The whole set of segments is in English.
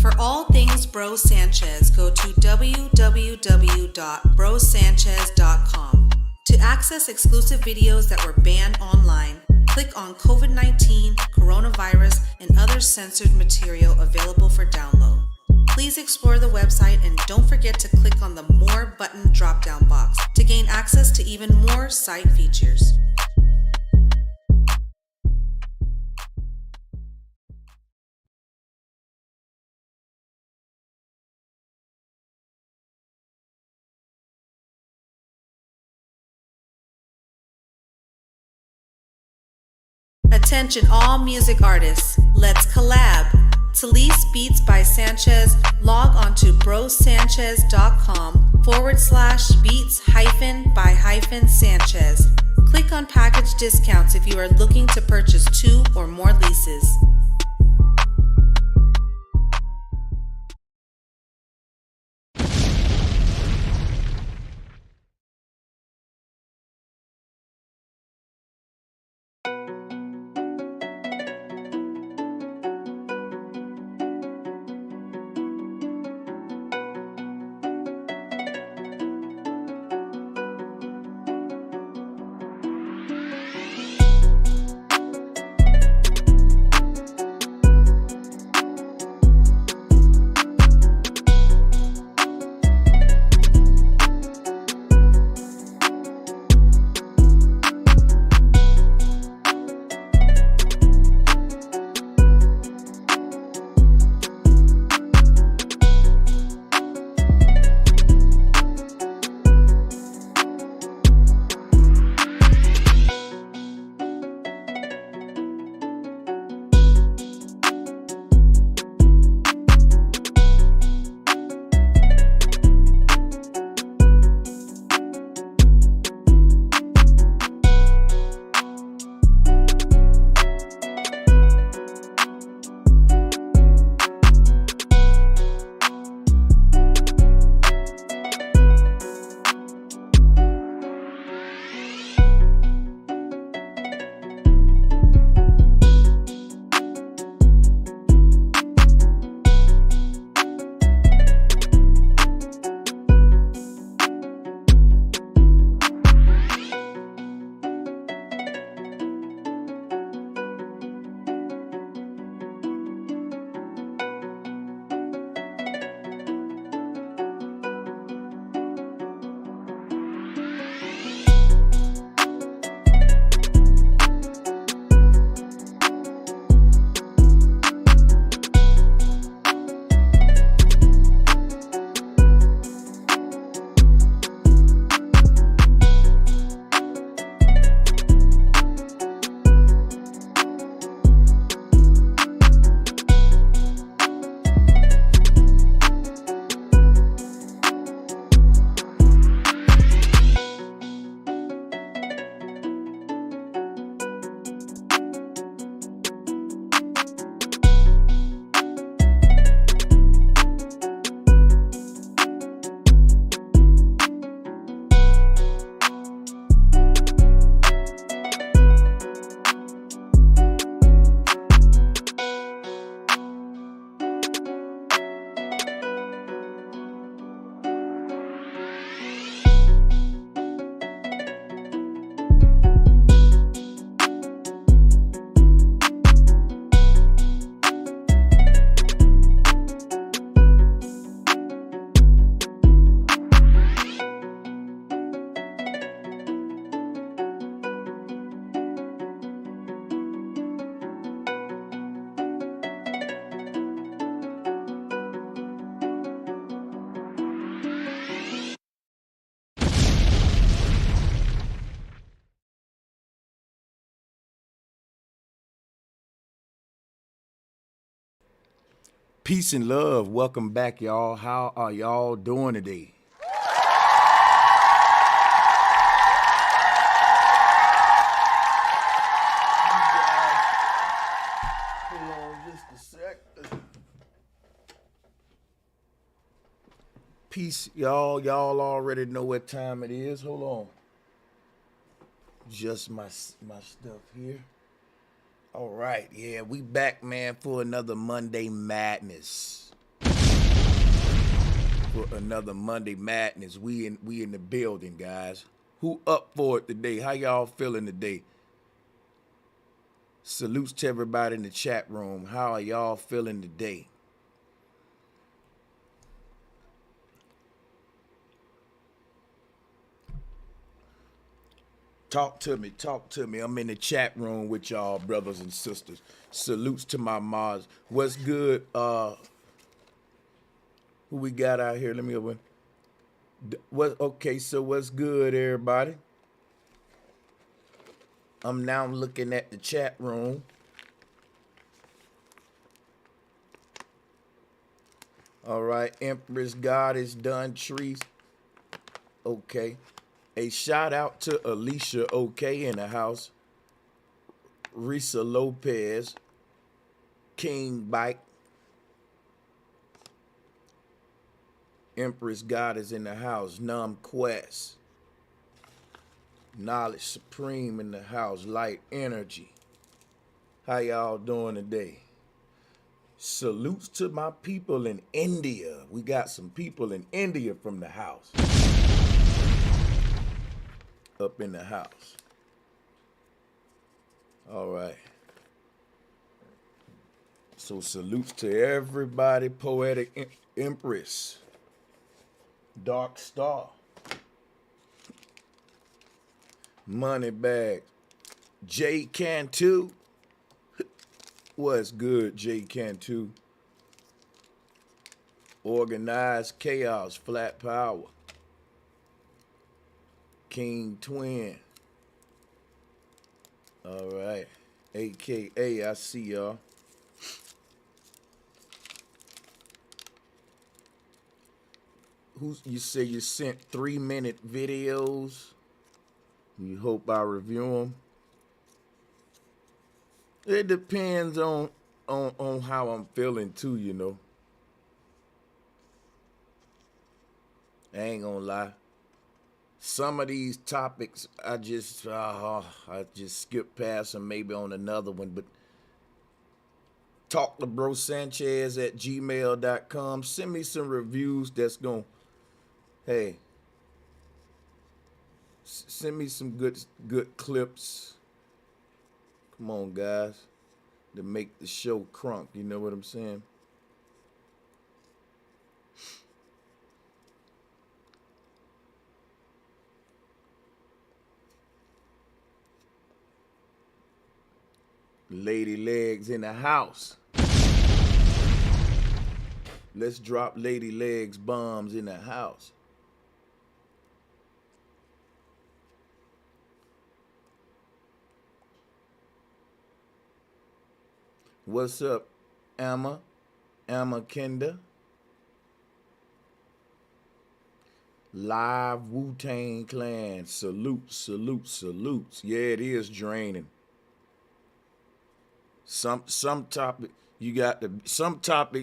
For all things Bro Sanchez, go to www.brosanchez.com. To access exclusive videos that were banned online, click on COVID-19, coronavirus, and other censored material available for download. Please explore the website and don't forget to click on the More button drop-down box to gain access to even more site features. Attention all music artists, let's collab. To lease beats by Sanchez, log on to brosanchez.com/beats-by-Sanchez. Click on package discounts if you are looking to purchase 2 or more leases. Peace and love. Welcome back, y'all. How are y'all doing today? Hold on just a sec. Peace, y'all. Y'all already know what time it is. Hold on. Just my stuff here. All right, yeah, we back, man, for another Monday Madness. for another Monday Madness. We in the building, guys. Who up for it today? How y'all feeling today? Salutes to everybody in the chat room. How are y'all feeling today? Talk to me, talk to me. I'm in the chat room with y'all, brothers and sisters. Salutes to my mods. What's good? Who we got out here? Let me open. Okay, so what's good, everybody? I'm now looking at the chat room. All right, Empress Goddess done trees. Okay. A shout out to Alicia OK in the house. Risa Lopez. King Bike. Empress Goddess in the house. Numb Quest. Knowledge Supreme in the house. Light Energy. How y'all doing today? Salutes to my people in India. We got some people in India from the house. Up in the house. All right. So salutes to everybody. Poetic Empress. Dark Star. Money Bag. J Cantu. What's good, J Cantu? Organized Chaos. Flat Power. King Twin. All right. AKA, I see y'all. You say you sent 3-minute videos? You hope I review them? It depends on how I'm feeling too, you know. I ain't gonna lie. Some of these topics, I just skip past them, maybe on another one. But talk to brosancheztv@gmail.com. Send me some reviews that's going, hey, send me some good clips. Come on, guys, to make the show crunk. You know what I'm saying? Lady Legs in the house. Let's drop Lady Legs bombs in the house. What's up, Amma Kenda? Live Wu-Tang Clan. Salutes. Yeah, it is draining. Some topics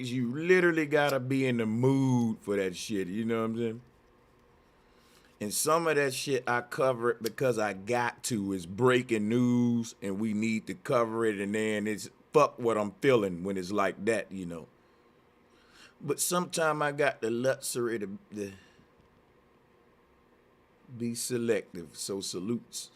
you literally gotta be in the mood for that shit. You know what I'm saying? And some of that shit I cover it because I got to. It's breaking news and we need to cover it, and then it's fuck what I'm feeling when it's like that, you know. But sometimes I got the luxury to be selective. So salutes.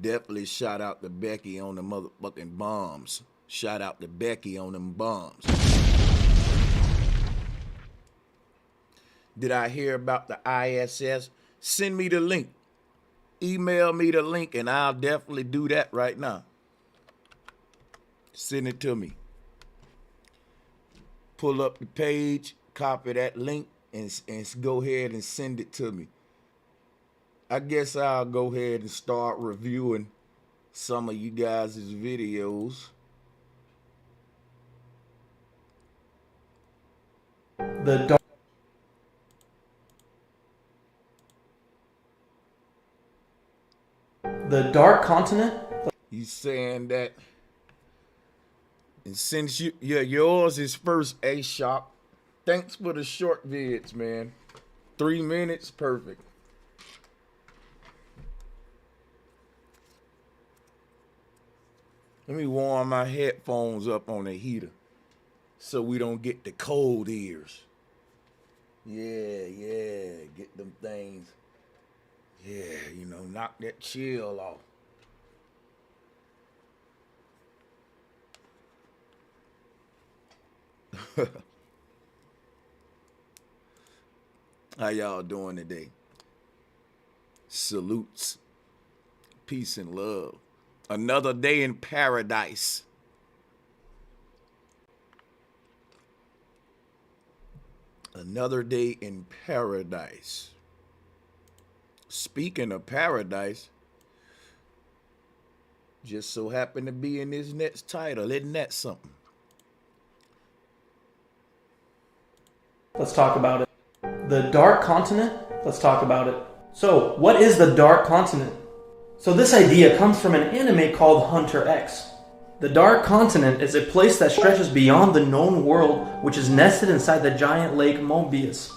Definitely shout out to Becky on the motherfucking bombs. Shout out to Becky on them bombs. Did I hear about the ISS? Send me the link. Email me the link and I'll definitely do that right now. Send it to me. Pull up the page, copy that link, and go ahead and send it to me. I guess I'll go ahead and start reviewing some of you guys' videos. The Dark Continent? He's saying that, and since yours is first, A Shop, thanks for the short vids, man. 3 minutes, perfect. Let me warm my headphones up on the heater so we don't get the cold ears. Yeah, get them things. Yeah, knock that chill off. How y'all doing today? Salutes. Peace and love. Another day in paradise. Another day in paradise. Speaking of paradise, just so happened to be in this next title. Isn't that something? Let's talk about it. The Dark Continent? Let's talk about it. So, what is the Dark Continent? So this idea comes from an anime called Hunter X. The Dark Continent is a place that stretches beyond the known world, which is nested inside the giant lake Mobius.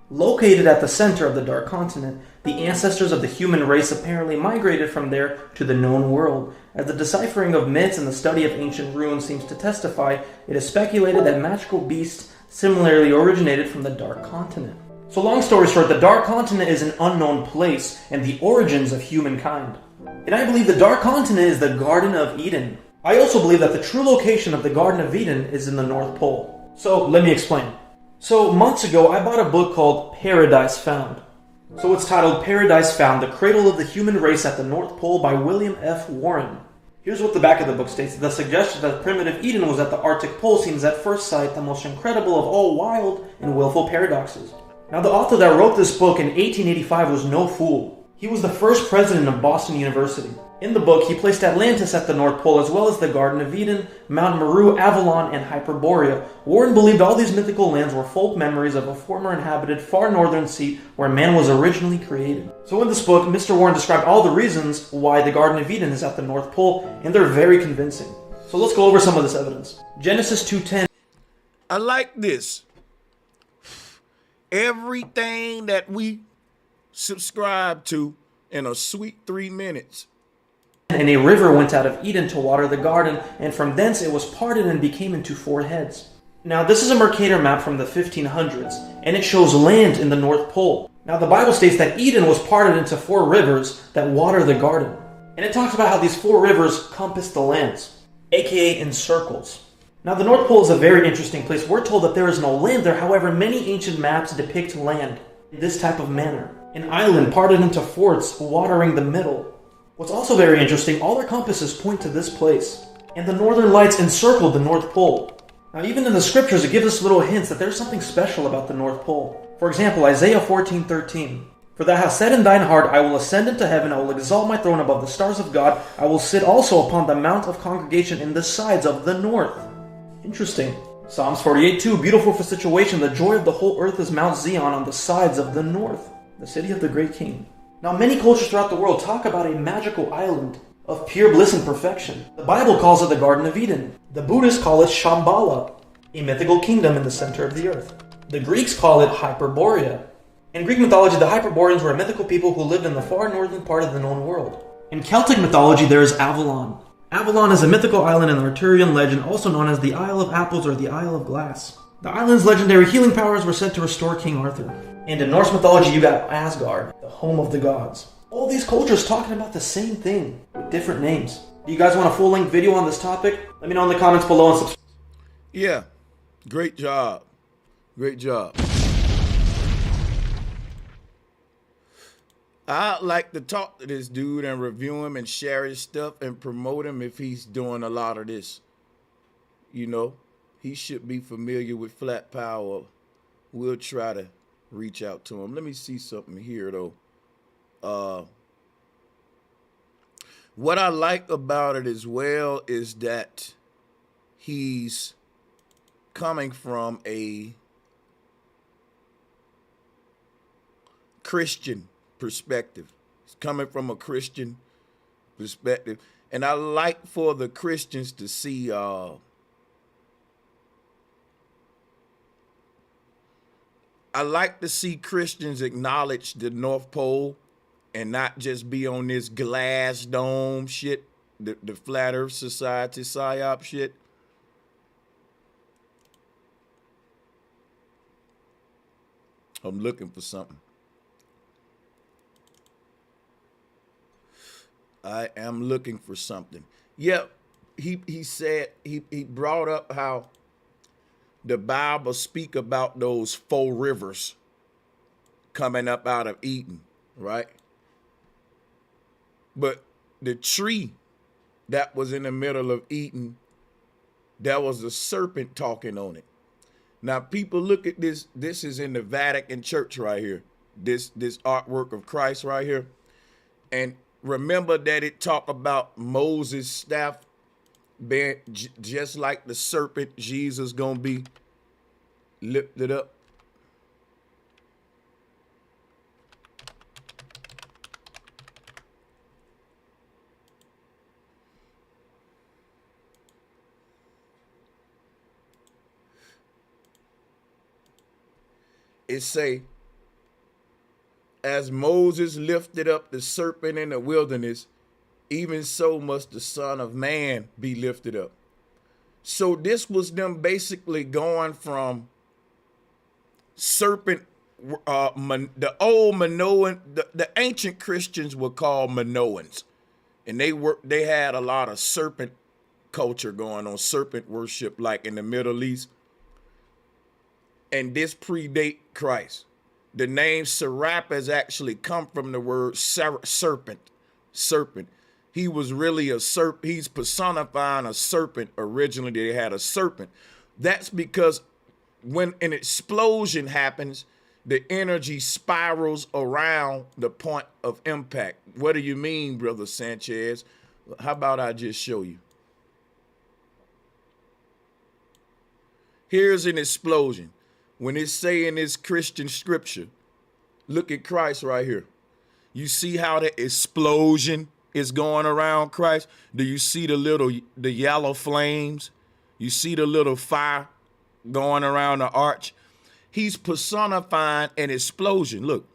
Located at the center of the Dark Continent, the ancestors of the human race apparently migrated from there to the known world. As the deciphering of myths and the study of ancient ruins seems to testify, it is speculated that magical beasts similarly originated from the Dark Continent. So long story short, the Dark Continent is an unknown place and the origins of humankind. And I believe the Dark Continent is the Garden of Eden. I also believe that the true location of the Garden of Eden is in the North Pole. So let me explain. So months ago, I bought a book called Paradise Found. So it's titled Paradise Found, The Cradle of the Human Race at the North Pole by William F. Warren. Here's what the back of the book states. The suggestion that primitive Eden was at the Arctic Pole seems at first sight the most incredible of all wild and willful paradoxes. Now the author that wrote this book in 1885 was no fool. He was the first president of Boston University. In the book, he placed Atlantis at the North Pole as well as the Garden of Eden, Mount Meru, Avalon, and Hyperborea. Warren believed all these mythical lands were folk memories of a former inhabited far northern seat where man was originally created. So in this book, Mr. Warren described all the reasons why the Garden of Eden is at the North Pole, and they're very convincing. So let's go over some of this evidence. Genesis 2:10. I like this. Everything that we subscribe to in a sweet 3 minutes. And a river went out of Eden to water the garden, and from thence it was parted and became into 4 heads. Now this is a Mercator map from the 1500s, and it shows land in the North Pole. Now the Bible states that Eden was parted into 4 rivers that water the garden. And it talks about how these 4 rivers compass the lands, aka in circles. Now the North Pole is a very interesting place. We're told that there is no land there, however many ancient maps depict land in this type of manner. An island parted into forts, watering the middle. What's also very interesting, all their compasses point to this place. And the northern lights encircle the North Pole. Now even in the scriptures it gives us little hints that there's something special about the North Pole. For example, Isaiah 14:13. For thou hast said in thine heart, I will ascend into heaven, I will exalt my throne above the stars of God, I will sit also upon the mount of congregation in the sides of the north. Interesting. Psalms 48:2, beautiful for situation, the joy of the whole earth is Mount Zion on the sides of the north, the city of the great king. Now many cultures throughout the world talk about a magical island of pure bliss and perfection. The Bible calls it the Garden of Eden. The Buddhists call it Shambhala, a mythical kingdom in the center of the earth. The Greeks call it Hyperborea. In Greek mythology, the Hyperboreans were mythical people who lived in the far northern part of the known world. In Celtic mythology, there is Avalon. Avalon is a mythical island in the Arthurian legend, also known as the Isle of Apples or the Isle of Glass. The island's legendary healing powers were said to restore King Arthur. And in Norse mythology, you got Asgard, the home of the gods. All these cultures talking about the same thing with different names. Do you guys want a full-length video on this topic? Let me know in the comments below and subscribe. Yeah, great job. Great job. I'd like to talk to this dude and review him and share his stuff and promote him if he's doing a lot of this. You know, he should be familiar with Flat Power. We'll try to reach out to him. Let me see something here, though. What I like about it as well is that he's coming from a Christian perspective. It's coming from a Christian perspective. And I like for the Christians to see I like to see Christians acknowledge the North Pole and not just be on this glass dome shit, the Flat Earth Society PSYOP shit. I'm looking for something. I am looking for something. Yeah, he said, he brought up how the Bible speak about those 4 rivers coming up out of Eden, right? But the tree that was in the middle of Eden, there was a serpent talking on it. Now, people look at this. This is in the Vatican Church right here. This artwork of Christ right here. And remember that it talked about Moses' staff being just like the serpent, Jesus gonna be lifted up. It say, as Moses lifted up the serpent in the wilderness, even so must the Son of Man be lifted up. So this was them basically going from serpent, the old Minoan, the ancient Christians were called Minoans, and they had a lot of serpent culture going on, serpent worship, like in the Middle East. And this predate Christ. The name Serapis actually come from the word serpent. He was really a serpent. He's personifying a serpent. Originally, they had a serpent. That's because when an explosion happens, the energy spirals around the point of impact. What do you mean, Brother Sanchez? How about I just show you? Here's an explosion. When it's saying this Christian scripture, look at Christ right here. You see how the explosion is going around Christ? Do you see the yellow flames? You see the little fire going around the arch? He's personifying an explosion. Look,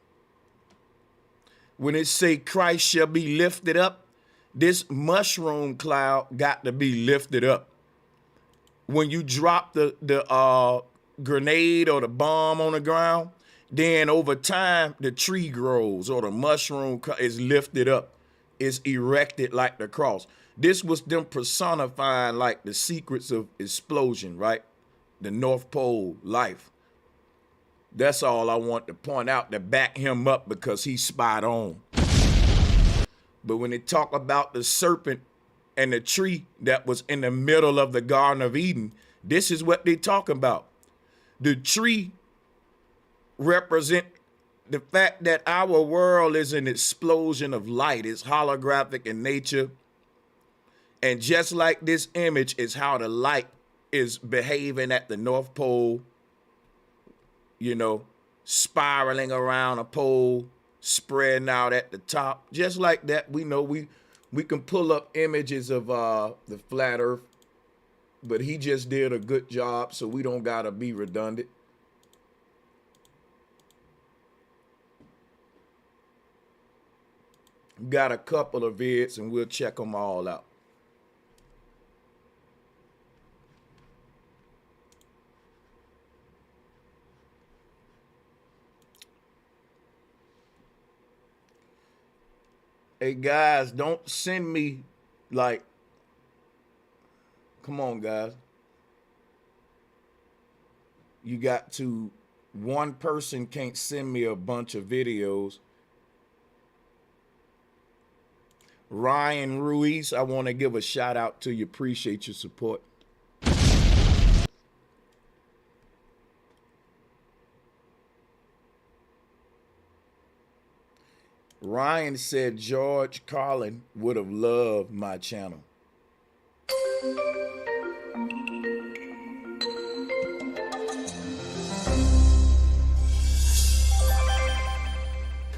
when it say Christ shall be lifted up, this mushroom cloud got to be lifted up. When you drop the grenade or the bomb on the ground, then over time the tree grows or the mushroom is lifted up, is erected like the cross. This was them personifying like the secrets of explosion, right? The North Pole life. That's all I want to point out to back him up, because he's spot on. But when they talk about the serpent and the tree that was in the middle of the Garden of Eden, this is what they talking about. The tree represent the fact that our world is an explosion of light. It's holographic in nature. And just like this image is how the light is behaving at the North Pole, you know, spiraling around a pole, spreading out at the top. Just like that, we know we can pull up images of the flat earth, but he just did a good job, so we don't gotta be redundant. Got a couple of vids and we'll check them all out. Hey guys, don't send me like, come on guys. You got to, one person can't send me a bunch of videos. Ryan Ruiz, I want to give a shout out to you. Appreciate your support. Ryan said George Carlin would have loved my channel.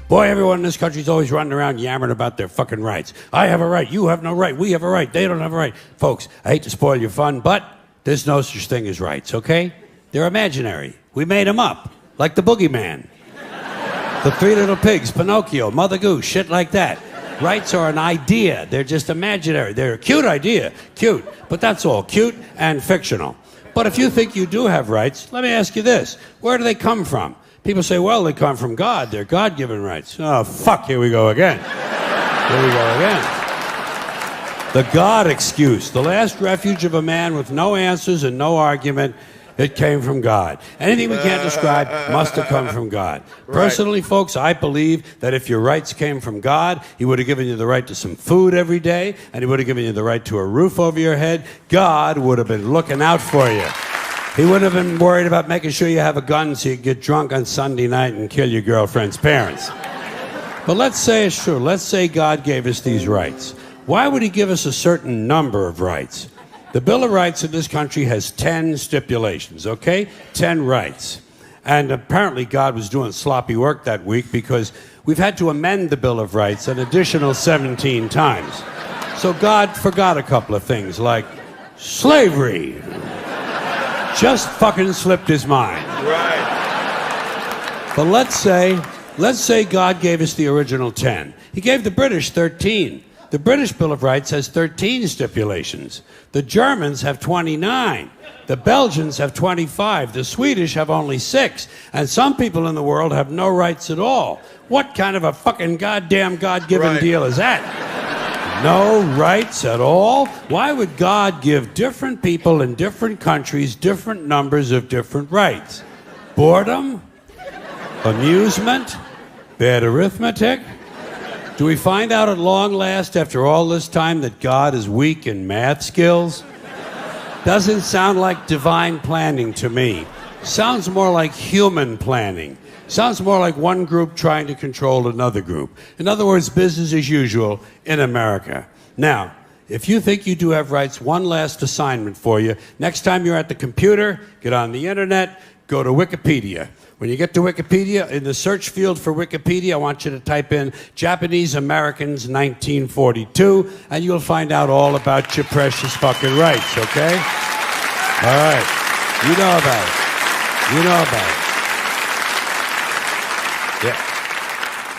Boy, everyone in this country's always running around yammering about their fucking rights. I have a right, you have no right, we have a right, they don't have a right. Folks, I hate to spoil your fun, but there's no such thing as rights, okay? They're imaginary. We made them up, like the boogeyman. The Three Little Pigs, Pinocchio, Mother Goose, shit like that. Rights are an idea. They're just imaginary. They're a cute idea. Cute. But that's all. Cute and fictional. But if you think you do have rights, let me ask you this. Where do they come from? People say, well, they come from God. They're God-given rights. Oh, fuck, here we go again. Here we go again. The God excuse. The last refuge of a man with no answers and no argument. It came from God. Anything we can't describe must have come from God. Personally, folks, I believe that if your rights came from God, He would have given you the right to some food every day, and He would have given you the right to a roof over your head. God would have been looking out for you. He wouldn't have been worried about making sure you have a gun so you could get drunk on Sunday night and kill your girlfriend's parents. But let's say it's true. Let's say God gave us these rights. Why would He give us a certain number of rights? The Bill of Rights in this country has 10 stipulations, okay? 10 rights. And apparently God was doing sloppy work that week because we've had to amend the Bill of Rights an additional 17 times. So God forgot a couple of things like slavery. Just fucking slipped His mind. Right. But let's say God gave us the original 10. He gave the British 13. The British Bill of Rights has 13 stipulations. The Germans have 29. The Belgians have 25. The Swedish have only 6. And some people in the world have no rights at all. What kind of a fucking goddamn God-given deal is that? No rights at all? Why would God give different people in different countries different numbers of different rights? Boredom? Amusement? Bad arithmetic? Do we find out at long last, after all this time, that God is weak in math skills? Doesn't sound like divine planning to me. Sounds more like human planning. Sounds more like one group trying to control another group. In other words, business as usual in America. Now, if you think you do have rights, one last assignment for you. Next time you're at the computer, get on the internet, go to Wikipedia. When you get to Wikipedia, in the search field for Wikipedia, I want you to type in Japanese Americans 1942, and you'll find out all about your precious fucking rights, okay? All right. You know about it. You know about it. Yeah.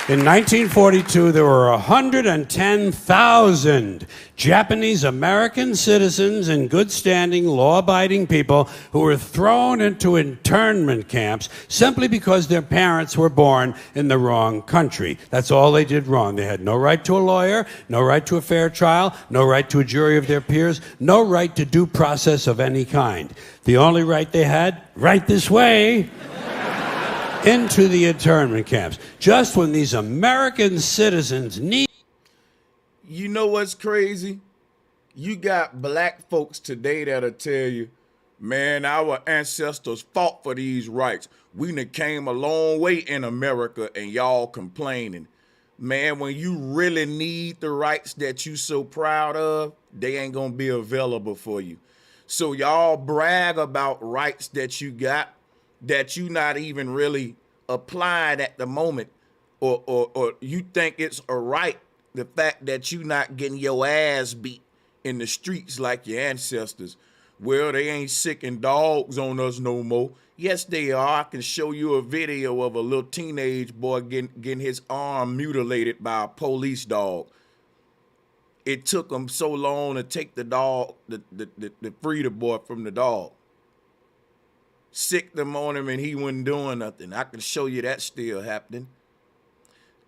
In 1942, there were 110,000 Japanese American citizens in good standing, law-abiding people who were thrown into internment camps simply because their parents were born in the wrong country. That's all they did wrong. They had no right to a lawyer, no right to a fair trial, no right to a jury of their peers, no right to due process of any kind. The only right they had, right this way, into the internment camps. Just when these American citizens need... You know what's crazy? You got black folks today that'll tell you, man, our ancestors fought for these rights. We done came a long way in America and y'all complaining. Man, when you really need the rights that you so proud of, they ain't gonna be available for you. So y'all brag about rights that you got that you not even really applied at the moment, or you think it's a right, the fact that you not getting your ass beat in the streets like your ancestors. Well, they ain't sicking dogs on us no more. Yes, they are. I can show you a video of a little teenage boy getting his arm mutilated by a police dog. It took them so long to take the dog, the free the boy from the dog. Sick them on him and he wasn't doing nothing. I can show you that still happening.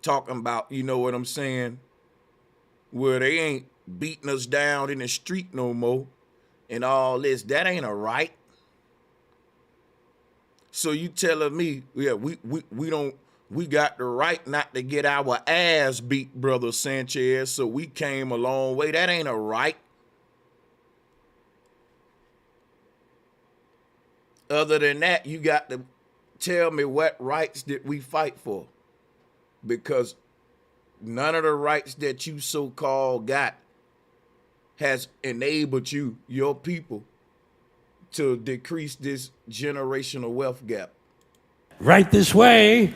Talking about, you know what I'm saying, where they ain't beating us down in the street no more and all this. That ain't a right. So you telling me, yeah, we got the right not to get our ass beat, brother Sanchez, so we came a long way. That ain't a right. Other than that, you got to tell me what rights did we fight for? Because none of the rights that you so-called got has enabled you, your people, to decrease this generational wealth gap. Right this way.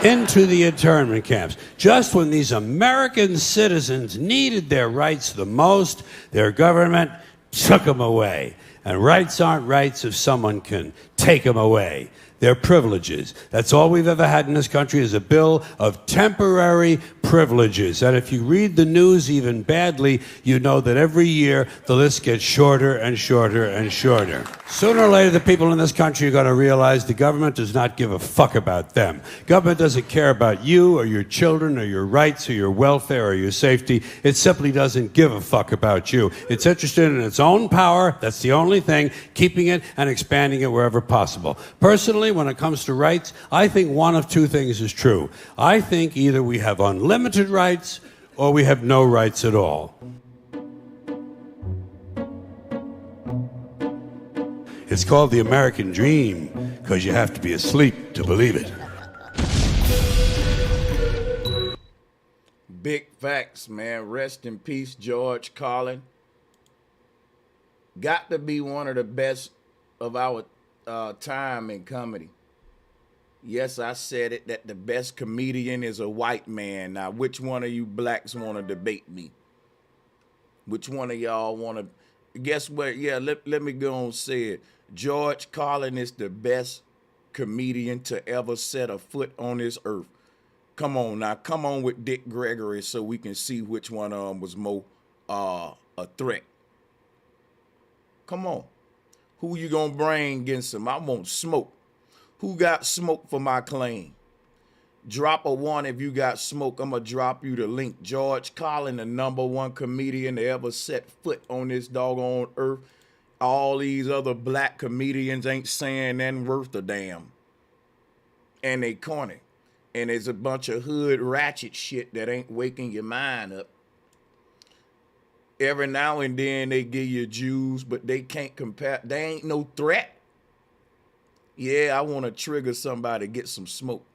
into the internment camps. Just when these American citizens needed their rights the most, their government took them away. And rights aren't rights if someone can take them away. They're privileges. That's all we've ever had in this country is a bill of temporary privileges. And if you read the news even badly, you know that every year the list gets shorter and shorter and shorter. Sooner or later, the people in this country are going to realize the government does not give a fuck about them. Government doesn't care about you or your children or your rights or your welfare or your safety. It simply doesn't give a fuck about you. It's interested in its own power. That's the only thing, keeping it and expanding it wherever possible. Personally, when it comes to rights, I think one of two things is true. I think either we have unlimited rights or we have no rights at all. It's called the American dream because you have to be asleep to believe it. Big facts, man. Rest in peace, George Carlin. Got to be one of the best of our time in comedy. Yes, I said it, that the best comedian is a white man. Now, which one of you blacks want to debate me? Which one of y'all want to? Guess what? Yeah, let me go and say it. George Carlin is the best comedian to ever set a foot on this earth. Come on now, come on with Dick Gregory so we can see which one of them was more a threat. Come on. Who you gonna bring against him? I want smoke. Who got smoke for my claim? Drop a one if you got smoke. I'm going to drop you the link. George Carlin, the #1 comedian to ever set foot on this doggone earth. All these other black comedians ain't saying nothing worth a damn. And they corny. And there's a bunch of hood ratchet shit that ain't waking your mind up. Every now and then they give you Jews, but they can't compare. They ain't no threat. Yeah, I want to trigger somebody, get some smoke.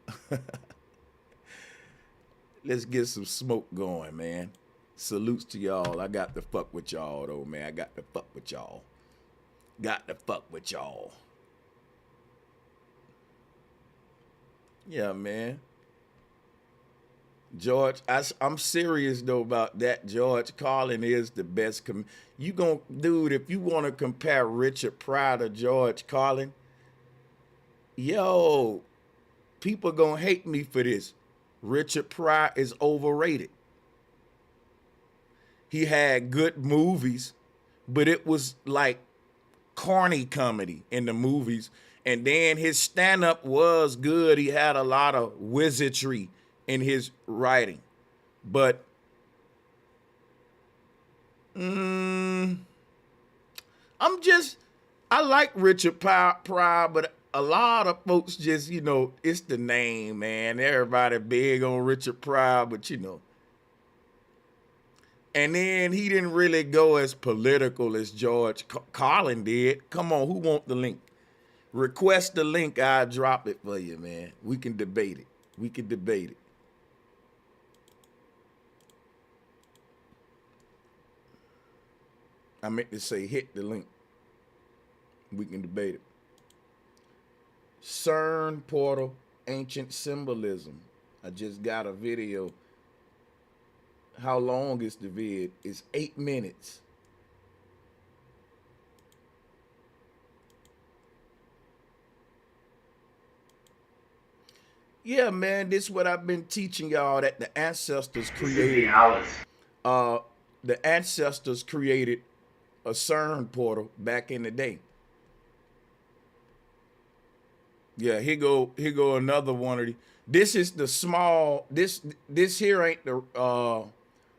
Let's get some smoke going, man. Salutes to y'all. I got to fuck with y'all, though, man. I got to fuck with y'all. Got to fuck with y'all. Yeah, man. George, I'm serious, though, about that. George Carlin is the best. Dude, if you want to compare Richard Pryor to George Carlin, yo, people gonna hate me for this. Richard Pryor is overrated. He had good movies, but it was like corny comedy in the movies. And then his stand-up was good. He had a lot of wizardry in his writing. But I like Richard Pryor, but a lot of folks just, it's the name, man. Everybody big on Richard Pryor, but And then he didn't really go as political as George Carlin did. Come on, who want the link? Request the link, I'll drop it for you, man. We can debate it. We can debate it. I meant to say hit the link. We can debate it. CERN portal, ancient symbolism. I just got a video. How long is the vid? It's 8 minutes. Yeah, man, this is what I've been teaching y'all, that the ancestors created. The ancestors created a CERN portal back in the day. Yeah, here go another one of these. This is the small. This here ain't the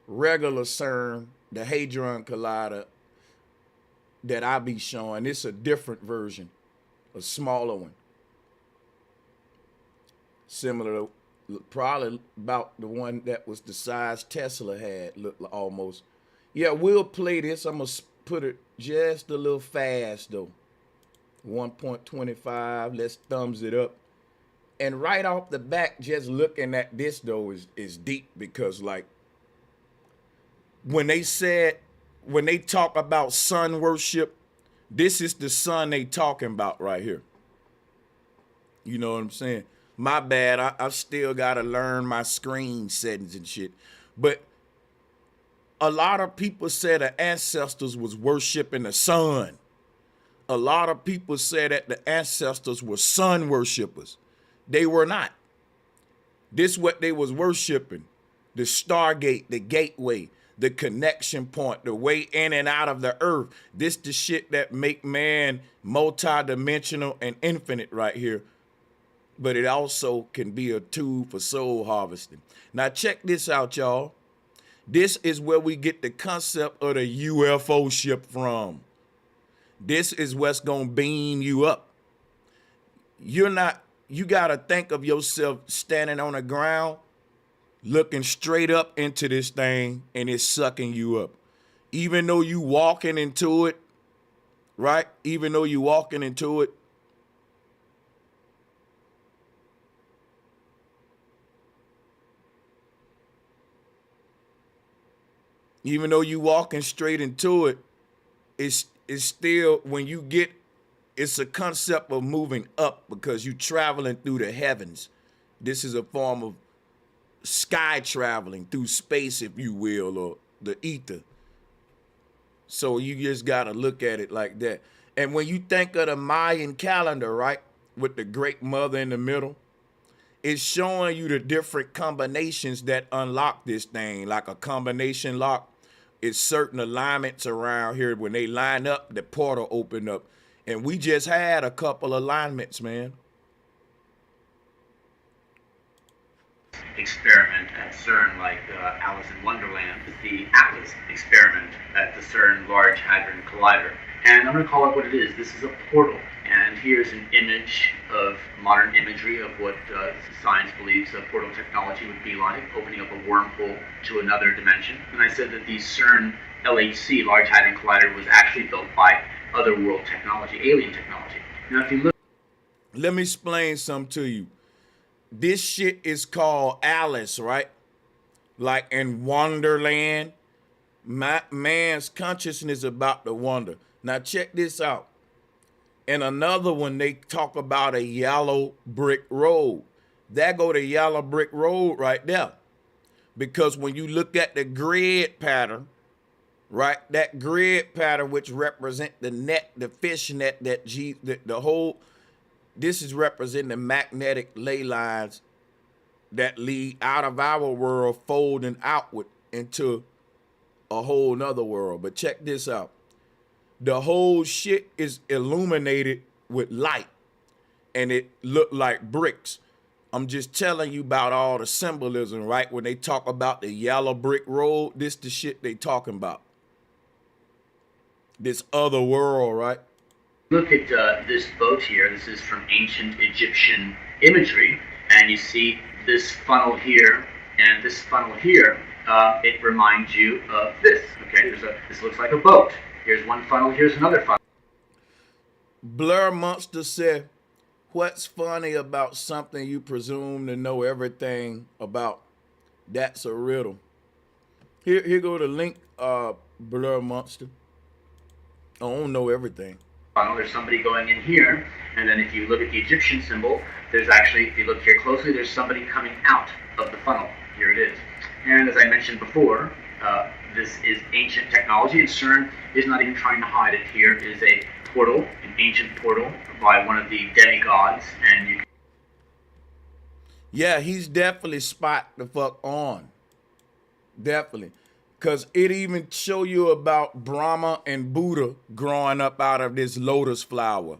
regular CERN, the Hadron Collider that I be showing. It's a different version, a smaller one. Similar to probably about the one that was the size Tesla had, looked almost. Yeah, we'll play this. I'm going to put it just a little fast, though. 1.25. Let's thumbs it up. And right off the back, just looking at this, though, is deep, because, like, when they talk about sun worship, this is the sun they talking about right here. You know what I'm saying? My bad. I still got to learn my screen settings and shit. But a lot of people say the ancestors was worshiping the sun. A lot of people say that the ancestors were sun worshipers. They were not. This what they was worshiping. The Stargate, the gateway, the connection point, the way in and out of the earth. This the shit that make man multidimensional and infinite right here. But it also can be a tool for soul harvesting. Now check this out, y'all. This is where we get the concept of the UFO ship from. This is what's gonna beam you up. You gotta think of yourself standing on the ground, looking straight up into this thing, and it's sucking you up. Even though you walking into it, right? Even though you walking into it, even though you walking straight into it, it's still, when you get, it's a concept of moving up because you traveling through the heavens. This is a form of sky traveling through space, if you will, or the ether. So you just got to look at it like that. And when you think of the Mayan calendar, right, with the Great Mother in the middle, it's showing you the different combinations that unlock this thing, like a combination lock. It's certain alignments around here. When they line up, the portal open up. And we just had a couple alignments, man. Experiment at CERN, like Alice in Wonderland, the Atlas experiment at the CERN Large Hadron Collider. And I'm going to call it what it is. This is a portal. And here's an image of modern imagery of what science believes a portal technology would be like, opening up a wormhole to another dimension. And I said that the CERN LHC, Large Hadron Collider, was actually built by otherworld technology, alien technology. Now, if you look... Let me explain something to you. This shit is called Alice, right? Like in Wonderland. Man's consciousness about to wander. Now check this out. In another one, they talk about a yellow brick road. There go the yellow brick road right there. Because when you look at the grid pattern, right, that grid pattern which represent the net, the fish net, that the whole, this is representing the magnetic ley lines that lead out of our world, folding outward into a whole nother world. But check this out. The whole shit is illuminated with light, and it looked like bricks. I'm just telling you about all the symbolism, right? When they talk about the yellow brick road, this the shit they talking about. This other world, right? Look at this boat here. This is from ancient Egyptian imagery, and you see this funnel here and this funnel here. It reminds you of this. Okay, this looks like a boat. Here's one funnel, here's another funnel. Blur Monster said, what's funny about something you presume to know everything about? That's a riddle. Here go the link, Blur Monster. I don't know everything. There's somebody going in here, and then if you look at the Egyptian symbol, there's actually, if you look here closely, there's somebody coming out of the funnel. Here it is. And as I mentioned before, this is ancient technology, and CERN is not even trying to hide it. Here is a portal, an ancient portal by one of the demigods, and you can... Yeah, he's definitely spot the fuck on. Definitely. Because it even show you about Brahma and Buddha growing up out of this lotus flower.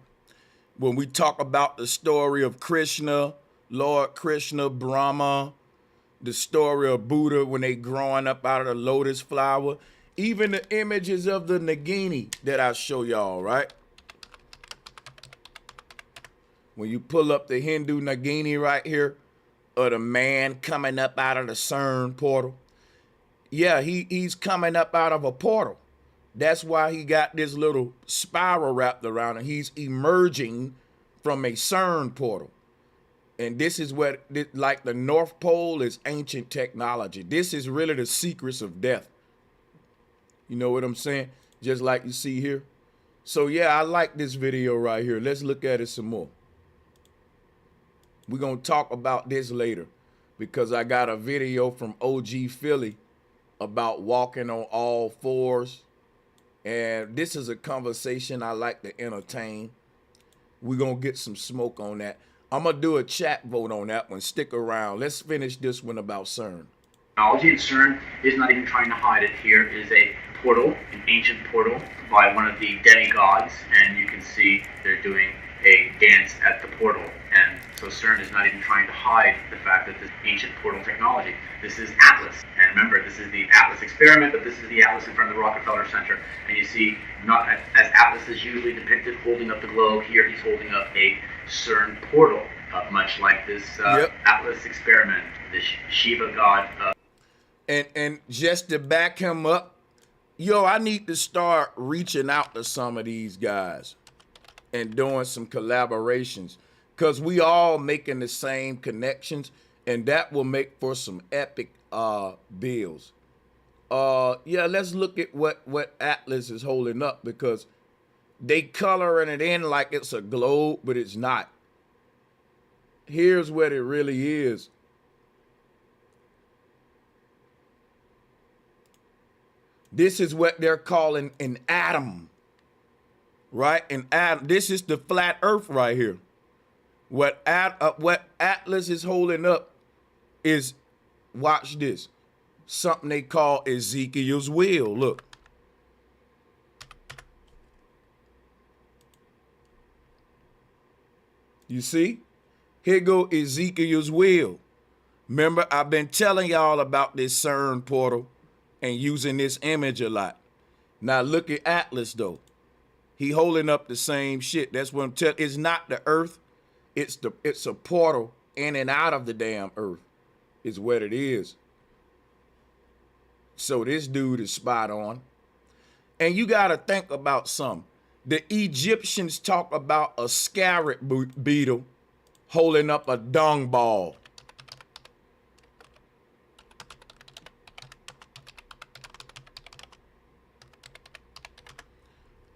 When we talk about the story of Krishna, Lord Krishna, Brahma, the story of Buddha when they growing up out of the lotus flower, even the images of the Nagini that I show y'all, right? When you pull up the Hindu Nagini right here, or the man coming up out of the CERN portal, yeah, he's coming up out of a portal. That's why he got this little spiral wrapped around him. He's emerging from a CERN portal. And this is what, like the North Pole is ancient technology. This is really the secrets of death. You know what I'm saying? Just like you see here. So yeah, I like this video right here. Let's look at it some more. We're going to talk about this later because I got a video from OG Philly about walking on all fours. And this is a conversation I like to entertain. We're going to get some smoke on that. I'm going to do a chat vote on that one. Stick around. Let's finish this one about CERN. Technology, and CERN is not even trying to hide it. Here is a portal, an ancient portal by one of the demigods, and you can see they're doing a dance at the portal. And so CERN is not even trying to hide the fact that this ancient portal technology. This is Atlas, and remember, this is the Atlas experiment, but this is the Atlas in front of the Rockefeller Center. And you see, not as Atlas is usually depicted holding up the globe, here he's holding up a CERN portal, much like this Atlas experiment, this Shiva god. And just to back him up, yo, I need to start reaching out to some of these guys and doing some collaborations because we all making the same connections, and that will make for some epic bills. Yeah, let's look at what Atlas is holding up because they coloring it in like it's a globe, but it's not. Here's what it really is. This is what they're calling an atom, right? An atom. This is the flat Earth right here. What Atlas is holding up is, watch this, something they call Ezekiel's wheel. Look. You see? Here go Ezekiel's wheel. Remember, I've been telling y'all about this CERN portal and using this image a lot. Now look at Atlas though. He holding up the same shit. That's what I'm telling. It's not the Earth. It's a portal in and out of the damn Earth. Is what it is. So this dude is spot on. And you got to think about something. The Egyptians talk about a scarab beetle holding up a dung ball.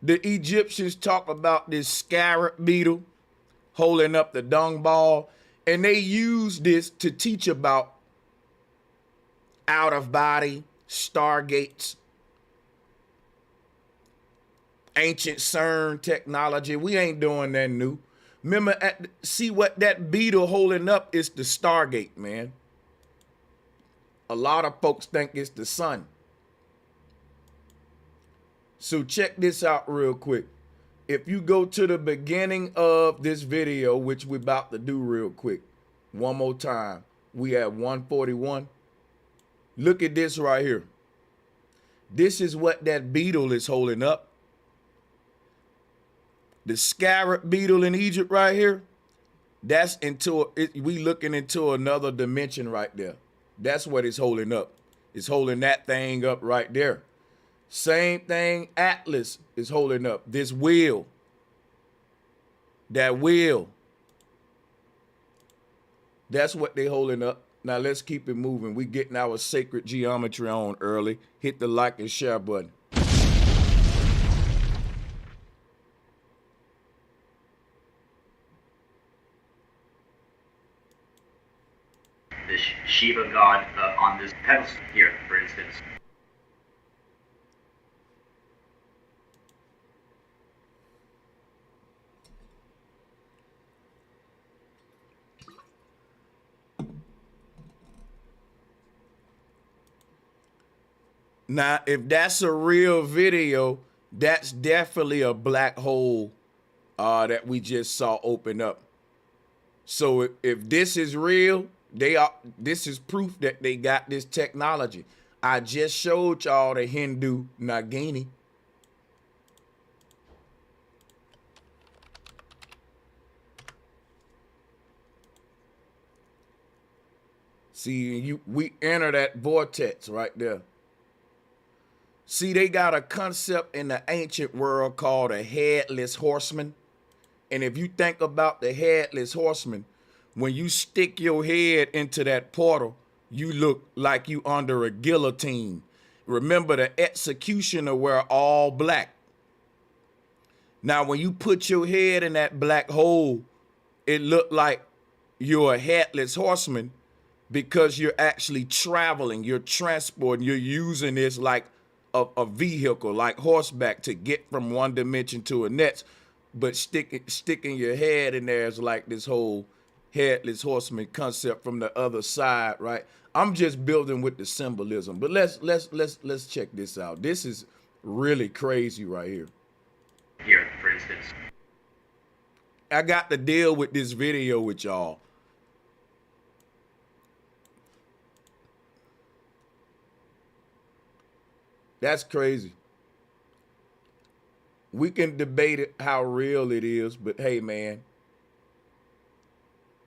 The Egyptians talk about this scarab beetle holding up the dung ball, and they use this to teach about out-of-body, stargates, ancient CERN technology. We ain't doing that new. Remember, see what that beetle holding up is the Stargate, man. A lot of folks think it's the sun. So check this out real quick. If you go to the beginning of this video, which we're about to do real quick, one more time, we at 141. Look at this right here. This is what that beetle is holding up. The scarab beetle in Egypt right here, that's we looking into another dimension right there. That's what it's holding up. It's holding that thing up right there. Same thing Atlas is holding up. This wheel. That wheel. That's what they holding up. Now let's keep it moving. We getting our sacred geometry on early. Hit the like and share button. This Shiva god on this pedestal here, for instance. Now, if that's a real video, that's definitely a black hole that we just saw open up. So if this is real, this is proof that they got this technology. I just showed y'all the Hindu Nagini. See, we enter that vortex right there. See, they got a concept in the ancient world called a headless horseman. And if you think about the headless horseman, when you stick your head into that portal, you look like you under a guillotine. Remember, the executioner wear all black. Now, when you put your head in that black hole, it looked like you're a headless horseman because you're actually traveling, you're transporting, you're using this like a vehicle, like horseback, to get from one dimension to a next. But sticking your head in there is like this whole headless horseman concept from the other side, right? I'm just building with the symbolism. But let's check this out. This is really crazy right here. Here, for instance. I got to deal with this video with y'all. That's crazy. We can debate it, how real it is, but hey, man,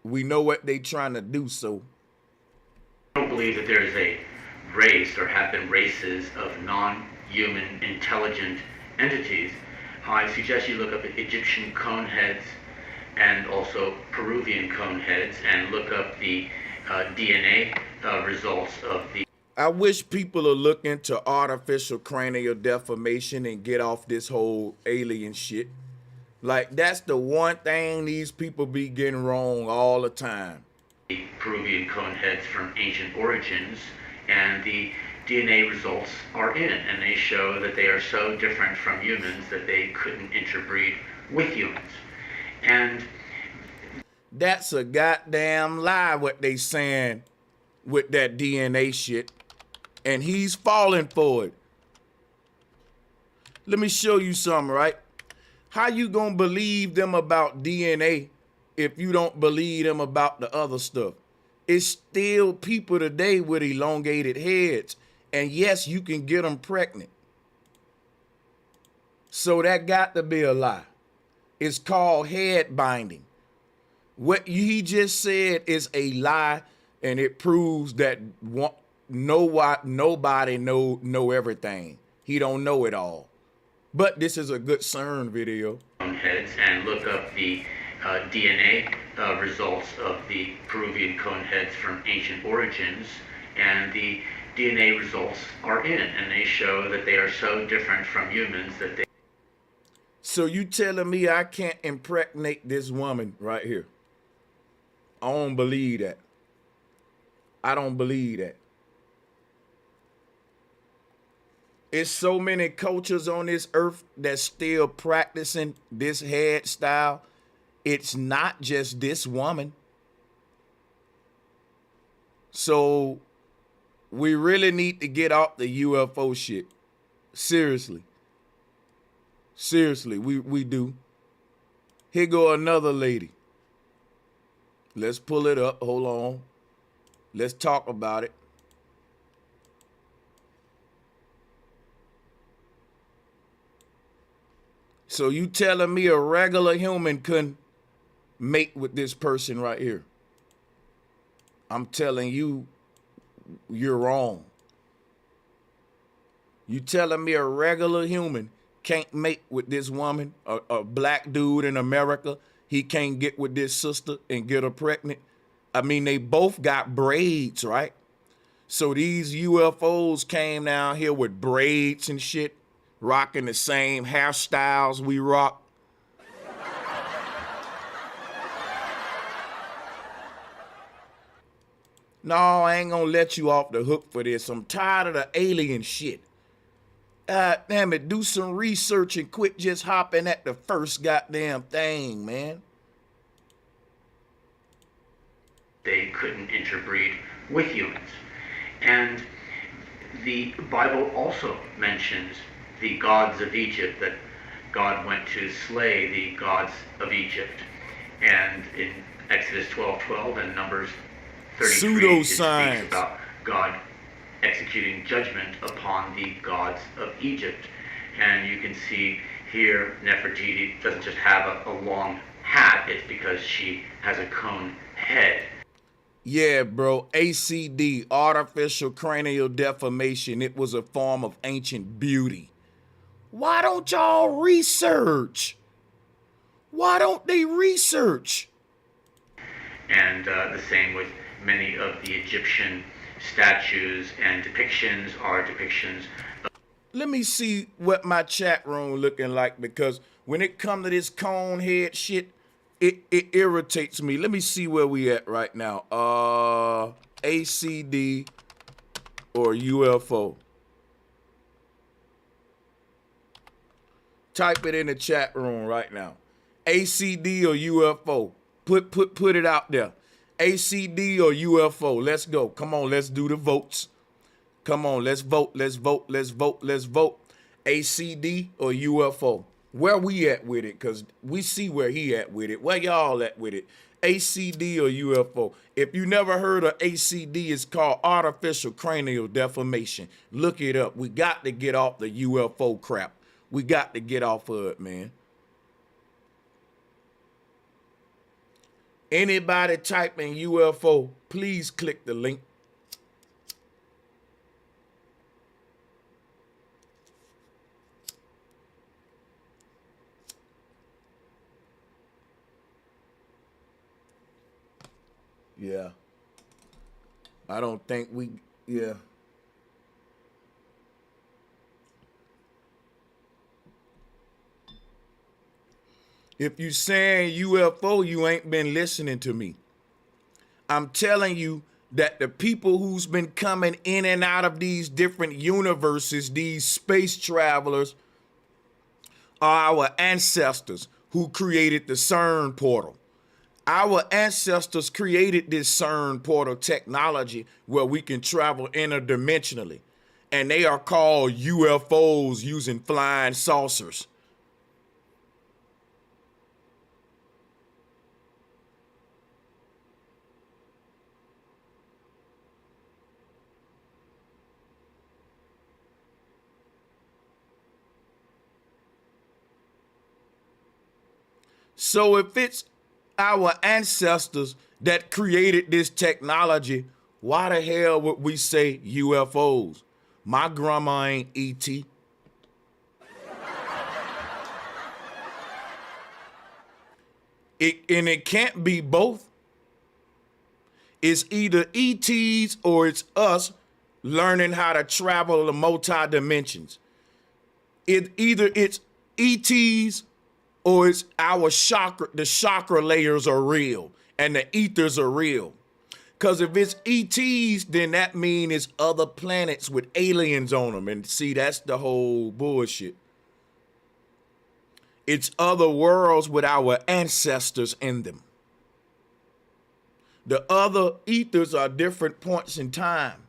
we know what they trying to do, so. I don't believe that there is a race or have been races of non-human intelligent entities. I suggest you look up Egyptian cone heads and also Peruvian cone heads and look up the DNA results of the. I wish people will look into artificial cranial deformation and get off this whole alien shit. Like, that's the one thing these people be getting wrong all the time. The Peruvian cone heads from ancient origins, and the DNA results are in, and they show that they are so different from humans that they couldn't interbreed with humans. And that's a goddamn lie what they saying with that DNA shit. And he's falling for it. Let me show you something, right? How you gonna believe them about DNA if you don't believe them about the other stuff? It's still people today with elongated heads. And yes, you can get them pregnant. So that got to be a lie. It's called head binding. What he just said is a lie, and it proves that nobody know everything. He don't know it all. But this is a good CERN video. Heads and look up the DNA results of the Peruvian cone heads from ancient origins, and the DNA results are in, and they show that they are so different from humans that they. So you telling me I can't impregnate this woman right here? I don't believe that. I don't believe that. It's so many cultures on this earth that's still practicing this head style. It's not just this woman. So we really need to get off the UFO shit. Seriously. Seriously, we do. Here go another lady. Let's pull it up. Hold on. Let's talk about it. So you telling me a regular human couldn't mate with this person right here? I'm telling you, you're wrong. You telling me a regular human can't mate with this woman, a black dude in America, he can't get with this sister and get her pregnant? I mean, they both got braids, right? So these UFOs came down here with braids and shit, rocking the same hairstyles we rock. No, I ain't gonna let you off the hook for this. I'm tired of the alien shit. Damn it, do some research and quit just hopping at the first goddamn thing, man. They couldn't interbreed with humans. And the Bible also mentions the gods of Egypt, that God went to slay the gods of Egypt. And in Exodus 12:12 and Numbers 33, it speaks about God executing judgment upon the gods of Egypt. And you can see here Nefertiti doesn't just have a long hat, it's because she has a cone head. Yeah, bro, ACD, artificial cranial deformation. It was a form of ancient beauty. Why don't y'all research? Why don't they research? And the same with many of the Egyptian statues and depictions are depictions. Let me see what my chat room looking like, because when it come to this cone head shit, it irritates me. Let me see where we at right now. ACD or UFO. Type it in the chat room right now. ACD or UFO. Put it out there. ACD or UFO. Let's go. Come on, let's do the votes. Come on, let's vote. Let's vote. Let's vote. Let's vote. ACD or UFO. Where we at with it? Because we see where he at with it. Where y'all at with it? ACD or UFO? If you never heard of ACD, it's called artificial cranial deformation. Look it up. We got to get off the UFO crap. We got to get off of it, man. Anybody type in UFO, please click the link. Yeah. I don't think yeah. If you saying UFO, you ain't been listening to me. I'm telling you that the people who's been coming in and out of these different universes, these space travelers, are our ancestors who created the CERN portal. Our ancestors created this CERN portal technology where we can travel interdimensionally. And they are called UFOs, using flying saucers. So if it's our ancestors that created this technology, why the hell would we say UFOs? My grandma ain't E.T. It can't be both. It's either ETs or it's us learning how to travel the multi-dimensions. Either it's ETs or it's our chakra, the chakra layers are real and the ethers are real. Because if it's ETs, then that means it's other planets with aliens on them. And see, that's the whole bullshit. It's other worlds with our ancestors in them. The other ethers are different points in time.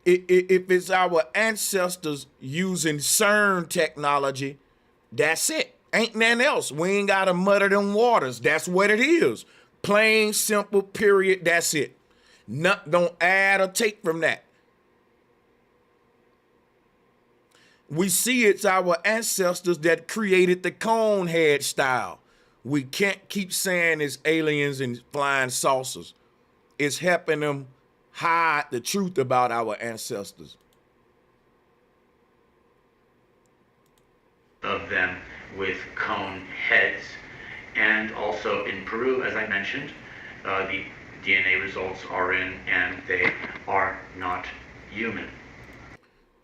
If it's our ancestors using CERN technology, that's it. Ain't nothing else. We ain't got to muddy them waters. That's what it is. Plain, simple, period. That's it. Don't add or take from that. We see it's our ancestors that created the cone head style. We can't keep saying it's aliens and flying saucers. It's helping them hide the truth about our ancestors. Of them with cone heads. And also in Peru, as I mentioned, the DNA results are in and they are not human.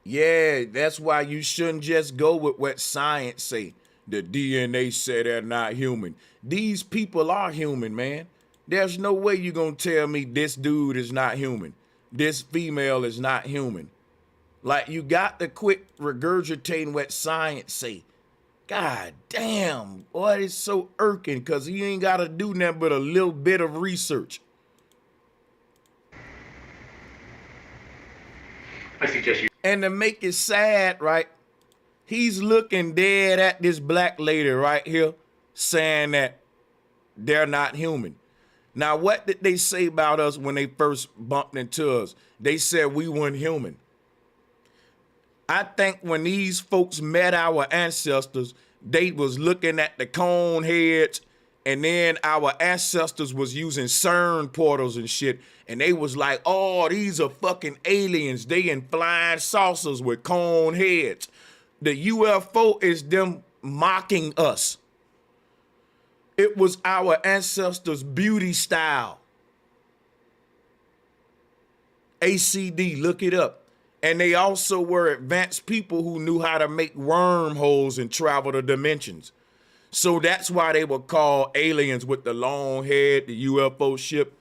Yeah, that's why you shouldn't just go with what science say. The DNA say they're not human. These people are human, man. There's no way you're going to tell me this dude is not human. This female is not human. Like, you got to quit regurgitating what science say. God damn, boy, it's so irking because you ain't got to do nothing but a little bit of research. I suggest you. And to make it sad, right, he's looking dead at this black lady right here saying that they're not human. Now, what did they say about us when they first bumped into us? They said we weren't human. I think when these folks met our ancestors, they was looking at the cone heads, and then our ancestors was using CERN portals and shit, and they was like, oh, these are fucking aliens. They in flying saucers with cone heads. The UFO is them mocking us. It was our ancestors' beauty style. ACD, look it up. And they also were advanced people who knew how to make wormholes and travel the dimensions. So that's why they were called aliens with the long head, the UFO ship.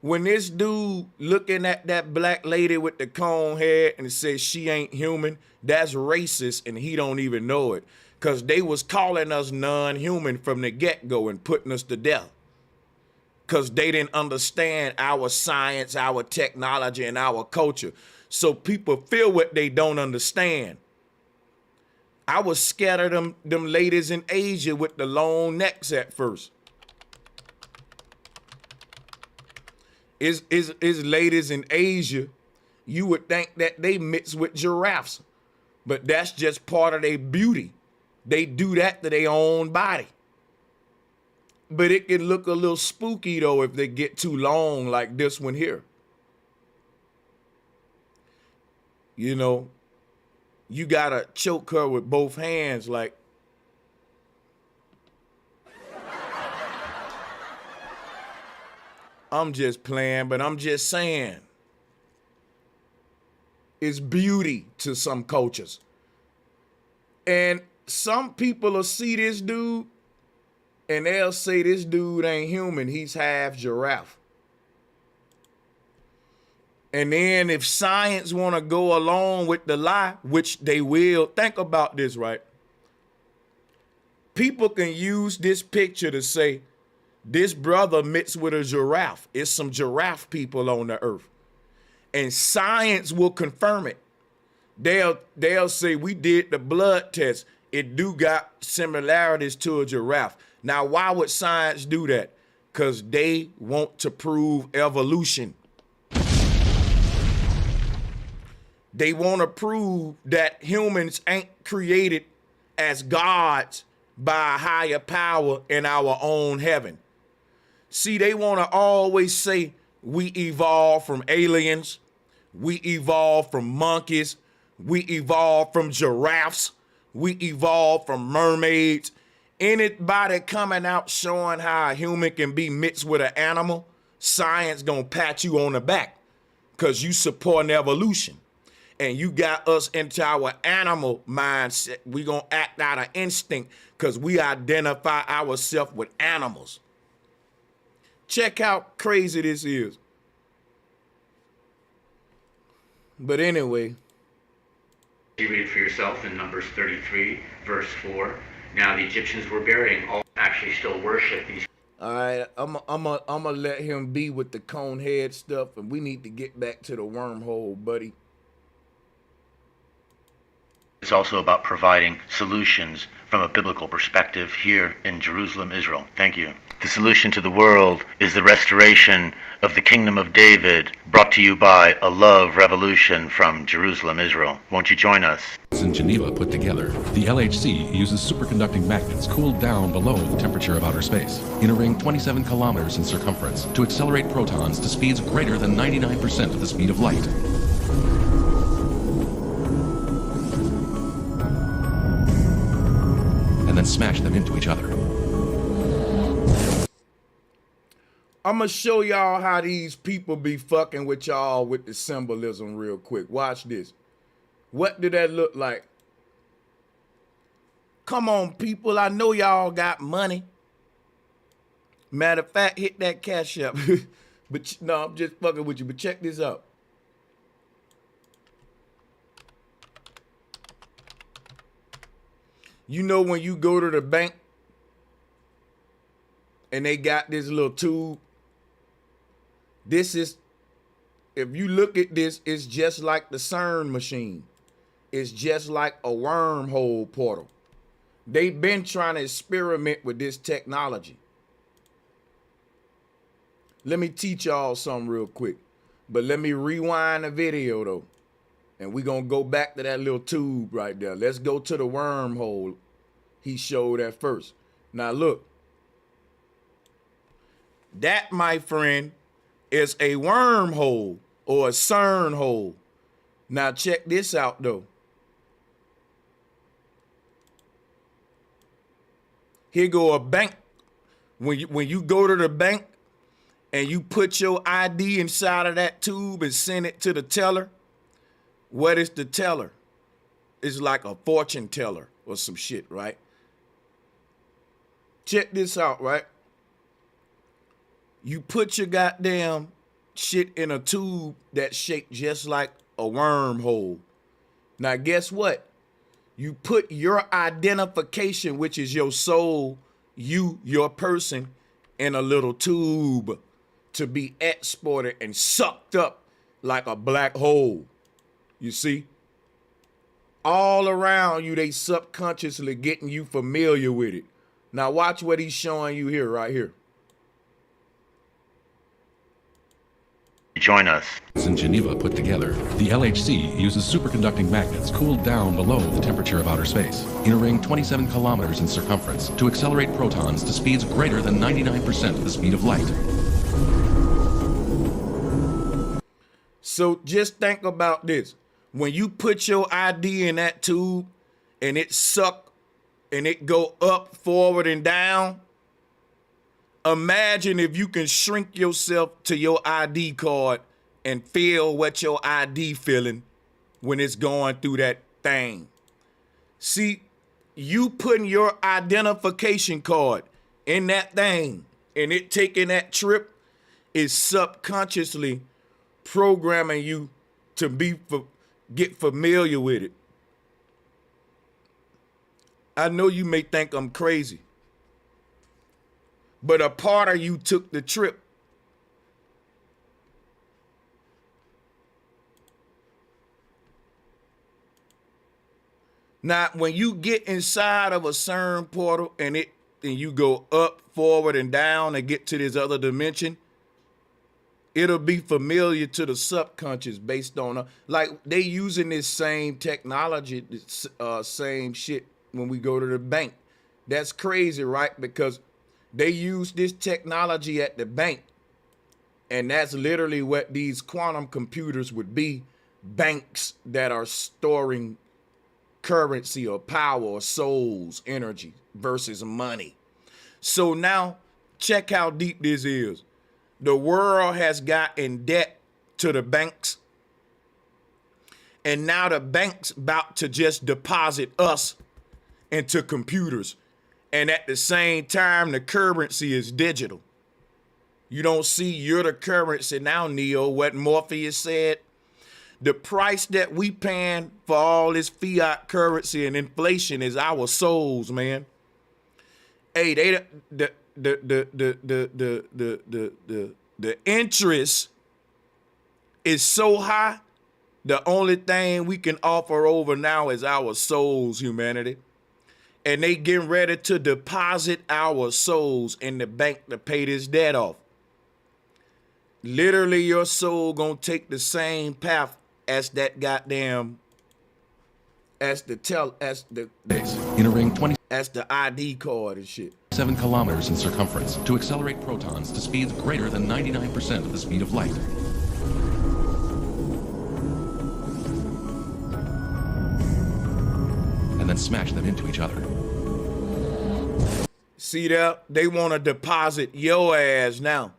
When this dude looking at that black lady with the cone head and says she ain't human, that's racist and he don't even know it. Because they was calling us non-human from the get-go and putting us to death. Because they didn't understand our science, our technology, and our culture. So people feel what they don't understand. I was scared of them ladies in Asia with the long necks at first. Is ladies in Asia, you would think that they mix with giraffes, but that's just part of their beauty. They do that to their own body. But it can look a little spooky though if they get too long like this one here. You know, you gotta choke her with both hands like. I'm just playing, but I'm just saying. It's beauty to some cultures. And some people will see this dude and they'll say this dude ain't human, he's half giraffe. And then if science want to go along with the lie, which they will, think about this, right? People can use this picture to say, this brother mixed with a giraffe. It's some giraffe people on the earth. And science will confirm it. They'll say, we did the blood test. It do got similarities to a giraffe. Now, why would science do that? Because they want to prove evolution. They want to prove that humans ain't created as gods by a higher power in our own heaven. See, they want to always say we evolved from aliens, we evolved from monkeys, we evolved from giraffes, we evolved from mermaids. Anybody coming out showing how a human can be mixed with an animal, science gonna pat you on the back because you supporting evolution. And you got us into our animal mindset. We gonna act out of instinct because we identify ourselves with animals. Check how crazy this is. But anyway. You read it for yourself in Numbers 33, verse 4. Now the Egyptians were burying all actually still worship these. All right, I'm gonna let him be with the cone head stuff, and we need to get back to the wormhole, buddy. It's also about providing solutions from a biblical perspective here in Jerusalem, Israel. Thank you. The solution to the world is the restoration of the kingdom of David, brought to you by a love revolution from Jerusalem, Israel. Won't you join us? In Geneva put together, the LHC uses superconducting magnets cooled down below the temperature of outer space in a ring 27 kilometers in circumference to accelerate protons to speeds greater than 99% of the speed of light. And then smash them into each other. I'm gonna show y'all how these people be fucking with y'all with the symbolism real quick. Watch this. What did that look like? Come on, people. I know y'all got money. Matter of fact, hit that cash app. But no, I'm just fucking with you. But check this out. You know when you go to the bank and they got this little tube? This is, if you look at this, it's just like the CERN machine. It's just like a wormhole portal. They've been trying to experiment with this technology. Let me teach y'all something real quick. But let me rewind the video though. And we're going to go back to that little tube right there. Let's go to the wormhole he showed at first. Now look. That, my friend, is a wormhole or a CERN hole. Now check this out though. Here go a bank. When you go to the bank and you put your ID inside of that tube and send it to the teller, what is the teller? It's like a fortune teller or some shit, right? check this out, right? You put your goddamn shit in a tube that's shaped just like a wormhole. Now, guess what? You put your identification, which is your soul, your person, in a little tube to be exported and sucked up like a black hole. You see? All around you, they subconsciously getting you familiar with it. Now watch what he's showing you here, right here. Join us. In Geneva put together, the LHC uses superconducting magnets cooled down below the temperature of outer space, in a ring 27 kilometers in circumference, to accelerate protons to speeds greater than 99% of the speed of light. So just think about this. When you put your ID in that tube and it suck and it go up, forward, and down, imagine if you can shrink yourself to your ID card and feel what your ID feeling when it's going through that thing. See, you putting your identification card in that thing and it taking that trip is subconsciously programming you to get familiar with it. I know you may think I'm crazy, but a part of you took the trip. Now, when you get inside of a CERN portal and you go up, forward, and down and get to this other dimension, it'll be familiar to the subconscious based on, like they using this same technology, same shit when we go to the bank. That's crazy, right? Because they use this technology at the bank, and that's literally what these quantum computers would be, banks that are storing currency or power or souls, energy versus money. So now check how deep this is. The world has got in debt to the banks, and now the banks about to just deposit us into computers. And at the same time, the currency is digital. You don't see you're the currency now, Neo. What Morpheus said, the price that we paying for all this fiat currency and inflation is our souls, man. Hey, the interest is so high, the only thing we can offer over now is our souls, humanity. And they getting ready to deposit our souls in the bank to pay this debt off. Literally, your soul gonna take the same path as that goddamn, as the In a ring 27 as the ID card and shit. kilometers in circumference, to accelerate protons to speeds greater than 99% of the speed of light. And then smash them into each other. See that? They want to deposit your ass now.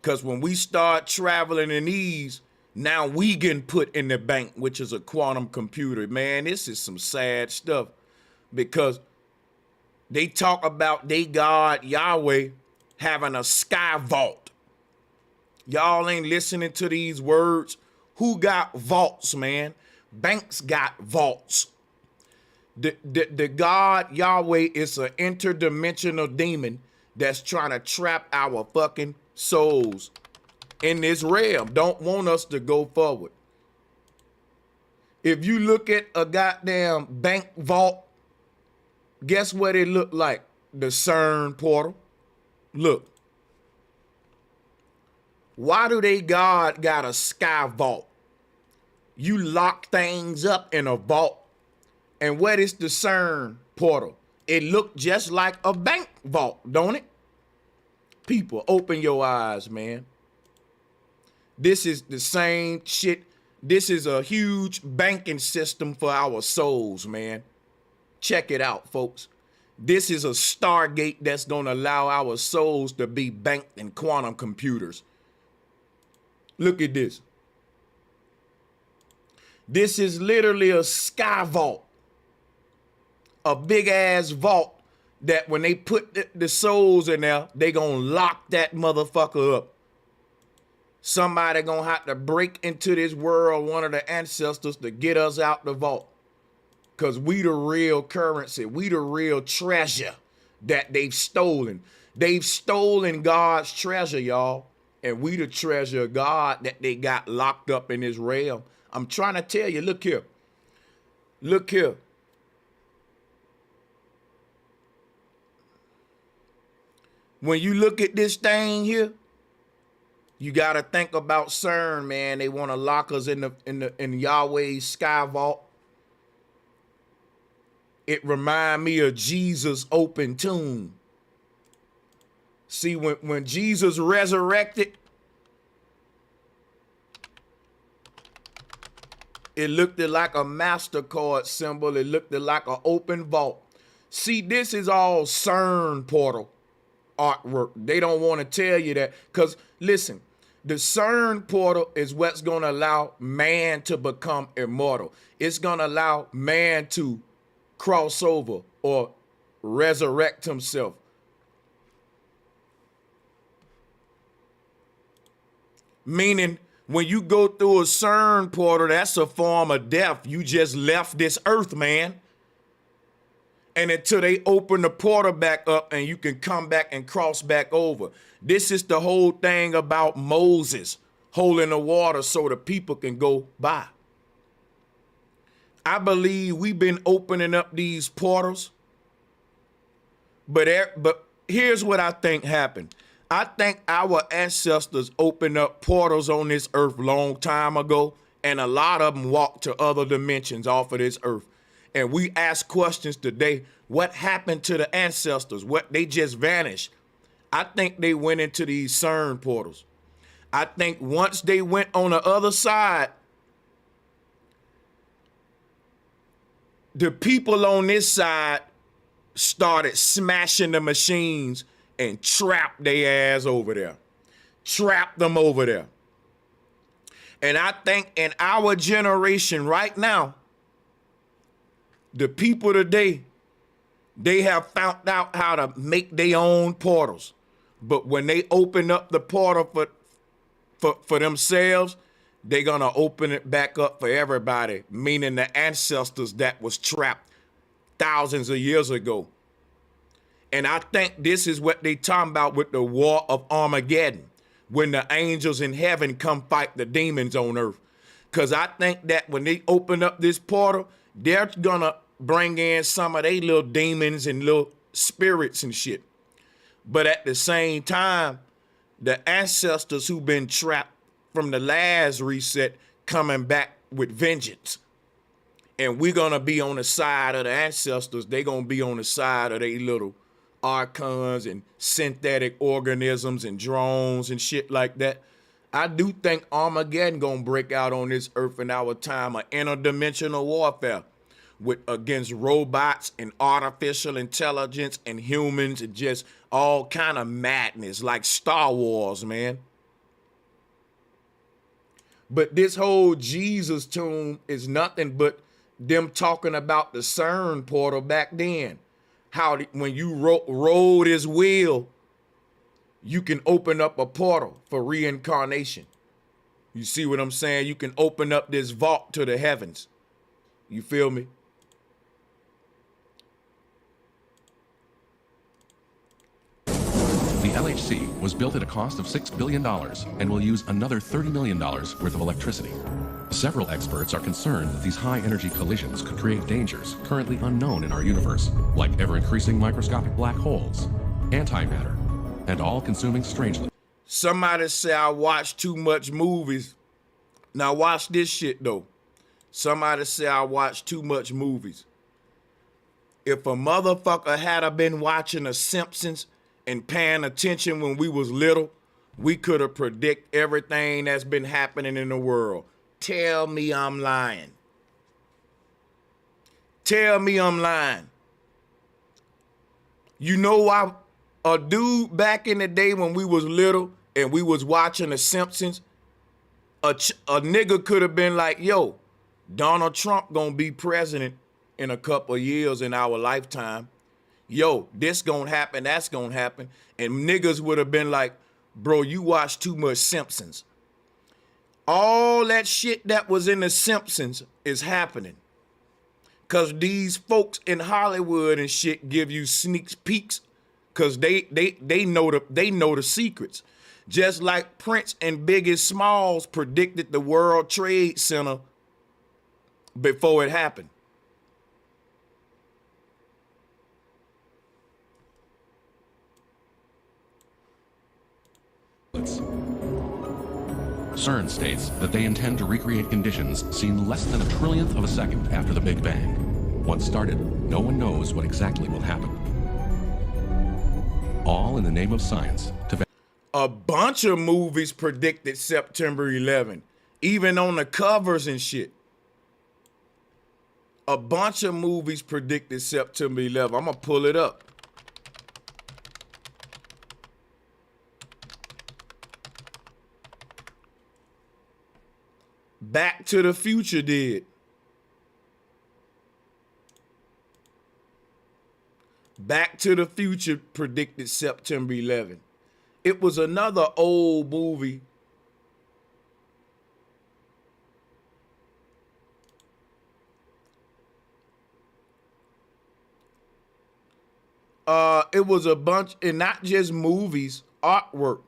Because when we start traveling in these, now we getting put in the bank, which is a quantum computer. Man, this is some sad stuff. Because they talk about they God, Yahweh, having a sky vault. Y'all ain't listening to these words. Who got vaults, man? Banks got vaults. The God, Yahweh, is an interdimensional demon that's trying to trap our fucking souls in this realm. Don't want us to go forward. If you look at a goddamn bank vault, guess what it looked like? The CERN portal. Look. Why do they God got a sky vault? You lock things up in a vault. And what is the CERN portal? It looked just like a bank vault, don't it? People, open your eyes, man. This is the same shit. This is a huge banking system for our souls, man. Check it out, folks. This is a Stargate that's going to allow our souls to be banked in quantum computers. Look at this. This is literally a sky vault. A big ass vault that when they put the souls in there, they gonna lock that motherfucker up. Somebody gonna have to break into this world, one of the ancestors, to get us out the vault. Because we the real currency. We the real treasure that they've stolen. They've stolen God's treasure, y'all. And we the treasure of God that they got locked up in this realm. I'm trying to tell you, look here. Look here. When you look at this thing here, you got to think about CERN, man. They want to lock us in Yahweh's sky vault. It remind me of Jesus' open tomb. See, when Jesus resurrected, it looked like a MasterCard symbol. It looked like an open vault. See, this is all CERN portal artwork. They don't want to tell you that. Because, listen, the CERN portal is what's going to allow man to become immortal. It's going to allow man to cross over or resurrect himself. Meaning, when you go through a CERN portal, that's a form of death. You just left this earth, man. And until they open the portal back up and you can come back and cross back over. This is the whole thing about Moses holding the water so the people can go by. I believe we've been opening up these portals. But here's what I think happened. I think our ancestors opened up portals on this earth long time ago, and a lot of them walked to other dimensions off of this earth. And we ask questions today, what happened to the ancestors? What, they just vanished. I think they went into these CERN portals. I think once they went on the other side, the people on this side started smashing the machines and trapped their ass over there. Trapped them over there. And I think in our generation right now, the people today, they have found out how to make their own portals. But when they open up the portal for themselves, they're going to open it back up for everybody, meaning the ancestors that was trapped thousands of years ago. And I think this is what they talking about with the war of Armageddon, when the angels in heaven come fight the demons on earth. Because I think that when they open up this portal, they're going to bring in some of their little demons and little spirits and shit. But at the same time, the ancestors who've been trapped from the last reset coming back with vengeance. And we're going to be on the side of the ancestors. They're going to be on the side of their little archons and synthetic organisms and drones and shit like that. I do think Armageddon gonna break out on this earth in our time of interdimensional warfare against robots and artificial intelligence and humans and just all kind of madness like Star Wars, man. But this whole Jesus tomb is nothing but them talking about the CERN portal back then. How when you roll this wheel, you can open up a portal for reincarnation. You see what I'm saying? You can open up this vault to the heavens. You feel me? The LHC was built at a cost of $6 billion and will use another $30 million worth of electricity. Several experts are concerned that these high-energy collisions could create dangers currently unknown in our universe, like ever-increasing microscopic black holes, antimatter, and all-consuming strangeness. Somebody say I watch too much movies. Now watch this shit, though. Somebody say I watch too much movies. If a motherfucker had been watching The Simpsons and paying attention when we was little, we could have predict everything that's been happening in the world. Tell me I'm lying. Tell me I'm lying. You know why a dude back in the day when we was little and we was watching The Simpsons, a nigga could have been like, yo, Donald Trump gonna be president in a couple of years in our lifetime. yo, this gonna happen, that's gonna happen. And niggas would have been like, bro, you watch too much Simpsons. All that shit that was in the Simpsons is happening. Cause these folks in Hollywood and shit give you sneak peeks, cause they know the secrets. Just like Prince and Biggie Smalls predicted the World Trade Center before it happened. CERN states that they intend to recreate conditions seen less than a trillionth of a second after the Big Bang. Once started, no one knows what exactly will happen. All in the name of science. A bunch of movies predicted September 11, even on the covers and shit. A bunch of movies predicted September 11. I'm gonna pull it up. Back to the Future did. Back to the Future predicted September 11. It was another old movie. It was a bunch, and not just movies, artwork.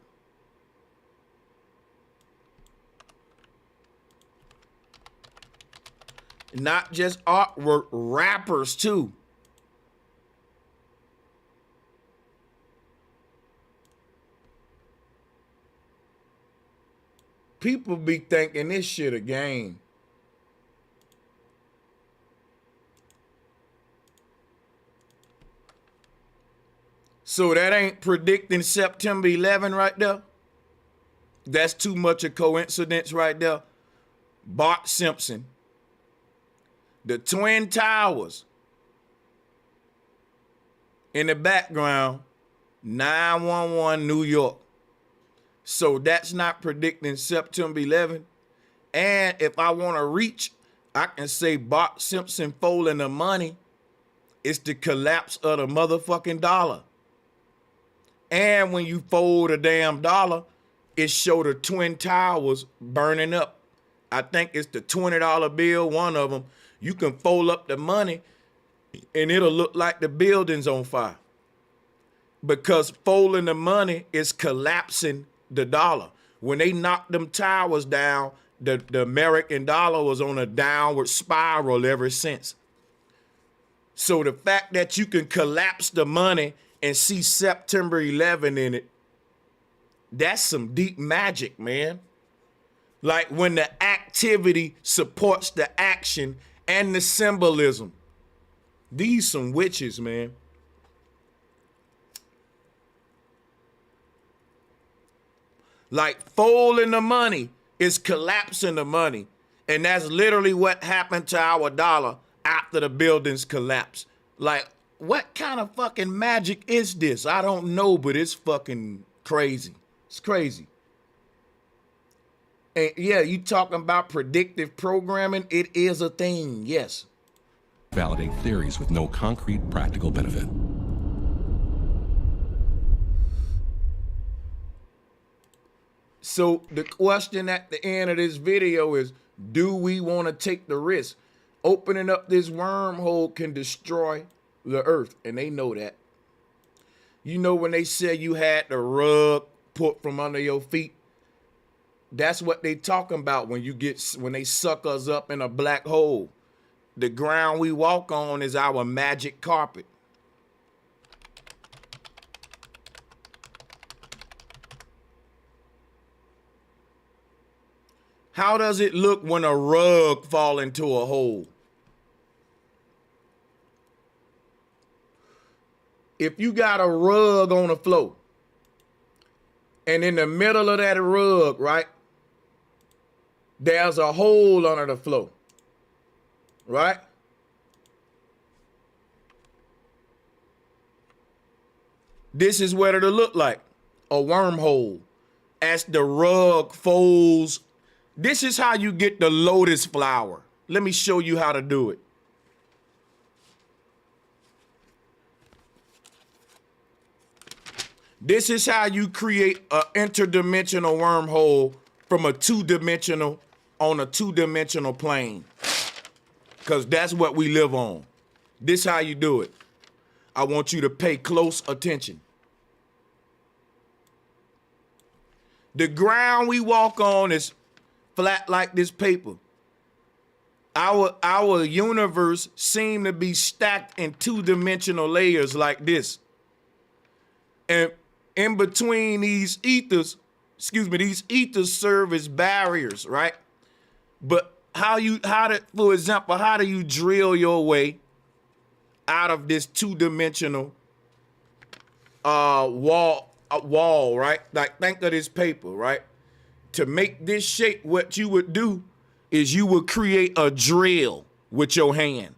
Not just artwork, rappers too. People be thinking this shit a game. So that ain't predicting September 11 right there? That's too much a coincidence right there. Bart Simpson. The Twin Towers. In the background, 911 New York. So that's not predicting September 11. And if I want to reach, I can say Bart Simpson folding the money. It's the collapse of the motherfucking dollar. And when you fold a damn dollar, it show the Twin Towers burning up. I think it's the $20 bill, one of them. You can fold up the money and it'll look like the building's on fire. Because folding the money is collapsing the dollar. When they knocked them towers down, the American dollar was on a downward spiral ever since. So the fact that you can collapse the money and see September 11 in it, that's some deep magic, man. Like when the activity supports the action and the symbolism. These some witches, man. Like folding the money is collapsing the money. And that's literally what happened to our dollar after the buildings collapsed. Like, what kind of fucking magic is this? I don't know, but it's fucking crazy. It's crazy. And yeah, you talking about predictive programming? It is a thing, yes. Validate theories with no concrete practical benefit. So the question at the end of this video is, do we want to take the risk? Opening up this wormhole can destroy the earth, and they know that. You know when they say you had the rug put from under your feet? That's what they talking about when they suck us up in a black hole. The ground we walk on is our magic carpet. How does it look when a rug fall into a hole? If you got a rug on the floor, and in the middle of that rug, right, there's a hole under the floor, right? This is what it'll look like, a wormhole. As the rug folds, this is how you get the lotus flower. Let me show you how to do it. This is how you create an interdimensional wormhole from a two-dimensional on a two-dimensional plane. Because that's what we live on. This how you do it. I want you to pay close attention. The ground we walk on is flat like this paper. Our universe seems to be stacked in two-dimensional layers like this. And in between these ethers, these ethers serve as barriers, right? But for example, how do you drill your way out of this two-dimensional wall, right? Like, think of this paper, right? To make this shape, what you would do is you would create a drill with your hand.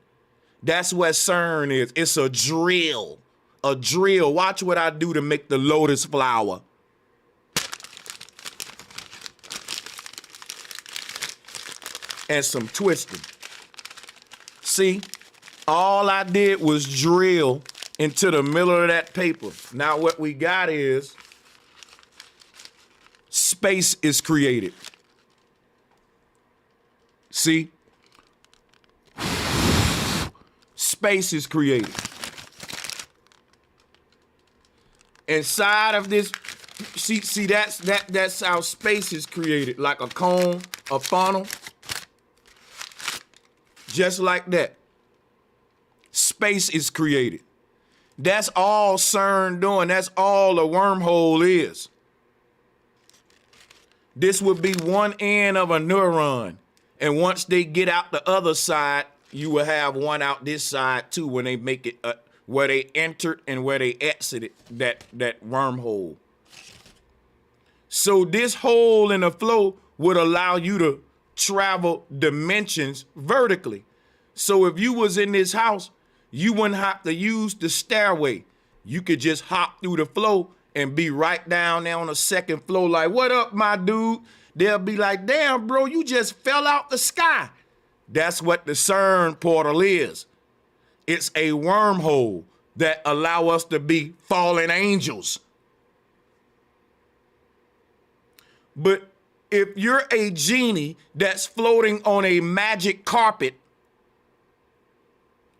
That's what CERN is. It's a drill. A drill. Watch what I do to make the lotus flower. And some twisting. See, all I did was drill into the middle of that paper. Now what we got is space is created. See? Space is created. Inside of this, see that's how space is created, like a cone, a funnel. Just like that. Space is created. That's all CERN doing. That's all a wormhole is. This would be one end of a neuron. And once they get out the other side, you will have one out this side too when they make it where they entered and where they exited that wormhole. So this hole in the flow would allow you to travel dimensions vertically. So if you was in this house, you wouldn't have to use the stairway. You could just hop through the flow and be right down there on the second floor like, what up, my dude? They'll be like, damn, bro, you just fell out the sky. That's what the CERN portal is. It's a wormhole that allow us to be fallen angels. But if you're a genie that's floating on a magic carpet,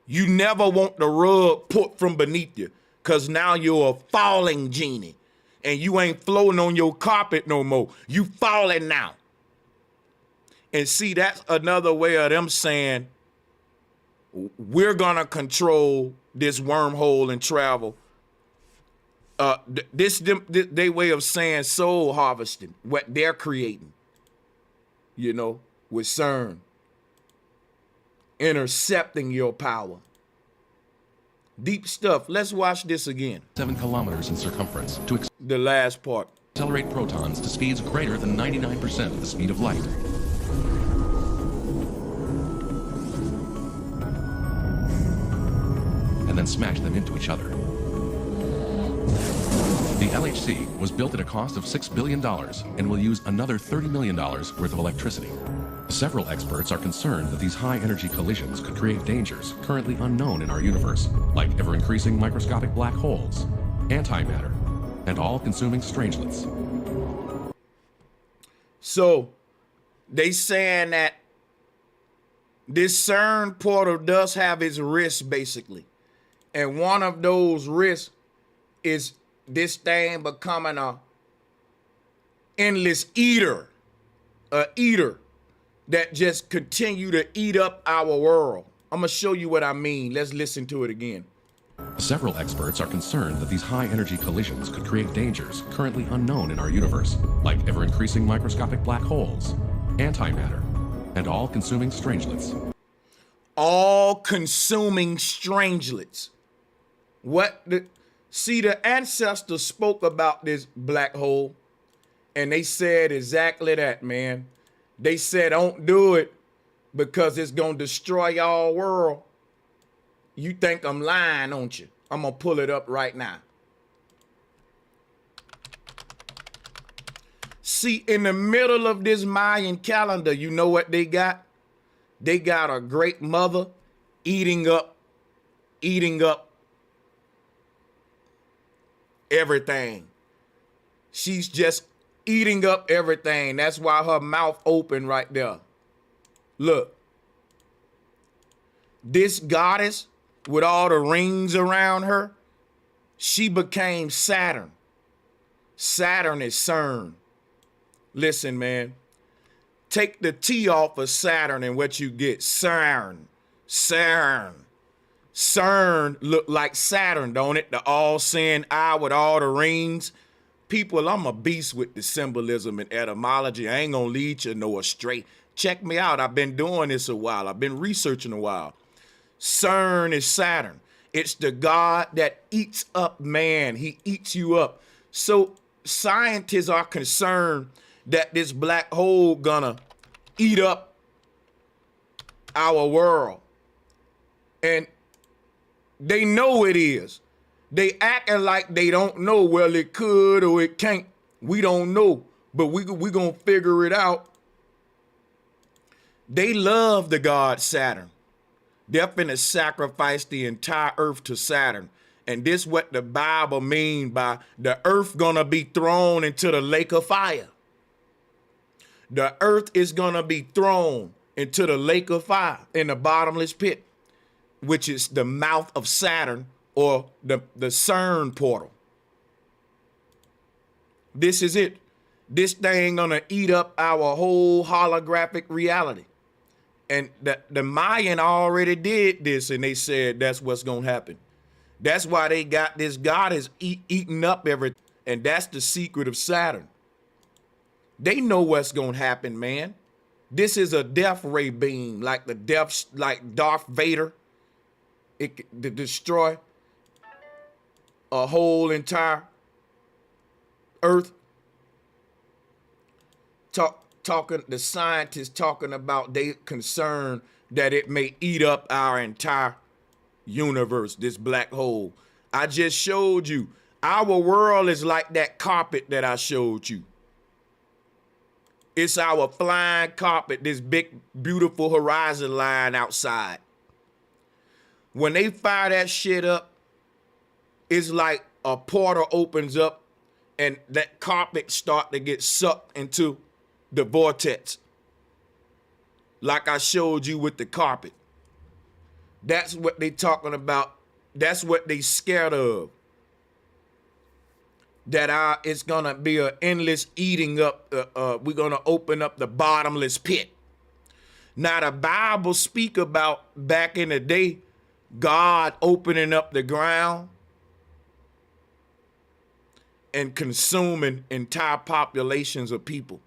you never want the rug put from beneath you, because now you're a falling genie and you ain't floating on your carpet no more. You falling now. And see, that's another way of them saying, we're going to control this wormhole and travel. They way of saying soul harvesting, what they're creating, you know, with CERN. Intercepting your power. Deep stuff. Let's watch this again. 7 kilometers in circumference to The last part. accelerate protons to speeds greater than 99% of the speed of light. And then smash them into each other. The LHC was built at a cost of $6 billion and will use another $30 million worth of electricity. Several experts are concerned that these high-energy collisions could create dangers currently unknown in our universe, like ever-increasing microscopic black holes, antimatter, and all-consuming strangelets. So, they saying that this CERN portal does have its risks, basically. And one of those risks is this thing becoming a endless eater. A eater that just continue to eat up our world. I'm going to show you what I mean. Let's listen to it again. Several experts are concerned that these high-energy collisions could create dangers currently unknown in our universe, like ever-increasing microscopic black holes, antimatter, and all-consuming strangelets. All-consuming strangelets. See, the ancestors spoke about this black hole, and they said exactly that, man. They said, don't do it because it's going to destroy y'all world. You think I'm lying, don't you? I'm going to pull it up right now. See, in the middle of this Mayan calendar, you know what they got? They got a great mother eating up everything. She's just eating up everything. That's why her mouth open right there. Look. This goddess with all the rings around her, she became Saturn. Saturn is CERN. Listen, man. Take the T off of Saturn and what you get, CERN. CERN. CERN look like Saturn, don't it? The all-seeing eye with all the rings. People, I'm a beast with the symbolism and etymology. I ain't gonna lead you no astray. Check me out. I've been doing this a while. I've been researching a while. CERN is Saturn. It's the God that eats up man. He eats you up. So scientists are concerned that this black hole gonna eat up our world. And they know it is. They acting like they don't know. Well, it could or it can't. We don't know, but we gonna figure it out. They love the god Saturn. They're finna sacrifice the entire earth to Saturn. And this what the Bible mean by the earth gonna be thrown into the lake of fire. The earth is gonna be thrown into the lake of fire in the bottomless pit, which is the mouth of Saturn or the CERN portal. This is it. This thing gonna eat up our whole holographic reality. And the Mayan already did this, and they said that's what's gonna happen. That's why they got this goddess eating up everything, and that's the secret of Saturn. They know what's gonna happen, man. This is a death ray beam, like like Darth Vader. It could destroy a whole entire earth. The scientists talking about they concerned that it may eat up our entire universe, this black hole. I just showed you. Our world is like that carpet that I showed you. It's our flying carpet, this big, beautiful horizon line outside. When they fire that shit up, it's like a portal opens up and that carpet start to get sucked into the vortex, like I showed you with the carpet. That's what they talking about. That's what they scared of. That it's gonna be an endless eating up. We're gonna open up the bottomless pit. Now the Bible speak about back in the day, God opening up the ground and consuming entire populations of people.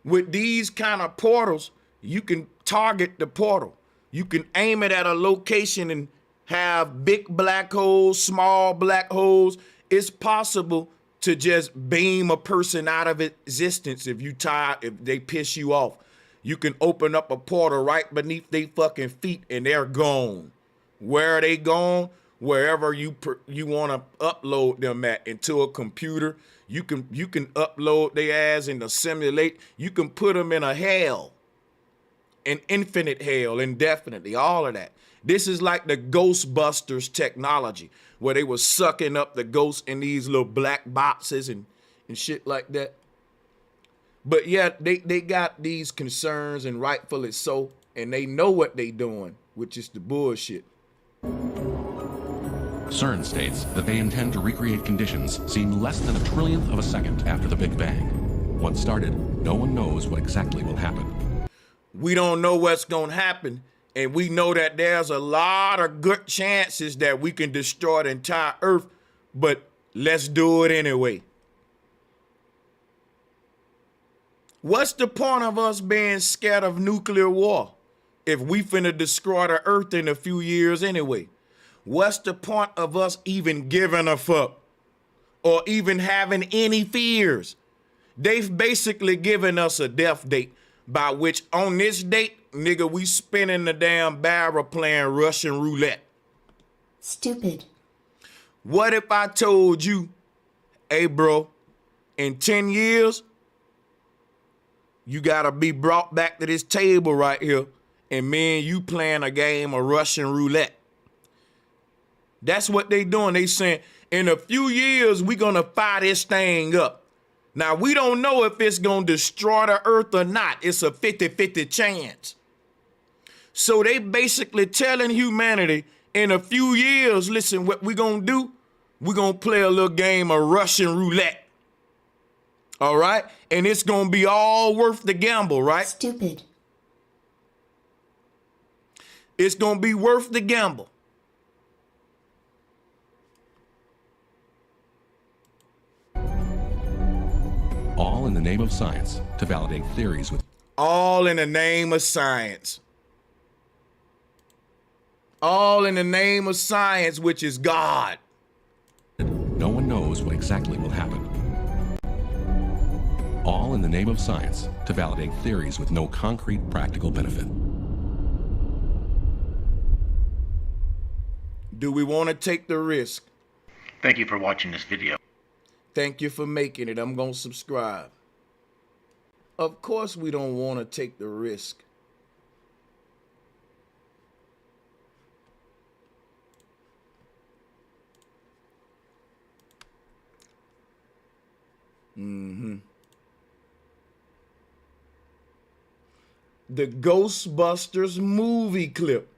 With these kind of portals, you can target the portal. You can aim it at a location and have big black holes, small black holes. It's possible to just beam a person out of existence if they piss you off. You can open up a portal right beneath their fucking feet and they're gone. Where are they gone? Wherever you want to upload them at, into a computer. You can upload their ass and assimilate. You can put them in a hell, an infinite hell, indefinitely, all of that. This is like the Ghostbusters technology, where they were sucking up the ghosts in these little black boxes and shit like that. But yeah, they got these concerns, and rightfully so, and they know what they doing, which is the bullshit. CERN states that they intend to recreate conditions seen less than a trillionth of a second after the Big Bang. Once started, no one knows what exactly will happen. We don't know what's going to happen, and we know that there's a lot of good chances that we can destroy the entire Earth, but let's do it anyway. What's the point of us being scared of nuclear war if we finna destroy the Earth in a few years anyway? What's the point of us even giving a fuck or even having any fears? They've basically given us a death date by which on this date, nigga, we spinning the damn barrel playing Russian roulette. Stupid. What if I told you, hey bro, in 10 years, you gotta be brought back to this table right here and me and you playing a game of Russian roulette. That's what they doing. They saying In a few years, we're going to fire this thing up. Now, we don't know if it's going to destroy the earth or not. It's a 50-50 chance. So they basically telling humanity in a few years, listen, what we're going to do, we're going to play a little game of Russian roulette. All right? And it's going to be all worth the gamble, right? Stupid. It's going to be worth the gamble. All in the name of science to validate theories with All in the name of science. All in the name of science, which is God. no one knows what exactly will happen. All in the name of science to validate theories with no concrete practical benefit. Do we want to take the risk? Thank you for watching this video. Thank you for making it. I'm going to subscribe. Of course we don't want to take the risk. The Ghostbusters movie clip.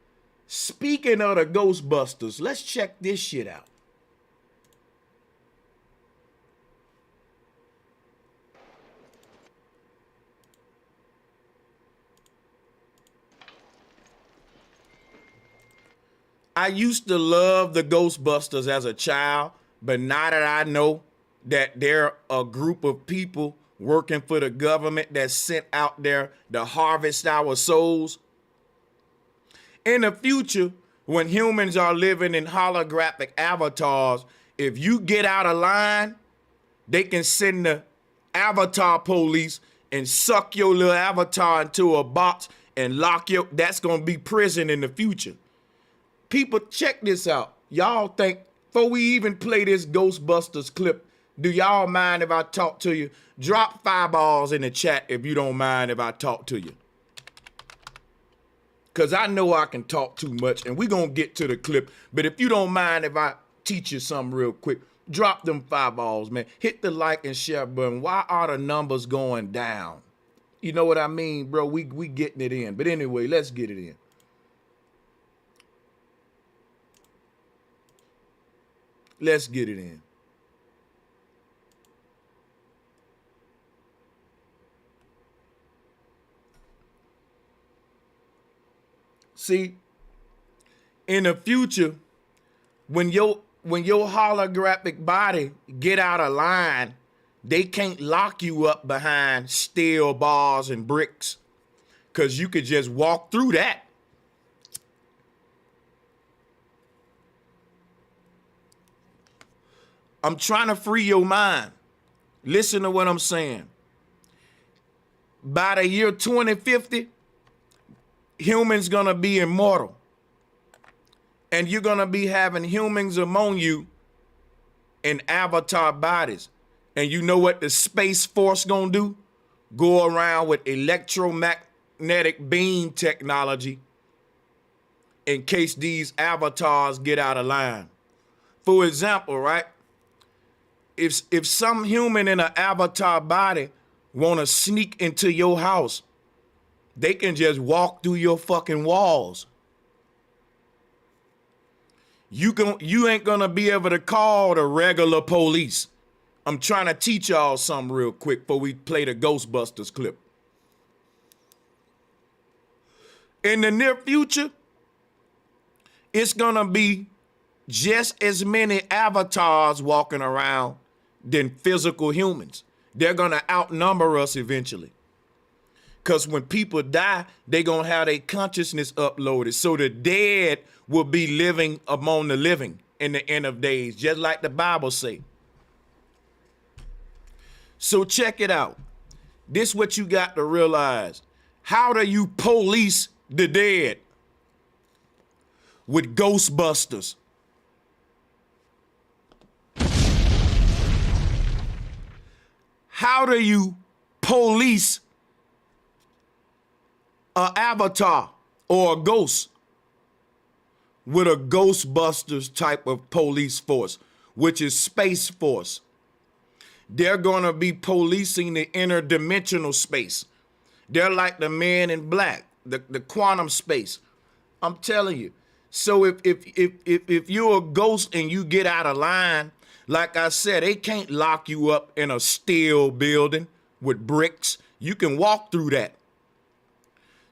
Speaking of the Ghostbusters, let's check this shit out. I used to love the Ghostbusters as a child, but now that I know that they're a group of people working for the government that's sent out there to harvest our souls, in the future, when humans are living in holographic avatars, if you get out of line, they can send the avatar police and suck your little avatar into a box and lock you. That's going to be prison in the future. People, check this out. Y'all think, before we even play this Ghostbusters clip, do y'all mind if I talk to you? Drop 5 balls in the chat if you don't mind if I talk to you. Because I know I can talk too much, and we're going to get to the clip. But if you don't mind if I teach you something real quick, drop them 5 balls, man. Hit the like and share button. Why are the numbers going down? You know what I mean, bro? We getting it in. But anyway, let's get it in. Let's get it in. See, in the future, when your holographic body get out of line, they can't lock you up behind steel bars and bricks, because you could just walk through that. I'm trying to free your mind. Listen to what I'm saying. By the year 2050, humans gonna be immortal. And you're gonna be having humans among you in avatar bodies. And you know what the Space Force gonna do? Go around with electromagnetic beam technology in case these avatars get out of line. For example, right? If some human in an avatar body want to sneak into your house, they can just walk through your fucking walls. You ain't gonna be able to call the regular police. I'm trying to teach y'all something real quick before we play the Ghostbusters clip. In the near future, it's gonna be just as many avatars walking around than physical humans. They're gonna outnumber us eventually. Because when people die, they're gonna have their consciousness uploaded. So the dead will be living among the living in the end of days, just like the Bible say. So check it out. This is what you got to realize. How do you police the dead? With Ghostbusters. How do you police an avatar or a ghost? With a Ghostbusters type of police force. which is Space Force. They're going to be policing the interdimensional space. They're like the Man in Black, the quantum space. I'm telling you. So if you're a ghost and you get out of line, like I said, they can't lock you up in a steel building with bricks. You can walk through that.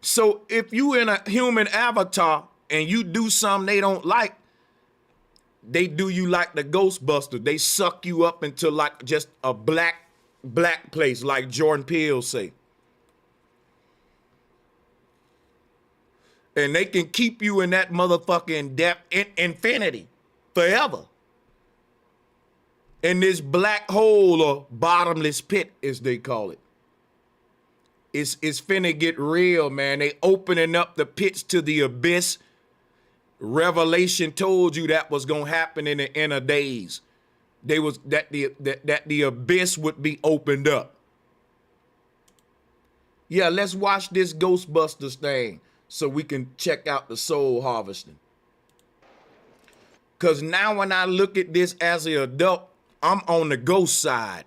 So if you in a human avatar and you do something they don't like, they do you like the Ghostbusters. They suck you up into like just a black place, like Jordan Peele say. And they can keep you in that motherfucking depth in infinity forever. In this black hole or bottomless pit, as they call it. It's finna get real, man. They opening up the pits to the abyss. Revelation told you that was gonna happen in the end of days. That the abyss would be opened up. Yeah, let's watch this Ghostbusters thing so we can check out the soul harvesting. Cause now when I look at this as an adult, I'm on the ghost side.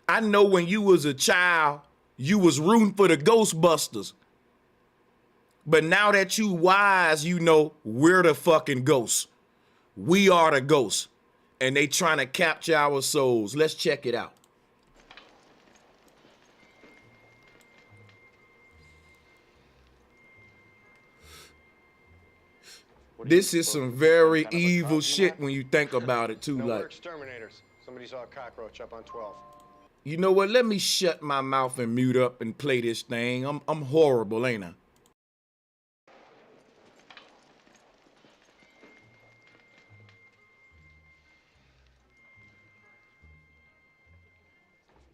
I know when you was a child, you was rooting for the Ghostbusters. But now that you wise, you know we're the fucking ghosts. We are the ghosts. And they trying to capture our souls. Let's check it out. This is some very evil shit when you think about it too. No, like, we're exterminators. Somebody saw a cockroach up on 12. You know what? Let me shut my mouth and mute up and play this thing. I'm horrible, ain't I?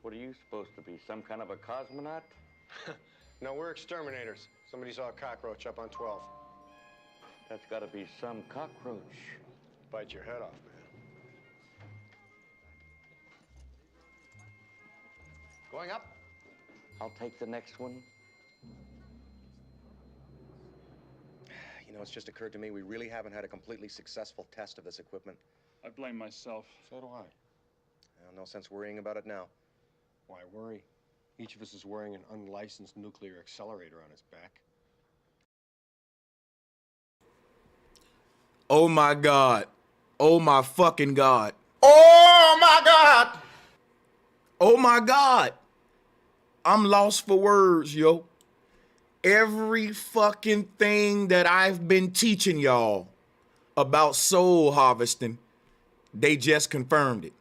What are you supposed to be, some kind of a cosmonaut? No, we're exterminators. Somebody saw a cockroach up on 12. That's got to be some cockroach. Bite your head off, man. Going up. I'll take the next one. You know, it's just occurred to me we really haven't had a completely successful test of this equipment. I blame myself. So do I. Well, no sense worrying about it now. Why worry? Each of us is wearing an unlicensed nuclear accelerator on his back. Oh my God. Oh my fucking God. Oh my God. Oh my God. I'm lost for words, yo. Every fucking thing that I've been teaching y'all about soul harvesting, they just confirmed it.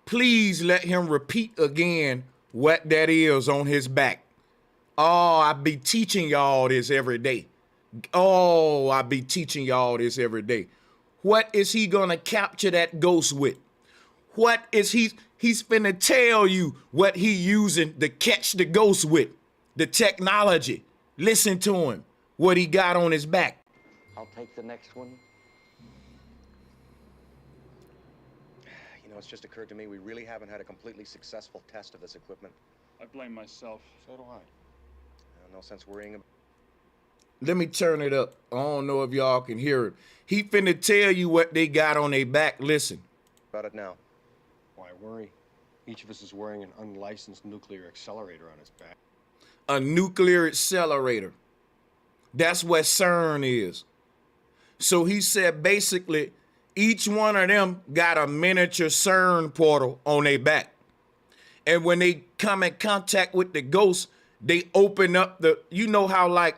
Please let him repeat again what that is on his back. Oh, I be teaching y'all this every day. Oh, I be teaching y'all this every day. What is he gonna capture that ghost with? What is he's finna tell you what he using to catch the ghost with? The technology. Listen to him. What he got on his back. I'll take the next one. You know, it's just occurred to me we really haven't had a completely successful test of this equipment. I blame myself. So do I. Well, no sense worrying about. Let me turn it up. I don't know if y'all can hear it. He finna tell you what they got on their back. Listen. About it now. Why worry? Each of us is wearing an unlicensed nuclear accelerator on his back. A nuclear accelerator. That's what CERN is. So he said basically each one of them got a miniature CERN portal on their back. And when they come in contact with the ghost, they open up the, you know how like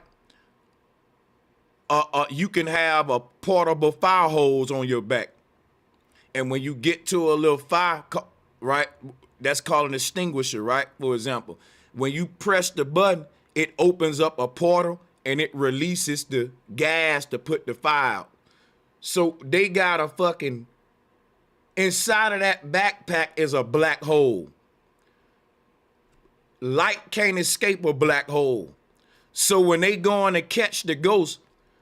you can have a portable fire hose on your back. And when you get to a little fire, right, that's called an extinguisher, right? For example, when you press the button, it opens up a portal and it releases the gas to put the fire out. So they got a fucking, inside of that backpack is a black hole. Light can't escape a black hole. So when they go on to catch the ghost,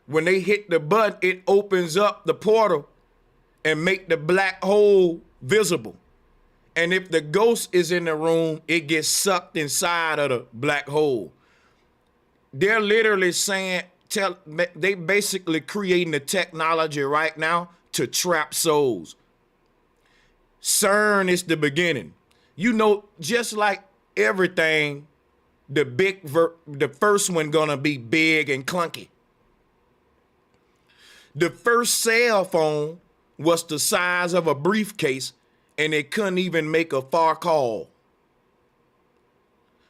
when they hit the button, it opens up the portal and make the black hole visible. And if the ghost is in the room, it gets sucked inside of the black hole. They're literally saying, they basically creating the technology right now to trap souls. CERN is the beginning. You know, just like everything, the first one gonna be big and clunky. The first cell phone was the size of a briefcase, and it couldn't even make a far call.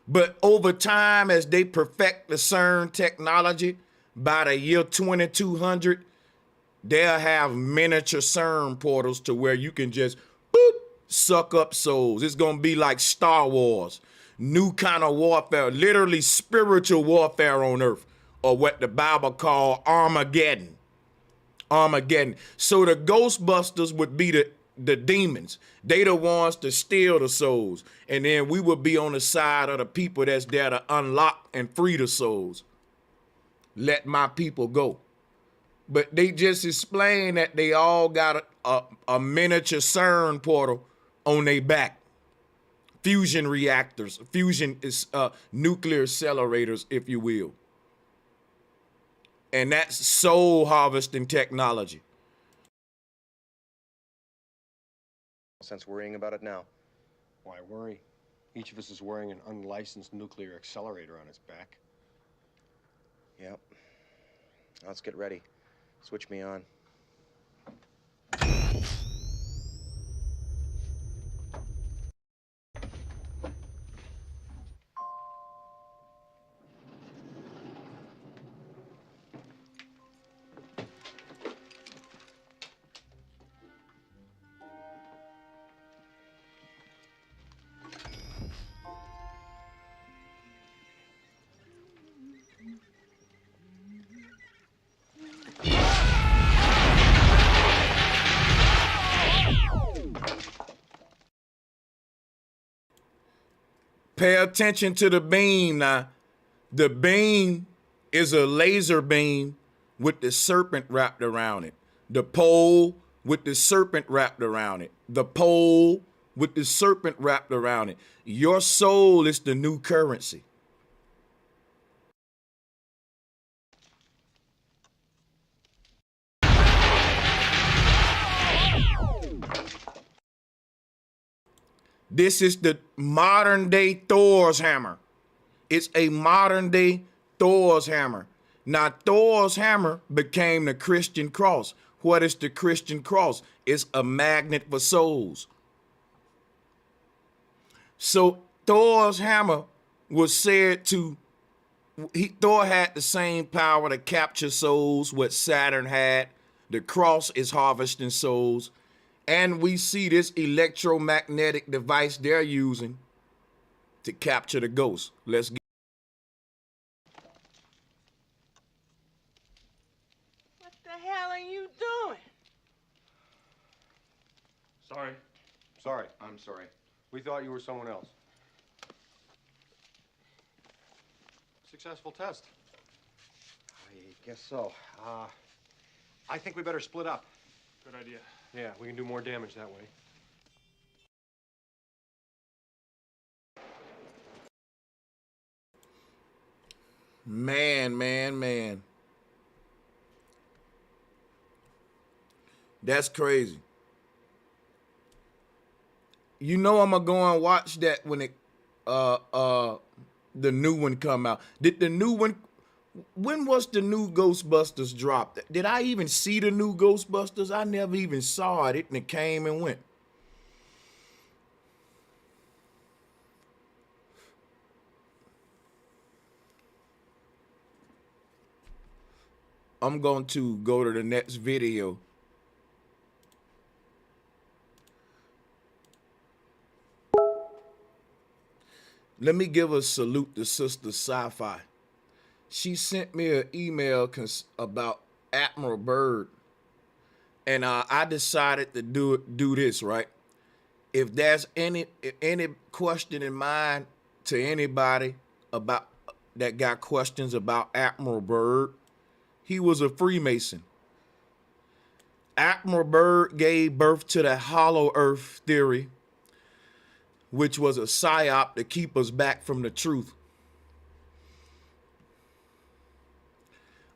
But over time, as they perfect the CERN technology, by the year 2200, they'll have miniature CERN portals to where you can just boop, suck up souls. It's going to be like Star Wars, new kind of warfare, literally spiritual warfare on earth, or what the Bible called Armageddon. Armageddon. So the Ghostbusters would be the demons. They the ones to steal the souls. And then we would be on the side of the people that's there to unlock and free the souls. Let my people go. But they just explained that they all got a miniature CERN portal on their back. Fusion reactors, fusion is nuclear accelerators, if you will. And that's soul harvesting technology. No sense worrying about it now. Why worry? Each of us is wearing an unlicensed nuclear accelerator on his back. Yep. Let's get ready. Switch me on. Pay attention to the beam now. The beam is a laser beam with the serpent wrapped around it. The pole with the serpent wrapped around it. The pole with the serpent wrapped around it. Your soul is the new currency. This is the modern day Thor's hammer. It's a modern day Thor's hammer. Now, Thor's hammer became the Christian cross. What is the Christian cross? It's a magnet for souls. So Thor's hammer was said to, Thor had the same power to capture souls what Saturn had. The cross is harvesting souls. And we see this electromagnetic device they're using to capture the ghost. Let's get. What the hell are you doing? Sorry. Sorry, I'm sorry. We thought you were someone else. Successful test. I guess so. I think we better split up. Good idea. Yeah, we can do more damage that way. Man. That's crazy. You know I'm gonna go and watch that when the new one come out. Did the new one, when was the new Ghostbusters dropped? Did I even see the new Ghostbusters? I never even saw it. It came and went. I'm going to go to the next video. Let me give a salute to Sister Sci-Fi. She sent me an email about Admiral Byrd, and I decided to do this, right? If there's any question in mind to anybody about that got questions about Admiral Byrd, he was a Freemason. Admiral Byrd gave birth to the Hollow Earth theory, which was a psyop to keep us back from the truth.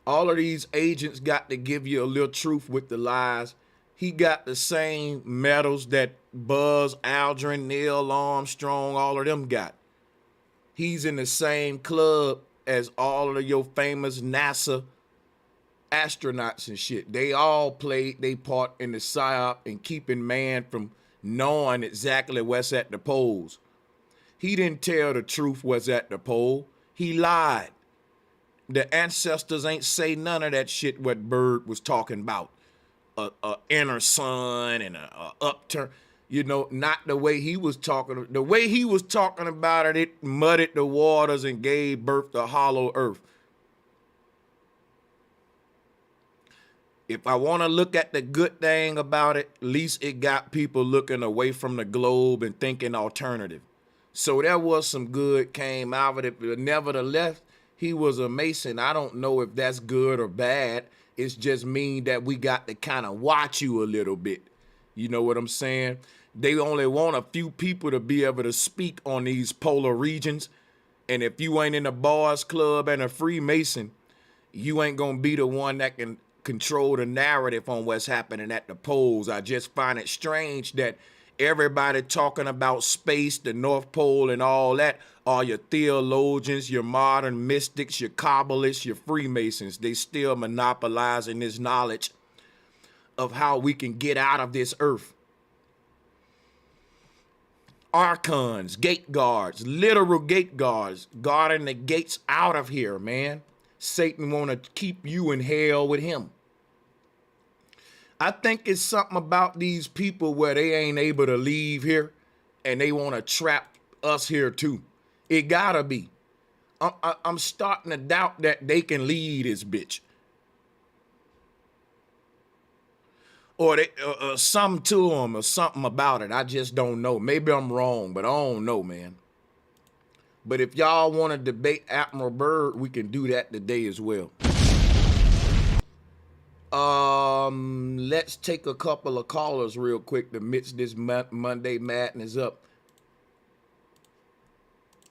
All of these agents got to give you a little truth with the lies. He got the same metals that Buzz Aldrin, Neil Armstrong, all of them got. He's in the same club as all of your famous NASA astronauts and shit. They all played their part in the psyop and keeping man from knowing exactly what's at the poles. He didn't tell the truth what's at the pole. He lied. The ancestors ain't say none of that shit what Bird was talking about. A inner sun and a upturn. You know, not the way he was talking. The way he was talking about it, it muddied the waters and gave birth to hollow earth. If I want to look at the good thing about it, at least it got people looking away from the globe and thinking alternative. So there was some good came out of it, but nevertheless, he was a Mason. I don't know if that's good or bad. It's just mean that we got to kind of watch you a little bit. You know what I'm saying? They only want a few people to be able to speak on these polar regions. And if you ain't in a Boys Club and a Freemason, you ain't going to be the one that can control the narrative on what's happening at the poles. I just find it strange that everybody talking about space, the North Pole and all that are your theologians, your modern mystics, your Kabbalists, your Freemasons. They still monopolizing this knowledge of how we can get out of this earth. Archons, gate guards, literal gate guards, guarding the gates out of here, man. Satan want to keep you in hell with him. I think it's something about these people where they ain't able to leave here and they want to trap us here too. It gotta be. I'm starting to doubt that they can lead this bitch. Or they, something to them or something about it. I just don't know. Maybe I'm wrong, but I don't know, man. But if y'all want to debate Admiral Byrd, we can do that today as well. Let's take a couple of callers real quick to mix this Monday madness up.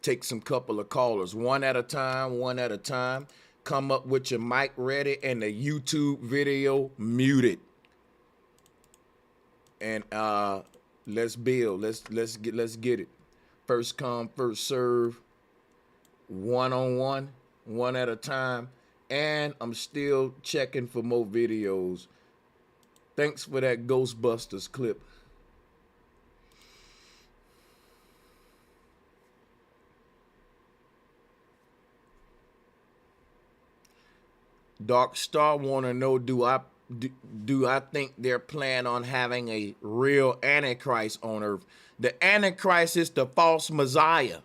Take some couple of callers, one at a time. Come up with your mic ready and the YouTube video muted. And let's build. Let's get it. First come, first serve. One-on-one, one at a time. And I'm still checking for more videos. Thanks for that Ghostbusters clip. Dark Star want to know, do I think they're planning on having a real Antichrist on earth? The Antichrist is the false Messiah.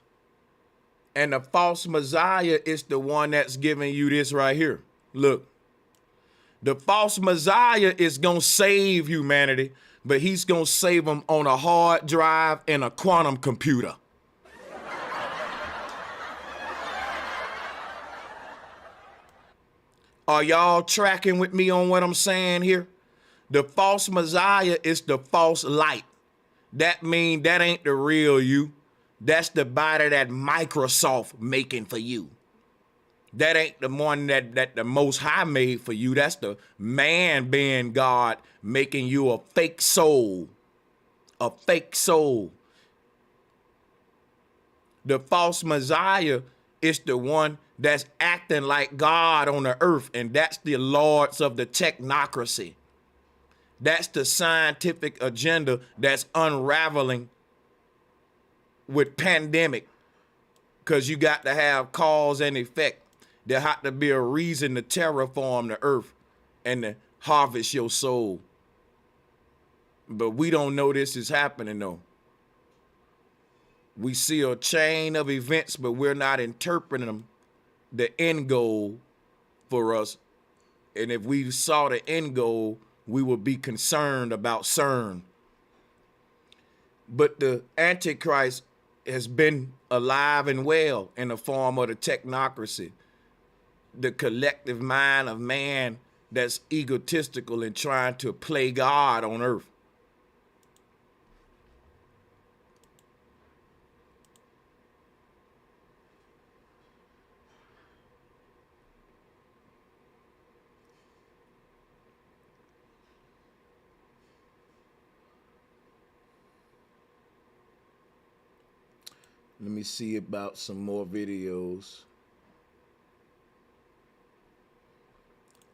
And the false Messiah is the one that's giving you this right here. Look, the false Messiah is going to save humanity, but he's going to save them on a hard drive and a quantum computer. Are y'all tracking with me on what I'm saying here? The false Messiah is the false light. That means that ain't the real you. That's the body that Microsoft making for you. That ain't the one that the Most High made for you. That's the man being God making you a fake soul. A fake soul. The false Messiah is the one that's acting like God on the earth, and that's the lords of the technocracy. That's the scientific agenda that's unraveling with pandemic, because you got to have cause and effect. There had to be a reason to terraform the earth and to harvest your soul. But we don't know this is happening though. We see a chain of events, but we're not interpreting them, the end goal for us. And if we saw the end goal, we would be concerned about CERN. But the Antichrist has been alive and well in the form of the technocracy, the collective mind of man that's egotistical and trying to play God on earth. Let me see about some more videos.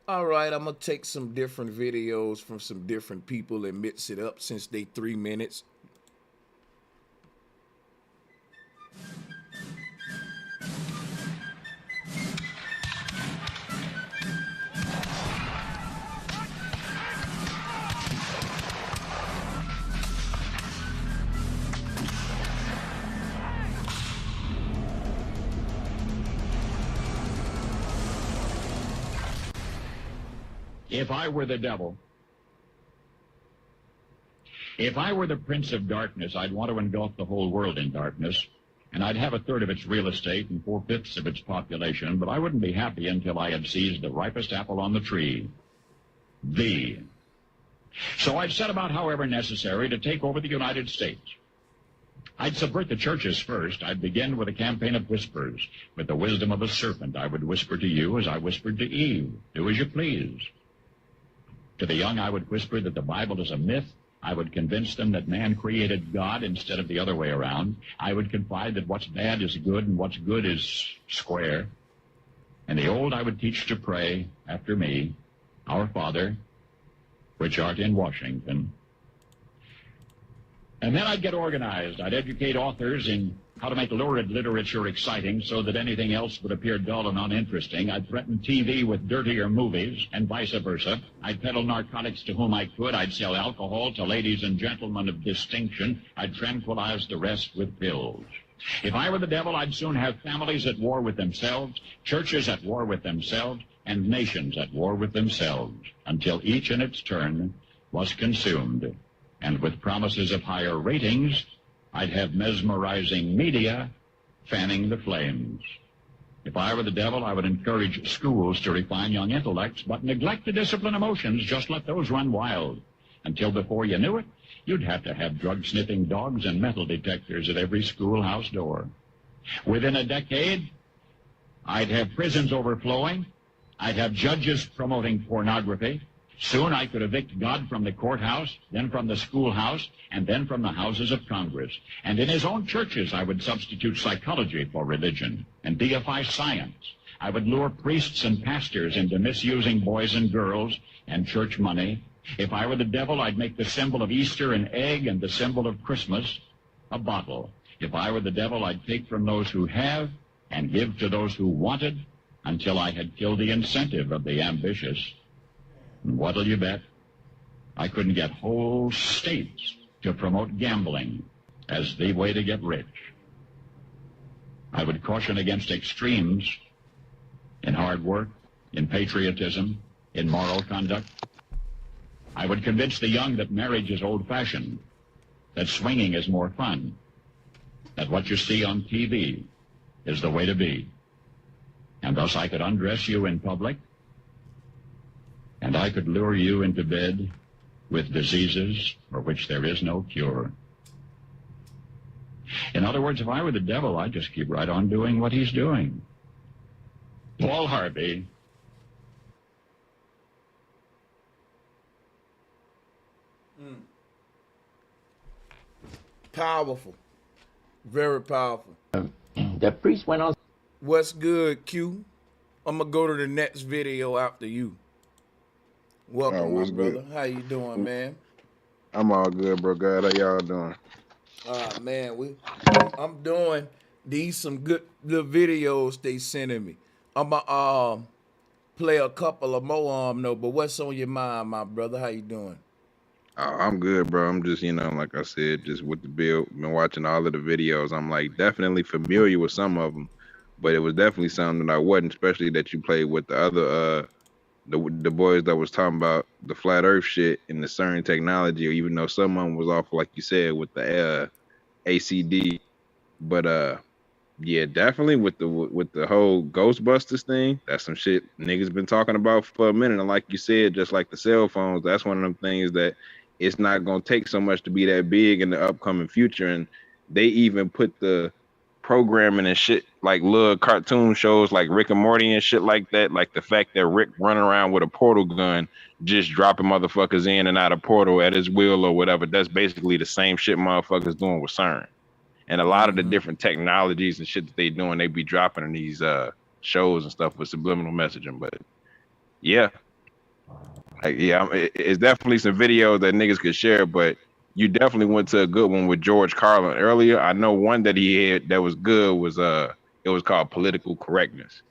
All right, I'm gonna take some different videos from some different people and mix it up since they 3 minutes. If I were the devil, if I were the prince of darkness, I'd want to engulf the whole world in darkness, and I'd have a third of its real estate and 4/5 of its population, but I wouldn't be happy until I had seized the ripest apple on the tree, thee. So I'd set about, however necessary, to take over the United States. I'd subvert the churches first. I'd begin with a campaign of whispers. With the wisdom of a serpent, I would whisper to you as I whispered to Eve, do as you please. To the young, I would whisper that the Bible is a myth. I would convince them that man created God instead of the other way around. I would confide that what's bad is good and what's good is square. And the old I would teach to pray after me, Our Father, which art in Washington. And then I'd get organized. I'd educate authors in how to make lurid literature exciting so that anything else would appear dull and uninteresting. I'd threaten TV with dirtier movies and vice versa. I'd peddle narcotics to whom I could. I'd sell alcohol to ladies and gentlemen of distinction. I'd tranquilize the rest with pills. If I were the devil, I'd soon have families at war with themselves, churches at war with themselves, and nations at war with themselves, until each in its turn was consumed. And with promises of higher ratings, I'd have mesmerizing media fanning the flames. If I were the devil, I would encourage schools to refine young intellects, but neglect to discipline emotions. Just let those run wild. Until before you knew it, you'd have to have drug-sniffing dogs and metal detectors at every schoolhouse door. Within a decade, I'd have prisons overflowing. I'd have judges promoting pornography. Soon I could evict God from the courthouse, then from the schoolhouse, and then from the houses of Congress. And in his own churches, I would substitute psychology for religion and deify science. I would lure priests and pastors into misusing boys and girls and church money. If I were the devil, I'd make the symbol of Easter an egg and the symbol of Christmas a bottle. If I were the devil, I'd take from those who have and give to those who wanted until I had killed the incentive of the ambitious. And what'll you bet? I couldn't get whole states to promote gambling as the way to get rich. I would caution against extremes in hard work, in patriotism, in moral conduct. I would convince the young that marriage is old-fashioned, that swinging is more fun, that what you see on TV is the way to be. And thus I could undress you in public, and I could lure you into bed with diseases for which there is no cure. In other words, if I were the devil, I'd just keep right on doing what he's doing. Paul Harvey. Powerful. Very powerful. The priest went on. What's good, Q? I'm going to go to the next video after you. Welcome, my brother. How you doing, man? I'm all good, bro. God, how y'all doing? Man, I'm doing these some good little videos they sending me. I'm gonna play a couple of more though. But what's on your mind, my brother? How you doing? I'm good, bro. I'm just, like I said, just with the build. Been watching all of the videos. I'm like definitely familiar with some of them, but it was definitely something that I wasn't, especially that you played with the other the boys that was talking about the flat earth shit and the CERN technology, or even though some of them was off, like you said, with the ACD. But yeah, definitely with the whole Ghostbusters thing, that's some shit niggas been talking about for a minute. And like you said, just like the cell phones, that's one of them things that it's not gonna take so much to be that big in the upcoming future. And they even put the programming and shit like little cartoon shows like Rick and Morty and shit like that, like the fact that Rick running around with a portal gun just dropping motherfuckers in and out of portal at his will or whatever. That's basically the same shit motherfuckers doing with CERN. And a lot of the different technologies and shit that they doing, they be dropping in these shows and stuff with subliminal messaging. But yeah, it's definitely some videos that niggas could share. But you definitely went to a good one with George Carlin earlier. I know one that he had that was good was it was called Political Correctness.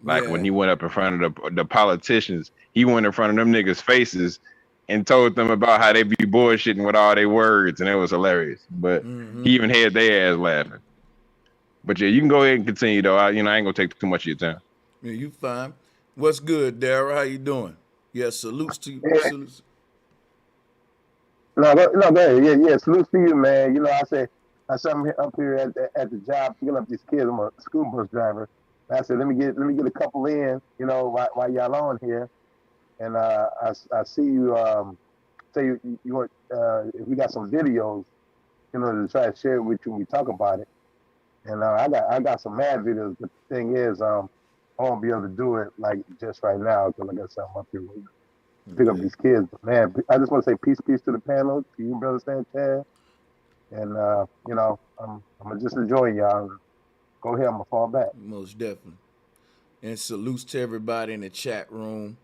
Like when he went up in front of the politicians, he went in front of them niggas' faces and told them about how they be bullshitting with all their words, and it was hilarious. But he even had their ass laughing. But yeah, you can go ahead and continue though. I ain't gonna take too much of your time. Yeah, you fine. What's good, Daryl? How you doing? Yeah, salutes to you. Yeah. Salutes. No, go ahead. Yeah. Salute to you, man. You know, I said I'm up here at the job picking up these kids. I'm a school bus driver. And I said, let me get a couple in, you know, while y'all on here. And I see you say you want if we got some videos, you know, to try to share it with you when we talk about it. And I got some mad videos, but the thing is, I won't be able to do it like just right now because like I said, I'm up here waiting to pick up these kids. But man, I just want to say peace to the panel, to you, brother Sanchez. And you know, I'm just enjoying y'all. Go ahead, I'm gonna fall back. Most definitely. And salutes to everybody in the chat room.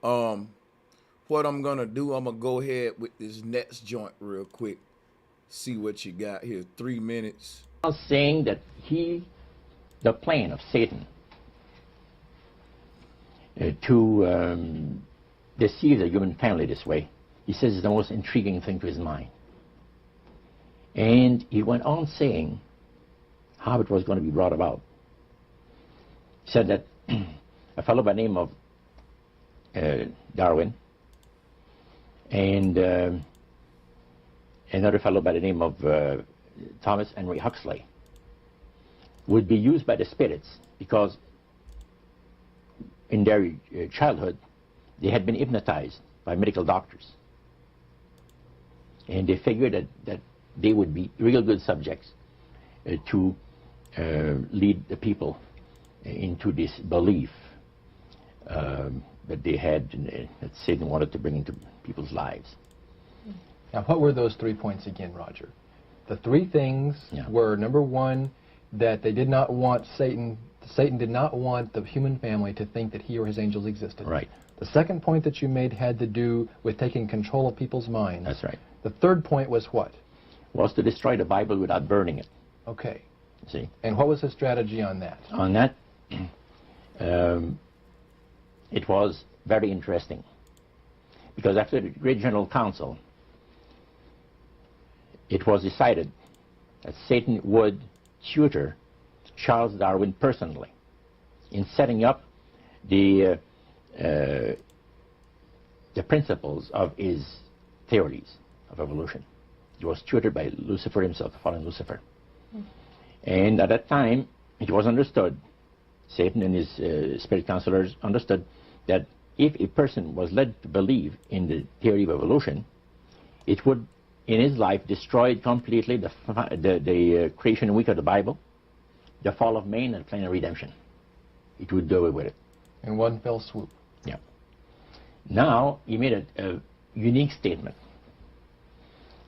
What I'm gonna do, I'm gonna go ahead with this next joint real quick. See what you got here. 3 minutes. Saying that the plan of Satan to deceive the human family this way, he says is the most intriguing thing to his mind. And he went on saying how it was going to be brought about. He said that a fellow by the name of Darwin and another fellow by the name of Thomas Henry Huxley would be used by the spirits because in their childhood they had been hypnotized by medical doctors, and they figured that they would be real good subjects to lead the people into this belief that they had, that Satan wanted to bring into people's lives. Now, what were those 3 points again, Roger? The 3 things were, number 1, that they did not want Satan did not want the human family to think that he or his angels existed. Right. The second point that you made had to do with taking control of people's minds. That's right. The third point was what? Was to destroy the Bible without burning it. Okay. See? And what was his strategy on that? On that, it was very interesting. Because after the Great General Council, it was decided that Satan would tutor Charles Darwin personally in setting up the principles of his theories of evolution. He was tutored by Lucifer himself, the fallen Lucifer. And at that time, it was understood, Satan and his spirit counselors understood that if a person was led to believe in the theory of evolution, it would, in his life, destroy completely the creation week of the Bible, the fall of man, and the plan of redemption. It would do away with it. In one fell swoop. Yeah. Now, he made a unique statement.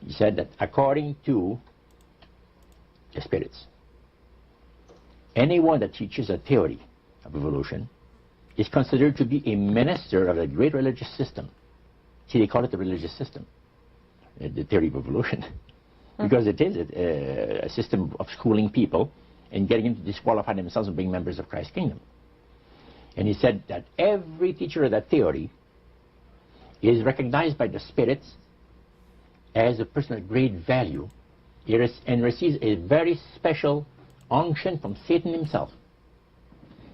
He said that according to the spirits, anyone that teaches a theory of evolution is considered to be a minister of a great religious system. See, they call it the religious system, the theory of evolution, because it is a system of schooling people and getting them to disqualify themselves from being members of Christ's kingdom. And he said that every teacher of that theory is recognized by the spirits as a person of great value and receives a very special unction from Satan himself,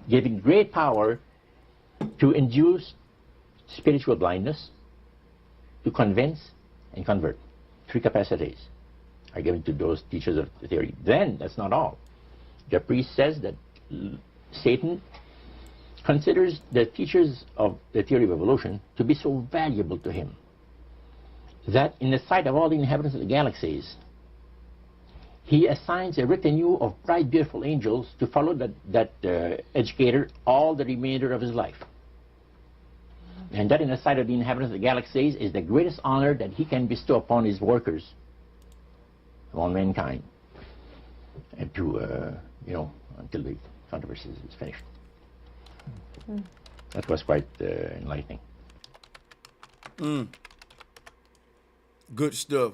giving great power to induce spiritual blindness, to convince and convert. 3 capacities are given to those teachers of the theory. Then, that's not all. The priest says that Satan considers the teachers of the theory of evolution to be so valuable to him that in the sight of all the inhabitants of the galaxies, he assigns a retinue of bright, beautiful angels to follow that educator all the remainder of his life. And that in the sight of the inhabitants of the galaxies is the greatest honor that he can bestow upon his workers. of all mankind, and to, until the controversy is finished. That was quite enlightening. Good stuff.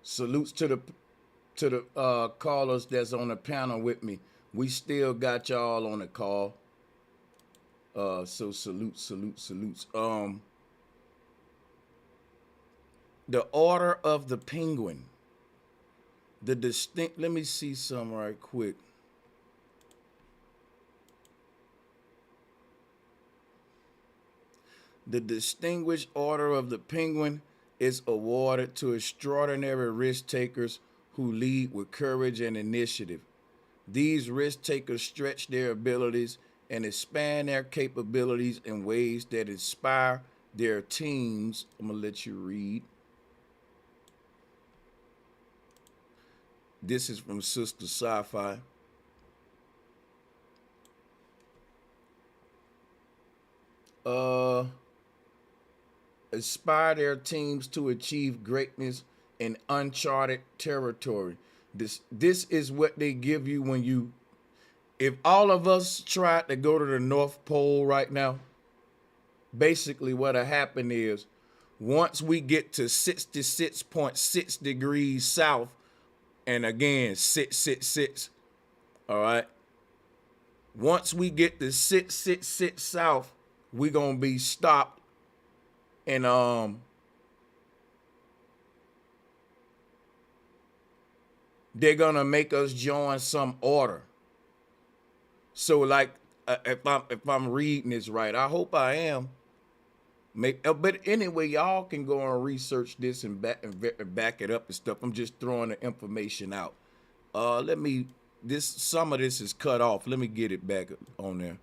Salutes to the callers that's on the panel with me. We still got y'all on the call. So salutes. The Order of the Penguin. Let me see some right quick. The Distinguished Order of the Penguin is awarded to extraordinary risk takers who lead with courage and initiative. These risk takers stretch their abilities and expand their capabilities in ways that inspire their teams. I'm going to let you read. This is from Sister Sci-Fi. Inspire their teams to achieve greatness in uncharted territory. This is what they give you when you, if all of us tried to go to the North Pole right now, basically what'll happen is once we get to 66.6 degrees south, and again, 666, all right? Once we get to 666 south, we're gonna be stopped and they're gonna make us join some order. So like if I'm reading this right, I hope I am. But anyway, y'all can go and research this and back it up and stuff. I'm just throwing the information out. Some of this is cut off. Let me get it back on there.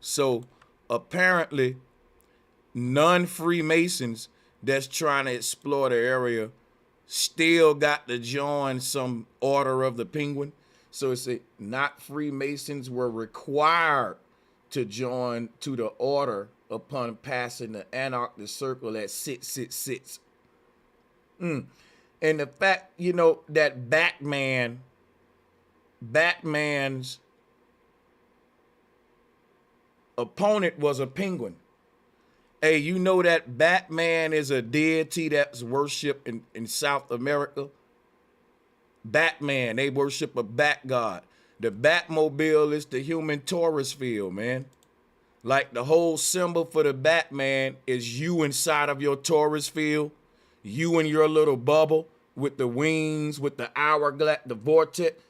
So apparently non-Freemasons that's trying to explore the area still got to join some Order of the Penguin. So it's not Freemasons were required to join to the order upon passing the Antarctic Circle at 666. And the fact, that Batman's opponent was a penguin. Hey, you know that Batman is a deity that's worshipped in South America? Batman, they worship a bat god. The Batmobile is the human Taurus field, man. Like the whole symbol for the Batman is you inside of your Taurus field, you in your little bubble with the wings, with the hourglass, the vortex.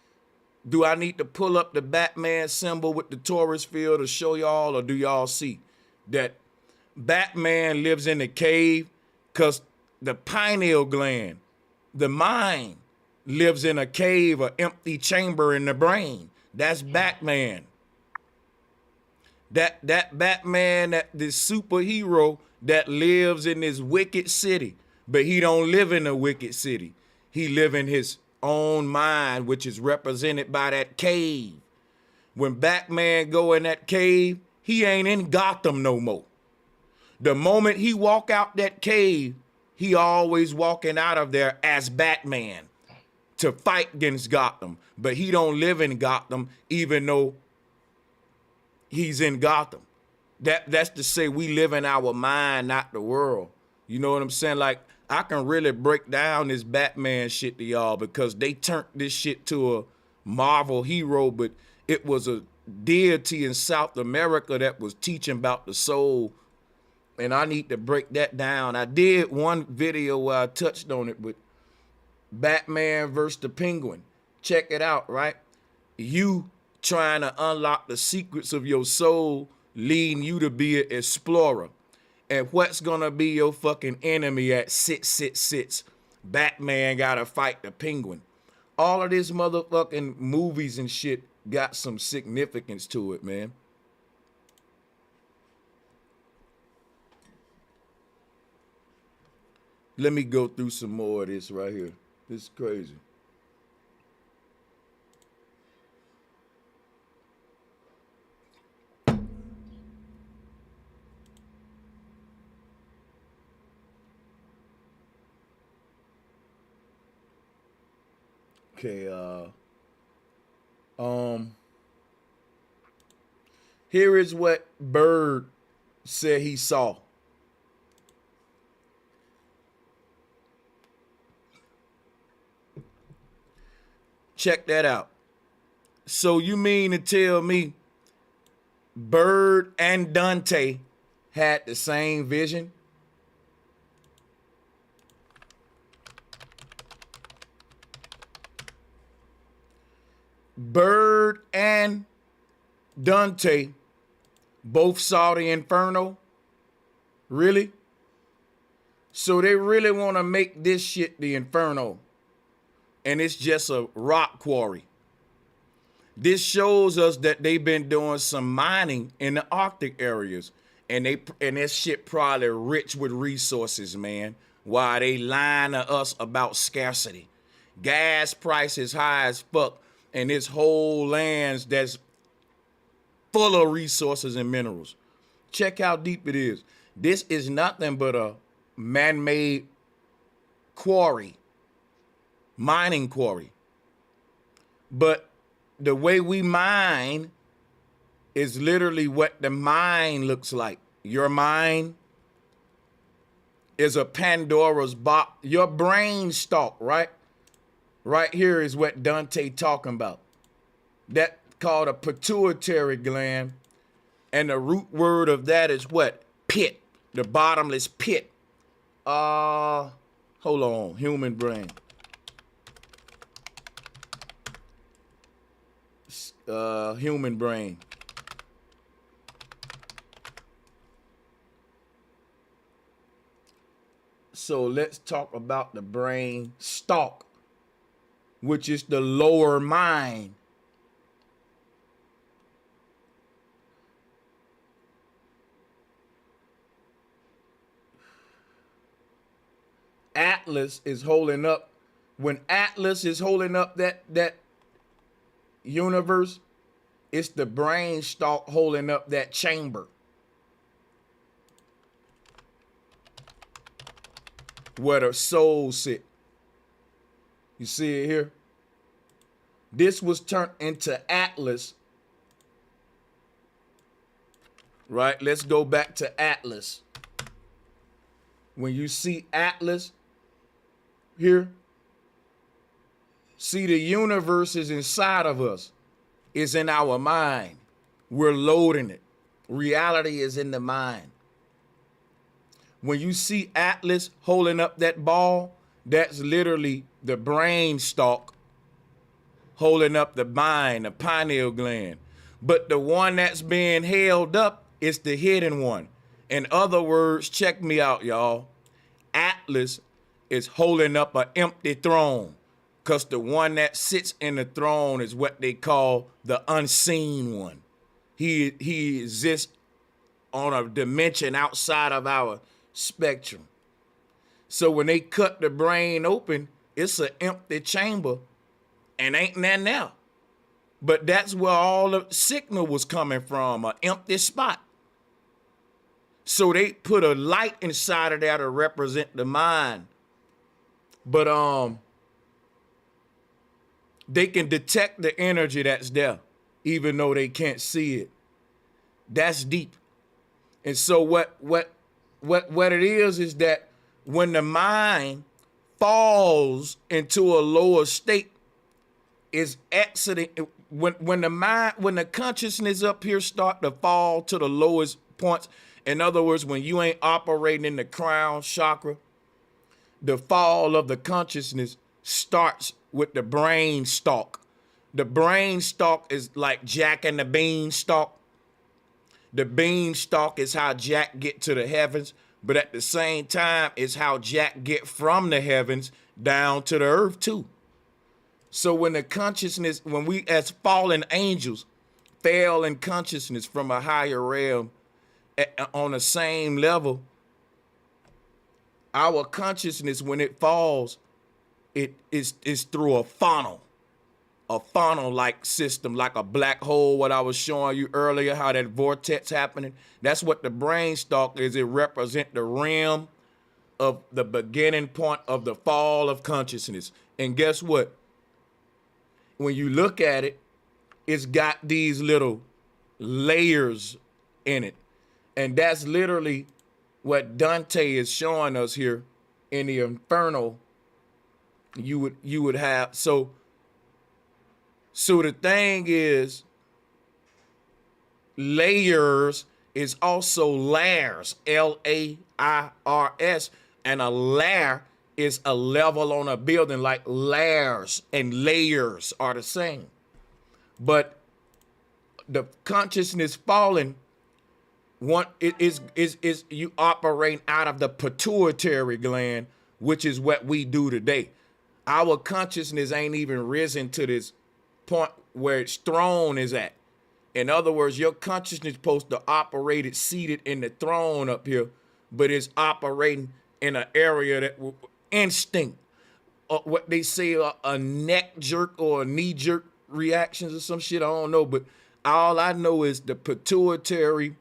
Do I need to pull up the Batman symbol with the Taurus field to show y'all, or do y'all see that Batman lives in a cave? Because the pineal gland, the mind, lives in a cave, an empty chamber in the brain. That's Batman. That Batman, the superhero that lives in this wicked city, but he don't live in a wicked city. He live in his own mind, which is represented by that cave. When Batman go in that cave, he ain't in Gotham no more. The moment he walk out that cave, he always walking out of there as Batman to fight against Gotham. But he don't live in Gotham, even though he's in Gotham. That's to say we live in our mind, not the world. You know what I'm saying? Like, I can really break down this Batman shit to y'all because they turned this shit to a Marvel hero, but it was a deity in South America that was teaching about the soul. And I need to break that down. I did one video where I touched on it with Batman versus the Penguin. Check it out, right? You trying to unlock the secrets of your soul, leading you to be an explorer. And what's gonna be your fucking enemy at 666? Batman gotta fight the Penguin. All of this motherfucking movies and shit got some significance to it, man. Let me go through some more of this right here. This is crazy. Okay, here is what Bird said he saw. Check that out. So you mean to tell me Bird and Dante had the same vision? Bird and Dante both saw the inferno? Really? So they really want to make this shit the inferno. And it's just a rock quarry. This shows us that they've been doing some mining in the Arctic areas. And this shit probably rich with resources, man. While they lying to us about scarcity. Gas prices high as fuck. And this whole lands that's full of resources and minerals. Check how deep it is. This is nothing but a man-made quarry. Mining quarry. But the way we mine is literally what the mine looks like. Your mind is a Pandora's box. Your brain stalk, right? Right here is what Dante talking about. That called a pituitary gland. And the root word of that is what? Pit. The bottomless pit. Hold on. Human brain. Human brain. So let's talk about the brain stalk, which is the lower mind. Atlas is holding up. When Atlas is holding up that universe, it's the brain stalk holding up that chamber. Where the soul sit. You see it here? This was turned into Atlas. Right? Let's go back to Atlas. When you see Atlas here, see the universe is inside of us. It's in our mind. We're loading it. Reality is in the mind. When you see Atlas holding up that ball, that's literally the brain stalk holding up the mind, the pineal gland. But the one that's being held up is the hidden one. In other words, check me out, y'all. Atlas is holding up an empty throne, because the one that sits in the throne is what they call the unseen one. He exists on a dimension outside of our spectrum. So when they cut the brain open, it's an empty chamber and ain't nothing there. But that's where all the signal was coming from, an empty spot. So they put a light inside of there to represent the mind. But they can detect the energy that's there, even though they can't see it. That's deep. And so what it is that when the mind falls into a lower state, is exiting. When the consciousness up here start to fall to the lowest points, in other words, when you ain't operating in the crown chakra, the fall of the consciousness starts with the brain stalk. The brain stalk is like Jack and the beanstalk. The beanstalk is how Jack get to the heavens, but at the same time, it's how Jack get from the heavens down to the earth too. So when the consciousness, when we as fallen angels fell in consciousness from a higher realm on the same level, our consciousness, when it falls, it is through a funnel-like system, like a black hole, what I was showing you earlier, how that vortex happening. That's what the brain stalk is. It represents the realm of the beginning point of the fall of consciousness. And guess what? when you look at it, it's got these little layers in it. And that's literally what Dante is showing us here in the Inferno. You would have so the thing is, layers is also layers, Lairs, and a layer is a level on a building, like layers and layers are the same. But the consciousness falling, it is you operate out of the pituitary gland, which is what we do today. Our consciousness ain't even risen to this point where its throne is at. In other words, your consciousness is supposed to operate it seated in the throne up here, but it's operating in an area that instinct, what they say, a neck jerk or a knee jerk reactions or some shit. I don't know, but all I know is the pituitary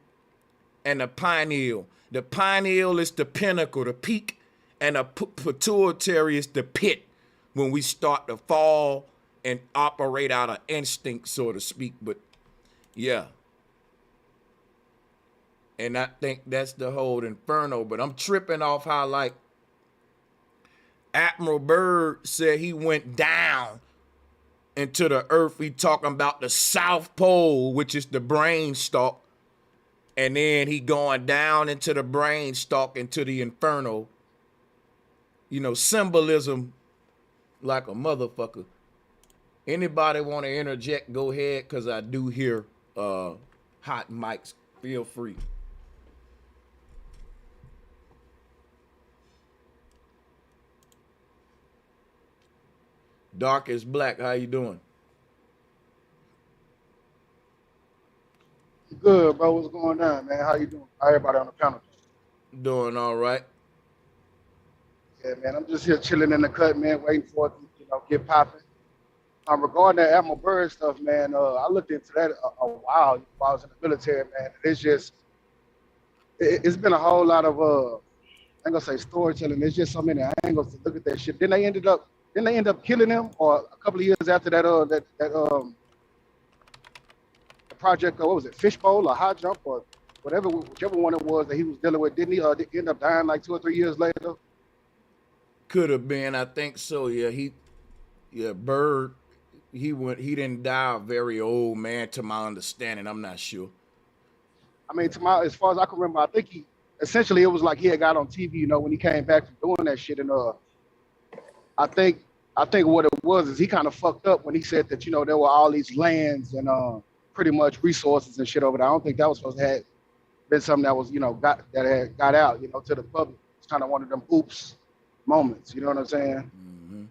and the pineal. The pineal is the pinnacle, the peak, and the pituitary is the pit when we start to fall and operate out of instinct, so to speak. But yeah. And I think that's the whole Inferno. But I'm tripping off how, like, Admiral Byrd said he went down into the earth. He talking about the South Pole, which is the brain stalk. And then he going down into the brain stalk, into the Inferno. You know, symbolism like a motherfucker. Anybody want to interject, go ahead, because I do hear hot mics. Feel free. Dark is Black, how you doing? Good, bro. What's going on, man? How you doing? How everybody on the panel? Doing all right. Yeah, man. I'm just here chilling in the cut, man, waiting for it to, get popping. Regarding that Admiral Byrd stuff, man, I looked into that a while while I was in the military, man. It's just, it's been a whole lot of, I ain't gonna say storytelling. There's just so many angles to look at that shit. Then they end up killing him, or a couple of years after that, the project, what was it, Fishbowl or High Jump or whatever, whichever one it was that he was dealing with, didn't he end up dying like 2 or 3 years later? Could have been, I think so. Yeah, Byrd, he didn't die a very old man, to my understanding. I'm not sure. I mean, as far as I can remember, I think essentially it was like he had got on TV, when he came back from doing that shit, and I think what it was is he kind of fucked up when he said that there were all these lands and pretty much resources and shit over there. I don't think that was supposed to have been something that was had got out to the public. It's kind of one of them oops moments. You know what I'm saying? Mm-hmm.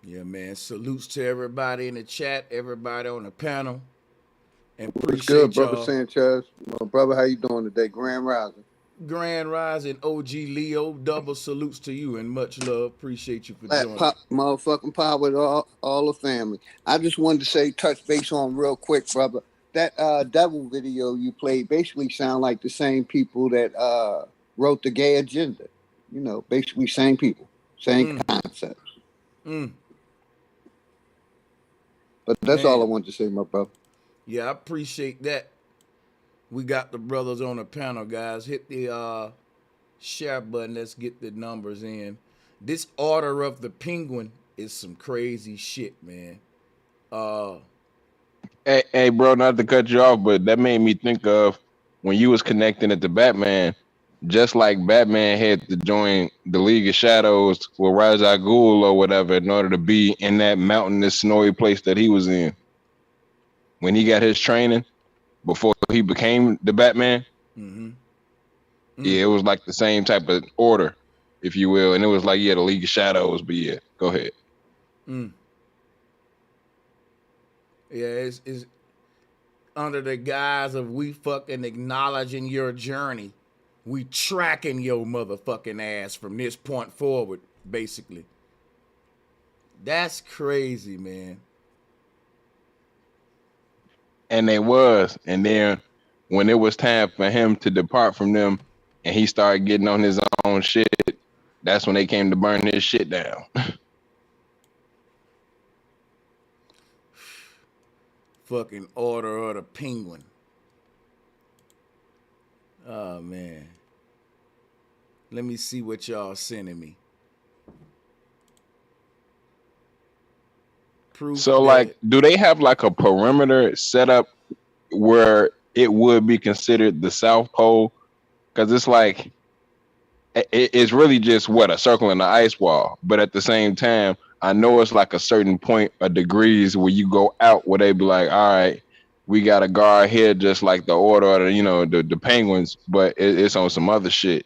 Yeah, man. Salutes to everybody in the chat, everybody on the panel. And what's good, brother Sanchez? Brother, how you doing today? Grand Rising. Grand Rising, OG Leo. Double salutes to you and much love. Appreciate you for joining. Motherfucking power to all the family. I just wanted to say, touch base on real quick, brother. That devil video you played basically sound like the same people that wrote the gay agenda. Basically same people, same concepts. But that's all I wanted to say, my brother. Yeah, I appreciate that. We got the brothers on the panel, guys. Hit the share button. Let's get the numbers in. This Order of the Penguin is some crazy shit, man. Hey, bro, not to cut you off, but that made me think of when you was connecting it to Batman. Just like Batman had to join the League of Shadows with Ra's al Ghul or whatever in order to be in that mountainous, snowy place that he was in. When he got his training before he became the Batman, yeah, it was like the same type of order, if you will. And it was like, yeah, the League of Shadows, but yeah, go ahead. Yeah, it's under the guise of we fucking acknowledging your journey. We tracking your motherfucking ass from this point forward, basically. That's crazy, man. And they was. And then when it was time for him to depart from them and he started getting on his own shit, that's when they came to burn his shit down. fucking Order of the Penguin. Oh man. Let me see what y'all sending me. Proof So like, do they have like a perimeter set up where it would be considered the South Pole? Because it's like it's really just what, a circle in the ice wall. But at the same time, I know it's like a certain point of degrees where you go out where they be like, all right, we got a guard here, just like the Order of the, you know, the Penguins, but it's on some other shit.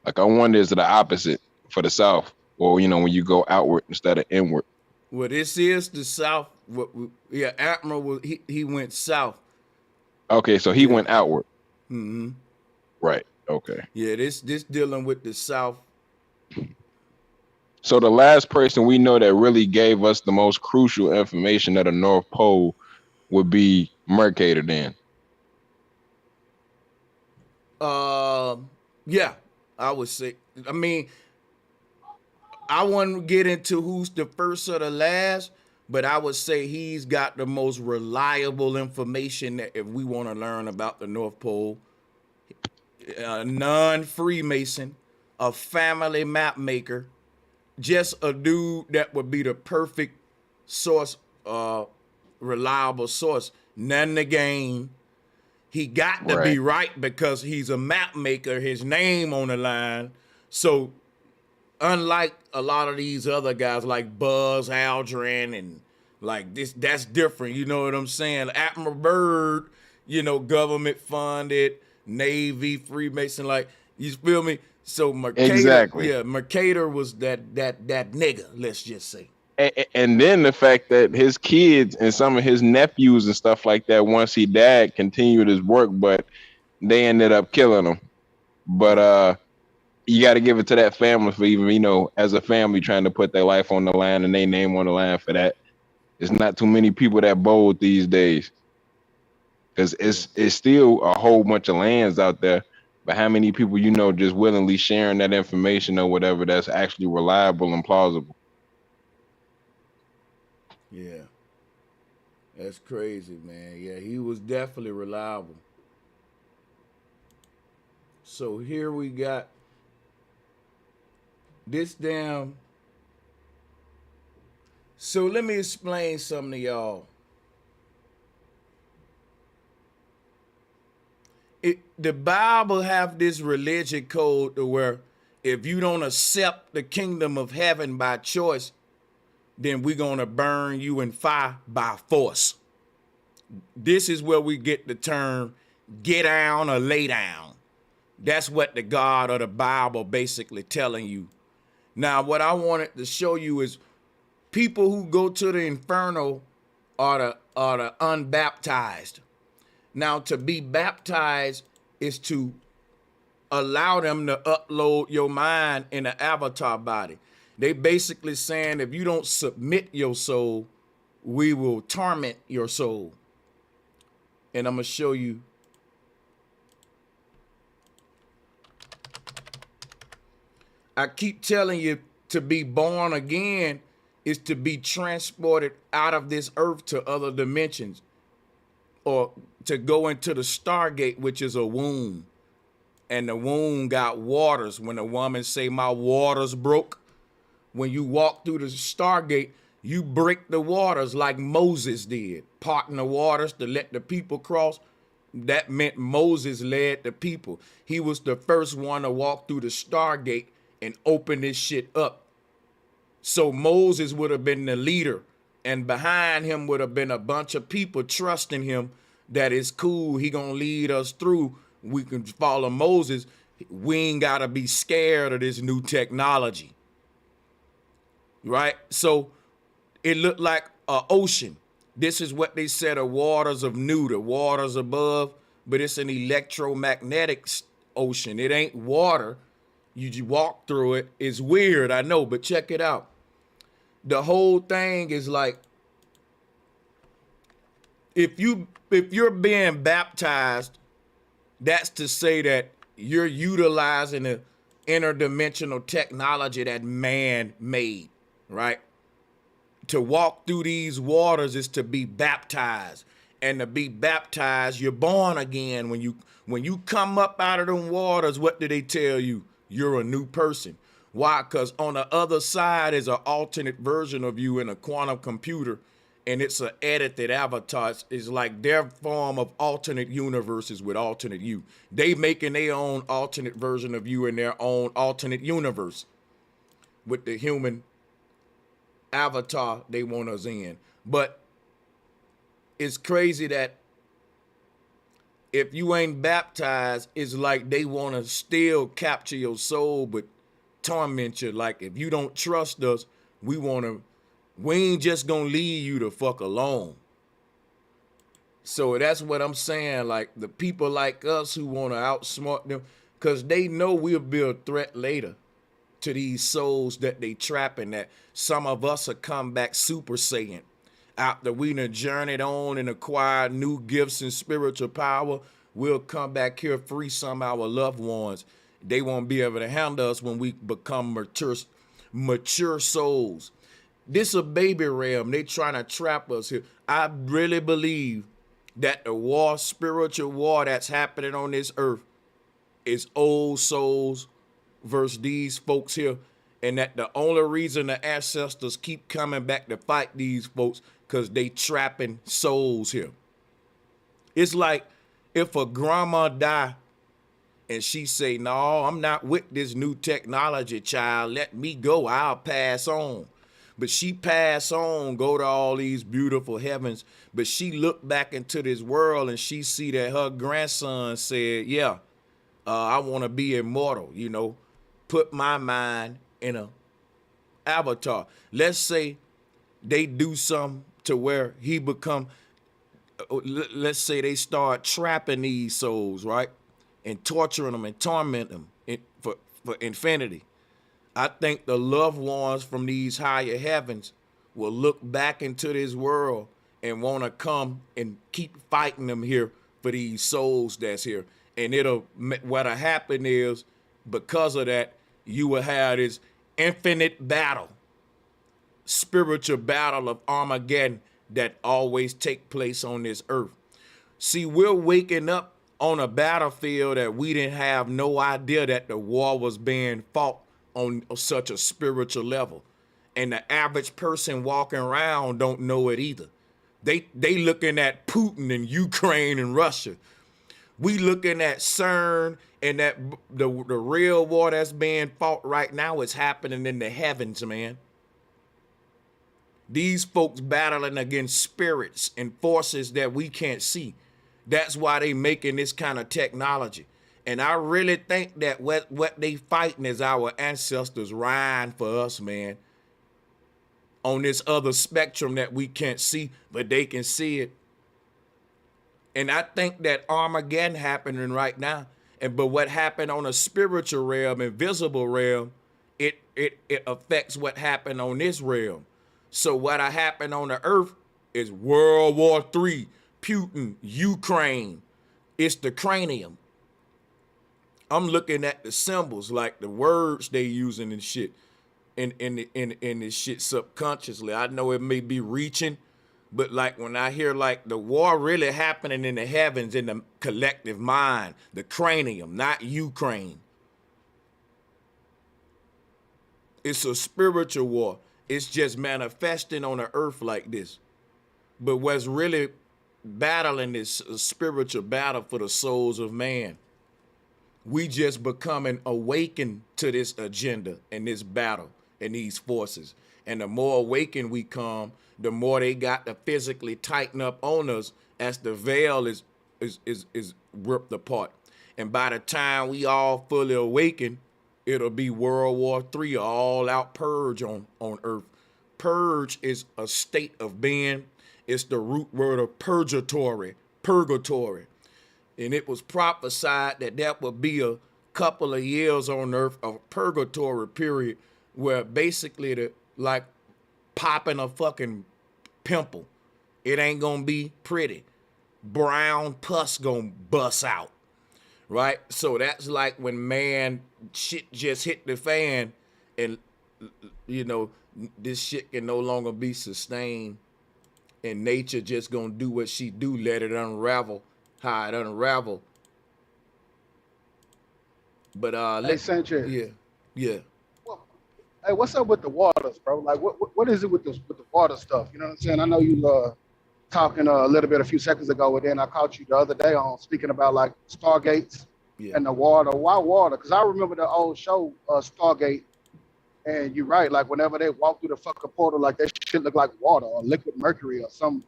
Like I wonder, is it the opposite for the South, or you know, when you go outward instead of inward? Well, this is the South. Yeah, Admiral was he went south. Okay, so he went outward. Mm-hmm. Right. Okay. Yeah, this dealing with the South. So the last person we know that really gave us the most crucial information of the North Pole would be Mercator then. Yeah, I would say. I mean, I wouldn't get into who's the first or the last, but I would say he's got the most reliable information that if we want to learn about the North Pole. Non-Freemason, a family map maker, just a dude that would be the perfect source, reliable source. None to gain. He got to be right because he's a map maker, his name on the line. So unlike a lot of these other guys like Buzz Aldrin and like this, that's different. You know what I'm saying? Admiral Byrd, you know, government funded, Navy, Freemason, like, you feel me? So Mercator, exactly. Yeah, Mercator was that nigga, let's just say. And then the fact that his kids and some of his nephews and stuff like that, once he died, continued his work, but they ended up killing him. But you got to give it to that family for even, you know, as a family trying to put their life on the line and their name on the line for that. There's not too many people that bold these days, because it's still a whole bunch of lands out there. But how many people, you know, just willingly sharing that information or whatever that's actually reliable and plausible? Yeah. That's crazy, man. Yeah, he was definitely reliable. So here we got this damn. So let me explain something to y'all. The Bible have this religion code to where if you don't accept the kingdom of heaven by choice, then we're going to burn you in fire by force. This is where we get the term get down or lay down. That's what the God of the Bible basically telling you. Now, what I wanted to show you is people who go to the inferno are the unbaptized. Now, to be baptized is to allow them to upload your mind in an avatar body. They basically saying if you don't submit your soul, we will torment your soul. And I'm going to show you. I keep telling you, to be born again is to be transported out of this earth to other dimensions, or to go into the Stargate, which is a womb. And the womb got waters. When a woman say my waters broke, when you walk through the Stargate, you break the waters like Moses did, parting the waters to let the people cross. That meant Moses led the people. He was the first one to walk through the Stargate and open this shit up. So Moses would have been the leader, and behind him would have been a bunch of people trusting him that it's cool, he gonna lead us through. We can follow Moses. We ain't gotta be scared of this new technology. Right? So it looked like an ocean. This is what they said, the waters of Nu, the waters above, but it's an electromagnetic ocean. It ain't water. You walk through it. It's weird, I know, but check it out. The whole thing is like, if you're being baptized, that's to say that you're utilizing the interdimensional technology that man made, right? to walk through these waters is to be baptized. And to be baptized, you're born again. When you come up out of them waters, what do they tell you? You're a new person. Why? Because on the other side is an alternate version of you in a quantum computer, and it's an edited avatar. It's like their form of alternate universes with alternate you. They making their own alternate version of you in their own alternate universe with the human avatar they want us in. But it's crazy that if you ain't baptized, it's like they want to still capture your soul but torment you. Like, if you don't trust us, we ain't just gonna leave you the fuck alone. So that's what I'm saying. Like, the people like us who want to outsmart them, because they know we'll be a threat later to these souls that they trapping, that some of us will come back Super Saiyan after we done journeyed on and acquired new gifts and spiritual power. We'll come back here, free some of our loved ones. They won't be able to handle us when we become mature souls. This a baby realm. They trying to trap us here. I really believe that the spiritual war that's happening on this earth is old souls versus these folks here, and that the only reason the ancestors keep coming back to fight these folks because they trapping souls here. It's like if a grandma die and she say, no, I'm not with this new technology, child. Let me go. I'll pass on. But she pass on, go to all these beautiful heavens. But she look back into this world and she see that her grandson said, yeah, I want to be immortal, put my mind in a avatar. Let's say they do something to where he become, let's say they start trapping these souls, right? And torturing them and torment them for infinity. I think the loved ones from these higher heavens will look back into this world and want to come and keep fighting them here for these souls that's here. And what'll happen is, because of that, you will have this infinite battle, spiritual battle of Armageddon that always take place on this earth. See, we're waking up on a battlefield that we didn't have no idea that the war was being fought on such a spiritual level. And the average person walking around don't know it either. They looking at Putin and Ukraine and Russia. We looking at CERN, and that the real war that's being fought right now is happening in the heavens, man. These folks battling against spirits and forces that we can't see. That's why they making this kind of technology. And I really think that what they fighting is our ancestors riding for us, man. On this other spectrum that we can't see, but they can see it. And I think that Armageddon happening right now. But what happened on a spiritual realm, invisible realm, it affects what happened on this realm. So what happened on the earth is World War III, Putin, Ukraine. It's the cranium. I'm looking at the symbols, like the words they using and shit, in this shit subconsciously. I know it may be reaching, but like when I hear like the war really happening in the heavens, in the collective mind, the cranium, not Ukraine. It's a spiritual war. It's just manifesting on the earth like this. But what's really battling is a spiritual battle for the souls of man. We just becoming awakened to this agenda and this battle and these forces. And the more awakened we come, the more they got to physically tighten up on us as the veil is ripped apart. And by the time we all fully awaken, it'll be World War III, all out purge on earth. Purge is a state of being. It's the root word of purgatory. And it was prophesied that that would be a couple of years on earth of purgatory period, where basically like popping a fucking pimple. It ain't gonna be pretty. Brown pus gonna bust out, right? So that's like when man shit just hit the fan, and you know, this shit can no longer be sustained, and nature just gonna do what she do, let it unravel how it unravel. But Hey, Sanchez. yeah. Hey, what's up with the waters, bro? Like, what is it with the water stuff? You know what I'm saying? I know you talking a little bit a few seconds ago, and then I caught you the other day on speaking about like stargates and the water. Why water? Because I remember the old show Stargate, and you're right. Like whenever they walk through the fucking portal, like that shit look like water or liquid mercury or some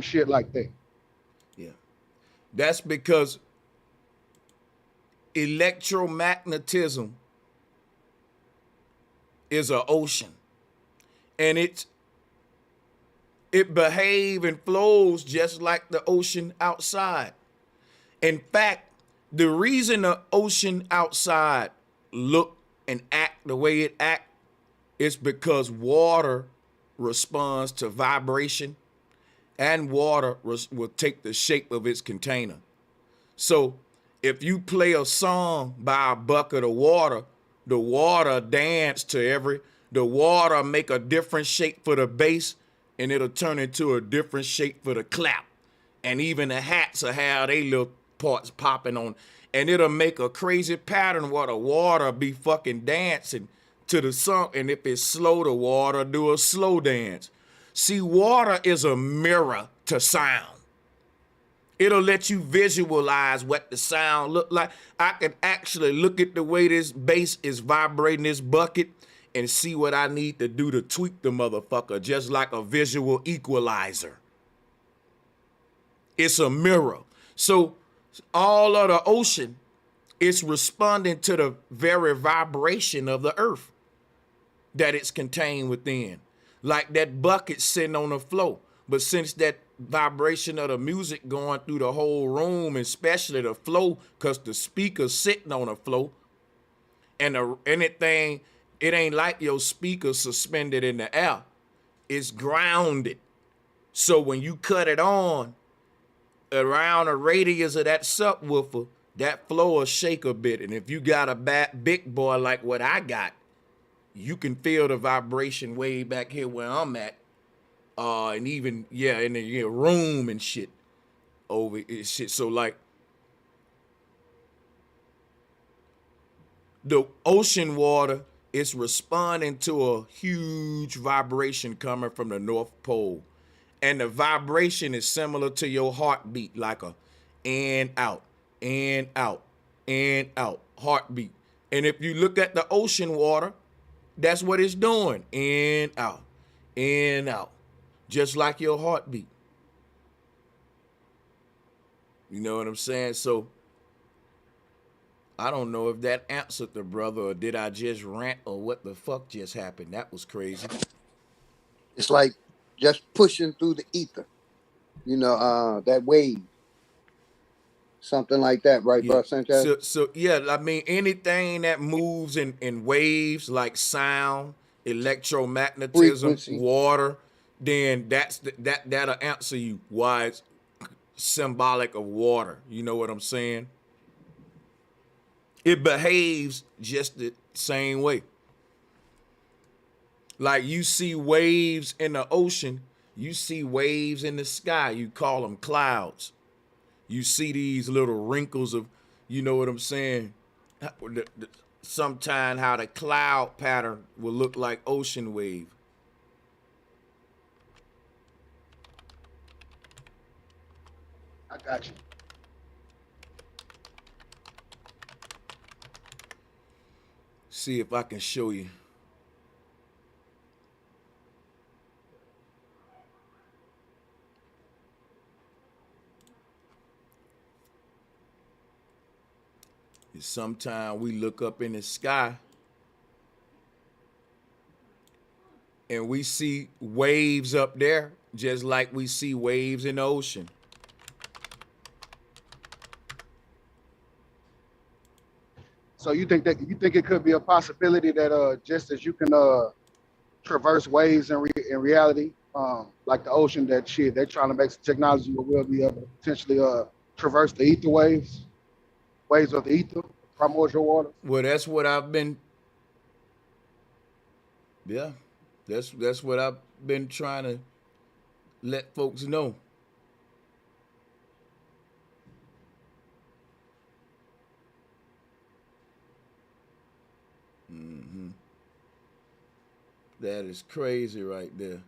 shit like that. Yeah, that's because electromagnetism is an ocean, and it behaves and flows just like the ocean outside. In fact, the reason the ocean outside look and act the way it act is because water responds to vibration, and water will take the shape of its container. So if you play a song by a bucket of water, the water dance to the water make a different shape for the bass, and it'll turn into a different shape for the clap. And even the hats will have their little parts popping on, and it'll make a crazy pattern where the water be fucking dancing to the song. And if it's slow, the water do a slow dance. See, water is a mirror to sound. It'll let you visualize what the sound look like. I can actually look at the way this bass is vibrating this bucket and see what I need to do to tweak the motherfucker, just like a visual equalizer. It's a mirror. So all of the ocean is responding to the very vibration of the earth that it's contained within. Like that bucket sitting on the floor. But since that vibration of the music going through the whole room, especially the flow, because the speaker's sitting on the floor, and anything, it ain't like your speaker suspended in the air. It's grounded. So when you cut it on, around a radius of that subwoofer, that flow will shake a bit. And if you got a big boy like what I got, you can feel the vibration way back here where I'm at. And even, in the room and shit over shit. So like the ocean water is responding to a huge vibration coming from the North Pole. And the vibration is similar to your heartbeat, like a in, out, in, out, in, out, heartbeat. And if you look at the ocean water, that's what it's doing. In, out, just like your heartbeat. You know what I'm saying? So I don't know if that answered the brother, or did I just rant, or what the fuck just happened. That was crazy. It's like just pushing through the ether, that wave, something like that, right, bro, Sanchez? So yeah, I mean, anything that moves in waves, like sound, electromagnetism, frequency, water, then that'll answer you why it's symbolic of water. You know what I'm saying? It behaves just the same way. Like you see waves in the ocean, you see waves in the sky, you call them clouds. You see these little wrinkles of, you know what I'm saying? Sometime how the cloud pattern will look like ocean wave. I got you. See if I can show you. Sometimes we look up in the sky and we see waves up there, just like we see waves in the ocean. So you think it could be a possibility that just as you can traverse waves in reality, like the ocean, that shit, they're trying to make some technology where we'll be able to potentially traverse the ether waves of the ether, primordial water. Well, that's what I've been Yeah, that's what I've been trying to let folks know. Mm-hmm. That is crazy right there.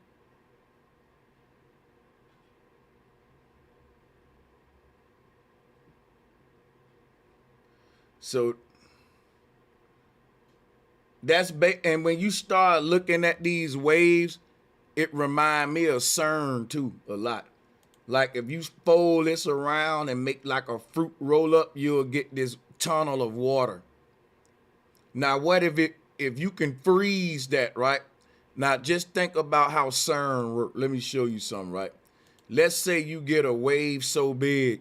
So and when you start looking at these waves, it remind me of CERN too a lot. Like if you fold this around and make like a fruit roll up, you'll get this tunnel of water. Now, what if you can freeze that, right? Now, just think about how CERN works. Let me show you something, right? Let's say you get a wave so big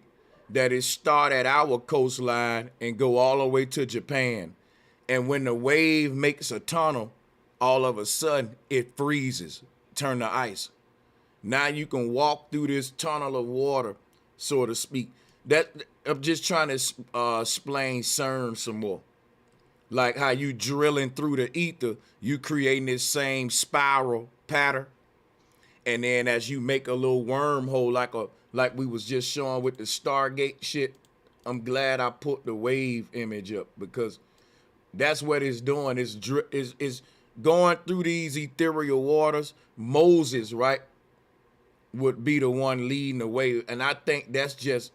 that it start at our coastline and go all the way to Japan. And when the wave makes a tunnel, all of a sudden it freezes, turn to ice. Now you can walk through this tunnel of water, so to speak. That I'm just trying to explain CERN some more. Like how you drilling through the ether, you creating this same spiral pattern. And then as you make a little wormhole, like we was just showing with the Stargate shit, I'm glad I put the wave image up because that's what it's doing. It's going through these ethereal waters. Moses, right, would be the one leading the way. And I think that's just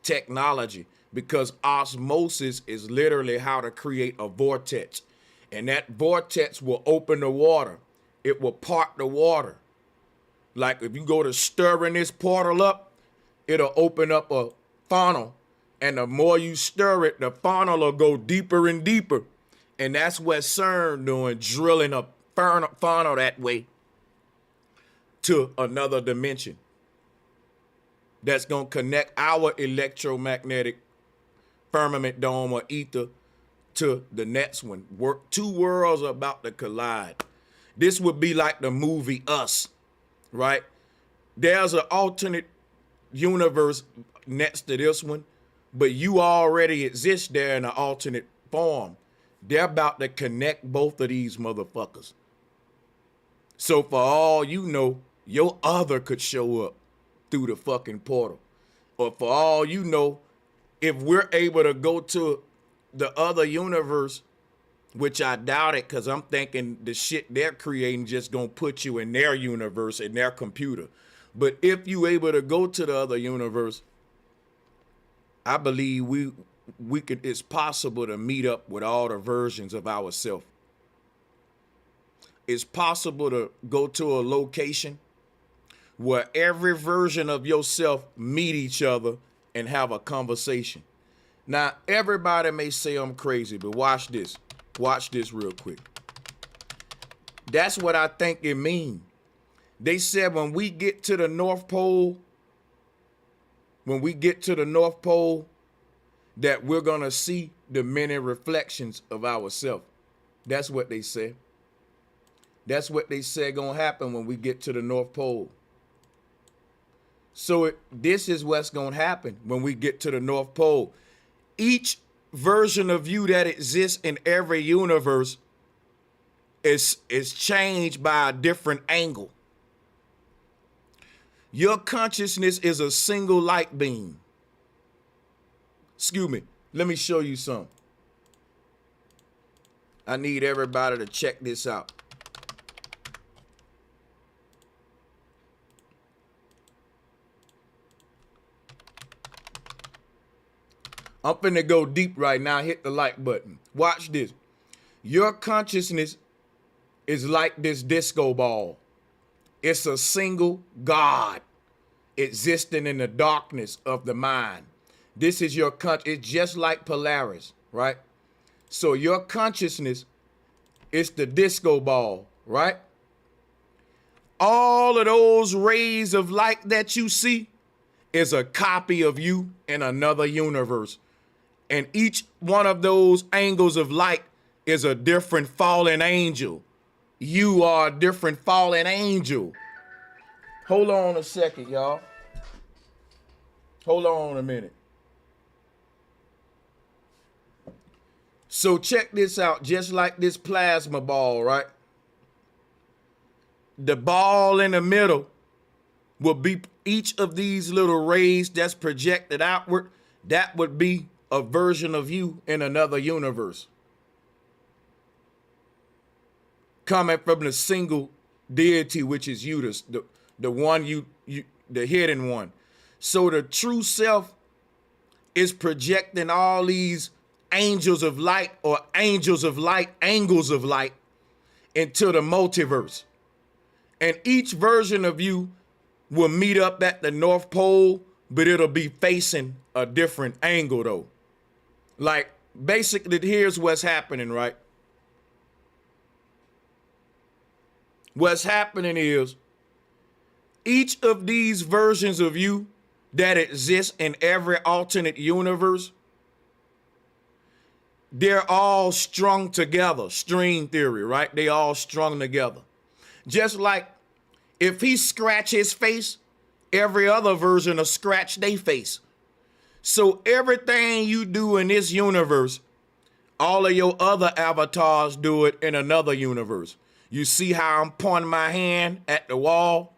technology because osmosis is literally how to create a vortex. And that vortex will open the water. It will part the water. Like if you go to stirring this portal up, it'll open up a funnel. And the more you stir it, the funnel will go deeper and deeper. And that's what CERN doing, drilling a funnel that way to another dimension. That's going to connect our electromagnetic firmament dome or ether to the next one. Two worlds are about to collide. This would be like the movie Us, right? There's an alternate universe next to this one, but you already exist there in an alternate form. They're about to connect both of these motherfuckers. So for all you know, your other could show up through the fucking portal. Or for all you know, if we're able to go to the other universe, which I doubt it because I'm thinking the shit they're creating just gonna put you in their universe, in their computer. But if you able to go to the other universe, I believe we could, it's possible to meet up with all the versions of ourselves. It's possible to go to a location where every version of yourself meet each other and have a conversation. Now, everybody may say I'm crazy, but watch this. Watch this real quick. That's what I think it means. They said when we get to the North Pole, that we're going to see the many reflections of ourselves. That's what they said. That's what they said going to happen when we get to the North Pole. So this is what's going to happen when we get to the North Pole. Each version of you that exists in every universe is changed by a different angle. Your consciousness is a single light beam. Excuse me. Let me show you something. I need everybody to check this out. I'm finna go deep right now. Hit the like button. Watch this. Your consciousness is like this disco ball. It's a single God existing in the darkness of the mind. This is your it's just like Polaris, right? So your consciousness is the disco ball, right? All of those rays of light that you see is a copy of you in another universe. And each one of those angles of light is a different fallen angel. You are a different fallen angel. Hold on a second, y'all. Hold on a minute. So check this out. Just like this plasma ball, right? the ball in the middle will be each of these little rays that's projected outward. That would be a version of you in another universe, coming from the single deity, which is you, the one the hidden one. So the true self is projecting all these angels of light or angels of light, angles of light into the multiverse. And each version of you will meet up at the North Pole, but it'll be facing a different angle though. Like basically here's what's happening, right? What's happening is each of these versions of you that exist in every alternate universe, they're all strung together, string theory, right? They all strung together. Just like if he scratch his face, every other version will scratch their face. So everything you do in this universe, all of your other avatars do it in another universe. You see how I'm pointing my hand at the wall?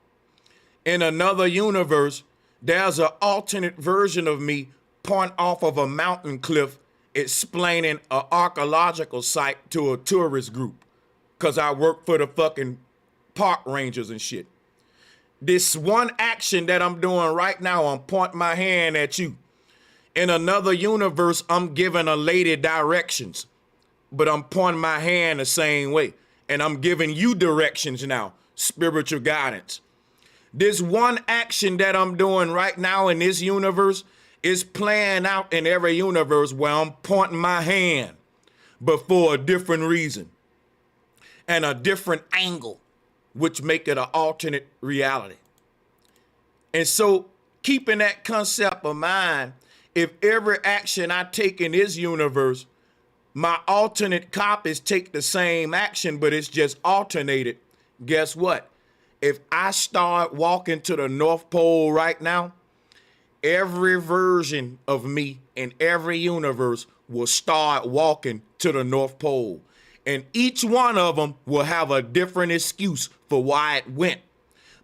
In another universe, there's an alternate version of me point off of a mountain cliff explaining an archaeological site to a tourist group because I work for the fucking park rangers and shit. This one action that I'm doing right now, I'm pointing my hand at you. In another universe, I'm giving a lady directions, but I'm pointing my hand the same way. And I'm giving you directions now, spiritual guidance. This one action that I'm doing right now in this universe is playing out in every universe where I'm pointing my hand, but for a different reason and a different angle, which make it an alternate reality. And so keeping that concept of mind, if every action I take in this universe, my alternate copies take the same action, but it's just alternated, guess what? If I start walking to the North Pole right now, every version of me in every universe will start walking to the North Pole. And each one of them will have a different excuse for why it went.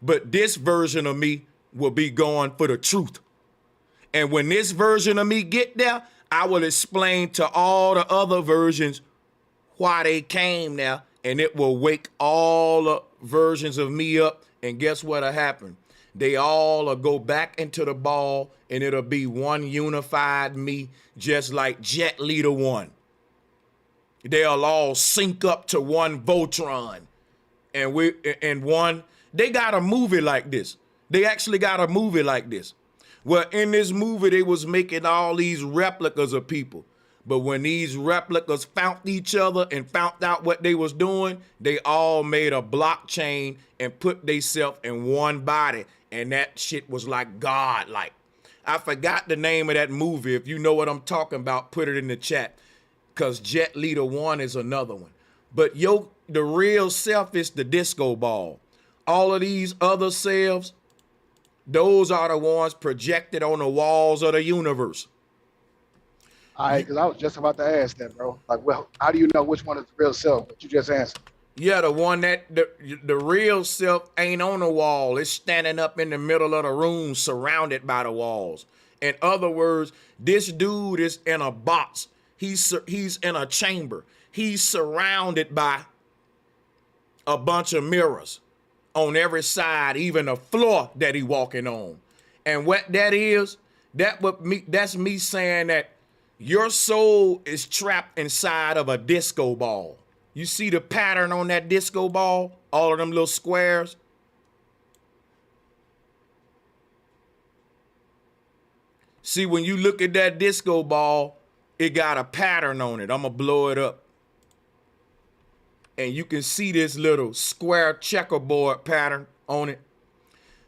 But this version of me will be going for the truth. And when this version of me get there, I will explain to all the other versions why they came there, and it will wake all the versions of me up. And guess what'll happen? They all will go back into the ball, and it'll be one unified me, just like Jet Leader 1. They'll all sync up to one Voltron. And they got a movie like this. They actually got a movie like this. Well, in this movie, they was making all these replicas of people. But when these replicas found each other and found out what they was doing, they all made a blockchain and put themselves in one body. And that shit was like God-like. I forgot the name of that movie. If you know what I'm talking about, put it in the chat. Because Jet Leader 1 is another one. But the real self is the disco ball. All of these other selves, those are the ones projected on the walls of the universe. All right, because I was just about to ask that, bro. Like, well, how do you know which one is the real self? But you just answered. Yeah, the one that the real self ain't on the wall. It's standing up in the middle of the room, surrounded by the walls. In other words, this dude is in a box. He's in a chamber. He's surrounded by a bunch of mirrors on every side, even the floor that he walking on. And what that is, that's me saying that your soul is trapped inside of a disco ball. You see the pattern on that disco ball? All of them little squares? See, when you look at that disco ball, it got a pattern on it. I'm gonna blow it up. And you can see this little square checkerboard pattern on it.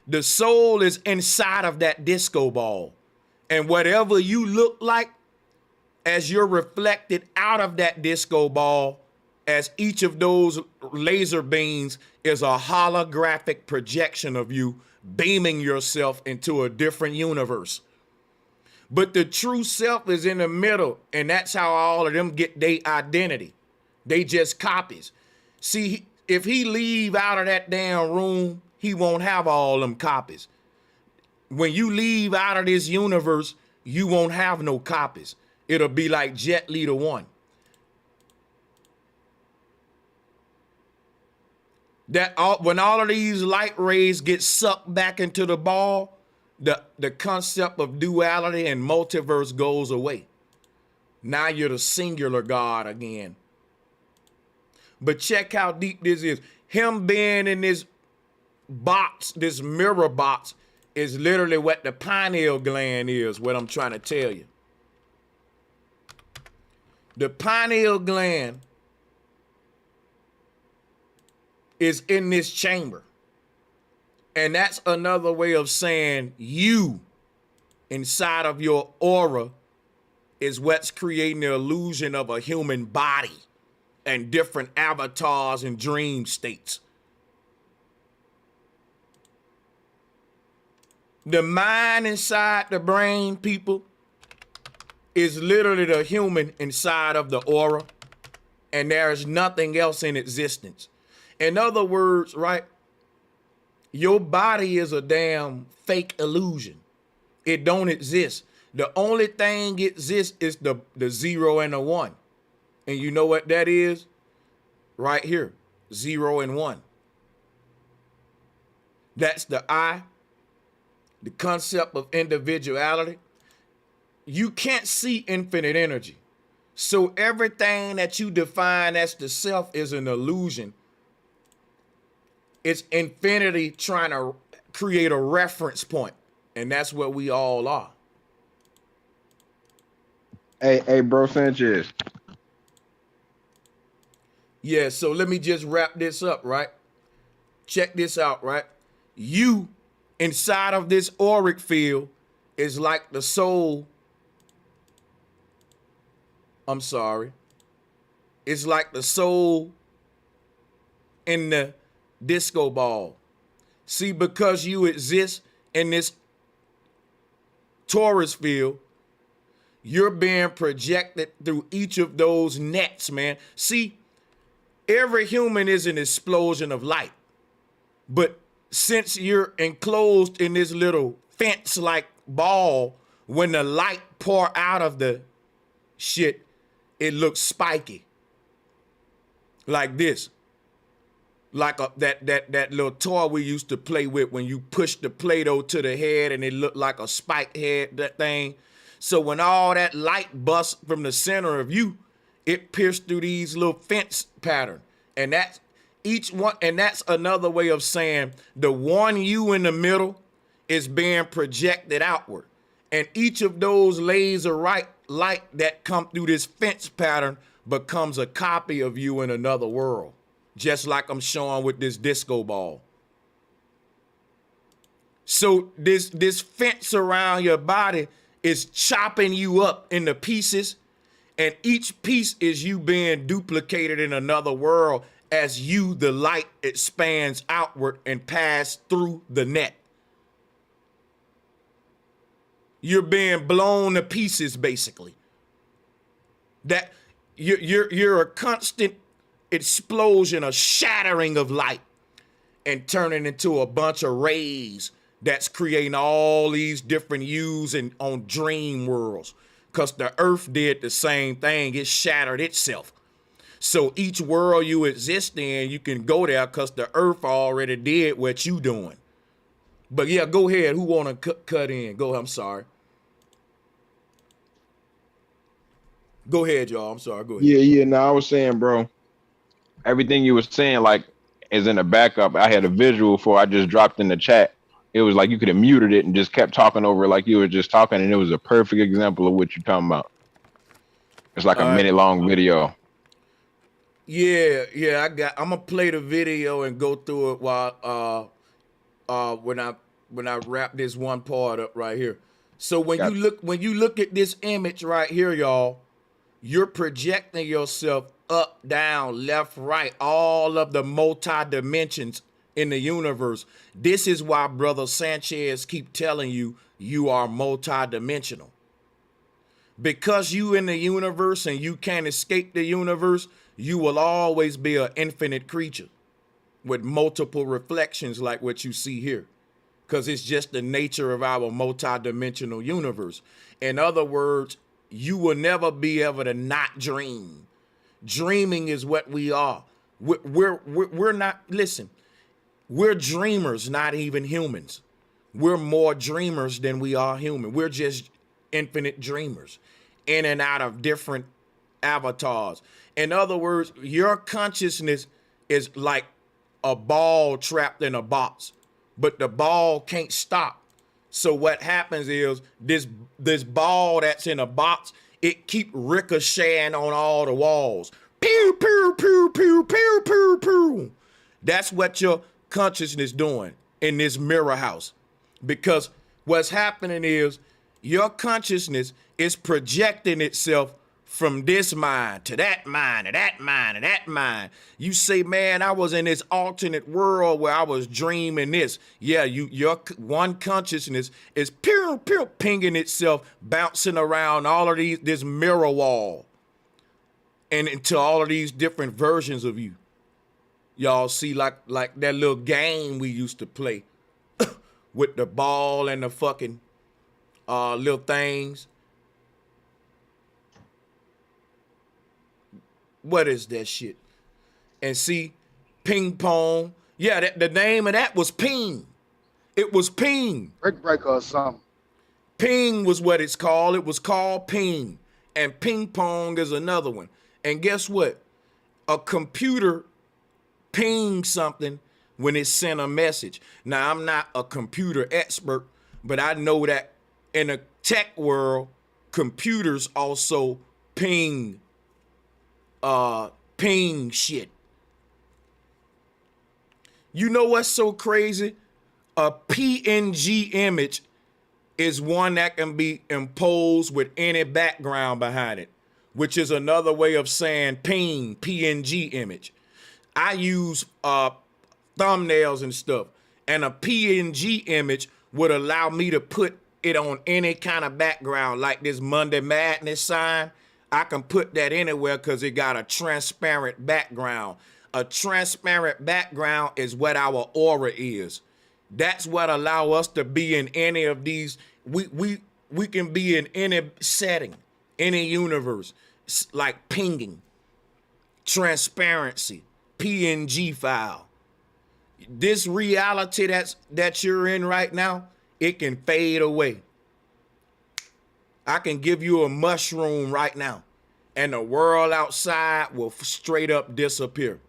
The soul is inside of that disco ball. And whatever you look like, as you're reflected out of that disco ball, as each of those laser beams is a holographic projection of you beaming yourself into a different universe. But the true self is in the middle, and that's how all of them get their identity. They just copies. See, if he leave out of that damn room, he won't have all them copies. When you leave out of this universe, you won't have no copies. It'll be like Jet Li the One. When all of these light rays get sucked back into the ball, the concept of duality and multiverse goes away. Now you're the singular God again. But check how deep this is. Him being in this box, this mirror box, is literally what the pineal gland is, what I'm trying to tell you. The pineal gland is in this chamber. And that's another way of saying you inside of your aura is what's creating the illusion of a human body and different avatars and dream states. The mind inside the brain, people, is literally the human inside of the aura, and there's nothing else in existence. In other words, right, your body is a damn fake illusion. It don't exist. The only thing exists is the 0 and the 1. And you know what that is? Right here, 0 and 1. That's the I, the concept of individuality. You can't see infinite energy. So everything that you define as the self is an illusion. It's infinity trying to create a reference point. And that's what we all are. Hey, bro, Sanchez. Yeah, so let me just wrap this up, right? Check this out, right? You inside of this auric field is like the soul. I'm sorry. It's like the soul in the disco ball. See, because you exist in this torus field, you're being projected through each of those nets, man. See, every human is an explosion of light. But since you're enclosed in this little fence-like ball, when the light pour out of the shit, it looks spiky. Like this. Like that little toy we used to play with when you push the Play-Doh to the head and it looked like a spike head, that thing. So when all that light busts from the center of you, it pierced through these little fence pattern. And that's each one, and that's another way of saying the one you in the middle is being projected outward. And each of those laser light that come through this fence pattern becomes a copy of you in another world. Just like I'm showing with this disco ball. So this fence around your body is chopping you up into pieces, and each piece is you being duplicated in another world as you, the light, expands outward and pass through the net. You're being blown to pieces, basically. That you're a constant explosion, a shattering of light, and turning into a bunch of rays that's creating all these different hues and on dream worlds. Because the earth did the same thing. It shattered itself. So each world you exist in, you can go there because the earth already did what you doing. But yeah, go ahead. Who want to cut in? Go, I'm sorry. Go ahead, y'all. I'm sorry. Go ahead. Yeah. No, I was saying, bro, everything you was saying, like, is in the backup. I had a visual for I just dropped in the chat. It was like you could have muted it and just kept talking over it like you were just talking, and it was a perfect example of what you're talking about. It's like a minute-long video. Yeah, I'm gonna play the video and go through it while when I wrap this one part up right here. So when you look at this image right here, y'all, you're projecting yourself up, down, left, right, all of the multi-dimensions in the universe. This is why Brother Sanchez keep telling you you are multi-dimensional. Because you in the universe and you can't escape the universe, you will always be an infinite creature. with multiple reflections like what you see here, because it's just the nature of our multidimensional universe. In other words, you will never be able to not dream. Dreaming is what we are. We're not, listen, we're dreamers, not even humans. We're more dreamers than we are human. We're just infinite dreamers in and out of different avatars. In other words, your consciousness is like a ball trapped in a box, but the ball can't stop. So what happens is this ball that's in a box, it keep ricocheting on all the walls. Pew, pew, pew, pew, pew, pew, pew. That's what your consciousness doing in this mirror house. Because what's happening is your consciousness is projecting itself from this mind to that mind to that mind to that mind. You say, man, I was in this alternate world where I was dreaming this. Yeah, your one consciousness is pew, pew, pinging itself, bouncing around all of this mirror wall and into all of these different versions of you. Y'all see like that little game we used to play with the ball and the fucking little things. What is that shit? And see, ping pong. Yeah, the name of that was ping. It was ping. Brick breaker or something. Ping was what it's called. It was called ping. And ping pong is another one. And guess what? A computer pings something when it sent a message. Now, I'm not a computer expert, but I know that in the tech world, computers also ping shit. You know what's so crazy? A PNG image is one that can be imposed with any background behind it, which is another way of saying PNG image. I use thumbnails and stuff, and a PNG image would allow me to put it on any kind of background, like this Monday Madness sign. I can put that anywhere because it got a transparent background. A transparent background is what our aura is. That's what allow us to be in any of these. We can be in any setting, any universe, like pinging, transparency, PNG file. This reality that you're in right now, it can fade away. I can give you a mushroom right now, and the world outside will straight up disappear.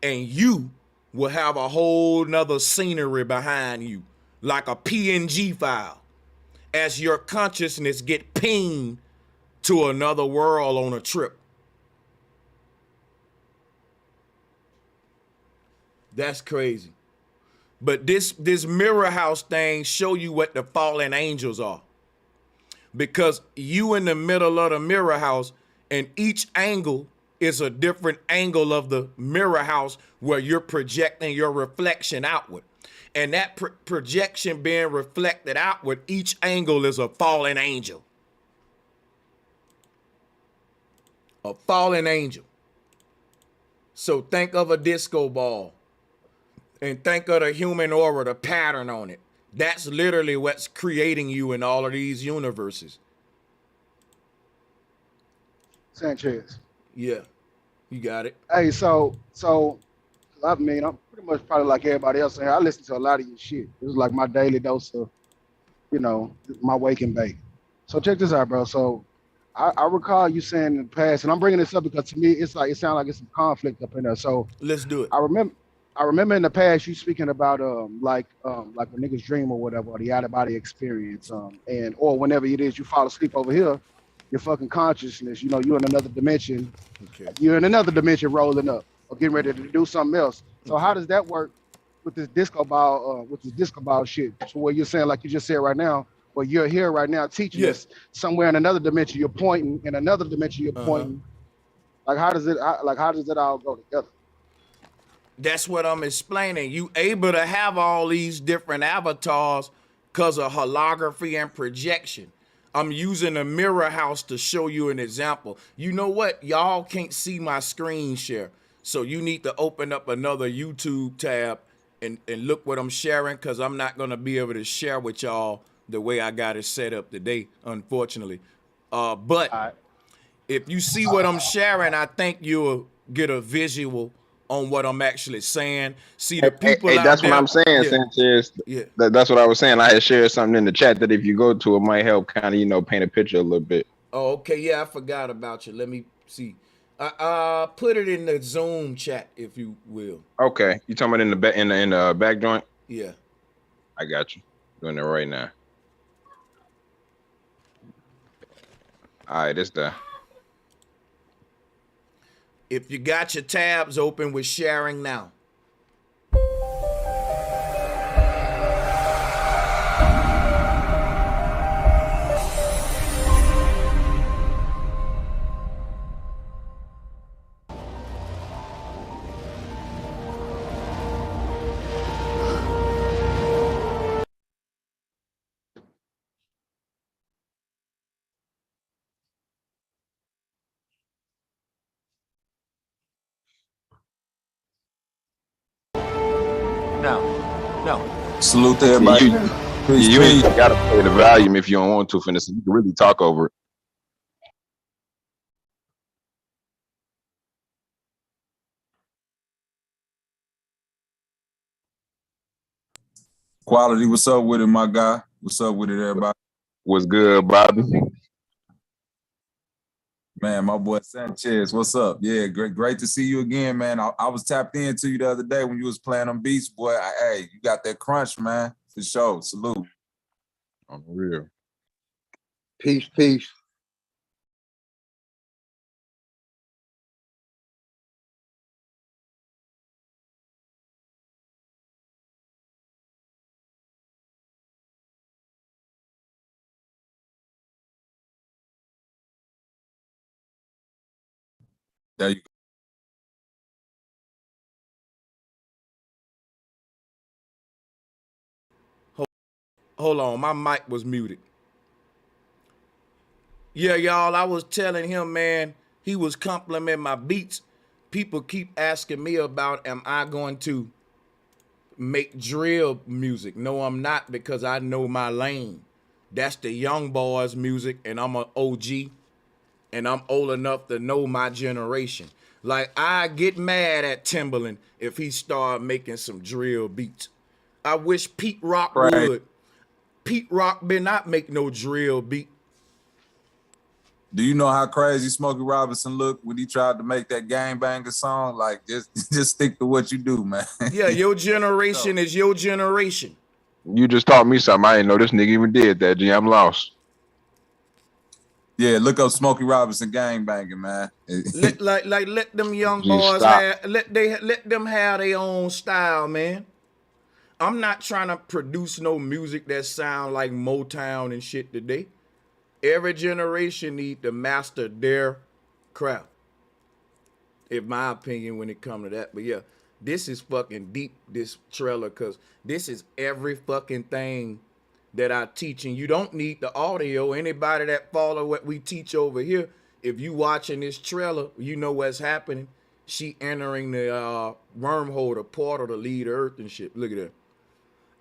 And you will have a whole nother scenery behind you, like a PNG file, as your consciousness get pinged to another world on a trip. That's crazy. But this mirror house thing show you what the fallen angels are. Because you in the middle of the mirror house, and each angle is a different angle of the mirror house where you're projecting your reflection outward. And that projection being reflected outward, each angle is a fallen angel. A fallen angel. So think of a disco ball and think of the human aura, the pattern on it. That's literally what's creating you in all of these universes. Sanchez. Yeah, you got it. Hey, so I mean, I'm pretty much probably like everybody else in here. I listen to a lot of your shit. It was like my daily dose of, my wake and bake. So check this out, bro. So I recall you saying in the past, and I'm bringing this up because to me, it sounds like it's some conflict up in there. So let's do it. I remember in the past you speaking about like a nigga's dream or whatever, or the out of body experience, or whenever it is you fall asleep over here, your fucking consciousness, you're in another dimension. Okay. You're in another dimension rolling up or getting ready to do something else. So how does that work with this disco ball shit? So where you're saying, like you just said right now, where you're here right now teaching us somewhere in another dimension you're pointing, in another dimension you're pointing. Like how does it all go together? That's what I'm explaining. You able to have all these different avatars because of holography and projection. I'm using a mirror house to show you an example. You know what? Y'all can't see my screen share, So you need to open up another YouTube tab and look what I'm sharing, because I'm not going to be able to share with y'all the way I got it set up today, unfortunately. But if you see what I'm sharing, I think you'll get a visual on what I'm actually saying. See, the people Hey, out that's there. what I'm saying, Yeah, Sanchez. yeah. That's what I was saying. I had shared something in the chat that if you go to it might help kind of, paint a picture a little bit. Oh, okay. Yeah, I forgot about you. Let me see. Put it in the Zoom chat, if you will. Okay. You talking about in the back joint? Yeah. I got you. Doing it right now. All right, it's there. If you got your tabs open, we're sharing now. No. Salute to everybody. You ain't gotta play the volume if you don't want to. Finish. You can really talk over it. Quality, what's up with it, my guy? What's up with it, everybody? What's good, Bobby? Man, my boy Sanchez, what's up? Yeah, great to see you again, man. I was tapped into you the other day when you was playing on beats, boy. Hey, you got that crunch, man. For sure. Salute. On the real. Peace. There you go. Hold on, my mic was muted. Yeah, y'all, I was telling him, man, he was complimenting my beats. People keep asking me about, am I going to make drill music? No, I'm not, because I know my lane. That's the young boys music, and I'm an OG, and I'm old enough to know my generation. Like, I get mad at Timberland if he start making some drill beats. I wish Pete Rock would. Pete Rock better not make no drill beat. Do you know how crazy Smokey Robinson looked when he tried to make that Gangbanger song? Like, just stick to what you do, man. Yeah, your generation is your generation. You just taught me something. I didn't know this nigga even did that. G, I'm lost. Yeah, look up Smokey Robinson Gangbanging, man. let them young boys let them have their own style, man. I'm not trying to produce no music that sound like Motown and shit today. Every generation need to master their craft, in my opinion, when it comes to that. But yeah, this is fucking deep, this trailer, because this is every fucking thing that I teach. And you don't need the audio. Anybody that follow what we teach over here, if you watching this trailer, you know what's happening. She entering the wormhole, the portal to leave the earth and shit. Look at that.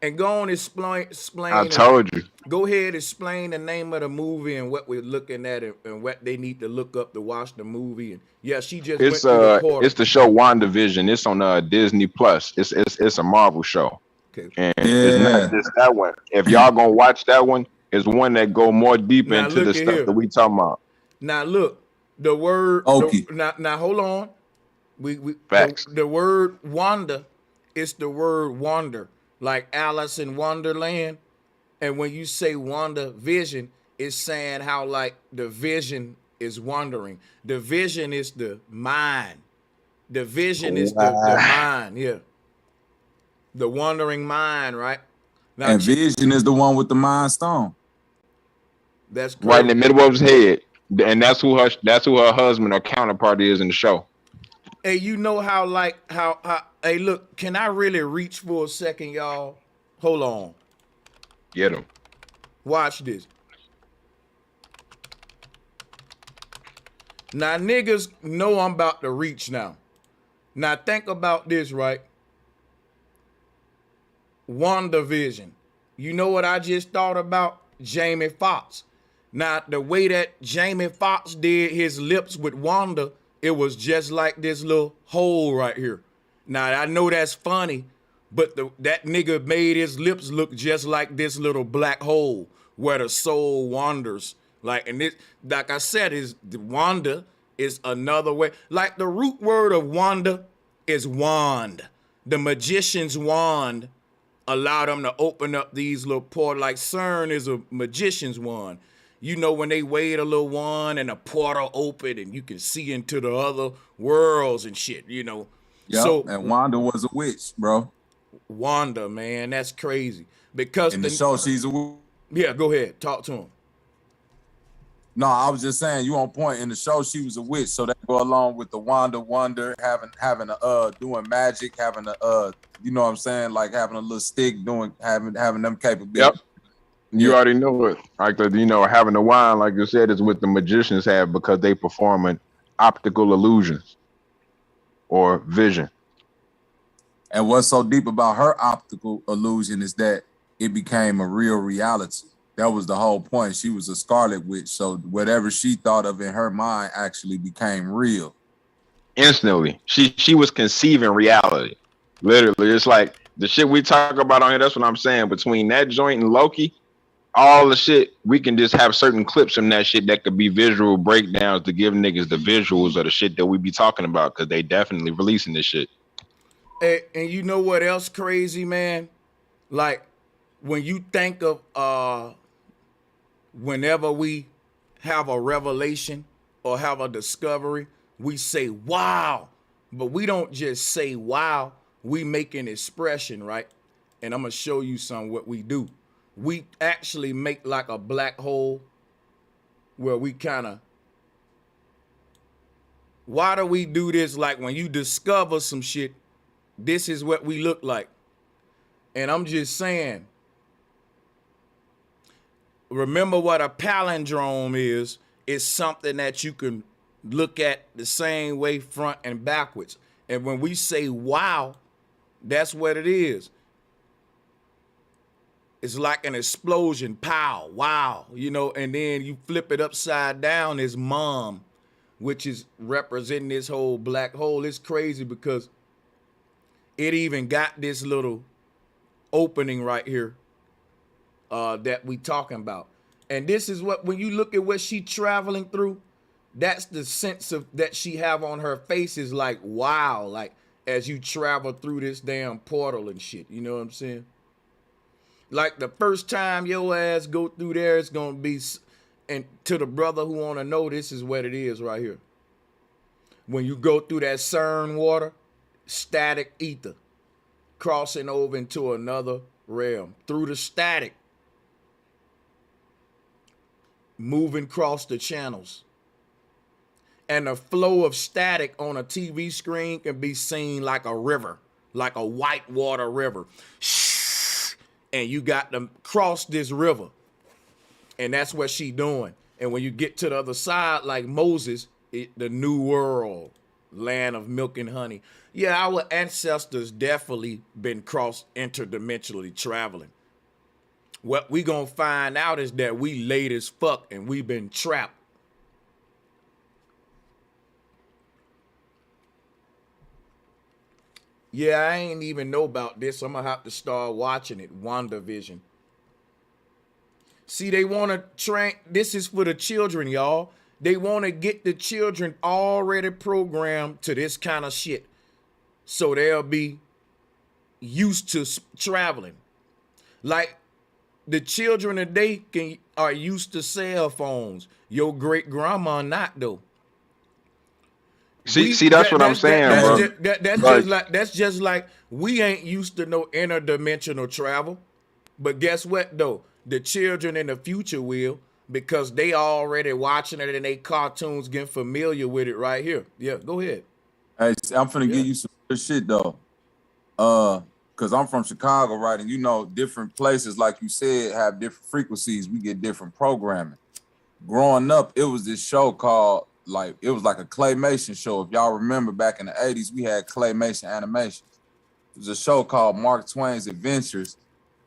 And go on, explain. I told you. Go ahead, explain the name of the movie and what we're looking at, and what they need to look up to watch the movie. And yeah, she just went through the portal. It's the show WandaVision. It's on Disney Plus. It's a Marvel show. Okay. And it's not just that one. If y'all gonna watch that one, it's one that go more deep into the stuff that we talking about. Now look, the word. Okay. Now hold on. Facts. The word Wanda is the word wander, like Alice in Wonderland. And when you say Wanda Vision, it's saying how like the vision is wandering. The vision is the mind. The vision is the mind. Yeah. The wandering mind, right? Now, and Vision is the one with the Mind Stone. That's crazy. Right in the middle of his head. And that's who her husband or counterpart is in the show. Hey, you know how hey, look, can I really reach for a second, y'all? Hold on. Get him. Watch this. Now, niggas know I'm about to reach now. Now think about this, right? WandaVision. You know what I just thought about? Jamie Foxx. Now, the way that Jamie Foxx did his lips with Wanda, it was just like this little hole right here. Now, I know that's funny, but that nigga made his lips look just like this little black hole where the soul wanders. Like, and this, like I said, Wanda is another way. Like the root word of Wanda is wand. The magician's wand allow them to open up these little portals. Like CERN is a magician's wand. You know, when they wave a little wand and a portal open and you can see into the other worlds and shit, you know. Yep, so and Wanda was a witch, bro. Wanda, man, that's crazy. Because in the show, she's a witch. Yeah, go ahead. Talk to him. No, I was just saying, you on point. In the show, she was a witch, so that go along with the Wanda Wonder, having a doing magic, having a you know what I'm saying, like having a little stick, having them capabilities. Yep. You already know it. Like, you know, having a wand, like you said, is what the magicians have because they perform an optical illusions or vision. And what's so deep about her optical illusion is that it became a real reality. That was the whole point. She was a Scarlet Witch, so whatever she thought of in her mind actually became real. Instantly. She was conceiving reality. Literally. It's like the shit we talk about on here, that's what I'm saying. Between that joint and Loki, all the shit, we can just have certain clips from that shit that could be visual breakdowns to give niggas the visuals of the shit that we be talking about, because they definitely releasing this shit. And you know what else crazy, man? Like, when you think of whenever we have a revelation or have a discovery, we say, wow. But we don't just say, wow. We make an expression, right? And I'm going to show you what we do. We actually make like a black hole where we kind of, why do we do this? Like when you discover some shit, this is what we look like. And I'm just saying, remember what a palindrome is. It's something that you can look at the same way front and backwards. And when we say, wow, that's what it is. It's like an explosion, pow, wow, you know, and then you flip it upside down, is mom, which is representing this whole black hole. It's crazy because it even got this little opening right here that we talking about. And this is what, when you look at what she traveling through, that's the sense of that she have on her face is like, wow, like as you travel through this damn portal and shit, you know what I'm saying? Like the first time your ass go through there, it's gonna be, and to the brother who wanna know, this is what it is right here. When you go through that CERN water, static ether, crossing over into another realm, through the static, moving across the channels. And the flow of static on a TV screen can be seen like a river, like a white water river. And you got to cross this river. And that's what she doing. And when you get to the other side, like Moses, the new world, land of milk and honey. Yeah, our ancestors definitely been interdimensionally traveling. What we gonna find out is that we late as fuck and we been trapped. Yeah, I ain't even know about this. I'm gonna have to start watching it. WandaVision. See, they want to train. This is for the children, y'all. They want to get the children already programmed to this kind of shit, so they'll be used to traveling. Like the children today are used to cell phones. Your great grandma not though. See, that's what I'm saying, bro. That's just like we ain't used to no interdimensional travel. But guess what though? The children in the future will, because they already watching it and they cartoons getting familiar with it right here. Yeah, go ahead. Hey, I'm finna give you some good shit though. Cause I'm from Chicago, right? And you know, different places, like you said, have different frequencies. We get different programming. Growing up, it was this show called like it was like a claymation show. If y'all remember back in the 80s, we had claymation animation. It was a show called Mark Twain's Adventures,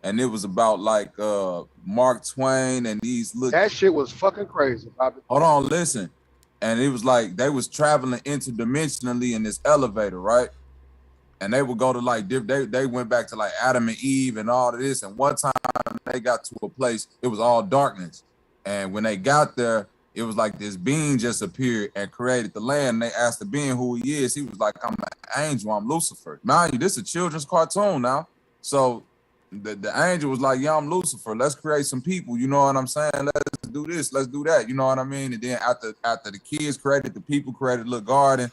and it was about like Mark Twain and these little. That shit was fucking crazy, Bobby. Hold on, listen. And it was like they was traveling interdimensionally in this elevator, right? And they would go to like they went back to like Adam and Eve and all of this. And one time they got to a place, it was all darkness. And when they got there, it was like this being just appeared and created the land. And they asked the being who he is. He was like, I'm an angel, I'm Lucifer. Mind you, this is a children's cartoon now. So the angel was like, yeah, I'm Lucifer. Let's create some people. You know what I'm saying? Let's do this. Let's do that. You know what I mean? And then after the kids created the people, created a little garden,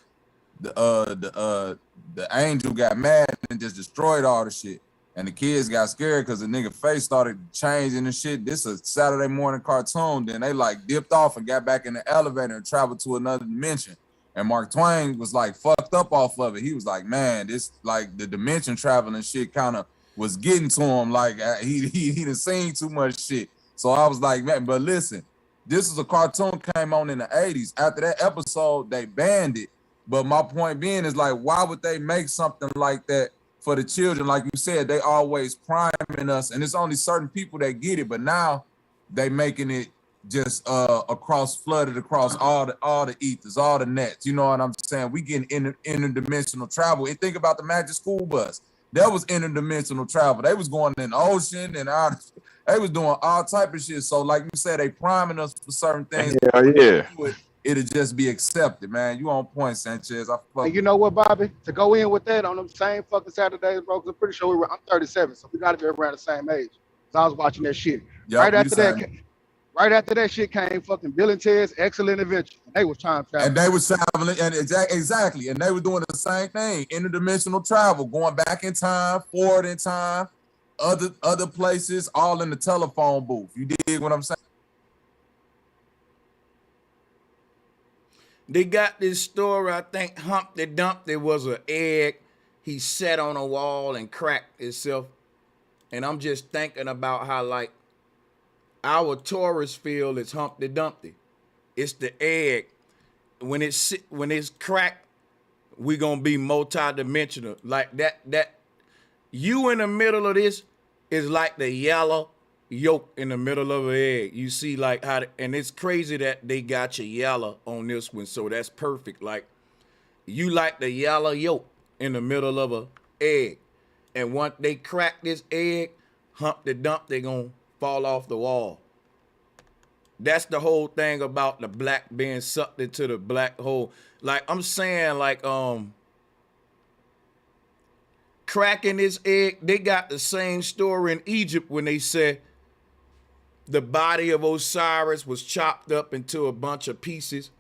the angel got mad and just destroyed all the shit. And the kids got scared because the nigga face started changing and shit. This is a Saturday morning cartoon. Then they like dipped off and got back in the elevator and traveled to another dimension. And Mark Twain was like fucked up off of it. He was like, man, this like the dimension traveling shit kind of was getting to him. Like he done seen too much shit. So I was like, man, but listen, this is a cartoon came on in the 80s. After that episode, they banned it. But my point being is like, why would they make something like that for the children? Like you said, they always priming us, and it's only certain people that get it. But now they making it just flooded across all the ethers, all the nets. You know what I'm saying? We getting interdimensional travel. And think about the Magic School Bus. That was interdimensional travel. They was going in the ocean and out. They was doing all type of shit. So like you said, they priming us for certain things. Yeah. It'll just be accepted, man. You on point, Sanchez. And you know what, Bobby? To go in with that on them same fucking Saturdays, bro, 'cause I'm pretty sure I'm 37, so we got to be around the same age. So I was watching that shit. Yep, Right after that shit came fucking Bill and Ted's Excellent Adventure. They was time traveling. And they was traveling, and exactly. And they were doing the same thing, interdimensional travel, going back in time, forward in time, other places, all in the telephone booth. You dig what I'm saying? They got this story, I think Humpty Dumpty was an egg. He sat on a wall and cracked itself. And I'm just thinking about how like our Taurus field is Humpty Dumpty. It's the egg. When it's cracked, we gonna be multi-dimensional. Like that you in the middle of this is like the yellow yolk in the middle of an egg. You see like how, and it's crazy that they got your yellow on this one, so that's perfect. Like you like the yellow yolk in the middle of a egg, and once they crack this egg, Humpty Dumpty gonna fall off the wall. That's the whole thing about the black being sucked into the black hole. Like I'm saying, like cracking this egg, they got the same story in Egypt when they said the body of Osiris was chopped up into a bunch of pieces.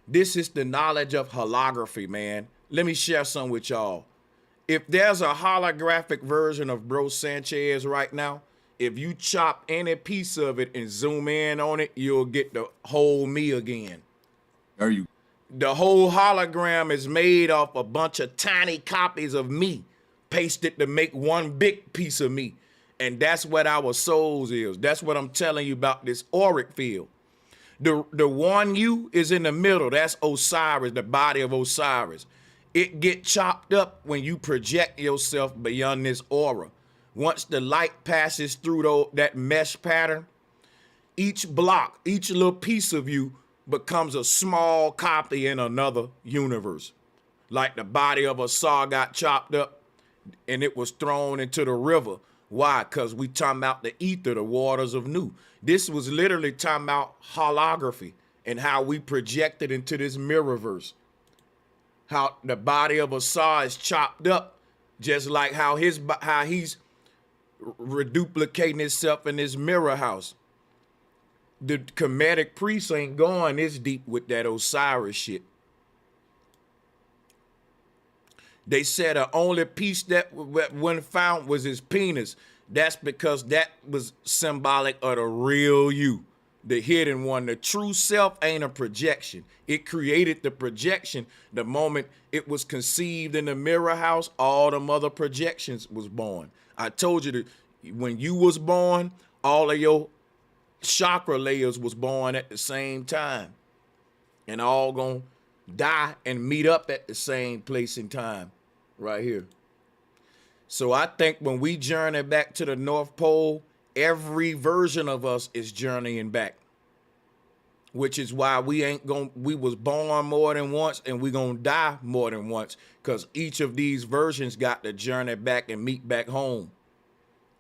This is the knowledge of holography, man. Let me share some with y'all. If there's a holographic version of Bro Sanchez right now, if you chop any piece of it and zoom in on it, you'll get the whole me again. There you go. The whole hologram is made off a bunch of tiny copies of me, pasted to make one big piece of me. And that's what our souls is. That's what I'm telling you about this auric field. The one you is in the middle. That's Osiris, the body of Osiris. It get chopped up when you project yourself beyond this aura. Once the light passes through that mesh pattern, each block, each little piece of you becomes a small copy in another universe. Like the body of a saw got chopped up and it was thrown into the river. Why? Because we talking about the ether, the waters of Nu. This was literally talking about holography and how we projected into this mirrorverse. How the body of a saw is chopped up, just like how he's reduplicating himself in this mirror house. The Kemetic priests ain't going this deep with that Osiris shit. They said the only piece that wasn't found was his penis. That's because that was symbolic of the real you, the hidden one. The true self ain't a projection. It created the projection the moment it was conceived in the mirror house. All the other projections was born. I told you that when you was born, all of your chakra layers was born at the same time. and all gonna die and meet up at the same place and time right here. So I think when we journey back to the North Pole, every version of us is journeying back, which is why we was born more than once and we gonna die more than once, because each of these versions got to journey back and meet back home.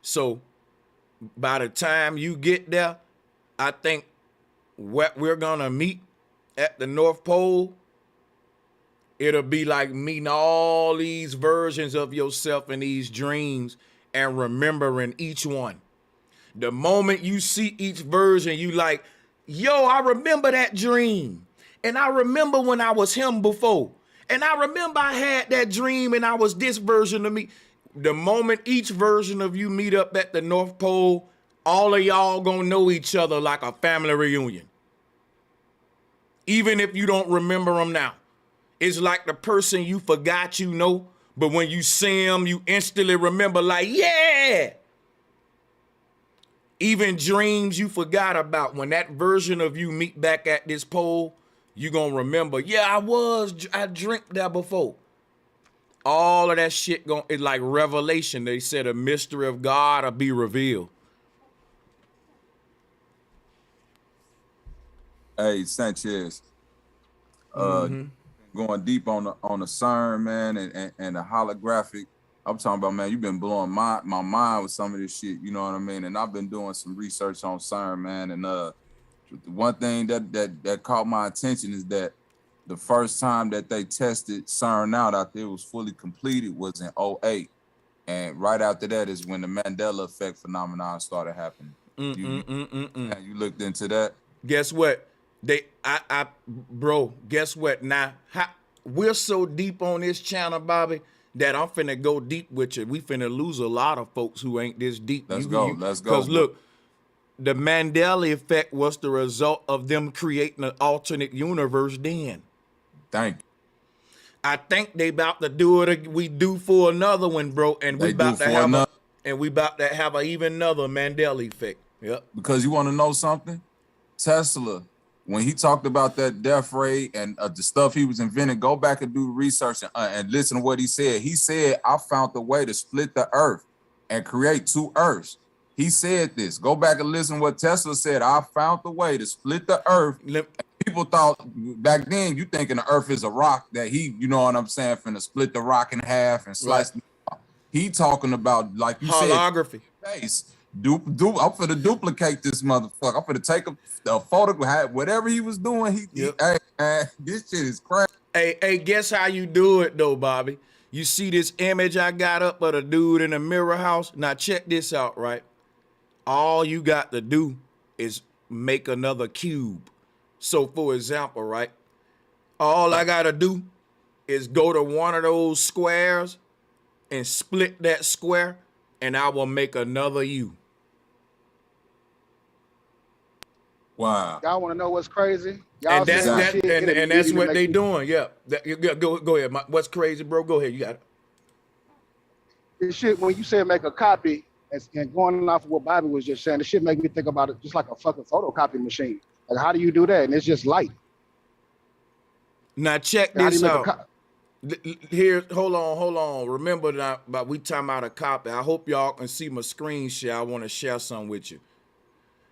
So by the time you get there, I think what we're gonna meet at the North Pole, it'll be like meeting all these versions of yourself in these dreams and remembering each one. The moment you see each version, you like, yo, I remember that dream. And I remember when I was him before. And I remember I had that dream and I was this version of me. The moment each version of you meet up at the North Pole, all of y'all gonna know each other like a family reunion. Even if you don't remember them now. It's like the person you forgot you know, but when you see them, you instantly remember like, yeah. Even dreams you forgot about, when that version of you meet back at this pole, you gonna remember, yeah, I dreamt that before. All of that shit it's like revelation. They said a mystery of God will be revealed. Hey, Sanchez. Going deep on the CERN, man, and the holographic. I'm talking about, man, you've been blowing my mind with some of this shit, you know what I mean? And I've been doing some research on CERN, man. And the one thing that caught my attention is that the first time that they tested CERN out there, it was fully completed, was in 2008. And right after that is when the Mandela effect phenomenon started happening. You looked into that? Guess what? Bro, guess what? Now, we're so deep on this channel, Bobby, that I'm finna go deep with you. We finna lose a lot of folks who ain't this deep. Let's go. Because look, the Mandela effect was the result of them creating an alternate universe then. Thank you. I think they about to do it. We do for another one, bro. And we about to have a even another Mandela effect. Yep. Because you want to know something? Tesla, when he talked about that death ray and the stuff he was inventing, go back and do research and listen to what he said. He said, I found the way to split the earth and create two earths. He said this. Go back and listen to what Tesla said. I found the way to split the earth. People thought back then, you thinking the earth is a rock that he, you know what I'm saying, finna split the rock in half and slice it. He talking about, like you holography. Said, I'm finna duplicate this motherfucker. I'm finna take a photo, whatever he was doing. Hey, man, this shit is crazy. Hey, guess how you do it though, Bobby? You see this image I got up of the dude in the mirror house? Now check this out, right? All you got to do is make another cube. So for example, right? All I gotta do is go to one of those squares and split that square, and I will make another U. Wow. Y'all want to know what's crazy? Y'all and that's what they doing. Yeah. Go ahead. What's crazy, bro? Go ahead. You got it. This shit, when you say make a copy, and going off of what Bobby was just saying, this shit make me think about it just like a fucking photocopy machine. Like, how do you do that? And it's just light. Now check this out. Here, hold on. Remember that, but we talking about a copy. I hope y'all can see my screen share. I want to share some with you.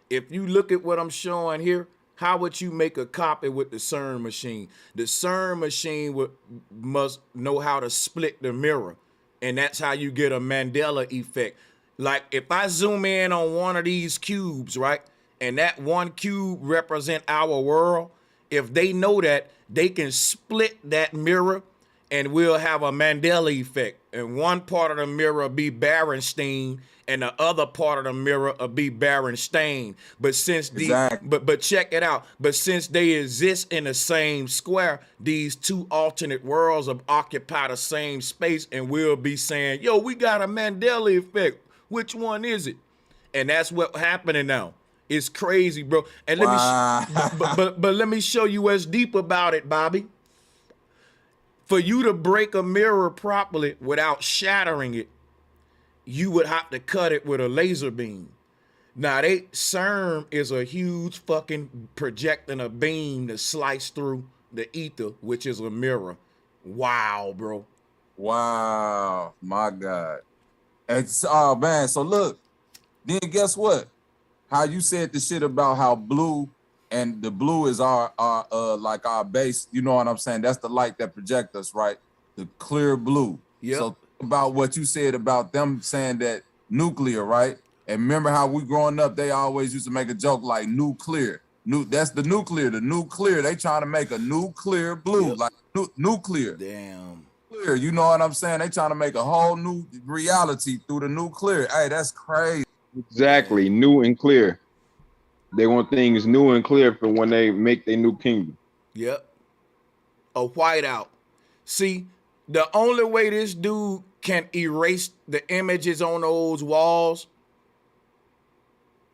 If you look at what I'm showing here, how would you make a copy with the CERN machine? The CERN machine must know how to split the mirror, and that's how you get a Mandela effect. Like if I zoom in on one of these cubes, right, and that one cube represent our world, if they know that, they can split that mirror and we'll have a Mandela effect. And one part of the mirror will be Berenstain and the other part of the mirror will be Berenstain. But since but check it out. But since they exist in the same square, these two alternate worlds will occupy the same space, and we'll be saying, yo, we got a Mandela effect. Which one is it? And that's what's happening now. It's crazy, bro. And let me let me show you what's deep about it, Bobby. For you to break a mirror properly without shattering it, you would have to cut it with a laser beam. Now CERN is a huge fucking projecting a beam to slice through the ether, which is a mirror. Wow, bro. Wow, my God. It's oh man. So look, then guess what? How you said the shit about how blue and the blue is our like our base. You know what I'm saying? That's the light that projects us, right? The clear blue. Yep. So think about what you said about them saying that nuclear, right? And remember how we growing up, they always used to make a joke like nuclear. That's the nuclear. The nuclear. They trying to make a nuclear blue, like nuclear. Damn. Clear. You know what I'm saying? They trying to make a whole new reality through the nuclear. Hey, that's crazy. Exactly, new and clear. They want things new and clear for when they make their new kingdom. Yep. A whiteout. See, the only way this dude can erase the images on those walls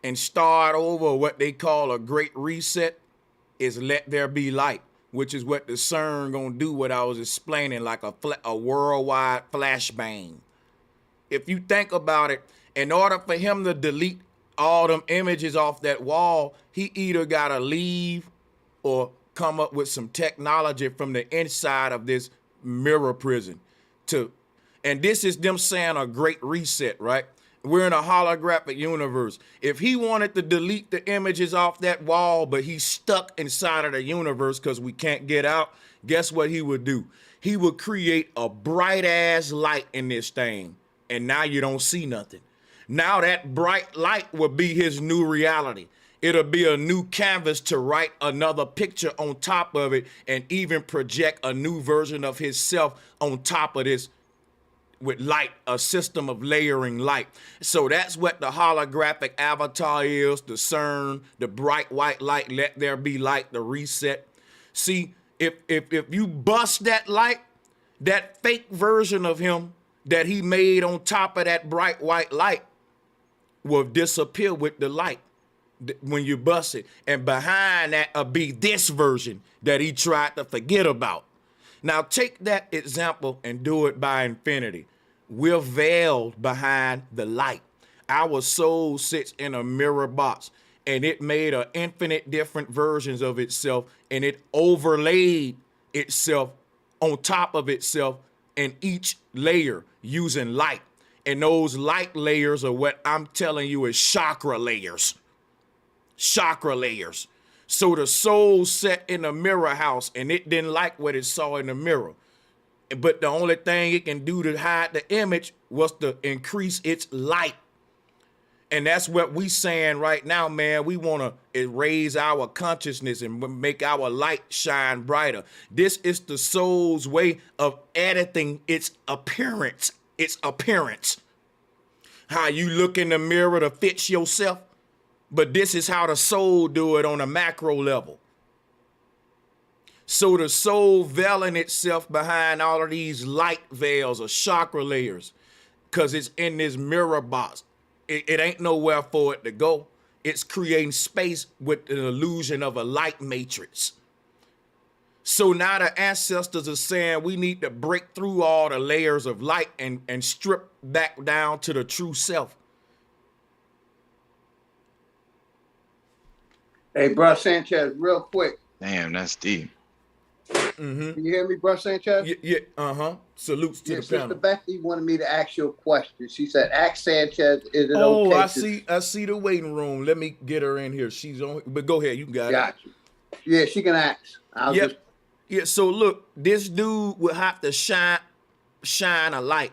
and start over what they call a great reset is let there be light, which is what the CERN gonna do, what I was explaining, like a worldwide flashbang. If you think about it, in order for him to delete all them images off that wall, he either gotta leave or come up with some technology from the inside of this mirror prison and this is them saying a great reset, right? We're in a holographic universe. If he wanted to delete the images off that wall, but he's stuck inside of the universe because we can't get out, guess what he would do? He would create a bright ass light in this thing. And now you don't see nothing. Now that bright light will be his new reality. It'll be a new canvas to write another picture on top of it and even project a new version of himself on top of this with light, a system of layering light. So that's what the holographic avatar is, the CERN, the bright white light, let there be light, the reset. See, if you bust that light, that fake version of him that he made on top of that bright white light will disappear with the light when you bust it. And behind that will be this version that he tried to forget about. Now take that example and do it by infinity. We're veiled behind the light. Our soul sits in a mirror box and it made an infinite different versions of itself and it overlaid itself on top of itself in each layer using light. And those light layers are what I'm telling you is chakra layers. Chakra layers. So the soul sat in a mirror house and it didn't like what it saw in the mirror. But the only thing it can do to hide the image was to increase its light. And that's what we saying right now, man. We want to raise our consciousness and make our light shine brighter. This is the soul's way of editing its appearance. Its appearance. How you look in the mirror to fix yourself. But this is how the soul do it on a macro level. So the soul veiling itself behind all of these light veils or chakra layers because it's in this mirror box. It ain't nowhere for it to go. It's creating space with an illusion of a light matrix. So now the ancestors are saying we need to break through all the layers of light and strip back down to the true self. Hey, bro, Sanchez, real quick. Damn, that's deep. Can you hear me, bro, Sanchez? Yeah, Salutes to the panel. Sister Becky wanted me to ask you a question. She said, ask Sanchez, is it okay? I see the waiting room. Let me get her in here. She's on, but go ahead, you got it. Got you. Yeah, she can ask. Yeah, so look, this dude will have to shine a light,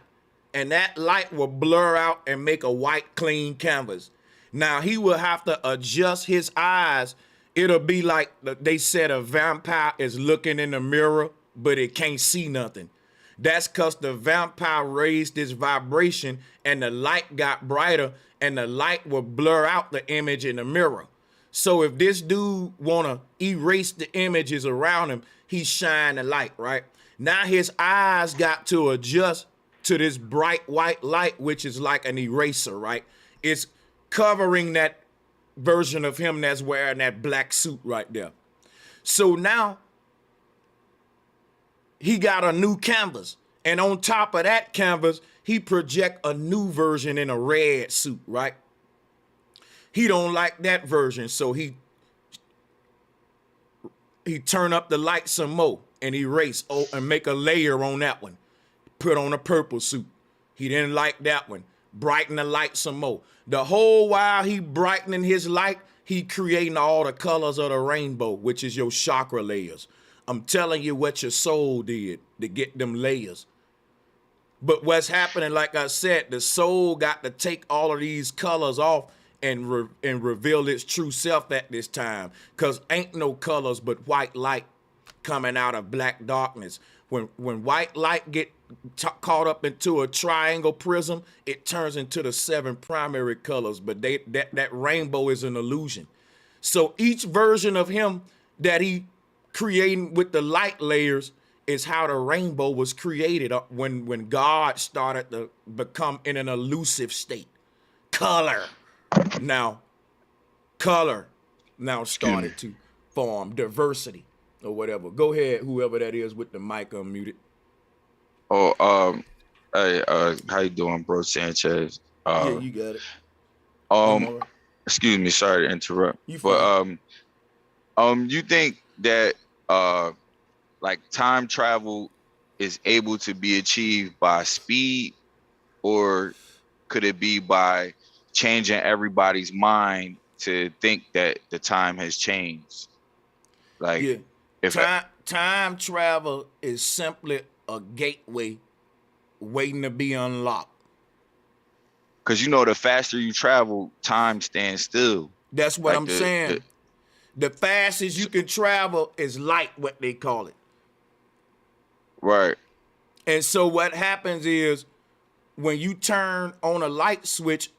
and that light will blur out and make a white, clean canvas. Now, he will have to adjust his eyes. It'll be like they said a vampire is looking in the mirror, but it can't see nothing. That's because the vampire raised his vibration and the light got brighter and the light will blur out the image in the mirror. So if this dude want to erase the images around him, he shine the light, right? Now his eyes got to adjust to this bright white light, which is like an eraser, right? It's covering that version of him that's wearing that black suit right there. So now he got a new canvas. And on top of that canvas, he project a new version in a red suit, right? He don't like that version, so he turn up the light some more and erase and make a layer on that one. Put on a purple suit. He didn't like that one. Brighten the light some more. The whole while he brightening his light, he creating all the colors of the rainbow, which is your chakra layers. I'm telling you what your soul did to get them layers. But what's happening, like I said, the soul got to take all of these colors off and reveal its true self at this time. Because ain't no colors but white light coming out of black darkness. When white light get caught up into a triangle prism, it turns into the 7 primary colors. But that rainbow is an illusion. So each version of him that he creating with the light layers is how the rainbow was created when God started to become in an elusive state. Color now started to form, diversity or whatever. Go ahead, whoever that is with the mic unmuted. Hey, how you doing, bro, Sanchez? Yeah, you got it. Excuse me, sorry to interrupt. You fine. But you think that like time travel is able to be achieved by speed, or could it be by changing everybody's mind to think that the time has changed? Like, yeah, if time travel is simply a gateway waiting to be unlocked. Because you know, the faster you travel, time stands still. That's what I'm saying. The fastest you can travel is light, what they call it. Right. And so what happens is when you turn on a light switch,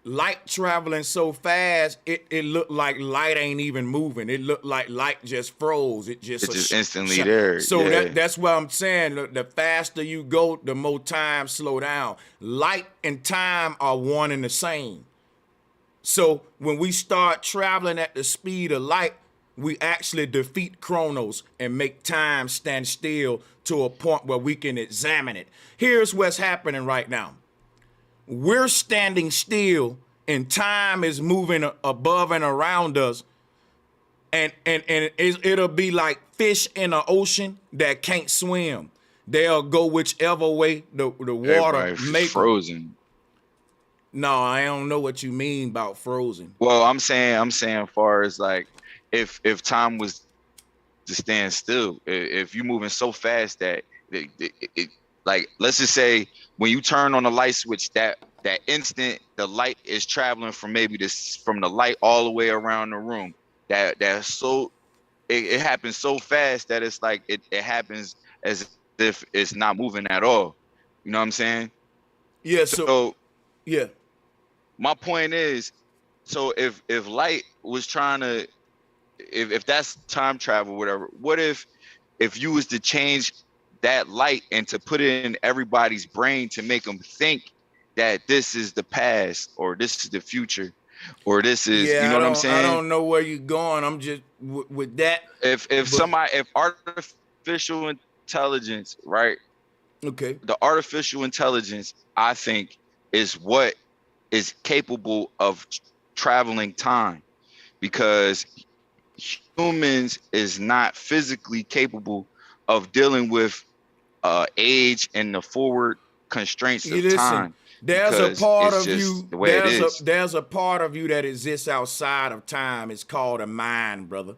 light traveling so fast, it looked like light ain't even moving. It looked like light just froze. It's just instantly there. So yeah. that's what I'm saying. The faster you go, the more time slow down. Light and time are one and the same. So when we start traveling at the speed of light, we actually defeat Chronos and make time stand still to a point where we can examine it. Here's what's happening right now. We're standing still and time is moving above and around us. And it'll be like fish in an ocean that can't swim. They'll go whichever way the water makes frozen. No, I don't know what you mean about frozen. Well, I'm saying as far as like if time was to stand still, if you're moving so fast that it like, let's just say when you turn on the light switch, that instant the light is traveling from from the light all the way around the room. That's so it happens so fast that it's like it happens as if it's not moving at all. You know what I'm saying? Yeah. So yeah. My point is, so if light was trying to, if that's time travel, whatever, what if you was to change that light and to put it in everybody's brain to make them think that this is the past or this is the future or this is, you know what I'm saying? I don't know where you're going. I'm just with that. If artificial intelligence, right? Okay. The artificial intelligence, I think, is what is capable of traveling time, because humans is not physically capable of dealing with age and the forward constraints of time. There's a part of you. The way it is. There's a part of you that exists outside of time. It's called a mind, brother.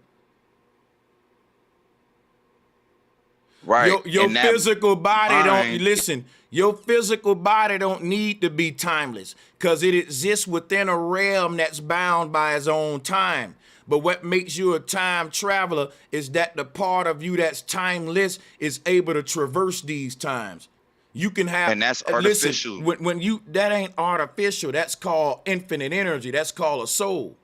Right. Your physical body don't listen. Your physical body don't need to be timeless because it exists within a realm that's bound by its own time. But what makes you a time traveler is that the part of you that's timeless is able to traverse these times. You can have, and that's artificial. Listen, when you, that ain't artificial. That's called infinite energy. That's called a soul.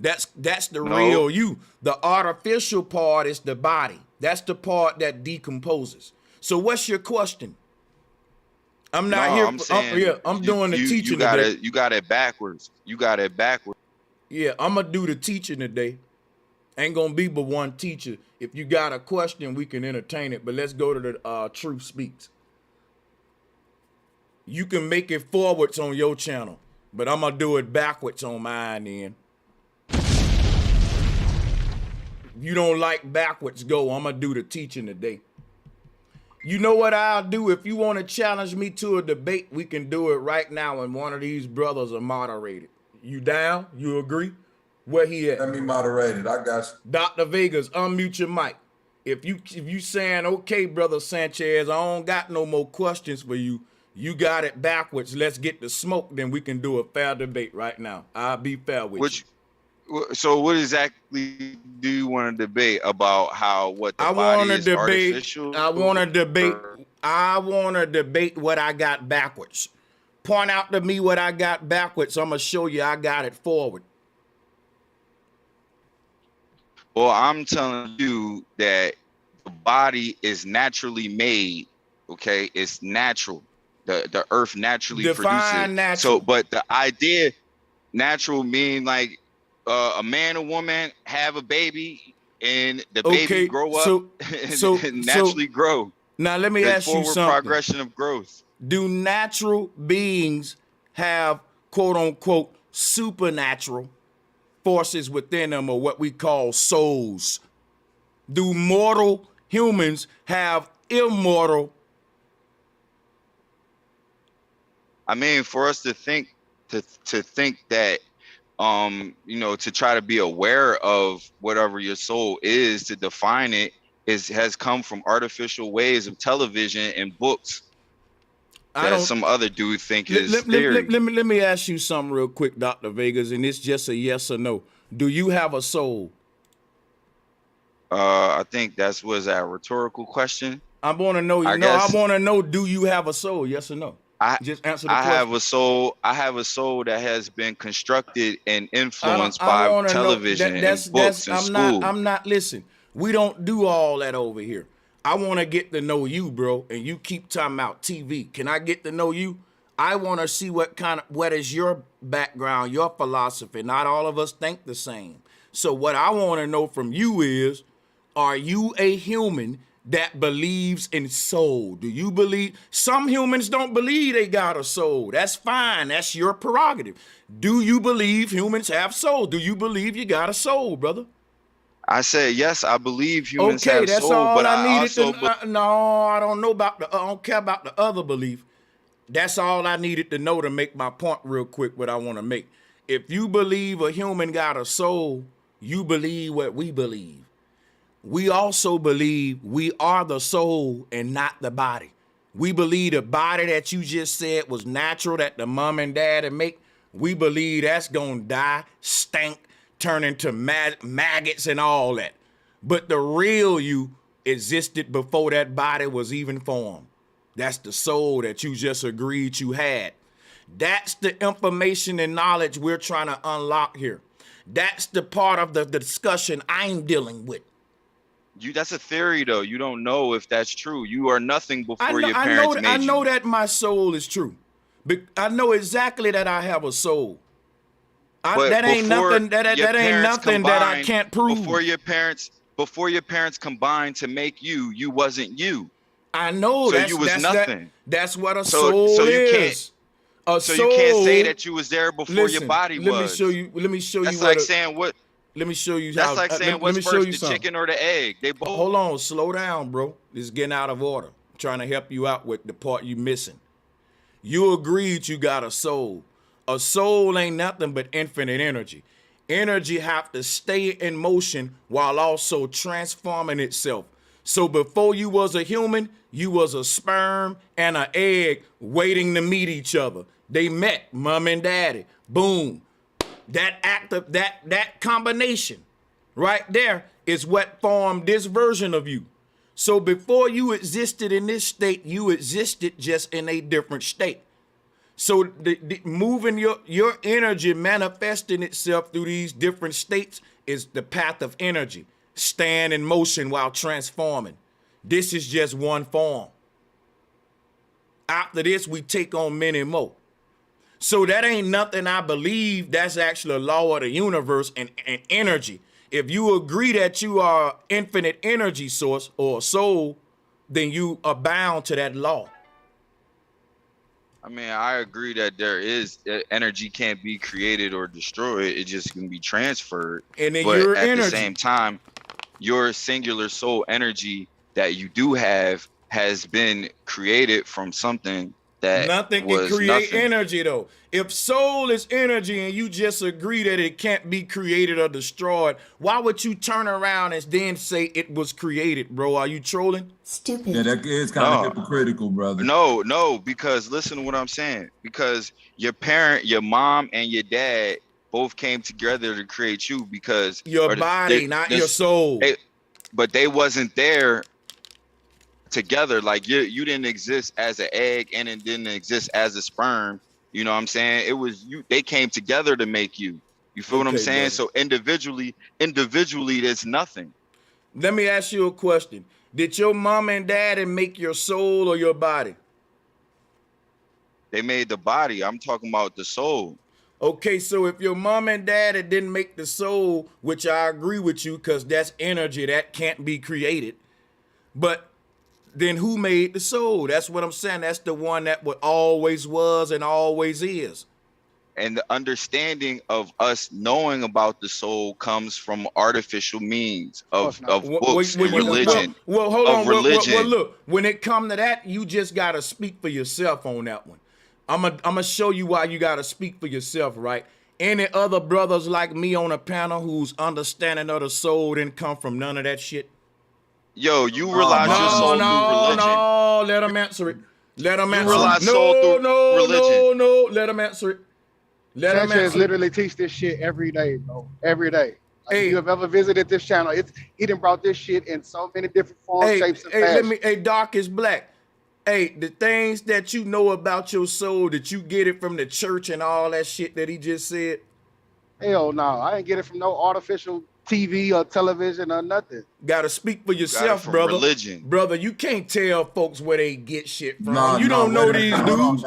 That's the real you. The artificial part is the body. That's the part that decomposes. So what's your question? I'm not here. I'm doing the teaching today. You got it backwards. Yeah, I'm gonna do the teaching today. Ain't gonna be but one teacher. If you got a question, we can entertain it. But let's go to the Truth Speaks. You can make it forwards on your channel. But I'm gonna do it backwards on mine then. If you don't like backwards, go. I'm gonna do the teaching today. You know what I'll do? If you want to challenge me to a debate, we can do it right now, and one of these brothers are moderated. You down? You agree? Where he at? Let me moderate it. I got you. Dr. Vegas, unmute your mic. If you saying, okay, brother Sanchez, I don't got no more questions for you. You got it backwards. Let's get the smoke. Then we can do a fair debate right now. I'll be fair with you. So what exactly do you want to debate about? How what the body is artificial? I want to debate what I got backwards. Point out to me what I got backwards. I'm gonna show you I got it forward. Well, I'm telling you that the body is naturally made. Okay, it's natural. The earth naturally produces it. Natural. So, but the idea, natural mean like a man or woman have a baby and the baby grow up and naturally grow. Now let me ask you something. Progression of growth. Do natural beings have quote unquote supernatural forces within them, or what we call souls? Do mortal humans have immortal? I mean, for us to think that to try to be aware of whatever your soul is, to define it, has come from artificial ways of television and books that some other dude think is theory. Let me ask you something real quick, Dr. Vegas, and it's just a yes or no. Do you have a soul? I think was that a rhetorical question? I want to know. I want to know. Do you have a soul? Yes or no? Just answer the question. I have a soul that has been constructed and influenced by television and books and school. I'm not. Listen, we don't do all that over here. I want to get to know you, bro, and you keep talking about TV. Can I get to know you? I want to see what is your background, your philosophy. Not all of us think the same. So what I want to know from you is, are you a human that believes in soul? Do you believe? Some humans don't believe they got a soul. That's fine. That's your prerogative. Do you believe humans have soul? Do you believe you got a soul, brother? I said yes. I believe humans have soul. Okay, that's all I needed. No, I don't know about I don't care about the other belief. That's all I needed to know to make my point real quick. What I want to make. If you believe a human got a soul, you believe what we believe. We also believe we are the soul and not the body. We believe the body that you just said was natural, that the mom and dad make. We believe that's gonna die, stink, turn into maggots and all that. But the real you existed before that body was even formed. That's the soul that you just agreed you had. That's the information and knowledge we're trying to unlock here. That's the part of the discussion I'm dealing with. That's a theory, though. You don't know if that's true. You are nothing before your parents made you. I know that my soul is true. But I know exactly that I have a soul. That ain't nothing that I can't prove. Before your parents combined to make you, you wasn't you. I know. So you was nothing. That's what a soul is. You can't say that you was there before your body was. Let me show you. That's like saying what. Let me show you. That's like saying what's first, the chicken or the egg? They both. Hold on, slow down, bro. This is getting out of order. I'm trying to help you out with the part you missing. You agreed you got a soul. A soul ain't nothing but infinite energy. Energy have to stay in motion while also transforming itself. So before you was a human, you was a sperm and an egg waiting to meet each other. They met, mom and daddy. Boom. That combination right there is what formed this version of you. So before you existed in this state, you existed just in a different state. So the moving your energy, manifesting itself through these different states, is the path of energy. Stand in motion while transforming. This is just one form. After this, we take on many more. So that ain't nothing I believe. That's actually a law of the universe and energy. If you agree that you are an infinite energy source or soul, then you are bound to that law. I mean, I agree that there is energy can't be created or destroyed. It just can be transferred. And then But your at the energy. same time, your singular soul energy that you do have has been created from something that Nothing can was create nothing. energy though. If soul is energy and you just agree that it can't be created or destroyed, why would you turn around and then say it was created, bro? Are you trolling? Stupid. Yeah, that is kind of hypocritical, brother. No, because listen to what I'm saying. Because your parent, your mom, and your dad both came together to create you because your body, not your soul. But they wasn't there together. Like you didn't exist as an egg and it didn't exist as a sperm. You know what I'm saying? It was you. They came together to make you. You feel what I'm saying? Brother. So individually, there's nothing. Let me ask you a question. Did your mom and daddy make your soul or your body? They made the body. I'm talking about the soul. Okay, so if your mom and daddy didn't make the soul, which I agree with you, because that's energy that can't be created, but then who made the soul? That's what I'm saying. That's the one that always was and always is. And the understanding of us knowing about the soul comes from artificial means of books and religion. Well, hold on. Religion. Well, look, when it come to that, you just got to speak for yourself on that one. I'm gonna show you why you got to speak for yourself, right? Any other brothers like me on a panel whose understanding of the soul didn't come from none of that shit? Yo, you realize your soul through religion. No, let them answer it. Let them answer it. No, let them answer it. Sanchez literally teach this shit every day, bro. Every day. Like, if you have ever visited this channel, he done brought this shit in so many different forms, shapes, and fashions. Dark is black. Hey, the things that you know about your soul, that you get it from the church and all that shit that he just said? Hell no, I ain't get it from no artificial TV or television or nothing. Gotta speak for yourself, brother. Religion. Brother, you can't tell folks where they get shit from. No, you don't know these dudes.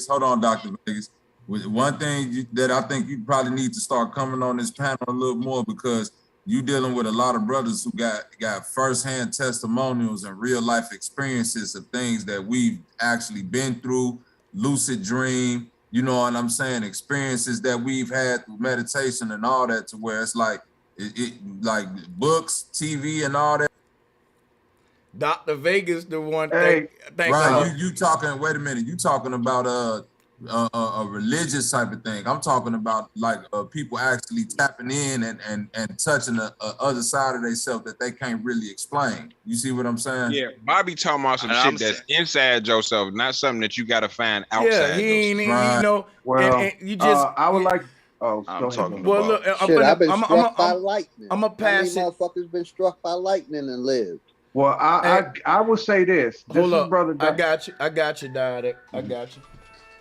Hold on, Dr. Vegas. One thing that I think you probably need to start coming on this panel a little more, because you dealing with a lot of brothers who got firsthand testimonials and real life experiences of things that we've actually been through, lucid dream, you know what I'm saying, experiences that we've had through meditation and all that, to where it's like like books, TV, and all that. Dr. Vegas, the one thing. Right, you talking? Wait a minute, you talking about a religious type of thing. I'm talking about like people actually tapping in and touching the other side of themselves that they can't really explain. You see what I'm saying? Yeah, Bobby talking about some shit that's inside yourself, not something that you got to find outside. Yeah, he ain't, you know. Well, and you just, I would like. Oh, I'm talking about. Well, Look, I've been struck by lightning. I'm gonna pass it. Motherfuckers been struck by lightning and lived. Well, I will say this. Hold up, brother. I got you, Dada. I got you.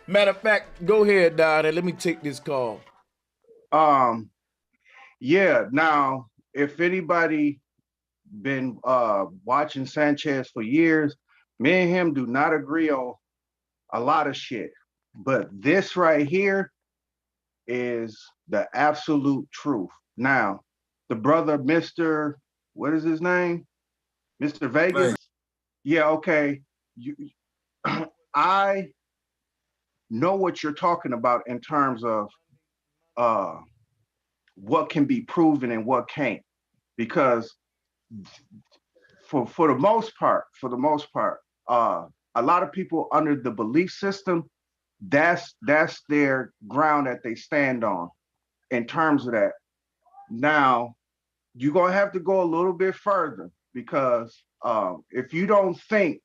Matter of fact, go ahead, Dada. Let me take this call. Yeah. Now, if anybody been watching Sanchez for years, me and him do not agree on a lot of shit. But this right here is the absolute truth. Now, the brother, Mr. What is his name? Mr. Vegas? Yeah, okay. I know what you're talking about in terms of what can be proven and what can't. Because for the most part, a lot of people under the belief system, that's their ground that they stand on in terms of that. Now, you're gonna have to go a little bit further, because if you don't think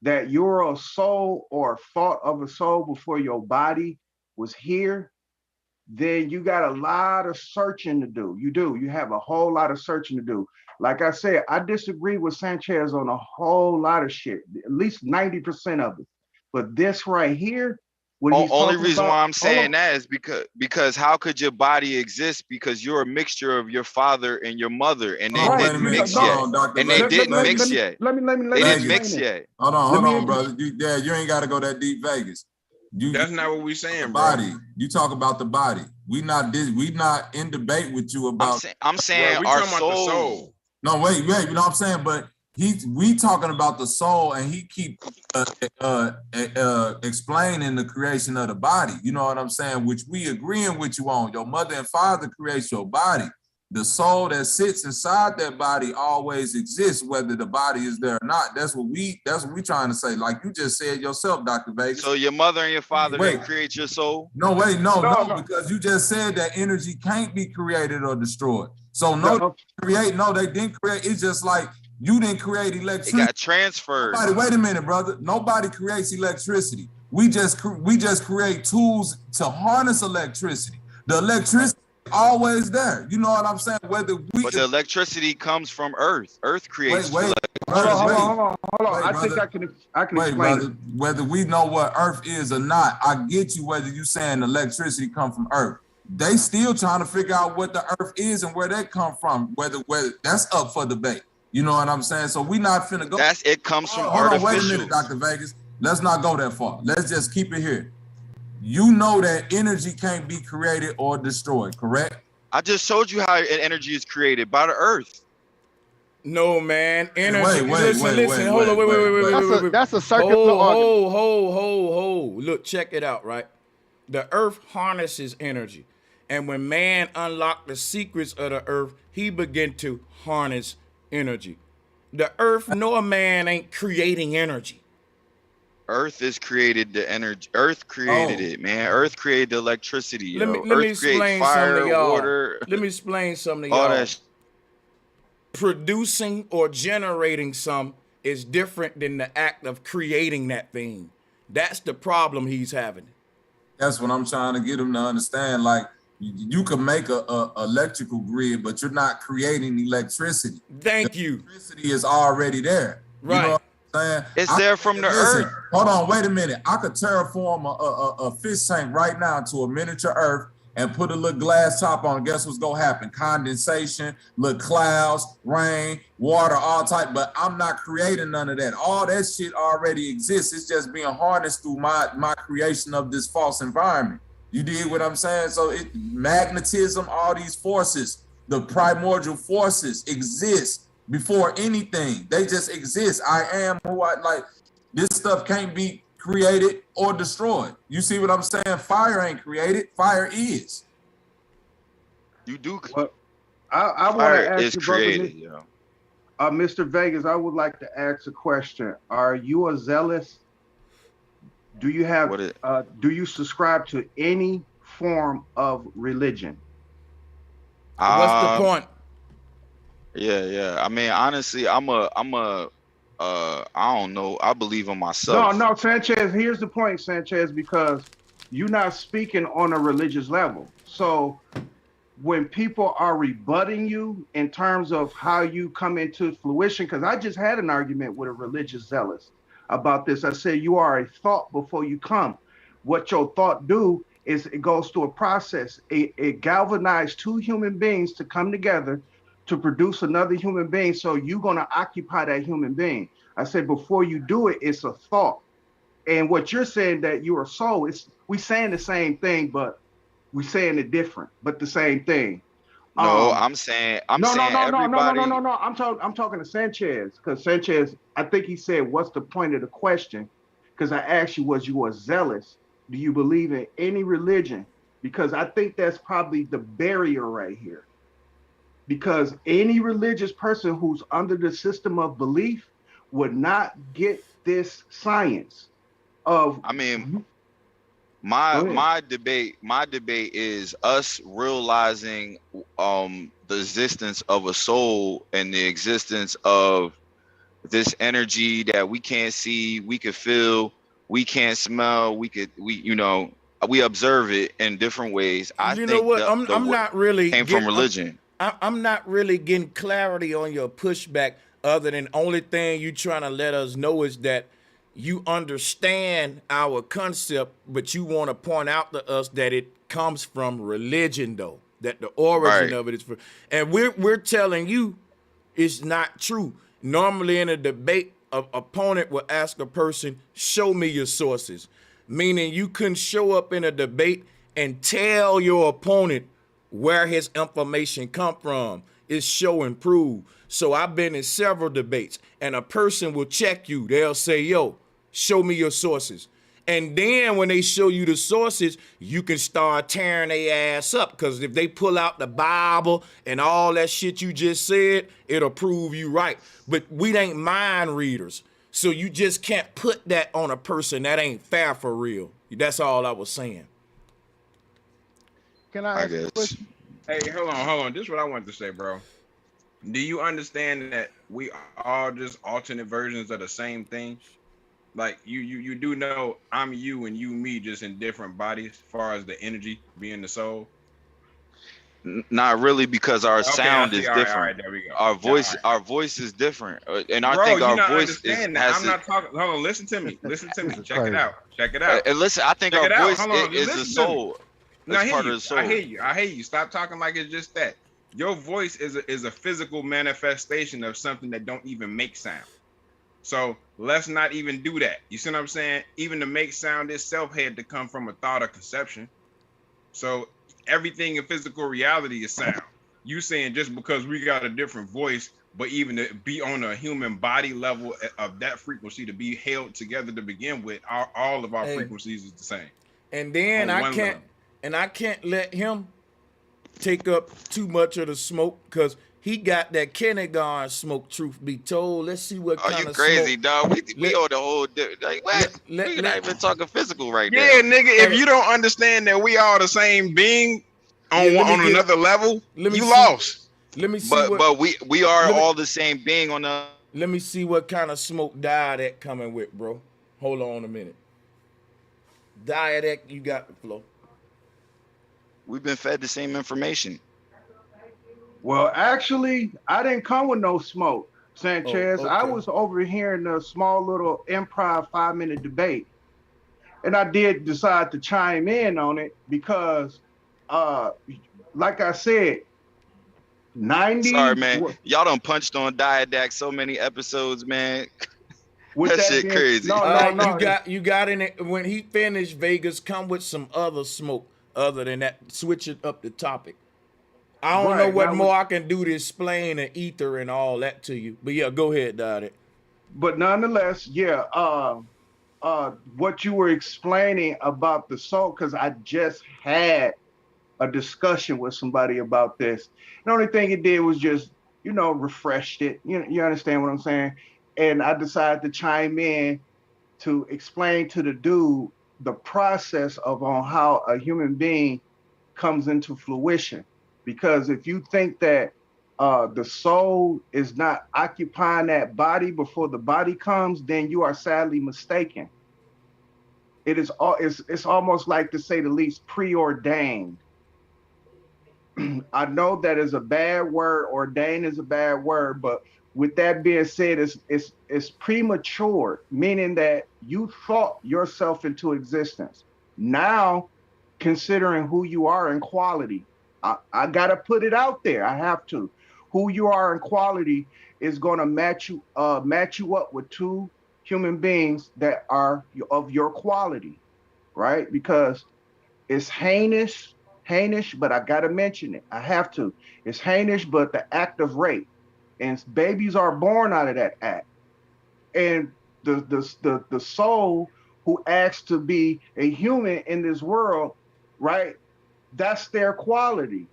that you're a soul or thought of a soul before your body was here, then you got a lot of searching to do. You have a whole lot of searching to do. Like I said, I disagree with Sanchez on a whole lot of shit, at least 90% of it. But this right here, only reason why I'm saying that is because how could your body exist? Because you're a mixture of your father and your mother, and they didn't mix yet. And they didn't mix yet. Let me they didn't mix yet. Hold on, brother. You ain't got to go that deep, Vegas. That's not what we saying, bro. Body. You talk about the body. We not in debate with you about. I'm saying bro, our talking about the soul. No, wait. You know what I'm saying? But we talking about the soul, and he keep explaining the creation of the body. You know what I'm saying? Which we agreeing with you on. Your mother and father create your body. The soul that sits inside that body always exists, whether the body is there or not. That's what we trying to say. Like you just said yourself, Dr. Vegas. So your mother and your father didn't create your soul? No, because you just said that energy can't be created or destroyed. So they didn't create. It's just like you didn't create electricity. It got transferred. Wait a minute, brother. Nobody creates electricity. We just create tools to harness electricity. The electricity always there. You know what I'm saying? But the electricity comes from Earth. Earth creates electricity. Hold on. I think I can explain brother. it. Whether we know what Earth is or not, I get you whether you saying electricity come from Earth. They still trying to figure out what the Earth is and where they come from. Whether that's up for debate. You know what I'm saying? So we not finna go. It comes from hold on, wait a artificial. minute, Dr. Vegas. Let's not go that far. Let's just keep it here. You know that energy can't be created or destroyed, correct? I just showed you how energy is created by the Earth. No, man. Energy. Wait. Hold on. Wait. That's a circular argument. Hold. Look, check it out, right? The Earth harnesses energy. And when man unlocked the secrets of the Earth, he began to harness energy. The Earth, no man ain't creating energy. Earth is created the energy. Earth created it, man. Earth created the electricity. Let me explain something to y'all. Water. Let me explain something to y'all. Producing or generating some is different than the act of creating that thing. That's the problem he's having. That's what I'm trying to get him to understand. Like, you can make a electrical grid, but you're not creating electricity. Thank you. Electricity is already there. Right. You know what I'm saying? It's there from the Earth. Hold on, wait a minute. I could terraform a fish tank right now to a miniature Earth and put a little glass top on. Guess what's gonna happen? Condensation, little clouds, rain, water, all type. But I'm not creating none of that. All that shit already exists. It's just being harnessed through my creation of this false environment. You did what I'm saying? So magnetism, all these forces, the primordial forces exist before anything. They just exist. I am who I like. This stuff can't be created or destroyed. You see what I'm saying? Fire ain't created. Fire is. You do. Well, I want to ask you, created, Mr. Vegas, I would like to ask a question. Are you a zealous? Do you have? Do you subscribe to any form of religion? What's the point? Yeah. I mean, honestly, I don't know. I believe in myself. No, Sanchez. Here's the point, Sanchez, because you're not speaking on a religious level. So when people are rebutting you in terms of how you come into fruition, because I just had an argument with a religious zealous about this. I said, you are a thought before you come. What your thought do is it goes through a process. It galvanized two human beings to come together to produce another human being. So you're going to occupy that human being. I said, before you do it, it's a thought. And what you're saying that you're a soul, we saying the same thing, but we're saying it different, but the same thing. No, I'm saying everybody. No. I'm talking to Sanchez, because Sanchez, I think he said, what's the point of the question? Because I asked you, was you a zealous? Do you believe in any religion? Because I think that's probably the barrier right here. Because any religious person who's under the system of belief would not get this science of. I mean, my debate is us realizing the existence of a soul and the existence of this energy that we can't see, we can feel, we can't smell, we observe it in different ways. You know what? I'm not really came from religion. I'm not really getting clarity on your pushback, other than only thing you trying to let us know is that you understand our concept, but you want to point out to us that it comes from religion, though, that the origin of it is for, and we're telling you it's not true. Normally in a debate, an opponent will ask a person, show me your sources, meaning you couldn't show up in a debate and tell your opponent where his information come from. It's show and prove. So I've been in several debates, and a person will check you. They'll say, yo, show me your sources. And then when they show you the sources, you can start tearing their ass up. Because if they pull out the Bible and all that shit you just said, it'll prove you right. But we ain't mind readers. So you just can't put that on a person. That ain't fair for real. That's all I was saying. Can I ask a question? Hey, hold on. This is what I wanted to say, bro. Do you understand that we are just alternate versions of the same thing? Like you do know I'm you and you me, just in different bodies as far as the energy being the soul? Not really, because our sound is different. All right, there we go. Our voice is different, and I Bro, think our not voice is. I'm not talking. Hold on, listen to me. Check it out. And listen, I think Check our it voice out. is the soul. No, I part hear of the soul. I hear you. Stop talking like it's just that. Your voice is a physical manifestation of something that don't even make sound. So let's not even do that. You see what I'm saying? Even to make sound itself had to come from a thought or conception. So everything in physical reality is sound. You saying just because we got a different voice, but even to be on a human body level of that frequency, to be held together to begin with, all of our frequencies is the same. And then I can't let him take up too much of the smoke, because he got that Kennegon smoke, truth be told. Let's see what kind of crazy, smoke. Dog. We on the whole, like, what? We're not even talking physical right now. Yeah, nigga, if you don't understand that we all the same being on another level, you lost. Let me see but we are all the same being on the. Let me see what kind of smoke Diadeck coming with, bro. Hold on a minute. Diadeck, you got the flow. We've been fed the same information. Well, actually, I didn't come with no smoke, Sanchez. Oh, okay. I was over here in a small little improv 5-minute debate. And I did decide to chime in on it because, like I said, 90. Sorry, man. Y'all done punched on Diadeck so many episodes, man. That shit crazy. No. You got in it when he finished. Vegas, come with some other smoke other than that. Switch it up the topic. I don't know what more I can do to explain the ether and all that to you. But yeah, go ahead, Diadeck. But nonetheless, yeah. What you were explaining about the soul, because I just had a discussion with somebody about this. The only thing it did was just, refreshed it. You understand what I'm saying? And I decided to chime in to explain to the dude the process on how a human being comes into fruition. Because if you think that the soul is not occupying that body before the body comes, then you are sadly mistaken. It's almost like, to say the least, preordained. I know that is a bad word. Ordained is a bad word, but with that being said, it's premature, meaning that you thought yourself into existence. Now, considering who you are in quality, I gotta put it out there. I have to. Who you are in quality is gonna match you up with two human beings that are of your quality, right? Because it's heinous, but I gotta mention it. I have to. It's heinous, but the act of rape, and babies are born out of that act. And the soul who asks to be a human in this world, right? That's their quality.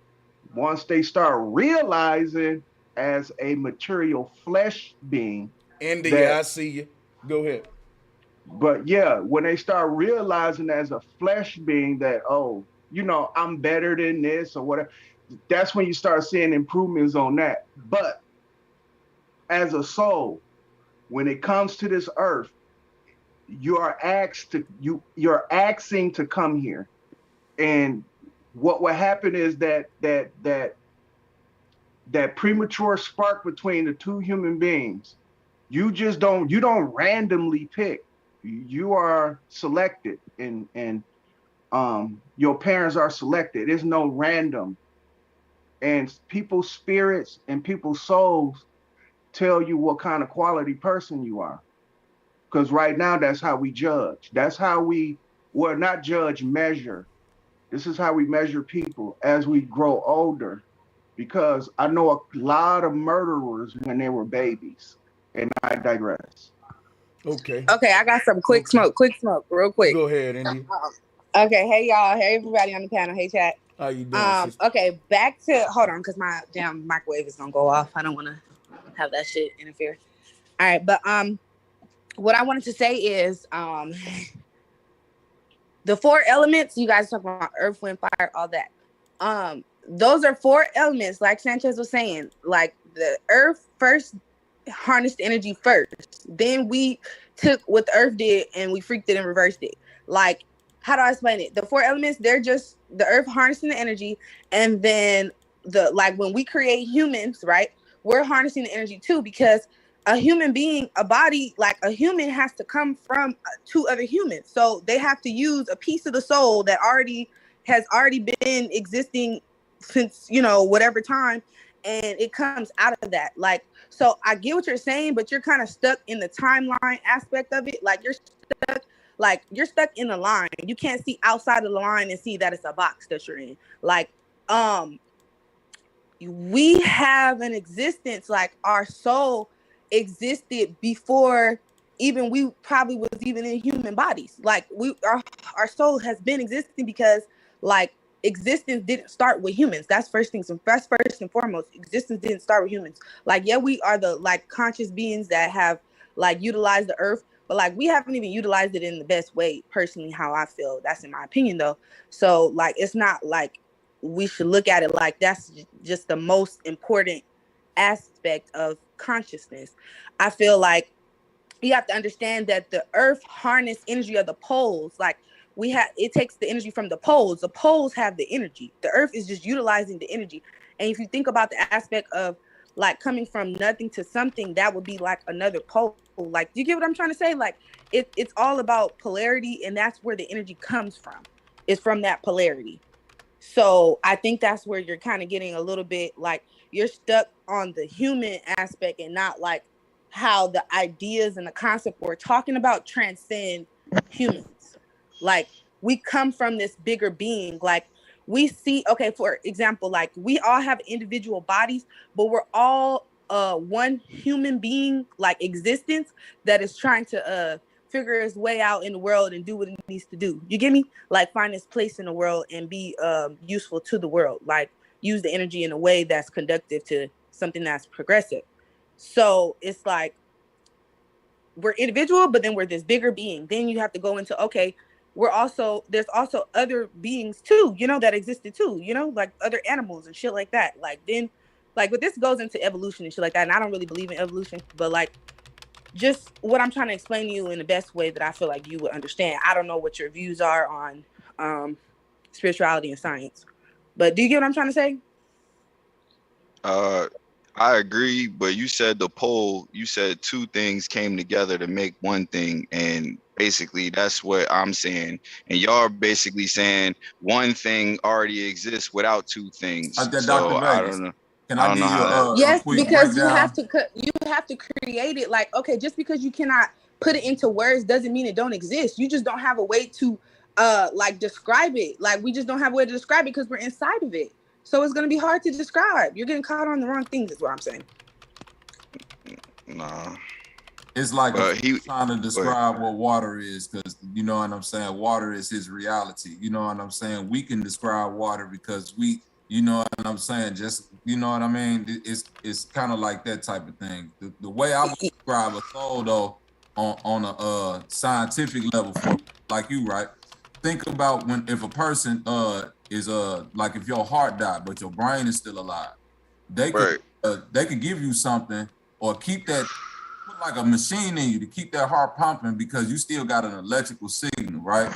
Once they start realizing as a material flesh being. India, I see you. Go ahead. But yeah, when they start realizing as a flesh being that, I'm better than this or whatever, that's when you start seeing improvements on that. But as a soul, when it comes to this earth, you're asking to come here. And what will happen is that premature spark between the two human beings, you don't randomly pick. You are selected, and your parents are selected. There's no random. And people's spirits and people's souls tell you what kind of quality person you are. Because right now, that's how we judge. That's how not judge, measure This is how we measure people as we grow older. Because I know a lot of murderers when they were babies. And I digress. Okay. Okay, I got some quick smoke, real quick. Go ahead, Indy. Okay, hey y'all, hey everybody on the panel, hey chat. How you doing? Okay, back to hold on, because my damn microwave is gonna go off. I don't want to have that shit interfere. All right, but what I wanted to say is the 4 elements you guys talk about: earth, wind, fire, all that. Those are 4 elements, like Sanchez was saying. Like the earth first harnessed energy first, then we took what the earth did and we freaked it and reversed it. Like, how do I explain it? The 4 elements, they're just the earth harnessing the energy, and then when we create humans, right, we're harnessing the energy too, because a human being, a body, like a human has to come from 2 other humans. So they have to use a piece of the soul that has already been existing since, whatever time. And it comes out of that. Like, so I get what you're saying, but you're kind of stuck in the timeline aspect of it. Like you're stuck in the line. You can't see outside of the line and see that it's a box that you're in. Like, we have an existence, like our soul existed before even we probably was even in human bodies. Like our soul has been existing because like existence didn't start with humans. That's first and foremost. Existence didn't start with humans. Like, yeah, we are the like conscious beings that have like utilized the earth, but like we haven't even utilized it in the best way, personally, how I feel. That's in my opinion though. So like it's not like we should look at it like that's just the most important aspect of consciousness. I feel like you have to understand that the earth harness energy of the poles. Like it takes the energy from the poles. The poles have the energy. The earth is just utilizing the energy. And if you think about the aspect of like coming from nothing to something, that would be like another pole. Like, do you get what I'm trying to say? Like it's all about polarity, and that's where the energy comes from. It's from that polarity. So I think that's where you're kind of getting a little bit like you're stuck on the human aspect and not like how the ideas and the concept we're talking about transcend humans. Like we come from this bigger being. Like we see, okay, for example, like we all have individual bodies, but we're all one human being, like existence that is trying to figure its way out in the world and do what it needs to do. You get me? Like find its place in the world and be useful to the world. Like use the energy in a way that's conductive to something that's progressive. So it's like we're individual, but then we're this bigger being. Then you have to go into, okay, there's also other beings too, that existed too, like other animals and shit like that. Like then, like, but this goes into evolution and shit like that. And I don't really believe in evolution, but like, just what I'm trying to explain to you in the best way that I feel like you would understand. I don't know what your views are on spirituality and science, but do you get what I'm trying to say? I agree, but you said you said 2 things came together to make one thing, and basically that's what I'm saying. And y'all are basically saying one thing already exists without 2 things. So I don't know. Can I give you yes, because you have to create it. Like, okay, just because you cannot put it into words doesn't mean it don't exist. You just don't have a way to like describe it. Like we just don't have a way to describe it because we're inside of it. So it's gonna be hard to describe. You're getting caught on the wrong things, is what I'm saying. Nah. It's like he's trying to describe what water is, because you know what I'm saying. Water is his reality. You know what I'm saying. We can describe water because you know what I'm saying. Just you know what I mean. It's kind of like that type of thing. The way I would describe a soul, though, on a scientific level, for like you, right? Think about if a person is like if your heart died but your brain is still alive, they could give you something or keep that. Like a machine in you to keep that heart pumping because you still got an electrical signal, right?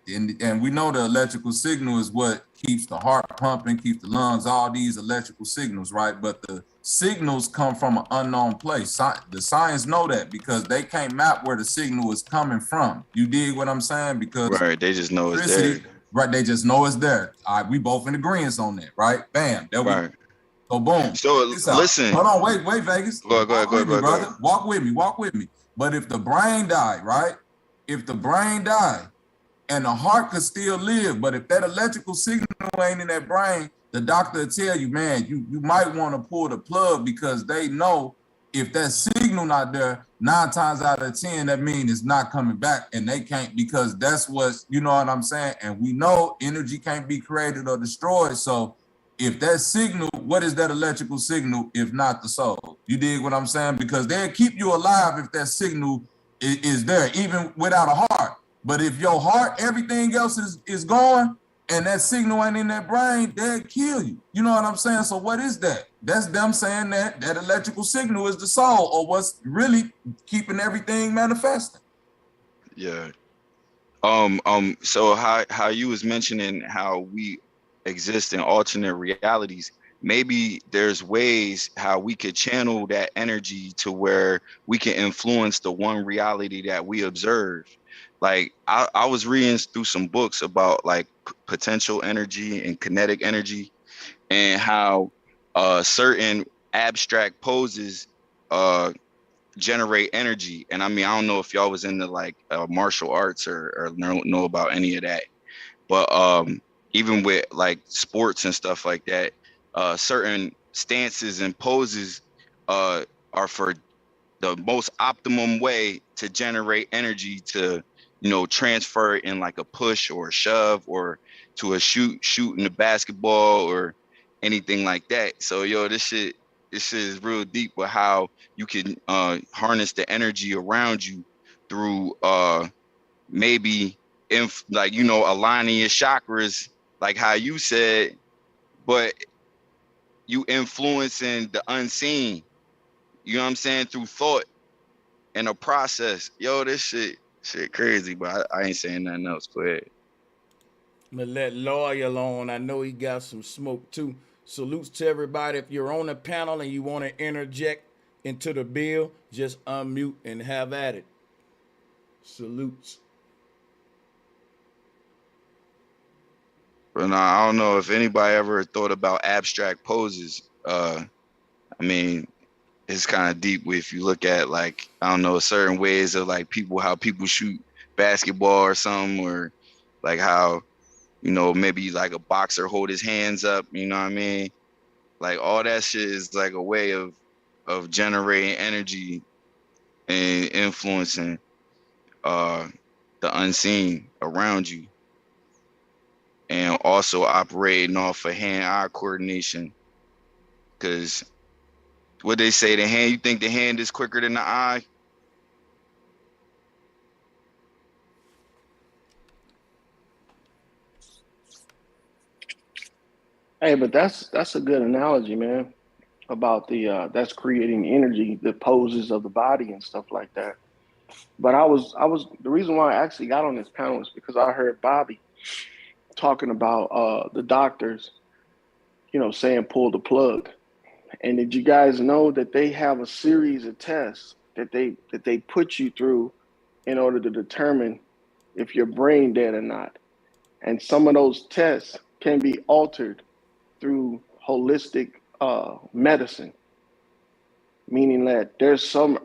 And we know the electrical signal is what keeps the heart pumping, keeps the lungs, all these electrical signals, right? But the signals come from an unknown place. The science know that because they can't map where the signal is coming from. You dig what I'm saying? Because they just know it's there. Right, they just know it's there. All right, we both in agreement on that, right? Bam, there we go. So boom. So listen. Hold on, wait, Vegas. Go ahead. Walk with me. But if the brain died, right? If the brain died and the heart could still live. But if that electrical signal ain't in that brain, the doctor will tell you, man, you might want to pull the plug, because they know if that signal not there, 9 times out of 10, that means it's not coming back, and they can't, because that's what, you know what I'm saying? And we know energy can't be created or destroyed. So if that signal, what is that electrical signal if not the soul? You dig what I'm saying? Because they'll keep you alive if that signal is there, even without a heart. But if your heart, everything else is going, and that signal ain't in that brain, they'll kill you. You know what I'm saying? So what is that? That's them saying that that electrical signal is the soul, or what's really keeping everything manifesting. Yeah. So how you was mentioning how we exist in alternate realities, maybe there's ways how we could channel that energy to where we can influence the one reality that we observe. Like I was reading through some books about like potential energy and kinetic energy, and how certain abstract poses generate energy. And I mean, I don't know if y'all was into like martial arts or know about any of that, but even with like sports and stuff like that, certain stances and poses are for the most optimum way to generate energy to, you know, transfer it in like a push or a shove, or to a shoot in the basketball or anything like that. So yo, this shit is real deep with how you can harness the energy around you through maybe like, you know, aligning your chakras, like how you said, but you influencing the unseen, you know what I'm saying, through thought and a process. Yo, this shit crazy, but I ain't saying nothing else. Go ahead. I'm gonna let Lawyer alone. I know he got some smoke too. Salutes to everybody. If you're on the panel and you want to interject into the bill, just unmute and have at it. Salutes. But I don't know if anybody ever thought about abstract poses. I mean, it's kind of deep if you look at, like, I don't know, certain ways of like how people shoot basketball or something, or like how, you know, maybe like a boxer hold his hands up, you know what I mean? Like all that shit is like a way of generating energy and influencing the unseen around you, and also operating off of hand-eye coordination. Because what they say, the hand, you think the hand is quicker than the eye? Hey, but that's a good analogy, man, about the that's creating energy, the poses of the body and stuff like that. But I was the reason why I actually got on this panel is because I heard Bobby talking about the doctors, you know, saying pull the plug. And did you guys know that they have a series of tests that they put you through in order to determine if you're brain dead or not? And some of those tests can be altered through holistic medicine, meaning that there's some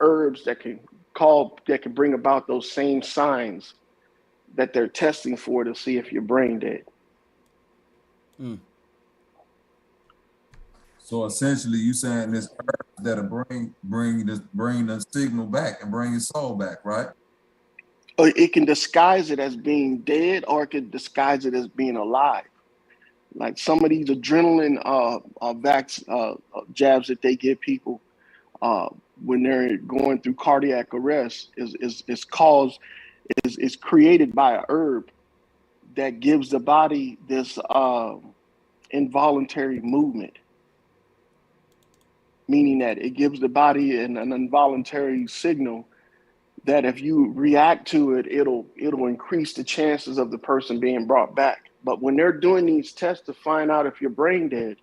herbs that can bring about those same signs that they're testing for to see if you're brain dead. So essentially, you saying this herb that'll bring the signal back and bring your soul back, right? It can disguise it as being dead, or it can disguise it as being alive. Like some of these adrenaline jabs that they give people when they're going through cardiac arrest is created by a herb that gives the body this involuntary movement, meaning that it gives the body an involuntary signal that if you react to it, it'll increase the chances of the person being brought back. But when they're doing these tests to find out if you're brain dead,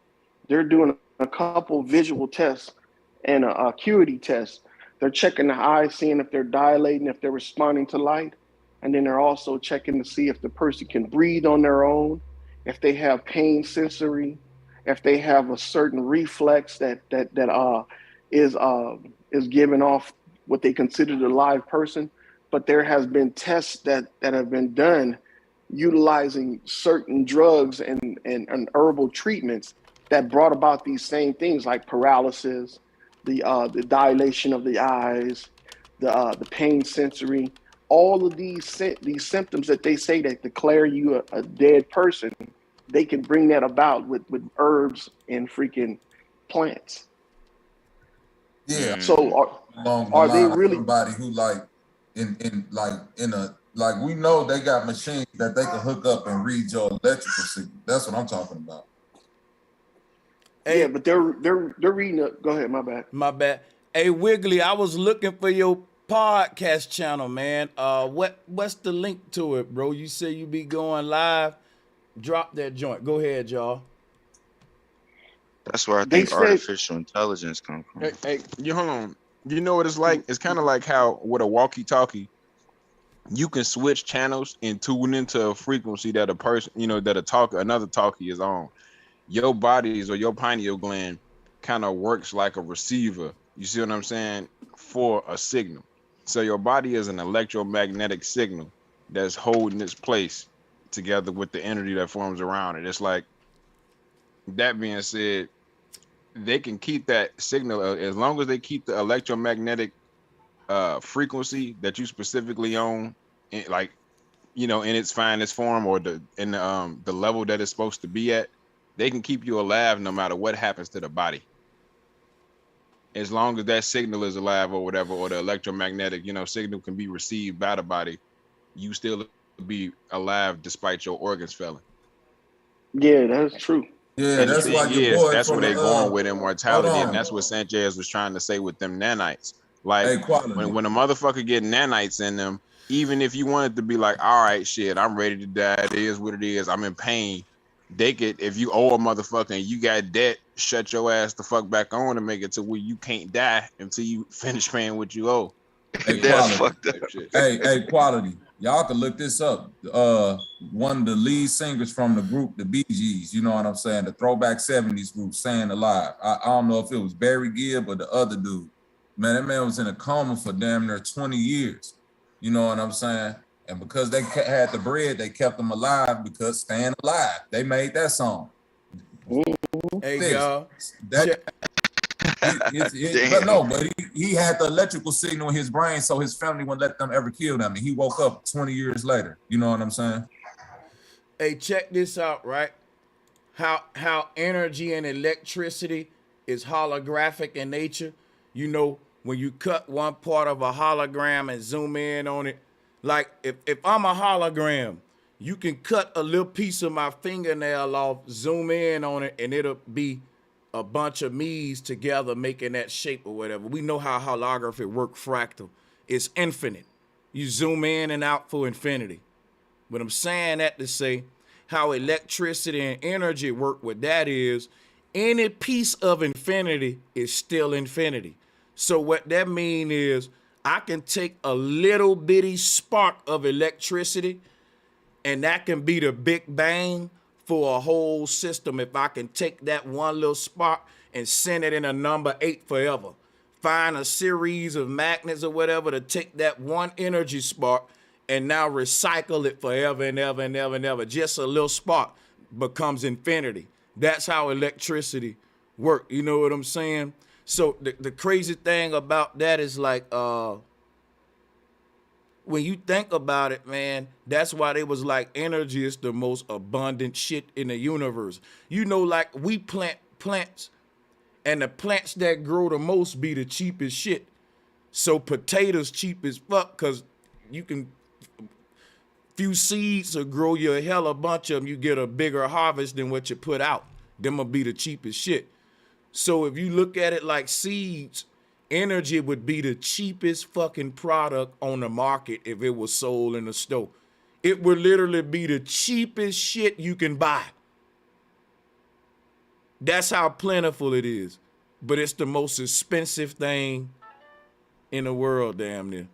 they're doing a couple visual tests and a acuity test. They're checking the eyes, seeing if they're dilating, if they're responding to light. And then they're also checking to see if the person can breathe on their own, if they have pain sensory, if they have a certain reflex that is giving off what they consider a live person. but there has been tests that have been done utilizing certain drugs and herbal treatments that brought about these same things like paralysis, the dilation of the eyes, the pain sensory, all of these symptoms that they say that declare you a dead person, they can bring that about with herbs and freaking plants. Yeah. So along the are they line of really? somebody who like like we know they got machines that they can hook up and read your electrical signal. That's what I'm talking about. Hey, yeah, but they're reading it. Go ahead, my bad. My bad. Hey, Wiggly, I was looking for your podcast channel, man. What's the link to it, bro? You say you be going live. Drop that joint. Go ahead, y'all. That's where I They think said, artificial intelligence comes from. Hey, you hold on. You know what it's like? It's kind of like how with a walkie-talkie, you can switch channels and tune into a frequency that a person, that another talkie is on. Your bodies or your pineal gland kind of works like a receiver. You see what I'm saying? For a signal. So your body is an electromagnetic signal that's holding its place together with the energy that forms around it. It's like, that being said, they can keep that signal as long as they keep the electromagnetic frequency that you specifically own, like, in its finest form or the level that it's supposed to be at. They can keep you alive no matter what happens to the body. As long as that signal is alive or whatever, or the electromagnetic, signal can be received by the body, you still be alive despite your organs failing. yeah, that's true. Yeah, And the that's thing why your is, boy that's from where the they're going with hold immortality, and on. that's what Sanchez was trying to say with them nanites. Like, Hey, quality. when a motherfucker get nanites in them, even if you wanted to be like, all right, shit, I'm ready to die, it is what it is, I'm in pain, they could, if you owe a motherfucker and you got debt, shut your ass the fuck back on and make it to where you can't die until you finish paying what you owe. Hey, That's quality. fucked up. Hey, quality. Y'all can look this up. One of the lead singers from the group, the Bee Gees, you know what I'm saying? The throwback 70s group, Staying Alive. I don't know if it was Barry Gibb or the other dude. Man, that man was in a coma for damn near 20 years. You know what I'm saying? And because they had the bread, they kept him alive because Staying Alive. They made that song. Hey, y'all. But he had the electrical signal in his brain, so his family wouldn't let them ever kill them. And he woke up 20 years later. You know what I'm saying? Hey, check this out, right? How energy and electricity is holographic in nature. When you cut one part of a hologram and zoom in on it, like if I'm a hologram, you can cut a little piece of my fingernail off, zoom in on it, and it'll be a bunch of me's together making that shape or whatever. We know how holography work, fractal. It's infinite. You zoom in and out for infinity. But I'm saying that to say how electricity and energy work with that is any piece of infinity is still infinity. So what that means is I can take a little bitty spark of electricity and that can be the big bang for a whole system. If I can take that one little spark and send it in a number 8 forever, find a series of magnets or whatever to take that one energy spark and now recycle it forever and ever and ever and ever. Just a little spark becomes infinity. That's how electricity works. You know what I'm saying? So the crazy thing about that is like, when you think about it, man, that's why they was like energy is the most abundant shit in the universe. Like we plant plants, and the plants that grow the most be the cheapest shit. So potatoes cheap as fuck because you can few seeds will grow you a hell of a bunch of them. You get a bigger harvest than what you put out. Them will be the cheapest shit. So if you look at it like seeds, energy would be the cheapest fucking product on the market if it was sold in the store. It would literally be the cheapest shit you can buy. That's how plentiful it is. But it's the most expensive thing in the world, damn near.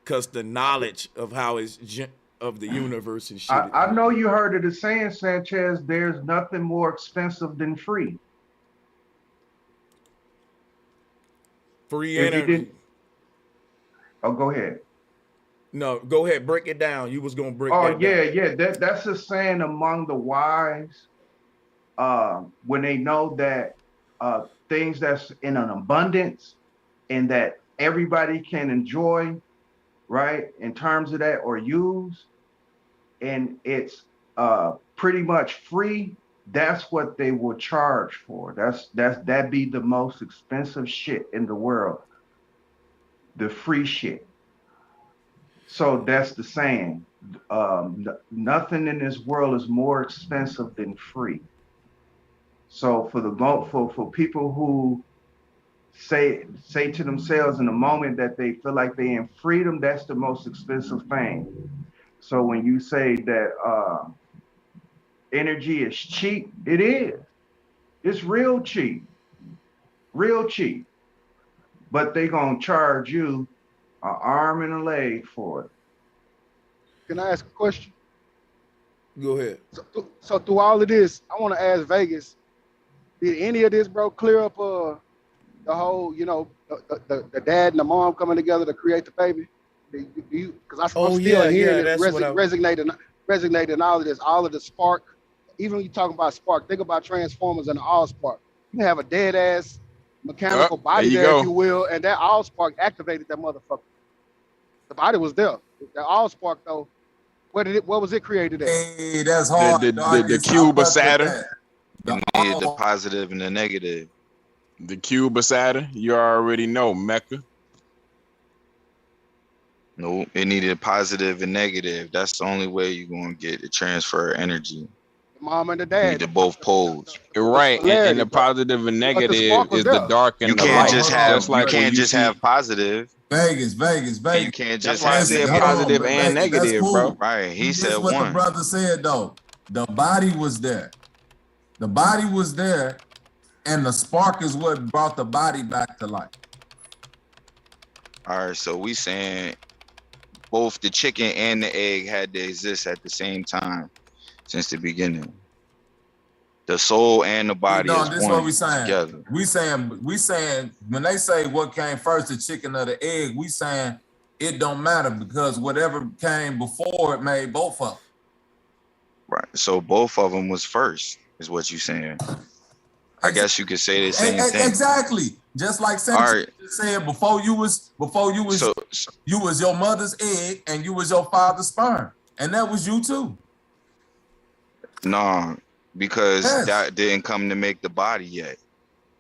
Because the knowledge of how it's of the universe and shit. I know you heard of the saying, Sanchez, there's nothing more expensive than free. Free If energy. you didn't, oh, go ahead. No, go ahead, break it down. You was gonna break that down. Yeah. That's a saying among the wise. When they know that things that's in an abundance and that everybody can enjoy, right? In terms of that or use, and it's pretty much free. That's what they will charge for. That'd be the most expensive shit in the world, the free shit. So that's the saying. Nothing in this world is more expensive than free. So for people who say to themselves in the moment that they feel like they in freedom, that's the most expensive thing. So when you say that energy is cheap, it is. It's real cheap, real cheap. But they gonna charge you an arm and a leg for it. Can I ask a question? Go ahead. So through all of this, I want to ask Vegas, did any of this, bro, clear up the whole, the dad and the mom coming together to create the baby? Because I'm still hearing it resonating all of the spark. Even when you talking about spark, think about Transformers and the All Spark. You have a dead ass mechanical body there, if you will, and that All Spark activated that motherfucker. The body was there. The All Spark though, what was it created at? Hey, that's hard. The cube of Saturn. You needed the positive and the negative. The cube of Saturn. You already know, Mecca. No, it needed positive and negative. That's the only way you're gonna get the transfer of energy. The mom and the dad. You need the both poles. Right, and the positive and negative is the dark and you the can't light. just have. Just like you can't just have positive. Vegas. You can't just. That's why I said positive and negative, bro. Right. He said what one. The brother said though. The body was there. The body was there, and the spark is what brought the body back to life. All right. So we saying both the chicken and the egg had to exist at the same time since the beginning. The soul and the body is this one what we saying. together. We saying when they say what came first, the chicken or the egg, we saying it don't matter because whatever came before it made both of them. Right. So both of them was first, is what you saying. I guess you could say the same thing. Exactly. Just like Sanchez said, before you was you was your mother's egg and you was your father's sperm, and that was you too. No, because that didn't come to make the body yet.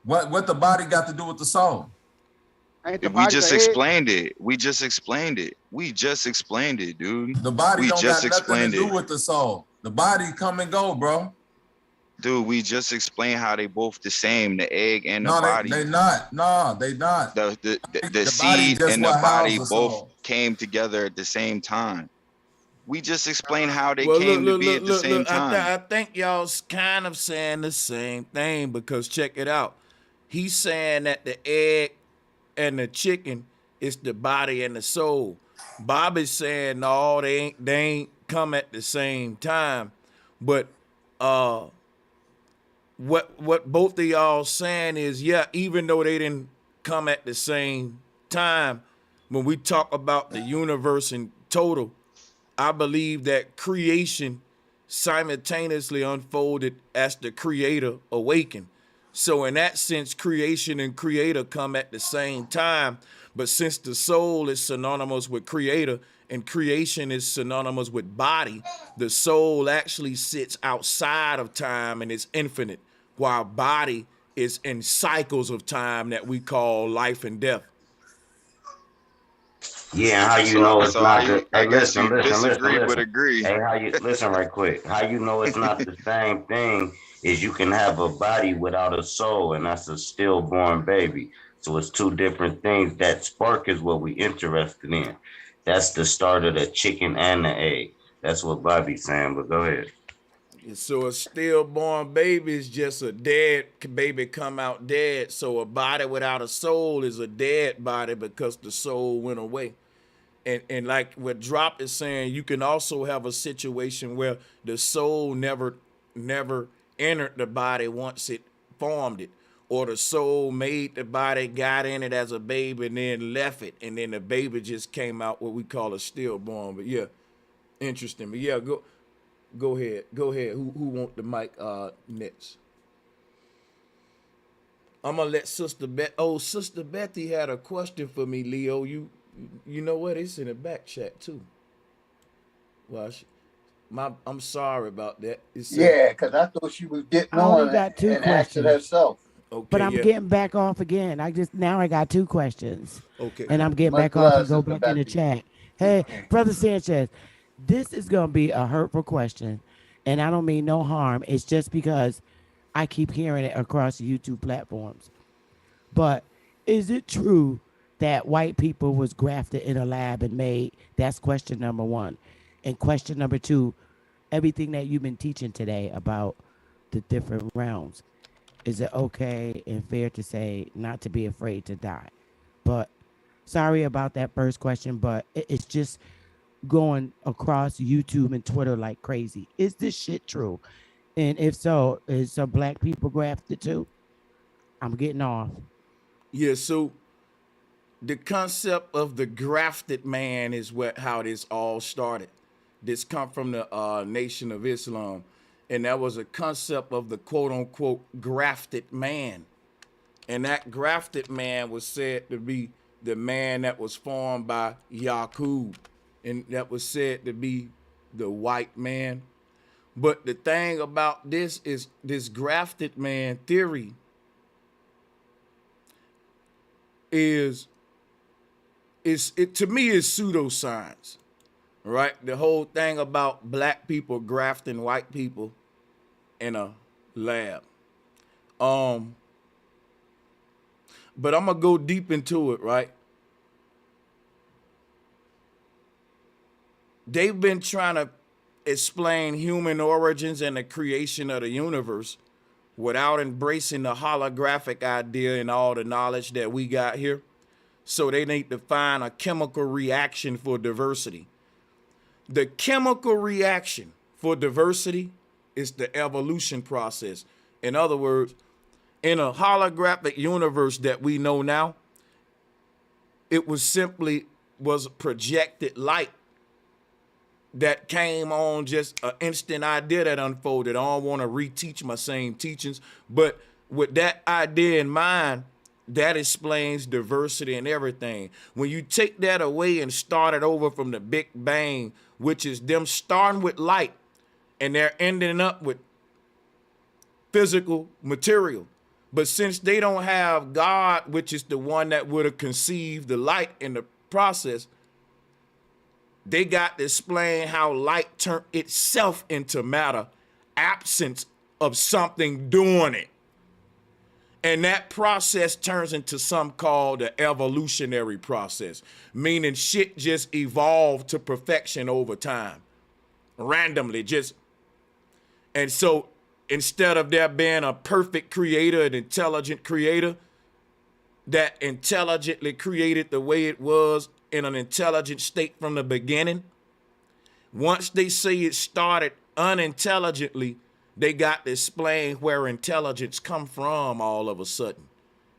What the body got to do with the soul? We just explained it. We just explained it, dude. The body don't got nothing to do with the soul. The body come and go, bro. Dude, we just explained how they both the same, the egg and the body. They not. No, they not. The seed and the body both came together at the same time. We just explained how they came to be at the same time. I think y'all's kind of saying the same thing because check it out. He's saying that the egg and the chicken is the body and the soul. Bobby's saying no, they ain't come at the same time. But what both of y'all saying is, yeah, even though they didn't come at the same time, when we talk about the universe in total, I believe that creation simultaneously unfolded as the creator awakened. So in that sense, creation and creator come at the same time. But since the soul is synonymous with creator and creation is synonymous with body, the soul actually sits outside of time and is infinite, while body is in cycles of time that we call life and death. Yeah, how you know it's not the I guess you listen. disagree but agree. Hey, how you listen right quick. How you know it's not the same thing is you can have a body without a soul, and that's a stillborn baby. So it's two different things. That spark is what we interested in. That's the start of the chicken and the egg. That's what Bobby's saying, but go ahead. So a stillborn baby is just a dead baby come out dead. So a body without a soul is a dead body because the soul went away. And like what Drop is saying, you can also have a situation where the soul never entered the body once it formed it. or the soul made the body, got in it as a baby, and then left it, and then the baby just came out what we call a stillborn. But yeah, interesting. But yeah, go ahead. Who want the mic next? I'm gonna let Sister Sister Betty had a question for me, Leo. You know what? It's in the back chat too. Well, I'm sorry about that. Yeah, because I thought she was getting I only on got two and asking questions. herself. Okay, but I'm getting back off again. I got 2 questions. Okay. And I'm getting Much back off love, and go Sister back in the Betty. chat. Hey, Brother Sanchez, this is going to be a hurtful question. And I don't mean no harm. It's just because I keep hearing it across the YouTube platforms. But is it true that white people was grafted in a lab and made? That's question number 1. And question number 2, everything that you've been teaching today about the different realms, is it okay and fair to say not to be afraid to die? But sorry about that first question, but it's just going across YouTube and Twitter like crazy. Is this shit true? And if so, is some black people grafted too? I'm getting off. Yeah, so the concept of the grafted man is how this all started. This come from the Nation of Islam, and that was a concept of the quote unquote grafted man. And that grafted man was said to be the man that was formed by Yaqub, and that was said to be the white man. But the thing about this is this grafted man theory to me is pseudoscience, right? The whole thing about black people grafting white people in a lab. But I'm gonna go deep into it, right? They've been trying to explain human origins and the creation of the universe without embracing the holographic idea and all the knowledge that we got here. So they need to find a chemical reaction for diversity. The chemical reaction for diversity is the evolution process. In other words, in a holographic universe that we know now, it was projected light that came on just an instant idea that unfolded. I don't want to reteach my same teachings, but with that idea in mind, that explains diversity and everything. When you take that away and start it over from the Big Bang, which is them starting with light and they're ending up with physical material. But since they don't have God, which is the one that would have conceived the light in the process, they got to explain how light turned itself into matter, absence of something doing it. And that process turns into something called the evolutionary process, meaning shit just evolved to perfection over time, randomly and so instead of there being a perfect creator, an intelligent creator that intelligently created the way it was in an intelligent state from the beginning, once they say it started unintelligently, they got to explain where intelligence come from all of a sudden,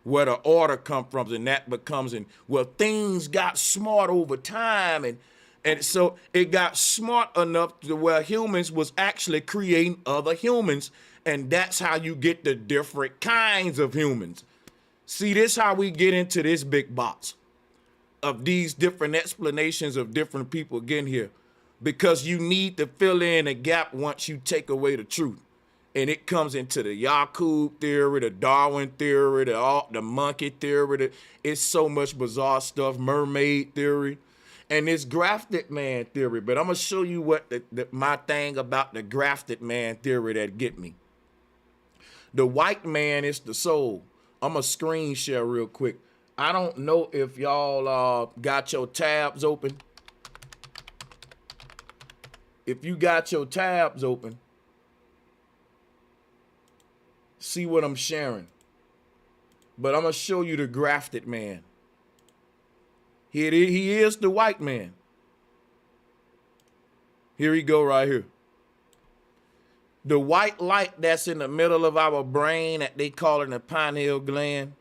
where the order come from, and that becomes, things got smart over time, and so it got smart enough to where humans was actually creating other humans, and that's how you get the different kinds of humans. See, this how we get into this big box of these different explanations of different people getting here, because you need to fill in a gap once you take away the truth. And it comes into the Yaqub theory, the Darwin theory, the monkey theory. It's so much bizarre stuff, mermaid theory, and this grafted man theory. But I'm going to show you what my thing about the grafted man theory that get me. The white man is the soul. I'm going to screen share real quick. I don't know if y'all got your tabs open. If you got your tabs open, see what I'm sharing. But I'm going to show you the grafted man. Here he is, the white man. Here he go right here. The white light that's in the middle of our brain that they call it the pineal gland,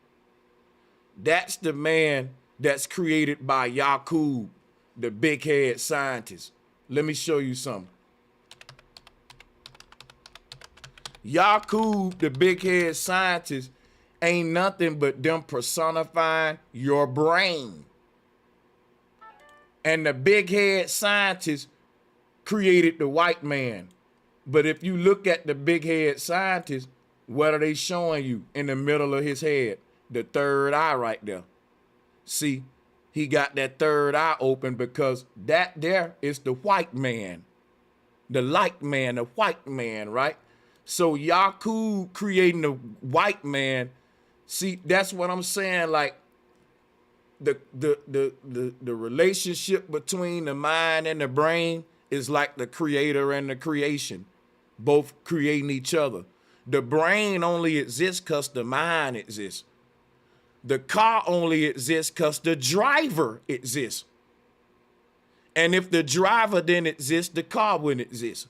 that's the man that's created by Yakub, the big head scientist. Let me show you something. Yakub, the big head scientist, ain't nothing but them personifying your brain. And the big head scientist created the white man. But if you look at the big head scientist, what are they showing you in the middle of his head? The third eye right there. See, he got that third eye open because that there is the white man. The light man, the white man, right? So Yakub creating the white man. See, that's what I'm saying. Like the relationship between the mind and the brain is like the creator and the creation, both creating each other. The brain only exists because the mind exists. The car only exists because the driver exists. And if the driver didn't exist, the car wouldn't exist.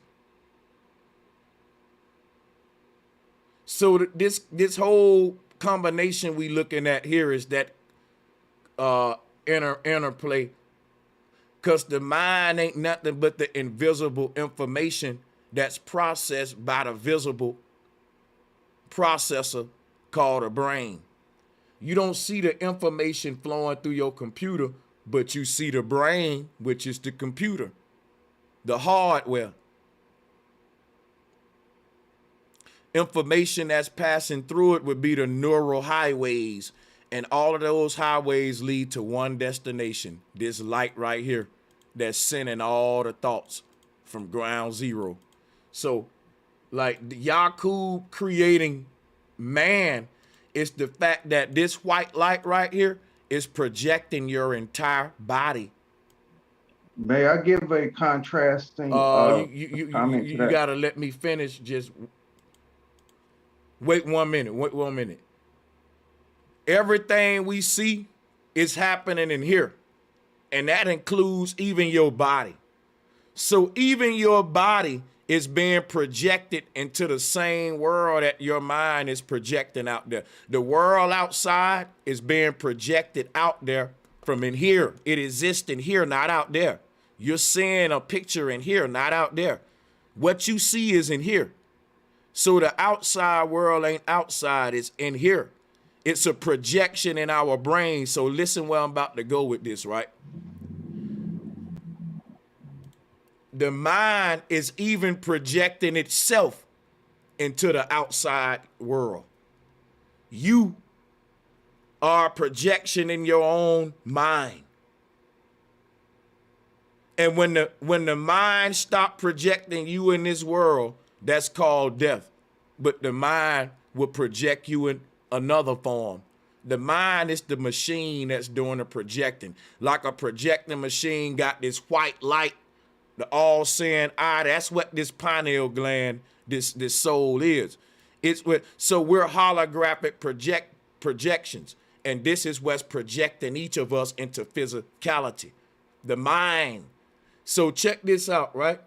So this whole combination we looking at here is that interplay, because the mind ain't nothing but the invisible information that's processed by the visible processor called a brain. You don't see the information flowing through your computer, but you see the brain, which is the computer, the hardware. Information that's passing through it would be the neural highways, and all of those highways lead to one destination, this light right here that's sending all the thoughts from ground zero. So like Yakub creating man is the fact that this white light right here is projecting your entire body. May I give a contrasting you comment to that? gotta let me finish. Just wait 1 minute. Wait 1 minute. Everything we see is happening in here, and that includes even your body. So even your body is being projected into the same world that your mind is projecting out there. The world outside is being projected out there from in here. It exists in here, not out there. You're seeing a picture in here, not out there. What you see is in here. So the outside world ain't outside, it's in here. It's a projection in our brain. So listen where I'm about to go with this, right? The mind is even projecting itself into the outside world. You are a projection in your own mind. And when the mind stops projecting you in this world, that's called death. But the mind will project you in another form. The mind is the machine that's doing the projecting. Like a projecting machine got this white light, the all-seeing eye. That's what this pineal gland, this soul is. So we're holographic projections. And this is what's projecting each of us into physicality. The mind. So check this out, right?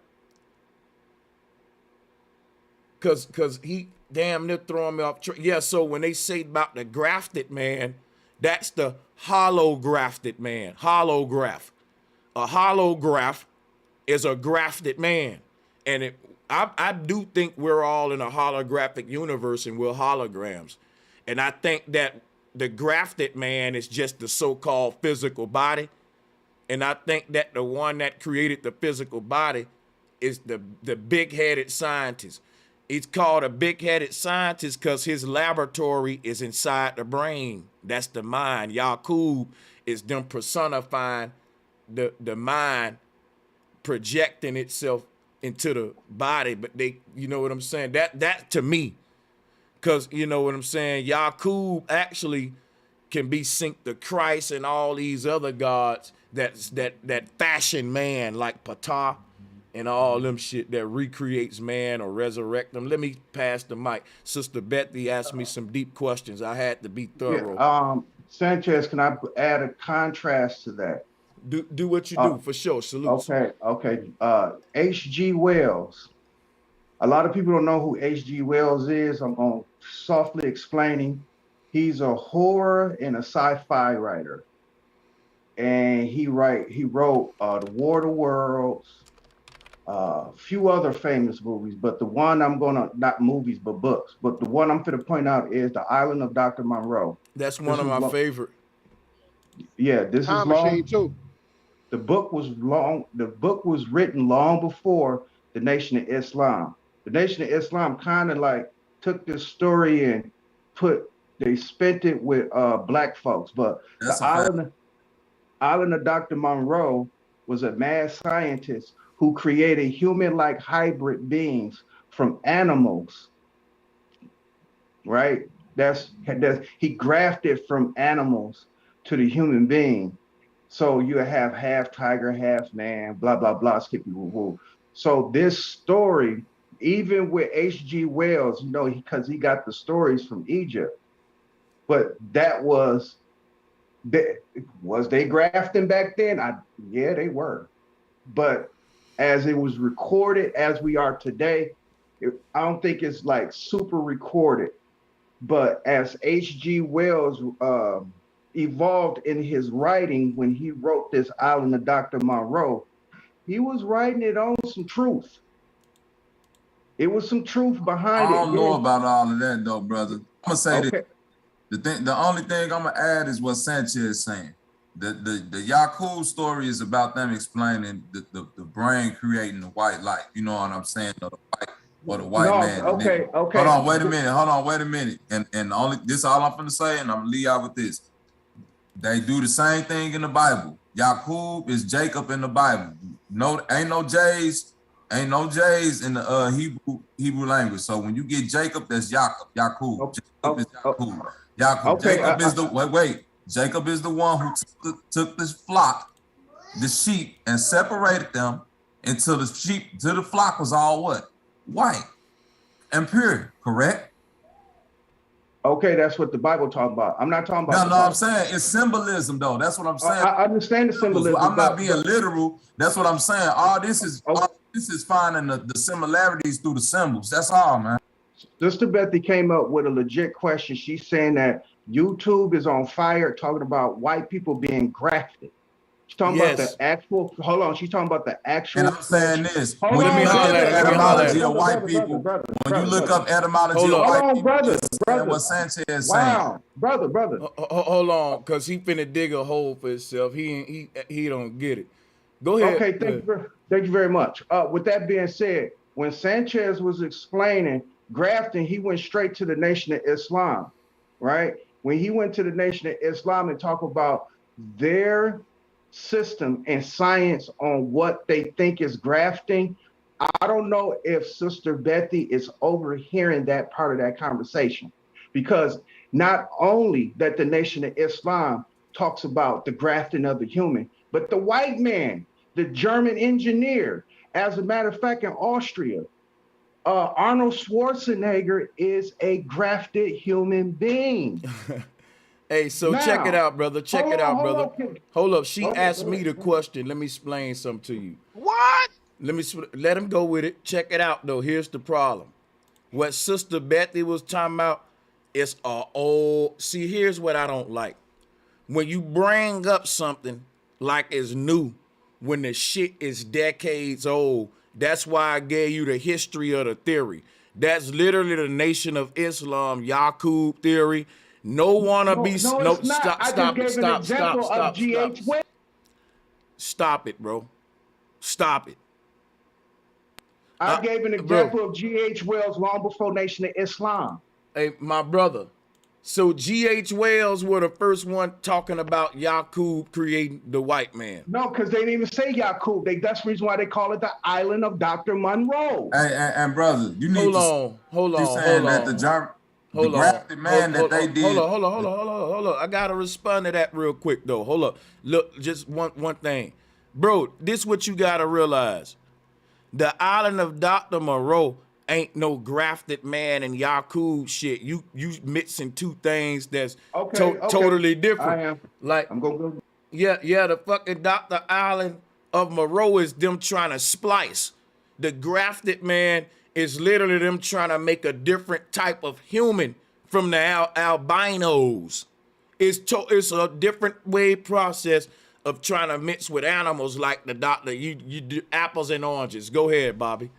Cause he damn near throwing me off. Yeah, so when they say about the grafted man, that's the holographed man. Holograph. A holograph is a grafted man. And I do think we're all in a holographic universe and we're holograms. And I think that the grafted man is just the so-called physical body. And I think that the one that created the physical body is the big-headed scientist. It's called a big-headed scientist because his laboratory is inside the brain. That's the mind. Yakub is them personifying the mind, projecting itself into the body. But they, you know what I'm saying? That to me, because you know what I'm saying? Yakub actually can be synced to Christ and all these other gods that fashion man like Ptah and all them shit that recreates man or resurrect them. Let me pass the mic. Sister Bethy asked me some deep questions. I had to be thorough. Yeah, Sanchez, can I add a contrast to that? Do what you do, for sure. Salute. Okay. H.G. Wells A lot of people don't know who H.G. Wells is. I'm going to softly explain him. He's a horror and a sci-fi writer. And he wrote The War of the Worlds, a few other famous movies, but the one not movies, but books. But the one I'm going to point out is The Island of Dr. Monroe. That's one of my favorite. Yeah, this is long. Machine too. The book was long. The book was written long before the Nation of Islam. The Nation of Islam kind of like took this story and they spent it with black folks. But the island of Dr. Monroe was a mad scientist who created human-like hybrid beings from animals. Right? He grafted from animals to the human being. So you have half tiger, half man, blah, blah, blah, skippy woo woo. So this story, even with H.G. Wells, because he got the stories from Egypt, but was they grafting back then? Yeah, they were. But as it was recorded, as we are today, I don't think it's like super recorded. But as H.G. Wells evolved in his writing when he wrote this Island of Dr. Monroe, he was writing it on some truth. It was some truth behind it. I don't know about all of that though, brother. I'm gonna say this. The only thing I'm gonna add is what Sanchez is saying. The Yakub story is about them explaining the brain creating the white light. You know what I'm saying? Or the white man. Okay. Hold on, wait a minute. And this all I'm gonna say, and I'm gonna leave out with this. They do the same thing in the Bible. Yakub is Jacob in the Bible. No, ain't no J's in the Hebrew language. So when you get Jacob, that's Jacob. Yakub. Jacob is Yakub. Jacob is Jacob is the one who took this flock, the sheep, and separated them until the flock was all what? White and pure, correct? Okay, that's what the Bible talks about. I'm not talking about. No, I'm saying it's symbolism, though. That's what I'm saying. I understand the symbolism. I'm not being literal. That's what I'm saying. All this is finding the similarities through the symbols. That's all, man. Sister Bethy came up with a legit question. She's saying that YouTube is on fire, talking about white people being grafted. She's talking about the actual. Hold on, she's talking about the actual. And I'm saying this. When you look up etymology of white people, when you look up etymology of white people, brother, what Sanchez is saying. Wow, brother. Hold on, because he finna dig a hole for himself. He don't get it. Go ahead. Okay, thank you very much. With that being said, when Sanchez was explaining grafting, he went straight to the Nation of Islam, right? When he went to the Nation of Islam and talked about their system and science on what they think is grafting, I don't know if Sister Bethy is overhearing that part of that conversation, because not only that the Nation of Islam talks about the grafting of the human, but the white man, the German engineer, as a matter of fact, in Austria, Arnold Schwarzenegger is a grafted human being. Hey, so check it out, brother. Hold up. She asked me the question. Let me explain something to you. What? Let him go with it. Check it out, though. Here's the problem. What Sister Bethy was talking about is see, here's what I don't like. When you bring up something like it's new, when the shit is decades old, that's why I gave you the history of the theory. That's literally the Nation of Islam, Yakub theory. Stop it, bro. Stop it. I gave an example of G.H. Wells long before Nation of Islam. Hey, my brother. So G.H. Wells were the first one talking about Yakub creating the white man. No, because they didn't even say Yakub. That's the reason why they call it the Island of Dr. Monroe. And brother, you need hold on. Hold on. I gotta respond to that real quick though. Hold up. Look, just one thing. Bro, this what you gotta realize. The Island of Dr. Monroe ain't no grafted man and Yakub shit. You mixing two things that's totally different. I am. Like I'm gonna go. Yeah, the fucking Dr. Island of Monroe is them trying to splice. The grafted man is literally them trying to make a different type of human from the albinos. It's a different way process of trying to mix with animals like the doctor. You do apples and oranges. Go ahead, Bobby.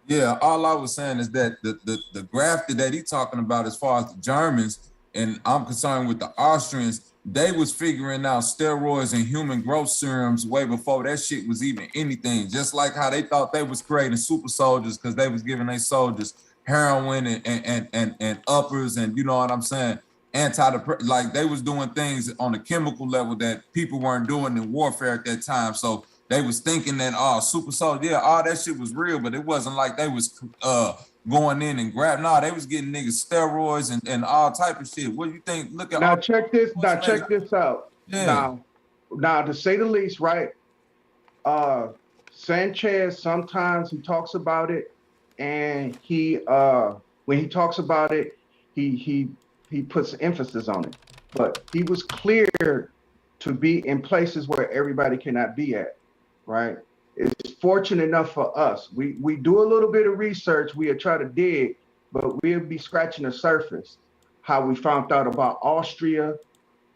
Yeah, all I was saying is that the grafted that he talking about as far as the Germans, and I'm concerned with the Austrians, they was figuring out steroids and human growth serums way before that shit was even anything. Just like how they thought they was creating super soldiers because they was giving their soldiers heroin and uppers and you know what I'm saying, like they was doing things on a chemical level that people weren't doing in warfare at that time. So they was thinking that super soldier, yeah, all that shit was real, but it wasn't like they was going in and grab. No, they was getting niggas steroids and all type of shit. What do you think? Look at now. Check this. Now check this out. Yeah. Now to say the least, right? Sanchez sometimes he talks about it, and he when he talks about it, he puts emphasis on it. But he was clear to be in places where everybody cannot be at. Right? It's fortunate enough for us. We do a little bit of research. We'll try to dig, but we'll be scratching the surface. How we found out about Austria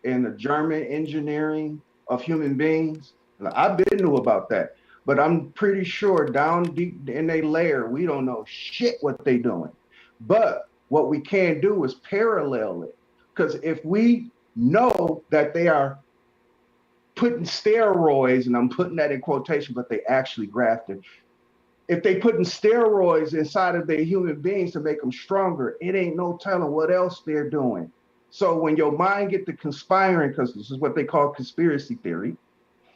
and the German engineering of human beings. I've been knew about that, but I'm pretty sure down deep in their layer, we don't know shit what they doing. But what we can do is parallel it. Because if we know that they are putting steroids, and I'm putting that in quotation, but they actually grafted. If they putting steroids inside of their human beings to make them stronger, it ain't no telling what else they're doing. So when your mind get to conspiring, because this is what they call conspiracy theory,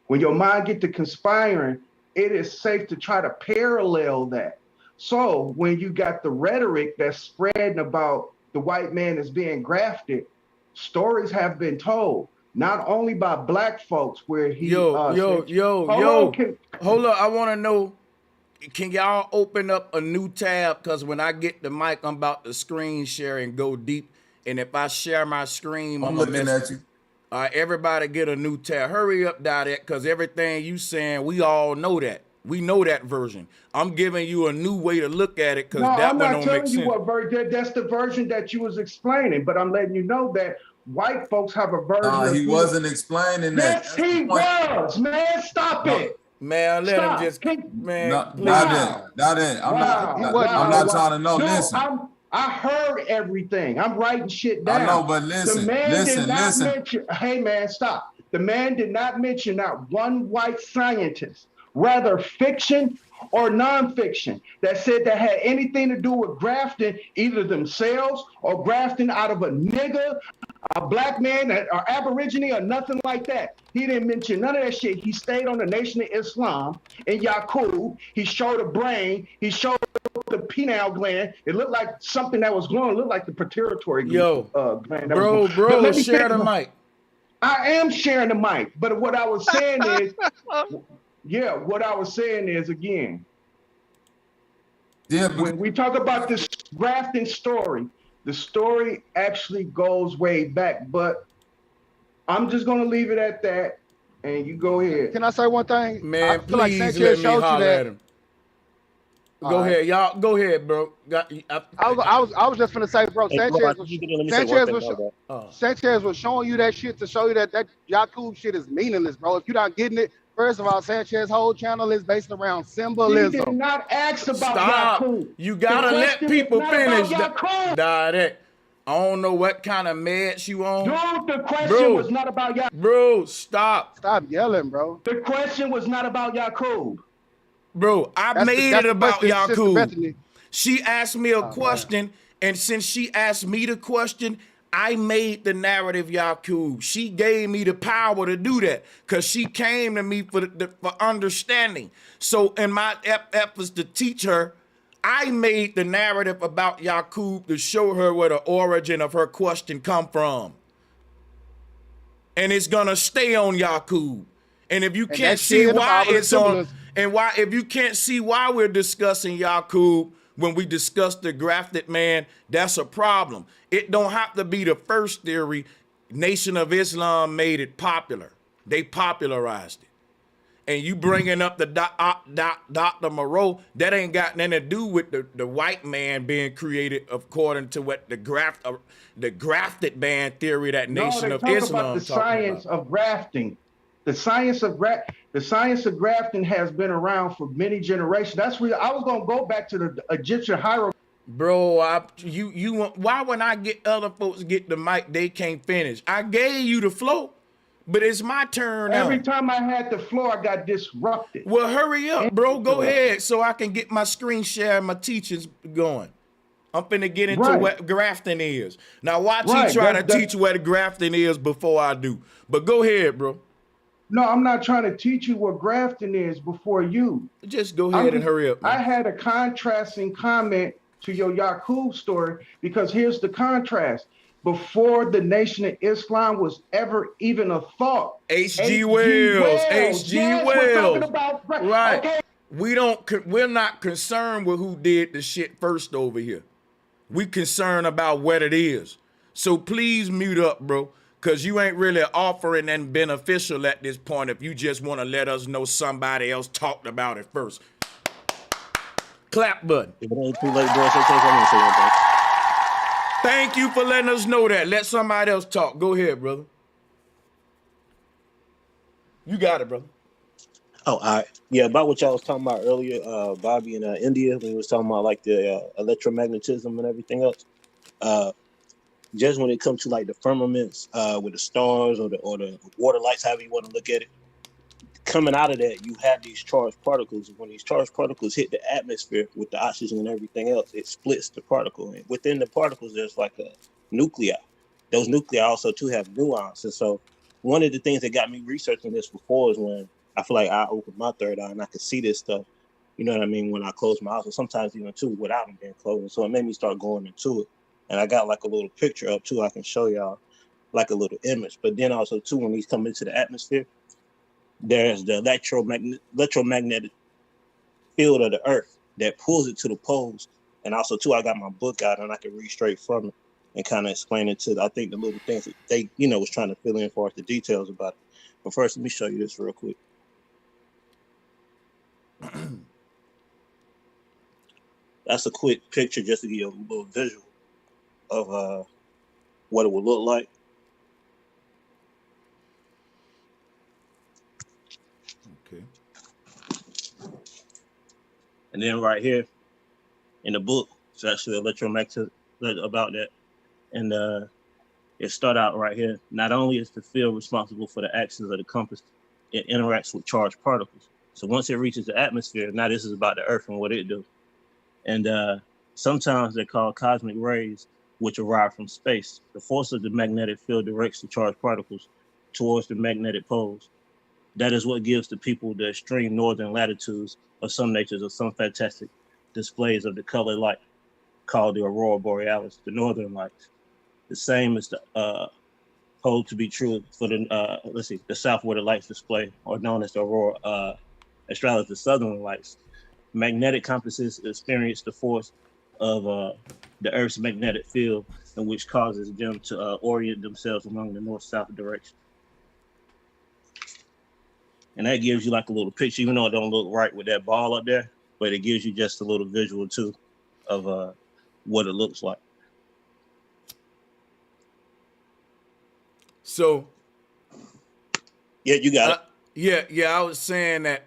when your mind get to conspiring, it is safe to try to parallel that. So when you got the rhetoric that's spreading about the white man is being grafted, stories have been told. Not only by black folks where he Hold up. I want to know, can y'all open up a new tab? Because when I get the mic, I'm about to screen share and go deep. And if I share my screen, I'm looking at you. All right, everybody get a new tab. Hurry up, Dottie, because everything you saying, we all know that. We know that version. I'm giving you a new way to look at it because that one don't make sense. I'm not telling you what version. That's the version that you was explaining, but I'm letting you know that white folks have a version. He wasn't explaining that. Yes, he was, man. Stop it. Man, let him just, man. Not that. I'm not trying to know. Listen. I heard everything. I'm writing shit down. I know, but listen. Mention, hey, man, stop. The man did not mention not one white scientist, rather fiction or nonfiction, that said that had anything to do with grafting, either themselves or grafting out of a nigga, a black man, or Aborigine, or nothing like that. He didn't mention none of that shit. He stayed on the Nation of Islam in Yaqub. He showed a brain. He showed the pineal gland. It looked like something that was glowing. It looked like the pituitary gland. Bro, share the mic. I am sharing the mic. But what I was saying is, again, when we talk about this grafting story, the story actually goes way back, but I'm just going to leave it at that, and you go ahead. Can I say one thing? Man, please let me holler at him. Go ahead, y'all. Go ahead, bro. I was just gonna say, bro. Sanchez was showing you that shit to show you that Yaqub shit is meaningless, bro. If you're not getting it, first of all, Sanchez's whole channel is based around symbolism. He did not ask about Yaqub. You gotta let people finish. I don't know what kind of meds you on. Dude, the question was not about Yaqub. Bro, stop. Stop yelling, bro. The question was not about Yaqub. Bro, I made it about Yaqub. She asked me a question, and since she asked me the question, I made the narrative Yaqub. She gave me the power to do that because she came to me for understanding. So in my efforts to teach her, I made the narrative about Yaqub to show her where the origin of her question come from. And it's gonna stay on Yaqub. And if you can't see why it's on, if you can't see why we're discussing Yaqub when we discuss the grafted man, that's a problem. It don't have to be the first theory. Nation of Islam made it popular. They popularized it. and you bringing up the Dr. Moreau, that ain't got nothing to do with the white man being created according to what the grafted man theory that No, Nation they of talk Islam about the talking science about. of grafting. The science of grafting has been around for many generations. That's where I was gonna go back to the Egyptian hieroglyphs. Bro, why when I get other folks get the mic, they can't finish? I gave you the flow, but it's my turn now. Every time I had the floor, I got disrupted. Well, hurry up, bro. Go ahead so I can get my screen share and my teachings going. I'm finna get into what grafting is. Now watch you try to teach what grafting is before I do. But go ahead, bro. No, I'm not trying to teach you what grafting is before you. Just go ahead and hurry up, man. I had a contrasting comment to your Yaqub story because here's the contrast. Before the Nation of Islam was ever even a thought. H.G. Wells. Yes, we're talking about, right. Okay. We're not concerned with who did the shit first over here. We concerned about what it is. So please mute up, bro, because you ain't really offering and beneficial at this point if you just want to let us know somebody else talked about it first. Clap button. If it ain't too late, bro, it's okay for me to say anything. Thank you for letting us know that. Let somebody else talk. Go ahead, brother. You got it, brother. Oh, all right. Yeah, about what y'all was talking about earlier, Bobby in India, when he was talking about like the electromagnetism and everything else. Just when it comes to like the firmaments with the stars or the water lights, however you want to look at it, coming out of that, you have these charged particles. When these charged particles hit the atmosphere with the oxygen and everything else, it splits the particle. And within the particles, there's like a nuclei. Those nuclei also too have nuance. And so one of the things that got me researching this before is when I feel like I opened my third eye and I could see this stuff, you know what I mean, when I close my eyes, or sometimes even too without them being closed. And so it made me start going into it. And I got like a little picture up too. I can show y'all like a little image. But then also too, when these come into the atmosphere, there's the electromagnetic field of the earth that pulls it to the poles. And also too, I got my book out and I can read straight from it and kind of explain it to, I think, the little things that they, was trying to fill in for us, the details about it. But first, let me show you this real quick. That's a quick picture just to give you a little visual of what it would look like. Okay. And then right here in the book, it's actually electromagnetic about that. And it start out right here. Not only is the field responsible for the actions of the compass, it interacts with charged particles. So once it reaches the atmosphere, now this is about the earth and what it do. And sometimes they're called cosmic rays, which arrive from space. The force of the magnetic field directs the charged particles towards the magnetic poles. That is what gives the people the extreme northern latitudes of some natures or some fantastic displays of the colored light called the aurora borealis, the northern lights. The same is the hold to be true for the the south where the lights display, or known as the aurora australis, the southern lights. Magnetic compasses experience the force of the Earth's magnetic field, in which causes them to orient themselves along the north-south direction. And that gives you like a little picture, even though it don't look right with that ball up there, but it gives you just a little visual too of what it looks like. So, yeah, you got it. Yeah, I was saying that.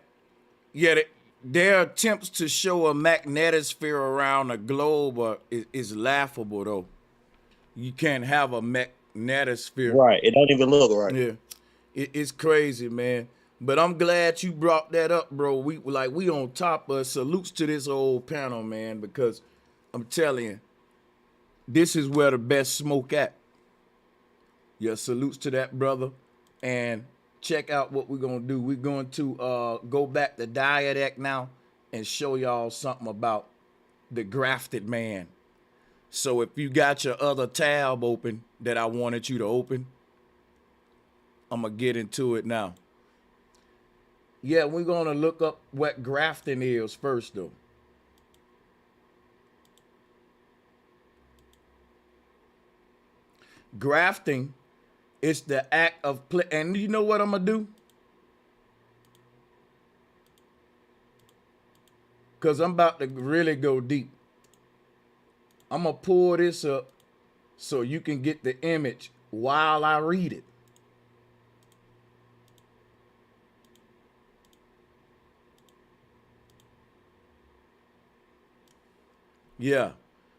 Yeah, their attempts to show a magnetosphere around a globe is laughable, though. You can't have a magnetosphere. Right, it don't even look right. Yeah, it's crazy, man. But I'm glad you brought that up, bro. We on top of salutes to this old panel, man, because I'm telling you, this is where the best smoke at. Yeah, salutes to that, brother. And check out what we're going to do. We're going to go back to Diadeck now and show y'all something about the grafted man. So if you got your other tab open that I wanted you to open, I'm going to get into it now. Yeah, we're going to look up what grafting is first, though. Grafting is the act of and you know what I'm going to do? because I'm about to really go deep. I'm going to pull this up so you can get the image while I read it. Yeah.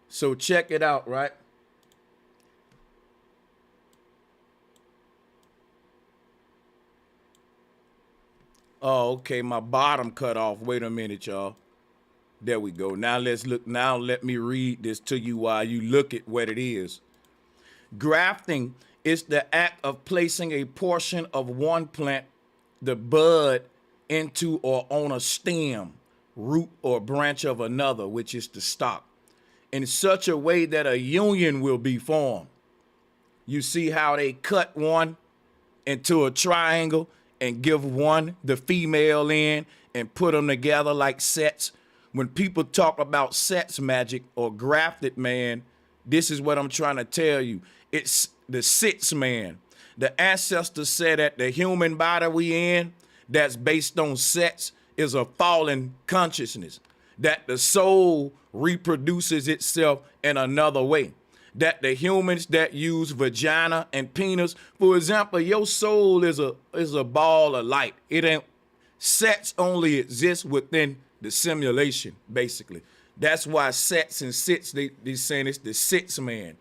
So check it out, right? Oh, okay. My bottom cut off. Wait a minute, y'all. There we go. Now let's look. Now let me read this to you while you look at what it is. Grafting is the act of placing a portion of one plant, the bud, into or on a stem, root, or branch of another, which is the stock, in such a way that a union will be formed. You see how they cut one into a triangle and give one the female end and put them together like sets. When people talk about sets magic or grafted man, this is what I'm trying to tell you. It's the sits man. The ancestors said that the human body we in that's based on sets is a fallen consciousness, that the soul reproduces itself in another way, that the humans that use vagina and penis, for example, your soul is a ball of light. It ain't, sets only exist within the simulation, basically. That's why sets and sits, they saying it's the sits man.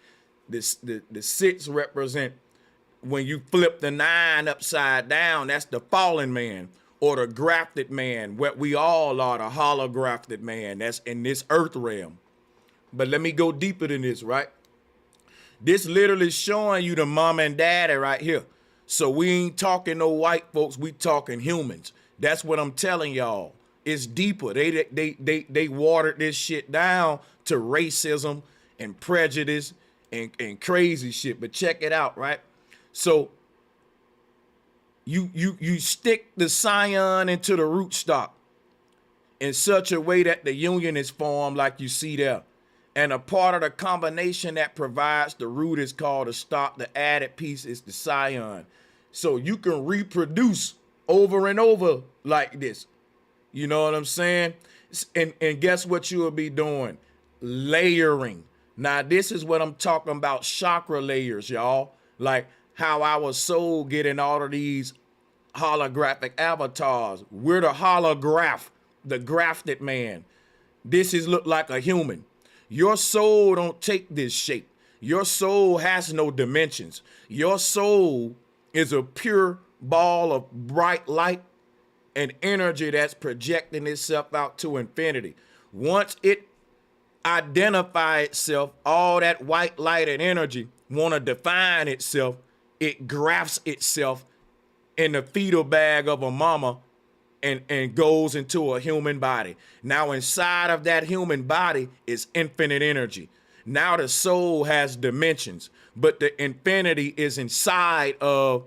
The sits represent, when you flip the 9 upside down, that's the fallen man or the grafted man. What we all are, the holografted man. That's in this earth realm. But let me go deeper than this, right? This literally showing you the mom and daddy right here. So we ain't talking no white folks, we talking humans. That's what I'm telling y'all. It's deeper. They watered this shit down to racism and prejudice and crazy shit. But check it out, right? So you stick the scion into the rootstock in such a way that the union is formed like you see there. And a part of the combination that provides the root is called the stock. The added piece is the scion. So you can reproduce over and over like this. You know what I'm saying? And guess what you will be doing? Layering. Now, this is what I'm talking about, chakra layers, y'all. Like how our soul getting all of these holographic avatars. We're the holograph, the grafted man. This is look like a human. Your soul don't take this shape. Your soul has no dimensions. Your soul is a pure ball of bright light and energy that's projecting itself out to infinity. Once it identifies itself, all that white light and energy want to define itself, it grafts itself in the fetal bag of a mama and goes into a human body. Now inside of that human body is infinite energy. Now the soul has dimensions, but the infinity is inside of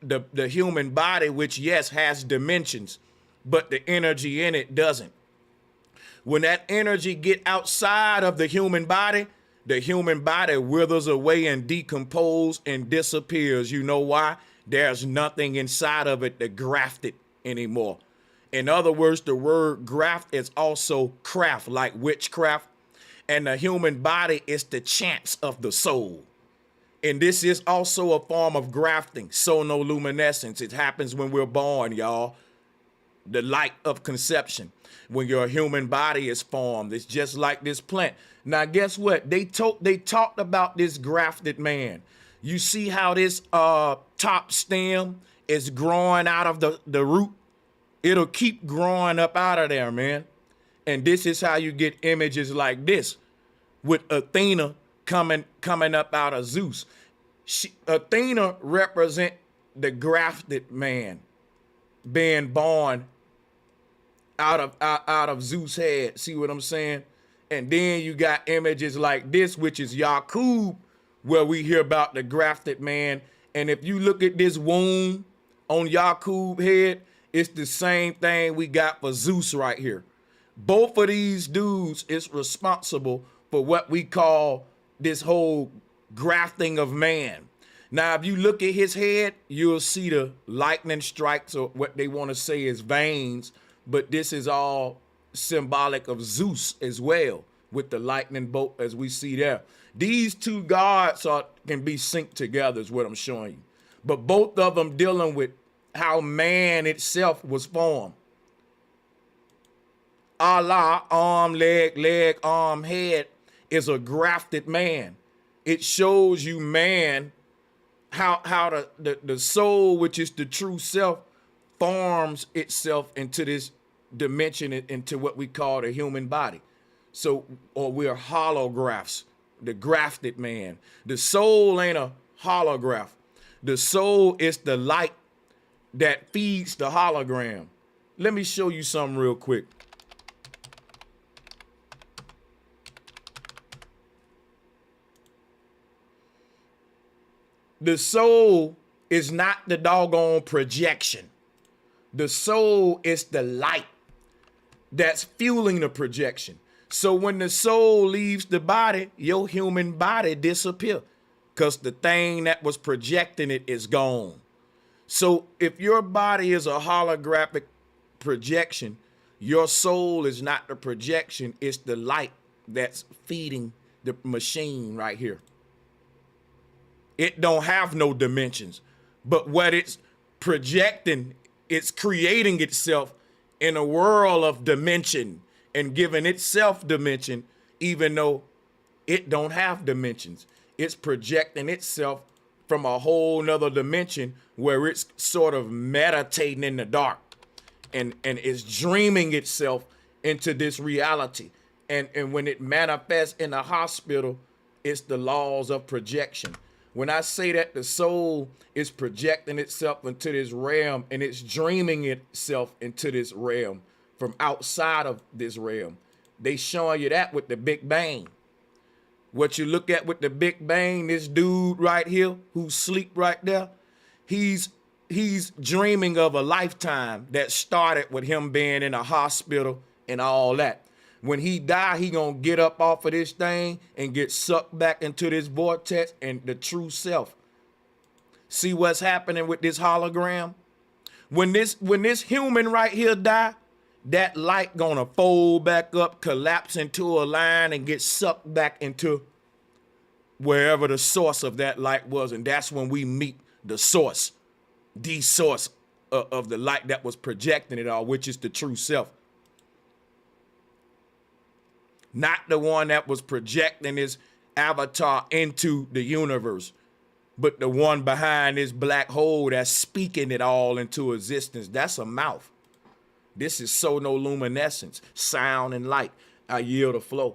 the human body, which yes, has dimensions, but the energy in it doesn't. When that energy get outside of the human body withers away and decomposes and disappears. You know why? There's nothing inside of it that grafted anymore. In other words, the word graft is also craft, like witchcraft. And the human body is the chance of the soul. And this is also a form of grafting, sonoluminescence. It happens when we're born, y'all. The light of conception. When your human body is formed, it's just like this plant. Now, guess what? They talked about this grafted man. You see how this top stem is growing out of the root? It'll keep growing up out of there, man. And this is how you get images like this with Athena coming up out of Zeus. Athena represent the grafted man being born out of Zeus' head. See what I'm saying? And then you got images like this, which is Yakub, where we hear about the grafted man. And if you look at this wound on Yakub's head, it's the same thing we got for Zeus right here. Both of these dudes is responsible for what we call this whole grafting of man. Now, if you look at his head, you'll see the lightning strikes, or what they want to say is veins, but this is all symbolic of Zeus as well, with the lightning bolt as we see there. These two gods can be synced together is what I'm showing you. But both of them dealing with how man itself was formed. Allah, arm, leg, arm, head, is a grafted man. It shows you man, how the soul, which is the true self, forms itself into this dimension, into what we call the human body. So, or we're holographs, the grafted man. The soul ain't a holograph. The soul is the light that feeds the hologram. Let me show you something real quick. The soul is not the doggone projection. The soul is the light that's fueling the projection. So when the soul leaves the body, your human body disappears because the thing that was projecting it is gone. So if your body is a holographic projection, your soul is not the projection, it's the light that's feeding the machine right here. It don't have no dimensions, but what it's projecting, it's creating itself in a world of dimension and giving itself dimension, even though it don't have dimensions. It's projecting itself from a whole nother dimension where it's sort of meditating in the dark and it's dreaming itself into this reality. And when it manifests in a hospital, it's the laws of projection. When I say that the soul is projecting itself into this realm and it's dreaming itself into this realm from outside of this realm, they showing you that with the Big Bang. What you look at with the Big Bang, this dude right here who's asleep right there, he's dreaming of a lifetime that started with him being in a hospital and all that. When he die, he gonna get up off of this thing and get sucked back into this vortex and the true self. See what's happening with this hologram? When this human right here die, that light gonna fold back up, collapse into a line, and get sucked back into wherever the source of that light was. And that's when we meet the source of the light that was projecting it all, which is the true self. Not the one that was projecting his avatar into the universe, but the one behind this black hole that's speaking it all into existence. That's a mouth. This is sonoluminescence, sound and light. I yield the flow.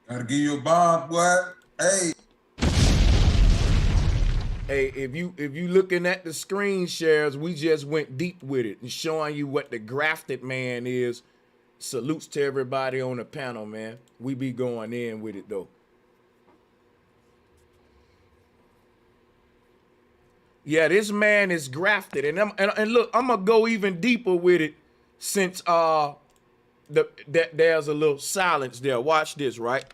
Gotta give you a bomb, boy. Hey. Hey, if you looking at the screen shares, we just went deep with it and showing you what the grafted man is. Salutes to everybody on the panel, man. We be going in with it though. Yeah, this man is grafted, and look, I'm gonna go even deeper with it since there's a little silence there. Watch this, right?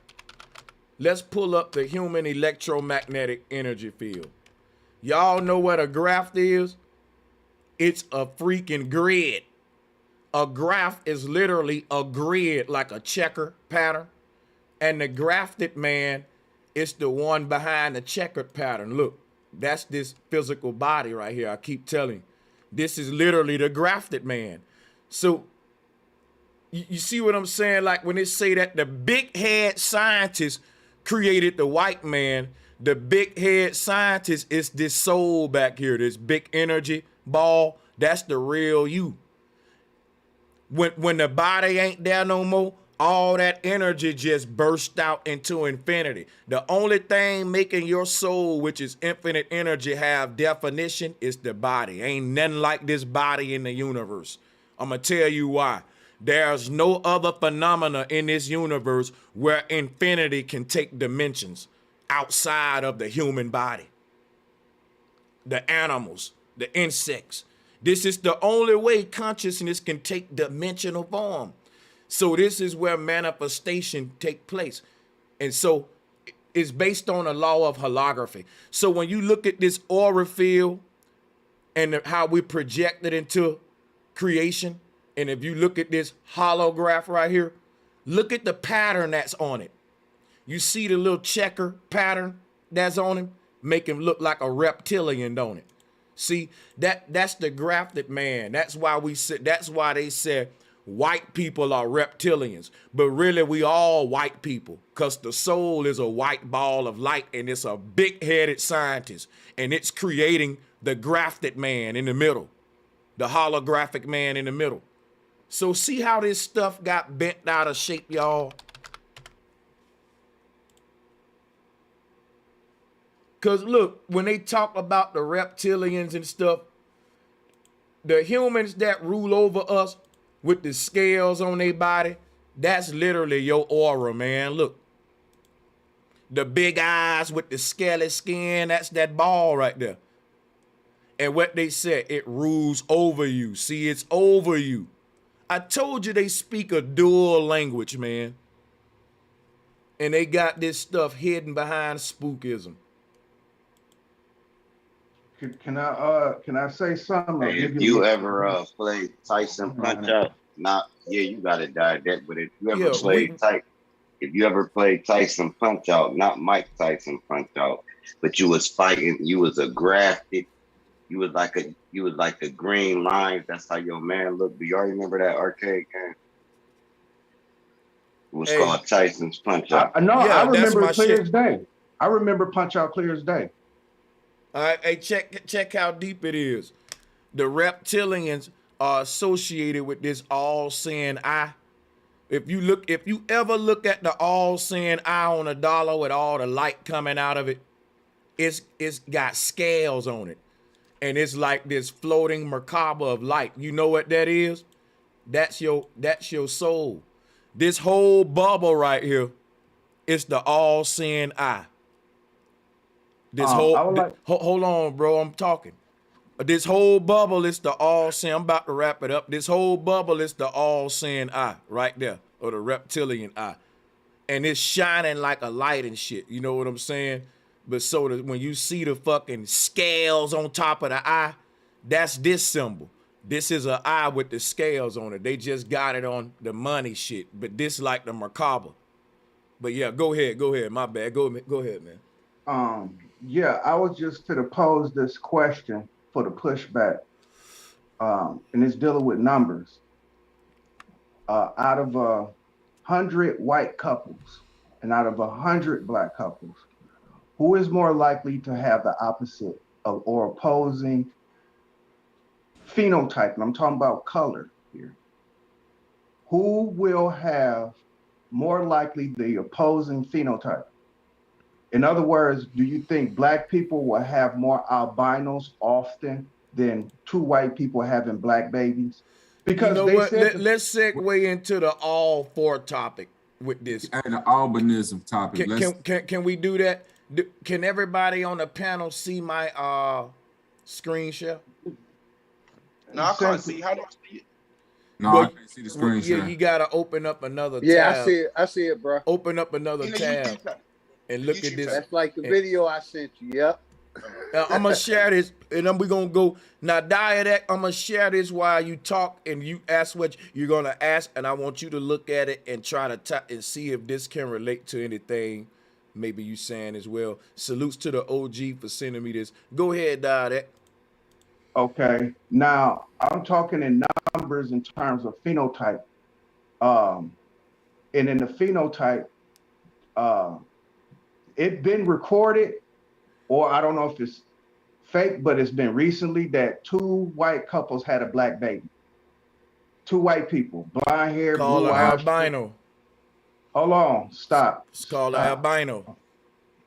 Let's pull up the human electromagnetic energy field. Y'all know what a graft is? It's a freaking grid. A graph is literally a grid, like a checker pattern. And the grafted man is the one behind the checkered pattern. Look, that's this physical body right here. I keep telling you. This is literally the grafted man. So you see what I'm saying? Like when they say that the big head scientist created the white man, the big head scientist is this soul back here, this big energy ball. That's the real you. When the body ain't there no more, all that energy just burst out into infinity. The only thing making your soul, which is infinite energy, have definition is the body. Ain't nothing like this body in the universe. I'm gonna tell you why. There's no other phenomena in this universe where infinity can take dimensions outside of the human body. The animals, the insects. This is the only way consciousness can take dimensional form. So this is where manifestation take place. And so it's based on a law of holography. So when you look at this aura field and how we project it into creation. And if you look at this holograph right here, look at the pattern that's on it. You see the little checker pattern that's on him, make him look like a reptilian, don't it? See, that's the grafted man. That's why they said white people are reptilians, but really we all white people, because the soul is a white ball of light, and it's a big-headed scientist, and it's creating the grafted man in the middle, the holographic man in the middle. So see how this stuff got bent out of shape, y'all? Because look, when they talk about the reptilians and stuff, the humans that rule over us with the scales on their body, that's literally your aura, man. Look. The big eyes with the scaly skin, that's that ball right there. And what they said, it rules over you. See, it's over you. I told you they speak a dual language, man. And they got this stuff hidden behind spookism. Can I say something? Hey, if you ever played Tyson Punch Out, you gotta die that, but if you ever if you ever played Tyson Punch Out, not Mike Tyson Punch Out, but you was fighting, you was a grafted, you was like a green line. That's how your man looked. Do y'all remember that arcade game? It was called Tyson's Punch Out. I remember it clear as day. I remember Punch Out clear as day. All right, hey, check how deep it is. The reptilians are associated with this all-seeing eye. If you ever look at the all-seeing eye on a dollar with all the light coming out of it, it's got scales on it. And it's like this floating Merkaba of light. You know what that is? That's your soul. This whole bubble right here is the all-seeing eye. This hold on, bro, I'm talking. This whole bubble is the all-seeing. I'm about to wrap it up. This whole bubble is the all-seeing eye right there, or the reptilian eye. And it's shining like a light and shit. You know what I'm saying? But so that when you see the fucking scales on top of the eye, that's this symbol. This is an eye with the scales on it. They just got it on the money shit. But this like the Merkaba. But yeah, go ahead. My bad. Go ahead, man. Yeah, I was just to pose this question for the pushback, and it's dealing with numbers. Out of 100 white couples and out of 100 black couples, who is more likely to have the opposite of or opposing phenotype? And I'm talking about color here. Who will have more likely the opposing phenotype? In other words, do you think black people will have more albinos often than two white people having black babies? Because you know what? Let's segue into the all four topic with this. And the albinism topic. Can we do that? Can everybody on the panel see my screen share? No, I can't see. How do I see it? No, I can't see the screen share. Yeah, you gotta open up another tab. Yeah, I see it, bro. Open up another tab. And look at this. That's like the video I sent you. Yep. I'm gonna share this, and then we're gonna go now. Diadeck, I'm gonna share this while you talk, and you ask what you're gonna ask, and I want you to look at it and try to and see if this can relate to anything. Maybe you saying as well. Salutes to the OG for sending me this. Go ahead, Diadeck. Okay. Now I'm talking in numbers in terms of phenotype. And in the phenotype, it's been recorded, or I don't know if it's fake, but it's been recently that two white couples had a black baby. Two white people, blonde hair, blue eyes. Albino. Hold on, stop. It's called albino.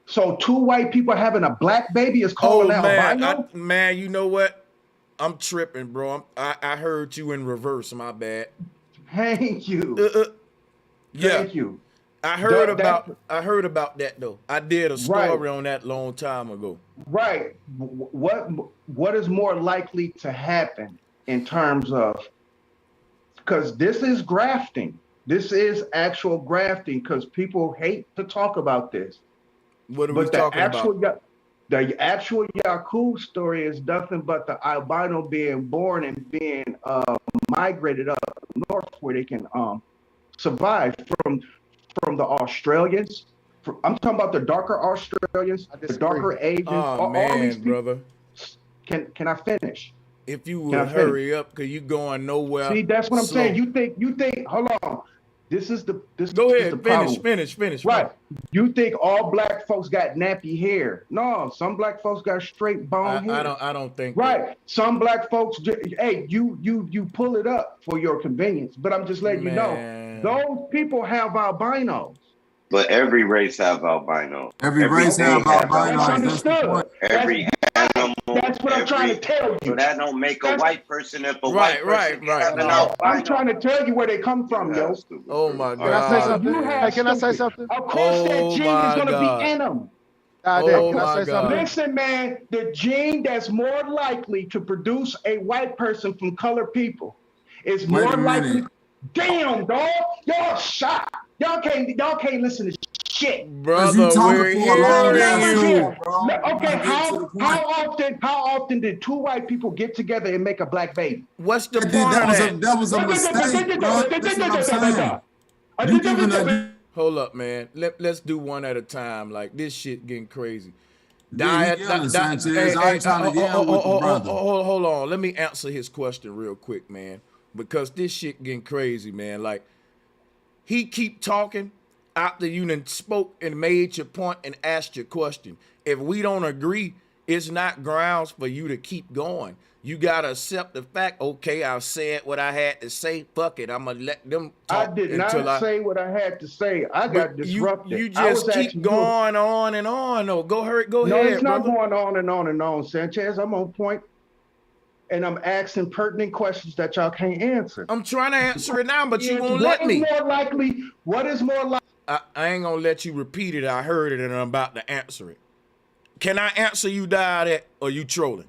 So two white people having a black baby is called albino? Man, you know what? I'm tripping, bro. I heard you in reverse. My bad. Thank you. Thank you. I heard about that though. I did a story on that long time ago. Right. What is more likely to happen in terms of, because this is grafting. This is actual grafting, because people hate to talk about this. What are we talking about? The actual Yakub story is nothing but the albino being born and being migrated up north where they can survive from the Australians. I'm talking about the darker Australians, the darker Asians. Oh all these man, people. brother. Can I finish? If you would hurry up, cause you going nowhere. See, that's what I'm slow. saying. You think. Hold on. This is the Go ahead. the problem. Finish. Right. You think all black folks got nappy hair? No, some black folks got straight bone hair. I don't think. Right. That. Some black folks. Hey, you pull it up for your convenience, but I'm just letting you know those people have albinos. But every race have albinos. Every race have albinos. Understood. Every animal. That's what I'm trying to tell you. So that don't make a white person if a right, white person have an albino. I'm trying to tell you where they come from, yo. Oh my God. Can I say something? Hey, can I say something? Of course, that gene is going to be in them. Can I say something? Listen, man, the gene that's more likely to produce a white person from colored people is more likely. Damn, dog, y'all shot. Y'all can't listen to shit, brother. We're hearing you. Okay, how often did two white people get together and make a black baby? What's the point of that? That was a mistake, bro. That's what I'm saying. Hold up, man. Let's do one at a time. Like this shit getting crazy. Sanchez. I ain't trying to yell with the brother. Hold on. Let me answer his question real quick, man. Because this shit getting crazy, man. Like he keep talking after you done spoke and made your point and asked your question. If we don't agree, it's not grounds for you to keep going. You gotta accept the fact, okay, I've said what I had to say. Fuck it. I'm gonna let them talk. I did not say what I had to say. I got disrupted. You just keep going on and on. No, go ahead. No, it's not going on and on and on, Sanchez. I'm on point. And I'm asking pertinent questions that y'all can't answer. I'm trying to answer it now, but you won't let me. What is more likely? I ain't gonna let you repeat it. I heard it and I'm about to answer it. Can I answer you, Diet, or you trolling?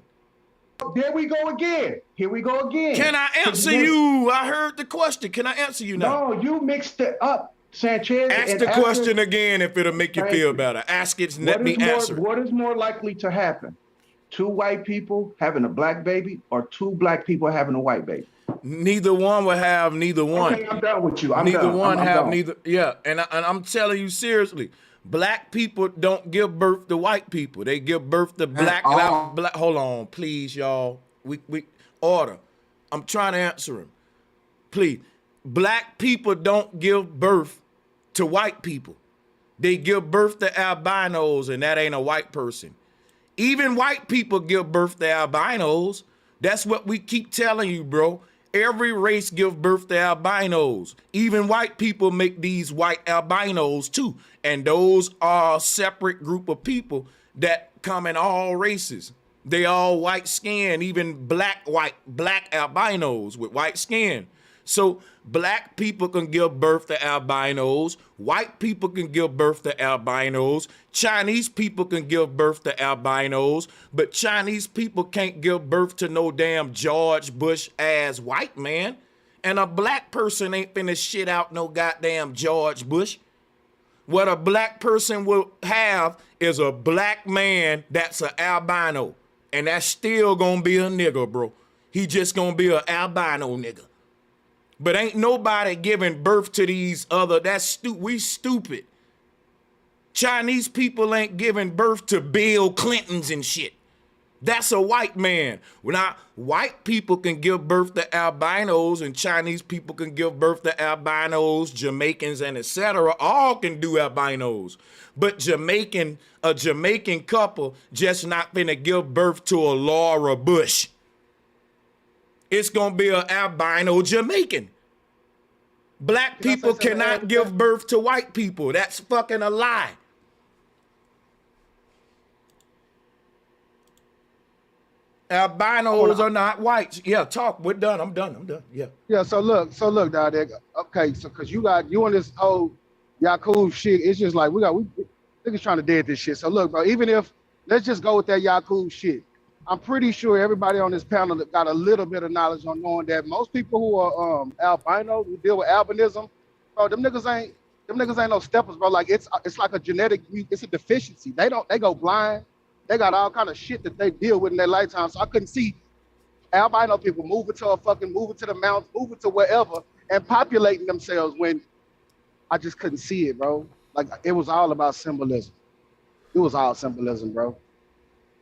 There we go again. Here we go again. Can I answer you? I heard the question. Can I answer you now? No, you mixed it up, Sanchez. Ask the question again if it'll make you feel better. Ask it and let me answer it. What is more likely to happen? Two white people having a black baby or two black people having a white baby? Neither one will have neither one. Okay, I'm done with you. Neither one have neither. Yeah, and I'm telling you seriously, black people don't give birth to white people. They give birth to black. Hold on, please, y'all. We order. I'm trying to answer him. Please, black people don't give birth to white people. They give birth to albinos, and that ain't a white person. Even white people give birth to albinos. That's what we keep telling you, bro. Every race give birth to albinos. Even white people make these white albinos too. And those are a separate group of people that come in all races. They all white skin, even black albinos with white skin. So black people can give birth to albinos. White people can give birth to albinos. Chinese people can give birth to albinos. But Chinese people can't give birth to no damn George Bush ass white man. And a black person ain't finna shit out no goddamn George Bush. What a black person will have is a black man that's an albino. And that's still gonna be a nigga, bro. He just gonna be an albino nigga. But ain't nobody giving birth to these other, we stupid. Chinese people ain't giving birth to Bill Clintons and shit. That's a white man. Now, white people can give birth to albinos and Chinese people can give birth to albinos, Jamaicans and etc. All can do albinos. But a Jamaican couple just not finna give birth to a Laura Bush. It's gonna be an albino Jamaican. Black people cannot give birth to white people. That's fucking a lie. Albinos are not whites. Yeah, talk. We're done. I'm done. Yeah. Yeah. So look, Dad. Okay. So because you on this whole Yakub shit, it's just like we niggas trying to dead this shit. So look, bro. Even if let's just go with that Yakub shit. I'm pretty sure everybody on this panel got a little bit of knowledge on knowing that most people who are albino, who deal with albinism, bro, them niggas ain't no steppers, bro. Like it's like a genetic, it's a deficiency. They go blind. They got all kind of shit that they deal with in their lifetime. So I couldn't see albino people moving to the mountains, moving to wherever, and populating themselves when I just couldn't see it, bro. Like it was all about symbolism. It was all symbolism, bro.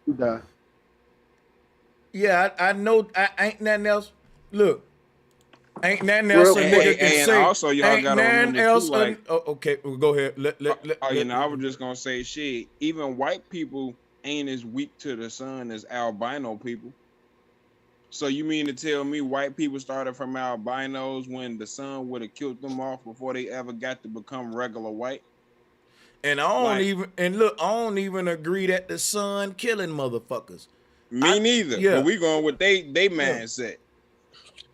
You done. Yeah, I know. I ain't nothing else. Look, ain't nothing Real else a nigga quick. can And say. also y'all Ain't gotta nothing remember too, else. like, Okay, well, go ahead. I was just gonna say shit. Even white people ain't as weak to the sun as albino people. So you mean to tell me white people started from albinos when the sun would have killed them off before they ever got to become regular white? And I don't even agree that the sun killing motherfuckers. Me neither. Yeah. But we going with they mindset.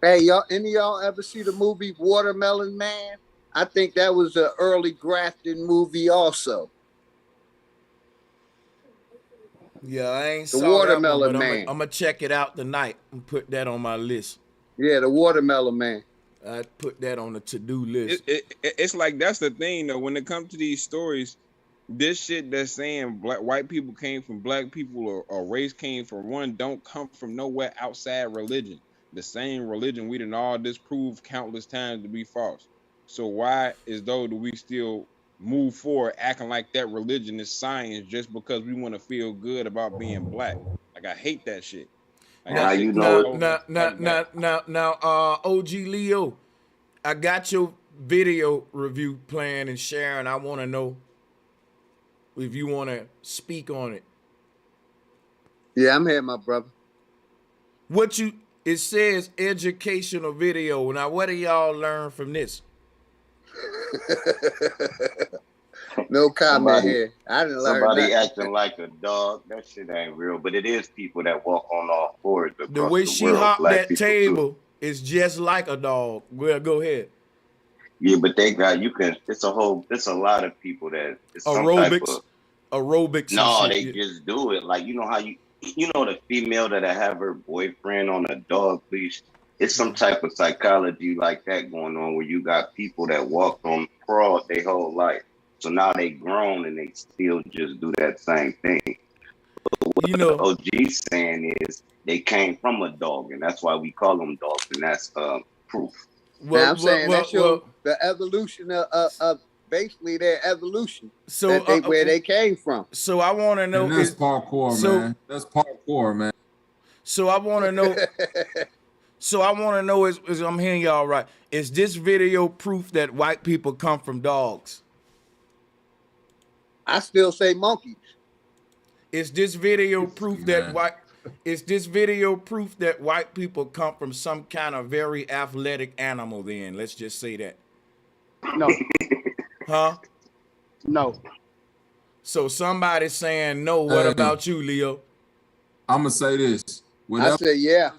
Hey, y'all, any of y'all ever see the movie Watermelon Man? I think that was an early Grafton movie also. Yeah, I ain't The saw Watermelon that one, but Man. I'm gonna check it out tonight and put that on my list. Yeah, the Watermelon Man. I put that on the to-do list. It's like that's the thing though. When it comes to these stories, this shit that's saying white people came from black people or race came from one don't come from nowhere outside religion. The same religion we done all disproved countless times to be false. So why is though do we still move forward acting like that religion is science just because we want to feel good about being black? Like I hate that shit. Like, How you know Now, OG Leo, I got your video review playing and sharing. I want to know if you want to speak on it. Yeah, I'm here, my brother. It says educational video. Now, what do y'all learn from this? No comment here. I didn't learn somebody nothing. acting like a dog. That shit ain't real. But it is people that walk on all fours across The way she world. hopped Black that table is just like a dog. Well, go ahead. Yeah, but they got it's a lot of people that it's some type of aerobics. No, they just do it. Like you know how you know the female that I have her boyfriend on a dog leash. It's some type of psychology like that going on where you got people that walked on crawl their whole life. So now they grown and they still just do that same thing. But what the OG's saying is they came from a dog, and that's why we call them dogs, and that's proof. I'm saying that shows the evolution of basically their evolution. So where they came from. So I want to know. And that's parkour, man. That's parkour, man. So I want to know. So I want to know is I'm hearing y'all right. Is this video proof that white people come from dogs? I still say monkeys. Is this video proof that white? Is this video proof that white people come from some kind of very athletic animal? Then let's just say that. No. Huh? No. So somebody's saying no. What about you, Leo? I'm gonna say this. I say yeah.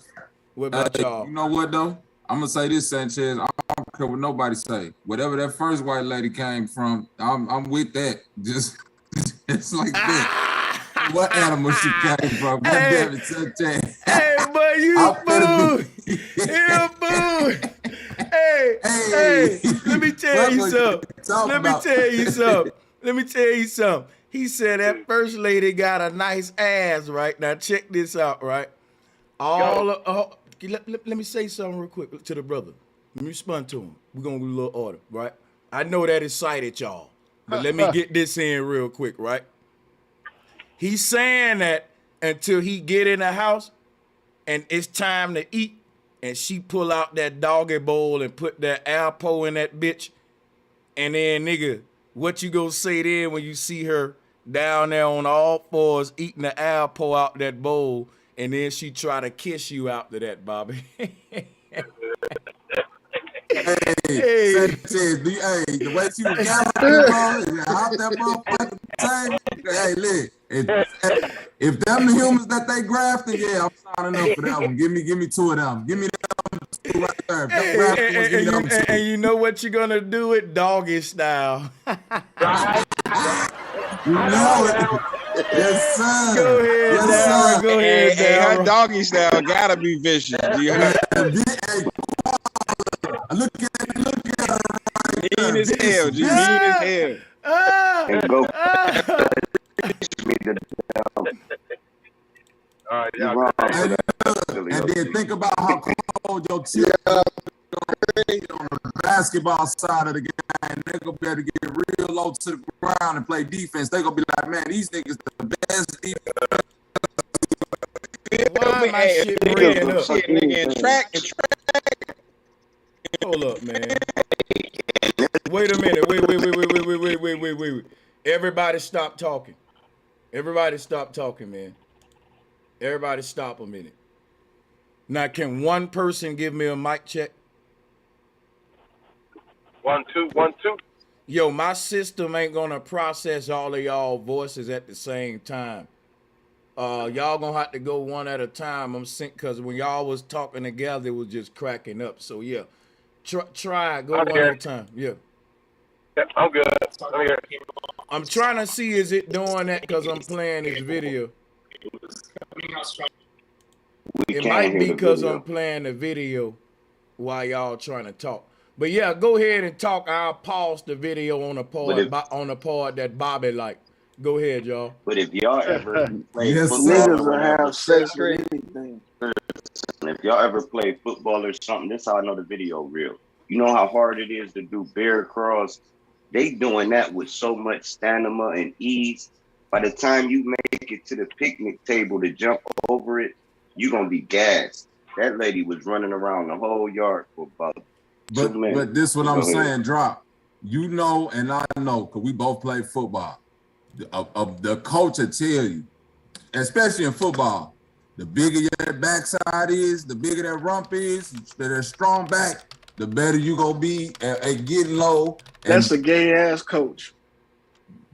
What about y'all? You know what though? I'm gonna say this, Sanchez. I don't care what nobody say. Whatever that first white lady came from, I'm with that. Just it's like that. What animal she came from? God damn it, Sanchez. Hey, boy, you fool! You fool! Hey, let me tell you something. Let me tell you something. He said that first lady got a nice ass, right? Now check this out, right? Let me say something real quick to the brother. Let me respond to him. We're gonna do a little order, right? I know that excited y'all, but let me get this in real quick, right? He's saying that until he get in the house and it's time to eat, and she pull out that doggy bowl and put that Alpo in that bitch, and then nigga, what you gonna say then when you see her down there on all fours eating the Alpo out that bowl, and then she try to kiss you after that, Bobby? Sanchez, the way she was galloping, out that motherfucking time. Hey, look, if them the humans that they grafted, yeah, I'm signing up for that one. Give me two of them. Give me them two right there. And you know what you're gonna do it doggy style. You know it. Yes, sir. Go ahead, yes, Darren. sir. Go ahead, Darren. Her doggy style gotta be vicious. You heard? Look at her. Mean as hell, G. Mean as hell. And go. All right, and then think about how cold your children on the basketball side of the game. They're gonna be able to get real low to the ground and play defense. They're gonna be like, man, these niggas the best defense. Why my shit red up? Hold up, man. Wait a minute. Wait. Everybody stop talking. Everybody stop talking, man. Everybody stop a minute. Now, can one person give me a mic check? 1 2 1 2. Yo, my system ain't gonna process all of y'all voices at the same time. Y'all gonna have to go one at a time. I'm sync because when y'all was talking together, it was just cracking up. So yeah, try go one at a time. Yeah. I'm good. I'm trying to see is it doing that because I'm playing this video. It might be because I'm playing the video while y'all trying to talk. But yeah, go ahead and talk. I'll pause the video on the part that Bobby like. Go ahead, y'all. But if y'all ever play Niggas will have sex with anything. If y'all ever play football or something, this is how I know the video real. You know how hard it is to do bear crawls? They doing that with so much stamina and ease. By the time you make it to the picnic table to jump over it, you're going to be gassed. That lady was running around the whole yard for about 2 minutes. But this is what I'm saying, Drop. You know and I know, because we both play football. The coach will tell you, especially in football, the bigger your backside is, the bigger that rump is, the strong back, the better you gonna be at getting low. That's a gay ass coach.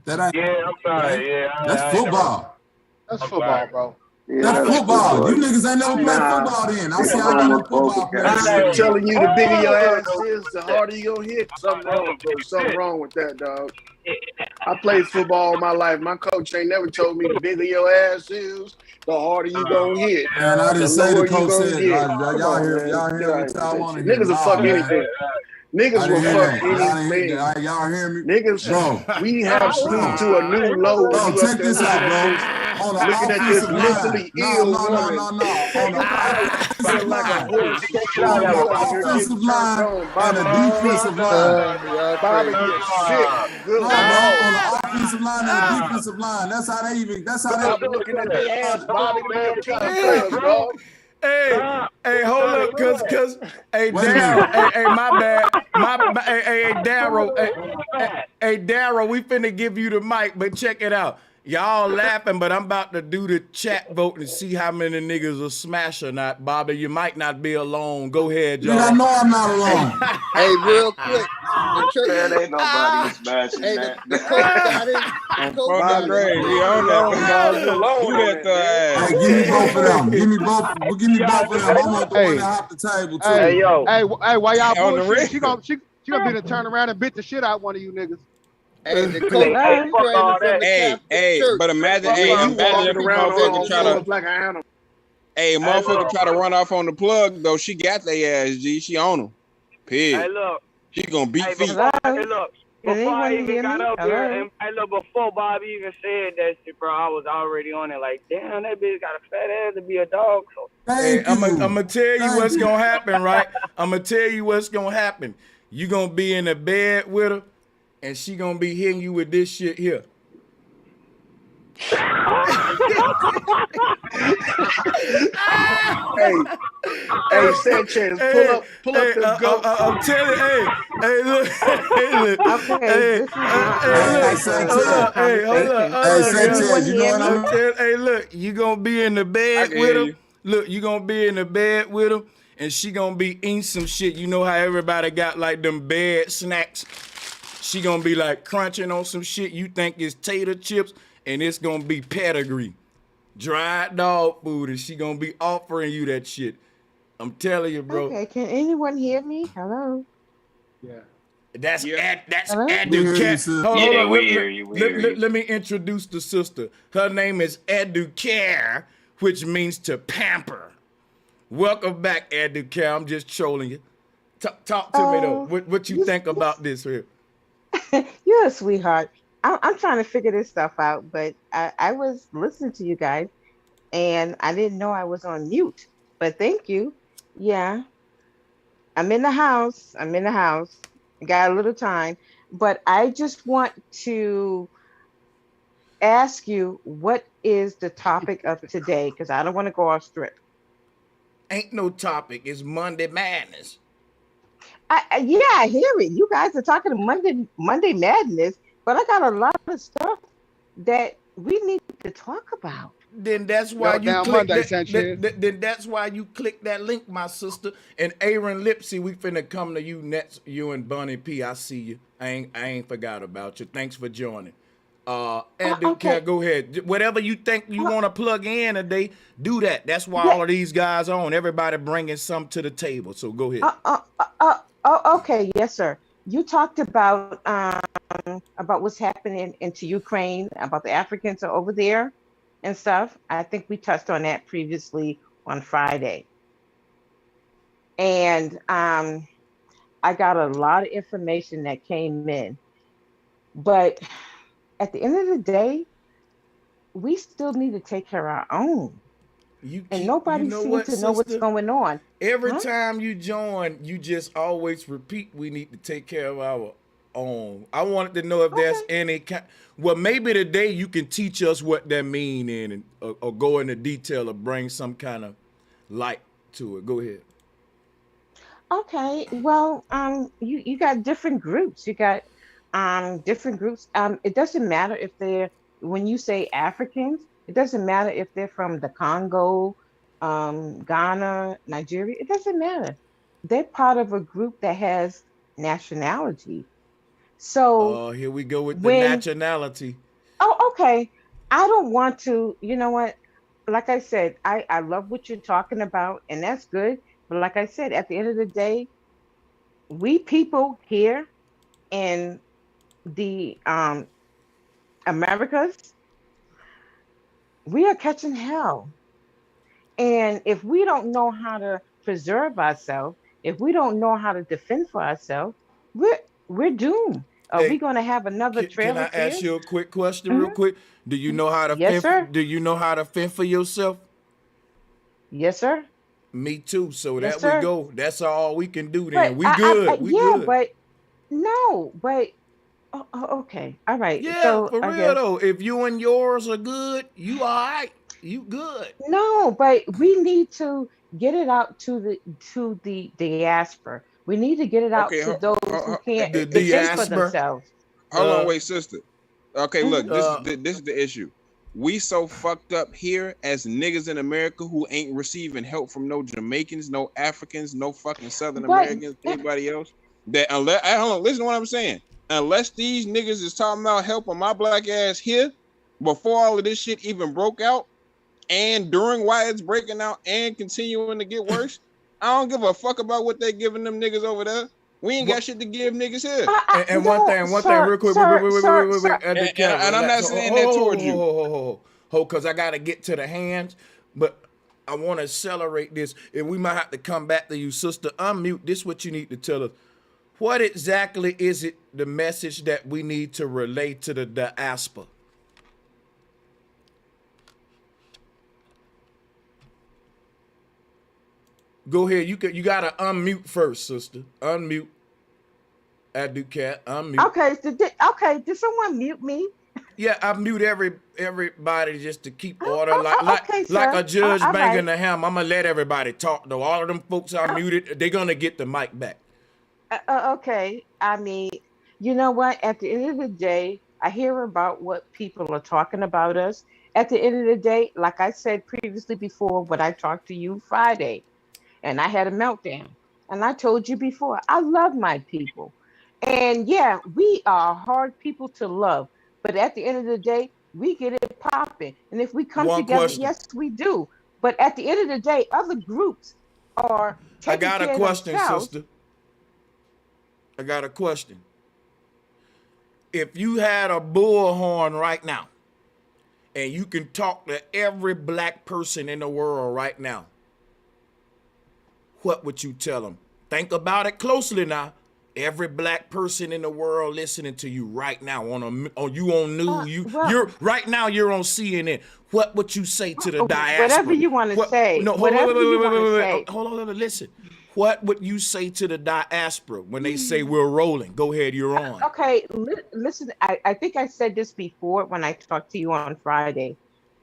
That ain't, I'm sorry. that's football. That's football, bro. That's football. You niggas ain't never played football then. I see how many football players. I'm telling you, the bigger your ass is, the harder you gonna hit. Something wrong with that, dog. I played football all my life. My coach ain't never told me the bigger your ass is, the harder you gonna hit. And I didn't say the coach said. Y'all hear what y'all want to hear. Niggas will fuck anything. Niggas will fuck anything. Y'all hear me? Niggas, bro, we have stooped to a new low. Bro, check this out, bro. On the looking at this mentally ill woman. No. On the offensive line. On the offensive line and the defensive line. Bobby gets sick. Good on the offensive line and the defensive line. That's how they. Bobby looking at their ass. Bobby the dog. Hey, hold up, cause, hey, Daryl, hey, my bad, hey, Daryl, we finna give you the mic, but check it out. Y'all laughing, but I'm about to do the chat vote and see how many niggas will smash or not. Bobby, you might not be alone. Go ahead, y'all. I know I'm not alone. Hey, real quick. Man, ain't nobody smashing that. Hey, give me both of them. Give me both of them. I want the one that hop the table too. Hey, yo. Hey, while y'all bullshit, she gonna be to turn around and bit the shit out one of you niggas. Hey, the coach, hey, but imagine, if motherfucker try to, like an animal. Hey, motherfucker try to run off on the plug though. She got their ass, G. She on them. Pig. Hey, look. She gonna beat feet. Hey, look. Before I even got up here, and hey, look, before Bobby even said that shit, bro, I was already on it. Like, damn, that bitch got a fat ass to be a dog. So. Hey, I'm gonna tell you what's gonna happen, right? I'm gonna tell you what's gonna happen. You gonna be in the bed with her, and she gonna be hitting you with this shit here. Hey, Sanchez, pull up the goat. I'm telling you, hey, look. Hey, look, you gonna be in the bed with him. Look, you gonna be in the bed with him, and she gonna be eating some shit. You know how everybody got like them bed snacks? She gonna be like crunching on some shit you think is tater chips, and it's gonna be pedigree, dried dog food, and she gonna be offering you that shit. I'm telling you, bro. Okay, can anyone hear me? Hello? Yeah. That's Hello? Educare. Hold on, we hear you. Let me introduce the sister. Her name is Educare, which means to pamper. Welcome back, Educare. I'm just trolling you. Talk to me though. What you think about this here? You're a sweetheart. I'm trying to figure this stuff out, but I was listening to you guys, and I didn't know I was on mute. but thank you. Yeah, I'm in the house. I'm in the house. Got a little time, but I just want to ask you what is the topic of today because I don't want to go off script. Ain't no topic. It's Monday Madness. Yeah, I hear it. You guys are talking Monday Madness, but I got a lot of stuff that we need to talk about. Then that's why Yo, you down click Monday, that, Sanchez. then that's why you click that link, my sister. And Aaron Lipsy, we finna come to you next. You and Bunny P. I see you. I ain't forgot about you. Thanks for joining. Okay. Go ahead. Whatever you think you want to plug in today, do that. That's why Yeah. all of these guys on. Everybody bringing some to the table. So go ahead. Okay. Yes, sir. You talked about what's happening into Ukraine, about the Africans are over there and stuff. I think we touched on that previously on Friday. And I got a lot of information that came in. But at the end of the day, we still need to take care of our own. And You nobody know seems what, to know what's sister? going on. Every Huh? time you join, you just always repeat, we need to take care of our own. I wanted to know if there's any kind. Well, maybe today you can teach us what that mean and or go into detail or bring some kind of light to it. Go ahead. Okay. Well, you got different groups. You got different groups. It doesn't matter if they're when you say Africans, it doesn't matter if they're from the Congo, Ghana, Nigeria. It doesn't matter. They're part of a group that has nationality. So Here we go with the when nationality. okay, I don't want to, you know what? Like I said, I love what you're talking about, and that's good. But like I said, at the end of the day, we people here in the Americas, we are catching hell. And if we don't know how to preserve ourselves, if we don't know how to defend for ourselves, we're doomed. Are we Hey, going to have another can trail I of ask tears? you a quick question, real Mhm. quick? Do you know how to Yes, sir. fend? Do you know how to fend for yourself? Yes, sir. Me too. So Yes, that we sir. go. That's all we can do. Then But we good. We yeah, good. but no, but okay, all right. Yeah, So for I real guess though. If you and yours are good, you all right. You good. no, but we need to get it out to the diaspora. We need to get it out Okay, to those who can't The defend for diaspora. themselves. hold on, wait, sister. Okay, look, this is Uh, this is the issue. We so fucked up here as niggas in America who ain't receiving help from no Jamaicans, no Africans, no fucking Southern But Americans, anybody else. That unless hold on, listen to what I'm saying. Unless these niggas is talking about helping my black ass here before all of this shit even broke out, and during why it's breaking out and continuing to get worse, I don't give a fuck about what they giving them niggas over there. We ain't got shit to give niggas here. and no, one thing, sir, real quick, sir, sir, sir. at the camera, And I'm relax. not saying that towards you. Because I gotta get to the hands, but I want to accelerate this, and we might have to come back to you, sister. Unmute. This is what you need to tell us. What exactly is it? The message that we need to relay to the diaspora. Go ahead. You gotta unmute first, sister. Unmute. I do, cat. Unmute. Okay, did someone mute me? Yeah, I mute everybody just to keep order, Okay, like sir. a judge All banging right. the hammer. I'm gonna let everybody talk though. All of them folks I muted, they're gonna get the mic back. Okay. I mean, you know what? At the end of the day, I hear about what people are talking about us. At the end of the day, like I said previously before, when I talked to you Friday, and I had a meltdown. And I told you before, I love my people. And yeah, we are hard people to love. But at the end of the day, we get it popping. And if we come One together, question. yes, we do. But at the end of the day, other groups are I taking got a care of question, themselves. sister. I got a question. If you had a bullhorn right now, and you can talk to every black person in the world right now, what would you tell them? Think about it closely now. Every black person in the world listening to you right now on news. Well, You're right now. You're on CNN. What would you say to the whatever diaspora? you want to What, say. no, hold on, Whatever you want to wait. say. Hold on, listen. What would you say to the diaspora when they say we're rolling? Go ahead, you're on. Okay, listen. I think I said this before when I talked to you on Friday,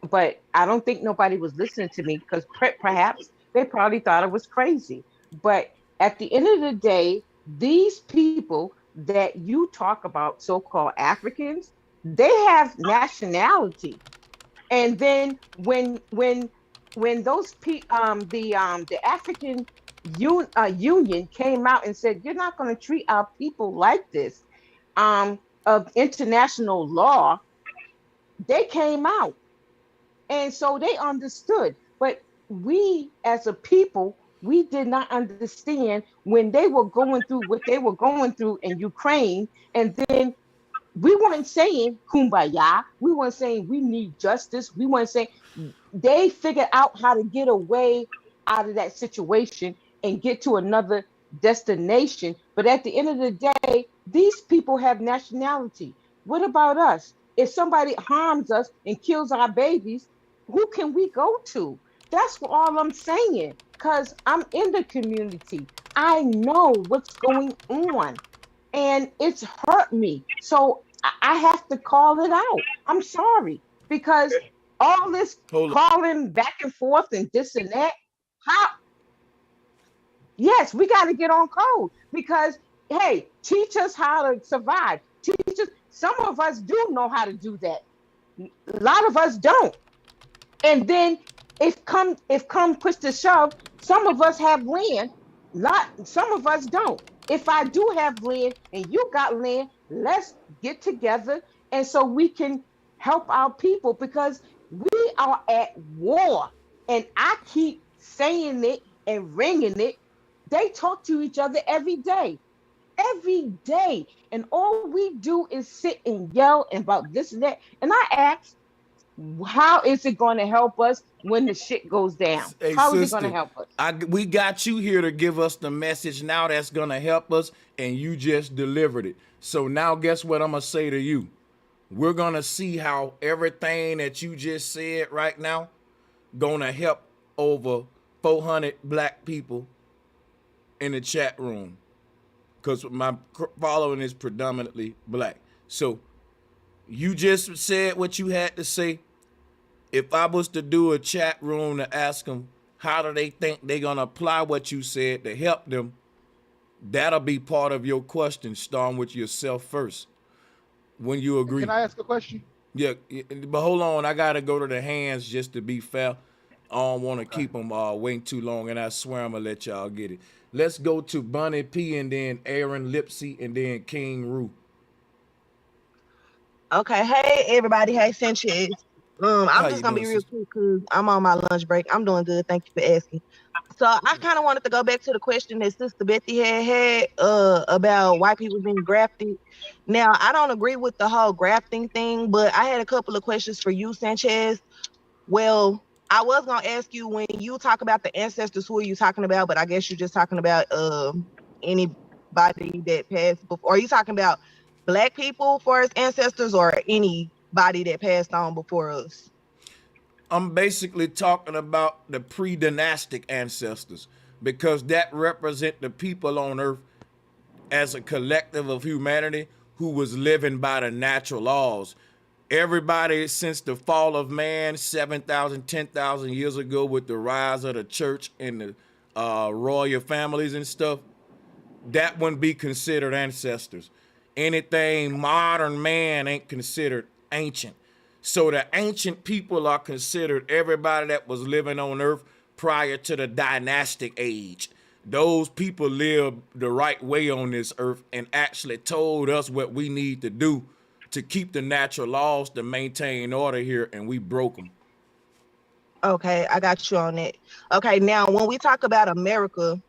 but I don't think nobody was listening to me because perhaps they probably thought I was crazy. But at the end of the day, these people that you talk about, so-called Africans, they have nationality. And then when those the African Union came out and said, "You're not going to treat our people like this," of international law, they came out, and so they understood. But we, as a people, we did not understand when they were going through what they were going through in Ukraine, and then we weren't saying kumbaya. We weren't saying we need justice. We weren't saying they figured out how to get away out of that situation and get to another destination. But at the end of the day, these people have nationality. What about us? If somebody harms us and kills our babies, who can we go to? That's all I'm saying. Because I'm in the community. I know what's going on. And it's hurt me. So I have to call it out. I'm sorry. Because all this calling back and forth and this and that, how? Yes, we got to get on code because, hey, teach us how to survive. Teach us. Some of us do know how to do that. A lot of us don't. And then if come push to shove, some of us have land. Some of us don't. If I do have land and you got land, let's get together and so we can help our people because we are at war. And I keep saying it and ringing it. They talk to each other every day. Every day. And all we do is sit and yell about this and that. And I ask, how is it going to help us when the shit goes down? Hey, How sister, is it going to help us? we got you here to give us the message now that's going to help us, and you just delivered it. So now guess what I'm going to say to you? We're going to see how everything that you just said right now going to help over 400 black people in the chat room because my following is predominantly black. So you just said what you had to say. If I was to do a chat room to ask them how do they think they're going to apply what you said to help them, that'll be part of your question, starting with yourself first. When you agree. Can I ask a question? Yeah, but hold on. I got to go to the hands just to be fair. I don't want to keep them waiting too long, and I swear I'm going to let y'all get it. Let's go to Bunny P and then Aaron Lipsy and then King Rue. Okay, hey everybody, hey Sanchez. I'm just gonna be real quick because I'm on my lunch break. I'm doing good, thank you for asking. So I kind of wanted to go back to the question that Sister Betty had about white people being grafted. Now I don't agree with the whole grafting thing, but I had a couple of questions for you, Sanchez. Well, I was gonna ask you when you talk about the ancestors, who are you talking about? But I guess you're just talking about anybody that passed before. Are you talking about black people for as ancestors or anybody that passed on before us? I'm basically talking about the pre-dynastic ancestors because that represent the people on earth as a collective of humanity who was living by the natural laws. Everybody since the fall of man 7,000, 10,000 years ago with the rise of the church and the royal families and stuff, that wouldn't be considered ancestors. Anything modern man ain't considered ancient. So the ancient people are considered everybody that was living on earth prior to the dynastic age. Those people lived the right way on this earth and actually told us what we need to do to keep the natural laws to maintain order here, and we broke them. Okay, I got you on that. Okay, now when we talk about America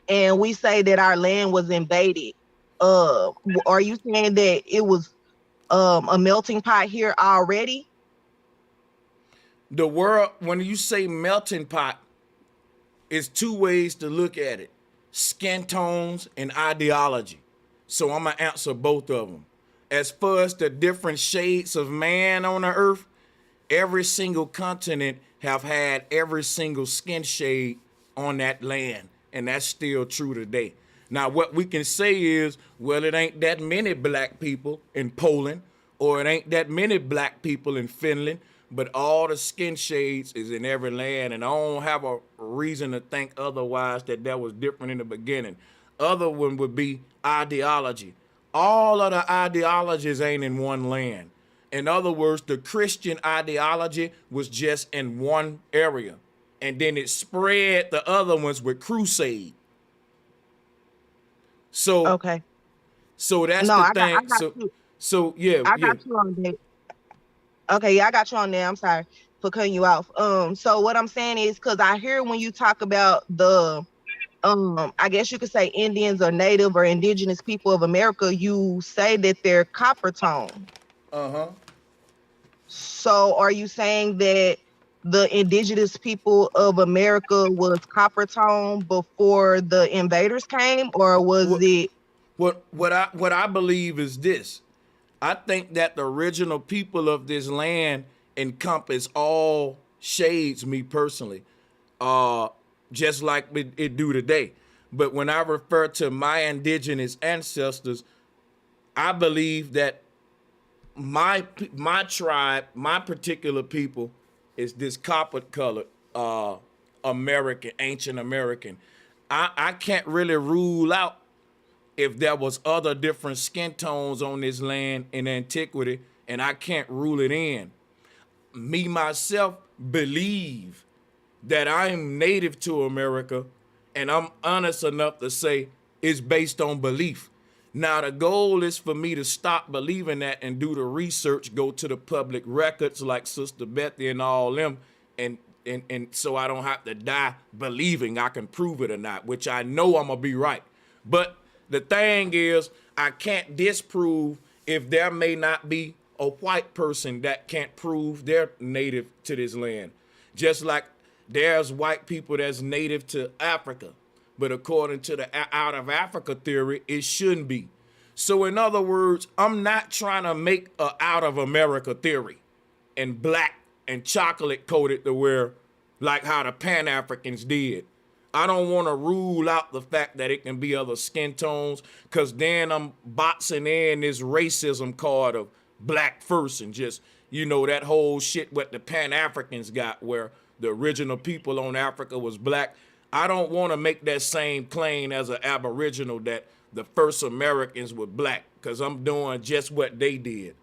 and we say that our land was invaded, are you saying that it was a melting pot here already? The world, when you say melting pot, is two ways to look at it: skin tones and ideology. So I'm gonna answer both of them. As far as the different shades of man on the earth, every single continent have had every single skin shade on that land, and that's still true today. Now, what we can say is, well, it ain't that many black people in Poland, or it ain't that many black people in Finland, but all the skin shades is in every land, and I don't have a reason to think otherwise that was different in the beginning. Other one would be ideology. All of the ideologies ain't in one land. In other words, the Christian ideology was just in one area, and then it spread the other ones with crusade. So Okay. So that's No, the I thing. got you. So yeah, I yeah. got you on that. Okay, yeah, I got you on there. I'm sorry for cutting you off. So what I'm saying is, because I hear when you talk about the I guess you could say Indians or Native or indigenous people of America, you say that they're copper tone. Uh-huh. So are you saying that the indigenous people of America was copper tone before the invaders came, or was it? What I believe is this. I think that the original people of this land encompass all shades, me personally, just like it do today. But when I refer to my indigenous ancestors, I believe that my tribe, my particular people, is this copper colored American, ancient American. I can't really rule out if there was other different skin tones on this land in antiquity, and I can't rule it in. Me myself believe that I'm native to America, and I'm honest enough to say it's based on belief. Now the goal is for me to stop believing that and do the research, go to the public records like Sister Betty and all them, and so I don't have to die believing I can prove it or not, which I know I'm gonna be right. But the thing is, I can't disprove if there may not be a white person that can't prove they're native to this land. Just like there's white people that's native to Africa, but according to the out of Africa theory, it shouldn't be. So in other words, I'm not trying to make a out of America theory and black and chocolate coated to where like how the Pan-Africans did. I don't want to rule out the fact that it can be other skin tones, because then I'm boxing in this racism card of black first and just, that whole shit what the Pan-Africans got where the original people on Africa was black. I don't want to make that same claim as an Aboriginal that the first Americans were black, because I'm doing just what they did.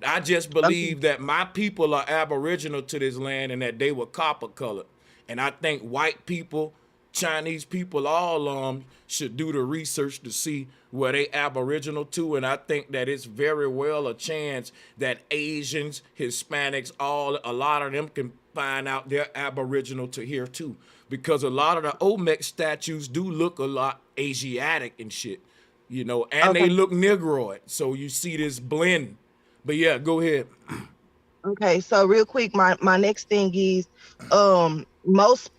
I just believe that my people are Aboriginal to this land and that they were copper colored. And I think white people, Chinese people, all of them should do the research to see where they Aboriginal to. And I think that it's very well a chance that Asians, Hispanics, a lot of them can find out they're Aboriginal to here too. Because a lot of the Olmec statues do look a lot Asiatic and shit, and they look Negroid. So you see this blend. But yeah, go ahead. Okay, so real quick, my next thing is most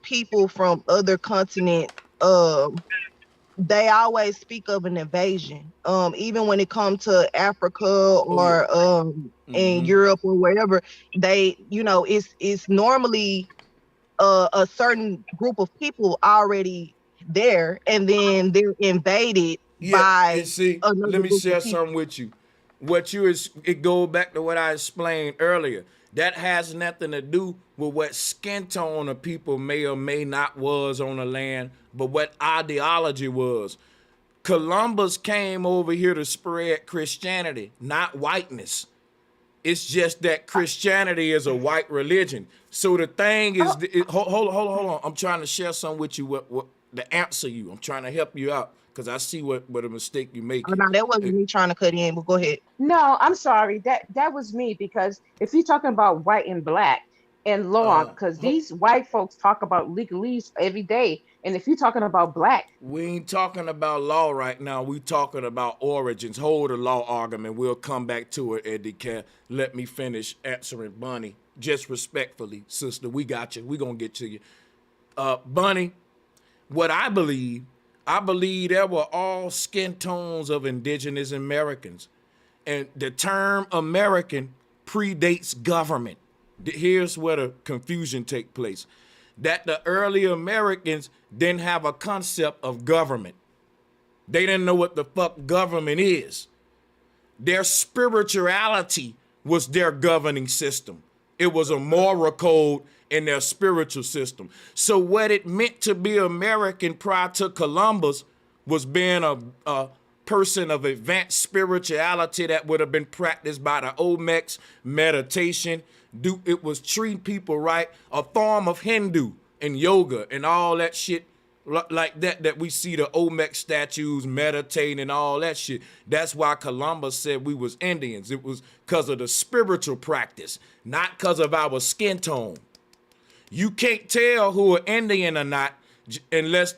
people from other continents, they always speak of an invasion. Even when it comes to Africa or in Europe or wherever, they, it's normally a certain group of people already there, and then they're invaded by another let me group share of people. something with you. It goes back to what I explained earlier. That has nothing to do with what skin tone of people may or may not was on the land, but what ideology was. Columbus came over here to spread Christianity, not whiteness. It's just that Christianity is a white religion. So the thing is, hold on. I'm trying to share something with you, what to answer you. I'm trying to help you out because I see what a mistake you make. Oh, no, that wasn't me trying to cut in, but go ahead. No, I'm sorry. That was me, because if you're talking about white and black and law, because these white folks talk about legalese every day, and if you're talking about black, we ain't talking about law right now. We talking about origins. Hold the law argument. We'll come back to it, Eddie. Can let me finish answering Bunny. Just respectfully, sister. We got you. We gonna get to you. Bunny, what I believe I believe there were all skin tones of indigenous Americans. And the term American predates government. Here's where the confusion take place. That the early Americans didn't have a concept of government. They didn't know what the fuck government is. Their spirituality was their governing system. It was a moral code in their spiritual system. So what it meant to be American prior to Columbus was being a person of advanced spirituality that would have been practiced by the Olmecs, meditation. It was treating people right, a form of Hindu and yoga and all that shit like that we see the Olmec statues meditating and all that shit. That's why Columbus said we was Indians. It was because of the spiritual practice, not because of our skin tone. You can't tell who an Indian or not unless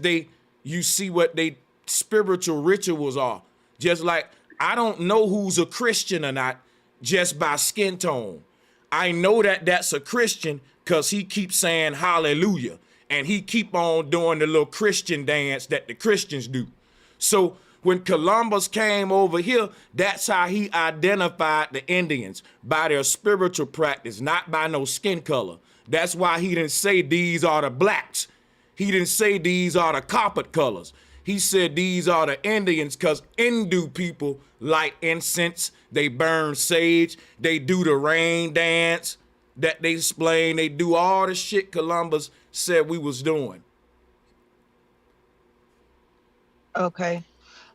you see what they spiritual rituals are. Just like I don't know who's a Christian or not just by skin tone. I know that that's a Christian because he keeps saying hallelujah. And he keep on doing the little Christian dance that the Christians do. So when Columbus came over here, that's how he identified the Indians, by their spiritual practice, not by no skin color. That's why he didn't say these are the blacks. He didn't say these are the copper colors. He said these are the Indians because Hindu people light incense, they burn sage, they do the rain dance that they explain, they do all the shit Columbus said we was doing. Okay.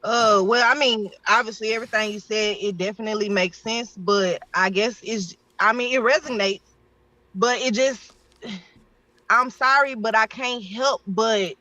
Well, I mean, obviously everything you said, it definitely makes sense, but I guess it resonates, but it just, I'm sorry, but I can't help but,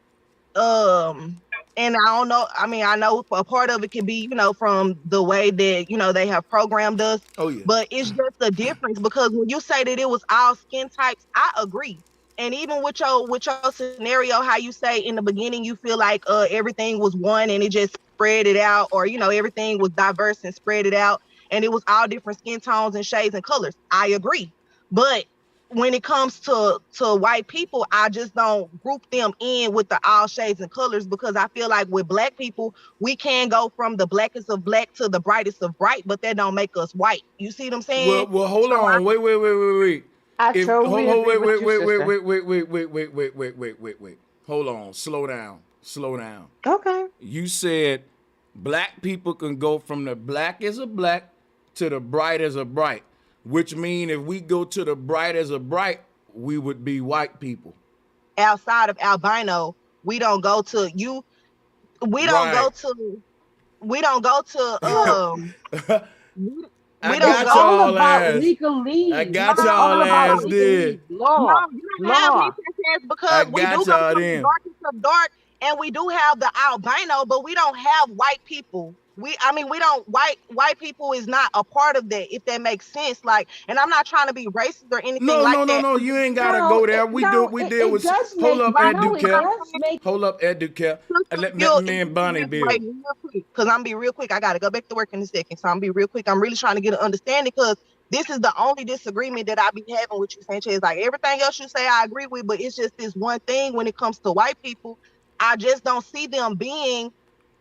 and I don't know, I mean, I know a part of it could be, from the way that, they have programmed us. Oh, yeah. But it's just a difference because when you say that it was all skin types, I agree. And even with your scenario, how you say in the beginning, you feel like everything was one and it just spread it out, or, everything was diverse and spread it out. And it was all different skin tones and shades and colors. I agree. But when it comes to white people, I just don't group them in with the all shades and colors, because I feel like with black people, we can go from the blackest of black to the brightest of bright, but that don't make us white. You see what I'm saying? Well, hold on. Wait. Wait. Hold on. Slow down. Okay. You said black people can go from the black as a black to the bright as a bright, which mean if we go to the bright as a bright, we would be white people. Outside of albino, we don't go to you. We don't go to. We don't go to. I got y'all ass. I got y'all ass there. No, you don't have me because we do go to the darkest of dark, and we do have the albino, but we don't have white people. We don't white people is not a part of that, if that makes sense. Like, and I'm not trying to be racist or anything like that. No, you ain't gotta go there. We deal with. Hold up, Educare. Let me and Bonnie build. Because I'm be real quick. I gotta go back to work in a second, so I'm be real quick. I'm really trying to get an understanding, because this is the only disagreement that I be having with you, Sanchez. Like, everything else you say, I agree with, but it's just this one thing when it comes to white people. I just don't see them being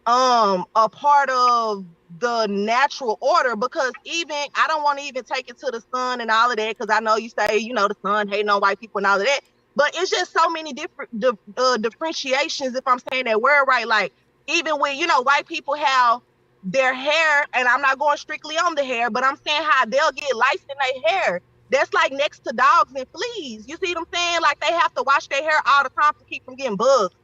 a part of the natural order, because even I don't want to even take it to the sun and all of that, because I know you say the sun hating on white people and all of that, but it's just so many different differentiations, if I'm saying that word right. Like, even when white people have their hair, and I'm not going strictly on the hair, but I'm saying how they'll get lice in their hair. That's like next to dogs and fleas. You see what I'm saying? Like, they have to wash their hair all the time to keep from getting bugs.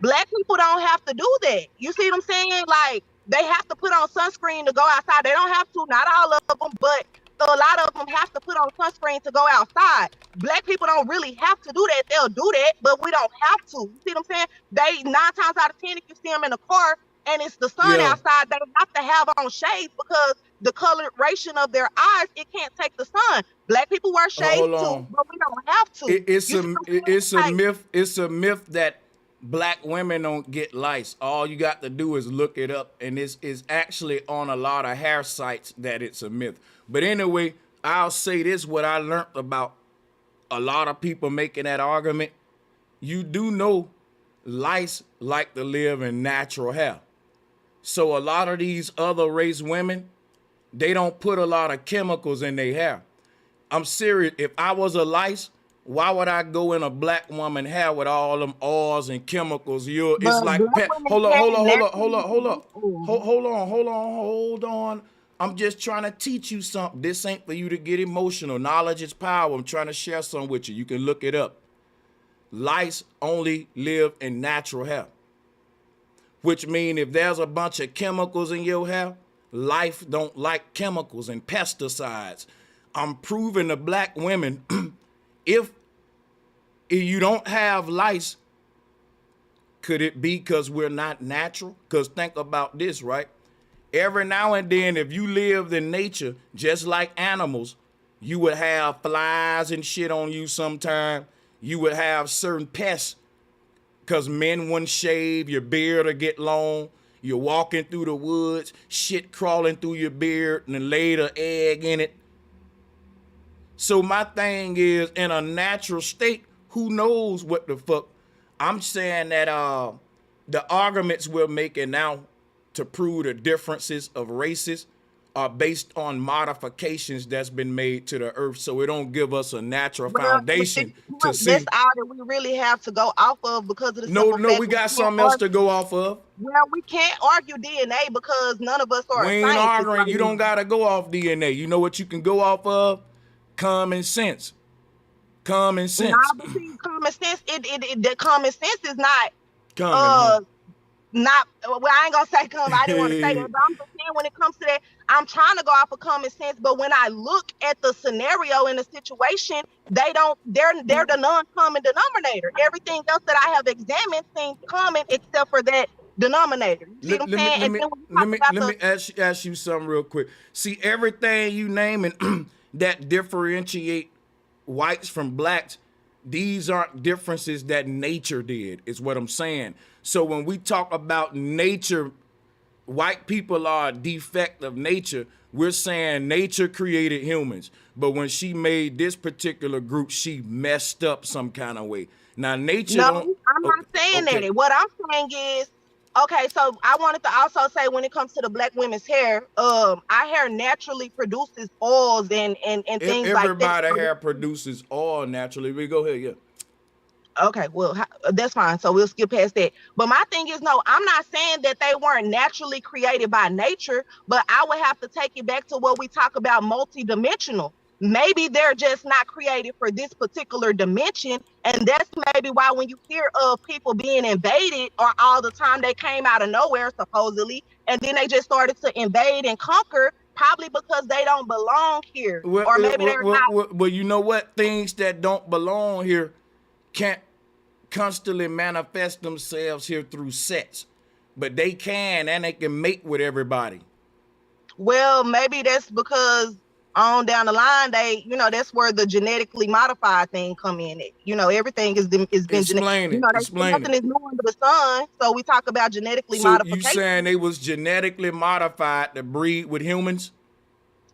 Black people don't have to do that. You see what I'm saying? Like, they have to put on sunscreen to go outside. They don't have to, not all of them, but a lot of them have to put on sunscreen to go outside. Black people don't really have to do that. They'll do that, but we don't have to. You see what I'm saying? They 9 times out of 10, if you see them in a car and it's the sun outside, they have to have on shades, because the coloration of their eyes, it can't take the sun. Black people wear shades too, but we don't have to. It's a myth. It's a myth that black women don't get lice. All you got to do is look it up, and it's actually on a lot of hair sites that it's a myth. But anyway, I'll say this: what I learned about a lot of people making that argument. You do know lice like to live in natural hair. So a lot of these other race women, they don't put a lot of chemicals in their hair. I'm serious. If I was a lice, why would I go in a black woman hair with all them oils and chemicals? It's But like black women hold have on. I'm just trying to teach you something. This ain't for you to get emotional. Knowledge is power. I'm trying to share something with you. You can look it up. Lice only live in natural hair, which means if there's a bunch of chemicals in your hair, life don't like chemicals and pesticides. I'm proving to black women, if you don't have lice, could it be because we're not natural? Because think about this, right? Every now and then, if you lived in nature, just like animals, you would have flies and shit on you sometime. You would have certain pests because men wouldn't shave, your beard will get long. You're walking through the woods, shit crawling through your beard, and then laid an egg in it. So my thing is, in a natural state, who knows what the fuck? I'm saying that the arguments we're making now to prove the differences of races are based on modifications that's been made to the earth, so it don't give us a natural foundation to see. That's all that we really have to go off of because of the simple fact we got something else to go off of. Well, we can't argue DNA because none of us are We ain't arguing. You don't gotta go off DNA. You know what you can go off of? Common sense. Common sense. Nah, but see, common sense. The common sense is not. Common. Not. Well, I ain't gonna say common. I didn't want to say that, but I'm just saying when it comes to that, I'm trying to go off of common sense. But when I look at the scenario and the situation, they don't. They're the non-common denominator. Everything else that I have examined seems common except for that denominator. You see what I'm saying? Let me ask you something real quick. See, everything you naming that differentiate whites from blacks, these aren't differences that nature did, is what I'm saying. So when we talk about nature, white people are a defect of nature. We're saying nature created humans. But when she made this particular group, she messed up some kind of way. Now, nature I'm not saying that. What I'm saying is, okay, so I wanted to also say when it comes to the black women's hair, our hair naturally produces oils and things like that. Everybody's hair produces oil naturally. We go ahead, yeah. Okay, well, that's fine. So we'll skip past that. But my thing is, no, I'm not saying that they weren't naturally created by nature, but I would have to take it back to what we talk about multidimensional. Maybe they're just not created for this particular dimension. And that's maybe why when you hear of people being invaded or all the time, they came out of nowhere, supposedly, and then they just started to invade and conquer, probably because they don't belong here. Or maybe they're not. Well, you know what? Things that don't belong here can't constantly manifest themselves here through sets, but they can, and they can mate with everybody. Well, maybe that's because on down the line, that's where the genetically modified thing come in. Everything has been genetic. Nothing is new under the sun. So we talk about genetically modification. So you saying they was genetically modified to breed with humans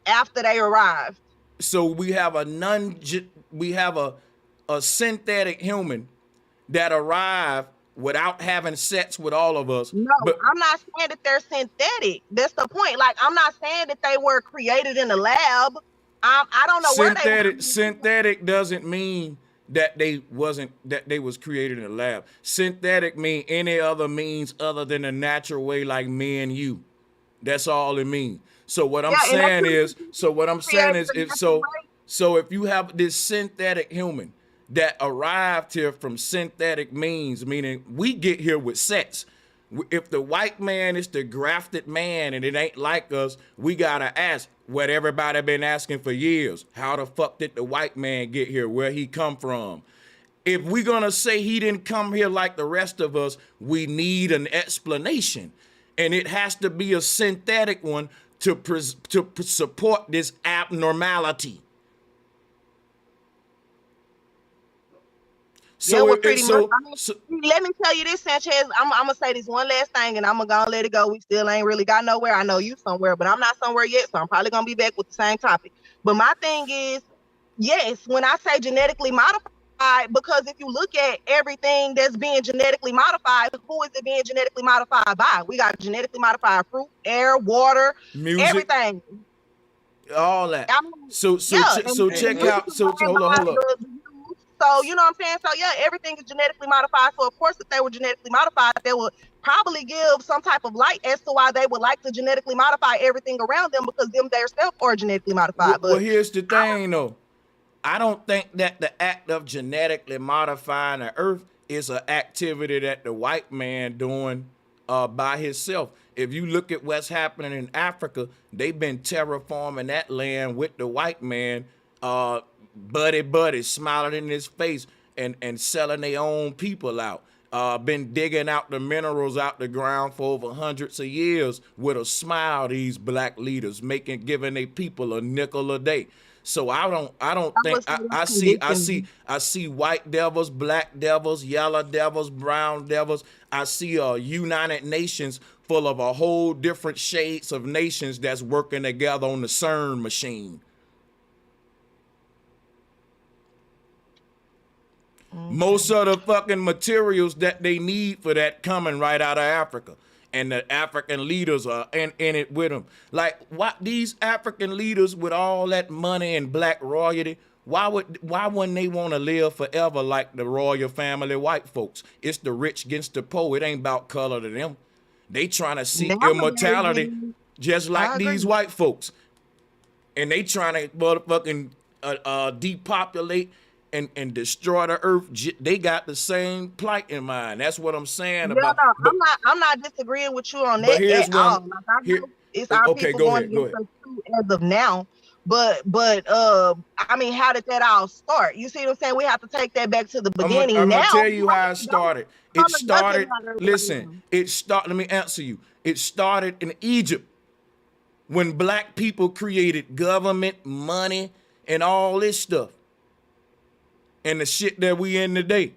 after they arrived? So we have a synthetic human that arrived without having sex with all of us. No, I'm not saying that they're synthetic. That's the point. Like, I'm not saying that they were created in the lab. I don't know where they were. Synthetic doesn't mean that they was created in the lab. Synthetic mean any other means other than a natural way, like me and you. That's all it means. So what I'm saying is, if you have this synthetic human that arrived here from synthetic means, meaning we get here with sex. If the white man is the grafted man and it ain't like us, we gotta ask what everybody been asking for years. How the fuck did the white man get here? Where he come from? If we're gonna say he didn't come here like the rest of us, we need an explanation. And it has to be a synthetic one to support this abnormality. Let me tell you this, Sanchez. I'm gonna say this one last thing, and I'm gonna let it go. We still ain't really got nowhere. I know you somewhere, but I'm not somewhere yet, so I'm probably gonna be back with the same topic. But my thing is, yes, when I say genetically modified, because if you look at everything that's being genetically modified, who is it being genetically modified by? We got genetically modified fruit, air, water, music, everything. all that. I mean, So yeah, so and the check music out. is So made hold by up. the youth. So you know what I'm saying? So yeah, everything is genetically modified. So of course, if they were genetically modified, they would probably give some type of light as to why they would like to genetically modify everything around them because them themselves are genetically modified. Well, But here's the thing though. I don't think that the act of genetically modifying the earth is an activity that the white man doing by himself. If you look at what's happening in Africa, they've been terraforming that land with the white man, buddy, smiling in his face and selling their own people out. Been digging out the minerals out the ground for over hundreds of years with a smile. These black leaders giving their people a nickel a day. So I don't think I see white devils, black devils, yellow devils, brown devils. I see a United Nations full of a whole different shades of nations that's working together on the CERN machine. Most of the fucking materials that they need for that coming right out of Africa. And the African leaders are in it with them. Like, what these African leaders with all that money and black royalty, why wouldn't they want to live forever like the royal family white folks? It's the rich against the poor. It ain't about color to them. They trying to seek immortality just like these white folks. And they trying to motherfucking depopulate and destroy the earth. They got the same plight in mind. That's what I'm saying about. No, I'm not disagreeing with you on that at all. Like, I know it's our people going against us too as of now. But I mean, how did that all start? You see what I'm saying? We have to take that back to the beginning. I'm now, gonna tell you how it started. It started. Listen, let me answer you. It started in Egypt when black people created government, money, and all this stuff. And the shit that we in today.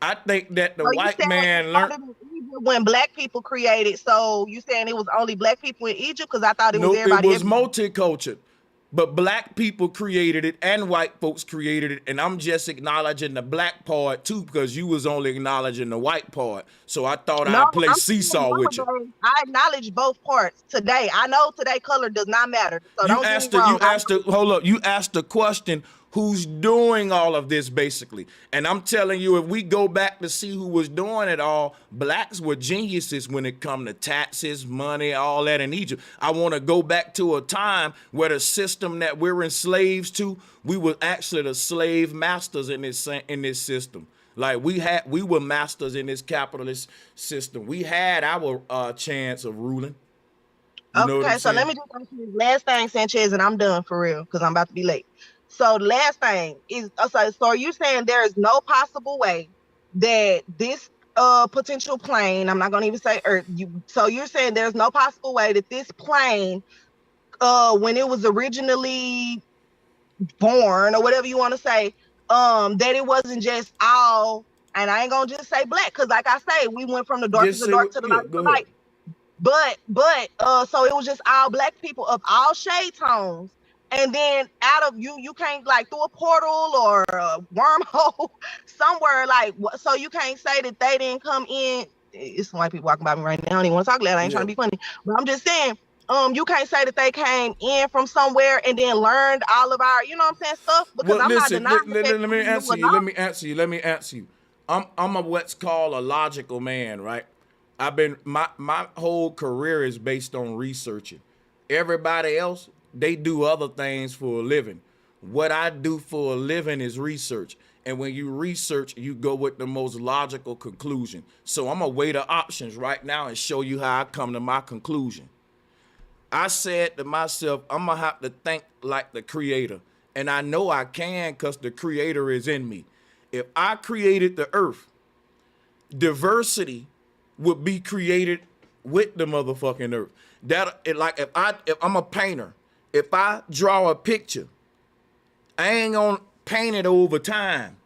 I think that the white man learned when black people created. So you saying it was only black people in Egypt? Because I thought it was everybody. It was multicultural, but black people created it and white folks created it. And I'm just acknowledging the black part too, because you was only acknowledging the white part. So I thought I'd play seesaw with you. I acknowledge both parts today. I know today color does not matter. So don't get me wrong. You asked the question, who's doing all of this basically? And I'm telling you, if we go back to see who was doing it all, blacks were geniuses when it come to taxes, money, all that in Egypt. I want to go back to a time where the system that we're enslaved to, we were actually the slave masters in this system. Like we were masters in this capitalist system. We had our chance of ruling. Okay, so let me just ask you this last thing, Sanchez, and I'm done for real because I'm about to be late. So the last thing is, so are you saying there is no possible way that this potential plane, I'm not gonna even say Earth, so you're saying there's no possible way that this plane, when it was originally born or whatever you want to say, that it wasn't just all, and I ain't gonna just say black, because like I say, we went from the dark to the dark to the light to the light. But so it was just all black people of all shade tones. And then out of you can't like through a portal or a wormhole somewhere, like, so you can't say that they didn't come in. It's some white people walking by me right now. I don't even want to talk loud. I ain't trying to be funny, but I'm just saying, you can't say that they came in from somewhere and then learned all of our, you know what I'm saying, stuff. Because I'm not denying. Let me answer you. I'm a what's called a logical man, right? I've been my whole career is based on researching. Everybody else, they do other things for a living. What I do for a living is research. And when you research, you go with the most logical conclusion. So I'm gonna weigh the options right now and show you how I come to my conclusion. I said to myself, I'm gonna have to think like the creator. And I know I can because the creator is in me. If I created the earth, diversity would be created with the motherfucking earth. If I'm a painter, if I draw a picture, I ain't gonna paint it over time.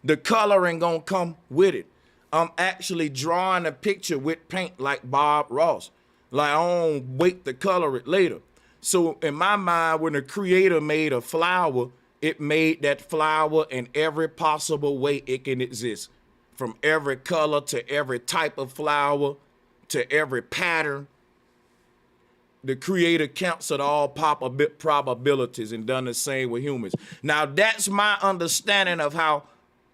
The coloring gonna come with it. I'm actually drawing a picture with paint like Bob Ross. Like, I don't wait to color it later. So in my mind, when the creator made a flower, it made that flower in every possible way it can exist, from every color to every type of flower to every pattern. The creator counts at all probabilities and done the same with humans. Now, that's my understanding of how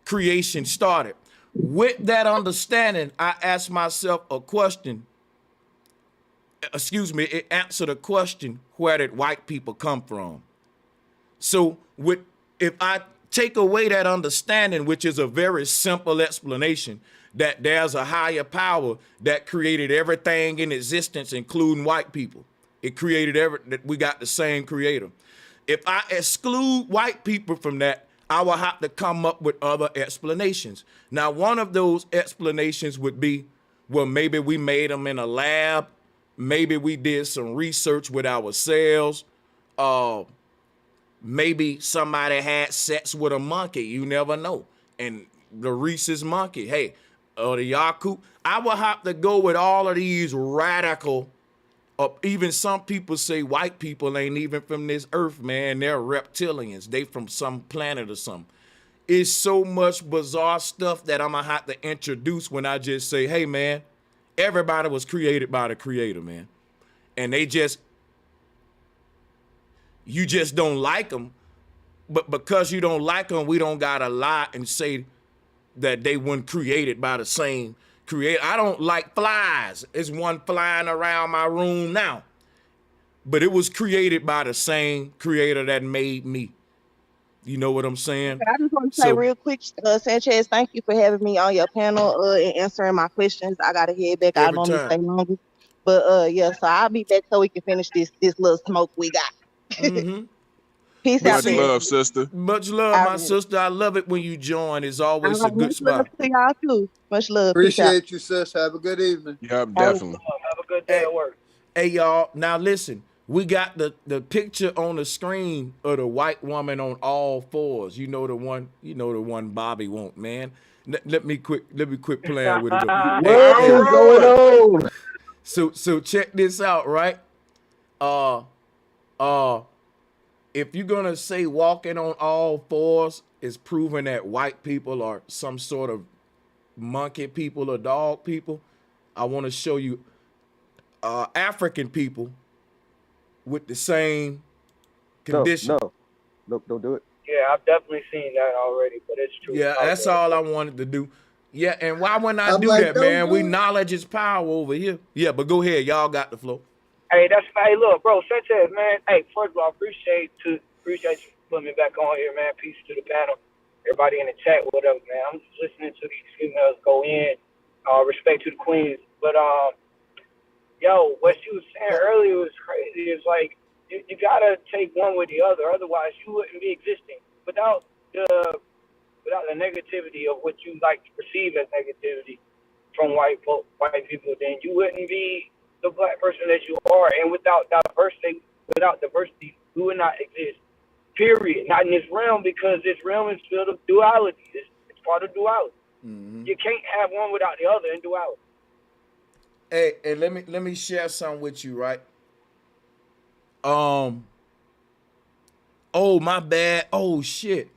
creation started. With that understanding, I asked myself a question. It answered a question: where did white people come from? So if I take away that understanding, which is a very simple explanation, that there's a higher power that created everything in existence, including white people. It created that we got the same creator. If I exclude white people from that, I will have to come up with other explanations. Now, one of those explanations would be, well, maybe we made them in a lab. Maybe we did some research with ourselves. Maybe somebody had sex with a monkey. You never know. And the rhesus monkey, hey, the Yaku. I will have to go with all of these radical, even some people say white people ain't even from this earth, man. They're reptilians. They from some planet or something. It's so much bizarre stuff that I'm going to have to introduce when I just say, hey, man, everybody was created by the creator, man. And you just don't like them. But because you don't like them, we don't got to lie and say that they weren't created by the same creator. I don't like flies. There's one flying around my room now. But it was created by the same creator that made me. You know what I'm saying? I just want to say real quick, Sanchez, thank you for having me on your panel and answering my questions. I got to head back. I normally stay longer. But yeah, so I'll be back so we can finish this little smoke we got. Peace out. Much love, sister. Much love, my sister. I love it when you join. It's always a good spot. Much love to y'all too. Much love. Appreciate you, sis. Have a good evening. Yep, definitely. Have a good day at work. Hey, y'all. Now listen. We got the picture on the screen of the white woman on all fours. You know the one Bobby want, man. Let me quit playing with it. What's going on? So check this out, right? If you're gonna say walking on all fours is proving that white people are some sort of monkey people or dog people, I want to show you African people with the same condition. No, don't do it. Yeah, I've definitely seen that already, but it's true. Yeah, that's all I wanted to do. Yeah, and why wouldn't I do that, man? We knowledge is power over here. Yeah, but go ahead. Y'all got the flow. Hey, look, bro, Sanchez, man. Hey, first of all, appreciate you putting me back on here, man. Peace to the panel. Everybody in the chat, whatever, man. I'm just listening to these females go in. Respect to the queens. But yo, what she was saying earlier was crazy. It's like you gotta take one with the other, otherwise you wouldn't be existing. Without the negativity of what you like to perceive as negativity from white people, then you wouldn't be the black person that you are. And without diversity, you would not exist. Period. Not in this realm, because this realm is filled with duality. It's part of duality. Mm-hmm. You can't have one without the other in duality. Hey, let me share something with you, right? Oh, my bad. Oh shit.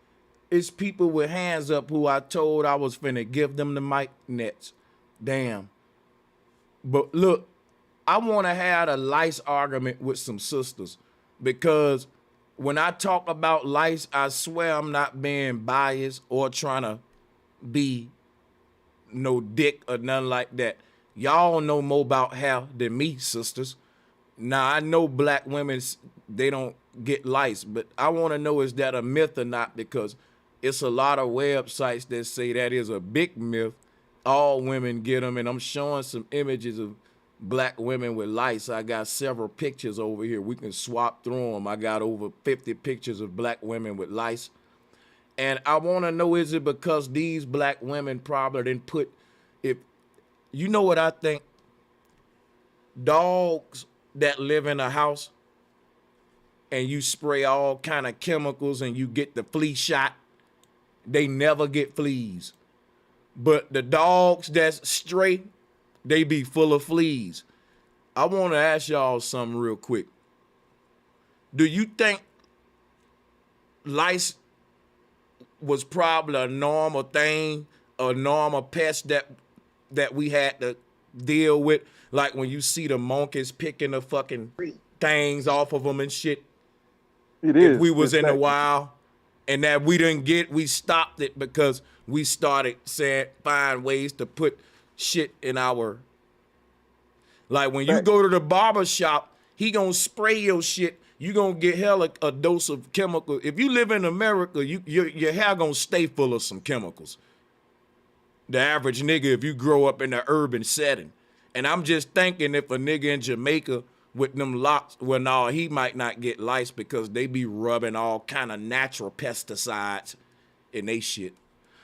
It's people with hands up who I told I was finna give them the mic nets. Damn. But look, I want to have a lice argument with some sisters, because when I talk about lice, I swear I'm not being biased or trying to be no dick or nothing like that. Y'all know more about hair than me, sisters. Now, I know black women, they don't get lice, but I want to know, is that a myth or not? Because it's a lot of websites that say that is a big myth. All women get them, and I'm showing some images of black women with lice. I got several pictures over here. We can swap through them. I got over 50 pictures of black women with lice. And I want to know, is it because these black women probably didn't put, if you know what I think, dogs that live in a house and you spray all kind of chemicals and you get the flea shot, they never get fleas. But the dogs that's stray, they be full of fleas. I want to ask y'all something real quick. Do you think lice was probably a normal thing, a normal pest that we had to deal with. Like when you see the monkeys picking the fucking things off of them and shit. It If is. we was It's in the fact. wild and that we stopped it because we started saying find ways to put shit in our. Like when you go to the barber shop, he gonna spray your shit. You gonna get hella a dose of chemical. If you live in America, your hair gonna stay full of some chemicals. The average nigga, if you grow up in an urban setting. And I'm just thinking if a nigga in Jamaica with them locks, well, no, he might not get lice because they be rubbing all kind of natural pesticides in they shit.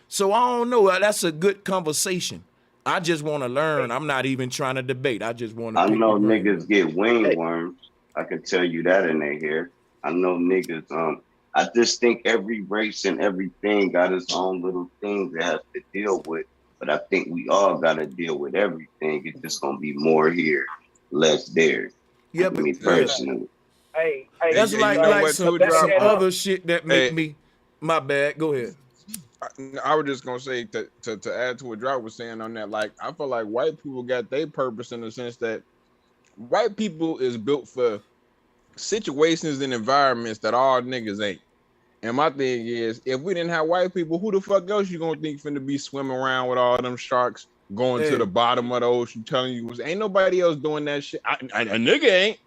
So I don't know. That's a good conversation. I just want to learn. I'm not even trying to debate. I just want to. I know niggas get wingworms. I can tell you that in their hair. I know niggas. I just think every race and everything got its own little things it has to deal with. But I think we all got to deal with everything. It's just gonna be more here, less there. Yeah, me personally. Hey, that's like some other shit that make me. My bad. Go ahead. I was just gonna say to add to what Drought was saying on that. Like I feel like white people got their purpose in the sense that white people is built for situations and environments that all niggas ain't. And my thing is, if we didn't have white people, who the fuck else you gonna think finna be swimming around with all them sharks going to the bottom of the ocean telling you ain't nobody else doing that shit. A nigga ain't.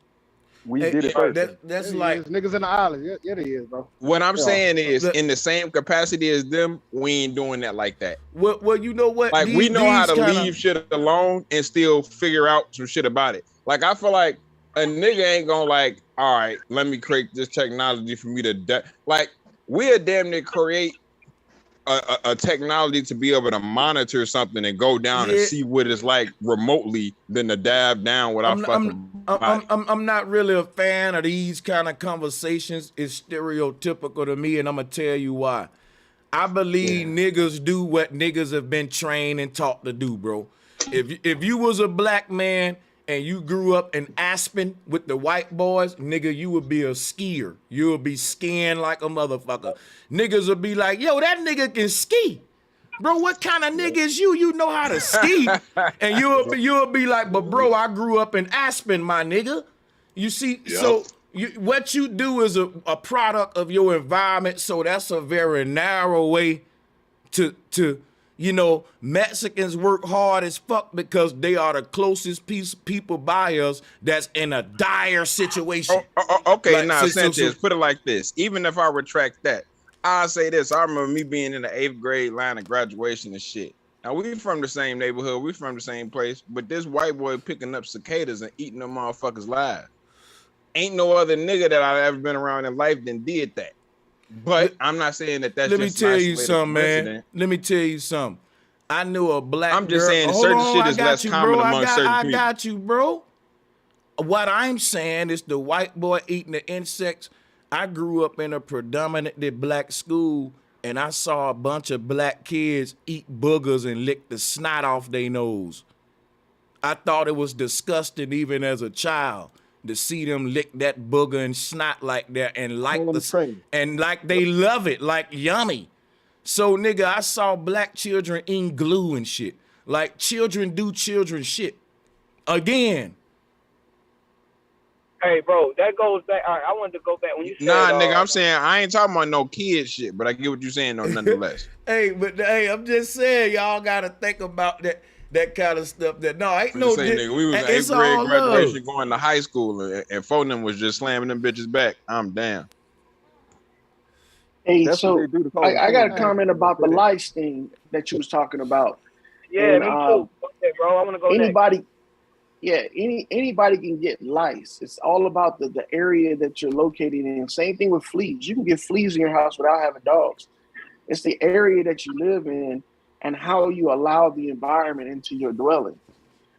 We did it first. That's like niggas in the island. Yeah, it is, bro. What I'm saying is, in the same capacity as them, we ain't doing that like that. Well, you know what? Like we know how to leave shit alone and still figure out some shit about it. Like I feel like a nigga ain't gonna like, all right, let me create this technology for me to like. We'll damn near create a technology to be able to monitor something and go down and see what it's like remotely than to dive down without I'm not really a fan of these kind of conversations. It's stereotypical to me, and I'm gonna tell you why. I believe niggas do what niggas have been trained and taught to do, bro. If you was a black man and you grew up in Aspen with the white boys, nigga, you would be a skier. You would be skiing like a motherfucker. Niggas would be like, yo, that nigga can ski. Bro, what kind of nigga is you? You know how to ski. And you'll be like, but bro, I grew up in Aspen, my nigga. You see, so what you do is a product of your environment. So that's a very narrow way to you know, Mexicans work hard as fuck because they are the closest people by us that's in a dire situation. Okay, like, now, Sanchez, put it like this. Even if I retract that, I'll say this. I remember me being in the 8th grade line of graduation and shit. Now, we from the same neighborhood. We from the same place. But this white boy picking up cicadas and eating them motherfuckers live. Ain't no other nigga that I've ever been around in life that did that. But I'm not saying that that's Let me just tell you something, man. Let me tell you something. I knew a black girl. I'm just saying certain shit is less common among certain people. I got you, bro. What I'm saying is the white boy eating the insects. I grew up in a predominantly black school, and I saw a bunch of black kids eat boogers and lick the snot off their nose. I thought it was disgusting even as a child to see them lick that booger and snot like that and like they love it, like yummy. So nigga, I saw black children eating glue and shit. Like children do children shit. Again. Hey, bro, that goes back. All right, I wanted to go back when you said. Nah, nigga, I'm saying I ain't talking about no kid shit, but I get what you're saying though, nonetheless. Hey, I'm just saying y'all gotta think about that kind of stuff. That no, ain't no. Nigga, we was in 8th grade graduation going to high school, and Foden was just slamming them bitches back. I'm down. Hey, so I got a comment about the lice thing that you was talking about. Yeah, and, me too. Okay, bro, I want to go anybody. Next. Yeah, anybody can get lice. It's all about the area that you're located in. Same thing with fleas. You can get fleas in your house without having dogs. It's the area that you live in and how you allow the environment into your dwelling.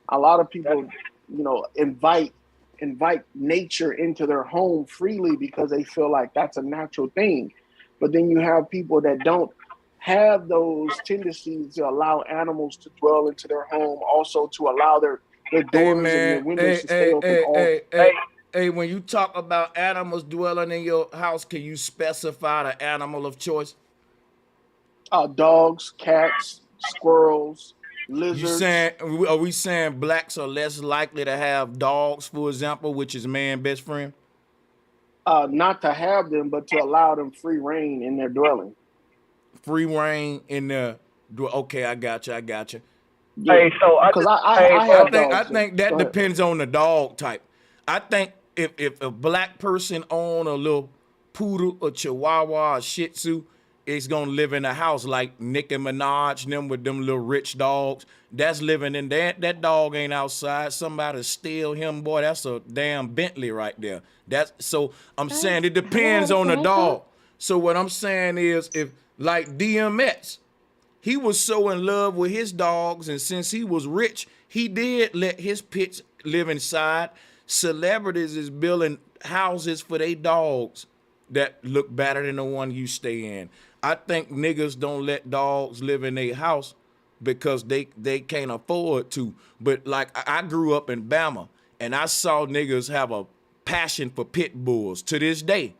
A lot of people, you know, invite nature into their home freely because they feel like that's a natural thing. But then you have people that don't have those tendencies to allow animals to dwell into their home, also to allow their doors and their windows to stay open. Hey, when you talk about animals dwelling in your house, can you specify the animal of choice? Dogs, cats, squirrels, You lizards. saying, are we saying blacks are less likely to have dogs, for example, which is man best friend? Not to have them, but to allow them free reign in their dwelling. Free reign in the. Okay, I got you. Yeah. Hey, so I Because just, I bro. have dogs. I So think that go ahead. depends on the dog type. I think if a black person own a little poodle or chihuahua or shih tzu, it's gonna live in a house like Nicki Minaj and them with them little rich dogs. That's living in that dog ain't outside. Somebody steal him, boy. That's a damn Bentley right there. That's so I'm saying it depends Hello, on the can I talk? dog. So what I'm saying is if like DMX, he was so in love with his dogs, and since he was rich, he did let his pets live inside. Celebrities is building houses for their dogs that look better than the one you stay in. I think niggas don't let dogs live in their house because they can't afford to. But like I grew up in Bama, and I saw niggas have a passion for pit bulls. To this day,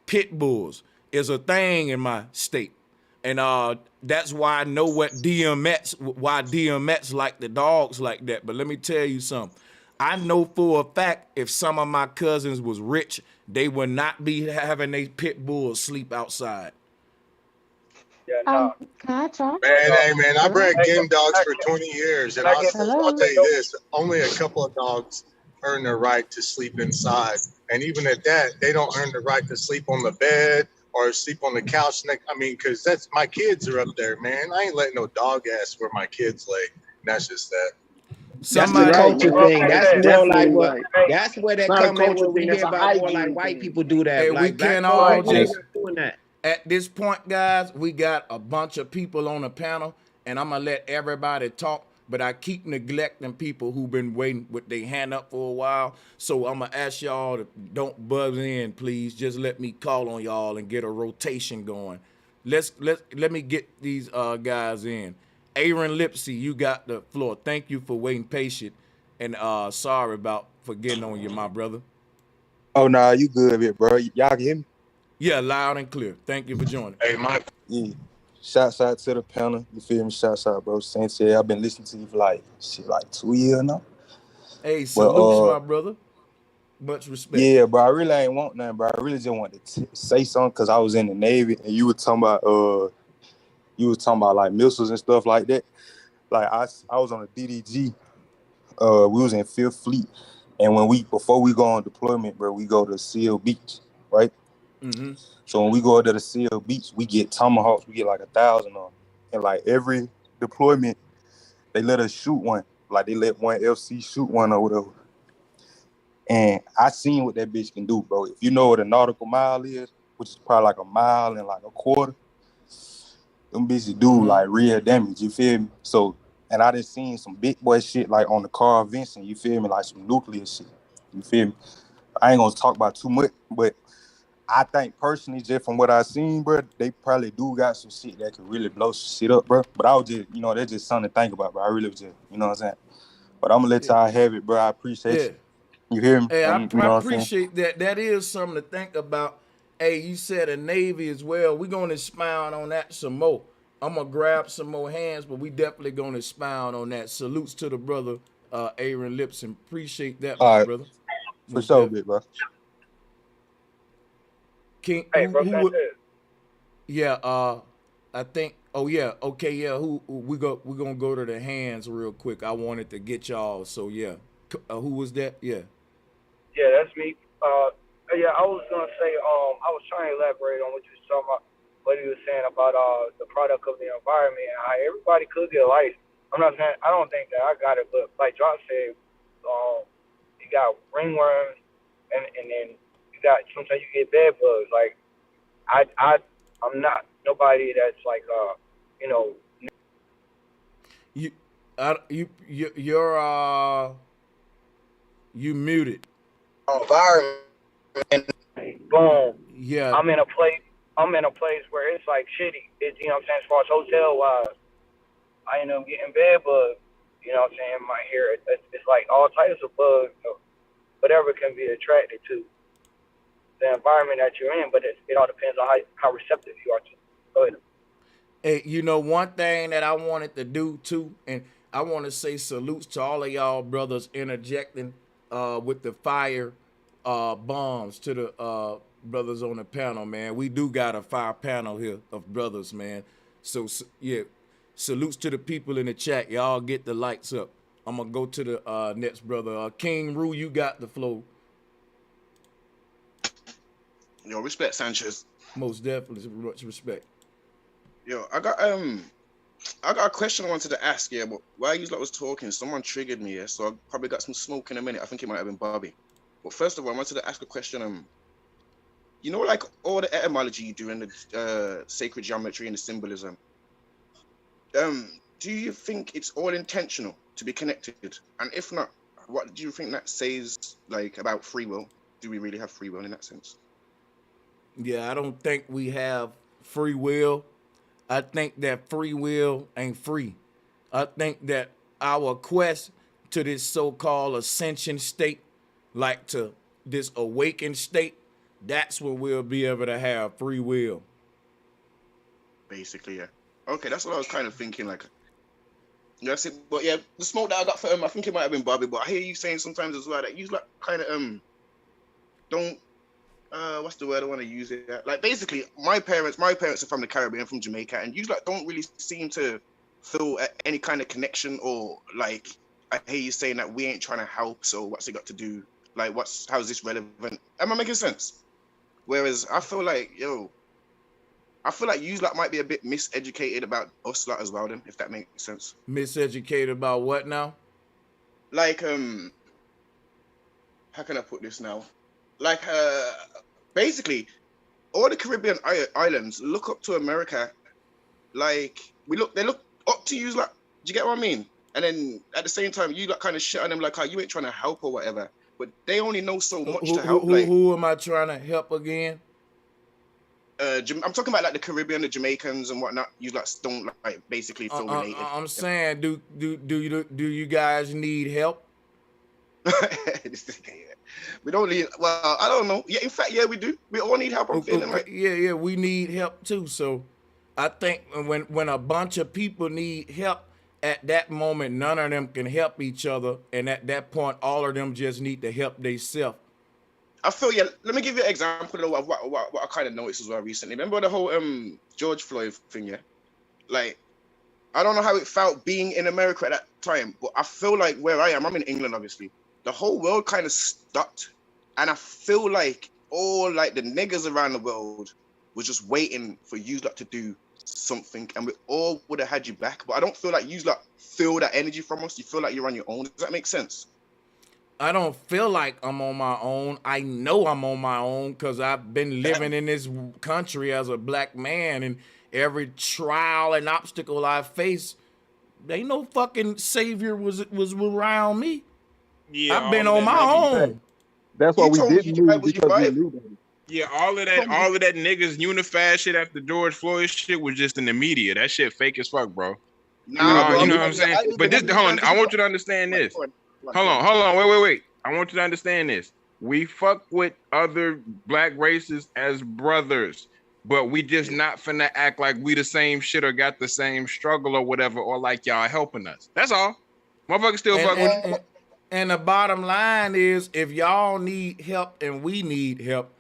pit bulls is a thing in my state. And that's why I know why DMX like the dogs like that. But let me tell you something. I know for a fact if some of my cousins was rich, they would not be having their pit bulls sleep outside. Yeah, no. Can I talk? Man, No. hey man, I Hello? bred Hey, game dogs can, for 20 years, and can I get I'll Hello? tell you this: only a couple of dogs earn the right to sleep inside, and even at that, they don't earn the right to sleep on the bed or sleep on the couch. I mean, because that's my kids are up there, man. I ain't letting no dog ass where my kids lay. And that's just that. That's the Somebody, Right, culture man. thing. That's That's more like definitely what. right. hey, That's where It's that not a come in culture where thing. we That's hear a about more like hygiene white thing. people do that. hey, we Like black can folk all right. ain't Hey, just not doing that. at this point, guys, we got a bunch of people on the panel, and I'm gonna let everybody talk. But I keep neglecting people who've been waiting with their hand up for a while. So I'm gonna ask y'all to don't buzz in, please. Just let me call on y'all and get a rotation going. Let me get these guys in. Aaron Lipsy, you got the floor. Thank you for waiting patient, and sorry about for getting on you, my brother. Oh nah, you good, bro. Y'all can hear me? Yeah, loud and clear. Thank you for joining. Hey, my Yeah. Shouts out to the panel. You feel me? Shouts out, bro. Sanchez, I've been listening to you for like 2 years now. Hey, But salutes, my brother. Much respect. yeah, bro. I really ain't want nothing, bro. I really just wanted to say something because I was in the Navy and you were talking about like missiles and stuff like that. Like I was on a DDG. We was in 5th Fleet, and before we go on deployment, bro, we go to Seal Beach, right? Mm-hmm. So when we go to the Seal Beach, we get tomahawks. We get like 1,000 on, and like every deployment, they let us shoot one. Like they let one FC shoot one or whatever. And I seen what that bitch can do, bro. If you know what a nautical mile is, which is probably like a mile and like a quarter, them bitches do like real damage. You feel me? So, and I done seen some big boy shit like on the Carl Vinson. You feel me? Like some nuclear shit. You feel me? I ain't gonna talk about too much, but I think personally, just from what I seen, bro, they probably do got some shit that could really blow some shit up, bro. But I was just, that's just something to think about, bro. I really was just, you know what I'm saying? But I'm gonna let y'all have it, bro. I appreciate Yeah. you. You hear me? Hey, I You know what I'm saying? appreciate that. That is something to think about. Hey, you said a Navy as well. We're going to expound on that some more. I'm going to grab some more hands, but we definitely going to expound on that. Salutes to the brother, Aaron Lipson. Appreciate that, my All right. brother. For sure, big bro. King, hey, bro, who would, Sanchez. yeah, I think, oh yeah, okay, yeah, we're going to go to the hands real quick. I wanted to get y'all, so yeah. Who was that? Yeah. Yeah, that's me. Yeah, I was gonna say, I was trying to elaborate on what you was talking about, what he was saying about the product of the environment and how everybody could get lice. I'm not saying I don't think that I got it, but like John said, you got ringworms, and then you got sometimes you get bed bugs. Like I'm not nobody that's like you know. You muted. environment. Boom. Yeah. I'm in a place where it's like shitty. It's, you know what I'm saying, as far as hotel wise. I end up getting bed bugs. You know what I'm saying? In my hair. It's like all types of bugs. whatever can be attracted to the environment that you're in, but it all depends on how receptive you are to it. Go ahead. Hey, you know, one thing that I wanted to do too, and I want to say salutes to all of y'all brothers interjecting with the fire bombs to the brothers on the panel, man. We do got a fire panel here of brothers, man. So yeah, salutes to the people in the chat. Y'all get the lights up. I'm gonna go to the next brother. King Rue, you got the flow. Yo, respect Sanchez. Most definitely, much respect. Yo, I got a question I wanted to ask. Yeah, but while you lot was talking, someone triggered me. Yeah, so I probably got some smoke in a minute. I think it might have been Bobby. But first of all, I wanted to ask a question. You know, like all the etymology you do in the sacred geometry and the symbolism. Do you think it's all intentional to be connected? And if not, what do you think that says like about free will? Do we really have free will in that sense? Yeah, I don't think we have free will. I think that free will ain't free. I think that our quest to this so-called ascension state, like to this awakened state, that's when we'll be able to have free will. Basically, yeah. Okay, that's what I was kind of thinking. Like, that's it. But yeah, the smoke that I got for him, I think it might have been Bobby. But I hear you saying sometimes as well that you like kind of don't. What's the word I want to use it? Like basically, my parents are from the Caribbean, from Jamaica, and you like don't really seem to feel any kind of connection, or like I hear you saying that we ain't trying to help. So what's it got to do? Like, how's this relevant? Am I making sense? Whereas I feel like you like might be a bit miseducated about us lot as well. Then, if that makes sense. Miseducated about what now? Like how can I put this now? Like basically, all the Caribbean islands look up to America. Like they look up to you. Like, do you get what I mean? And then at the same time, you like kind of shit on them like, you ain't trying to help or whatever. But they only know so much to help. Who am I trying to help again? I'm talking about like the Caribbean, the Jamaicans and whatnot. You like don't like basically feel related. I'm saying, do you guys need help? We don't need. Well, I don't know. Yeah, in fact, yeah, we do. We all need help. I'm feeling like. Yeah, we need help too. So, I think when a bunch of people need help, at that moment, none of them can help each other, and at that point, all of them just need to help themselves. I feel, yeah. Let me give you an example of what I kind of noticed as well recently. Remember the whole George Floyd thing, yeah? Like, I don't know how it felt being in America at that time, but I feel like where I am, I'm in England, obviously. The whole world kind of stopped, and I feel like all like the niggas around the world was just waiting for you lot to do something, and we all would have had you back. But I don't feel like you lot feel that energy from us. You feel like you're on your own. Does that make sense? I don't feel like I'm on my own. I know I'm on my own because I've been living in this country as a black man, and every trial and obstacle I face, ain't no fucking savior was around me. Yeah, I've been on my own. That's why we didn't move, because we knew that. Yeah, all of that niggas unified shit after George Floyd shit was just in the media. That shit fake as fuck, bro. Nah, bro, you know what I'm saying? But this, hold on, I want you to understand this. Hold on, wait. I want you to understand this. We fuck with other black races as brothers, but we just not finna act like we the same shit or got the same struggle or whatever, or like y'all helping us. That's all. Motherfuckers still fuck with you. And the bottom line is, if y'all need help and we need help,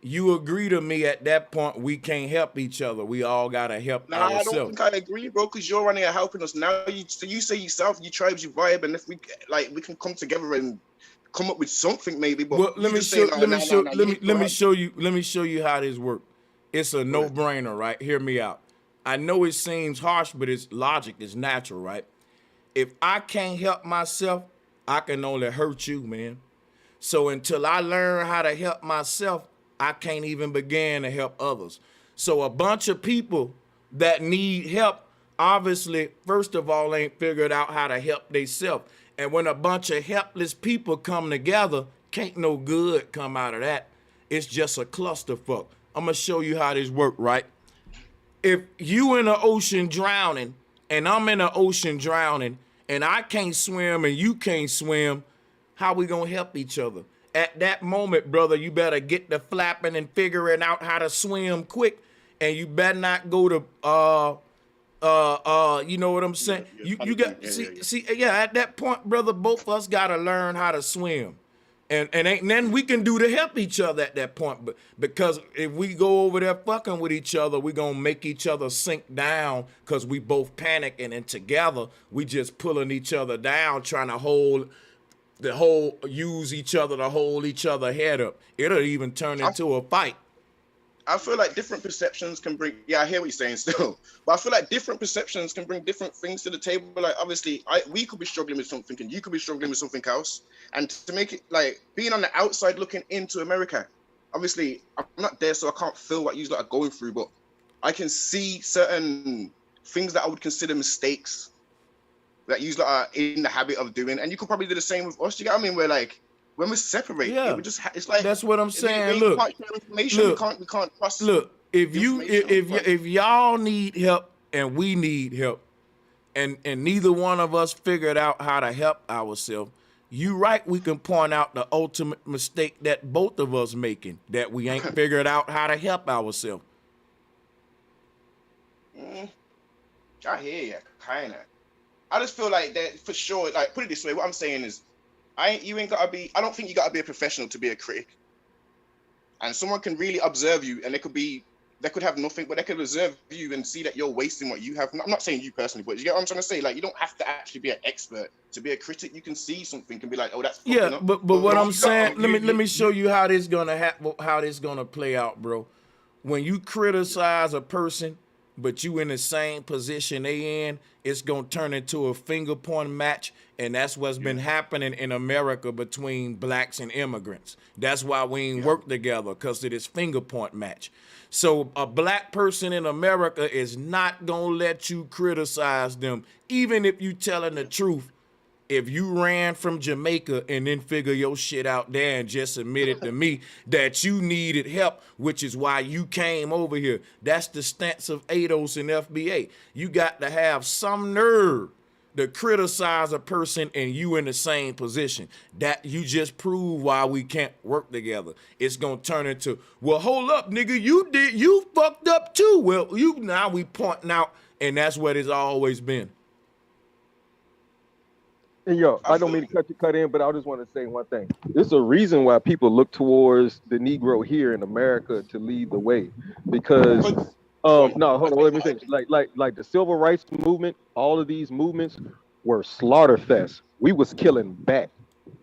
you agree to me at that point, we can't help each other. We all gotta help ourselves. I don't think I agree, bro, because you're running here helping us. Now you say yourself, you tribes, you vibe, and if we can come together and come up with something maybe. But well, let me show you how this works. It's a no-brainer, right? Hear me out. I know it seems harsh, but it's logic, it's natural, right? If I can't help myself, I can only hurt you, man. So until I learn how to help myself, I can't even begin to help others. So a bunch of people that need help, obviously, first of all, ain't figured out how to help themselves. And when a bunch of helpless people come together, can't no good come out of that. It's just a clusterfuck. I'm gonna show you how this works, right? If you in the ocean drowning, and I'm in the ocean drowning, and I can't swim and you can't swim, how we gonna help each other? at that moment, brother, you better get the flapping and figuring out how to swim quick, and you better not go to you know what I'm saying? You got see at that point, brother, both of us gotta learn how to swim. And then we can do to help each other at that point. But because if we go over there fucking with each other, we gonna make each other sink down because we both panicking, and together we just pulling each other down, trying to use each other to hold each other head up. It'll even turn into a fight. I feel like different perceptions can bring. Yeah, I hear what you're saying still, but I feel like different perceptions can bring different things to the table. Like obviously, we could be struggling with something, and you could be struggling with something else. And to make it like being on the outside looking into America, obviously I'm not there, so I can't feel what you are going through. But I can see certain things that I would consider mistakes that you are in the habit of doing, and you could probably do the same with us. You get what I mean? Where like. When we separate, we just it's like that's what I'm saying. We can't share information. We can't trust. Look, if y'all need help and we need help, and neither one of us figured out how to help ourselves, you right. We can point out the ultimate mistake that both of us making, that we ain't figured out how to help ourselves. I hear you, kinda. I just feel like that for sure. Like put it this way, what I'm saying is. I don't think you gotta be a professional to be a critic. And someone can really observe you, and they could have nothing, but they could observe you and see that you're wasting what you have. I'm not saying you personally, but you get what I'm trying to say? Like you don't have to actually be an expert to be a critic. You can see something and be like, oh, that's fucking up. But what I'm saying, let me show you how this gonna happen, how this gonna play out, bro. When you criticize a person, but you in the same position they in, it's gonna turn into a finger point match, and that's what's been happening in America between blacks and immigrants. That's why we ain't work together, because of this finger point match. So a black person in America is not gonna let you criticize them, even if you telling the truth. If you ran from Jamaica and then figure your shit out there and just admitted to me that you needed help, which is why you came over here. That's the stance of ADOS and FBA. You got to have some nerve to criticize a person and you in the same position. That you just prove why we can't work together. It's gonna turn into, well, hold up, nigga, you fucked up too. Well, now we pointing out, and that's what it's always been. And I don't mean to cut in, but I just want to say one thing. There's a reason why people look towards the Negro here in America to lead the way, because no, hold on, let me finish. Like the civil rights movement, all of these movements were slaughter fests. We was killing back.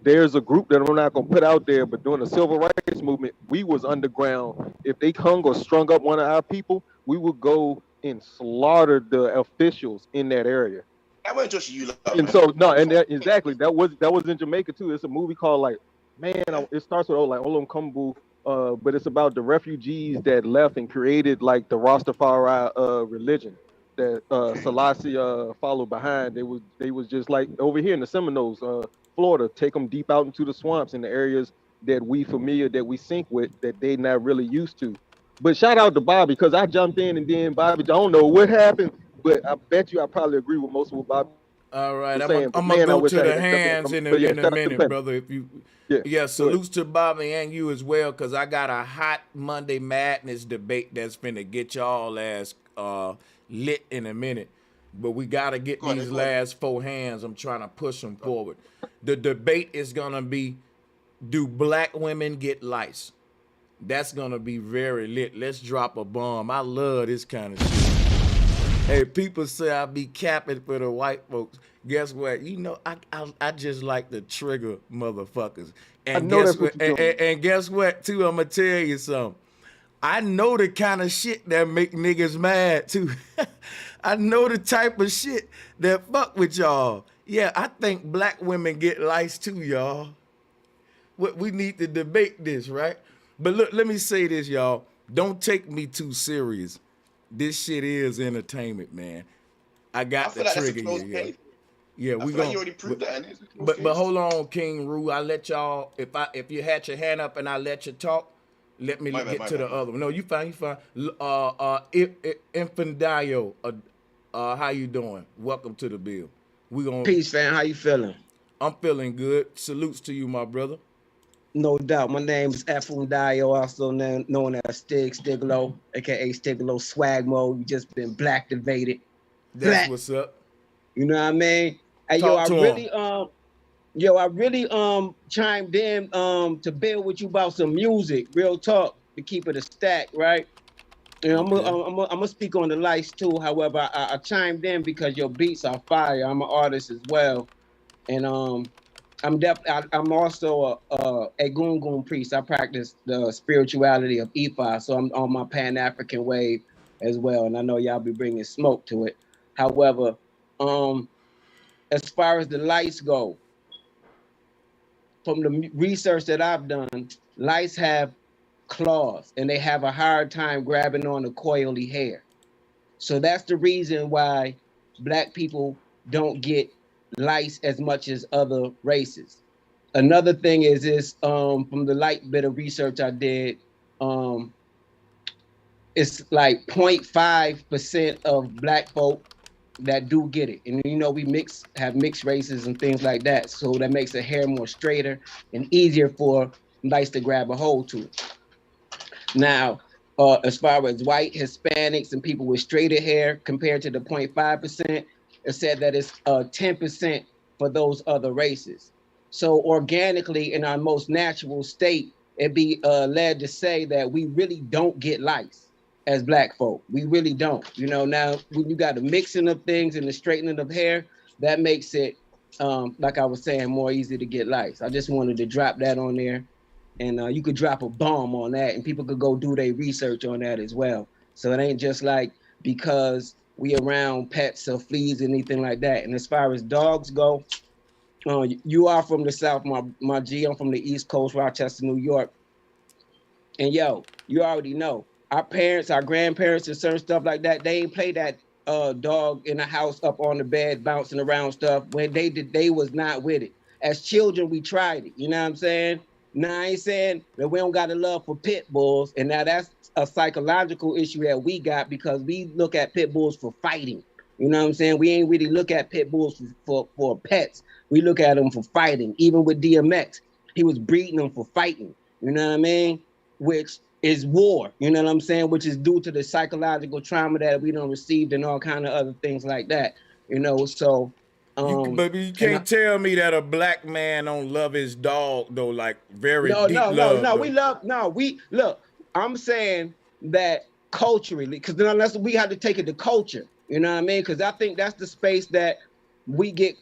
There's a group that I'm not gonna put out there, but during the civil rights movement, we was underground. If they hung or strung up one of our people, we would go and slaughter the officials in that area. That wasn't just you. And so no, and exactly that was in Jamaica too. It's a movie called it starts with Olum Kumbu, but it's about the refugees that left and created like the Rastafari religion that Selassie followed behind. They was just like over here in the Seminoles, Florida, take them deep out into the swamps in the areas that we familiar, that we sync with, that they not really used to. But shout out to Bobby, because I jumped in and then Bobby, I don't know what happened. But I bet you I probably agree with most of what Bob. All right, I'm gonna go to the hands in a minute, brother. If you, salutes to Bobby and you as well, because I got a hot Monday Madness debate that's finna get y'all ass lit in a minute. But we gotta get these last 4 hands. I'm trying to push them forward. The debate is gonna be, do black women get lice? That's gonna be very lit. Let's drop a bomb. I love this kind of shit. Hey, people say I be capping for the white folks. Guess what? I just like to trigger motherfuckers. And guess what, too? I'm going to tell you something. I know the kind of shit that make niggas mad, too. I know the type of shit that fuck with y'all. Yeah, I think black women get lice, too, y'all. We need to debate this, right? But look, let me say this, y'all. Don't take me too serious. This shit is entertainment, man. I got the trigger here. Yeah, we gonna. You already proved that. But hold on, King Rue. I let y'all. If you had your hand up and I let you talk, let me get to the other one. No, you fine. You fine. Infandayo, how you doing? Welcome to the bill. We gonna peace, fam. How you feeling? I'm feeling good. Salutes to you, my brother. No doubt. My name is Ephraim Dio, also known as Stiglo, aka Stiglo Swagmo. You just been blacktivated. That's Black. what's up. You know what I mean? Hey, Talk to him. I really chimed in to build with you about some music, real talk, to keep it a stack, right? And I'm gonna speak on the lights too. However, I chimed in because your beats are fire. I'm an artist as well, and I'm also a Gungun priest. I practice the spirituality of Ifa, so I'm on my Pan African wave as well. And I know y'all be bringing smoke to it. However, as far as the lights go, from the research that I've done, lights have claws and they have a hard time grabbing on the coily hair. So that's the reason why Black people don't get lice as much as other races. Another thing is from the light bit of research I did, it's like 0.5% of Black folk that do get it. And we have mixed races and things like that. So that makes the hair more straighter and easier for lice to grab a hold to. Now, as far as white, Hispanics, and people with straighter hair compared to the 0.5%, it said that it's 10% for those other races. So organically, in our most natural state, it'd be led to say that we really don't get lice as Black folk. We really don't. Now when you got the mixing of things and the straightening of hair, that makes it, like I was saying, more easy to get lice. I just wanted to drop that on there. And you could drop a bomb on that and people could go do their research on that as well. So it ain't just like because we around pets or fleas or anything like that. And as far as dogs go, you are from the South, my G. I'm from the East Coast, Rochester, New York. And yo, you already know, our parents, our grandparents and certain stuff like that, they ain't play that dog in the house up on the bed bouncing around stuff. When they did, they was not with it. As children, we tried it. You know what I'm saying? Now I ain't saying that we don't got a love for pit bulls, and now that's a psychological issue that we got because we look at pit bulls for fighting. You know what I'm saying? We ain't really look at pit bulls for pets. We look at them for fighting. Even with DMX, he was breeding them for fighting. You know what I mean? Which is war. You know what I'm saying? Which is due to the psychological trauma that we done received and all kind of other things like that. So. Baby, you can't tell me that a Black man don't love his dog though, like very deep love. We look. I'm saying that culturally, because then unless we have to take it to culture, you know what I mean? Because I think that's the space that we get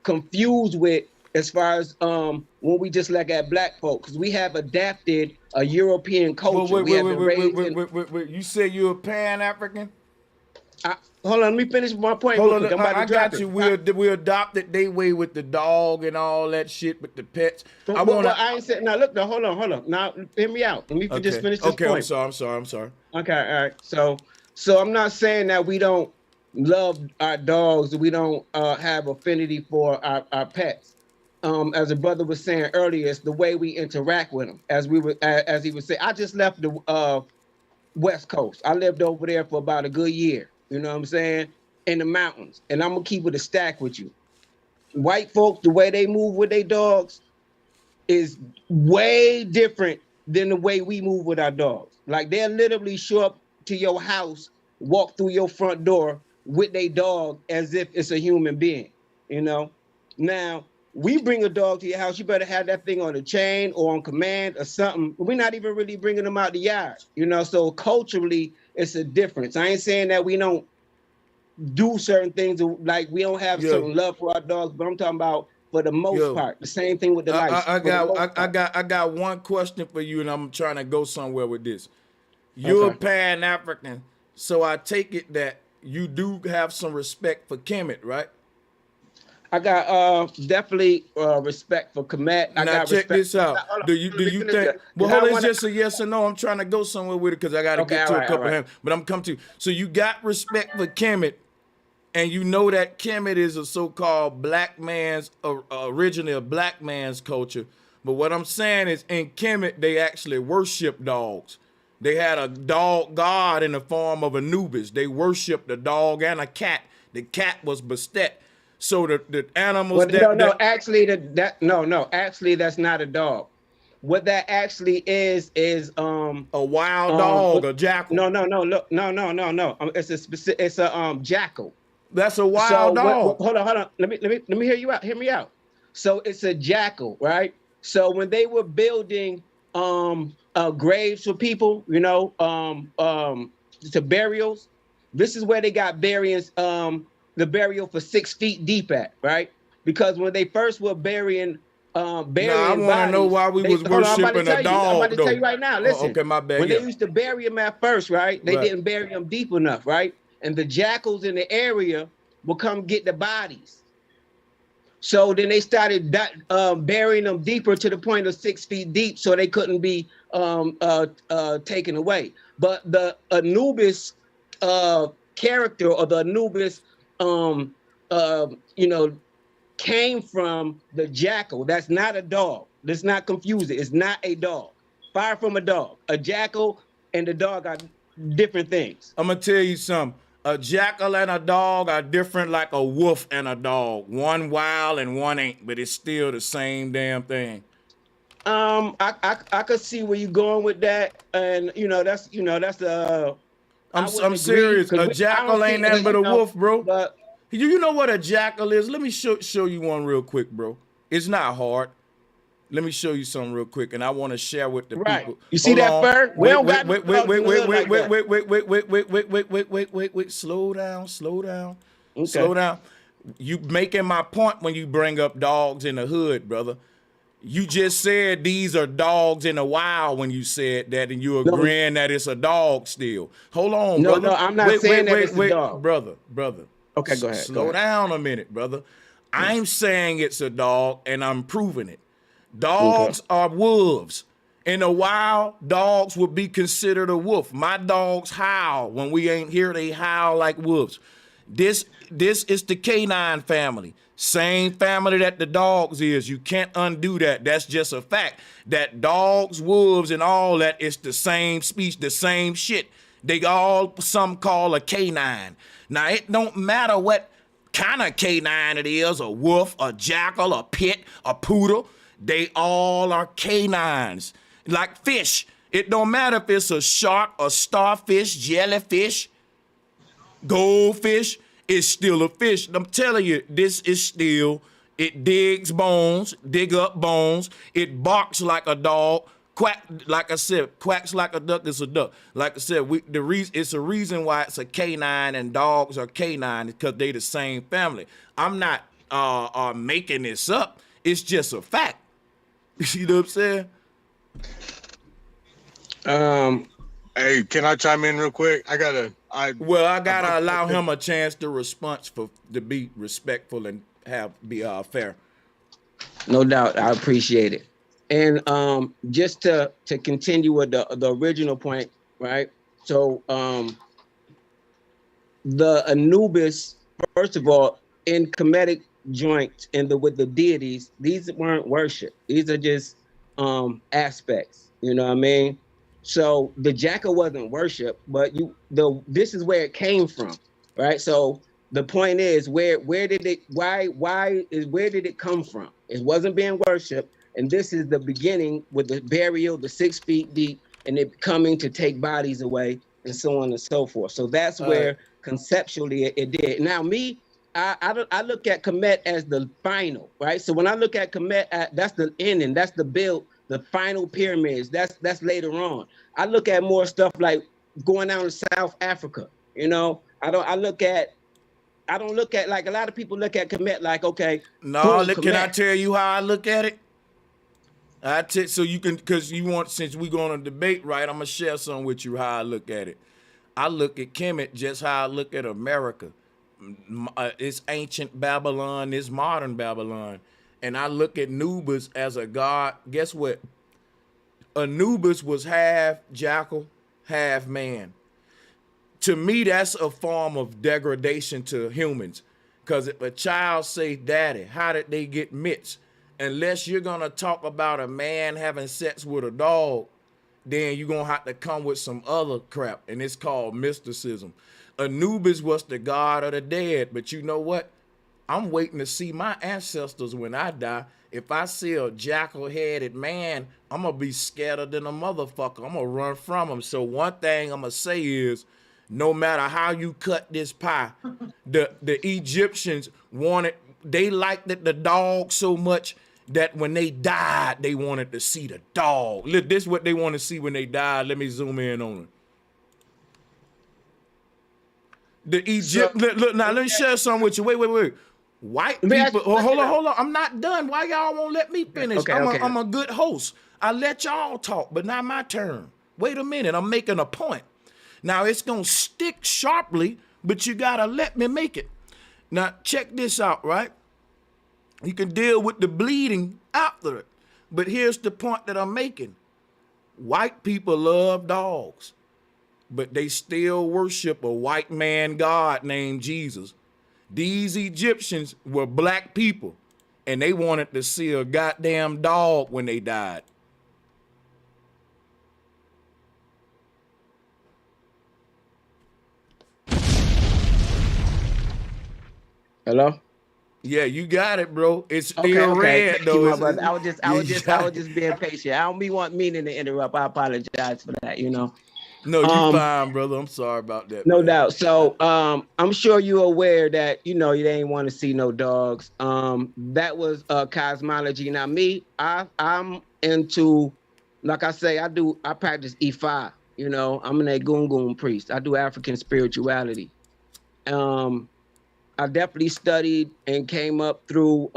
confused with as far as when we just look at Black folk, because we have adapted a European culture. Wait. You say you're a Pan-African? Hold on, let me finish my point. Hold on, I got you. We adopted they way with the dog and all that shit with the pets. I ain't saying. Now look, hold on. Now hear me out. Let me just finish this point. I'm sorry. Okay, all right. So I'm not saying that we don't love our dogs, we don't have affinity for our pets. As a brother was saying earlier, it's the way we interact with them. As he would say, I just left the West Coast. I lived over there for about a good year. You know what I'm saying? In the mountains. And I'm going to keep it a stack with you. White folks, the way they move with their dogs is way different than the way we move with our dogs. Like they'll literally show up to your house, walk through your front door with their dog as if it's a human being, Now, we bring a dog to your house, you better have that thing on a chain or on command or something. We're not even really bringing them out the yard, So culturally, it's a difference. I ain't saying that we don't do certain things, like we don't have certain love for our dogs, but I'm talking about for the most part. The same thing with the lice. I got one question for you, and I'm trying to go somewhere with this. You're a Pan-African, so I take it that you do have some respect for Kemet, right? I got definitely respect for Kemet. Now check this out. Do you think? Well, hold on, it's just a yes or no. I'm trying to go somewhere with it because I got to get to a couple of him. But I'm coming to you. So you got respect for Kemet, and you know that Kemet is a so-called black man's, originally a black man's culture. But what I'm saying is, in Kemet, they actually worship dogs. They had a dog god in the form of Anubis. They worshiped a dog and a cat. The cat was Bastet. So the animals actually that's not a dog. what that actually is a wild dog, a jackal. No. It's a specific. It's a jackal. That's a wild dog. Hold on. Let me hear you out. Hear me out. So it's a jackal, right? So when they were building graves for people, you know, to burials, this is where they got the burial for 6 feet deep at, right? Because when they first were burying I want to know why we was worshiping a dog. I'm about to tell you right now. Listen. Okay, my bad. When they used to bury them at first, right? They didn't bury them deep enough, right? And the jackals in the area will come get the bodies. So then they started burying them deeper to the point of 6 feet deep, so they couldn't be taken away. But the Anubis character, or the Anubis, came from the jackal. That's not a dog. Let's not confuse it. It's not a dog. Far from a dog. A jackal and a dog are different things. I'm gonna tell you something. A jackal and a dog are different, like a wolf and a dog. One wild and one ain't, but it's still the same damn thing. I could see where you're going with that, and that's I'm serious. A jackal ain't nothing but a wolf, bro. But you know what a jackal is? Let me show you one real quick, bro. It's not hard. Let me show you something real quick, and I want to share with the people. You see that fur? Wait. Slow down. Okay. Slow down. You making my point when you bring up dogs in the hood, brother. You just said these are dogs in the wild when you said that, and you agreeing that it's a dog still. Hold on, brother. No, I'm not saying that it's a dog. Brother. Okay, go ahead. Slow down a minute, brother. I'm saying it's a dog, and I'm proving it. Dogs are wolves. In the wild, dogs would be considered a wolf. My dogs howl. When we ain't here, they howl like wolves. This is the canine family. Same family that the dogs is. You can't undo that. That's just a fact. That dogs, wolves, and all that is the same species, the same shit. They all some call a canine. Now, it don't matter what kind of canine it is, a wolf, a jackal, a pit, a poodle. They all are canines. Like fish. It don't matter if it's a shark, a starfish, jellyfish, goldfish. It's still a fish. I'm telling you, this is still, it dig up bones. It barks like a dog. Like I said, quacks like a duck is a duck. Like I said, it's a reason why it's a canine and dogs are canine, because they the same family. I'm not making this up. It's just a fact. You know what I'm saying? Hey, can I chime in real quick? I gotta allow him a chance to respond to be respectful and be fair. No doubt, I appreciate it. And just to continue with the original point, right? So the Anubis, first of all, in Kemetic joints with the deities, these weren't worship. These are just aspects. You know what I mean? So the jackal wasn't worship, but this is where it came from, right? So the point is, where did it come from? It wasn't being worshipped, and this is the beginning with the burial, the 6 feet deep, and it coming to take bodies away, and so on and so forth. So that's where conceptually it did. Now I look at Kemet as the final, right? So when I look at Kemet, that's the ending, that's the build, the final pyramids. That's later on. I look at more stuff like going down to South Africa. You know, I don't look at like a lot of people look at Kemet like, okay. No, can I tell you how I look at it? So you can, because since we going on a debate, right? I'm gonna share something with you how I look at it. I look at Kemet just how I look at America. It's ancient Babylon, it's modern Babylon. And I look at Anubis as a god. Guess what? Anubis was half jackal, half man. To me, that's a form of degradation to humans. Because if a child say, daddy, how did they get mitts? Unless you're going to talk about a man having sex with a dog, then you're going to have to come with some other crap. And it's called mysticism. Anubis was the god of the dead. But you know what? I'm waiting to see my ancestors when I die. If I see a jackal-headed man, I'm going to be scared than a motherfucker. I'm going to run from him. So one thing I'm going to say is, no matter how you cut this pie, the Egyptians they liked the dog so much that when they died, they wanted to see the dog. Look, this is what they want to see when they died. Let me zoom in on it. The Egypt. Look, now let me share something with you. Wait. White people. Hold on. I'm not done. Why y'all won't let me finish? I'm a good host. I let y'all talk, but not my turn. Wait a minute. I'm making a point. Now it's gonna stick sharply, but you gotta let me make it. Now check this out, right? You can deal with the bleeding after it, but here's the point that I'm making. White people love dogs, but they still worship a white man God named Jesus. These Egyptians were black people, and they wanted to see a goddamn dog when they died. Hello? Yeah, you got it, bro. It's still red, Thank though. you, my brother. I was just being patient. I don't be meaning to interrupt. I apologize for that, No, you fine, brother. I'm sorry about that. No doubt. So I'm sure you're aware that you ain't want to see no dogs. That was cosmology. Now me, I'm into, like I say, I practice Ifa. I'm an Egungun priest. I do African spirituality. I definitely studied and came up through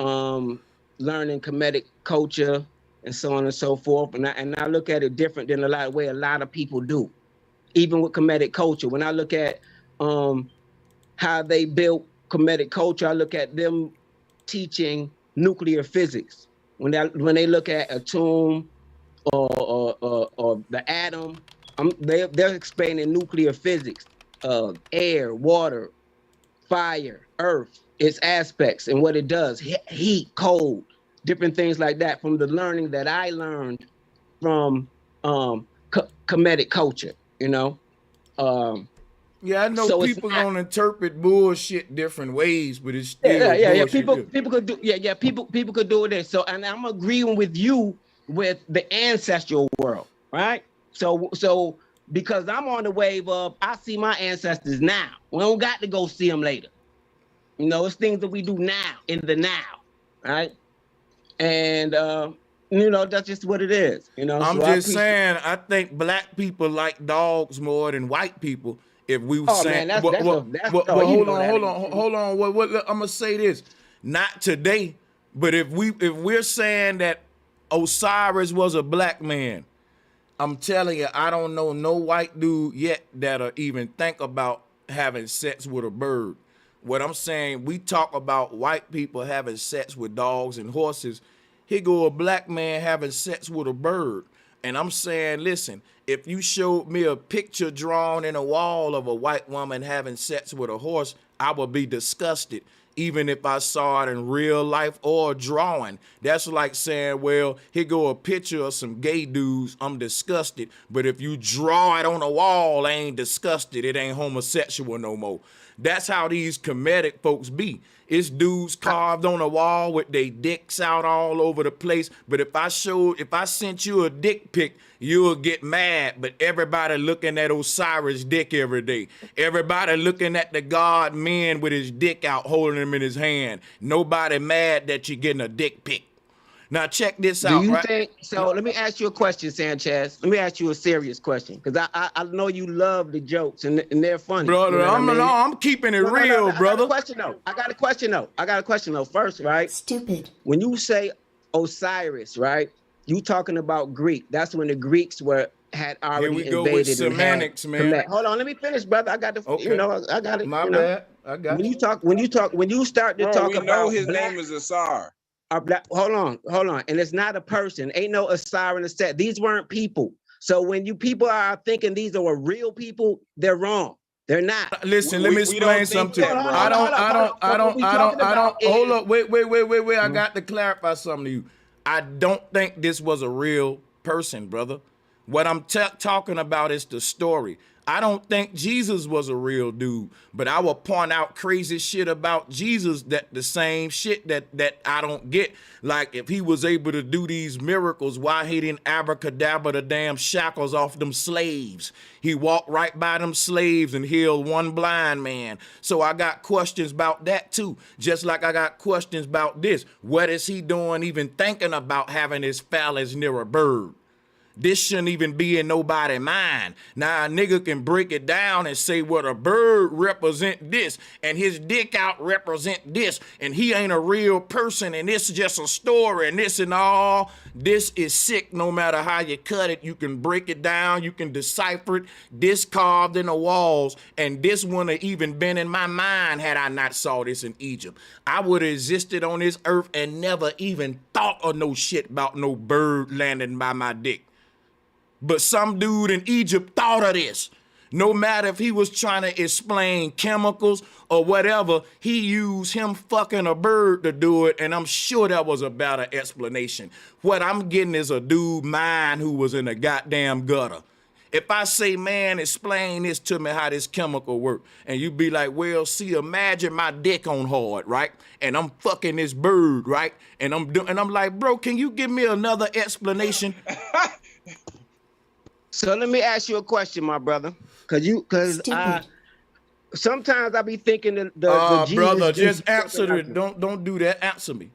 learning Kemetic culture and so on and so forth. And I look at it different than a lot of people do. Even with Kemetic culture, when I look at how they built Kemetic culture, I look at them teaching nuclear physics. When they look at a tomb or the atom, they're explaining nuclear physics, air, water, fire, earth, its aspects and what it does, heat, cold, different things like that from the learning that I learned from Kemetic culture. Yeah, I know so people gonna interpret bullshit different ways, but it's still bullshit. People could do people could do it. So, and I'm agreeing with you with the ancestral world, right? So because I'm on the wave of I see my ancestors now. We don't got to go see them later. It's things that we do now in the now, right? And that's just what it is. I'm just saying, I think black people like dogs more than white people. If we saying, man, hold on. What I'm gonna say this, not today, but if we're saying that Osiris was a black man, I'm telling you, I don't know no white dude yet that'll even think about having sex with a bird. What I'm saying, we talk about white people having sex with dogs and horses. Here go a black man having sex with a bird. And I'm saying, listen, if you showed me a picture drawn in a wall of a white woman having sex with a horse, I would be disgusted, even if I saw it in real life or a drawing. That's like saying, well, here go a picture of some gay dudes, I'm disgusted. But if you draw it on a wall, I ain't disgusted. It ain't homosexual no more. That's how these Kemetic folks be. It's dudes carved on a wall with their dicks out all over the place. But if I sent you a dick pic, you'll get mad. But everybody looking at Osiris' dick every day. Everybody looking at the God man with his dick out, holding him in his hand. Nobody mad that you're getting a dick pic. Now check this out. Do you think so? Let me ask you a question, Sanchez. Let me ask you a serious question, because I know you love the jokes and they're funny, brother. I'm keeping it real, brother. I got a question though. First, right? Stupid. When you say Osiris, right? You talking about Greek? That's when the Greeks had already Here we invaded. go with semantics, man. Hold on, let me finish, brother. I got the, I got it. My bad. I got when you start to talk about, know his name is Asar. Hold on. And it's not a person. Ain't no Asar in the set. These weren't people. So when people are thinking these are real people, they're wrong. They're not. Listen, let me explain something. I don't. Hold up. Wait. I got to clarify something to you. I don't think this was a real person, brother. What I'm talking about is the story. I don't think Jesus was a real dude, but I will point out crazy shit about Jesus, that the same shit that I don't get. Like, if he was able to do these miracles, why he didn't abracadabra the damn shackles off them slaves? He walked right by them slaves and healed one blind man. So I got questions about that too. Just like I got questions about this. What is he doing even thinking about having his phallus near a bird? This shouldn't even be in nobody's mind. Now a nigga can break it down and say, what a bird represent this, and his dick out represent this, and he ain't a real person, and this is just a story, and this and all. This is sick no matter how you cut it. You can break it down, you can decipher it. This carved in the walls, and this wouldn't have even been in my mind had I not saw this in Egypt. I would have existed on this earth and never even thought of no shit about no bird landing by my dick. But some dude in Egypt thought of this. No matter if he was trying to explain chemicals or whatever, he used him fucking a bird to do it, and I'm sure that was a better explanation. What I'm getting is a dude mind who was in a goddamn gutter. If I say, man, explain this to me, how this chemical work, and you be like, well, see, imagine my dick on hard, right? And I'm fucking this bird, right? And I'm like, bro, can you give me another explanation? So let me ask you a question, my brother, because sometimes I be thinking the Jesus brother, just answer it. Don't do that. Answer me.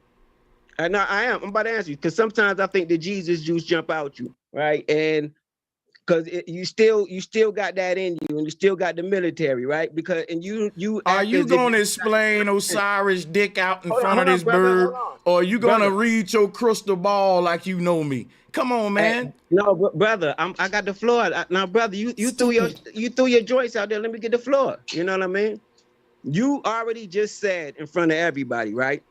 No, I am. I'm about to answer you, because sometimes I think the Jesus juice jump out you, right? And because you still got that in you, and you still got the military, right? Because you are you gonna explain Osiris dick out in front of this bird, or are you gonna read your crystal ball like you know me? Come on, man. No, brother, I got the floor. Now, brother, you threw your joints out there. Let me get the floor. You know what I mean? You already just said in front of everybody, right,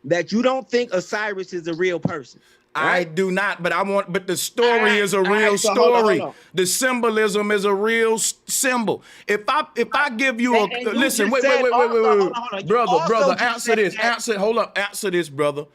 that you don't think Osiris is a real person. Right? I do not, but the story is a real story. Hold on. The symbolism is a real symbol. If I give you a listen, wait, brother, answer this. Answer this, brother.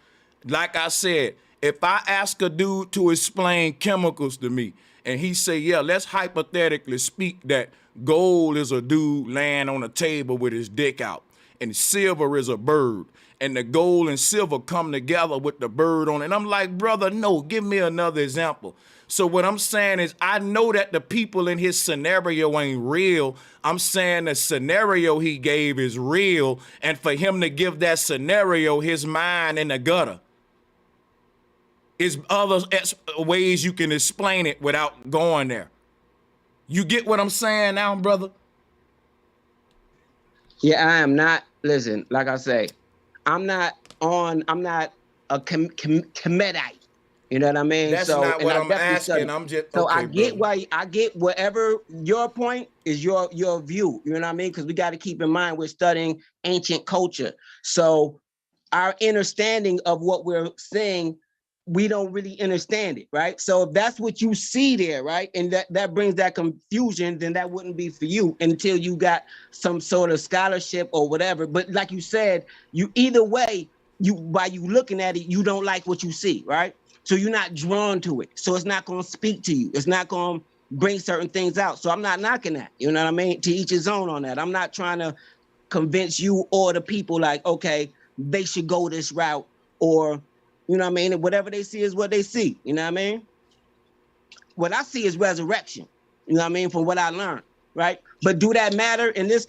Like I said, if I ask a dude to explain chemicals to me, and he say, yeah, let's hypothetically speak that gold is a dude laying on a table with his dick out, and silver is a bird, and the gold and silver come together with the bird on it. And I'm like, brother, no, give me another example. So what I'm saying is, I know that the people in his scenario ain't real. I'm saying the scenario he gave is real, and for him to give that scenario, his mind in the gutter. Is other ways you can explain it without going there. You get what I'm saying now, brother? Yeah, I am not. Listen, like I say, I'm not a Kemetite. You know what I mean? That's not what I'm asking. I'm just so okay, I get whatever your point is, your view. You know what I mean? Because we got to keep in mind we're studying ancient culture. So our understanding of what we're saying, we don't really understand it, right? So if that's what you see there, right, and that brings that confusion, then that wouldn't be for you until you got some sort of scholarship or whatever. But like you said, you either way, by you looking at it, you don't like what you see, right? So you're not drawn to it. So it's not going to speak to you. It's not going to bring certain things out. So I'm not knocking that. You know what I mean? To each his own on that. I'm not trying to convince you or the people like, okay, they should go this route, or you know what I mean? Whatever they see is what they see. You know what I mean? What I see is resurrection. You know what I mean? From what I learned, right? But do that matter in this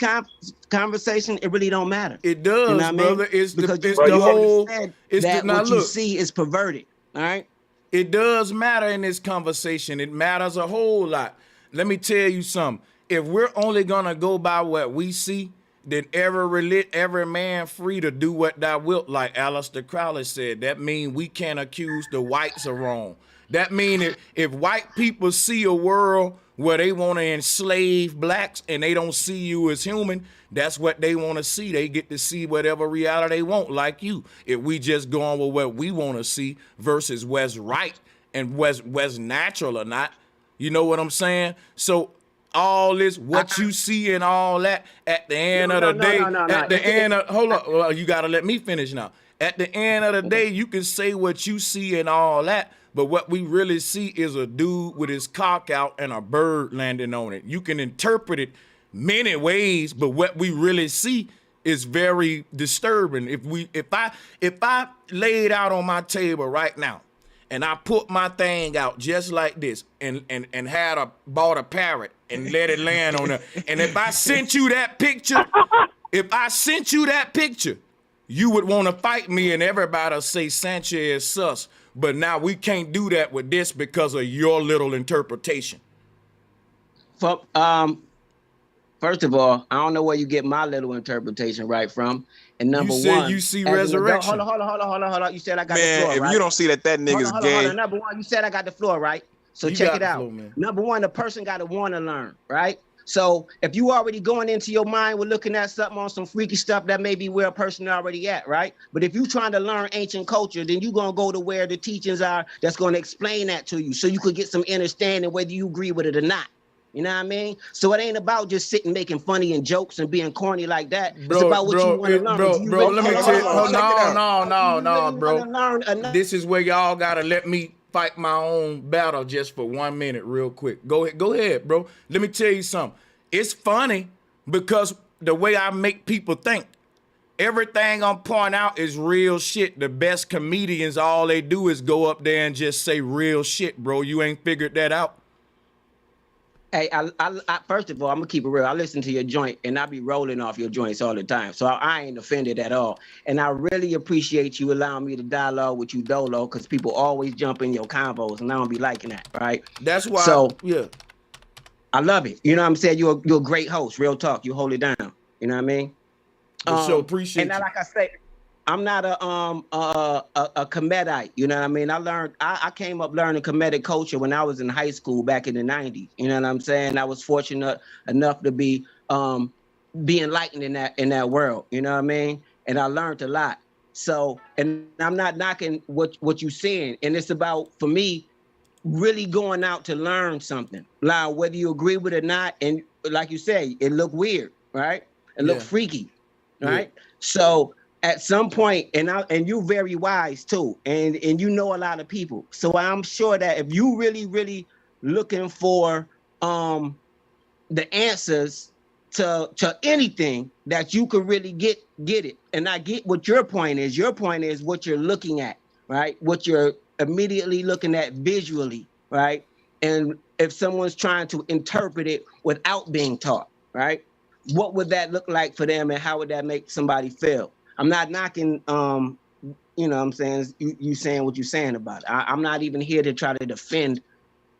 conversation? It really don't matter. It does, you know what brother. I mean? It's because the whole. It's that what you see is perverted. All right. It does matter in this conversation. It matters a whole lot. Let me tell you something. If we're only gonna go by what we see, then every man free to do what thou wilt, like Aleister Crowley said. That means we can't accuse the whites of wrong. That means if white people see a world where they want to enslave blacks and they don't see you as human, that's what they want to see. They get to see whatever reality they want, like you. If we just go on with what we want to see versus what's right and what's natural or not, you know what I'm saying? So all this, what you see and all that, at the end of the day, hold up, you gotta let me finish now. At the end of the day, you can say what you see and all that, but what we really see is a dude with his cock out and a bird landing on it. You can interpret it many ways, but what we really see is very disturbing. If I lay it out on my table right now and I put my thing out just like this and bought a parrot and let it land on there, and if I sent you that picture, you would want to fight me and everybody say Sanchez sus. But now we can't do that with this because of your little interpretation. First of all, I don't know where you get my little interpretation right from. And number you said one, you see resurrection. Hold on. You said I got the Man, floor, if right? you don't see that nigga's gay. Number one, you said I got the floor, right? So You check got it the out. floor, man. Number one, the person got to want to learn, right? So if you already going into your mind with looking at something on some freaky stuff, that may be where a person already at, right? But if you're trying to learn ancient culture, then you're going to go to where the teachings are that's going to explain that to you so you could get some understanding whether you agree with it or not. You know what I mean? So it ain't about just sitting making funny and jokes and being corny like that. It's about what you want to learn. Bro, let me tell you. No, bro. Learn This is where y'all gotta let me fight my own battle just for 1 minute real quick. Go ahead, bro. Let me tell you something. It's funny because the way I make people think. Everything I'm pointing out is real shit. The best comedians, all they do is go up there and just say real shit, bro. You ain't figured that out? Hey, I first of all, I'm gonna keep it real. I listen to your joint, and I be rolling off your joints all the time, so I ain't offended at all. And I really appreciate you allowing me to dialogue with you, Dolo, because people always jump in your convos, and I don't be liking that, right? That's why. So yeah, I love it. You know what I'm saying? You're a great host. Real talk. You hold it down. You know what I mean? So appreciate and you. like I say, I'm not a comedite, you know what I mean? I came up learning comedic culture when I was in high school back in the 90s. You know what I'm saying? I was fortunate enough to be enlightened in that world, you know what I mean? And I learned a lot. So, and I'm not knocking what you're saying. And it's about, for me, really going out to learn something. Now, whether you agree with it or not, and like you say, it looked weird, right? It looked freaky, right? Yeah. So at some point, and you're very wise too, and you know a lot of people. So I'm sure that if you really looking for the answers to anything, that you could really get it. And I get what your point is. Your point is what you're looking at, right? What you're immediately looking at visually, right? And if someone's trying to interpret it without being taught, right? What would that look like for them, and how would that make somebody feel? I'm not knocking, you know what I'm saying, you saying what you're saying about it. I'm not even here to try to defend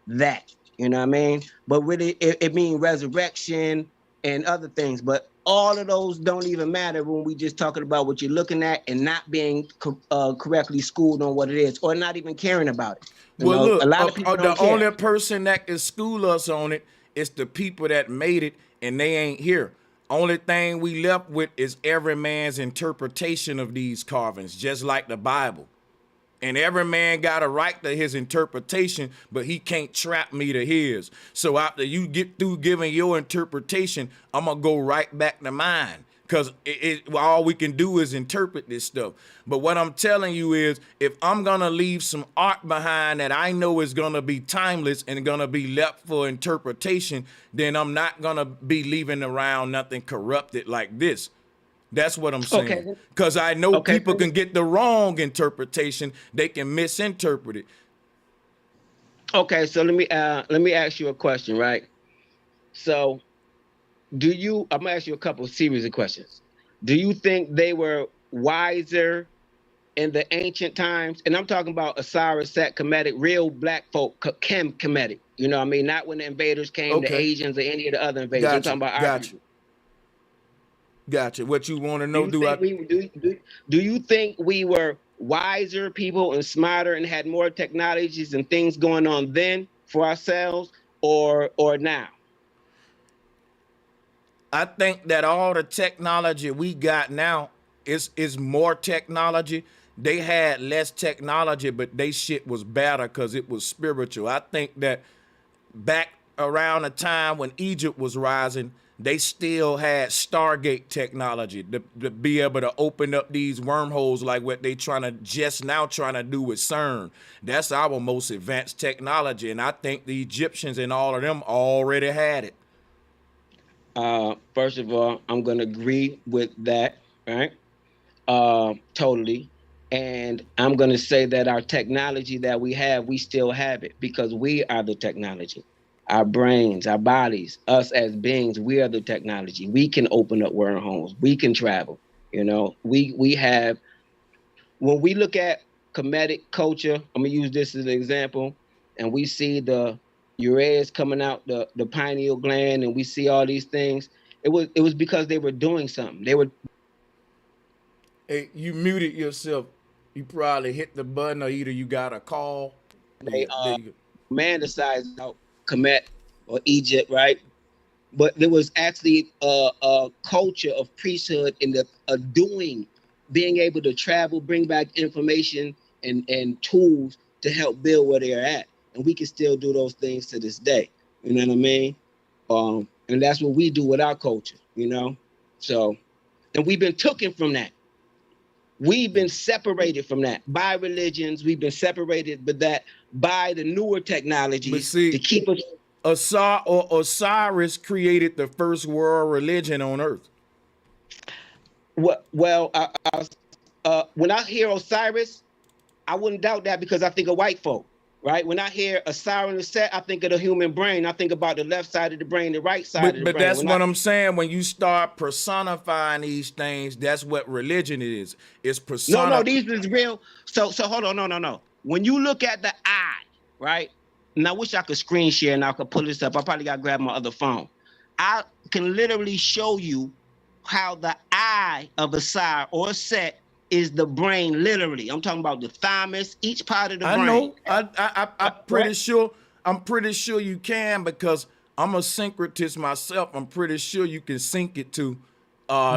that, you know what I mean? But really, it means resurrection and other things. But all of those don't even matter when we just talking about what you're looking at and not being correctly schooled on what it is, or not even caring about it. Well, look, a lot of people don't care. Only person that can school us on it is the people that made it, and they ain't here. Only thing we left with is every man's interpretation of these carvings, just like the Bible. And every man got a right to his interpretation, but he can't trap me to his. So after you get through giving your interpretation, I'm going to go right back to mine. Because all we can do is interpret this stuff. But what I'm telling you is, if I'm going to leave some art behind that I know is going to be timeless and going to be left for interpretation, then I'm not going to be leaving around nothing corrupted like this. That's what I'm saying. Because I know people can get the wrong interpretation. They can misinterpret it. Okay, so let me ask you a question, right? So I'm gonna ask you a couple of series of questions. Do you think they were wiser in the ancient times? And I'm talking about Osiris, Set, Kemetic, real black folk, Kemetic. You know what I mean? Not when the invaders came, the Asians or any of the other invaders. I'm talking about our people. Gotcha. What you want to know? Do you think we were wiser people and smarter and had more technologies and things going on then for ourselves, or now? I think that all the technology we got now is more technology. They had less technology, but they shit was better because it was spiritual. I think that back around the time when Egypt was rising, they still had Stargate technology to be able to open up these wormholes like what they trying to do with CERN. That's our most advanced technology, and I think the Egyptians and all of them already had it. First of all, I'm gonna agree with that, right? Totally. And I'm gonna say that our technology that we still have it because we are the technology. Our brains, our bodies, us as beings, we are the technology. We can open up wormholes. We can travel. You know, we have. When we look at comedic culture, I'm gonna use this as an example, and we see the ureas coming out the pineal gland, and we see all these things. It was because they were doing something. They were. Hey, you muted yourself. You probably hit the button, or either you got a call. They There you go. romanticized out Kemet or Egypt, right? But there was actually a culture of priesthood in the doing, being able to travel, bring back information and tools to help build where they're at. And we can still do those things to this day. You know what I mean? And that's what we do with our culture, you know? So, and we've been taken from that. We've been separated from that by religions. We've been separated by the newer technologies to keep us. Osiris created the first world religion on earth. Well, when I hear Osiris, I wouldn't doubt that because I think of white folk, right? When I hear Osiris and Set, I think of the human brain. I think about the left side of the brain, the right side of the brain. But that's what I'm saying. When you start personifying these things, that's what religion is. It's personifying. No, these is real. So hold on, no. When you look at the eye, right? And I wish I could screen share and I could pull this up. I probably got to grab my other phone. I can literally show you how the eye of a Sire or a Set is the brain, literally. I'm talking about the thymus, each part of the brain. I know. I'm pretty sure. I'm pretty sure you can because I'm a syncretist myself. I'm pretty sure you can sync it to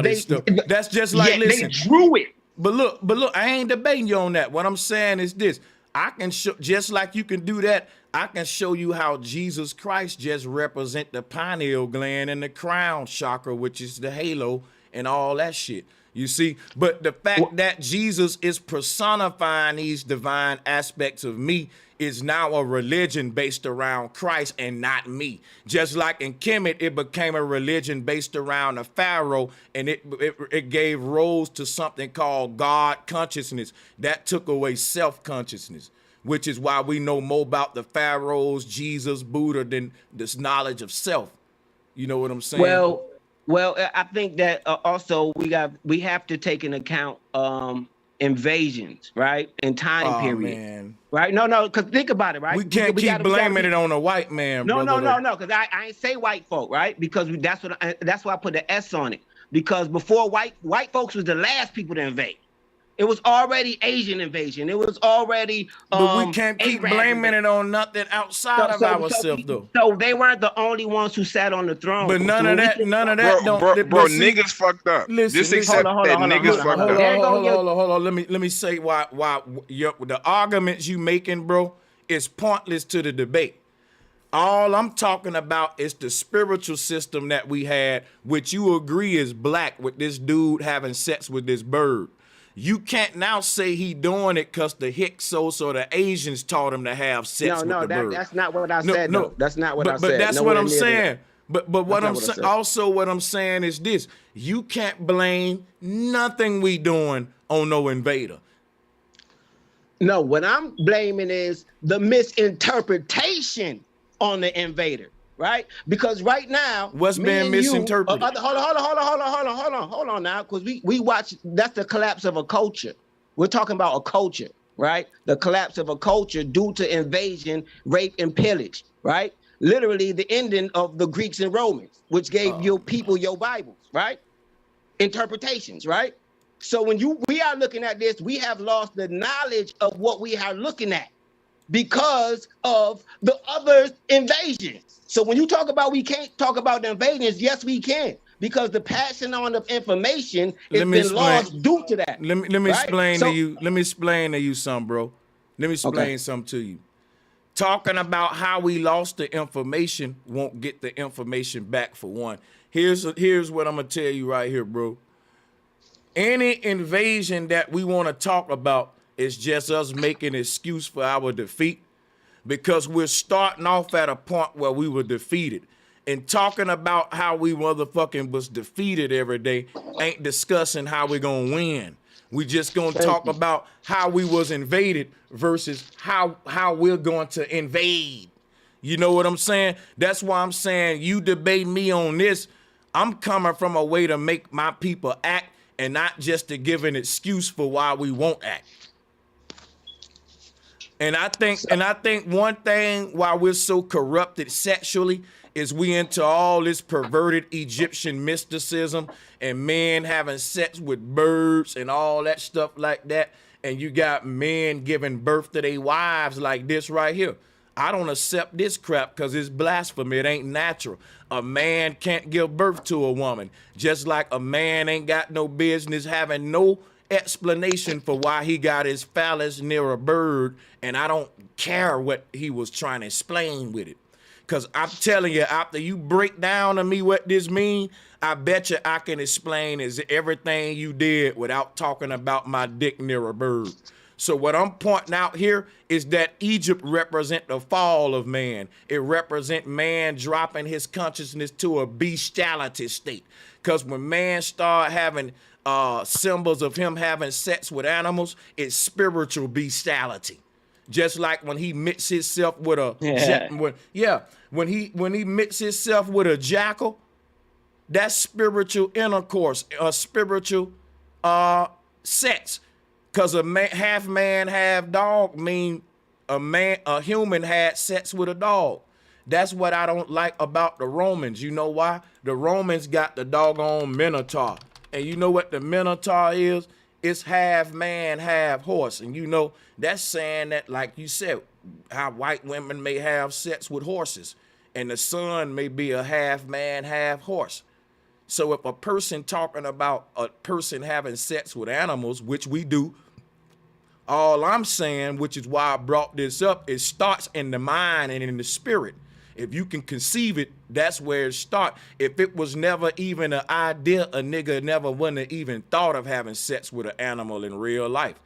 this stuff. That's just like, listen. They drew it. But look, I ain't debating you on that. What I'm saying is this. I can show, just like you can do that, I can show you how Jesus Christ just represent the pineal gland and the crown chakra, which is the halo and all that shit. You see, but the fact that Jesus is personifying these divine aspects of me is now a religion based around Christ and not me. Just like in Kemet, it became a religion based around a pharaoh, and it gave roles to something called God consciousness. That took away self-consciousness, which is why we know more about the pharaohs, Jesus, Buddha than this knowledge of self. You know what I'm saying? Well, I think that also we have to take into account invasions, right? And time period. Man. Right? No, because think about it, right? We can't keep blaming it on a white man, no, brother. No, because I ain't say white folk, right? Because that's why I put the S on it. Because before white folks was the last people to invade. It was already Asian invasion. It was already but we can't keep blaming it on nothing outside of ourselves, though. So they weren't the only ones who sat on the throne. But none of that bro, niggas fucked up. Listen, just accept that niggas fucked up. Hold on. Let me say why the arguments you making, bro, is pointless to the debate. All I'm talking about is the spiritual system that we had, which you agree is black, with this dude having sex with this bird. You can't now say he doing it because the Hyksos or the Asians taught him to have sex with the bird. That's not what I said. No, that's not what I said. But that's what I'm saying. But what I'm saying, also what I'm saying is this: you can't blame nothing we doing on no invader. No, what I'm blaming is the misinterpretation on the invader. Right? Because right now, what's being misinterpreted? Hold on now, because we watch. That's the collapse of a culture. We're talking about a culture, right? The collapse of a culture due to invasion, rape, and pillage, right? Literally, the ending of the Greeks and Romans, which gave your people your Bibles, right? Interpretations, right? So when we are looking at this, we have lost the knowledge of what we are looking at because of the other invasions. So when you talk about we can't talk about the invasions, yes, we can, because the passing on of information has been lost due to that. Let me explain to you. Let me explain to you something, bro. Let me explain something to you. Talking about how we lost the information won't get the information back for one. Here's what I'm gonna tell you right here, bro. Any invasion that we want to talk about is just us making an excuse for our defeat, because we're starting off at a point where we were defeated. And talking about how we motherfucking was defeated every day ain't discussing how we're gonna win. We just gonna talk about how we was invaded versus how we're going to invade. You know what I'm saying? That's why I'm saying you debate me on this. I'm coming from a way to make my people act and not just to give an excuse for why we won't act. And I think one thing why we're so corrupted sexually is we into all this perverted Egyptian mysticism and men having sex with birds and all that stuff like that. And you got men giving birth to their wives like this right here. I don't accept this crap because it's blasphemy. It ain't natural. A man can't give birth to a woman, just like a man ain't got no business having no explanation for why he got his phallus near a bird, and I don't care what he was trying to explain with it. Because I'm telling you, after you break down to me what this means, I bet you I can explain is everything you did without talking about my dick near a bird. So what I'm pointing out here is that Egypt represent the fall of man. It represent man dropping his consciousness to a bestiality state. Because when man start having symbols of him having sex with animals, it's spiritual bestiality. Just like when he mixed himself with when he mixed himself with a jackal, that's spiritual intercourse, spiritual sex. Because half man, half dog mean a human had sex with a dog. That's what I don't like about the Romans. You know why? The Romans got the doggone Minotaur. And you know what the Minotaur is? It's half man, half horse. And you know, that's saying that, like you said, how white women may have sex with horses. And the son may be a half man, half horse. So if a person talking about a person having sex with animals, which we do, all I'm saying, which is why I brought this up, it starts in the mind and in the spirit. If you can conceive it, that's where it starts. If it was never even an idea, a nigga never wouldn't have even thought of having sex with an animal in real life.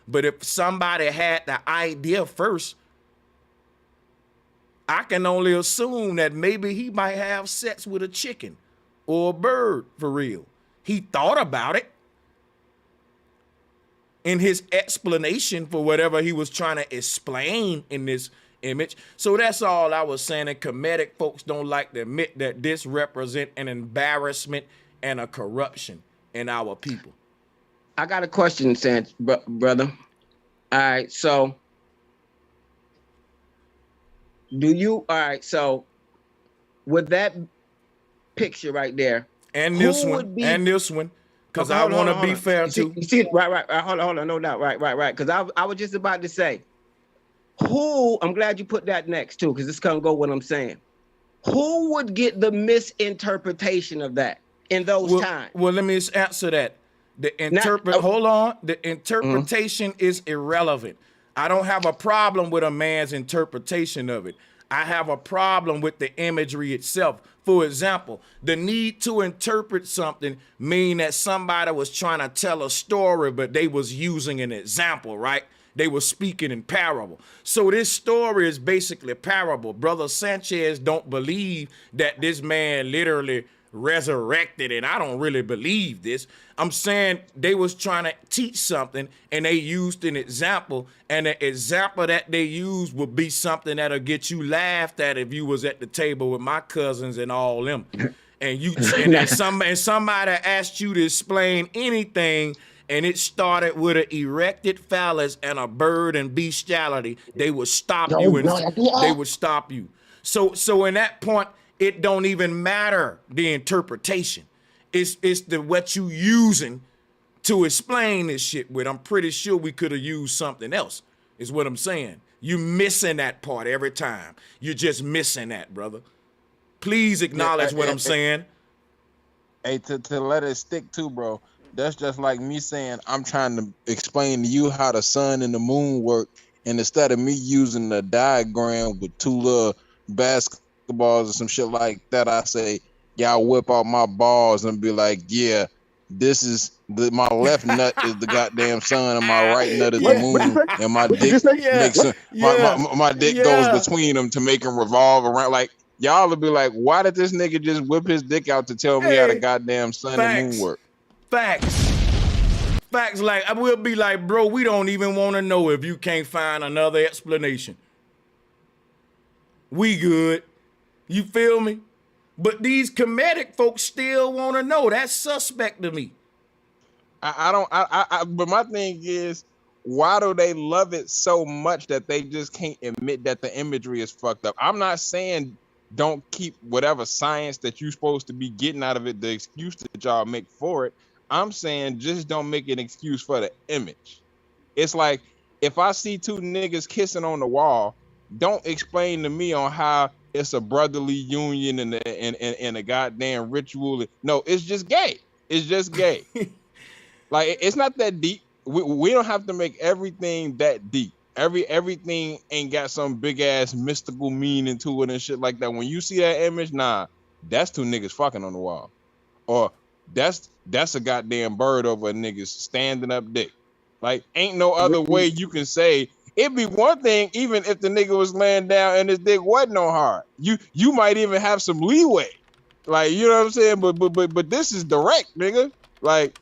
But if somebody had the idea first, I can only assume that maybe he might have sex with a chicken or a bird for real. He thought about it in his explanation for whatever he was trying to explain in this image. So that's all I was saying. And comedic folks don't like to admit that this represents an embarrassment and a corruption in our people. I got a question, Sanchez, brother. All right, so so with that picture right there, and this one, because I want to be fair too. You see, right. Hold on, no doubt. Right. Because I was just about to say, I'm glad you put that next too, because this can go what I'm saying. Who would get the misinterpretation of that in those times? Well, let me just answer that. The interpretation is irrelevant. I don't have a problem with a man's interpretation of it. I have a problem with the imagery itself. For example, the need to interpret something mean that somebody was trying to tell a story, but they was using an example, right? They were speaking in parable. So this story is basically parable. Brother Sanchez don't believe that this man literally resurrected, and I don't really believe this. I'm saying they was trying to teach something, and they used an example, and the example that they used would be something that'll get you laughed at if you was at the table with my cousins and all them. And somebody asked you to explain anything, and it started with an erected phallus and a bird and bestiality, they would stop you. They would stop you. So in that point, it don't even matter the interpretation. It's what you using to explain this shit with. I'm pretty sure we could have used something else, is what I'm saying. You missing that part every time. You're just missing that, brother. Please acknowledge what I'm saying. Hey, to let it stick too, bro. That's just like me saying I'm trying to explain to you how the sun and the moon work, and instead of me using the diagram with two little basketballs or some shit like that, I say y'all whip out my balls and be like, yeah, this is my left nut is the goddamn sun and my right nut is the moon, and my dick makes my dick goes between them to make them revolve around. Like, y'all will be like, why did this nigga just whip his dick out to tell me how the goddamn sun and moon work? Facts. Like, I will be like, bro, we don't even want to know if you can't find another explanation. We good. You feel me? But these comedic folks still want to know. That's suspect to me. But my thing is, why do they love it so much that they just can't admit that the imagery is fucked up? I'm not saying don't keep whatever science that you're supposed to be getting out of it, the excuse that y'all make for it. I'm saying just don't make an excuse for the image. It's like, if I see two niggas kissing on the wall, don't explain to me on how it's a brotherly union and a goddamn ritual. No, it's just gay. It's just gay. Like, it's not that deep. We don't have to make everything that deep. Everything ain't got some big ass mystical meaning to it and shit like that. When you see that image, nah, that's two niggas fucking on the wall, or that's a goddamn bird over a nigga's standing up dick. Like, ain't no other way you can say. It'd be one thing even if the nigga was laying down and his dick wasn't on hard. You might even have some leeway. Like, you know what I'm saying? But this is direct, nigga. Like,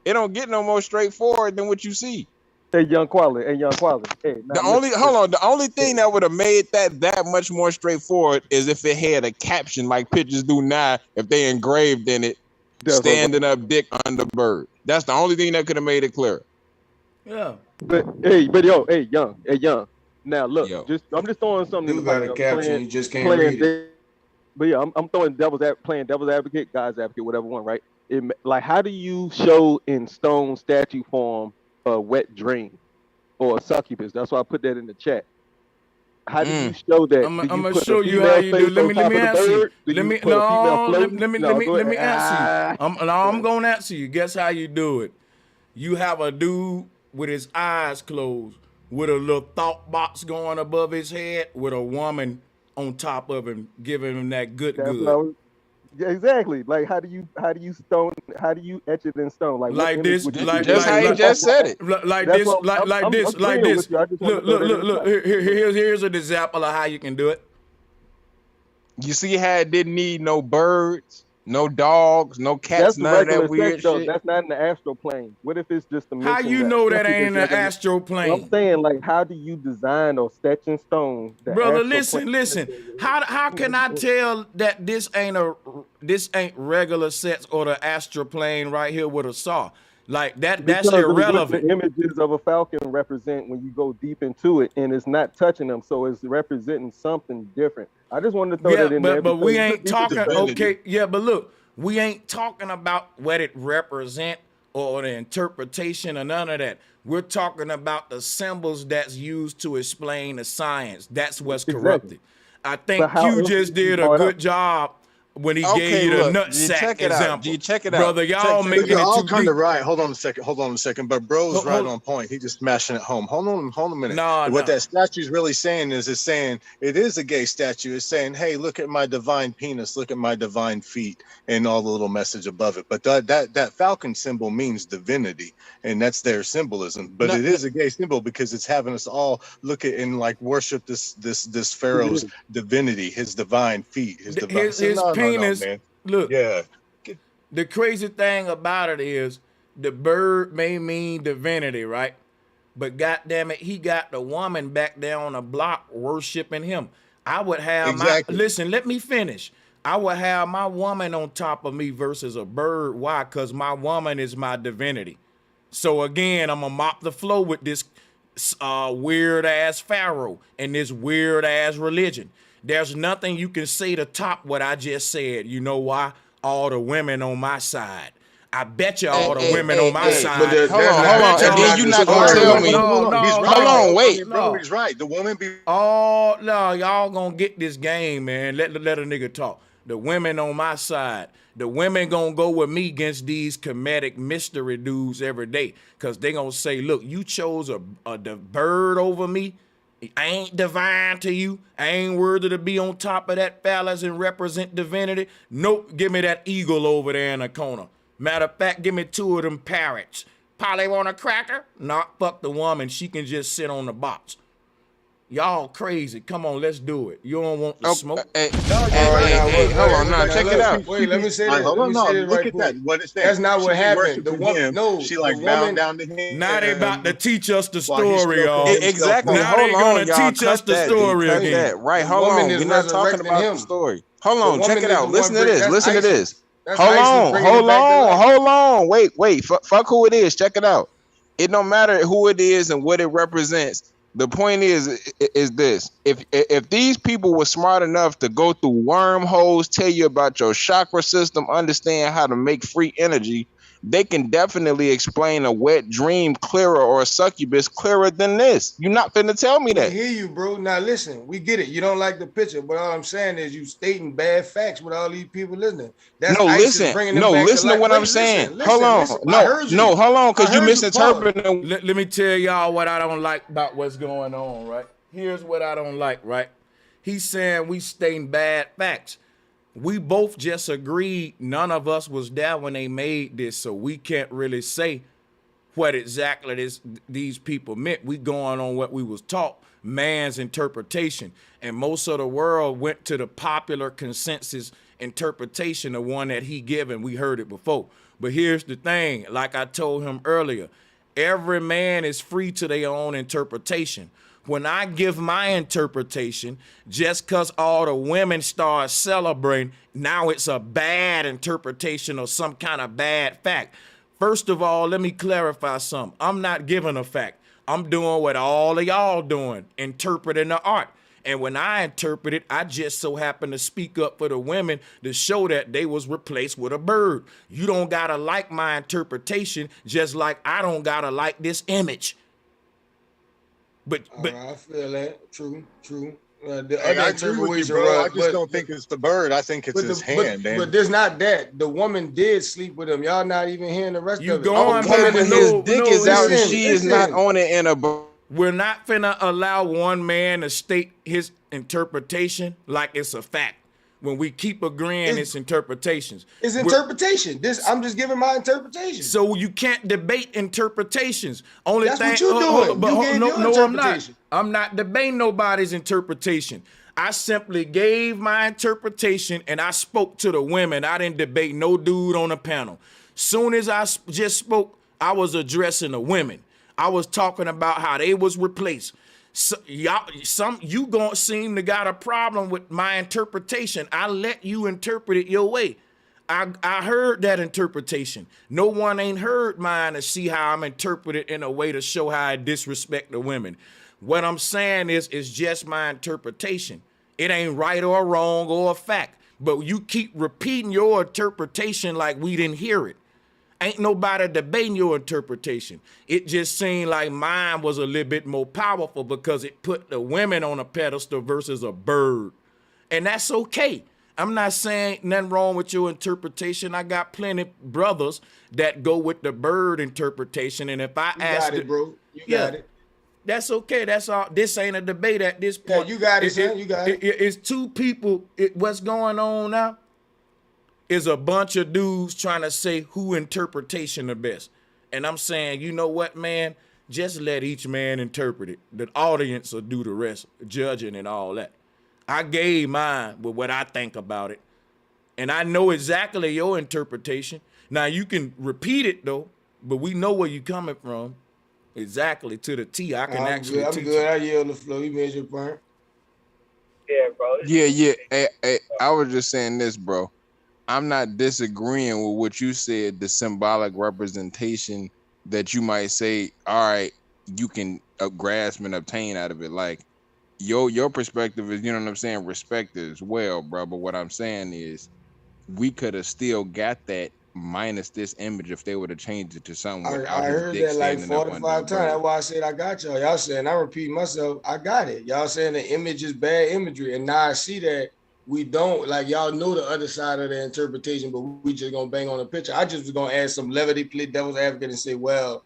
it don't get no more straightforward than what you see. Hey, young quality. Hey, the only thing that would have made that much more straightforward is if it had a caption like pictures do now, if they engraved in it, standing up dick under bird. That's the only thing that could have made it clearer. Yeah. But young. Now look, I'm just throwing something. You got a caption, you just can't read it. But yeah, I'm throwing playing devil's advocate, God's advocate, whatever one, right? Like, how do you show in stone statue form a wet dream or a succubus? That's why I put that in the chat. How do you show that? I'm gonna show you how you do. Let me answer you. Let me answer you. I'm gonna answer you. Guess how you do it? You have a dude with his eyes closed, with a little thought box going above his head, with a woman on top of him, giving him that good. Yeah, exactly. Like, how do you etch it in stone? Like this, like how he just said it. Like this. Look. Here's an example of how you can do it. You see how it didn't need no birds, no dogs, no cats, none of that weird shit. That's not in the astral plane. What if it's just a How you know that ain't in the astral plane? I'm saying, like, how do you design or sketch in stone? Brother, listen. How can I tell that this ain't regular sets or the astral plane right here with a saw? Like that's irrelevant. The images of a falcon represent when you go deep into it, and it's not touching them, so it's representing something different. I just wanted to throw that in there. But we ain't talking. Okay, yeah, but look, we ain't talking about what it represent or the interpretation or none of that. We're talking about the symbols that's used to explain the science. That's what's corrupted. I think Q just did a good job when he gave you the nutsack example. You check it out, brother. Y'all making it all too kind deep. of right. Hold on a second. But bro's right on point. He just smashing it home. Hold on a minute. What that statue is really saying is, it's saying it is a gay statue. It's saying, hey, look at my divine penis, look at my divine feet, and all the little message above it. But that falcon symbol means divinity, and that's their symbolism. But it is a gay symbol because it's having us all look at and like worship this pharaoh's divinity, his divine feet, his divine penis. Man. Look, the crazy thing about it is the bird may mean divinity, right? But goddamn it, he got the woman back there on the block worshiping him. I would have listen, let me finish. I would have my woman on top of me versus a bird. Why? Because my woman is my divinity. So again, I'm gonna mop the floor with this weird ass pharaoh and this weird ass religion. There's nothing you can say to top what I just said. You know why? All the women on my side. I bet you all the women on my side. Hold on. And then you're not going to tell me. Hold on, wait. Bro, he's right. The woman be... Oh, no, y'all going to get this game, man. Let a nigga talk. The women on my side. The women going to go with me against these comedic mystery dudes every day. Because they going to say, look, you chose the bird over me. I ain't divine to you. I ain't worthy to be on top of that phallus and represent divinity. Nope, give me that eagle over there in the corner. Matter of fact, give me 2 of them parrots. Polly want a cracker? Not fuck the woman. She can just sit on the box. Y'all crazy. Come on, let's do it. You don't want to smoke? Hey, hold on, now check it out. Wait, let me say this. Hold on, no, look right at quick. that. What is that? That's not what happened. The woman, no, she like bowed down to him. Now they about to teach us the story, y'all. Exactly. Now Hold they on, gonna y'all. teach us the story again. That. Right, hold on. We're not talking about the story. Hold on, check it out. Listen to this. Listen to this. Hold on. Wait. Fuck who it is. Check it out. It don't matter who it is and what it represents. The point is this: if these people were smart enough to go through wormholes, tell you about your chakra system, understand how to make free energy, they can definitely explain a wet dream clearer or a succubus clearer than this. You're not finna tell me that. We hear you, bro. Now listen, we get it. You don't like the picture, but all I'm saying is you stating bad facts with all these people listening. That's listen to what I'm saying. Hold on, hold on, because you misinterpreting. Let me tell y'all what I don't like about what's going on, right? Here's what I don't like, right? He's saying we stating bad facts. We both just agreed none of us was there when they made this, so we can't really say what exactly these people meant. We going on what we was taught, man's interpretation. And most of the world went to the popular consensus interpretation, the one that he given. We heard it before. But here's the thing, like I told him earlier, every man is free to their own interpretation. When I give my interpretation, just because all the women start celebrating, now it's a bad interpretation or some kind of bad fact. First of all, let me clarify something. I'm not giving a fact. I'm doing what all of y'all doing, interpreting the art. And when I interpret it, I just so happen to speak up for the women to show that they was replaced with a bird. You don't gotta like my interpretation, just like I don't gotta like this image. But I feel that. True. The other I agree with you, bro. I just don't think it's the bird. I think it's his hand. But there's not that. The woman did sleep with him. Y'all not even hearing the rest of it. Okay, but his dick is out and she is not on it in a bird. We're not finna allow one man to state his interpretation like it's a fact. When we keep agreeing it's interpretations. It's interpretation. I'm just giving my interpretation. So you can't debate interpretations. That's what you're doing. I'm not. I'm not debating nobody's interpretation. I simply gave my interpretation and I spoke to the women. I didn't debate no dude on the panel. Soon as I just spoke, I was addressing the women. I was talking about how they was replaced. So, you gonna seem to got a problem with my interpretation. I let you interpret it your way. I heard that interpretation. No one ain't heard mine to see how I'm interpreted in a way to show how I disrespect the women. What I'm saying is it's just my interpretation. It ain't right or wrong or a fact. But you keep repeating your interpretation like we didn't hear it. Ain't nobody debating your interpretation. It just seemed like mine was a little bit more powerful because it put the women on a pedestal versus a bird. And that's okay. I'm not saying nothing wrong with your interpretation. I got plenty brothers that go with the bird interpretation. And if I ask it, bro. You got it. That's okay. That's all. This ain't a debate at this point. Yeah, you got it, son. You got it. It's two people. What's going on now is a bunch of dudes trying to say who interpretation the best. And I'm saying, you know what, man? Just let each man interpret it. The audience will do the rest, judging and all that. I gave mine with what I think about it. And I know exactly your interpretation. Now, you can repeat it, though, but we know where you're coming from. Exactly, to the T. I can actually I'm teach good. you. I yield the floor. You made your point. Yeah, bro. Yeah. Hey, I was just saying this, bro. I'm not disagreeing with what you said, the symbolic representation that you might say, all right, you can grasp and obtain out of it. Like, your perspective is, you know what I'm saying, respect as well, bro. But what I'm saying is we could have still got that minus this image if they would have changed it to something. I heard that like 45 times. That's why I said I got y'all. Y'all saying, I repeat myself, I got it. Y'all saying the image is bad imagery. And now I see that we don't, like, y'all know the other side of the interpretation, but we just gonna bang on the picture. I just was gonna add some levity, play devil's advocate and say, well,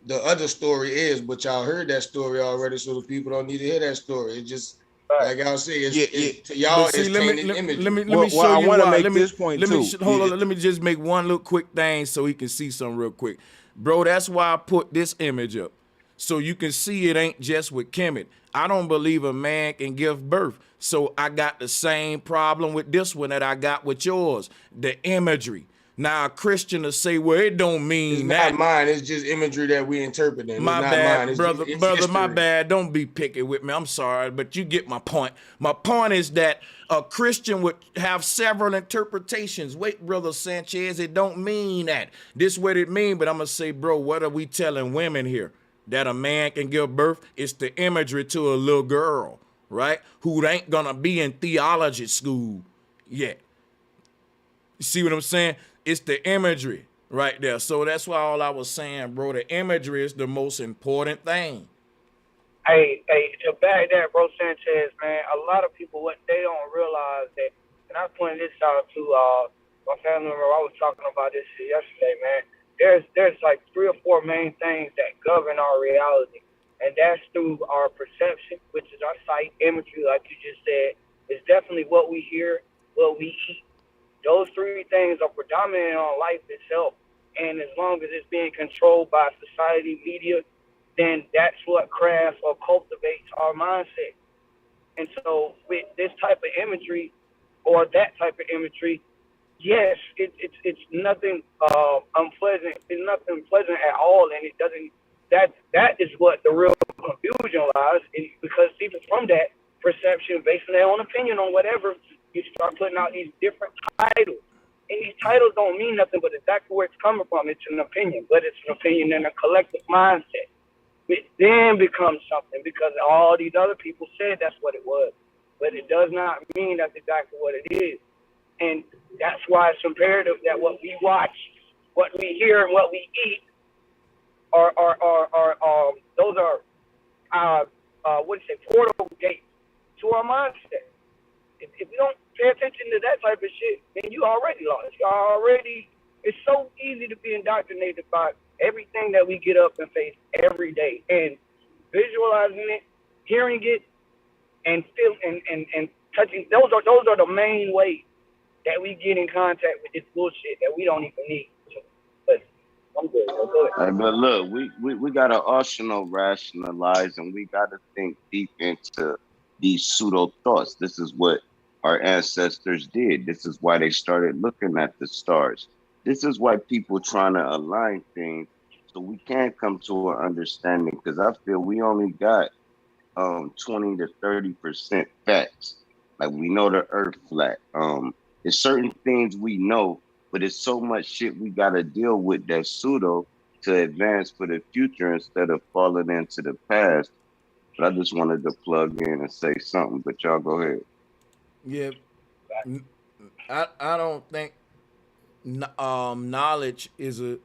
the other story is, but y'all heard that story already, so the people don't need to hear that story. It just like y'all say, to y'all See, it's tainted imagery. let me show you I why. want to make this point too. Hold on. Let me just make one little quick thing so he can see something real quick, bro. That's why I put this image up, so you can see it ain't just with Kemet. I don't believe a man can give birth, so I got the same problem with this one that I got with yours, the imagery. Now a Christian will say, well, it don't mean It's that. not mine. It's just imagery that we interpret. And My it's not bad, mine. It's brother, it's brother, my history. bad. Don't be picky with me. I'm sorry, but you get my point. My point is that a Christian would have several interpretations. Wait, brother Sanchez, it don't mean that. This what it mean, but I'm going to say, bro, what are we telling women here? That a man can give birth? It's the imagery to a little girl, right? Who ain't going to be in theology school yet. You see what I'm saying? It's the imagery right there. So that's why all I was saying, bro, the imagery is the most important thing. Hey, to back that, bro, Sanchez, man, a lot of people, what they don't realize that, and I pointed this out to my family member. I was talking about this yesterday, man. There's like 3 or 4 main things that govern our reality, and that's through our perception, which is our sight, imagery, like you just said. It's definitely what we hear, what we eat. Those 3 things are predominant on life itself. And as long as it's being controlled by society, media, then that's what crafts or cultivates our mindset. And so with this type of imagery or that type of imagery, yes, it's nothing unpleasant. It's nothing pleasant at all. And it doesn't, that is what the real confusion lies, because even from that perception, based on their own opinion on whatever, you start putting out these different titles. And these titles don't mean nothing but exactly where it's coming from. It's an opinion, but it's an opinion in a collective mindset. It then becomes something because all these other people said that's what it was. But it does not mean that's exactly what it is. And that's why it's imperative that what we watch, what we hear, and what we eat are those are what do you say, portal gates to our mindset. If you don't pay attention to that type of shit, then you already lost. It's so easy to be indoctrinated by everything that we get up and face every day, and visualizing it, hearing it, and feeling and touching. Those are the main ways that we get in contact with this bullshit that we don't even need. But I'm good. Go ahead. But look, we gotta also rationalize, and we gotta think deep into these pseudo thoughts. This is what our ancestors did. This is why they started looking at the stars. This is why people trying to align things so we can't come to an understanding, because I feel we only got 20 to 30% facts. Like, we know the earth flat. There's certain things we know, but it's so much shit we gotta deal with that's pseudo to advance for the future instead of falling into the past. But I just wanted to plug in and say something, but y'all go ahead. Yeah, I don't think knowledge is a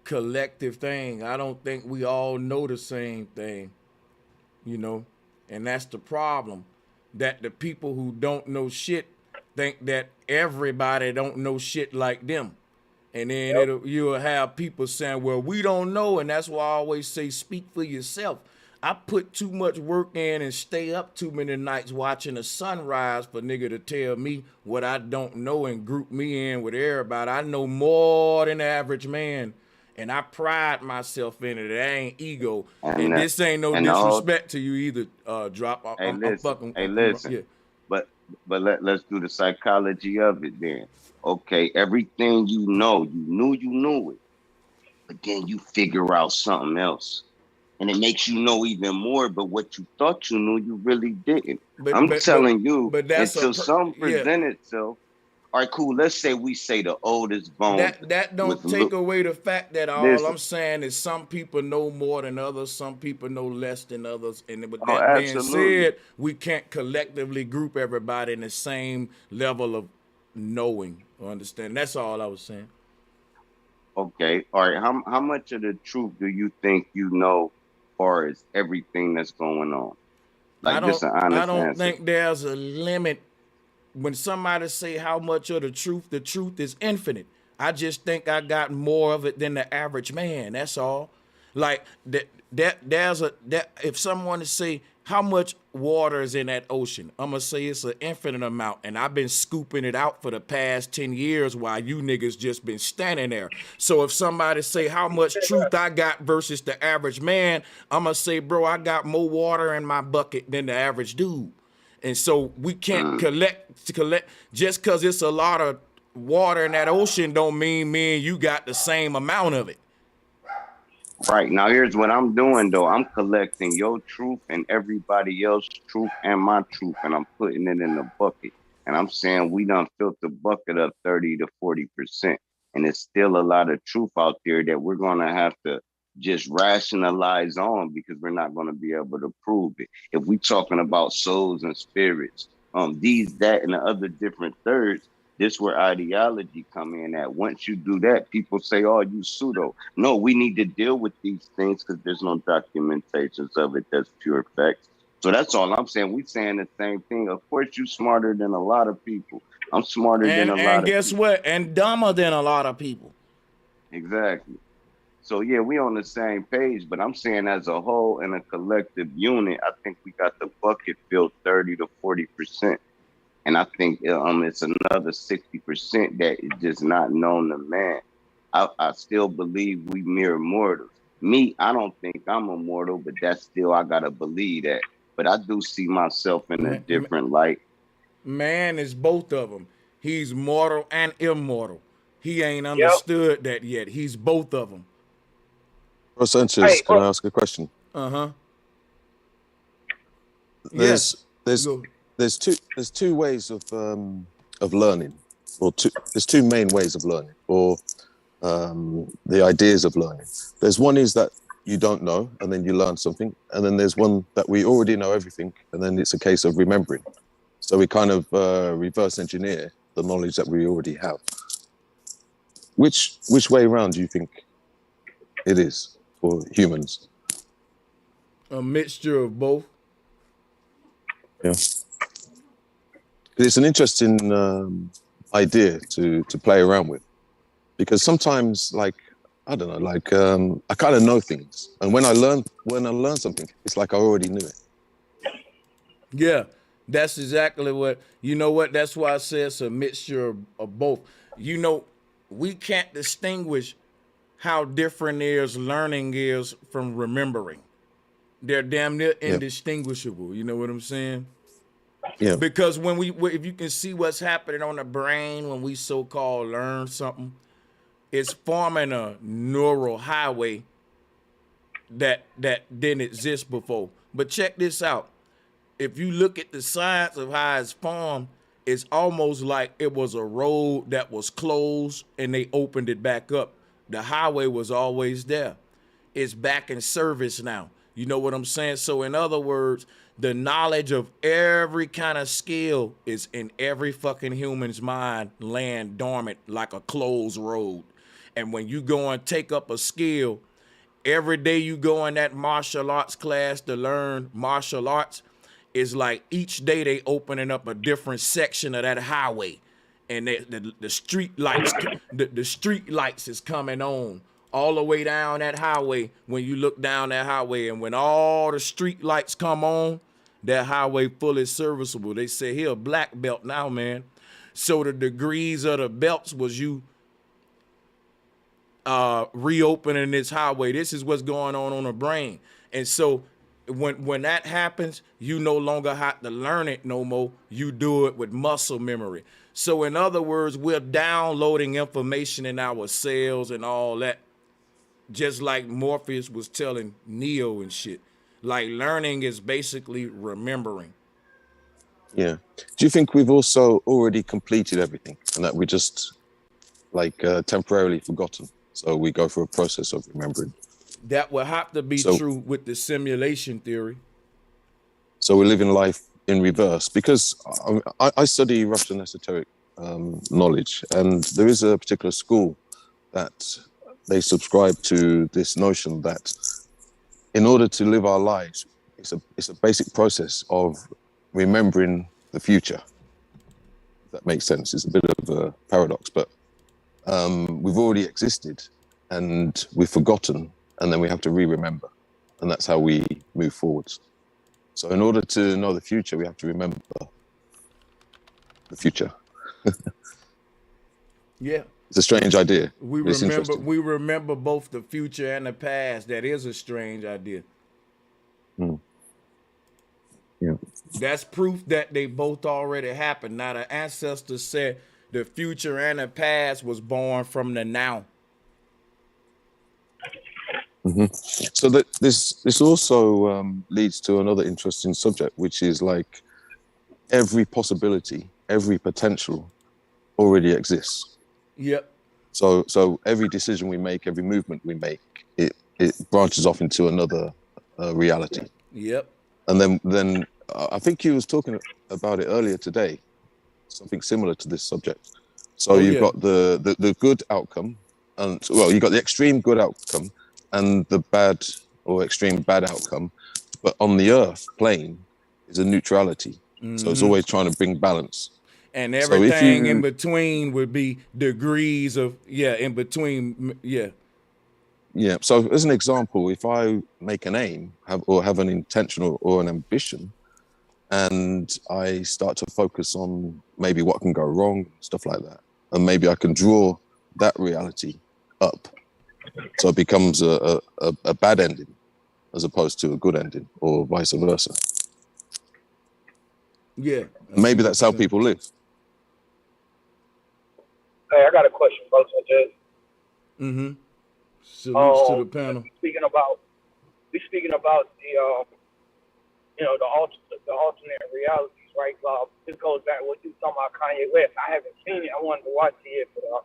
collective thing. I don't think we all know the same thing, you know, and that's the problem. That the people who don't know shit think that everybody don't know shit like them. And then you'll have people saying, well, we don't know, and that's why I always say speak for yourself. I put too much work in and stay up too many nights watching the sunrise for nigga to tell me what I don't know and group me in with everybody. I know more than the average man, and I pride myself in it. It ain't ego. And this ain't no disrespect to you either, Drop. Listen. But let's do the psychology of it then. Okay, everything you know, you knew it. But then you figure out something else. And it makes you know even more, but what you thought you knew, you really didn't. I'm telling you, until something present itself. All right, cool. Let's say we say the oldest bone. That don't take away the fact that all I'm saying is some people know more than others, some people know less than others. And with that being said, we can't collectively group everybody in the same level of knowing or understanding. That's all I was saying. Okay. All right. How much of the truth do you think you know as far as everything that's going on? Like, just an honest I don't answer. think there's a limit. When somebody say how much of the truth is infinite. I just think I got more of it than the average man. That's all. Like that if someone to say how much water is in that ocean, I'm gonna say it's an infinite amount, and I've been scooping it out for the past 10 years while you niggas just been standing there. So if somebody say how much truth I got versus the average man, I'm gonna say, bro, I got more water in my bucket than the average dude. And so we can't collect just because it's a lot of water in that ocean don't mean me and you got the same amount of it. Right. Now, here's what I'm doing, though. I'm collecting your truth and everybody else's truth and my truth, and I'm putting it in the bucket. And I'm saying we done filled the bucket up 30 to 40%. And there's still a lot of truth out there that we're going to have to just rationalize on because we're not going to be able to prove it. If we're talking about souls and spirits, these, that, and the other different thirds, this where ideology come in at. Once you do that, people say, oh, you pseudo. No, we need to deal with these things because there's no documentations of it that's pure facts. So that's all I'm saying. We're saying the same thing. Of course, you're smarter than a lot of people. I'm smarter than a lot of people. And guess what? And dumber than a lot of people. Exactly. So, yeah, we on the same page, but I'm saying as a whole, in a collective unit, I think we got the bucket filled 30 to 40%. And I think it's another 60% that is just not known to man. I still believe we mere mortals. Me, I don't think I'm immortal, but that's still, I got to believe that. But I do see myself in a different light. Man is both of them. He's mortal and immortal. He ain't understood that yet. He's both of them. Bro Sanchez, can I ask a question? Uh-huh. There's two ways of learning, there's two main ways of learning, or the ideas of learning. There's one is that you don't know, and then you learn something, and then there's one that we already know everything, and then it's a case of remembering. So we kind of reverse engineer the knowledge that we already have. Which way around do you think it is for humans? A mixture of both. Yeah. It's an interesting idea to play around with, because sometimes, like, I don't know, like I kind of know things, and when I learn something, it's like I already knew it. Yeah, that's exactly what. You know what? That's why I say it's a mixture of both. You know, we can't distinguish how different learning is from remembering. They're damn near indistinguishable. You know what I'm saying? Yeah. Because if you can see what's happening on the brain when we so-called learn something, it's forming a neural highway that didn't exist before. But check this out. If you look at the science of how it's formed, it's almost like it was a road that was closed and they opened it back up. The highway was always there. It's back in service now. You know what I'm saying? So in other words, the knowledge of every kind of skill is in every fucking human's mind, laying dormant like a closed road. And when you go and take up a skill, every day you go in that martial arts class to learn martial arts, is like each day they opening up a different section of that highway. And the street lights, the street lights is coming on all the way down that highway. When you look down that highway, and when all the street lights come on, that highway fully serviceable. They say here a black belt now, man. So the degrees of the belts was you reopening this highway. This is what's going on the brain. And so when that happens, you no longer have to learn it no more. You do it with muscle memory. So in other words, we're downloading information in our cells and all that, just like Morpheus was telling Neo and shit. Like learning is basically remembering. Yeah. Do you think we've also already completed everything and that we're just like temporarily forgotten? So we go through a process of remembering. That will have to be true with the simulation theory. So we're living life in reverse, because I study Russian esoteric knowledge, and there is a particular school that they subscribe to this notion that in order to live our lives, it's a basic process of remembering the future. If that makes sense. It's a bit of a paradox, but we've already existed and we've forgotten and then we have to re-remember, and that's how we move forwards. So in order to know the future, we have to remember the future. Yeah. It's a strange idea. We remember both the future and the past. That is a strange idea. Yeah. That's proof that they both already happened. Now the ancestors said the future and the past was born from the now. So that this also leads to another interesting subject, which is like every possibility, every potential already exists. Yep. So every decision we make, every movement we make, it branches off into another reality. Yep. And then I think you was talking about it earlier today, something similar to this subject. So you've got the good outcome, and well, you got the extreme good outcome and the bad or extreme bad outcome, but on the earth plane is a neutrality. So it's always trying to bring balance. And everything in between would be degrees of in between. Yeah. So as an example, if I make an aim have an intention or an ambition, and I start to focus on maybe what can go wrong, stuff like that, and maybe I can draw that reality up, so it becomes a bad ending as opposed to a good ending, or vice versa. Yeah. Maybe that's how people live. Hey, I got a question, bro. Mm-hmm. Salutes to the panel. Speaking about the the alternate realities, right? This goes back to what you were talking about Kanye West. I haven't seen it. I wanted to watch it, but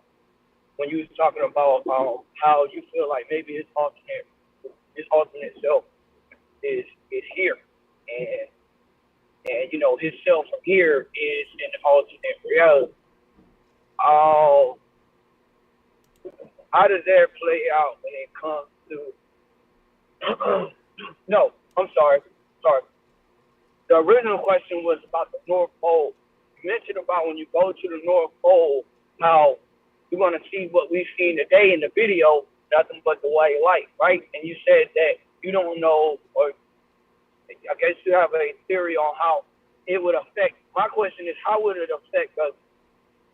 when you was talking about how you feel like maybe his alternate self is here, and you know his self from here is in the alternate reality. How does that play out when it comes to? No, I'm sorry. The original question was about the North Pole. You mentioned about when you go to the North Pole, how you're going to see what we've seen today in the video, nothing but the white light, right? And you said that you don't know, or I guess you have a theory on how it would affect. My question is, how would it affect us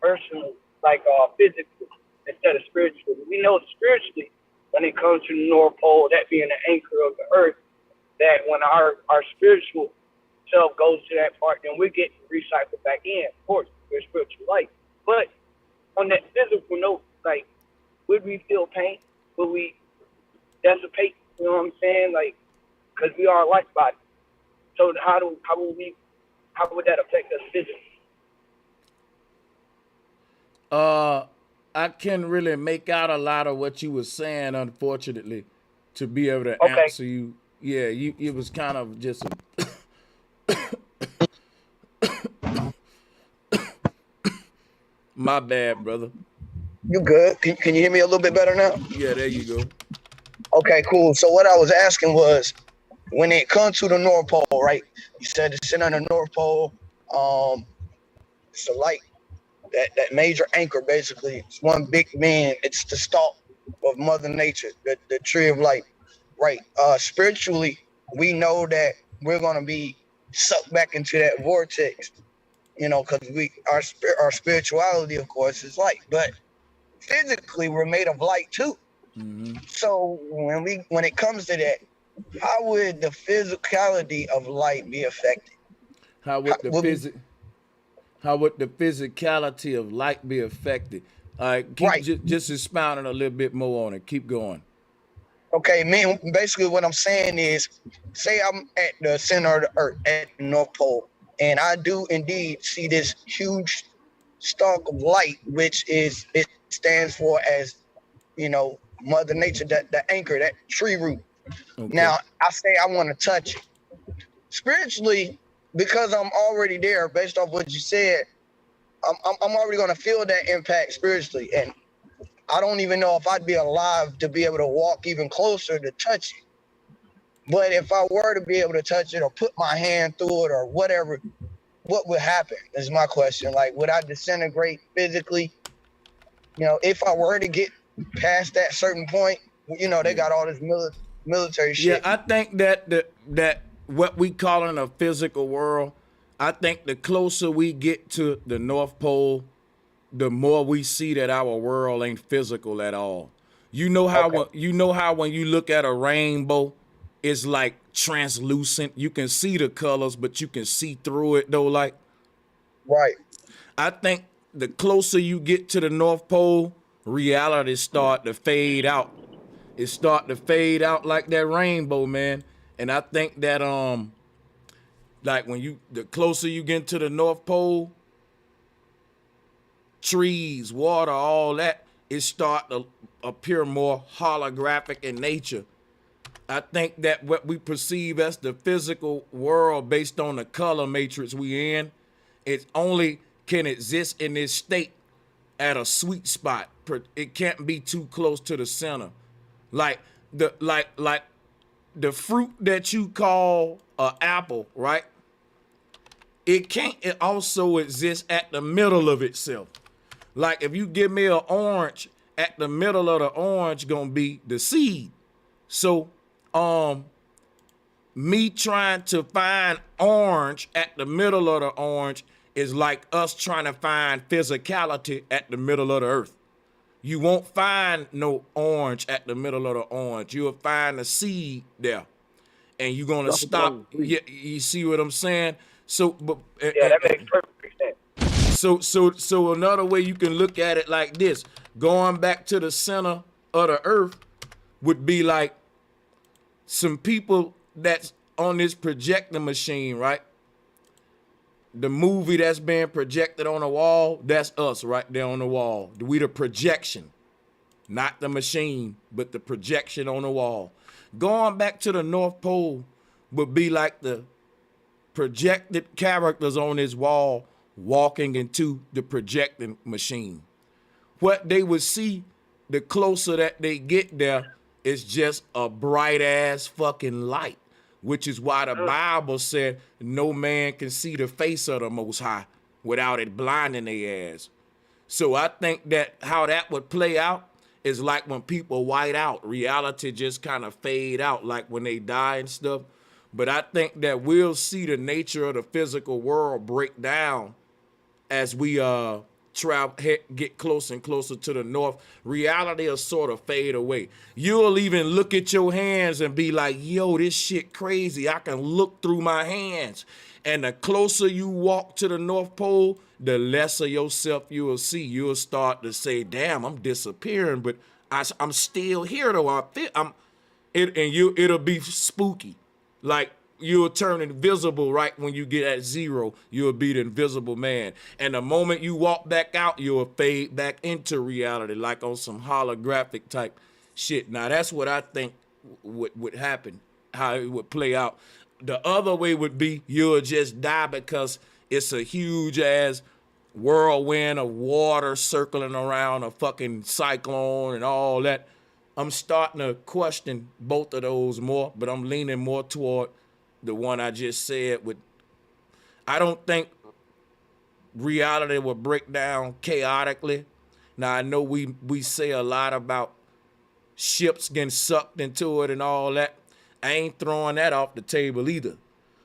personally, like physically, instead of spiritually? We know spiritually, when it comes to the North Pole, that being the anchor of the earth, that when our spiritual self goes to that part, then we get recycled back in. Of course, we're spiritual light. But on that physical note, like, would we feel pain? Would we dissipate? You know what I'm saying? Like, because we are a light body. So how would that affect us physically? I couldn't really make out a lot of what you were saying, unfortunately, to be able to answer you. Yeah, it was kind of just my bad, brother. You good? Can you hear me a little bit better now? Yeah, there you go. Okay, cool. So what I was asking was, when it comes to the North Pole, right? You said it's sitting on the North Pole. It's a light, that major anchor, basically. It's one big man. It's the stalk of Mother Nature, the tree of life, right? Spiritually, we know that we're gonna be sucked back into that vortex, you know, because our spirituality, of course, is light, but physically we're made of light too. So when it comes to that, how would the physicality of light be affected? How would the physicality of light be affected? Just expounding a little bit more on it. Keep going. Okay, man, basically what I'm saying is, say I'm at the center of the earth, at the North Pole, and I do indeed see this huge stalk of light, which it stands for as, you know, Mother Nature, the anchor, that tree root. Okay. Now, I say I want to touch it. Spiritually, because I'm already there, based off what you said, I'm already going to feel that impact spiritually. And I don't even know if I'd be alive to be able to walk even closer to touch it. But if I were to be able to touch it or put my hand through it or whatever, what would happen is my question. Like, would I disintegrate physically? You know, if I were to get past that certain point, You know, they got all this military shit. Yeah, I think that what we call in a physical world, I think the closer we get to the North Pole, the more we see that our world ain't physical at all. You know how when you look at a rainbow, it's like translucent. You can see the colors, but you can see through it though. Like, right. I think the closer you get to the North Pole, reality start to fade out. It start to fade out like that rainbow, man. And I think that like the closer you get to the North Pole, trees, water, all that, it start to appear more holographic in nature. I think that what we perceive as the physical world based on the color matrix we in, it only can exist in this state at a sweet spot. It can't be too close to the center. Like the fruit that you call an apple, right? It also exists at the middle of itself. Like if you give me an orange, at the middle of the orange gonna be the seed. So me trying to find orange at the middle of the orange is like us trying to find physicality at the middle of the earth. You won't find no orange at the middle of the orange. You'll find a seed there. And you're gonna stop. You see what I'm saying? So but that makes perfect sense. So another way you can look at it like this, going back to the center of the earth would be like some people that's on this projector machine, right? The movie that's being projected on the wall, that's us right there on the wall. We the projection, not the machine, but the projection on the wall. Going back to the North Pole would be like the projected characters on this wall walking into the projecting machine. What they would see, the closer that they get there, is just a bright ass fucking light, which is why the Bible said no man can see the face of the Most High without it blinding their ass. So I think that how that would play out is like when people white out, reality just kind of fade out, like when they die and stuff. But I think that we'll see the nature of the physical world break down as we get closer and closer to the north. Reality will sort of fade away. You'll even look at your hands and be like, yo, this shit crazy. I can look through my hands. And the closer you walk to the North Pole, the lesser yourself you will see. You'll start to say, damn, I'm disappearing, but I'm still here though. It'll be spooky. Like you'll turn invisible right when you get at zero. You'll be the invisible man. And the moment you walk back out, you'll fade back into reality, like on some holographic type shit. Now that's what I think would happen, how it would play out. The other way would be you'll just die because it's a huge ass whirlwind of water circling around a fucking cyclone and all that. I'm starting to question both of those more, but I'm leaning more toward the one I just said. I don't think reality will break down chaotically. Now I know we say a lot about ships getting sucked into it and all that. I ain't throwing that off the table either.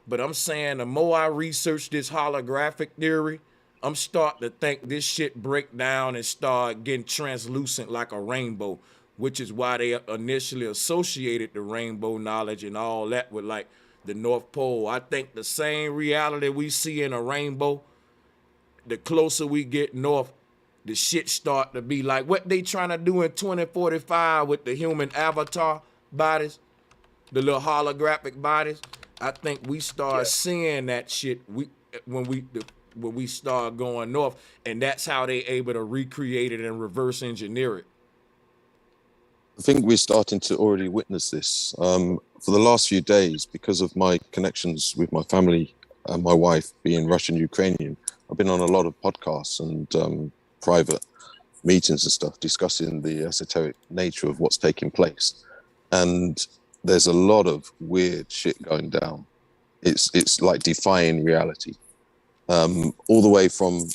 But I'm saying the more I research this holographic theory, I'm starting to think this shit break down and start getting translucent like a rainbow, which is why they initially associated the rainbow knowledge and all that with like the North Pole. I think the same reality we see in a rainbow, the closer we get north, the shit start to be like what they trying to do in 2045 with the human avatar bodies, the little holographic bodies. I think we start seeing that shit when we start going north, and that's how they able to recreate it and reverse engineer it. I think we're starting to already witness this. For the last few days, because of my connections with my family and my wife being Russian Ukrainian, I've been on a lot of podcasts and private meetings and stuff discussing the esoteric nature of what's taking place. And there's a lot of weird shit going down. It's like defying reality. All the way from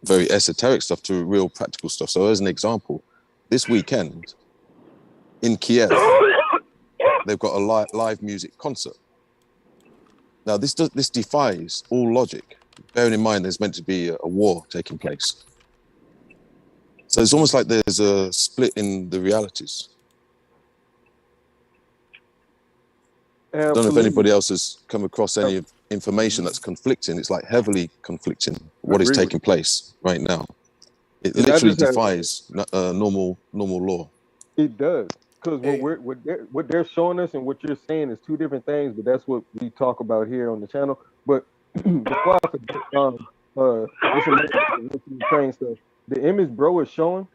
very esoteric stuff to real practical stuff. So as an example, this weekend, in Kiev, they've got a live music concert. Now, this defies all logic, bearing in mind there's meant to be a war taking place. So it's almost like there's a split in the realities. I don't know if anybody else has come across any information that's conflicting. It's like heavily conflicting what is taking place right now. It literally defies normal law. It does, because what they're showing us and what you're saying is two different things, but that's what we talk about here on the channel. But before I forget, train stuff, the image bro is showing,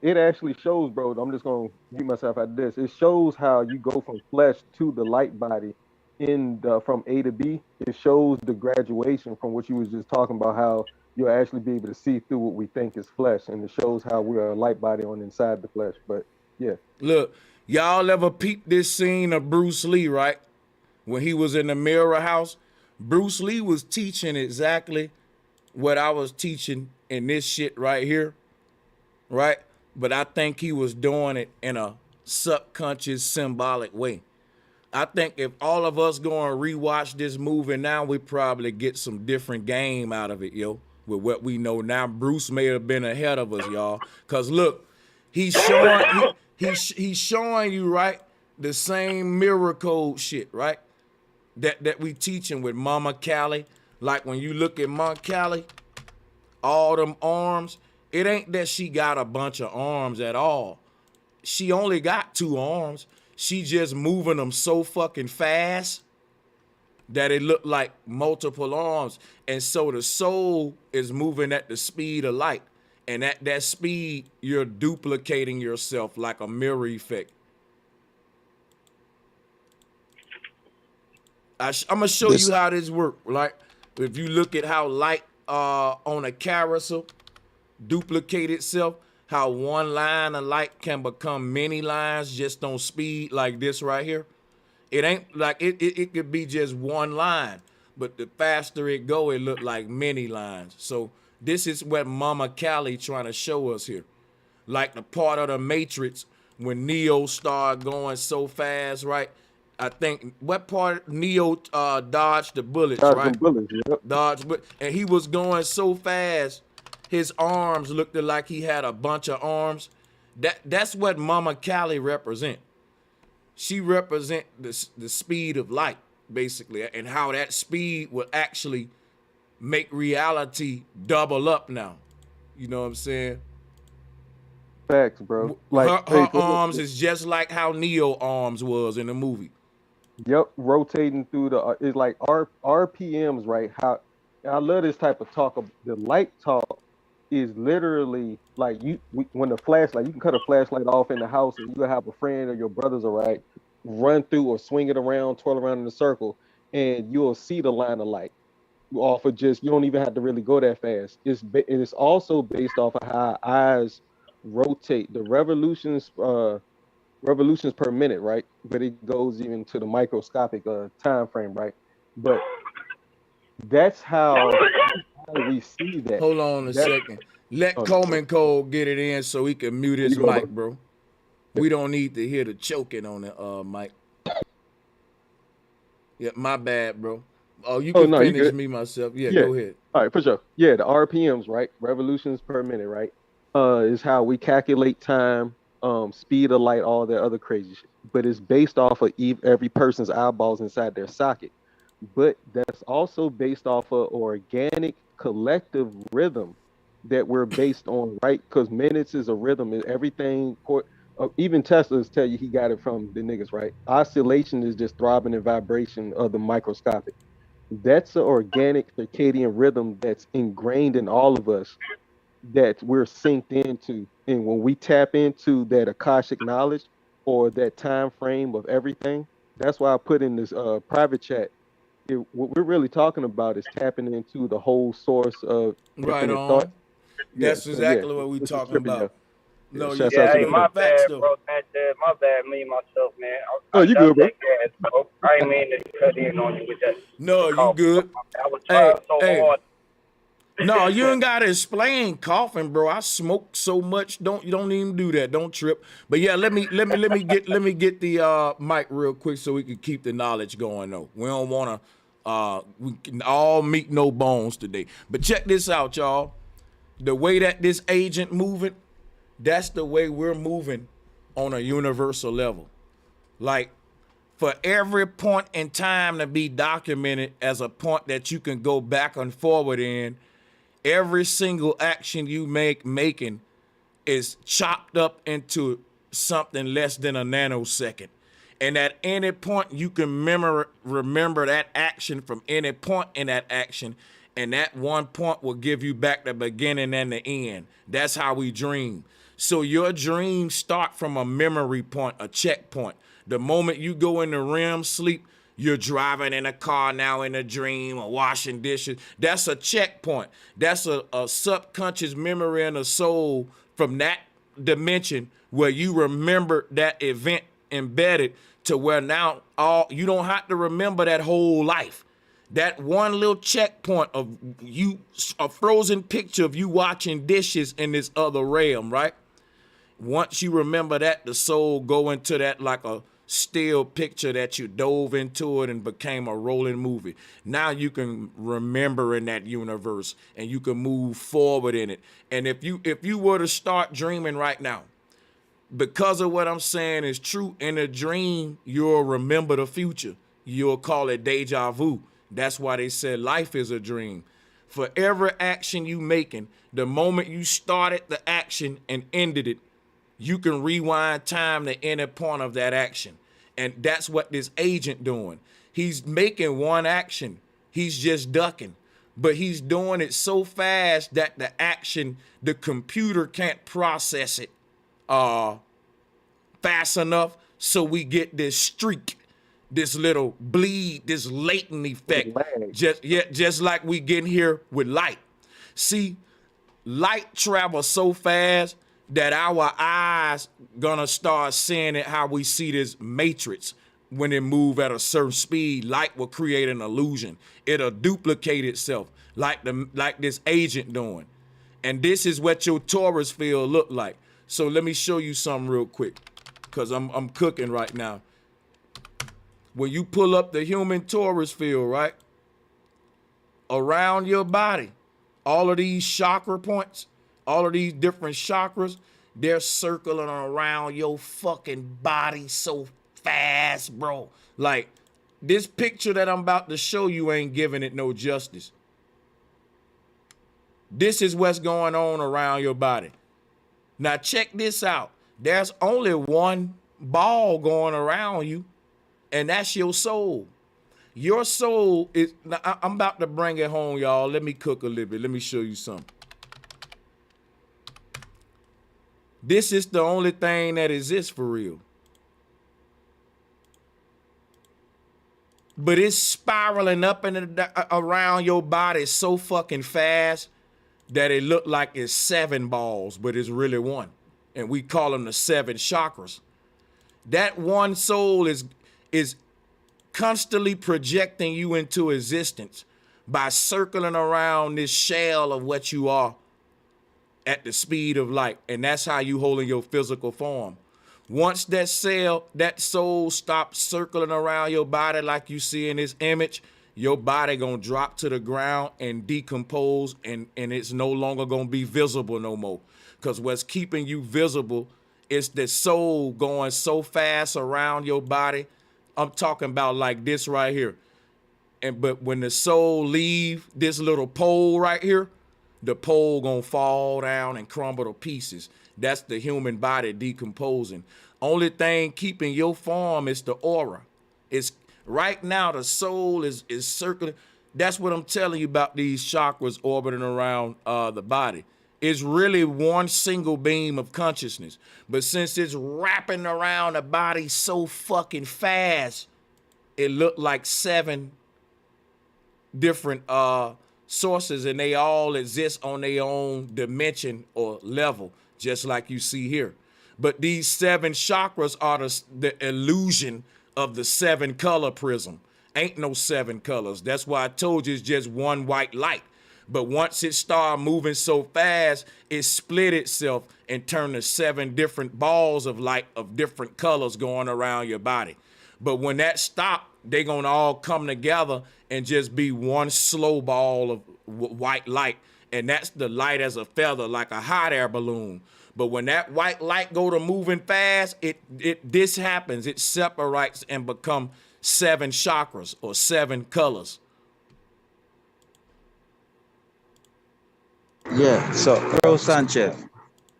it actually shows, bro. I'm just gonna mute myself at this. It shows how you go from flesh to the light body from A to B. It shows the graduation from what you was just talking about, how you'll actually be able to see through what we think is flesh, and it shows how we're a light body on inside the flesh. But yeah, look, y'all ever peeped this scene of Bruce Lee, right? When he was in the mirror house, Bruce Lee was teaching exactly what I was teaching in this shit right here, right? But I think he was doing it in a subconscious, symbolic way. I think if all of us go and rewatch this movie now, we probably get some different game out of it, yo. With what we know now, Bruce may have been ahead of us, y'all. Cause look, he's showing you, right, the same mirror code shit, right? That we teaching with Mama Callie. Like when you look at Mama Callie, all them arms, it ain't that she got a bunch of arms at all. She only got 2 arms. She just moving them so fucking fast that it looked like multiple arms. And so the soul is moving at the speed of light. And at that speed, you're duplicating yourself like a mirror effect. I'm going to show you how this works. Like, if you look at how light on a carousel duplicate itself, how one line of light can become many lines just on speed like this right here. It ain't like it could be just one line, but the faster it go, it look like many lines. So this is what Mama Callie trying to show us here. Like the part of the Matrix when Neo started going so fast, right? I think what part Neo dodged the bullets, right? Dodged, and he was going so fast, his arms looked like he had a bunch of arms. That's what Mama Callie represent. She represent the speed of light, basically, and how that speed will actually make reality double up now. You know what I'm saying? Facts, bro. Like her arms is just like how Neo arms was in the movie. Yep, rotating through it's like RPMs, right? How I love this type of talk. The light talk is literally like when the flashlight, you can cut a flashlight off in the house and you have a friend or your brothers, all right, run through or swing it around, twirl around in a circle, and you'll see the line of light off of just, you don't even have to really go that fast. It's also based off of how eyes rotate. The revolutions per minute, right? But it goes even to the microscopic time frame, right? But that's how we see that. Hold on a second. Let Coleman Cole get it in so he can mute his mic, bro. We don't need to hear the choking on the mic. Yeah, my bad, bro. Oh, you can finish me myself. Yeah, go ahead. All right, for sure. Yeah, the RPMs, right? Revolutions per minute, right? Is how we calculate time, speed of light, all that other crazy shit. But it's based off of every person's eyeballs inside their socket. But that's also based off of organic collective rhythm that we're based on, right? Because minutes is a rhythm, and everything. Even Tesla's tell you he got it from the niggas, right? Oscillation is just throbbing and vibration of the microscopic. That's an organic circadian rhythm that's ingrained in all of us, that we're synced into. And when we tap into that Akashic knowledge or that time frame of everything, that's why I put in this private chat. What we're really talking about is tapping into the whole source of right on. Thought. That's exactly what we're talking about. No, hey, my bad, bro. My bad, me myself, man. You good, bro? I didn't mean to cut in on you with that. No, you good. I was trying so hard. No, you ain't gotta explain coughing, bro. I smoke so much. You don't even do that. Don't trip. But yeah, let me get the mic real quick so we can keep the knowledge going though. We don't wanna we can all meet no bones today. But check this out, y'all. The way that this agent moving, that's the way we're moving on a universal level. Like, for every point in time to be documented as a point that you can go back and forward in, every single action you making is chopped up into something less than a nanosecond. And at any point, you can remember that action from any point in that action, and that one point will give you back the beginning and the end. That's how we dream. So your dreams start from a memory point, a checkpoint. The moment you go into REM sleep, you're driving in a car now in a dream or washing dishes. That's a checkpoint. That's a subconscious memory in the soul from that dimension where you remember that event embedded to where now you don't have to remember that whole life. That one little checkpoint of you, a frozen picture of you washing dishes in this other realm, right? Once you remember that, the soul go into that like a still picture that you dove into it and became a rolling movie. Now you can remember in that universe and you can move forward in it. And if you were to start dreaming right now, because of what I'm saying is true, in a dream, you'll remember the future. You'll call it deja vu. That's why they said life is a dream. For every action you making, the moment you started the action and ended it, you can rewind time to any point of that action. And that's what this agent doing. He's making one action. He's just ducking. But he's doing it so fast that the action, the computer can't process it fast enough, so we get this streak, this little bleed, this latent effect. Just like we get here with light. See, light travels so fast that our eyes gonna start seeing it how we see this matrix. When it move at a certain speed, light will create an illusion. It'll duplicate itself like this agent doing. And this is what your torus field look like. So let me show you something real quick, because I'm cooking right now. When you pull up the human torus field, right? Around your body, all of these chakra points, all of these different chakras, they're circling around your fucking body so fast, bro. Like, this picture that I'm about to show you ain't giving it no justice. This is what's going on around your body. Now check this out. There's only one ball going around you, and that's your soul. Your soul is, now I'm about to bring it home, y'all. Let me cook a little bit. Let me show you something. This is the only thing that exists for real. But it's spiraling up and around your body so fucking fast that it look like it's 7 balls, but it's really one. And we call them the 7 chakras. That one soul is constantly projecting you into existence by circling around this shell of what you are at the speed of light. And that's how you holding your physical form. Once that soul stops circling around your body like you see in this image, your body gonna drop to the ground and decompose, and it's no longer gonna be visible no more. Because what's keeping you visible is the soul going so fast around your body. I'm talking about like this right here. But when the soul leave this little pole right here, the pole gonna fall down and crumble to pieces. That's the human body decomposing. Only thing keeping your form is the aura. It's right now the soul is circling. That's what I'm telling you about these chakras orbiting around the body. It's really one single beam of consciousness. But since it's wrapping around the body so fucking fast, it looked like 7 different sources, and they all exist on their own dimension or level, just like you see here. But these 7 chakras are the illusion of the 7 color prism. Ain't no 7 colors. That's why I told you it's just one white light. But once it started moving so fast, it split itself and turned to 7 different balls of light of different colors going around your body. But when that stopped, they gonna all come together and just be one slow ball of white light. And that's the light as a feather, like a hot air balloon. But when that white light go to moving fast, this happens. It separates and become 7 chakras or 7 colors. Yeah. So, Bro Sanchez.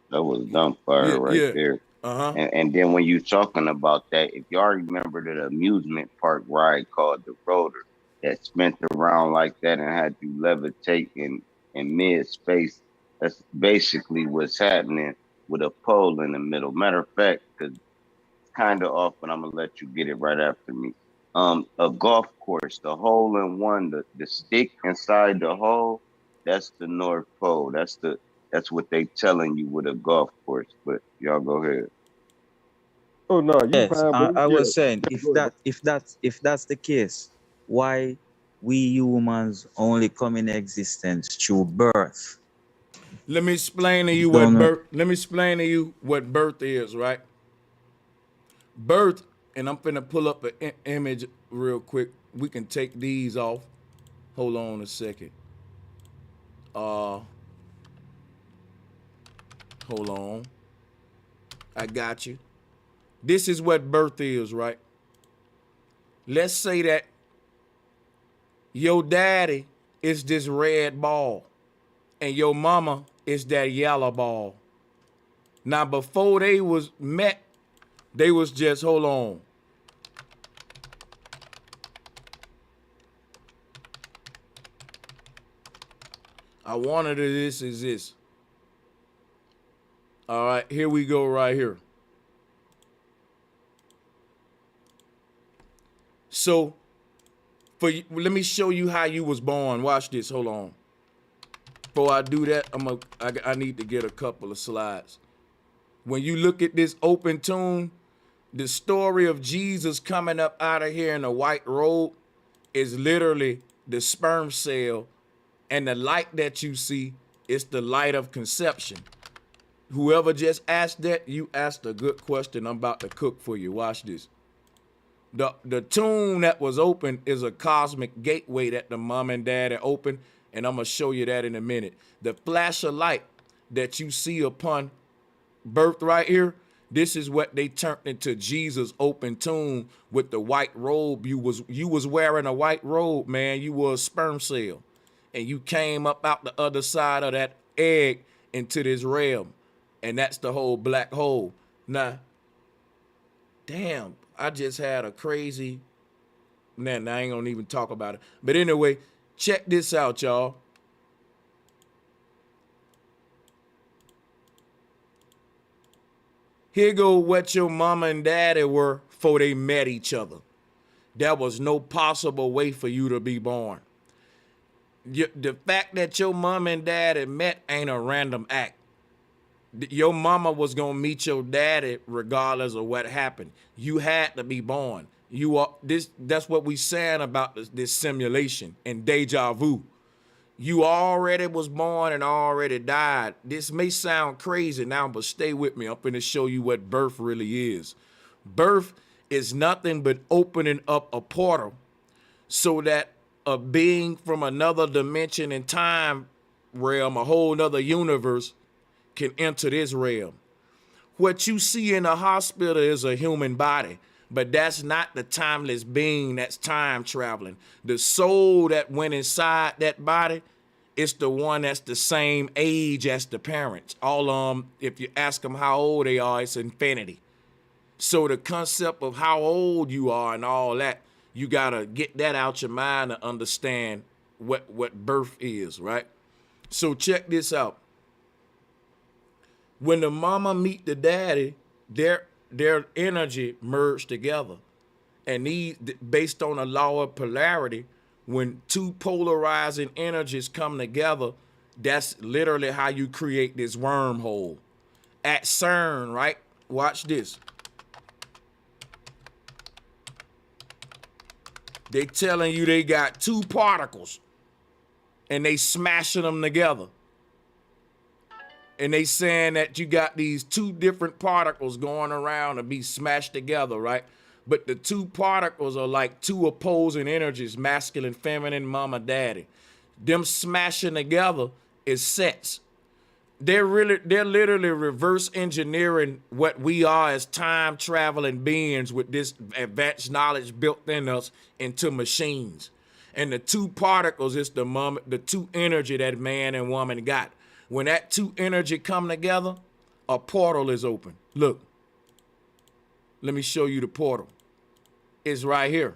That was dumb fire right there. And then when you talking about that, if y'all remember the amusement park ride called the Rotor that spent around like that and had you levitate in mid space, that's basically what's happening with a pole in the middle. Matter of fact, because it's kind of off, but I'm gonna let you get it right after me. A golf course, the hole in one, the stick inside the hole, that's the North Pole. That's what they telling you with a golf course. But y'all go ahead. Oh no, you Yes, fine, bro. I Yeah. was saying if that's the case, why we humans only come in existence through birth? Let me explain to you what birth is, right? Birth, and I'm finna pull up an image real quick. We can take these off. Hold on a second. Hold on. I got you. This is what birth is, right? Let's say that your daddy is this red ball and your mama is that yellow ball. Now, before they was met, they was just, hold on. I wanted this is this. All right, here we go right here. So, let me show you how you was born. Watch this. Hold on. Before I do that, I need to get a couple of slides. When you look at this open tomb, the story of Jesus coming up out of here in a white robe is literally the sperm cell, and the light that you see is the light of conception. Whoever just asked that, you asked a good question. I'm about to cook for you. Watch this. The tomb that was open is a cosmic gateway that the mom and dad had opened, and I'm going to show you that in a minute. The flash of light that you see upon birth right here, this is what they turned into Jesus' open tomb with the white robe. You was wearing a white robe, man. You were a sperm cell, and you came up out the other side of that egg into this realm, and that's the whole black hole. Now, damn, I just had a crazy, man, I ain't gonna even talk about it. But anyway, check this out, y'all. Here go what your mama and daddy were before they met each other. There was no possible way for you to be born. The fact that your mom and daddy met ain't a random act. Your mama was gonna meet your daddy regardless of what happened. You had to be born. That's what we saying about this simulation and deja vu. You already was born and already died. This may sound crazy now, but stay with me. I'm finna show you what birth really is. Birth is nothing but opening up a portal so that a being from another dimension and time realm, a whole nother universe, can enter this realm. What you see in a hospital is a human body, but that's not the timeless being that's time traveling. The soul that went inside that body is the one that's the same age as the parents. All if you ask them how old they are, it's infinity. So the concept of how old you are and all that, you gotta get that out your mind to understand what birth is, right? So check this out. When the mama meet the daddy, their energy merge together. And these, based on a law of polarity, when two polarizing energies come together, that's literally how you create this wormhole. At CERN, right? Watch this. They telling you they got two particles. and they smashing them together. And they saying that you got these two different particles going around to be smashed together, right? But the two particles are like two opposing energies, masculine, feminine, mama, daddy. Them smashing together is sets. They're literally reverse engineering what we are as time traveling beings with this advanced knowledge built in us into machines. And the two particles is the two energy that man and woman got. When that two energy come together, a portal is open. Look, let me show you the portal. It's right here.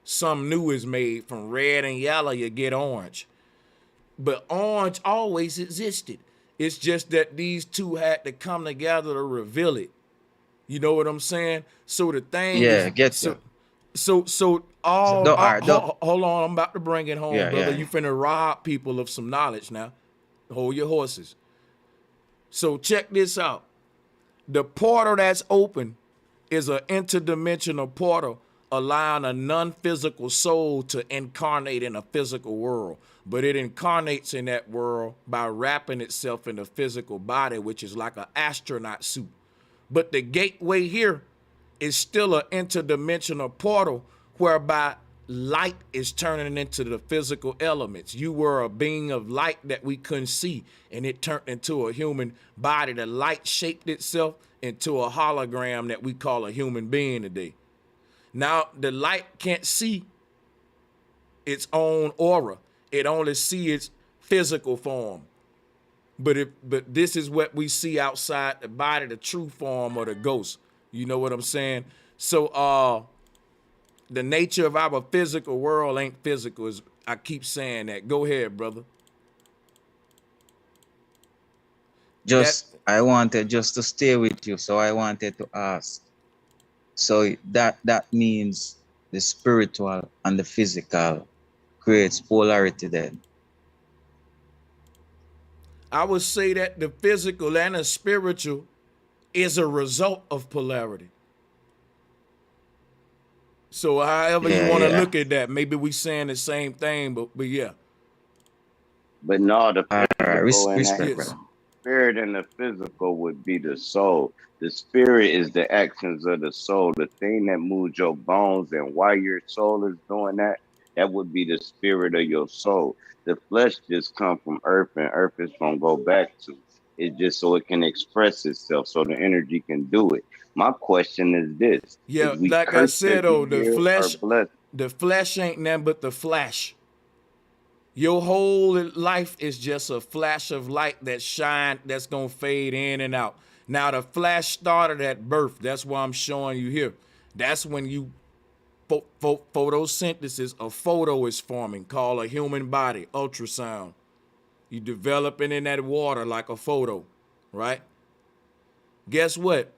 Some new is made. From red and yellow, you get orange. But orange always existed. It's just that these two had to come together to reveal it. You know what I'm saying? So the thing is, get you. So hold on, I'm about to bring it home, brother. You finna rob people of some knowledge now. Hold your horses. So check this out. The portal that's open is an interdimensional portal allowing a non-physical soul to incarnate in a physical world. But it incarnates in that world by wrapping itself in a physical body, which is like an astronaut suit. But the gateway here is still an interdimensional portal whereby light is turning into the physical elements. You were a being of light that we couldn't see, and it turned into a human body. The light shaped itself into a hologram that we call a human being today. Now, the light can't see its own aura. It only sees its physical form. But this is what we see outside the body, the true form or the ghost. You know what I'm saying? So the nature of our physical world ain't physical. I keep saying that. Go ahead, brother. I wanted just to stay with you, so I wanted to ask. So that means the spiritual and the physical creates polarity then. I would say that the physical and the spiritual is a result of polarity. So however you want to look at that, maybe we saying the same thing, but yeah. But no, the respect, spirit and the physical would be the soul. The spirit is the actions of the soul. The thing that moves your bones and why your soul is doing that would be the spirit of your soul. The flesh just come from earth, and earth is gonna go back to. It's just so it can express itself, so the energy can do it. My question is this: yeah, like I said, though, the flesh ain't nothing but the flash. Your whole life is just a flash of light that shine, that's gonna fade in and out. Now the flash started at birth. That's why I'm showing you here. That's when you photosynthesis, a photo is forming, called a human body, ultrasound. You developing in that water like a photo, right? Guess what?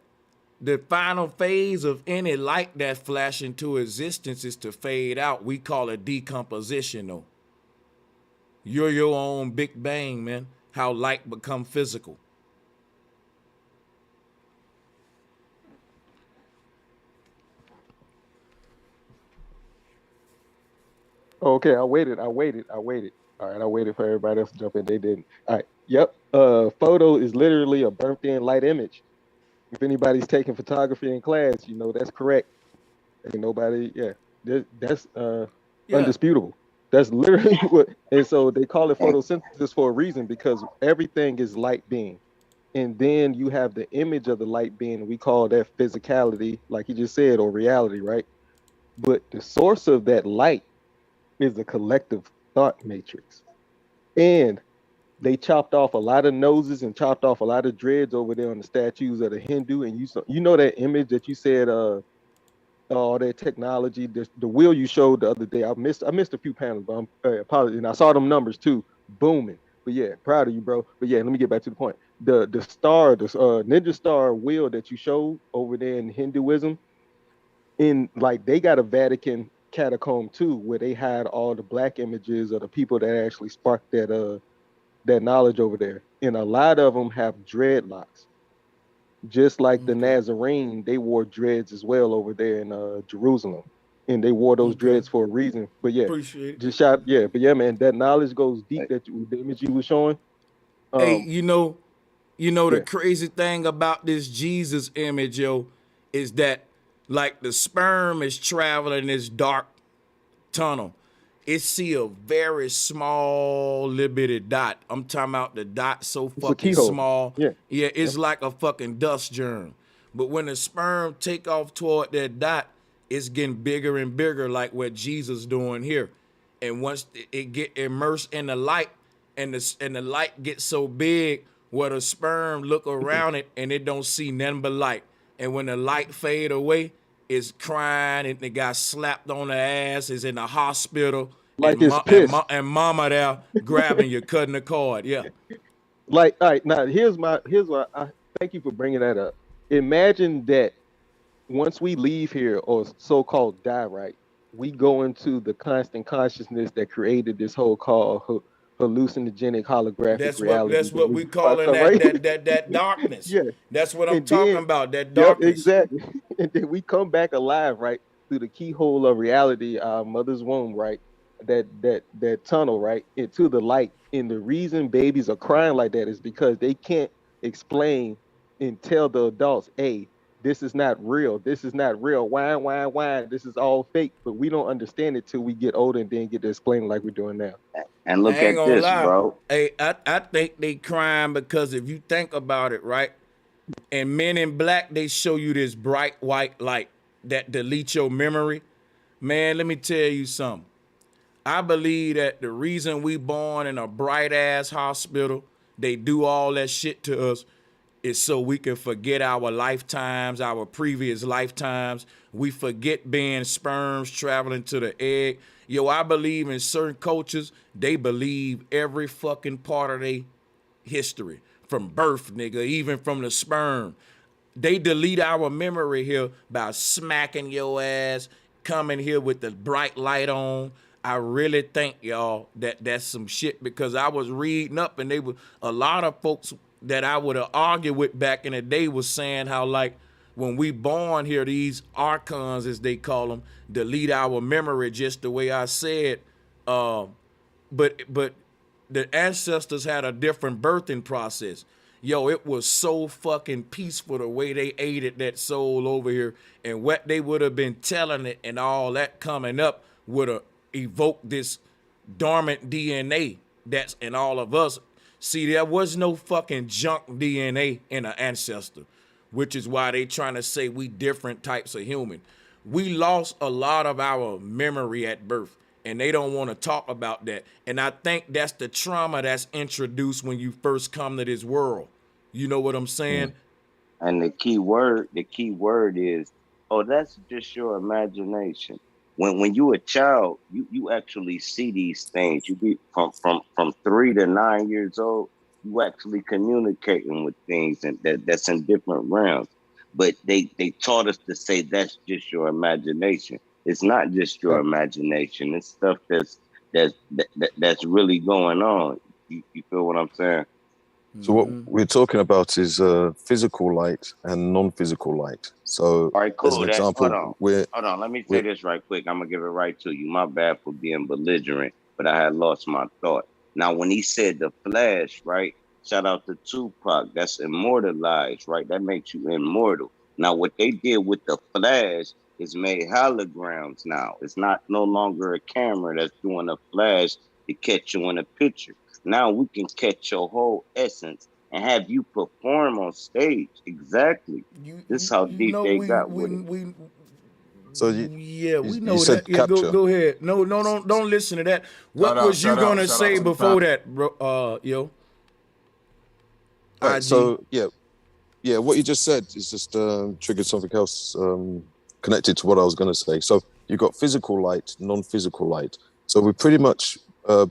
The final phase of any light that flash into existence is to fade out. We call it decomposition, though. You're your own Big Bang, man. How light become physical. Okay, I waited. All right, I waited for everybody else to jump in. They didn't. All right. Yep. Photo is literally a burnt in light image. If anybody's taking photography in class, you know that's correct. Ain't nobody, that's undisputable. That's literally what, and so they call it photosynthesis for a reason, because everything is light being. And then you have the image of the light being, we call that physicality, like you just said, or reality, right? But the source of that light is a collective thought matrix. And they chopped off a lot of noses and chopped off a lot of dreads over there on the statues of the Hindu. And you know that image that you said, all that technology, the wheel you showed the other day. I missed a few panels, but I'm apologies. And I saw them numbers too, booming. But yeah, proud of you, bro. But yeah, let me get back to the point. The star, the ninja star wheel that you showed over there in Hinduism, in like they got a Vatican catacomb too, where they had all the black images of the people that actually sparked that knowledge over there. And a lot of them have dreadlocks. Just like the Nazarene, they wore dreads as well over there in Jerusalem. and they wore those dreads for a reason. But yeah, Appreciate it. just shout, yeah. But yeah, man, that knowledge goes deep. That the image you were showing. Hey, you know the yeah. crazy thing about this Jesus image, yo, is that like the sperm is traveling this dark tunnel. It see a very small little bitty dot. I'm talking about the dot so It's a fucking keyhole. small. Yeah. It's like a fucking dust germ. But when the sperm take off toward that dot, it's getting bigger and bigger, like what Jesus doing here. And once it get immersed in the light, and the light gets so big, where the sperm look around it and it don't see nothing but light. And when the light fade away, it's crying and it got slapped on the ass, is in the hospital, Like and, it's pissed. and mama there grabbing you, cutting the cord. Yeah. Like, all right, now here's what I thank you for bringing that up. Imagine that once we leave here or so-called die, right, we go into the constant consciousness that created this whole called hallucinogenic holographic reality. That's what we calling that darkness. Yeah. That's what I'm And talking then- about. That Yep, darkness. exactly. And then we come back alive, right, through the keyhole of reality, our mother's womb, right, that tunnel, right, into the light. And the reason babies are crying like that is because they can't explain and tell the adults, hey, this is not real. This is not real. Whine. This is all fake. But we don't understand it till we get older and then get to explain like we're doing now. And look I ain't at gonna this, lie. bro. Hey, I think they crying because if you think about it, right, and Men in Black, they show you this bright white light that deletes your memory. Man, let me tell you something. I believe that the reason we born in a bright ass hospital, they do all that shit to us, is so we can forget our lifetimes, our previous lifetimes. We forget being sperms traveling to the egg. Yo, I believe in certain cultures, they believe every fucking part of their history. From birth, nigga, even from the sperm. They delete our memory here by smacking your ass, coming here with the bright light on. I really think, y'all, that's some shit, because I was reading up and they were a lot of folks that I would have argued with back in the day was saying how, like, when we born here, these archons, as they call them, delete our memory just the way I said. But the ancestors had a different birthing process. Yo, it was so fucking peaceful the way they aided that soul over here, and what they would have been telling it and all that coming up would have evoked this dormant DNA that's in all of us. See, there was no fucking junk DNA in an ancestor, which is why they trying to say we different types of human. We lost a lot of our memory at birth, and they don't want to talk about that. And I think that's the trauma that's introduced when you first come to this world. You know what I'm saying? And the key word is, oh, that's just your imagination. When you a child, you actually see these things. You be from 3 to 9 years old, you actually communicating with things and that's in different realms. But they taught us to say that's just your imagination. It's not just your imagination. It's stuff that's really going on. You feel what I'm saying? So what we're talking about is physical light and non-physical light. So, all right, cool. as an example, hold on. Let me say this right quick. I'm gonna give it right to you. My bad for being belligerent, but I had lost my thought. Now, when he said the Flash, right? Shout out to Tupac. That's immortalized, right? That makes you immortal. Now, what they did with the Flash is made holograms. Now, it's no longer a camera that's doing a flash to catch you in a picture. Now we can catch your whole essence and have you perform on stage. Exactly. This is how deep they got with it. So we know said that. Yeah, capture. go ahead. No, don't listen to that. What was you gonna say before that, bro? Yo. Right, so yeah, what you just said is just triggered something else connected to what I was going to say. So you got physical light, non-physical light. So we pretty much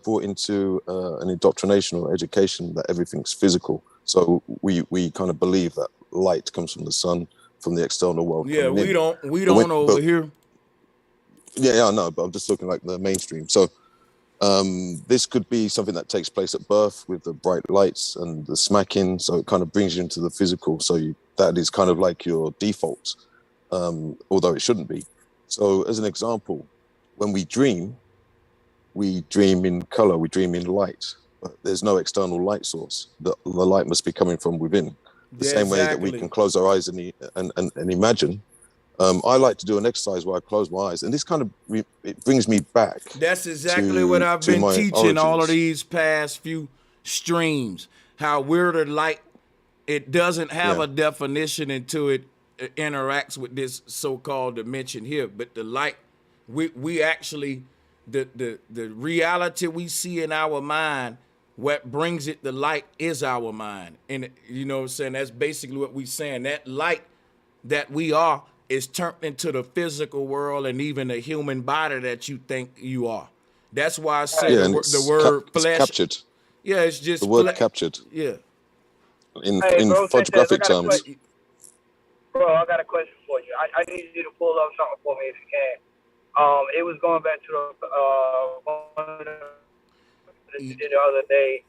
brought into an indoctrination or education that everything's physical. So we kind of believe that light comes from the sun, from the external world. Yeah, we don't over here. Yeah, I know, but I'm just talking like the mainstream. So this could be something that takes place at birth with the bright lights and the smacking. So it kind of brings you into the physical. So that is kind of like your default, although it shouldn't be. So as an example, when we dream in color, we dream in light. But there's no external light source. The light must be coming from within. The same way that we can close our eyes and imagine. I like to do an exercise where I close my eyes, and this kind of it brings me back. That's exactly what I've been teaching all of these past few streams. How we're the light. It doesn't have a definition until it interacts with this so-called dimension here. But the light, we actually, the reality we see in our mind, what brings it to light is our mind. And you know what I'm saying? That's basically what we're saying. That light that we are is turned into the physical world and even the human body that you think you are. That's why I say the word flesh. Captured. Yeah, it's just the word captured. Yeah. In photographic terms. Bro, I got a question for you. I need you to pull up something for me if you can. It was going back to the one that you did the other day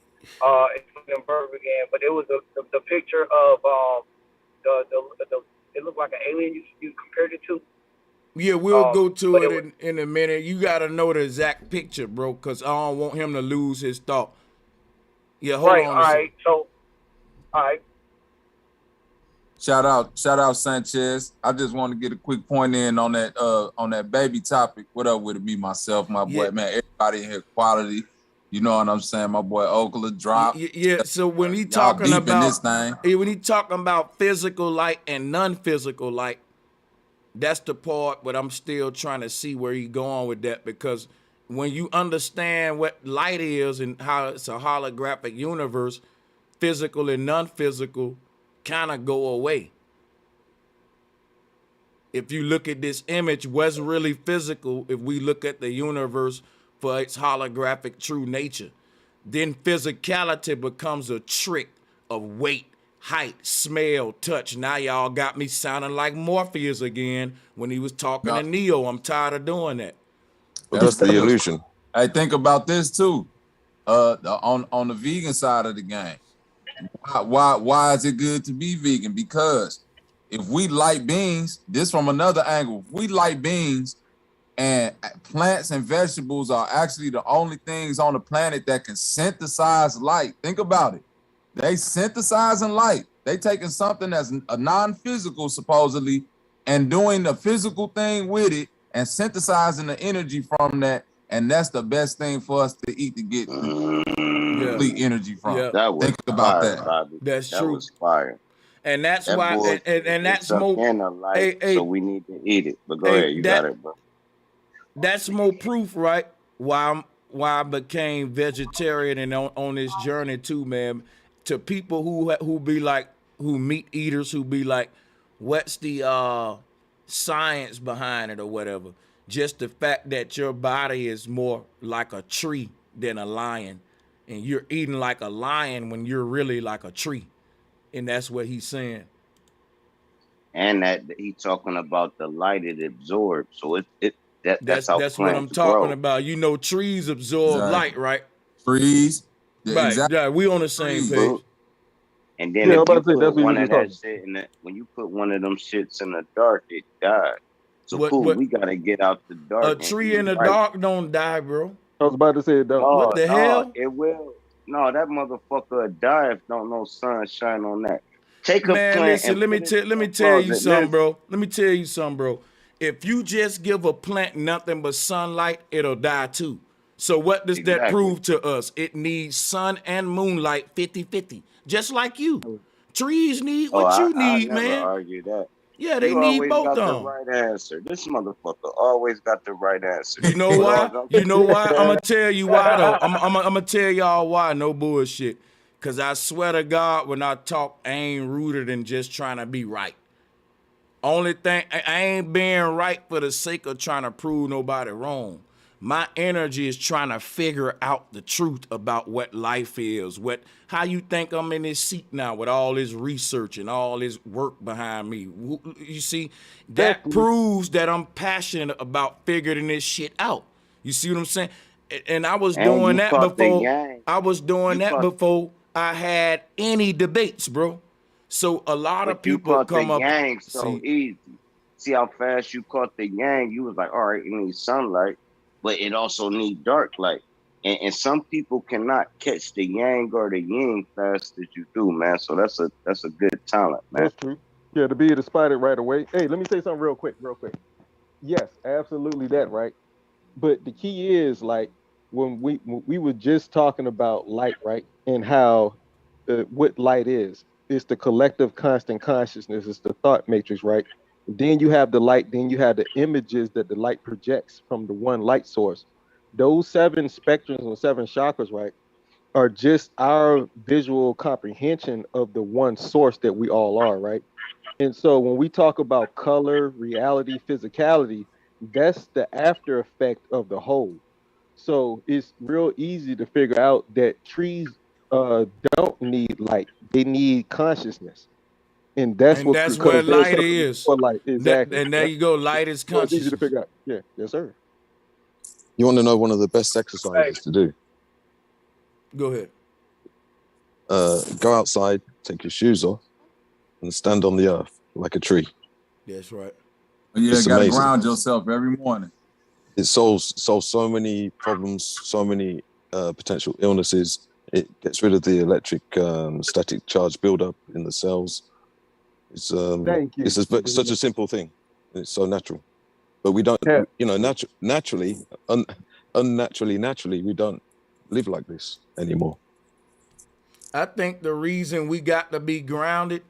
in Birmingham, but it was the picture of the it looked like an alien you compared it to. Yeah, we'll go to it in a minute. You got to know the exact picture, bro, because I don't want him to lose his thought. Yeah, hold on. All right. So, all right. Shout out Sanchez. I just want to get a quick point in on that baby topic. What up with it? Me, myself, my boy, man. Everybody in here quality. You know what I'm saying? My boy Oakland drop. Yeah. So when he talking about this thing, when he talking about physical light and non-physical light, that's the part. But I'm still trying to see where he going with that, because when you understand what light is and how it's a holographic universe, physical and non-physical kind of go away. If you look at this image, what's really physical, if we look at the universe for its holographic true nature, then physicality becomes a trick of weight, height, smell, touch. Now y'all got me sounding like Morpheus again when he was talking to Neo. I'm tired of doing that. But that's the illusion. Hey, think about this too. On the vegan side of the game, why is it good to be vegan? Because if we like beans, this from another angle, if we like beans, and plants and vegetables are actually the only things on the planet that can synthesize light. Think about it. They synthesizing light. They taking something that's a non-physical, supposedly, and doing the physical thing with it and synthesizing the energy from that. And that's the best thing for us to eat to get complete energy from. That was Think about fire, that. Bobby. That's that true. Was fire. And that's why, and that's more. So we need to eat it. But go ahead, you got it, bro. That's more proof, right? Why I became vegetarian and on this journey too, man. To people who be like, who meat eaters, who be like, what's the science behind it or whatever? Just the fact that your body is more like a tree than a lion, and you're eating like a lion when you're really like a tree, and that's what he's saying. And that he talking about the light it absorbs, so that's how that's what I'm talking about. You know, trees absorb light, right? Trees, right? Yeah, we on the same page. And then if you put one of that shit in when you put one of them shits in the dark, it dies. So cool, we gotta get out the dark. A tree in the dark don't die, bro. I was about to say it don't. What the hell? It will. No, that motherfucker will die if don't no sun shine on that. Take a plant. Listen, let me tell you something, bro. Let me tell you something, bro. If you just give a plant nothing but sunlight, it'll die too. So what does that prove to us? It needs sun and moonlight 50-50, just like you. Trees need what you need, I never man. argue that. Yeah, they need both of them. The right answer. This motherfucker always got the right answer. You know why? You know why? I'm gonna tell you why though. I'm gonna tell y'all why. No bullshit. Cause I swear to God, when I talk, I ain't rooted in just trying to be right. Only thing, I ain't being right for the sake of trying to prove nobody wrong. My energy is trying to figure out the truth about what life is. How you think I'm in this seat now with all this research and all this work behind me? You see, that proves that I'm passionate about figuring this shit out. You see what I'm saying? And I was doing that before. I was doing that before I had any debates, bro. So a lot of people come up. So easy. see how fast you caught the yang. You was like, all right, it needs sunlight, but it also needs dark light. And some people cannot catch the yang or the yin fast as you do, man. So that's a good talent, man. That's true. Yeah, to be able to spot it right away. Hey, let me say something real quick. Yes, absolutely that, right? But the key is like when we were just talking about light, right? And how what light is. It's the collective constant consciousness. It's the thought matrix, right? Then you have the light. Then you have the images that the light projects from the one light source. Those 7 spectrums and 7 chakras, right, are just our visual comprehension of the one source that we all are, right? And so when we talk about color, reality, physicality, that's the after effect of the whole. So it's real easy to figure out that trees don't need light; they need consciousness, and that's And what that's where because they're light suffering is. for light. Exactly. And there you go. Light is So it's easy to consciousness. figure out. Yeah. Yes, sir. You want to know one of the best exercises to do? Go ahead. Go outside, take your shoes off, and stand on the earth like a tree. That's right. Yeah, It's got to amazing. ground yourself every morning. It solves so many problems, so many potential illnesses. It gets rid of the electric static charge buildup in the cells. It's Thank you. such a simple thing. It's so natural, but we don't. Yeah. You know, naturally, we don't live like this anymore. I think the reason we got to be grounded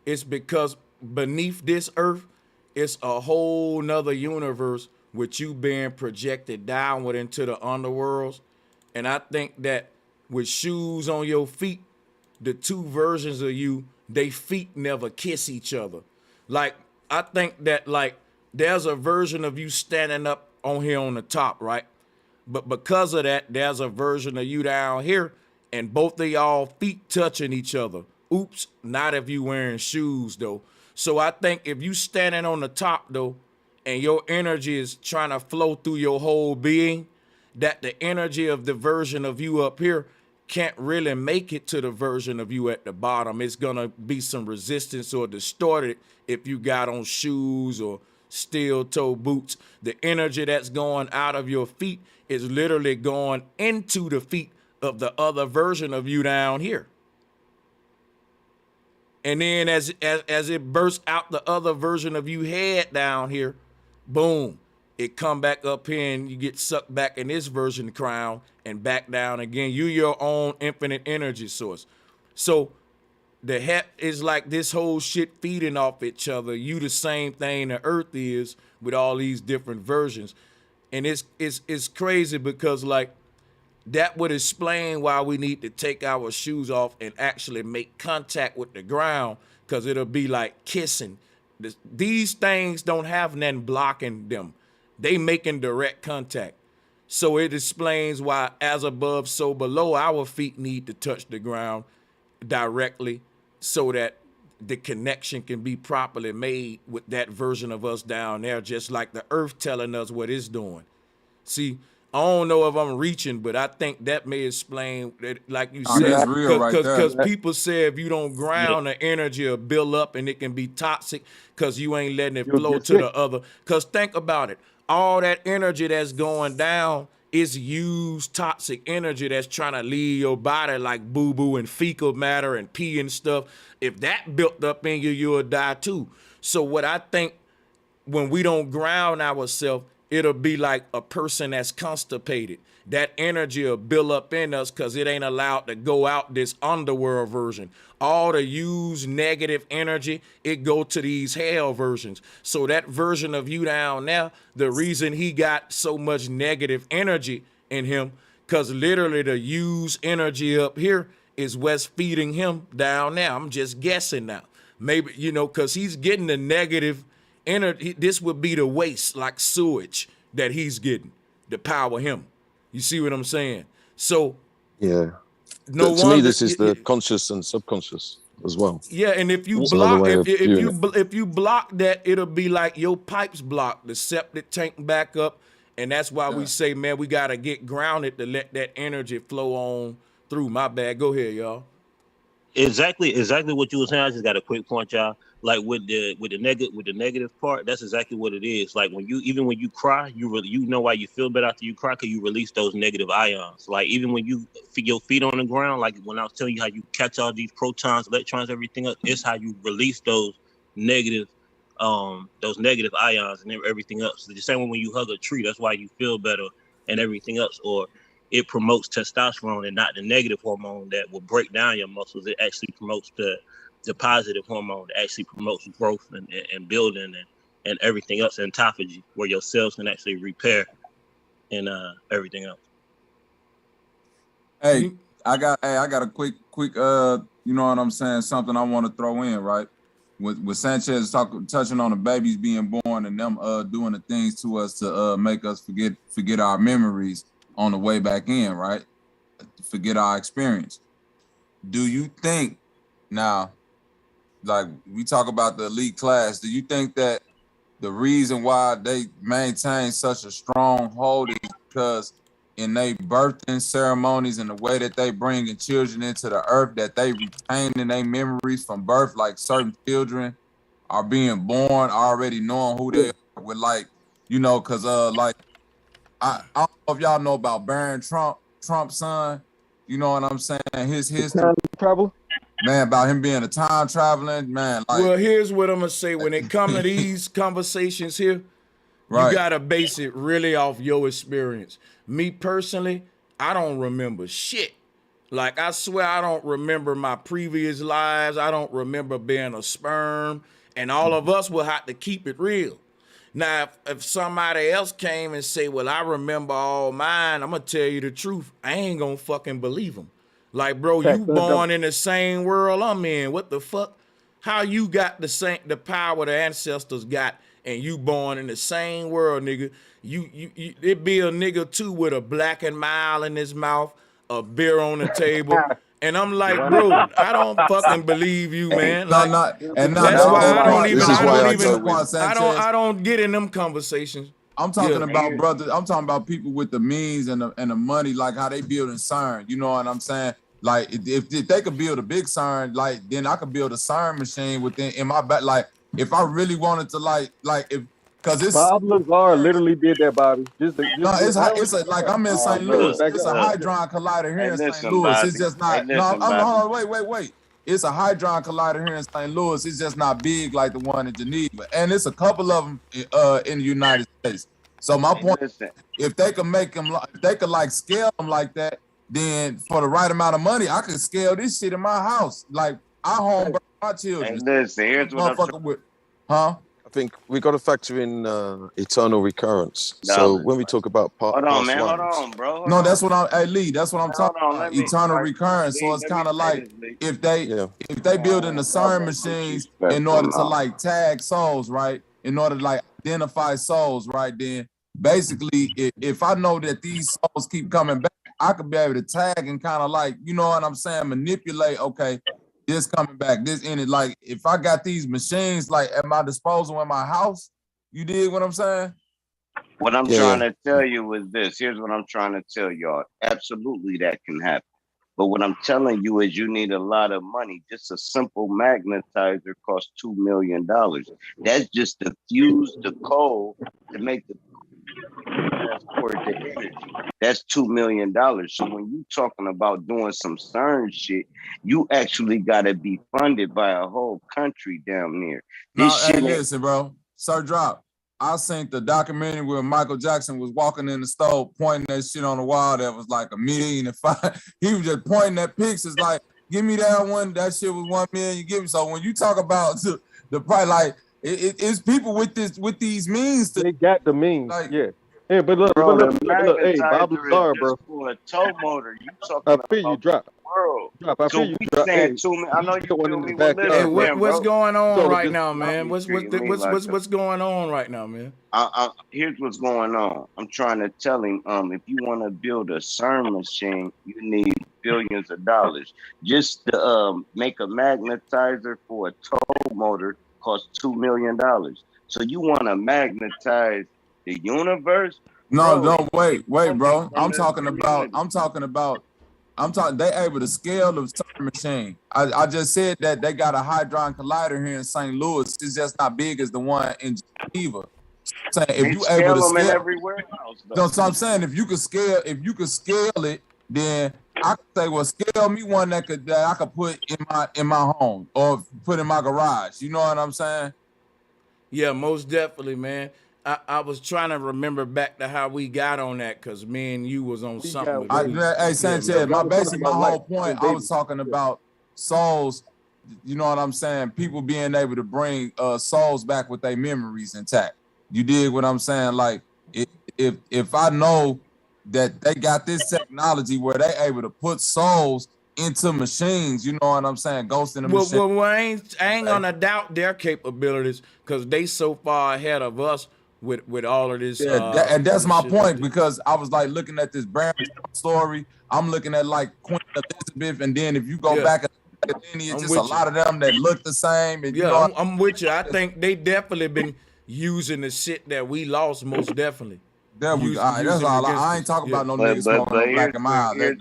is because beneath this earth, it's a whole nother universe with you being projected downward into the underworlds. And I think that with shoes on your feet, the 2 versions of you, they feet never kiss each other. Like, I think that like there's a version of you standing up on here on the top, right? But because of that, there's a version of you down here, and both of y'all feet touching each other. Oops, not if you wearing shoes though. So I think if you standing on the top though, and your energy is trying to flow through your whole being, that the energy of the version of you up here can't really make it to the version of you at the bottom. It's gonna be some resistance or distorted if you got on shoes or steel toe boots. The energy that's going out of your feet is literally going into the feet of the other version of you down here. And then as it bursts out the other version of you head down here, boom, it come back up here and you get sucked back in this version crown and back down again. You your own infinite energy source. So the hep is like this whole shit feeding off each other. You the same thing the earth is with all these different versions. And it's crazy because like that would explain why we need to take our shoes off and actually make contact with the ground, because it'll be like kissing. These things don't have nothing blocking them. They making direct contact. So it explains why as above, so below, our feet need to touch the ground directly so that the connection can be properly made with that version of us down there, just like the earth telling us what it's doing. See, I don't know if I'm reaching, but I think that may explain that, like you said, that's real right there. Because people say if you don't ground, the energy will build up and it can be toxic because you ain't letting it flow to the other. Because think about it, all that energy that's going down is used toxic energy that's trying to leave your body, like boo-boo and fecal matter and pee and stuff. If that built up in you, you'll die too. So what I think, when we don't ground ourselves, it'll be like a person that's constipated. That energy will build up in us because it ain't allowed to go out this underworld version. All the used negative energy, it go to these hell versions. So that version of you down there, the reason he got so much negative energy in him, because literally the used energy up here is what's feeding him down there. I'm just guessing now. Maybe, you know, because he's getting the negative energy. This would be the waste, like sewage that he's getting to power him. You see what I'm saying? So yeah, no to me this is the conscious and subconscious as well. Yeah, and if you It's block, another way of viewing it. if you block that, it'll be like your pipes blocked, the septic tank back up, and that's why we say, man, we gotta get grounded to let that energy flow on through. My bad. Go ahead, y'all. Exactly what you were saying. I just got a quick point, y'all. like with the negative part, that's exactly what it is. Like when you cry, you know why you feel better after you cry, because you release those negative ions. Like even when you your feet on the ground, like when I was telling you how you catch all these protons, electrons, everything else, it's how you release those negative ions and everything else. So the same way when you hug a tree, that's why you feel better and everything else. Or it promotes testosterone and not the negative hormone that will break down your muscles. It actually promotes the positive hormone that actually promotes growth and building and everything else, and autophagy, where your cells can actually repair and everything else. Hey, I got a quick you know what I'm saying, something I want to throw in, right? With Sanchez touching on the babies being born and them doing the things to us to make us forget our memories on the way back in, right? Forget our experience. Do you think now, like we talk about the elite class, do you think that the reason why they maintain such a strong hold is because in their birthing ceremonies and the way that they bring in children into the earth, that they retain in their memories from birth, like certain children are being born already knowing who they are with, like, you know, because like I don't know if y'all know about Barron Trump's son, you know what I'm saying, his history. Travel? Man, about him being a time traveling man. Like, well, here's what I'm gonna say. When it comes to these conversations here, right, you gotta base it really off your experience. Me personally, I don't remember shit. Like, I swear I don't remember my previous lives. I don't remember being a sperm. And all of us will have to keep it real. Now, if somebody else came and say, well, I remember all mine, I'm gonna tell you the truth. I ain't gonna fucking believe them. Like, bro, you born in the same world I'm in. What the fuck? How you got the power the ancestors got, and you born in the same world, nigga? It be a nigga too with a black and mild in his mouth, a beer on the table. And I'm like, bro, I don't fucking believe you, man. Like, that's why I don't get in them conversations. I'm talking about brothers. I'm talking about people with the means and the money, like how they building CERN. You know what I'm saying? Like if they could build a big CERN, like then I could build a CERN machine within in my back. Like if I really wanted to, like if because it's Bob Lazar literally did that, Bobby. It's like I'm in St. Louis. It's a hadron collider here in St. Louis. It's just not. Hold on, wait. It's a hadron collider here in St. Louis. It's just not big like the one in Geneva, and it's a couple of them in the United States. So my point, if they could make them, if they could like scale them like that, then for the right amount of money, I could scale this shit in my house. Like I home birth my children. Here's what I think we got to factor in eternal recurrence. So when we talk about hold on, bro. No, that's what I'm. Hey, Lee, that's what I'm talking about. Eternal recurrence. So it's kind of like if they building the CERN machines in order to like tag souls, right? In order to like identify souls, right? Then basically, if I know that these souls keep coming back, I could be able to tag and kind of like, you know what I'm saying, manipulate. Okay, this coming back, this in it. Like if I got these machines like at my disposal in my house, you dig what I'm saying? What I'm trying to tell you is this. Here's what I'm trying to tell y'all. Absolutely, that can happen. But what I'm telling you is you need a lot of money. Just a simple magnetizer costs $2 million. That's just to fuse the coal to make the transport the energy. That's $2 million. So when you talking about doing some CERN shit, you actually got to be funded by a whole country down there. Hey, listen, bro. Sir Drop. I seen the documentary where Michael Jackson was walking in the store pointing that shit on the wall that was like $1.5 million. He was just pointing at pictures like, give me that one. That shit was $1 million. You give me. So when you talk about the price, like it's people with these means. They got the means. Like, yeah. Yeah, but look, hey, Bob Lazar, bro. For a tow motor, you talking about you drop. World. I feel you drop. Hey, I know you feel me. What's going on right now, man? What's going on right now, man? Here's what's going on. I'm trying to tell him, if you want to build a CERN machine, you need billions of dollars. Just to make a magnetizer for a tow motor costs $2 million. So you want to magnetize the universe? No, wait, bro. I'm talking about I'm talking, they able to scale the CERN machine. I just said that they got a hadron collider here in St. Louis. It's just not big as the one in Geneva. So I'm saying if They you able to scale them in scale, every warehouse, though. so I'm saying if you could scale it, then I could say, well, scale me one that I could put in my home or put in my garage. You know what I'm saying? Yeah, most definitely, man. I was trying to remember back to how we got on that because me and you was on something with Hey, Sanchez, my whole point, I was talking about souls. You know what I'm saying? People being able to bring souls back with their memories intact. You dig what I'm saying? Like, if I know that they got this technology where they able to put souls into machines, you know what I'm saying? Ghosts in the machine. Well, I ain't gonna doubt their capabilities because they so far ahead of us with all of this. Yeah, and that's my point because I was like looking at this Brown story. I'm looking at like Queen Elizabeth, and then if you go back and look at any, it's just a lot of them that look the same. And yeah, you know, I'm with you. I think they definitely been using the shit that we lost, most definitely. There we go. All right, that's all. I ain't talking about no niggas smoking no black and mild. Here's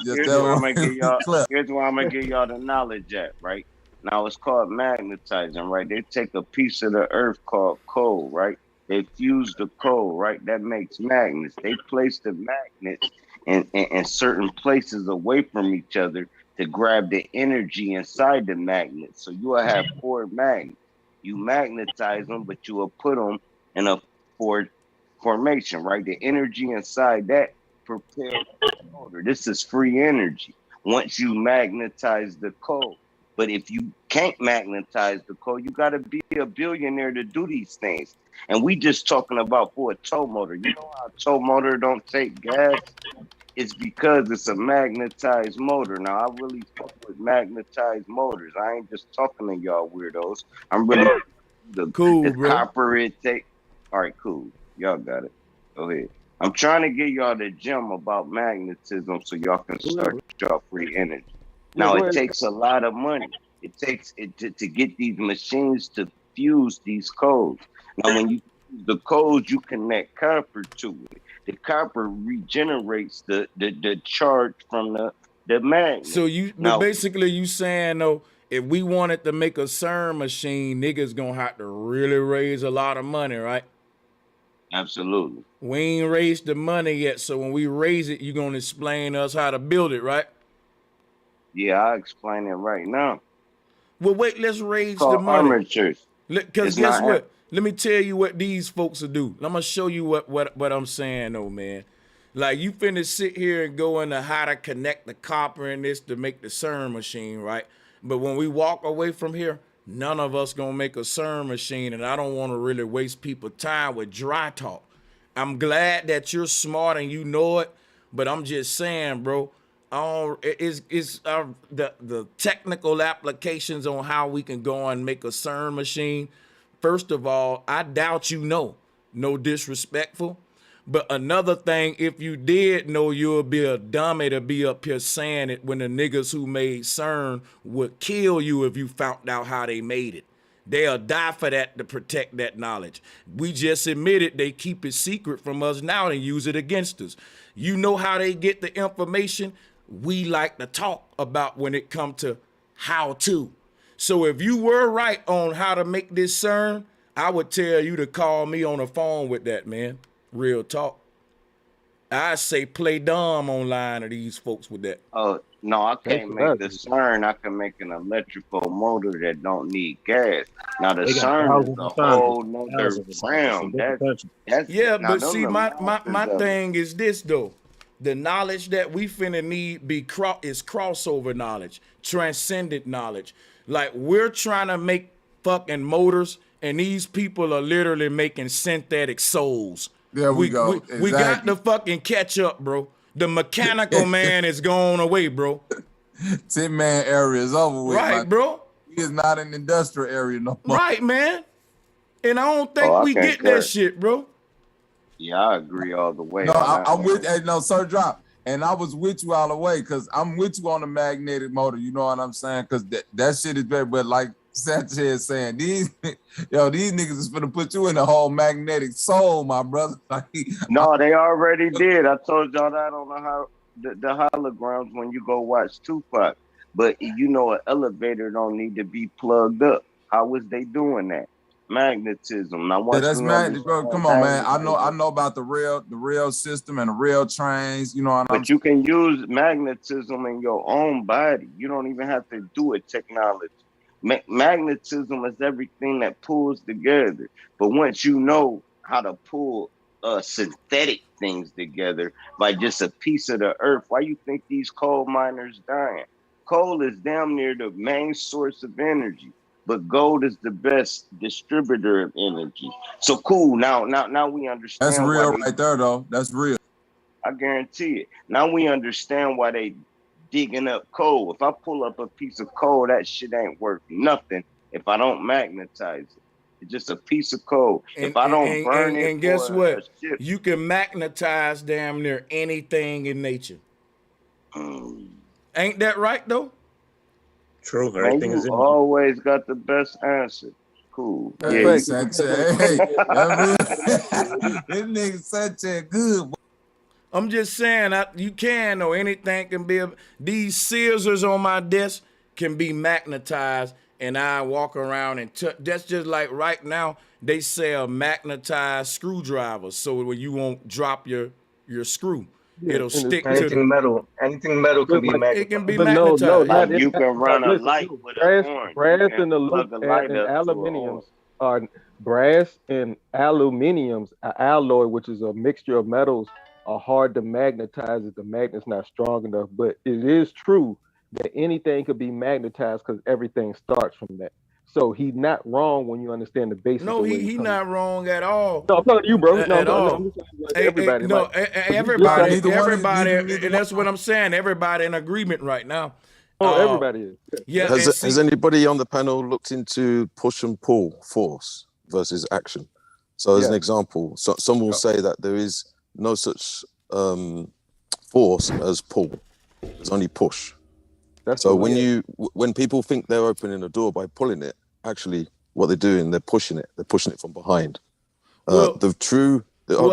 where I'm gonna give y'all the knowledge at, right? Now it's called magnetizing, right? They take a piece of the earth called coal, right? They fuse the coal, right? That makes magnets. They place the magnets in certain places away from each other to grab the energy inside the magnet. So you will have 4 magnets. You magnetize them, but you will put them in a formation, right? The energy inside that propels the motor. This is free energy once you magnetize the coal. But if you can't magnetize the coal, you got to be a billionaire to do these things. And we just talking about for a tow motor. You know how a tow motor don't take gas? It's because it's a magnetized motor. Now, I really fuck with magnetized motors. I ain't just talking to y'all weirdos. I'm really the copper it take. All right, cool. Y'all got it. Go ahead. I'm trying to get y'all the gem about magnetism so y'all can start y'all free energy. Now, it takes a lot of money. It takes it to get these machines to fuse these codes. Now, when you use the codes, you connect copper to it. The copper regenerates the charge from the magnet. So but basically you saying though, if we wanted to make a CERN machine, niggas gonna have to really raise a lot of money, right? Absolutely. We ain't raised the money yet, so when we raise it, you gonna explain us how to build it, right? Yeah, I'll explain it right now. Well, wait, let's raise the money. Armatures. Because guess what? Let me tell you what these folks will do. I'm gonna show you what I'm saying though, man. Like you finna sit here and go into how to connect the copper in this to make the CERN machine, right? But when we walk away from here, none of us gonna make a CERN machine, and I don't want to really waste people's time with dry talk. I'm glad that you're smart and you know it, but I'm just saying, bro. It's the technical applications on how we can go and make a CERN machine. First of all, I doubt you know. No disrespectful. But another thing, if you did know, you'll be a dummy to be up here saying it when the niggas who made CERN would kill you if you found out how they made it. They'll die for that to protect that knowledge. We just admitted they keep it secret from us now and use it against us. You know how they get the information? We like to talk about when it comes to how to. So if you were right on how to make this CERN, I would tell you to call me on the phone with that, man. Real talk. I say play dumb online to these folks with that. Oh, no, I can't make the CERN. I can make an electrical motor that don't need gas. Now the CERN is a whole nother realm. That's yeah, but see, my thing is this though. The knowledge that we finna need is crossover knowledge, transcendent knowledge. Like we're trying to make fucking motors, and these people are literally making synthetic souls. There we go. Exactly. We got to fucking catch up, bro. The mechanical man is going away, bro. 10-man area is over with. Right, bro. He is not an industrial area no more. Right, man. And I don't think we get that shit, bro. Yeah, I agree all the way. No, I'm with Sir Drop. And I was with you all the way because I'm with you on the magnetic motor. You know what I'm saying? Because that shit is better. But like Sanchez saying, these niggas is gonna put you in the whole magnetic soul, my brother. No, they already did. I told y'all that on the holograms when you go watch Tupac. But you know, an elevator don't need to be plugged up. How was they doing that? Magnetism. Now, Yeah, once that's we magnet, bro. understand Come on, man. I magnetism, know about the rail system and the rail trains. You know what I'm but you can use magnetism in your own body. You don't even have to do it technology. Magnetism is everything that pulls together. But once you know how to pull synthetic things together by just a piece of the earth, why you think these coal miners dying? Coal is damn near the main source of energy, but gold is the best distributor of energy. So cool. Now we That's understand why real they. right there, though. That's real. I guarantee it. Now we understand why they digging up coal. If I pull up a piece of coal, that shit ain't worth nothing if I don't magnetize it. It's just a piece of coal. If I don't burn it And guess for a what? ship, You can magnetize damn near anything in nature. Ain't that right though? True. man, Everything is you energy. always got the best answer. Cool. Hey, Yeah. Sanchez. Hey, this nigga Sanchez good. I'm just saying, you can though. Anything can be. These scissors on my desk can be magnetized, and I walk around and touch. That's just like right now they sell magnetized screwdrivers, so when you won't drop your screw, Yeah, it'll and it's, stick to it's, the. Anything metal can but be like, It can be magnetized. but no, magnetized. Like not you can like run a listen, light with an brass, orange. You brass can and plug a light and up to an orange. aluminiums are brass and aluminiums, an alloy, which is a mixture of metals, are hard to magnetize if the magnet's not strong enough. But it is true that anything could be magnetized because everything starts from that. So he's not wrong when you understand the basis No, of where he's he coming not wrong at all. from. No, I'm talking to you, bro. No, At I'm all. just saying like everybody. No, Like, 'cause you just everybody, saying, and that's what I'm saying. Everybody in agreement right now. oh, everybody is. Yeah, Has and see, has anybody on the panel looked into push and pull force versus action? So as an Yeah. example, some will say that there is no such force as pull. There's only push. That's So what when people think they're opening a door by pulling it, actually what they're doing, they're pushing it. They're pushing it from behind. The true pull.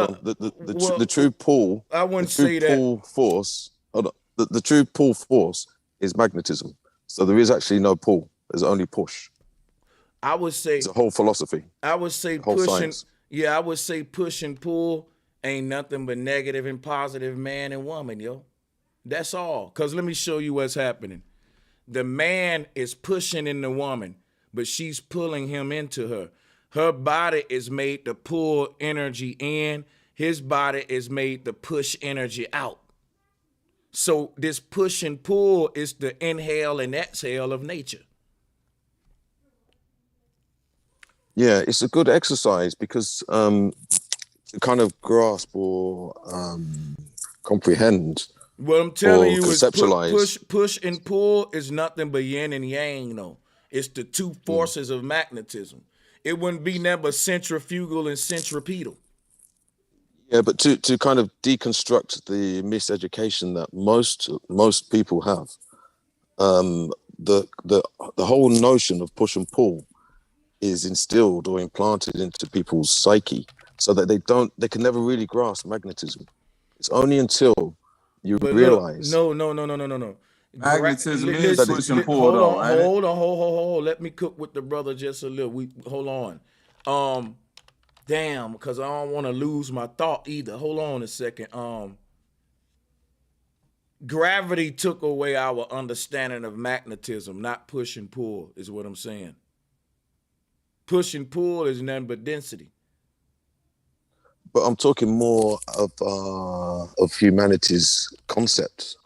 I wouldn't the true say pull that. force. Hold on. The true pull force is magnetism. So there is actually no pull. There's only push. I would say it's a whole philosophy. I would say whole pushing. science. Yeah, I would say push and pull ain't nothing but negative and positive man and woman, yo. That's all. Cause let me show you what's happening. The man is pushing in the woman, but she's pulling him into her. Her body is made to pull energy in. His body is made to push energy out. So this push and pull is the inhale and exhale of nature. Yeah, it's a good exercise because to kind of grasp or comprehend. What I'm telling or you is conceptualize. push and pull is nothing but yin and yang, though. It's the two forces of magnetism. It wouldn't be nothing but centrifugal and centripetal. Yeah, but to kind of deconstruct the miseducation that most people have, the whole notion of push and pull is instilled or implanted into people's psyche, so that they can never really grasp magnetism. It's only until you realize. No. Magnetism is push and pull, hold though. on, hold on. Let me cook with the brother just a little. Hold on. Damn, because I don't want to lose my thought either. Hold on a second. Gravity took away our understanding of magnetism, not push and pull, is what I'm saying. Push and pull is nothing but density. But I'm talking more of humanity's concept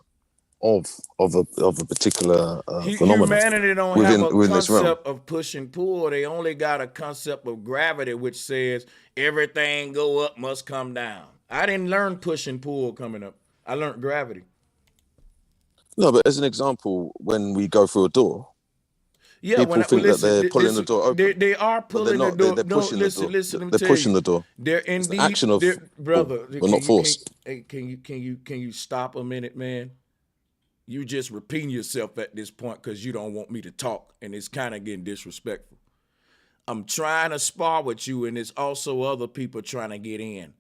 of a particular phenomenon. Humanity don't have a concept of push and pull. They only got a concept of gravity, which says everything go up must come down. I didn't learn push and pull coming up. I learned gravity. No, but as an example, when we go through a door, people think that they're pulling the door open. They are pulling the door. They're pushing the door. Listen, they're pushing the door. They're indeed it's an action of brother. But not force. Can you stop a minute, man? You just repeating yourself at this point because you don't want me to talk, and it's kind of getting disrespectful. I'm trying to spar with you, and there's also other people trying to get in.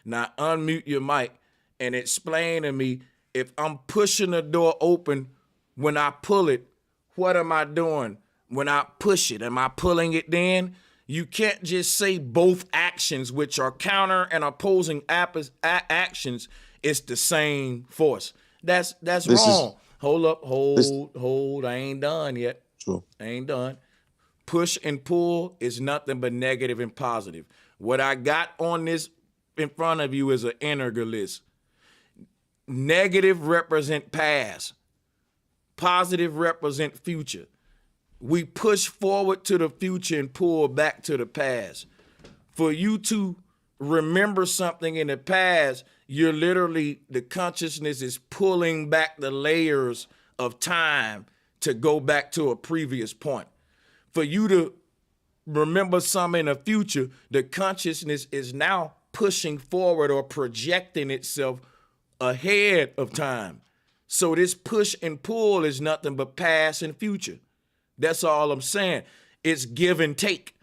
Now unmute your mic and explain to me If I'm pushing the door open when I pull it, what am I doing when I push it? Am I pulling it then? You can't just say both actions, which are counter and opposing actions, it's the same force. That's wrong. Hold up, hold. I ain't done yet. Sure. I ain't done. Push and pull is nothing but negative and positive. What I got on this in front of you is an integer list. Negative represent past. Positive represent future. We push forward to the future and pull back to the past. For you to remember something in the past, you're literally, the consciousness is pulling back the layers of time to go back to a previous point. For you to remember something in the future, the consciousness is now pushing forward or projecting itself ahead of time. So this push and pull is nothing but past and future. That's all I'm saying. It's give and take.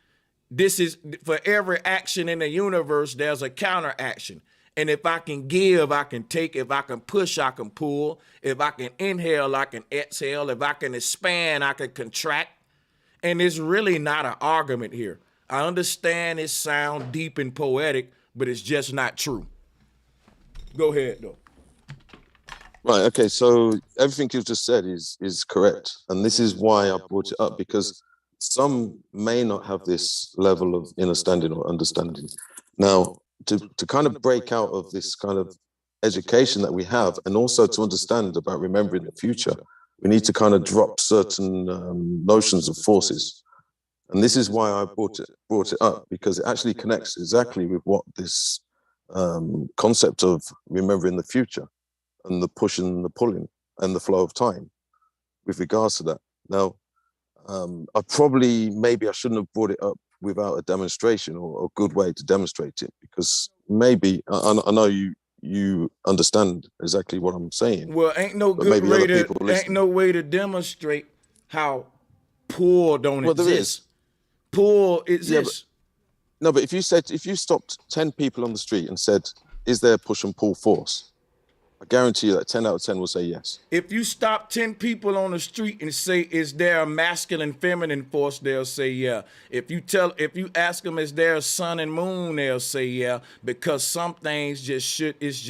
This is, for every action in the universe, there's a counter action. And if I can give, I can take. If I can push, I can pull. If I can inhale, I can exhale. If I can expand, I can contract. And it's really not an argument here. I understand it sounds deep and poetic, but it's just not true. Go ahead, though. Right, okay, so everything you've just said is correct. And this is why I brought it up, because some may not have this level of understanding or understanding. Now, to kind of break out of this kind of education that we have, and also to understand about remembering the future, we need to kind of drop certain notions of forces. And this is why I brought it up, because it actually connects exactly with what this concept of remembering the future and the pushing and the pulling and the flow of time with regards to that. Now, maybe I shouldn't have brought it up without a demonstration or a good way to demonstrate it, because maybe I know you understand exactly what I'm saying. Well, ain't no way to demonstrate how pull don't exist. Pull exists. Yeah, but if you stopped 10 people on the street and said, is there push and pull force? I guarantee you that 10 out of 10 will say yes. If you stop 10 people on the street and say, is there a masculine, feminine force, they'll say yeah. If you ask them, is there a sun and moon, they'll say yeah, because some things is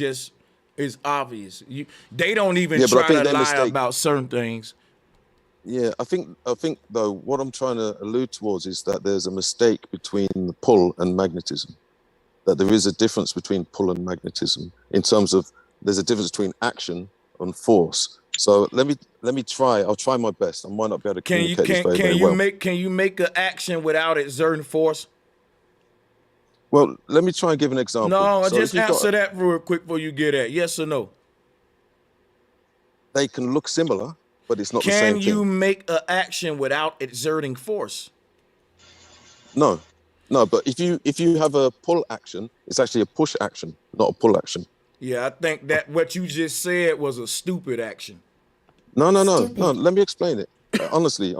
obvious. They don't even try to lie about certain things. Yeah, I think though, what I'm trying to allude towards is that there's a mistake between the pull and magnetism. That there is a difference between pull and magnetism in terms of there's a difference between action and force. So let me try. I'll try my best. I might not be able to communicate this very well. Can you make an action without exerting force? Well, let me try and give an example. No, just answer that real quick before you get at. Yes or no? They can look similar, but it's not the same thing. Can you make an action without exerting force? No, but if you have a pull action, it's actually a push action, not a pull action. Yeah, I think that what you just said was a stupid action. No. Let me explain it. Honestly.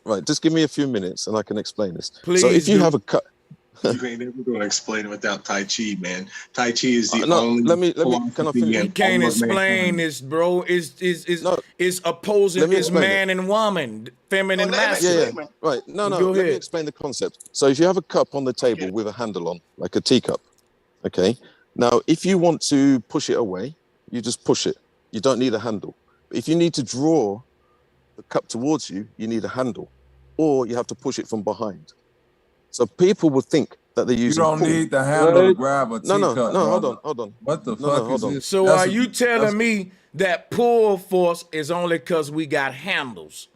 Right, just give me a few minutes and I can explain this. Please. So if you have a cut. You ain't never going to explain it without Tai Chi, man. Tai Chi is the only. Let me. Can I finish? You can't explain this, bro. It's opposing. It's man and woman, feminine, masculine. Yeah. Right. No. Let me explain the concept. So if you have a cup on the table with a handle on, like a teacup, okay. Now, if you want to push it away, you just push it. You don't need a handle. If you need to draw the cup towards you, you need a handle, or you have to push it from behind. So people would think that they're using. You don't need the handle to grab a teacup. No, hold on. What the fuck is this? So are you telling me that pull force is only because we got handles?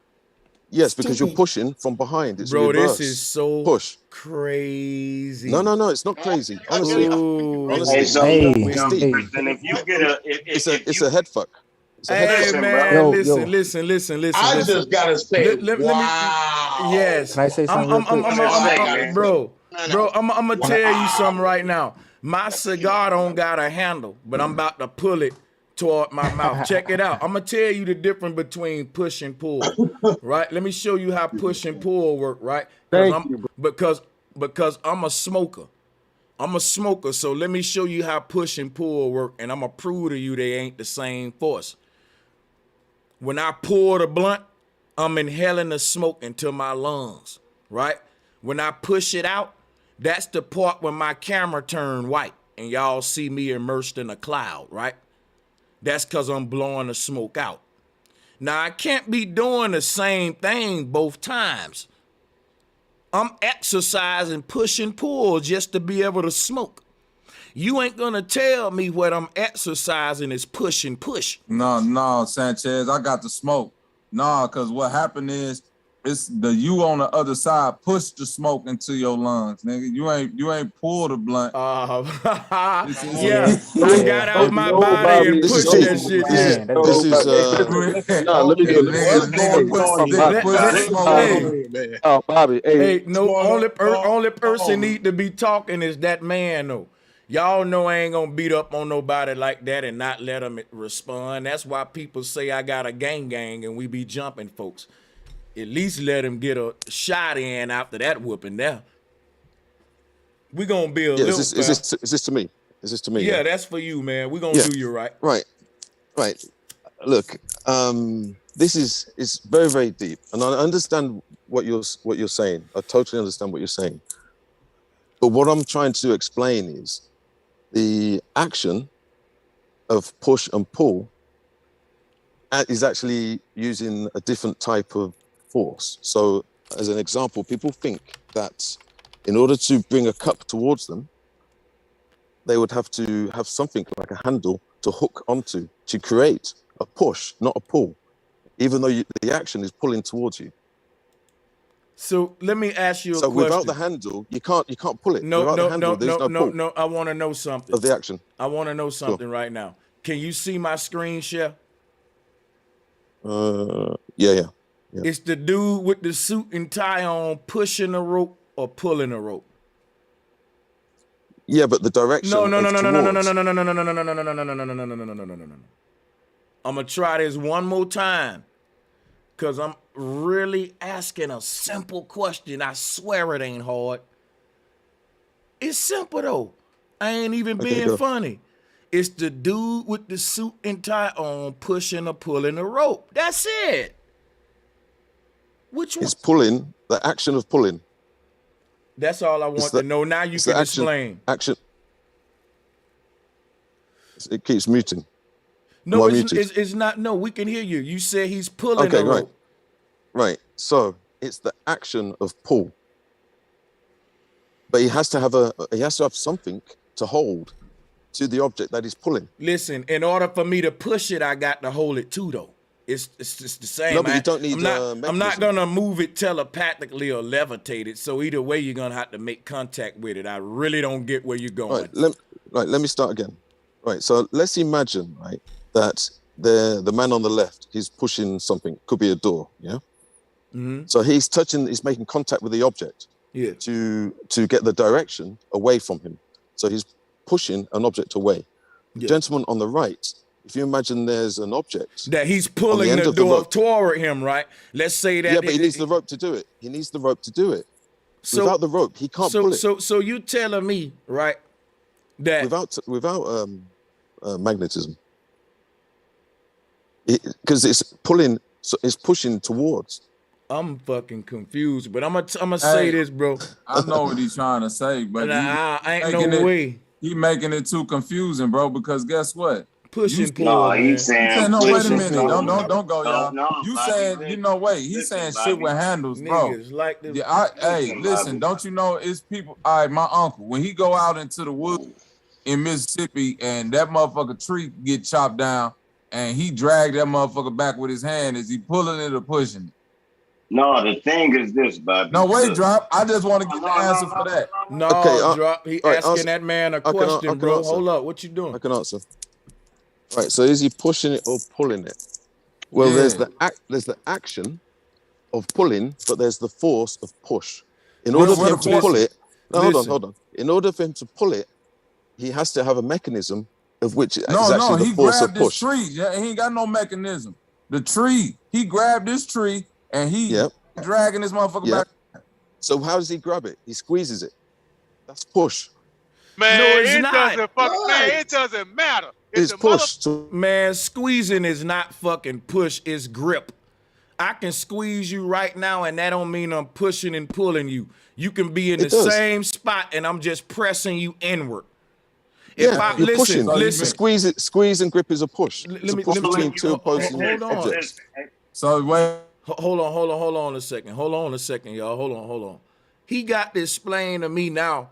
Yes, because you're pushing from behind. It's bro, reverse. This is so crazy. No, it's not crazy. Honestly, it's a head fuck. Hey man, listen. I just gotta say, wow. Yes. Can I say something? Bro, I'm gonna tell you something right now. My cigar don't got a handle, but I'm about to pull it toward my mouth. Check it out. I'm gonna tell you the difference between push and pull. Right? Let me show you how push and pull work. Right? Because I'm a smoker. I'm a smoker, so let me show you how push and pull work, and I'm going to prove to you they ain't the same force. When I pour the blunt, I'm inhaling the smoke into my lungs, right? When I push it out, that's the part when my camera turned white and y'all see me immersed in a cloud, right? That's because I'm blowing the smoke out. Now, I can't be doing the same thing both times. I'm exercising push and pull just to be able to smoke. You ain't gonna tell me what I'm exercising is push and push. No, Sanchez, I got the smoke. No, because what happened is it's the you on the other side push the smoke into your lungs, nigga. You ain't pull the blunt. Yeah, I got out my body and pushed that shit. Let me get Oh, Bobby, hey, no, only person need to be talking is that man, though. Y'all know I ain't gonna beat up on nobody like that and not let them respond. That's why people say I got a gang and we be jumping folks. At least let him get a shot in after that whooping there. We gonna be a little. Is this to me? Is this to me? Yeah, that's for you, man. We gonna do you right. Right. Look, this is very, very deep, and I understand what you're saying. I totally understand what you're saying. But what I'm trying to explain is the action of push and pull is actually using a different type of force. So as an example, people think that in order to bring a cup towards them, they would have to have something like a handle to hook onto to create a push, not a pull, even though the action is pulling towards you. So let me ask you a question. So without the handle, you can't pull it. No, without the handle, there's no pull. No. I want to know something of the action. I want to know something right now. Can you see my screen share? Yeah. It's the dude with the suit and tie on pushing a rope or pulling a rope. Yeah, but the direction. No. I'm gonna try this one more time, cause I'm really asking a simple question. I swear it ain't hard. It's simple though. I ain't even being funny. It's the dude with the suit and tie on pushing or pulling a rope. That's it. Which one? It's pulling, the action of pulling. That's all I want to know. Now you can explain. Action. It keeps muting. No, it's not. No, we can hear you. You said he's pulling the rope. Right. So it's the action of pull. But he has to have something to hold to the object that he's pulling. Listen, in order for me to push it, I got to hold it too, though. It's just the same. No, but you don't need I'm not gonna move it telepathically or levitate it. So either way, you're gonna have to make contact with it. I really don't get where you're going. Let me start again. Right. So let's imagine, right, that the man on the left, he's pushing something. Could be a door. Yeah. Mm-hmm. So he's making contact with the object. Yeah. To get the direction away from him. So he's pushing an object away. The gentleman on the right, if you imagine there's an object that he's pulling the door toward him, right? Let's say that. Yeah, but he needs the rope to do it. So without the rope, he can't pull it. So you telling me, right, that without magnetism, because it's pulling, so it's pushing towards. I'm fucking confused, but I'm gonna say this, bro. I know what he's trying to say, but I ain't no way. He making it too confusing, bro. Because guess what? Push and pull. No, he's saying. No, wait a minute. Don't go, y'all. You saying, he's saying shit with handles, bro. Like this. Hey, listen, don't you know it's people? All right, my uncle, when he go out into the woods in Mississippi and that motherfucker tree get chopped down and he dragged that motherfucker back with his hand, is he pulling it or pushing it? No, the thing is this, Bobby. No, wait, Drop. I just want to get the answer for that. No, Drop. He asking that man a question, bro. Hold up. What you doing? I can answer. Right. So is he pushing it or pulling it? Well, there's the action of pulling, but there's the force of push. In order for him to pull it, hold on. In order for him to pull it, he has to have a mechanism of which is actually the force of push. He grabbed this tree. Yeah, he ain't got no mechanism. The tree. He grabbed this tree. And he dragging this motherfucker back. So how does he grab it? He squeezes it. That's push. Man, No, it's it not. doesn't fucking man, it doesn't matter. If It's the push. Man, squeezing is not fucking push, it's grip. I can squeeze you right now, and that don't mean I'm pushing and pulling you. You can be in the It does. same spot, and I'm just pressing you inward. Yeah, If I you're pushing. listen. Squeeze and grip is a push. It's a push between two opposing hold on. objects. So wait. Hold on a second. Hold on a second, y'all. Hold on. He got to explain to me now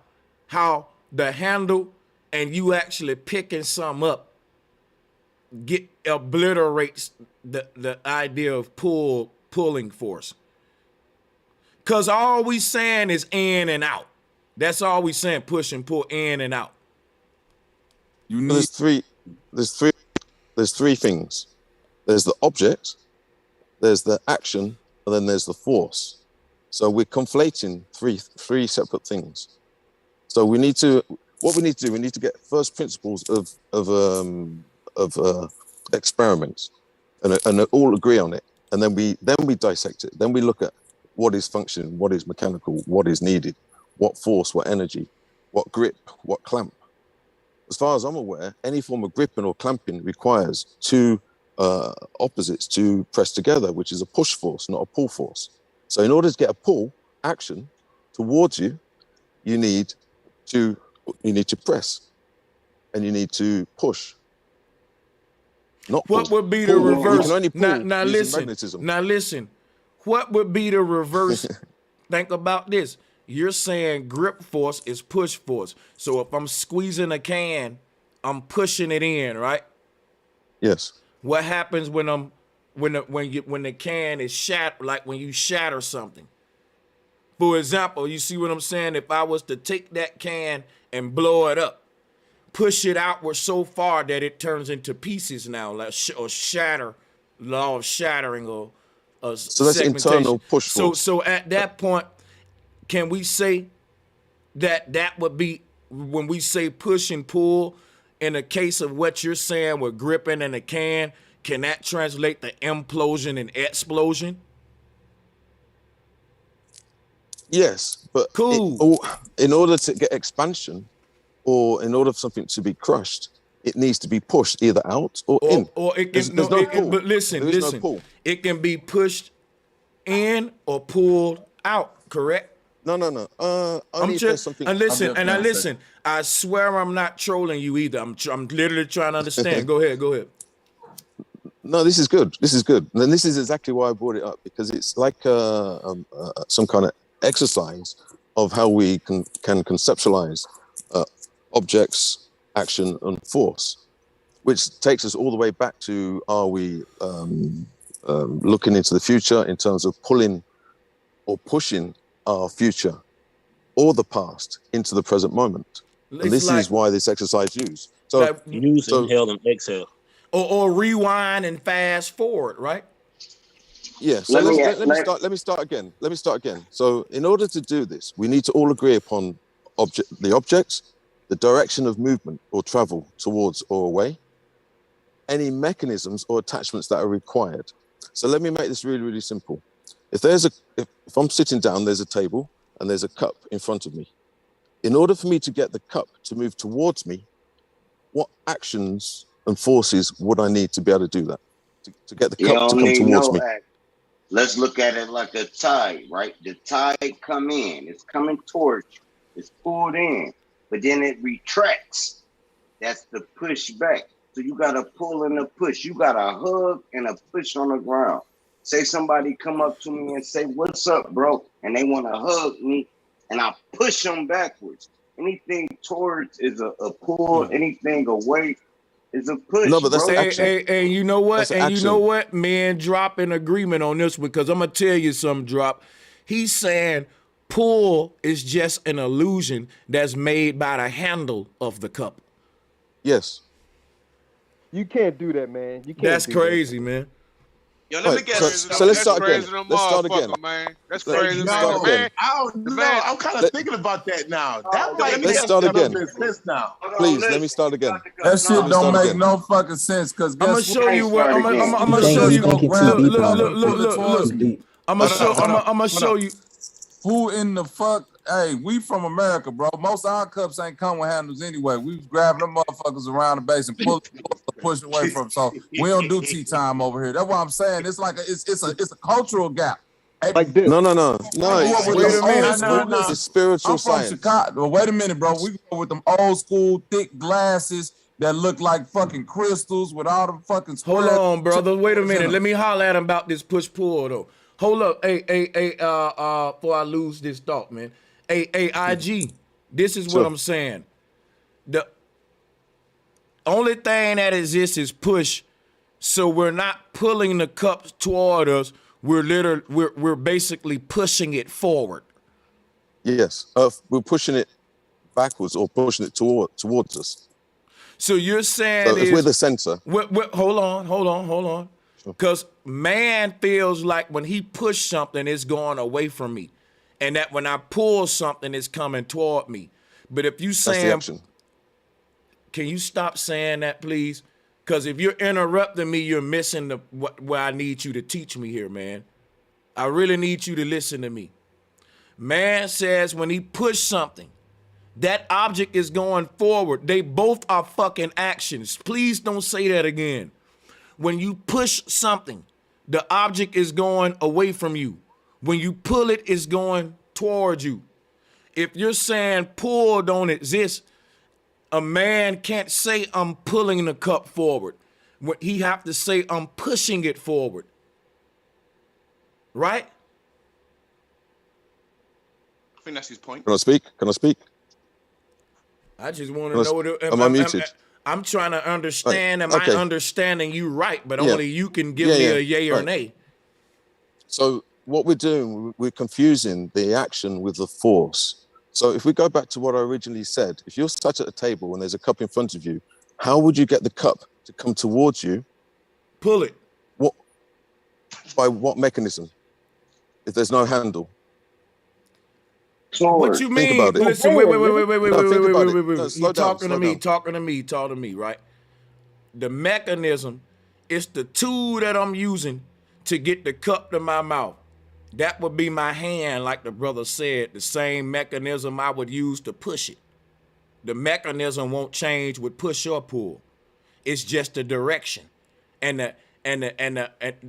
how the handle and you actually picking some up obliterates the idea of pulling force. Cause all we saying is in and out. That's all we saying, push and pull, in and out. There's three things. There's the object, there's the action, and then there's the force. So we're conflating three separate things. So what we need to do, we need to get first principles of experiments, and all agree on it, and then we dissect it. Then we look at what is functioning, what is mechanical, what is needed, what force, what energy, what grip, what clamp. As far as I'm aware, any form of gripping or clamping requires two opposites to press together, which is a push force, not a pull force. So in order to get a pull action towards you, you need to press, and you need to push. Not pull. What would be the reverse? You can only pull Now using listen. magnetism. Now listen. What would be the reverse? Think about this. You're saying grip force is push force. So if I'm squeezing a can, I'm pushing it in, right? Yes. What happens when the can is shattered, like when you shatter something? For example, you see what I'm saying? If I was to take that can and blow it up, push it outward so far that it turns into pieces now, like or shatter, law of shattering or so that's internal push force. So at that point, can we say that would be when we say push and pull? In the case of what you're saying with gripping and a can that translate to implosion and explosion? Yes, but cool. In order to get expansion, or in order for something to be crushed, it needs to be pushed either out or in. Or it can there's no pull. But listen. No pull. It can be pushed in or pulled out. Correct? No. I'm just and listen. I swear I'm not trolling you either. I'm literally trying to understand. Go ahead. No, this is good. And this is exactly why I brought it up, because it's like some kind of exercise of how we can conceptualize objects, action, and force, which takes us all the way back to: are we looking into the future in terms of pulling or pushing our future or the past into the present moment? And this is why this exercise is used. So inhale and exhale. Or rewind and fast forward, right? Yeah. So let me start again. So in order to do this, we need to all agree upon the object, the direction of movement or travel towards or away, any mechanisms or attachments that are required. So let me make this really, really simple. If I'm sitting down, there's a table and there's a cup in front of me. In order for me to get the cup to move towards me, what actions and forces would I need to be able to do that? To get the cup to come towards me? Let's look at it like a tide, right? The tide come in, it's coming towards you, it's pulled in, but then it retracts. That's the push back. So you got a pull and a push. You got a hug and a push on the ground. Say somebody come up to me and say, "What's up, bro?" And they want to hug me, and I push them backwards. Anything towards is a pull. Anything away is a push. No, but that's action. Hey, you know what? You know what? Man, drop in agreement on this one, because I'm going to tell you something, Drop. He's saying pull is just an illusion that's made by the handle of the cup. Yes. You can't do that, man. You can't. That's crazy, man. Yo, let me get so let's start again. Let's start again. Man. That's crazy, man. I don't know. I'm kind of thinking about that now. Let's start again. Now. Please, let me start again. That shit don't make no fucking sense. Cause I'm gonna show you what. I'm gonna show you. Look. I'm gonna show you. Who in the fuck hey, we from America, bro. Most of our cups ain't come with handles anyway. We was grabbing them motherfuckers around the base and push away from. So we don't do tea time over here. That's what I'm saying. It's like it's a cultural gap. Like this. No. Wait a minute. It's spiritual I'm from science. Chicago. Well, wait a minute, bro. We go with them old school thick glasses that look like fucking crystals with all them fucking. Hold on, brother. Wait a minute. Let me holler at him about this push pull though. Hold up, before I lose this thought, man. IG. This is what I'm saying. The only thing that exists is push. So we're not pulling the cups toward us. We're basically pushing it forward. Yes, we're pushing it backwards or pushing it towards us. So you're saying so if we're the center. Hold on. Because man feels like when he push something, it's going away from me. And that when I pull something, it's coming toward me. But if you saying, can you stop saying that, please? Because if you're interrupting me, you're missing where I need you to teach me here, man. I really need you to listen to me. Man says when he push something, that object is going forward. They both are fucking actions. Please don't say that again. When you push something, the object is going away from you. When you pull it, it's going towards you. If you're saying pull don't exist, a man can't say I'm pulling the cup forward. He have to say I'm pushing it forward. Right? I think that's his point. Can I speak? I just want to know. Am I muted? I'm trying to understand. Am I understanding you right? But only you can give me a yay or nay. So what we're doing, we're confusing the action with the force. So if we go back to what I originally said, if you're sat at a table and there's a cup in front of you, how would you get the cup to come towards you? Pull it. What? By what mechanism? If there's no handle. What you mean? Listen, wait. You talking to me, right? The mechanism is the tool that I'm using to get the cup to my mouth. That would be my hand, like the brother said, the same mechanism I would use to push it. The mechanism won't change with push or pull. It's just the direction. And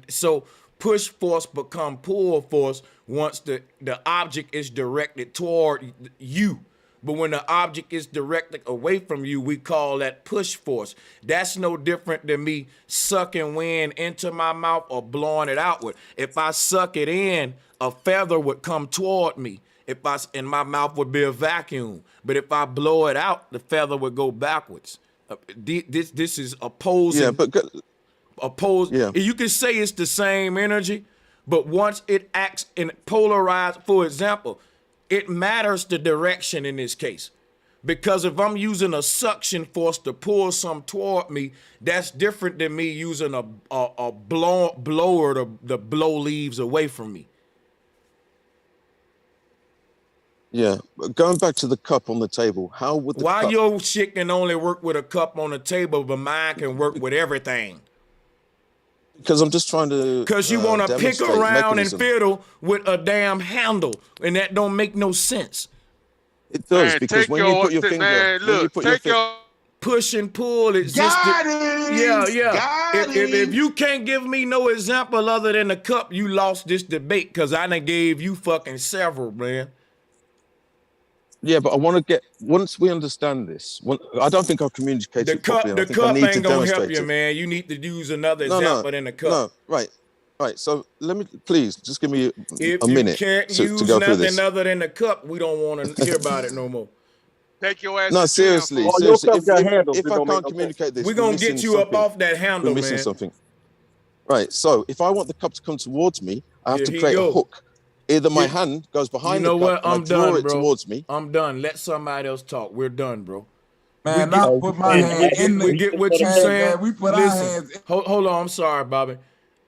so push force become pull force once the object is directed toward you. But when the object is directed away from you, we call that push force. That's no different than me sucking wind into my mouth or blowing it outward. If I suck it in, a feather would come toward me. And my mouth would be a vacuum. But if I blow it out, the feather would go backwards. This is opposing. Yeah, but You can say it's the same energy, but once it acts in polarized, for example, it matters the direction in this case. Because if I'm using a suction force to pull some toward me, that's different than me using a blower to blow leaves away from me. Yeah, but going back to the cup on the table, how would the Why cup... your shit can only work with a cup on the table, but mine can work with everything? Because I'm just trying to. Because you want to pick around and fiddle with a damn handle, and that don't make no sense. It does, because when you put your finger, push and pull exists. If you can't give me no example other than the cup, you lost this debate because I done gave you fucking several, man. Yeah, but I want to get, once we understand this, I don't think I've communicated properly. The cup ain't going to help you, man. You need to use another example than the cup. No, right. So let me, please, just give me if a minute to go through this. If you can't use nothing other than the cup, we don't want to hear about it no more. Take your ass. No, seriously. If I can't communicate this, we're going to get you up off that handle, we're missing something. Right, so if I want the cup to come towards me, I have to create a hook. Either my hand goes behind the cup and I draw it towards me. I'm done. Let somebody else talk. We're done, bro. Man, I put my hand in the... We get what you're saying. Man, we put our hands in. Hold on. I'm sorry, Bobby.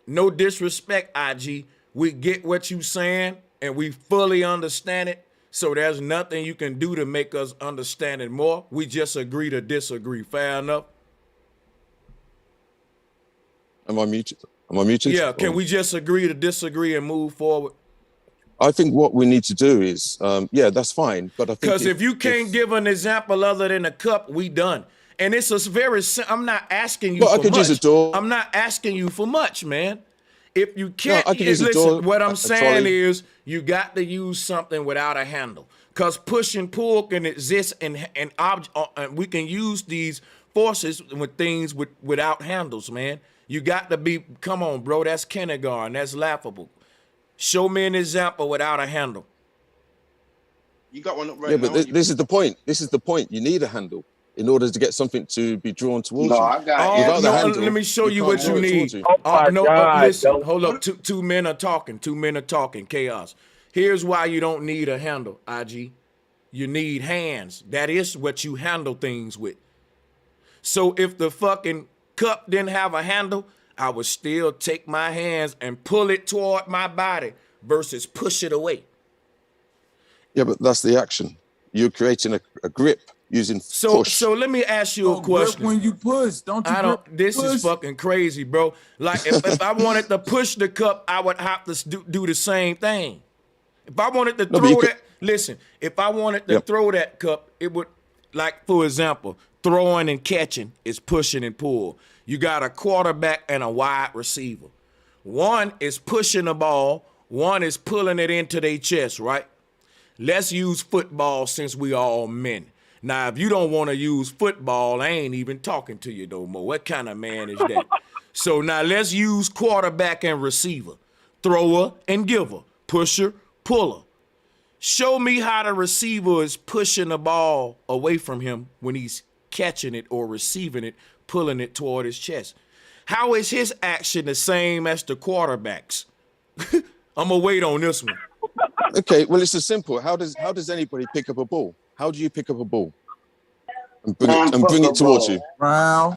No disrespect, IG. We get what you're saying, and we fully understand it. So there's nothing you can do to make us understand it more. We just agree to disagree. Fair enough? Am I muted? Yeah, can we just agree to disagree and move forward? I think what we need to do is, yeah, that's fine. But I think because if you can't give an example other than a cup, we done. And it's a very. I'm not asking you well, for I could much. use a door. I'm not asking you for much, man. If you can't, No, I could use a listen. door, What I'm a saying trolley. is, you got to use something without a handle, because push and pull can exist, and we can use these forces with things without handles, man. You got to be. Come on, bro. That's kindergarten. That's laughable. Show me an example without a handle. You got one up right Yeah, now. but this is the point. This is the point. You need a handle in order to get something to be drawn towards you. I got Without the handle, let me show you what can't you draw it towards need. you. Listen, hold up. Two men are talking. Two men are talking. Chaos. Here's why you don't need a handle, IG. You need hands. That is what you handle things with. So if the fucking cup didn't have a handle, I would still take my hands and pull it toward my body versus push it away. Yeah, but that's the action. You're creating a grip using push. So let me ask you a question. Grip when you push, don't you? This is fucking crazy, bro. Like if I wanted to push the cup, I would have to do the same thing. If I wanted to throw that, listen. If I wanted to throw that cup, it would, like for example, throwing and catching is pushing and pull. You got a quarterback and a wide receiver. One is pushing the ball. One is pulling it into their chest, right? Let's use football since we all men. Now, if you don't want to use football, I ain't even talking to you no more. What kind of man is that? So now let's use quarterback and receiver, thrower and giver, pusher, puller. Show me how the receiver is pushing the ball away from him when he's catching it or receiving it, pulling it toward his chest. How is his action the same as the quarterback's? I'm gonna wait on this one. Okay, well, it's as simple. How does anybody pick up a ball? How do you pick up a ball and bring it towards you? Wow.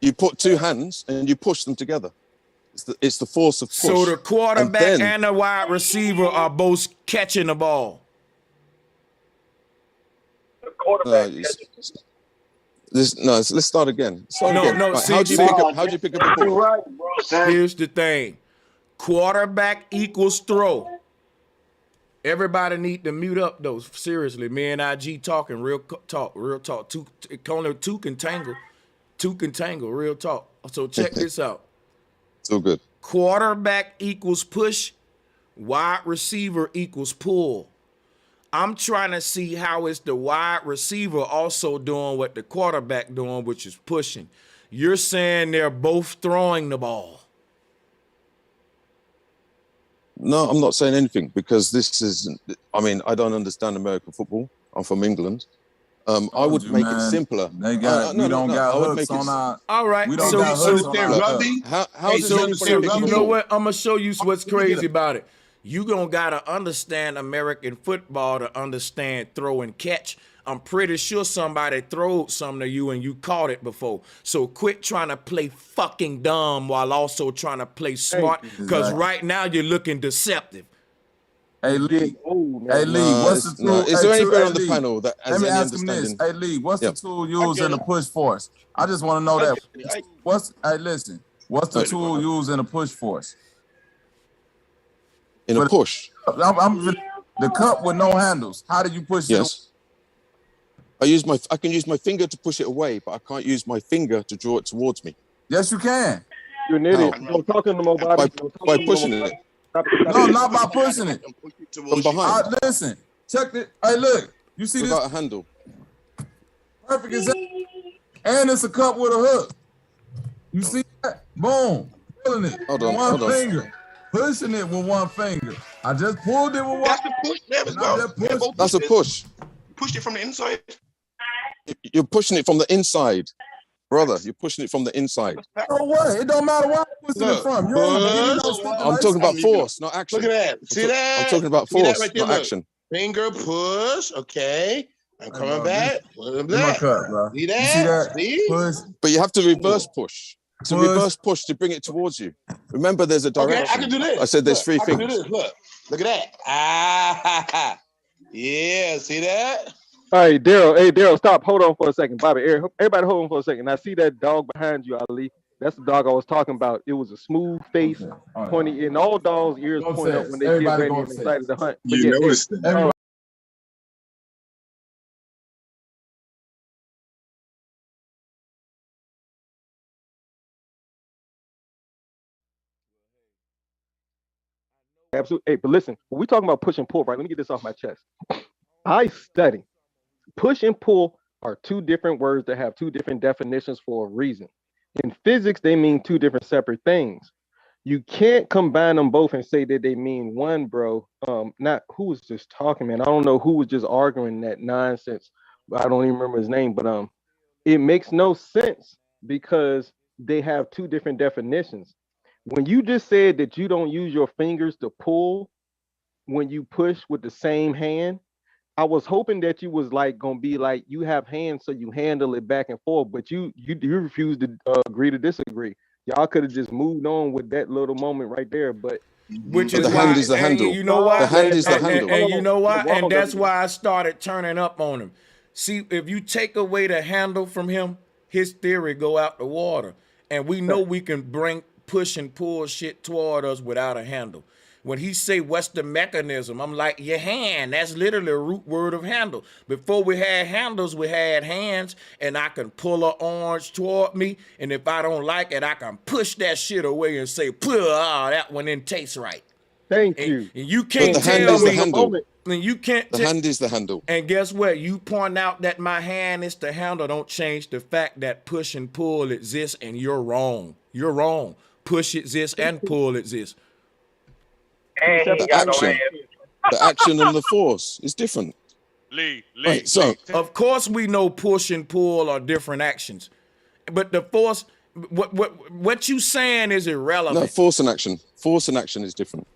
You put two hands and you push them together. It's the force of push. So the quarterback and the wide receiver are both catching the ball. The quarterback. Let's start again. Right, how do you pick up a ball? Right, bro. Here's the thing. Quarterback equals throw. Everybody need to mute up though. Seriously, me and IG talking real talk. Only two can tangle. Real talk. So check this out. So good. Quarterback equals push. Wide receiver equals pull. I'm trying to see how is the wide receiver also doing what the quarterback doing, which is pushing. You're saying they're both throwing the ball. No, I'm not saying anything because this is, I mean, I don't understand American football. I'm from England. I would make it simpler. We don't got hooks on our. All right. We don't got hooks on our. How does anybody you know what? I'm gonna show you what's crazy about it. You gonna gotta understand American football to understand throw and catch. I'm pretty sure somebody throwed something to you and you caught it before. So quit trying to play fucking dumb while also trying to play smart. Because right now you're looking deceptive. Hey Lee, what's the tool? Is there anybody on the panel that has Let me any ask him this. understanding? Hey Lee, what's the tool used in the push force? I just want to know that. What's the tool used in a push force? In a push? The cup with no handles. How do you push it? Yes. I can use my finger to push it away, but I can't use my finger to draw it towards me. Yes, you can. You're an idiot. Don't talk to them about it. By pushing it. No, not by pushing it. From behind. Listen, check it. Hey, look. You see Without this? a handle. Perfect example. And it's a cup with a hook. You see that? Boom. Pulling it with one finger. Pushing it with one finger. I just pulled it with one. That's a push. There we go. That's a push. Pushed it from the inside. You're pushing it from the inside. Brother, you're pushing it from the inside. No way. It don't matter where I'm pushing it from. I'm talking about force, not action. Look at that. See that? I'm talking about force, not action. Finger push. Okay. I'm coming back. My cut, bro. See that? See? Push. But you have to reverse push. To reverse push to bring it towards you. Remember, there's a direction. Okay, I can do this. I said there's three I things. can do this. Look at that. Ah, yeah. See that? All right, Daryl. Hey, Daryl, stop. Hold on for a second. Bobby, everybody hold on for a second. I see that dog behind you, Ali. That's the dog I was talking about. It was a smooth face, pointy, and all dogs' ears point up when they get ready and excited to hunt. But You yeah, noticed that. absolutely. Hey, but listen, when we talking about push and pull, right? Let me get this off my chest. I study. Push and pull are two different words that have two different definitions for a reason. In physics, they mean two different separate things. You can't combine them both and say that they mean one, bro. Not who was just talking, man. I don't know who was just arguing that nonsense. I don't even remember his name, but it makes no sense because they have two different definitions. When you just said that you don't use your fingers to pull when you push with the same hand, I was hoping that you was like gonna be like you have hands so you handle it back and forth, but you refuse to agree to disagree. Y'all could have just moved on with that little moment right there, but which But is the why, hand is the and handle. you know why, The hand is the and, handle. and you know why, and that's why I started turning up on him. See, if you take away the handle from him, his theory go out the water, and we know we can bring push and pull shit toward us without a handle. When he say, what's the mechanism? I'm like, your hand. That's literally a root word of handle. Before we had handles, we had hands, and I can pull an orange toward me, and if I don't like it, I can push that shit away and say, that one didn't taste right. Thank you. And you But can't the hand tell is the me, handle. and you can't The hand is the handle. and guess what? You point out that my hand is the handle. Don't change the fact that push and pull exists, and you're wrong. You're wrong. Push exists and pull exists. And he The got no action, hands. the action and the force is different. Right, so Of course we know push and pull are different actions, but the force, what you saying is irrelevant. no, force and action is different,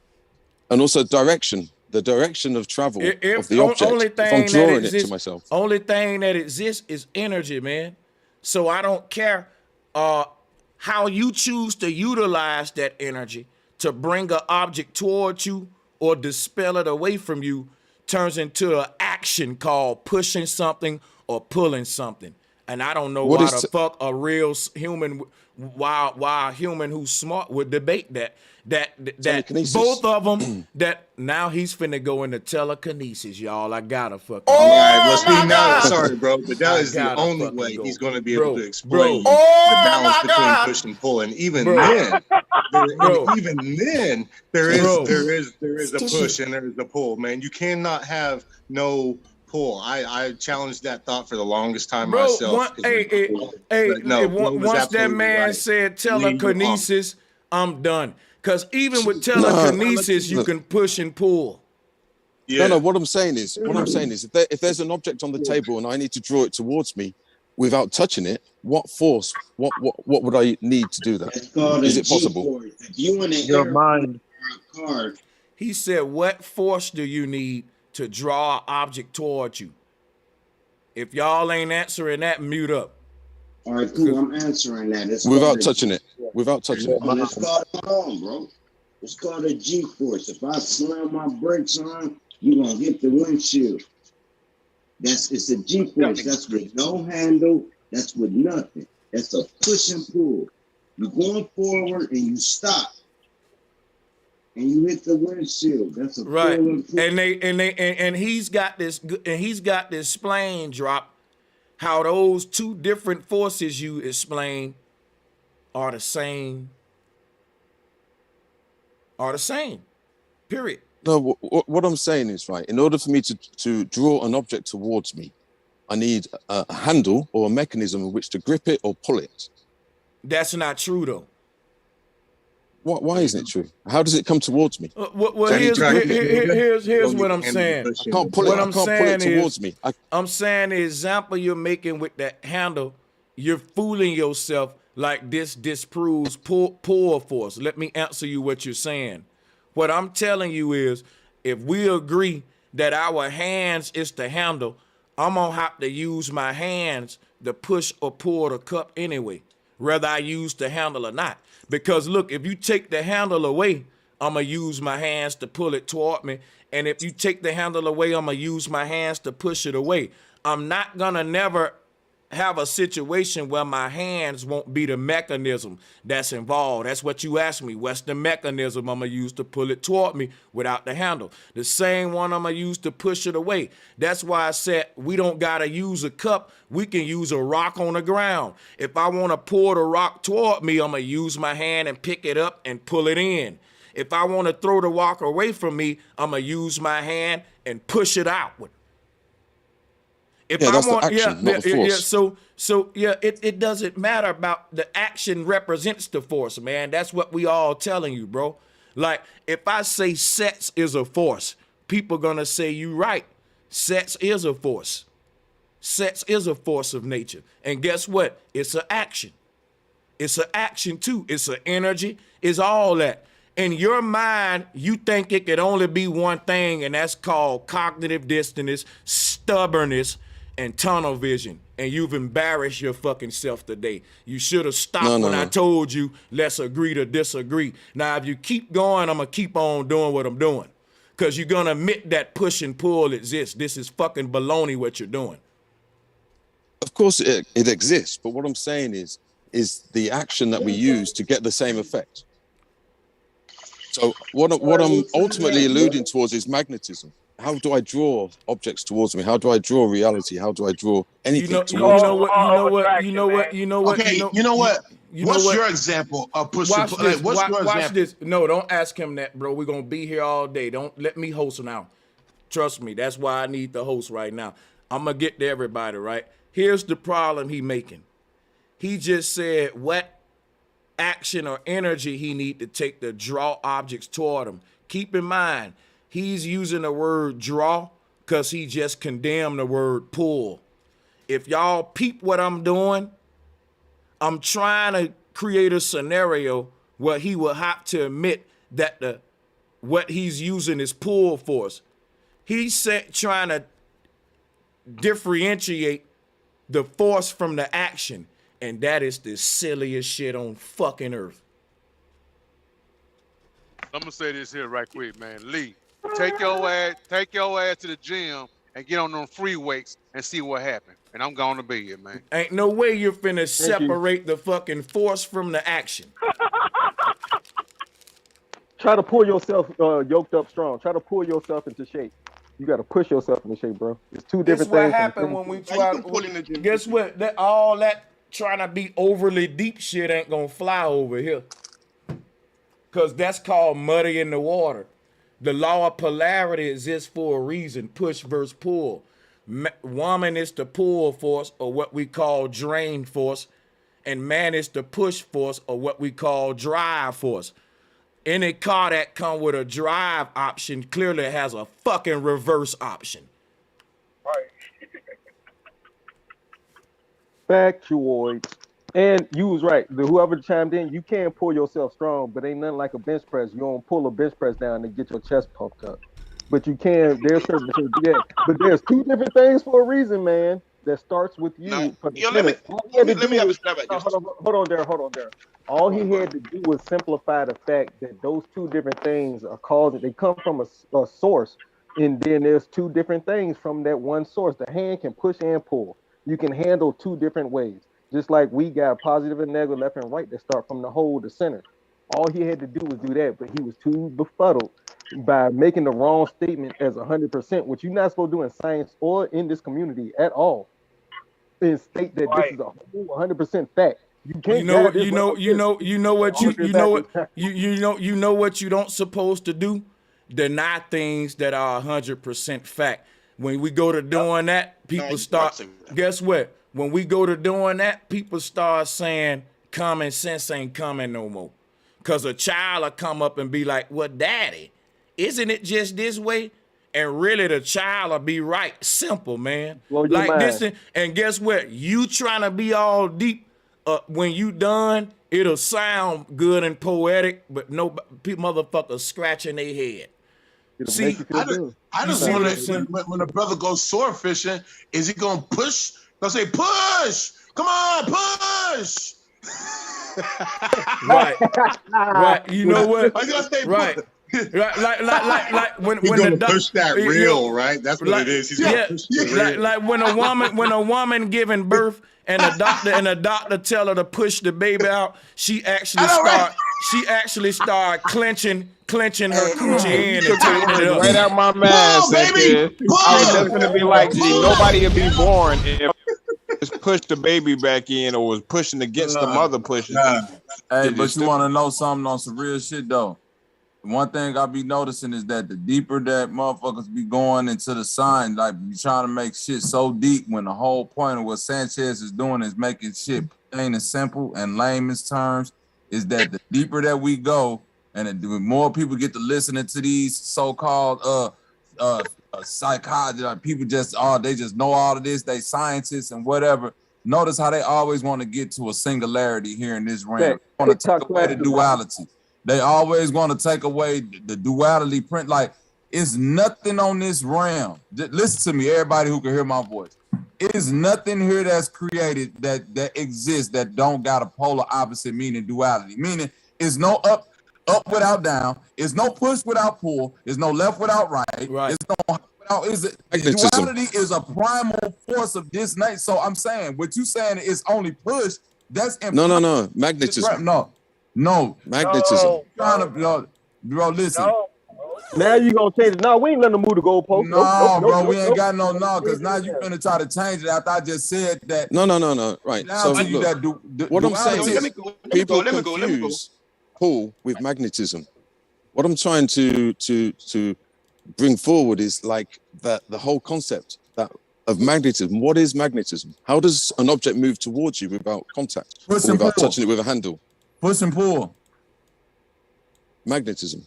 and also direction. The direction of travel of the object. If I'm drawing it to myself, only thing that exists is energy, man. So I don't care how you choose to utilize that energy to bring an object towards you or dispel it away from you, turns into an action called pushing something or pulling something. And I don't know What why is the fuck a real human, why a human who's smart would debate that telekinesis. both of them that now he's finna go into telekinesis, y'all. I gotta fucking All right, well, oh see, my now, God. sorry, bro, but that I is the gotta only fucking way go. he's going to be Bro, able to explain bro. the Oh balance my between God. push and pull, and even Bro. then, Bro. there is Bro. a push and there is a pull, man. You cannot have no pull. I challenged that thought for the longest time Bro, myself. But no, bro was once that absolutely man right. said Lee, you're wrong. telekinesis, I'm done. Because even with No. telekinesis, you can push and pull. Yeah. No. What I'm saying is, if there's an object on the table and I need to draw it towards me without touching it, what force? What would I need to do that? Is it possible? You in the Your mind. car. He said, what force do you need to draw an object towards you? If y'all ain't answering that, mute up. All right, cool. I'm answering that. It's Without touching it. Without touching it. It's called, hold on, bro. It's called a G-force. If I slam my brakes on, you're gonna hit the windshield. It's a G-force. That's with no handle. That's with nothing. That's a push and pull. You're going forward and you stop. And you hit the windshield. That's a right. pull and pull. And he's got this explain drop how those two different forces you explain are the same. Period. No, what I'm saying is, right, in order for me to draw an object towards me, I need a handle or a mechanism in which to grip it or pull it. That's not true, though. Why isn't it true? How does it come towards me? Well, here's what I'm saying. I can't pull it towards me. I'm saying the example you're making with the handle, you're fooling yourself like this disproves pull force. Let me answer you what you're saying. What I'm telling you is, if we agree that our hands is the handle, I'm gonna have to use my hands to push or pull the cup anyway, whether I use the handle or not. Because look, if you take the handle away, I'm gonna use my hands to pull it toward me. And if you take the handle away, I'm gonna use my hands to push it away. I'm not gonna never have a situation where my hands won't be the mechanism that's involved. That's what you asked me. What's the mechanism I'm going to use to pull it toward me without the handle? The same one I'm going to use to push it away. That's why I said we don't got to use a cup. We can use a rock on the ground. If I want to pull the rock toward me, I'm going to use my hand and pick it up and pull it in. If I want to throw the rock away from me, I'm going to use my hand and push it outward. If that's the action, not the force. It doesn't matter about the action represents the force, man. That's what we all telling you, bro. Like, if I say sex is a force, people gonna say you right. Sex is a force. Sex is a force of nature. And guess what? It's an action. It's an action too. It's an energy. It's all that. In your mind, you think it could only be one thing, and that's called cognitive dissonance, stubbornness, and tunnel vision. And you've embarrassed your fucking self today. You should have stopped when I told you, let's agree to disagree. Now, if you keep going, I'm going to keep on doing what I'm doing. Because you're going to admit that push and pull exists. This is fucking baloney what you're doing. Of course it exists, but what I'm saying is the action that we use to get the same effect. So what I'm ultimately alluding towards is magnetism. How do I draw objects towards me? How do I draw reality? How do I draw anything towards me? You know what? What's your example of push and pull? What's your example? This. No, don't ask him that, bro. We're going to be here all day. Don't let me host now. Trust me. That's why I need the host right now. I'm going to get to everybody, right? Here's the problem he making. He just said what action or energy he need to take to draw objects toward him. Keep in mind, he's using the word draw because he just condemned the word pull. If y'all peep what I'm doing, I'm trying to create a scenario where he will have to admit that what he's using is pull force. He's trying to differentiate the force from the action, and that is the silliest shit on fucking earth. I'm gonna say this here right quick, man. Lee, take your ass to the gym and get on them free weights and see what happens. And I'm going to be here, man. Ain't no way you're finna separate the fucking force from the action. Try to pull yourself yoked up strong. Try to pull yourself into shape. You got to push yourself into shape, bro. It's two different things. That's what happened when we try. Guess what? All that trying to be overly deep shit ain't gonna fly over here. Cause that's called muddy in the water. The law of polarity exists for a reason. Push versus pull. Woman is the pull force, or what we call drain force, and man is the push force, or what we call drive force. Any car that come with a drive option clearly has a fucking reverse option. Factoid. And you was right. Whoever chimed in, you can pull yourself strong, but ain't nothing like a bench press. You don't pull a bench press down and get your chest pumped up. But you can, there's certain things, yeah. But there's two different things for a reason, man. That starts with you. Let me have a stab at this. Hold on there. All he had to do was simplify the fact that those two different things are causing, they come from a source, and then there's two different things from that one source. The hand can push and pull. You can handle two different ways. Just like we got positive and negative, left and right, that start from the whole to center. All he had to do was do that, but he was too befuddled by making the wrong statement as 100%, which you're not supposed to do in science or in this community at all. And state that this is a whole 100% fact. You can't. You know what you don't supposed to do? Deny things that are 100% fact. When we go to doing that, people start. Guess what? When we go to doing that, people start saying common sense ain't coming no more. Cause a child will come up and be like, "Well, daddy, isn't it just this way?" And really, the child will be right. Simple, man. Like this, and guess what? You trying to be all deep. When you done, it'll sound good and poetic, but no motherfuckers scratching their head. See, I just want to. When a brother goes sword fishing, is he gonna push? Gonna say push? Come on, push! Right. You know what? I gotta say right. like when He's when the gonna push that real, right? That's what like, it is. He's gonna push the real. like when a woman giving birth and the doctor tell her to push the baby out, she actually start clenching her coochie in and tightening it up. Right out my mind, Sanchez. I was just gonna be like, G, nobody would be born if just pushed the baby back in or was pushing against the mother pushing. Hey, but you want to know something on some real shit though? One thing I be noticing is that the deeper that motherfuckers be going into the sign, like be trying to make shit so deep when the whole point of what Sanchez is doing is making shit plain and simple and layman's terms, is that the deeper that we go and the more people get to listening to these so-called psychologists, like people they just know all of this, they scientists and whatever. Notice how they always want to get to a singularity here in this realm. They want to take away the duality. They always want to take away the duality print. Like, it's nothing on this realm. Listen to me, everybody who can hear my voice. It is nothing here that's created that exists that don't got a polar opposite meaning, duality. Meaning, it's no up without down. It's no push without pull. It's no left without right. It's no without. Duality is a primal force of this nature. So I'm saying, what you saying is only push. That's no. Magnetism. No. Magnetism. Bro, listen. No. Now you gonna change it? No, we ain't letting them move the goalpost. No, bro, we ain't got no, because now you gonna try to change it after I just said that. No. Right. Now So you look, what I'm saying is people confuse pull with magnetism. What I'm trying to bring forward is like the whole concept of magnetism. What is magnetism? How does an object move towards you without contact, or without touching it with a handle? Push and pull. Magnetism.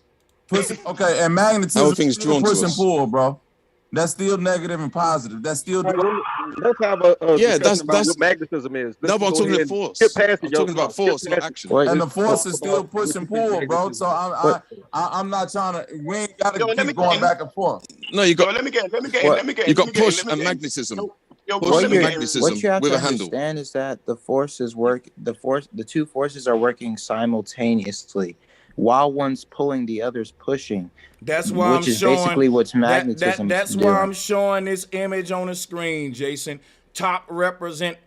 Okay, and magnetism is things drawn push to and us. pull, bro. That's still negative and positive. That's still. Let's have a that's what magnetism is. No, but I'm talking about force. I'm talking about force, not action. And the force is still push and pull, bro. So I'm not trying to. We ain't got to keep going back and forth. No, you got. Let me get. You got push and magnetism. What you have to understand is that the two forces are working simultaneously while one's pulling, the other's pushing. That's why which is basically what's magnetism. That's why I'm showing this image on the screen, Jason. Top represent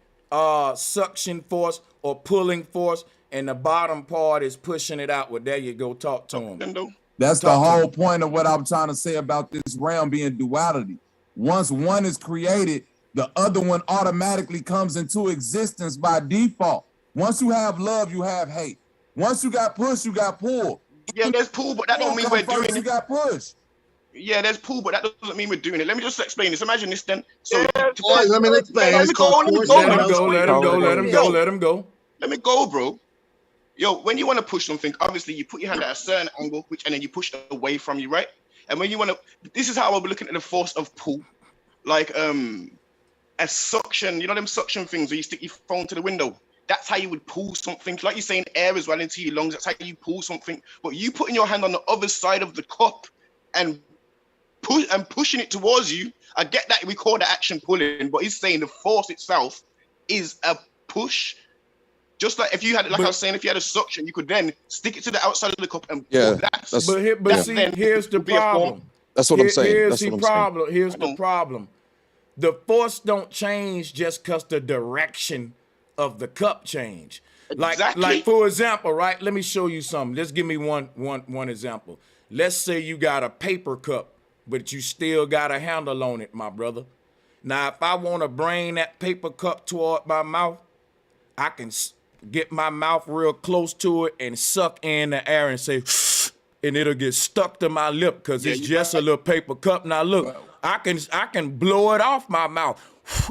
suction force or pulling force, and the bottom part is pushing it out. Well, there you go. Talk to him. That's the whole point of what I'm trying to say about this realm being duality. Once one is created, the other one automatically comes into existence by default. Once you have love, you have hate. Once you got push, you got pull. Yeah, there's pull, but that don't mean we're doing it. You got push. Yeah, there's pull, but that doesn't mean we're doing it. Let me just explain this. Imagine this then. So let me explain. Let me go. Let him go. Let me go, bro. Yo, when you want to push something, obviously you put your hand at a certain angle, and then you push it away from you, right? And when you want to, this is how I'll be looking at the force of pull, like a suction. You know them suction things where you stick your phone to the window. That's how you would pull something. Like you're saying, air as well into your lungs. That's how you pull something. But you putting your hand on the other side of the cup and pushing it towards you, I get that we call the action pulling, but he's saying the force itself is a push. Just like if you had, like I was saying, if you had a suction, you could then stick it to the outside of the cup and pull that. Here's the problem. That's what I'm saying. Here's the problem. The force don't change just because the direction of the cup change. Like for example, right? Let me show you something. Just give me one example. Let's say you got a paper cup, but you still got a handle on it, my brother. Now, if I want to bring that paper cup toward my mouth, I can get my mouth real close to it and suck in the air and say, and it'll get stuck to my lip because it's just a little paper cup. Now look, I can blow it off my mouth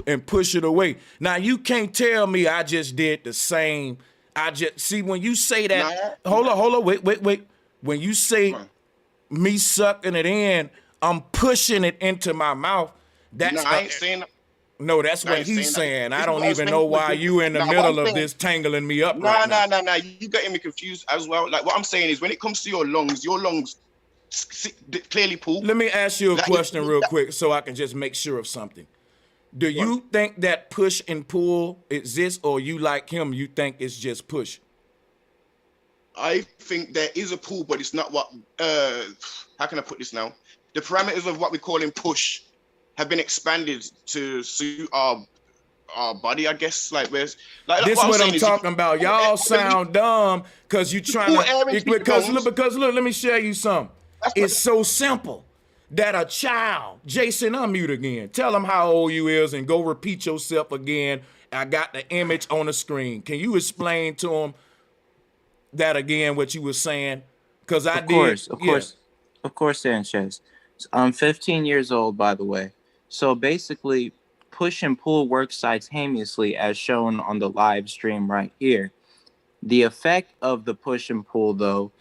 and push it away. Now you can't tell me I just did the same. See when you say that. Hold on, wait. When you say me sucking it in, I'm pushing it into my mouth. That's I ain't saying that. No, that's what he's saying. I don't even know why you in the middle of this tangling me up. Nah. You getting me confused as well. Like what I'm saying is when it comes to your lungs clearly pull. Let me ask you a question real quick so I can just make sure of something. Do you think that push and pull exists, or you like him, you think it's just push? I think there is a pull, but it's not what. How can I put this now? The parameters of what we call in push have been expanded to suit our body, I guess. Like where's like This what what I'm is talking about. Y'all sound dumb because you trying to because look, let me share you something. It's so simple that a child, Jason, unmute again. Tell them how old you is and go repeat yourself again. I got the image on the screen. Can you explain to them that again, what you were saying? Because I did. Of course, Sanchez. I'm 15 years old, by the way. So basically, push and pull work simultaneously as shown on the live stream right here. The effect of the push and pull, though,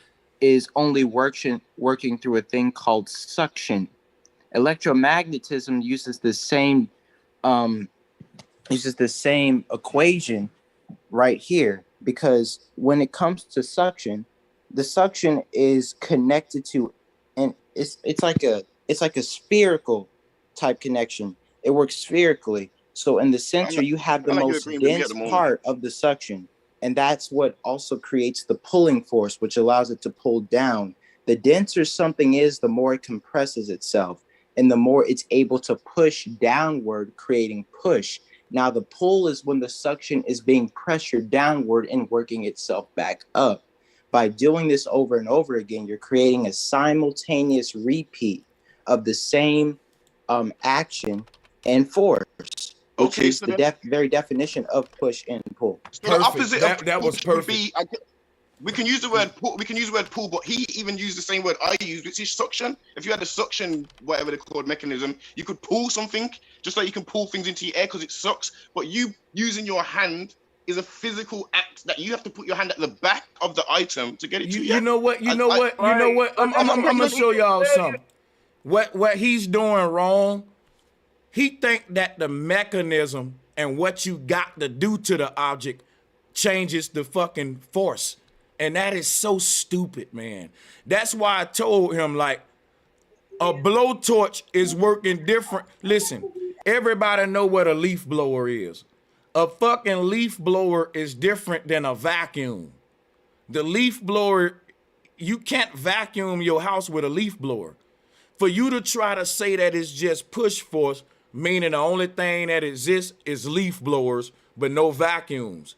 is only working through a thing called suction. Electromagnetism uses the same equation right here, because when it comes to suction, the suction is connected to, and it's like a spherical type connection. It works spherically. So in the center, you have the most dense part of the suction, and that's what also creates the pulling force, which allows it to pull down. The denser something is, the more it compresses itself, and the more it's able to push downward, creating push. Now, the pull is when the suction is being pressured downward and working itself back up. By doing this over and over again, you're creating a simultaneous repeat of the same action and force, which is the very definition of push and pull. So the opposite of that was perfect. We can use the word pull. We can use the word pull, but he even used the same word I used, which is suction. If you had a suction, whatever they called mechanism, you could pull something, just like you can pull things into your air because it sucks. But you using your hand is a physical act that you have to put your hand at the back of the item to get it to you. You know what? I'm gonna show y'all something. What he's doing wrong. He think that the mechanism and what you got to do to the object changes the fucking force. And that is so stupid, man. That's why I told him, like, a blowtorch is working different. Listen, everybody know what a leaf blower is. A fucking leaf blower is different than a vacuum. The leaf blower, you can't vacuum your house with a leaf blower. For you to try to say that it's just push force, meaning the only thing that exists is leaf blowers, but no vacuums.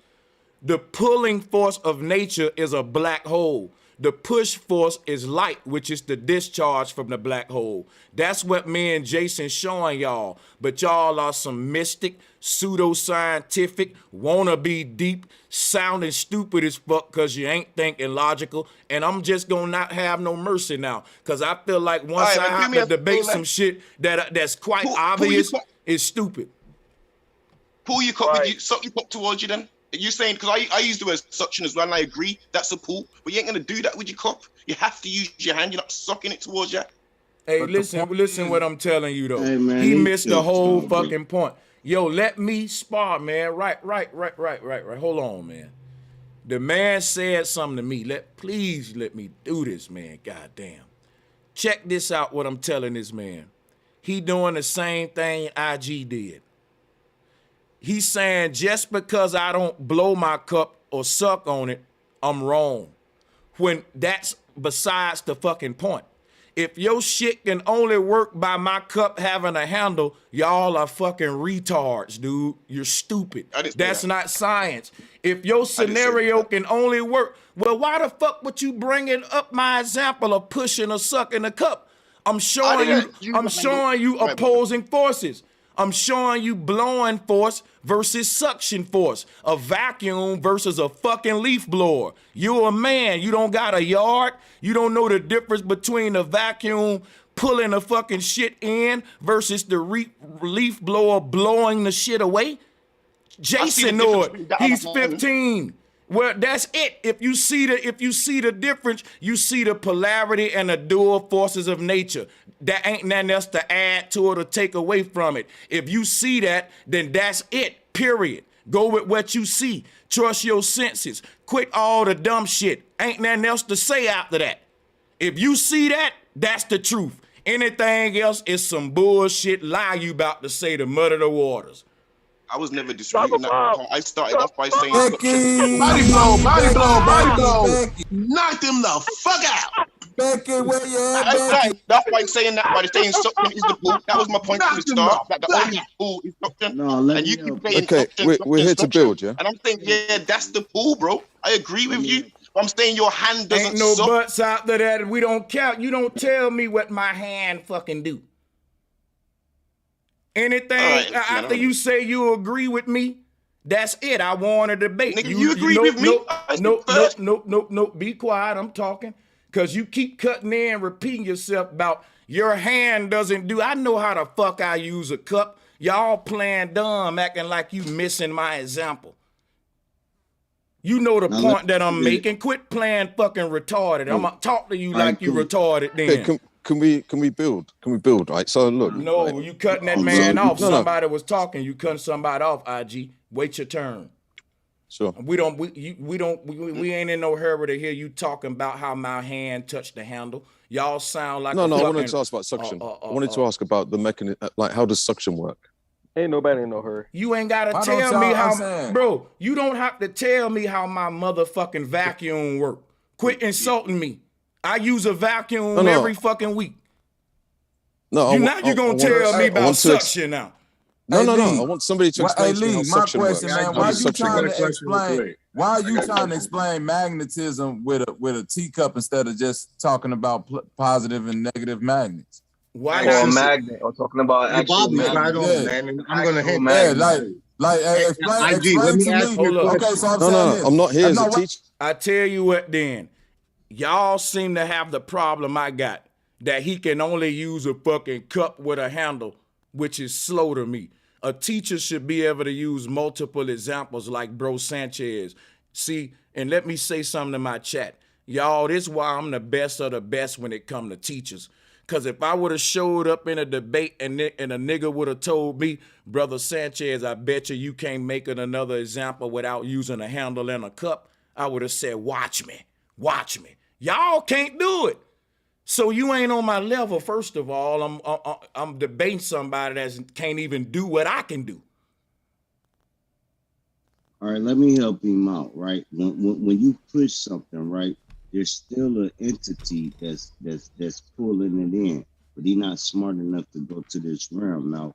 The pulling force of nature is a black hole. The push force is light, which is the discharge from the black hole. That's what me and Jason showing y'all. But y'all are some mystic, pseudoscientific, wanna be deep, sounding stupid as fuck because you ain't thinking logical. And I'm just gonna not have no mercy now. Because I feel like once I have to debate some shit that's quite obvious, it's stupid. Pull your cup with you, suck your cup towards you then. You're saying, because I use the word suction as well, and I agree, that's a pull, but you ain't gonna do that with your cup. You have to use your hand, you're not sucking it towards you. Hey, listen what I'm telling you though. Hey, man, he missed the whole fucking point. Yo, let me spar, man. Right. Hold on, man. The man said something to me. Please let me do this, man. Goddamn. Check this out, what I'm telling this man. He doing the same thing IG did. He's saying just because I don't blow my cup or suck on it, I'm wrong. When that's besides the fucking point. If your shit can only work by my cup having a handle, y'all are fucking retards, dude. You're stupid. That's not science. If your scenario can only work, well, why the fuck would you bringing up my example of pushing or sucking a cup? I'm showing you opposing forces. I'm showing you blowing force versus suction force. A vacuum versus a fucking leaf blower. You're a man. You don't got a yard. You don't know the difference between a vacuum pulling the fucking shit in versus the leaf blower blowing the shit away. Jason know it. He's 15. Well, that's it. If you see the difference, you see the polarity and the dual forces of nature. That ain't nothing else to add to it or take away from it. If you see that, then that's it. Period. Go with what you see. Trust your senses. Quit all the dumb shit. Ain't nothing else to say after that. If you see that, that's the truth. Anything else is some bullshit lie you about to say to muddy the waters. I was never disputing that part. I started off by saying body blow, body blow, body blow. Knocked him the fuck out. Becky, where you at, I Becky? started off by saying that by saying suction is the pool. That was my point from the start. That the only pool is suction. And you keep saying Okay, suction, we're here to suction. build, yeah? And I'm saying, yeah, that's the pool, bro. I agree with you. I'm saying your hand doesn't Ain't no suck. butts out there that we don't count. You don't tell me what my hand fucking do. Anything after you say you agree with me, that's it. I want a debate. Nigga, you agree with me? Nope. Be quiet. I'm talking. Because you keep cutting in, repeating yourself about your hand doesn't do. I know how the fuck I use a cup. Y'all playing dumb, acting like you missing my example. You know the point that I'm making. Quit playing fucking retarded. I'm gonna talk to you like you retarded then. Okay, can we build? Can we build, right? So look. No, right? you cutting that man off. Somebody was talking. You cutting somebody off, IG. Wait your turn. Sure. We ain't in no hurry to hear you talking about how my hand touched the handle. Y'all sound like No, I wanted to ask about suction. I wanted to ask about the mechanism, like how does suction work? Ain't nobody in no hurry. You ain't gotta tell me how, bro. You don't have to tell me how my motherfucking vacuum work. Quit insulting me. I use a vacuum every fucking week. No, now you're gonna tell me about suction now. No. I want somebody to explain to me how suction works. Man, why are you trying to explain magnetism with a teacup instead of just talking about positive and negative magnets? Why not a magnet or talking about actual magnet? I'm gonna hit explain to me. Okay, so I'm saying I'm not here as a teacher. I tell you what then. Y'all seem to have the problem I got, that he can only use a fucking cup with a handle, which is slow to me. A teacher should be able to use multiple examples like Bro Sanchez. See, and let me say something to my chat. Y'all, this is why I'm the best of the best when it comes to teachers. Because if I would have showed up in a debate and a nigga would have told me, Brother Sanchez, I bet you can't make it another example without using a handle and a cup, I would have said, watch me. Y'all can't do it. So you ain't on my level, first of all. I'm debating somebody that can't even do what I can do. All right, let me help him out, right? When you push something, right, there's still an entity that's pulling it in, but he's not smart enough to go to this realm. Now,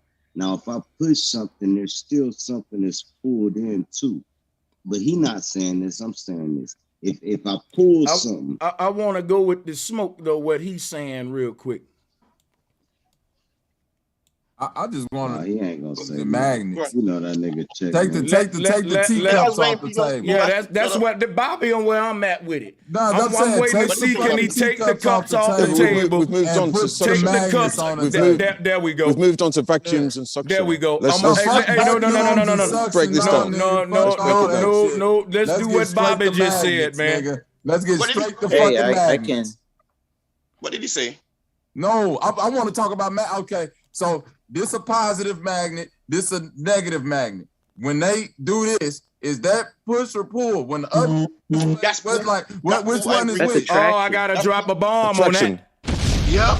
if I push something, there's still something that's pulled in too. But he not saying this, I'm saying this. If I pull something. I want to go with the smoke, though, what he's saying real quick. I just want he ain't gonna say the magnets. You know that nigga check. Take the teacups off the table. Yeah, that's what the Bobby on where I'm at with it. I'm waiting to see can he take the cups off the table. We've moved on to suction. There we go. We've moved on to vacuums and suction. There we go. No. Break this down. No. Let's do what Bobby just said, man. Let's get straight to fucking magnets. What did he say? No, I want to talk about okay. So this a positive magnet, this a negative magnet. When they do this, is that push or pull? When the other that's like which one is which? Oh, I gotta drop a bomb on that. Yep,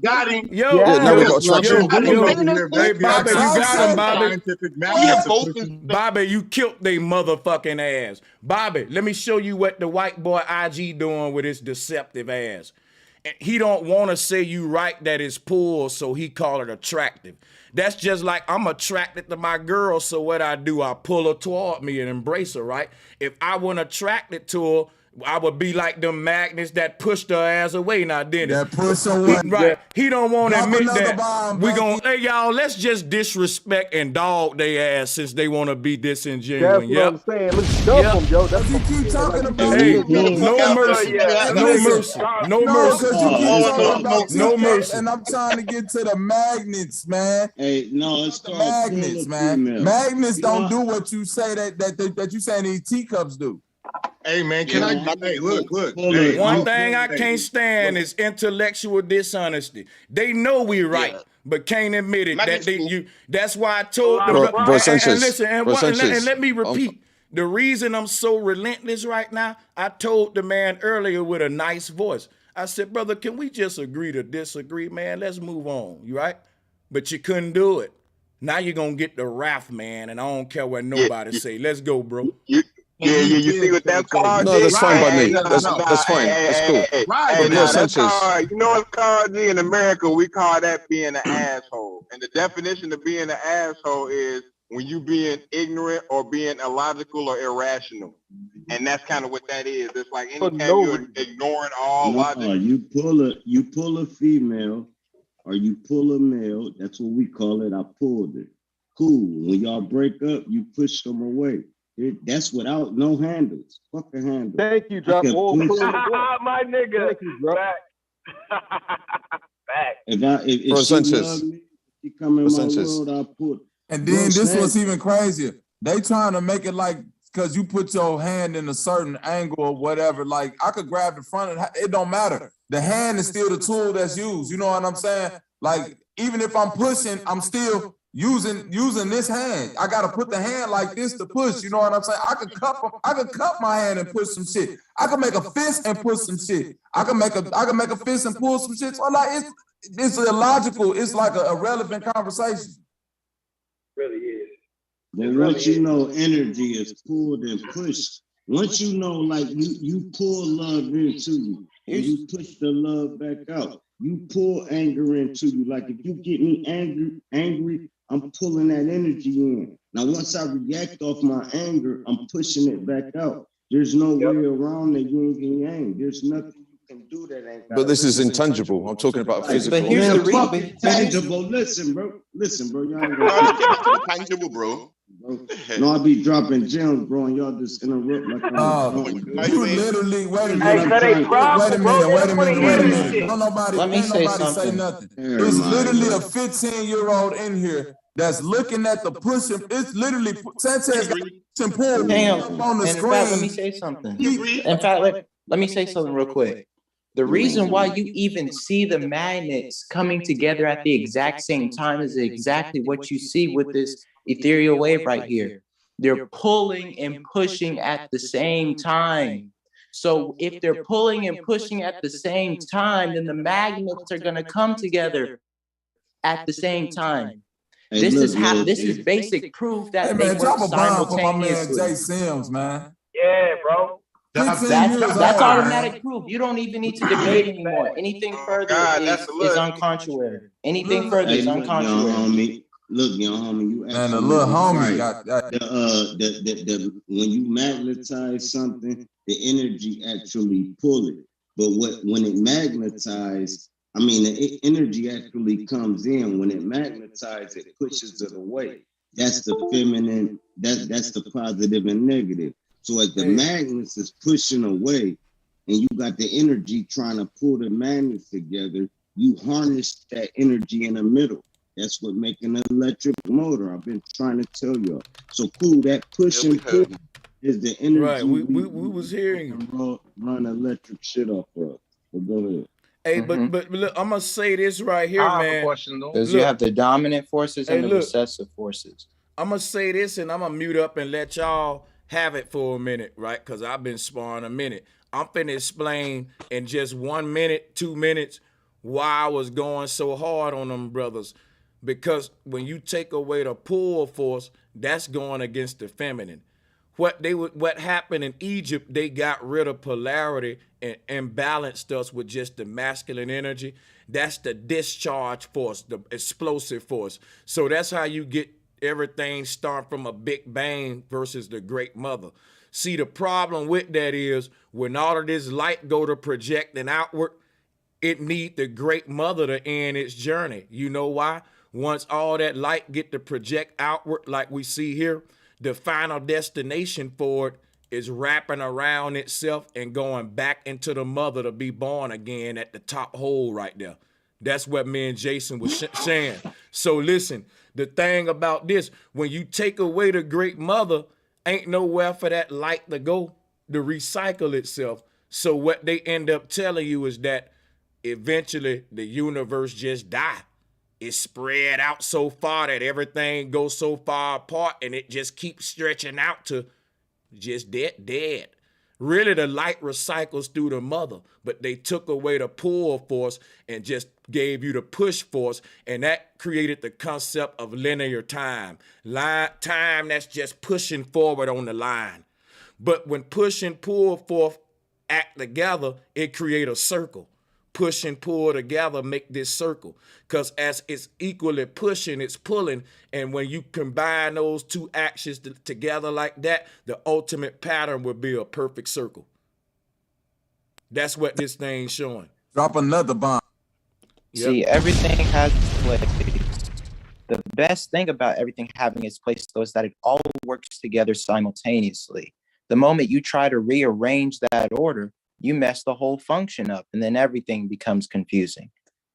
got him. Hey, Bobby, you got him, Bobby. Bobby, you killed they motherfucking ass. Bobby, let me show you what the white boy IG doing with his deceptive ass. He don't want to say you right that it's pull, so he call it attractive. That's just like I'm attracted to my girl, so what I do, I pull her toward me and embrace her, right? If I wasn't attracted to her, I would be like them magnets that pushed her ass away. Now, then that push away, right? He don't want to admit that. We gonna, hey y'all, let's just disrespect and dog their ass since they want to be disingenuous. That's what I'm saying. Let's dump them, yo. That's what you keep talking about. Hey, no mercy. And I'm trying to get to the magnets, man. Hey, no, it's the magnets, man. Magnets don't do what you say that you saying these teacups do. Hey man, hey, look. One thing I can't stand is intellectual dishonesty. They know we right, but can't admit it. That's why I told them. And listen, and let me repeat. The reason I'm so relentless right now, I told the man earlier with a nice voice. I said, brother, can we just agree to disagree, man? Let's move on. You right? But you couldn't do it. Now you're gonna get the wrath, man, and I don't care what nobody say. Let's go, bro. You see what that card No, did? that's fine by me. Hey, That's fine. That's cool. Hey, No, that's Sanchez. called, you know what's called, G? In America, we call that being an asshole. And the definition of being an asshole is when you being ignorant or being illogical or irrational. And that's kind of what that is. It's like anytime you're ignoring all logic. You pull a female or you pull a male. That's what we call it. I pulled it. Cool. When y'all break up, you push them away. That's without no handles. Fuck a handle. Thank you, Drop. My nigga. Thank you, Drop. Back. If Bro, she Sanchez. love me, she come in Bro, my Sanchez. world, I put. And then this was even crazier. They trying to make it like because you put your hand in a certain angle or whatever. Like I could grab the front of it don't matter. The hand is still the tool that's used. You know what I'm saying? Like even if I'm pushing, I'm still using this hand. I gotta put the hand like this to push. You know what I'm saying? I could cup my hand and push some shit. I could make a fist and push some shit. I could make a fist and pull some shit. So like it's illogical. It's like a irrelevant conversation. Really is. But once you know energy is pulled and pushed, once you know like you pull love into you and you push the love back out, you pull anger into you. Like if you get me angry, I'm pulling that energy in. Now once I react off my anger, I'm pushing it back out. There's no way around the yin and yang. There's nothing you can do that ain't. But this is intangible. I'm talking about physical. But here's the reason. Tangible. Listen, bro. Y'all ain't Let's get back to the tangible, bro. No, I be dropping gems, bro, and y'all just interrupt like You literally wait a minute. Hey, Wait a minute. Let me Say say nothing. It's literally a 15-year-old in here that's looking at the pushing. It's literally Sanchez got pull Damn. on the And in screen. fact, let me say something. In fact, let me say something real quick. The reason why you even see the magnets coming together at the exact same time is exactly what you see with this ethereal wave right here. They're pulling and pushing at the same time. So if they're pulling and pushing at the same time, then the magnets are going to come together at the same time. Hey, this look, is basic proof that Hey they man, work drop a bomb for my man simultaneously. Jay Sims, man. Yeah, bro. That's automatic proof. You don't even need to debate anymore. Anything further is uncontroversial. Anything further is uncontroversial. Look, young homie, you and the little homie got that. When you magnetize something, the energy actually pull it. But when it magnetizes, the energy actually comes in. When it magnetizes, it pushes it away. That's the feminine. That's the positive and negative. So as the magnets is pushing away, and you got the energy trying to pull the magnets together, you harness that energy in the middle. That's what making an electric motor. I've been trying to tell y'all. So cool, that push and pull is the energy. Right, we was hearing run electric shit off of. But go ahead. Hey, but look, I'm gonna say this right here, man. I have a question though. Because you have the dominant forces and the recessive forces. I'm gonna say this, and I'm gonna mute up and let y'all have it for a minute, right? Because I've been sparring a minute. I'm finna explain in just 1 minute, 2 minutes, why I was going so hard on them brothers. Because when you take away the pull force, that's going against the feminine. What happened in Egypt, they got rid of polarity and balanced us with just the masculine energy. That's the discharge force, the explosive force. So that's how you get everything start from a big bang versus the great mother. See, the problem with that is when all of this light go to projecting outward, it need the great mother to end its journey. You know why? Once all that light get to project outward like we see here, the final destination for it is wrapping around itself and going back into the mother to be born again at the top hole right there. That's what me and Jason was saying. So listen, the thing about this, when you take away the great mother, ain't nowhere for that light to go to recycle itself. So what they end up telling you is that eventually the universe just die. It's spread out so far that everything goes so far apart and it just keeps stretching out to just dead, Really, the light recycles through the mother, but they took away the pull force and just gave you the push force, and that created the concept of linear time. Time that's just pushing forward on the line. But when push and pull forth act together, it create a circle. Push and pull together make this circle, because as it's equally pushing, it's pulling, and when you combine those two actions together like that, the ultimate pattern will be a perfect circle. That's what this thing's showing. Drop another bomb. See, everything has its place. The best thing about everything having its place, though, is that it all works together simultaneously. The moment you try to rearrange that order, you mess the whole function up, and then everything becomes confusing.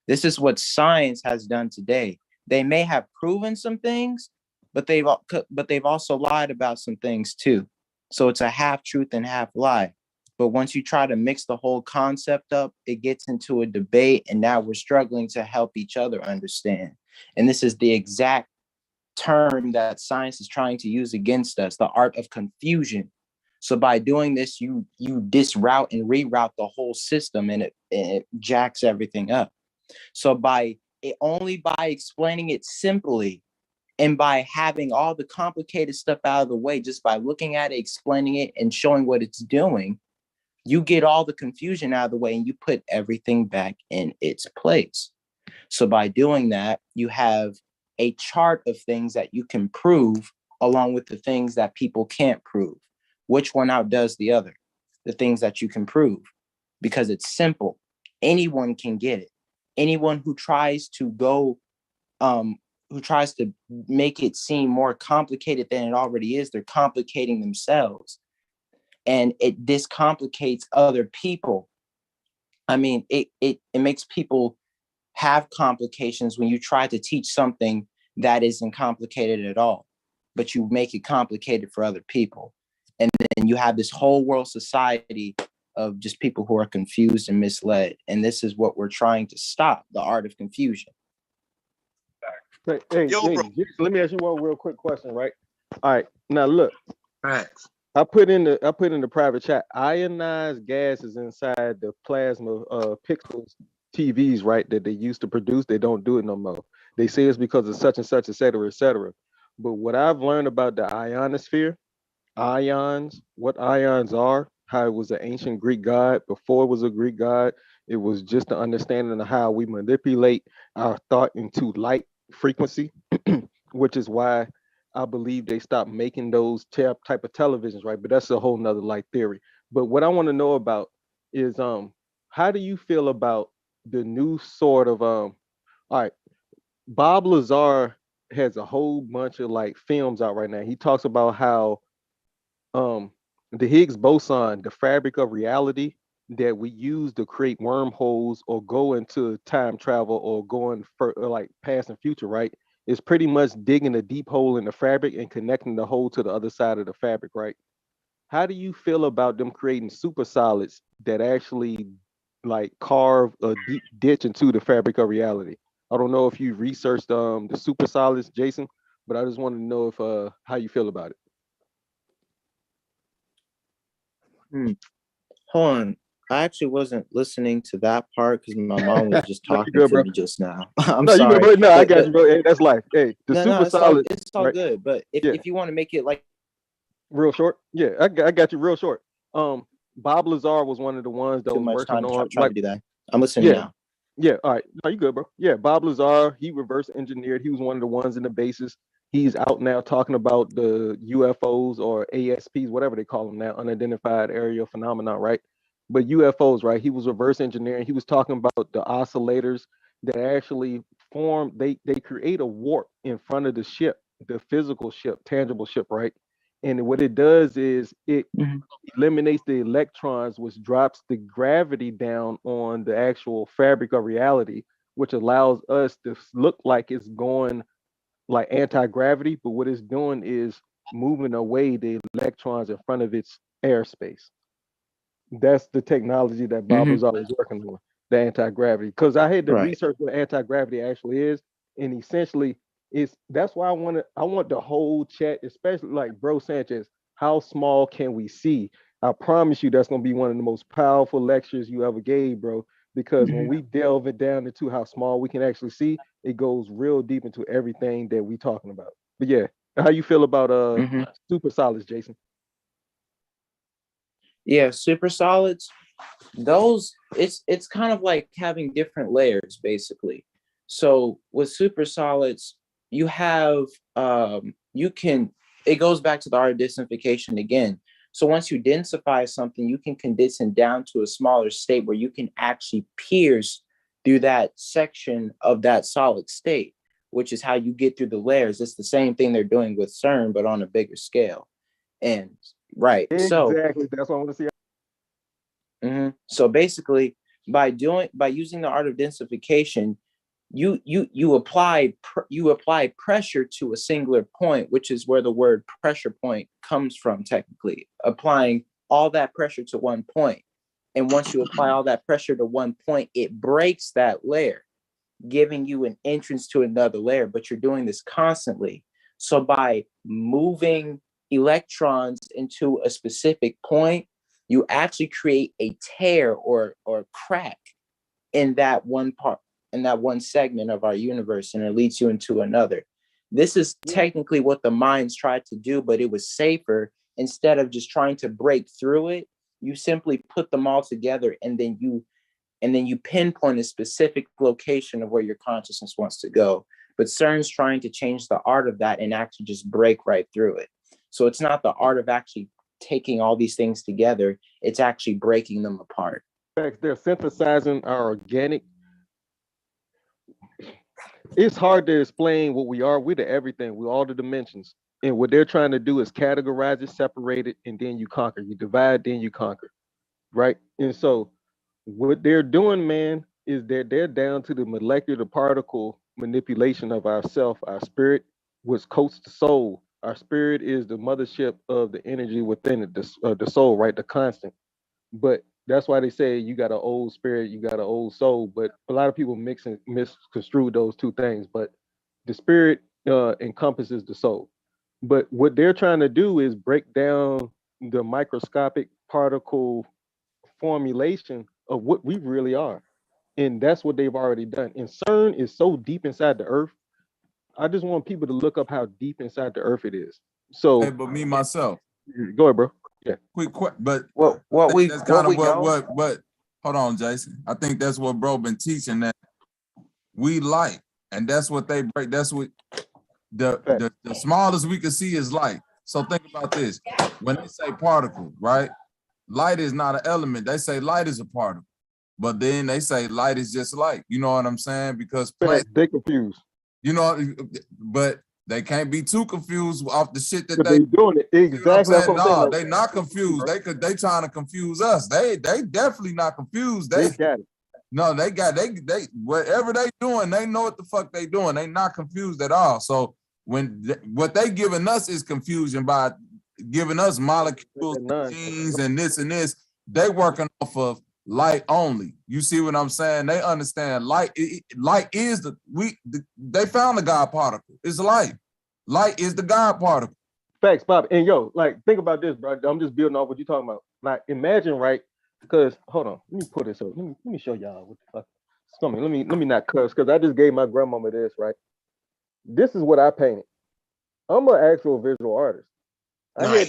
This is what science has done today. They may have proven some things, but they've also lied about some things too. So it's a half truth and half lie. But once you try to mix the whole concept up, it gets into a debate, and now we're struggling to help each other understand. And this is the exact term that science is trying to use against us, the art of confusion. So by doing this, you disroute and reroute the whole system, and it jacks everything up. So only by explaining it simply, and by having all the complicated stuff out of the way, just by looking at it, explaining it, and showing what it's doing, you get all the confusion out of the way, and you put everything back in its place. So by doing that, you have a chart of things that you can prove, along with the things that people can't prove. Which one outdoes the other? The things that you can prove, because it's simple. Anyone can get it. Anyone who tries to make it seem more complicated than it already is, they're complicating themselves, and it discomplicates other people. I mean, it makes people have complications when you try to teach something that isn't complicated at all, but you make it complicated for other people. And then you have this whole world society of just people who are confused and misled. And this is what we're trying to stop, the art of confusion. Hey, let me ask you one real quick question, right? All right, now look. Facts. I put in the private chat, ionized gases inside the plasma pixels TVs, right, that they used to produce. They don't do it no more. They say it's because of such and such, et cetera, et cetera. But what I've learned about the ionosphere, ions, what ions are, how it was an ancient Greek god before it was a Greek god. It was just the understanding of how we manipulate our thought into light frequency, which is why I believe they stopped making those type of televisions, right? But that's a whole nother light theory. But what I want to know about is how do you feel about the new sort of all right, Bob Lazar has a whole bunch of like films out right now. He talks about how the Higgs boson, the fabric of reality that we use to create wormholes or go into time travel or going for like past and future, right? Is pretty much digging a deep hole in the fabric and connecting the hole to the other side of the fabric, right? How do you feel about them creating super solids that actually like carve a deep ditch into the fabric of reality? I don't know if you researched the super solids, Jason, but I just want to know if how you feel about it. Hold on. I actually wasn't listening to that part because my mom was just talking good, to bro. me just now. I'm No, sorry. you good, bro. No, I got you, bro. Hey, that's life. Hey, the super solid. It's all right? good. But if you want to make it like real short, yeah, I got you real short. Bob Lazar was one of the ones that too was much working time on to try to do that. I'm listening now. Yeah, all right. No, you good, bro. Yeah, Bob Lazar, he reverse engineered. He was one of the ones in the basis. He's out now talking about the UFOs or ASPs, whatever they call them now, unidentified aerial phenomena, right? But UFOs, right? He was reverse engineering. He was talking about the oscillators that actually form, they create a warp in front of the ship, the physical ship, tangible ship, right? And what it does is it eliminates the electrons, which drops the gravity down on the actual fabric of reality, which allows us to look like it's going like anti-gravity, but what it's doing is moving away the electrons in front of its airspace. That's the technology that Bob was always working on, the anti-gravity. Because I had to research what anti-gravity actually is, and essentially that's why I want the whole chat, especially like Bro Sanchez, how small can we see? I promise you that's gonna be one of the most powerful lectures you ever gave, bro. Because when we delve it down into how small we can actually see, it goes real deep into everything that we talking about. But yeah, how you feel about super solids, Jason? Yeah, super solids, those it's kind of like having different layers basically. So with super solids, you have you can, it goes back to the art of densification again. So once you densify something, you can condense it down to a smaller state where you can actually pierce through that section of that solid state, which is how you get through the layers. It's the same thing they're doing with CERN, but on a bigger scale. And right, so Exactly, that's what I want to see. so basically, by using the art of densification, you apply pressure to a singular point, which is where the word pressure point comes from. Technically, applying all that pressure to one point, and once you apply all that pressure to one point, it breaks that layer, giving you an entrance to another layer. But you're doing this constantly. So by moving electrons into a specific point, you actually create a tear or crack in that one part, in that one segment of our universe, and it leads you into another. This is technically what the minds tried to do, but it was safer. Instead of just trying to break through it, you simply put them all together, and then you pinpoint a specific location of where your consciousness wants to go. But CERN's trying to change the art of that and actually just break right through it. So it's not the art of actually taking all these things together, it's actually breaking them apart. They're synthesizing our organic. It's hard to explain what we are. We're the everything. We're all the dimensions. And what they're trying to do is categorize it, separate it, and then you conquer. You divide, then you conquer. Right? And so what they're doing, man, is that they're down to the molecular particle manipulation of ourself, our spirit, which coats the soul. Our spirit is the mothership of the energy within it, the soul, right? The constant. But that's why they say you got an old spirit, you got an old soul. But a lot of people misconstrue those two things. But the spirit encompasses the soul. But what they're trying to do is break down the microscopic particle formulation of what we really are. And that's what they've already done. And CERN is so deep inside the earth. I just want people to look up how deep inside the earth it is. So, hey, but me myself. Go ahead, bro. Yeah. Quick, but what that's kind of what. Hold on, Jason. I think that's what bro been teaching, that we light, and that's what they break. That's what the smallest we can see is light. So think about this: when they say particle, right? Light is not an element. They say light is a particle, but then they say light is just light. You know what I'm saying? Because they confused. You know, but they can't be too confused off the shit that they doing it exactly. You know no, they not confused. They trying to confuse us. They definitely not confused. They got it. No, they whatever they doing, they know what the fuck they doing. They not confused at all. So what they giving us is confusion by giving us molecules, genes, and this. They working off of light only. You see what I'm saying? They understand light. Light is they found the God particle. It's light. Light is the God particle. Facts, Bob. And yo, like, think about this, bro. I'm just building off what you're talking about. Like, imagine, right? Because hold on, let me put this up. Let me show y'all what the fuck. Let me not cuss, because I just gave my grandmama this, right? This is what I painted. I'm an actual visual artist. I had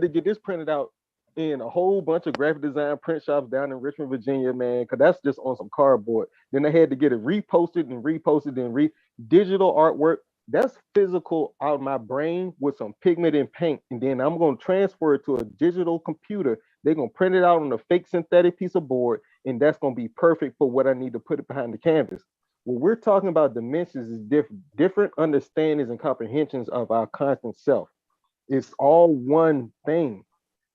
to get this printed out in a whole bunch of graphic design print shops down in Richmond, Virginia, man, because that's just on some cardboard. Then I had to get it reposted and digital artwork. That's physical out of my brain with some pigment and paint. And then I'm going to transfer it to a digital computer. They're going to print it out on a fake synthetic piece of board, and that's going to be perfect for what I need to put it behind the canvas. When we're talking about dimensions, is different understandings and comprehensions of our constant self. It's all one thing.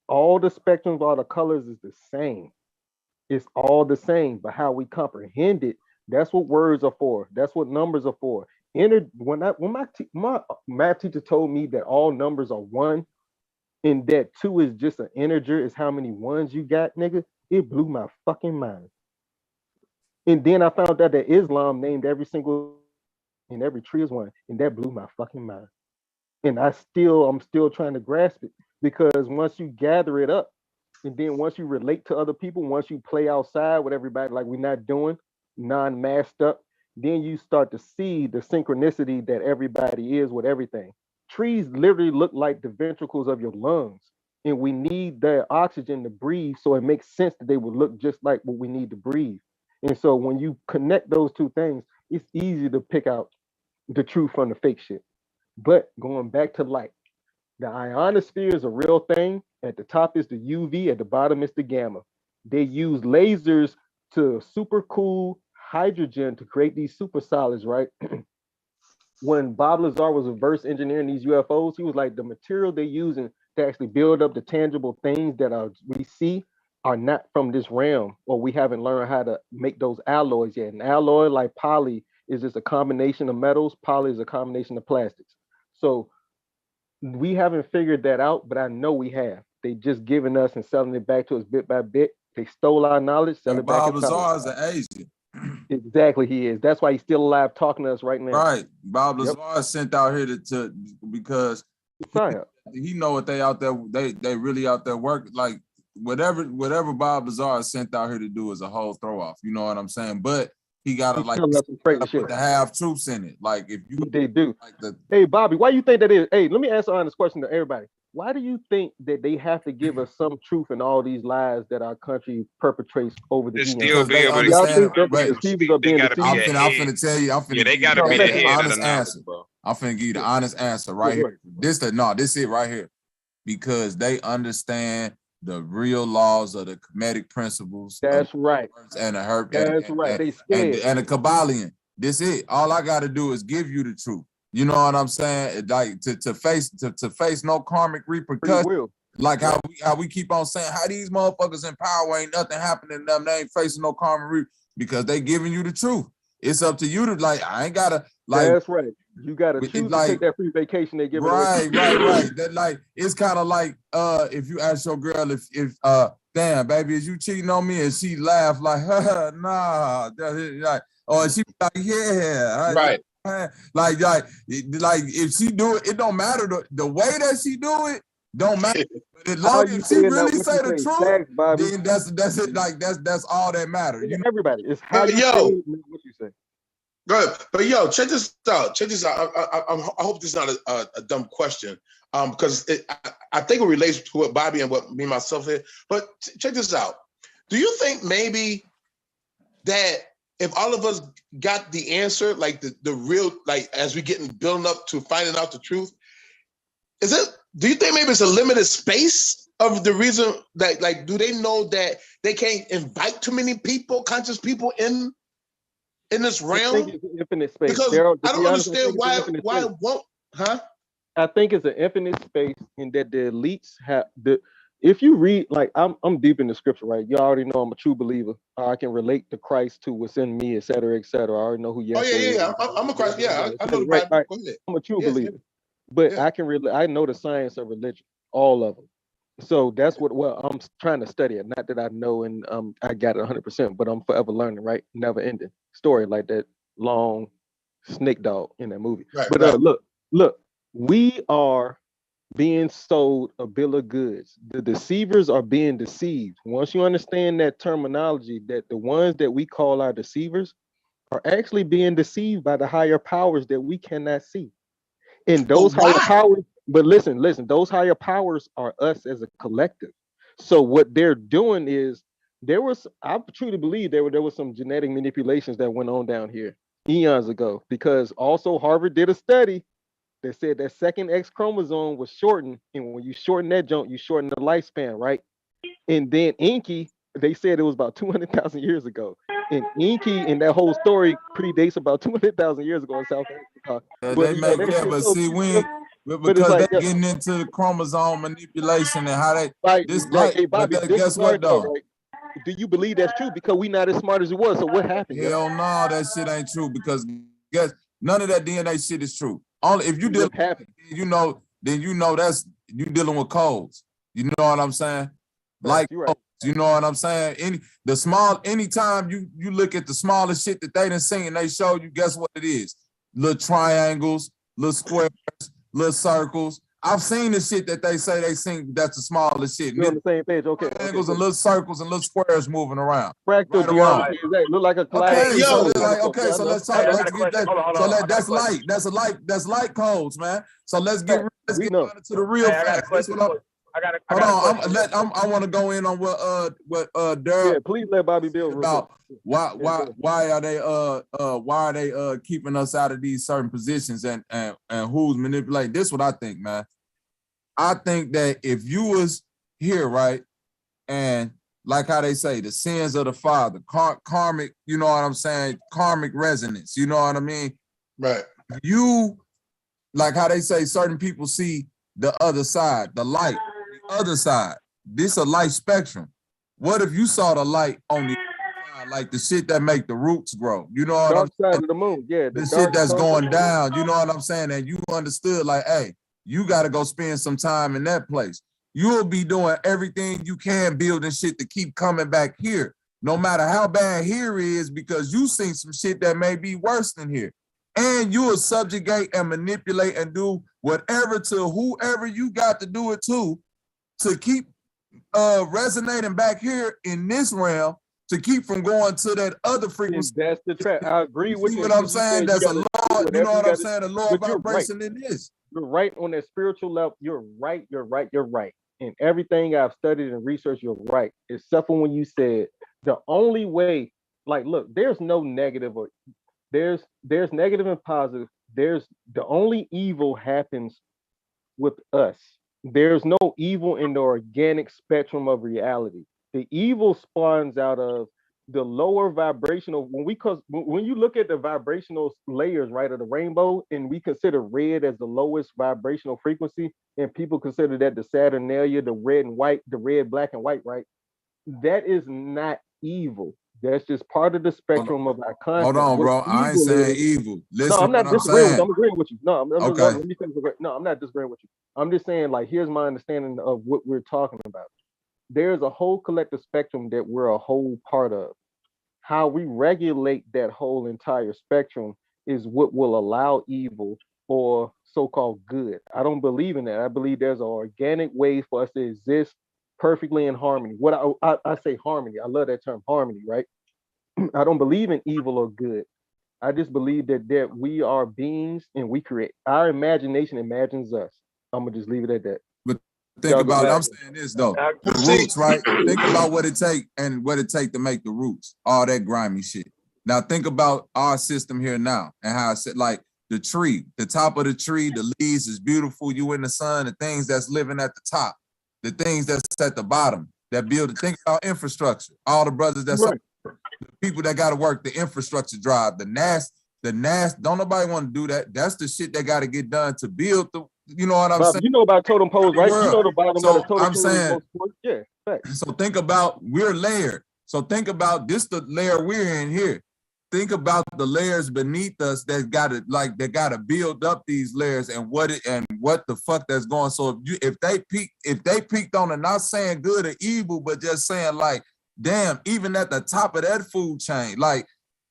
All the spectrums, all the colors is the same. It's all the same, but how we comprehend it, that's what words are for. That's what numbers are for. When my math teacher told me that all numbers are one, and that 2 is just an integer, is how many ones you got, nigga, it blew my fucking mind. And then I found out that Islam named every tree is one, and that blew my fucking mind. And I'm still trying to grasp it, because once you gather it up, And then once you relate to other people, once you play outside with everybody like we're not doing, non-masked up, then you start to see the synchronicity that everybody is with everything. Trees literally look like the ventricles of your lungs, and we need their oxygen to breathe, so it makes sense that they would look just like what we need to breathe. And so when you connect those two things, it's easy to pick out the truth from the fake shit. But going back to light, the ionosphere is a real thing. At the top is the UV, at the bottom is the gamma. They use lasers to super cool hydrogen to create these super solids, right? When Bob Lazar was reverse engineering these UFOs, he was like, the material they're using to actually build up the tangible things that we see are not from this realm, or we haven't learned how to make those alloys yet. An alloy like poly is just a combination of metals. Poly is a combination of plastics. So we haven't figured that out, but I know we have. They just giving us and selling it back to us bit by bit. They stole our knowledge, sell it back. Bob Lazar is an Asian. Exactly, he is. That's why he's still alive talking to us right now. Right. Bob Lazar is sent out here to because he know what they out there, they really out there working. Like whatever Bob Lazar is sent out here to do is a whole throw off. You know what I'm saying? But he gotta like put the half truths in it. Like if you they do. Like hey Bobby, why you think that is? Hey, let me ask an honest question to everybody. Why do you think that they have to give us some truth in all these lies that our country perpetrates over the years? Still be able to Y'all think that right. the deceivers are being deceived? I'm finna tell you. I'm finna they gotta be the head of the answer, bro. I'm finna give you the honest answer right here. This it right here, because they understand the real laws of the Kemetic principles. That's right. And the herb. That's right. They scared. And the Kabbalion. This it. All I got to do is give you the truth. You know what I'm saying? Like to face no karmic repercussions. Like how we keep on saying how these motherfuckers in power ain't nothing happening to them. They ain't facing no karmic because they giving you the truth. It's up to you to like. I ain't gotta like. That's right. You gotta choose to take that free vacation they give. Right. That like it's kind of like if you ask your girl if damn baby is you cheating on me and she laugh like nah like or she like yeah right. Like if she do it, it don't matter the way that she do it. Don't matter. As long as she really say the truth, then that's it. Like that's all that matters. You know? Everybody, it's how you say what you say. Good, but check this out. I hope this is not a dumb question, because I think it relates to what Bobby and what me and myself did. But check this out. Do you think maybe that if all of us got the answer, like the real, like as we getting building up to finding out the truth, do you think maybe it's a limited space of the reason that, like, do they know that they can't invite too many people, conscious people in this realm? I think it's an infinite space. Because I don't understand why it won't, huh? I think it's an infinite space in that the elites have if you read, like I'm deep in the scripture, right? You already know I'm a true believer. I can relate to Christ to what's in me, et cetera, et cetera. I already know who Yeshua is. Yeah. I'm a Christ. Yeah, I know the Bible. Right. Go ahead. I'm a true believer. But I can I know the science of religion, all of them. So that's what I'm trying to study it. Not that I know and I got it 100%, but I'm forever learning, right? Never ending story like that long snake dog in that movie. Right, but look, we are being sold a bill of goods. The deceivers are being deceived. Once you understand that terminology, that the ones that we call our deceivers are actually being deceived by the higher powers that we cannot see. And those higher powers, but listen, those higher powers are us as a collective. So what they're doing is I truly believe there was some genetic manipulations that went on down here eons ago, because also Harvard did a study that said that second X chromosome was shortened, and when you shorten that junk, you shorten the lifespan, right? And then Inky, they said it was about 200,000 years ago. And Inky and that whole story predates about 200,000 years ago in South Africa. But see, because they're getting into the chromosome manipulation and how they hey, Bobby, guess what though? Right? Do you believe that's true? Because we not as smart as it was. So what happened? Hell no, that shit ain't true, because guess none of that DNA shit is true. Only if you deal, then you know that's you dealing with codes. You know what I'm saying? Like, right. You know what I'm saying? Anytime you look at the smallest shit that they done seen, they show you, guess what it is? Little triangles, little squares, little circles. I've seen the shit that they say they seen. That's the smallest shit. You're on the same page. Okay. Angles and little circles and little squares moving around. Fractal Right geometry. Look like a cloud. Okay, so Yo. like, okay, so let's talk. Let's get that. So that's light. That's light codes, man. So let's get down to the real facts. That's what I want to go in on what Daryl. Yeah, please let Bobby build about why are they keeping us out of these certain positions and who's manipulating. This is what I think, man. I think that if you was here, right, and like how they say, the sins of the father, karmic, you know what I'm saying, karmic resonance, you know what I mean? Right. You, like how they say, certain people see the other side, the light, the other side. This a light spectrum. What if you saw the light on the side, like the shit that make the roots grow? You know what dark I'm saying? side of the moon, yeah. The shit that's going down, you know what I'm saying? And you understood, like, hey, you got to go spend some time in that place. You'll be doing everything you can building shit to keep coming back here, no matter how bad here is, because you seen some shit that may be worse than here. And you will subjugate and manipulate and do whatever to whoever you got to do it to keep resonating back here in this realm, to keep from going to that other frequency. And that's the trap. I agree with you. What I'm saying? That's a lower, you know what I'm saying? A lower vibration than this. You're right on that spiritual level. You're right. And everything I've studied and researched, you're right. Except for when you said the only way, like, look, there's no negative or there's negative and positive. There's the only evil happens with us. There's no evil in the organic spectrum of reality. The evil spawns out of the lower vibrational, when you look at the vibrational layers, right, of the rainbow, and we consider red as the lowest vibrational frequency, and people consider that the Saturnalia, the red and white, the red, black, and white, right? That is not evil. That's just part of the spectrum of our concept. Hold on, bro. I ain't saying evil. Listen, no, I'm not disagreeing with you. I'm agreeing with you. No, okay. I'm not disagreeing with you. I'm just saying, like, here's my understanding of what we're talking about. There's a whole collective spectrum that we're a whole part of. How we regulate that whole entire spectrum is what will allow evil or so-called good. I don't believe in that. I believe there's an organic way for us to exist perfectly in harmony. What I say harmony. I love that term, harmony, right? I don't believe in evil or good. I just believe that we are beings and we create. Our imagination imagines us. I'm gonna just leave it at that. But think about it. I'm saying this though. The roots, right? Think about what it take to make the roots. All that grimy shit. Now think about our system here now and how I said, like, the tree, the top of the tree, the leaves is beautiful. You in the sun, the things that's living at the top, the things that's at the bottom that build it. Think about infrastructure. All the brothers that's the people that got to work the infrastructure drive, the NAS. Don't nobody want to do that. That's the shit that got to get done to build the. You know what I'm saying? You know about totem poles, right? You know the bottom of the totem pole. I'm saying, yeah. Facts. So think about, we're layered. So think about this, the layer we're in here. Think about the layers beneath us that gotta build up these layers and what the fuck that's going. So if they peaked on it, not saying good or evil, but just saying, like, damn, even at the top of that food chain, like,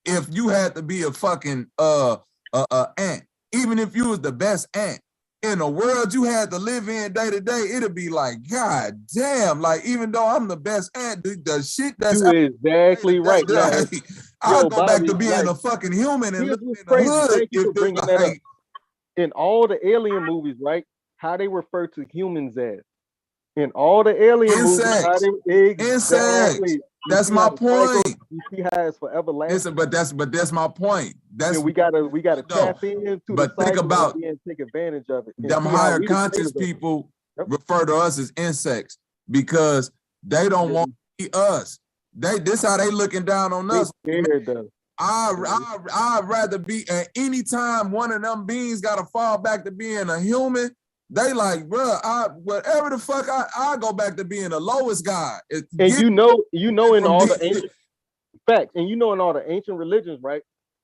if you had to be a fucking ant, even if you was the best ant in the world you had to live in day to day, it'd be like, God damn, like, even though I'm the best ant, the shit that's exactly right. I'll go back to being a fucking human and live in the hood. Thank you for bringing that up. In all the alien movies, right, how they refer to humans as. In all the alien movies, how they, exactly. That's my point. You see how it's forever lasting. But that's my point. That's we gotta tap into. But think about and take advantage of it. Them higher conscious people refer to us as insects because they don't want to be us. This how they looking down on us. I'd rather be at any time one of them beings gotta fall back to being a human. They like, bro, whatever the fuck, I go back to being the lowest god. You know in all the ancient facts, and in all the ancient religions, right?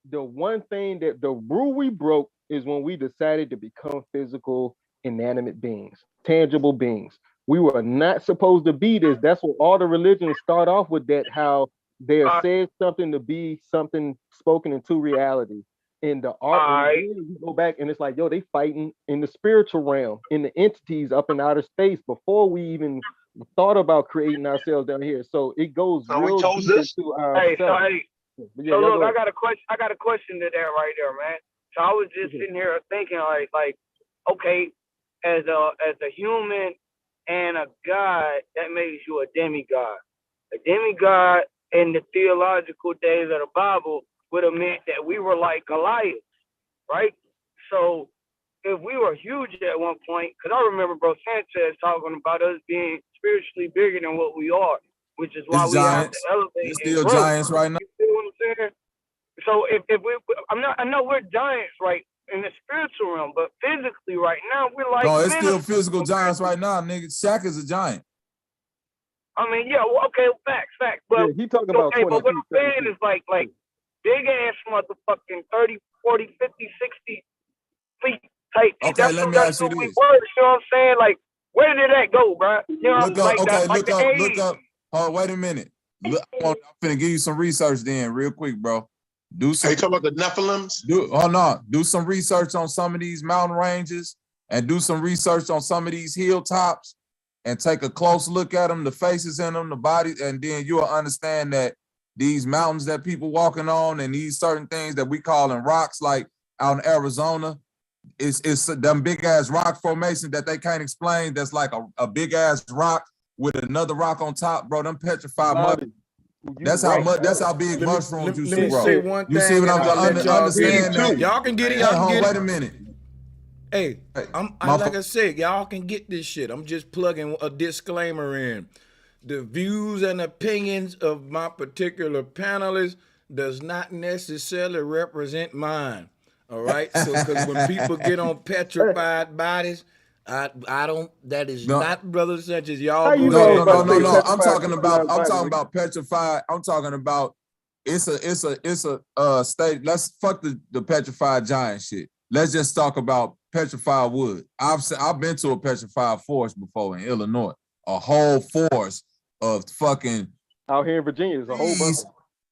The one thing that the rule we broke is when we decided to become physical, inanimate beings, tangible beings. We were not supposed to be this. That's what all the religions start off with, that how they are said something to be something spoken into reality. in the art. You go back and it's like, yo, they fighting in the spiritual realm, in the entities up in outer space before we even thought about creating ourselves down here. So it goes real deep into ourselves. So look, I got a question. I got a question to that right there, man. So I was just sitting here thinking, like, okay, as a human and a god, that makes you a demigod. A demigod in the theological days of the Bible would have meant that we were like Goliath, right? So if we were huge at one point, because I remember Bro Sanchez talking about us being spiritually bigger than what we are, which is why we have to elevate. It's still giants right now. You see what I'm saying? So if we, I know we're giants, right, in the spiritual realm, but physically right now we're like. No, it's still physical giants right now, nigga. Shaq is a giant. I mean, yeah, well, okay, facts. But he talking about okay, but what I'm saying is like big ass motherfucking 30, 40, 50, 60 feet type. Okay, let me ask you this. You know what I'm saying? Like, where did that go, bro? You know, look up. Oh, wait a minute. Look, I'm finna give you some research then, real quick, bro. Do some. You talking about the Nephilims? Do some research on some of these mountain ranges, and do some research on some of these hilltops, and take a close look at them, the faces in them, the bodies, and then you'll understand that these mountains that people walking on and these certain things that we call in rocks, like out in Arizona, it's them big ass rock formation that they can't explain. That's like a big ass rock with another rock on top, bro. Them petrified mud. That's how big mushrooms you see, bro. You see what I'm understand that? Y'all can get it. Y'all can get wait a minute. Hey, like I said, y'all can get this shit. I'm just plugging a disclaimer in. The views and opinions of my particular panelists does not necessarily represent mine. All right? So, because when people get on petrified bodies, I don't. That is not Brother Sanchez. Y'all no. I'm talking about petrified. I'm talking about it's a state. Let's fuck the petrified giant shit. Let's just talk about petrified wood. I've been to a petrified forest before in Illinois. A whole forest of fucking out here in Virginia is a whole bunch.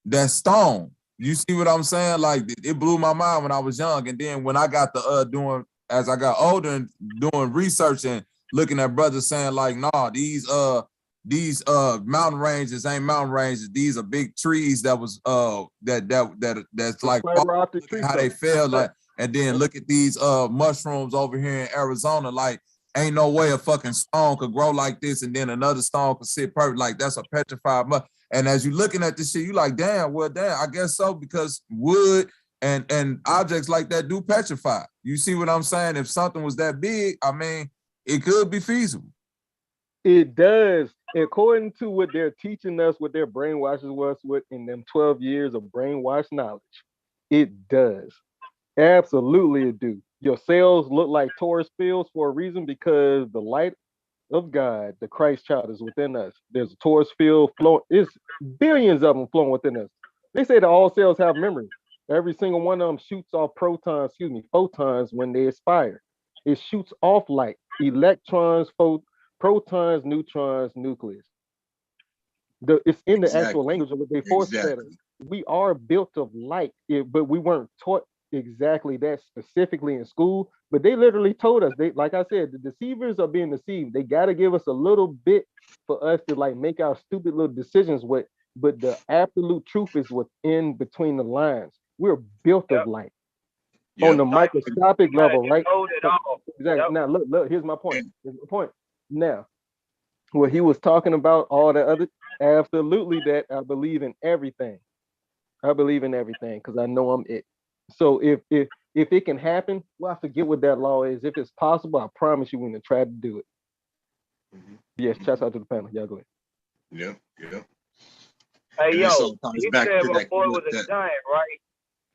That's stone. You see what I'm saying? Like it blew my mind when I was young, and then when I got to as I got older and doing research and looking at brothers saying like, nah, these mountain ranges ain't mountain ranges. These are big trees that was that's like how they fell like. And then look at these mushrooms over here in Arizona. Like, ain't no way a fucking stone could grow like this, and then another stone could sit perfect. Like, that's a petrified mud. And as you looking at this shit, you like, damn, I guess so, because wood and objects like that do petrify. You see what I'm saying? If something was that big, I mean, it could be feasible. It does. According to what they're teaching us, what their brainwashes us with in them 12 years of brainwashed knowledge, it does. Absolutely it do. Your cells look like torus fields for a reason, because the light of God, the Christ child, is within us. There's a torus field flowing. It's billions of them flowing within us. They say that all cells have memory. Every single one of them shoots off photons when they expire. It shoots off light, electrons, protons, neutrons, nucleus. It's in the actual language of what they force fed us. We are built of light, but we weren't taught exactly that specifically in school. But they literally told us, like I said, the deceivers are being deceived. They got to give us a little bit for us to like make our stupid little decisions with. But the absolute truth is within between the lines. We're built of light on the microscopic level, right? Exactly. Now look. Here's my point. Now, what he was talking about, all the other, absolutely, that I believe in everything. I believe in everything because I know I'm it. So if it can happen, well, I forget what that law is. If it's possible, I promise you we're gonna try to do it. Yes, shouts out to the panel. Y'all go ahead. Yeah. Hey, yo, you said before it was a giant, right?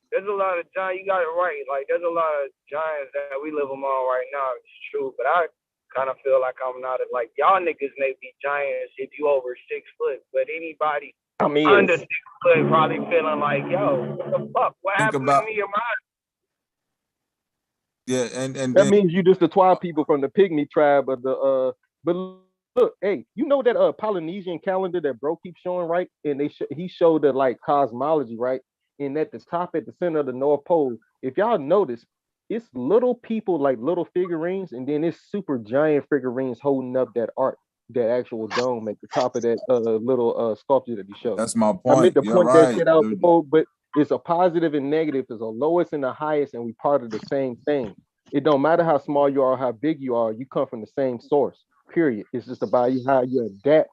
There's a lot of giants. You got it right. Like, there's a lot of giants that we live among right now. It's true, but I kind of feel like I'm not like y'all niggas may be giants if you over 6 foot, but anybody under 6 foot probably feeling like, yo, what the fuck? What happened to me or mine? Yeah, and that means you just the Twa people from the Pygmy tribe of the but look, hey, you know that Polynesian calendar that bro keeps showing, right? And he showed the like cosmology, right? and at the top, at the center of the North Pole, if y'all notice, it's little people like little figurines, and then it's super giant figurines holding up that art, that actual dome at the top of that little sculpture that he showed. That's my I meant point. to You're point that right. shit out before, but it's a positive and negative. It's a lowest and the highest, and we part of the same thing. It don't matter how small you are, or how big you are. You come from the same source. Period. It's just about how you adapt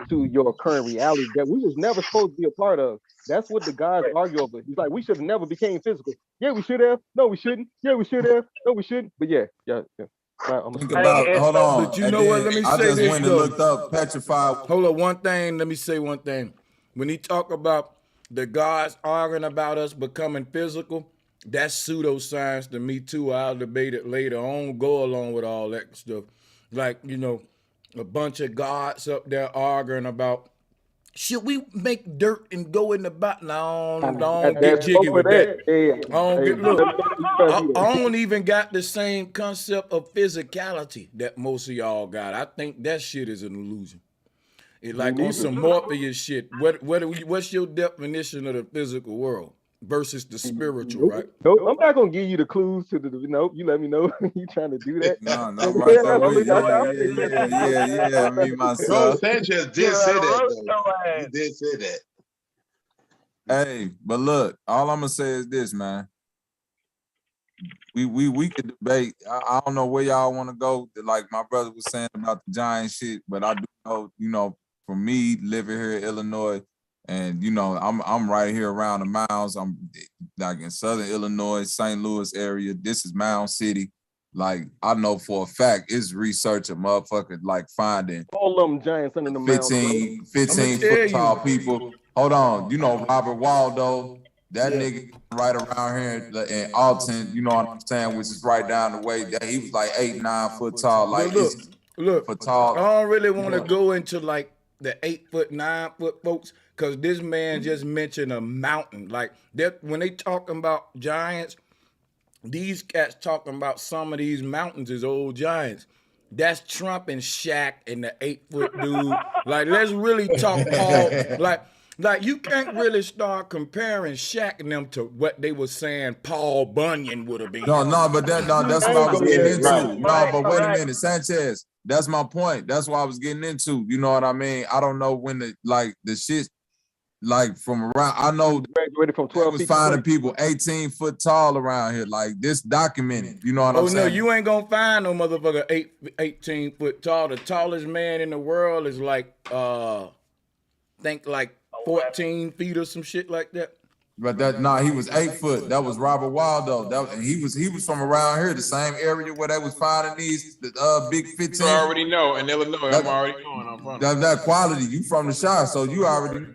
to your current reality that we was never supposed to be a part of. That's what the guys argue over. He's like, we should have never became physical. Yeah, we should have. No, we shouldn't. Yeah, we should have. No, we shouldn't. But yeah. Think about, hold on. But you know what? Let me I say just this went and though. looked up petrified. Hold on, one thing. Let me say one thing. When he talk about the gods arguing about us becoming physical, that's pseudoscience to me too. I'll debate it later. I don't go along with all that stuff. Like, you know, a bunch of gods up there arguing about, should we make dirt and go in the bottom? No, don't get jiggy with that. I don't get, look, I don't even got the same concept of physicality that most of y'all got. I think that shit is an illusion. It like on some Morpheus shit. What's your definition of the physical world versus the spiritual, right? Nope, I'm not gonna give you the clues to the. Nope, you let me know you trying to do that. No, right there. Yeah. Me myself. Bro, Sanchez did say that. Though. He did say that. Hey, but look, all I'm gonna say is this, man. We could debate. I don't know where y'all want to go. Like my brother was saying about the giant shit, but I do know, you know, for me living here in Illinois, and you know, I'm right here around the mounds. I'm like in Southern Illinois, St. Louis area. This is Mound City. Like I know for a fact, it's research a motherfucker like finding all them giants under the 15 foot tall people. Hold on, you know Robert Waldo. That nigga right around here in Alton, you know what I'm saying, which is right down the way. That he was like 8-9 foot tall. Like look, for tall. I don't really want to go into like the 8 foot, 9 foot folks, because this man just mentioned a mountain. Like that when they talking about giants, these cats talking about some of these mountains as old giants. That's Trump and Shaq and the 8 foot dude. Like let's really talk Paul. Like you can't really start comparing Shaq and them to what they were saying Paul Bunyan would have been. But that's what I was getting into. But wait a minute, Sanchez. That's my point. That's what I was getting into. You know what I mean? I don't know when the shit like from around. I know graduated from 12. Was finding people 18 foot tall around here. Like this documented. You know what I'm saying? Oh no, you ain't gonna find no motherfucker 18 foot tall. The tallest man in the world is like think like 14 feet or some shit like that. But he was 8 foot. That was Robert Waldo. He was from around here, the same area where they was finding these big 15. You already know in Illinois. I'm already knowing. I'm from that quality. You from the shop, so you already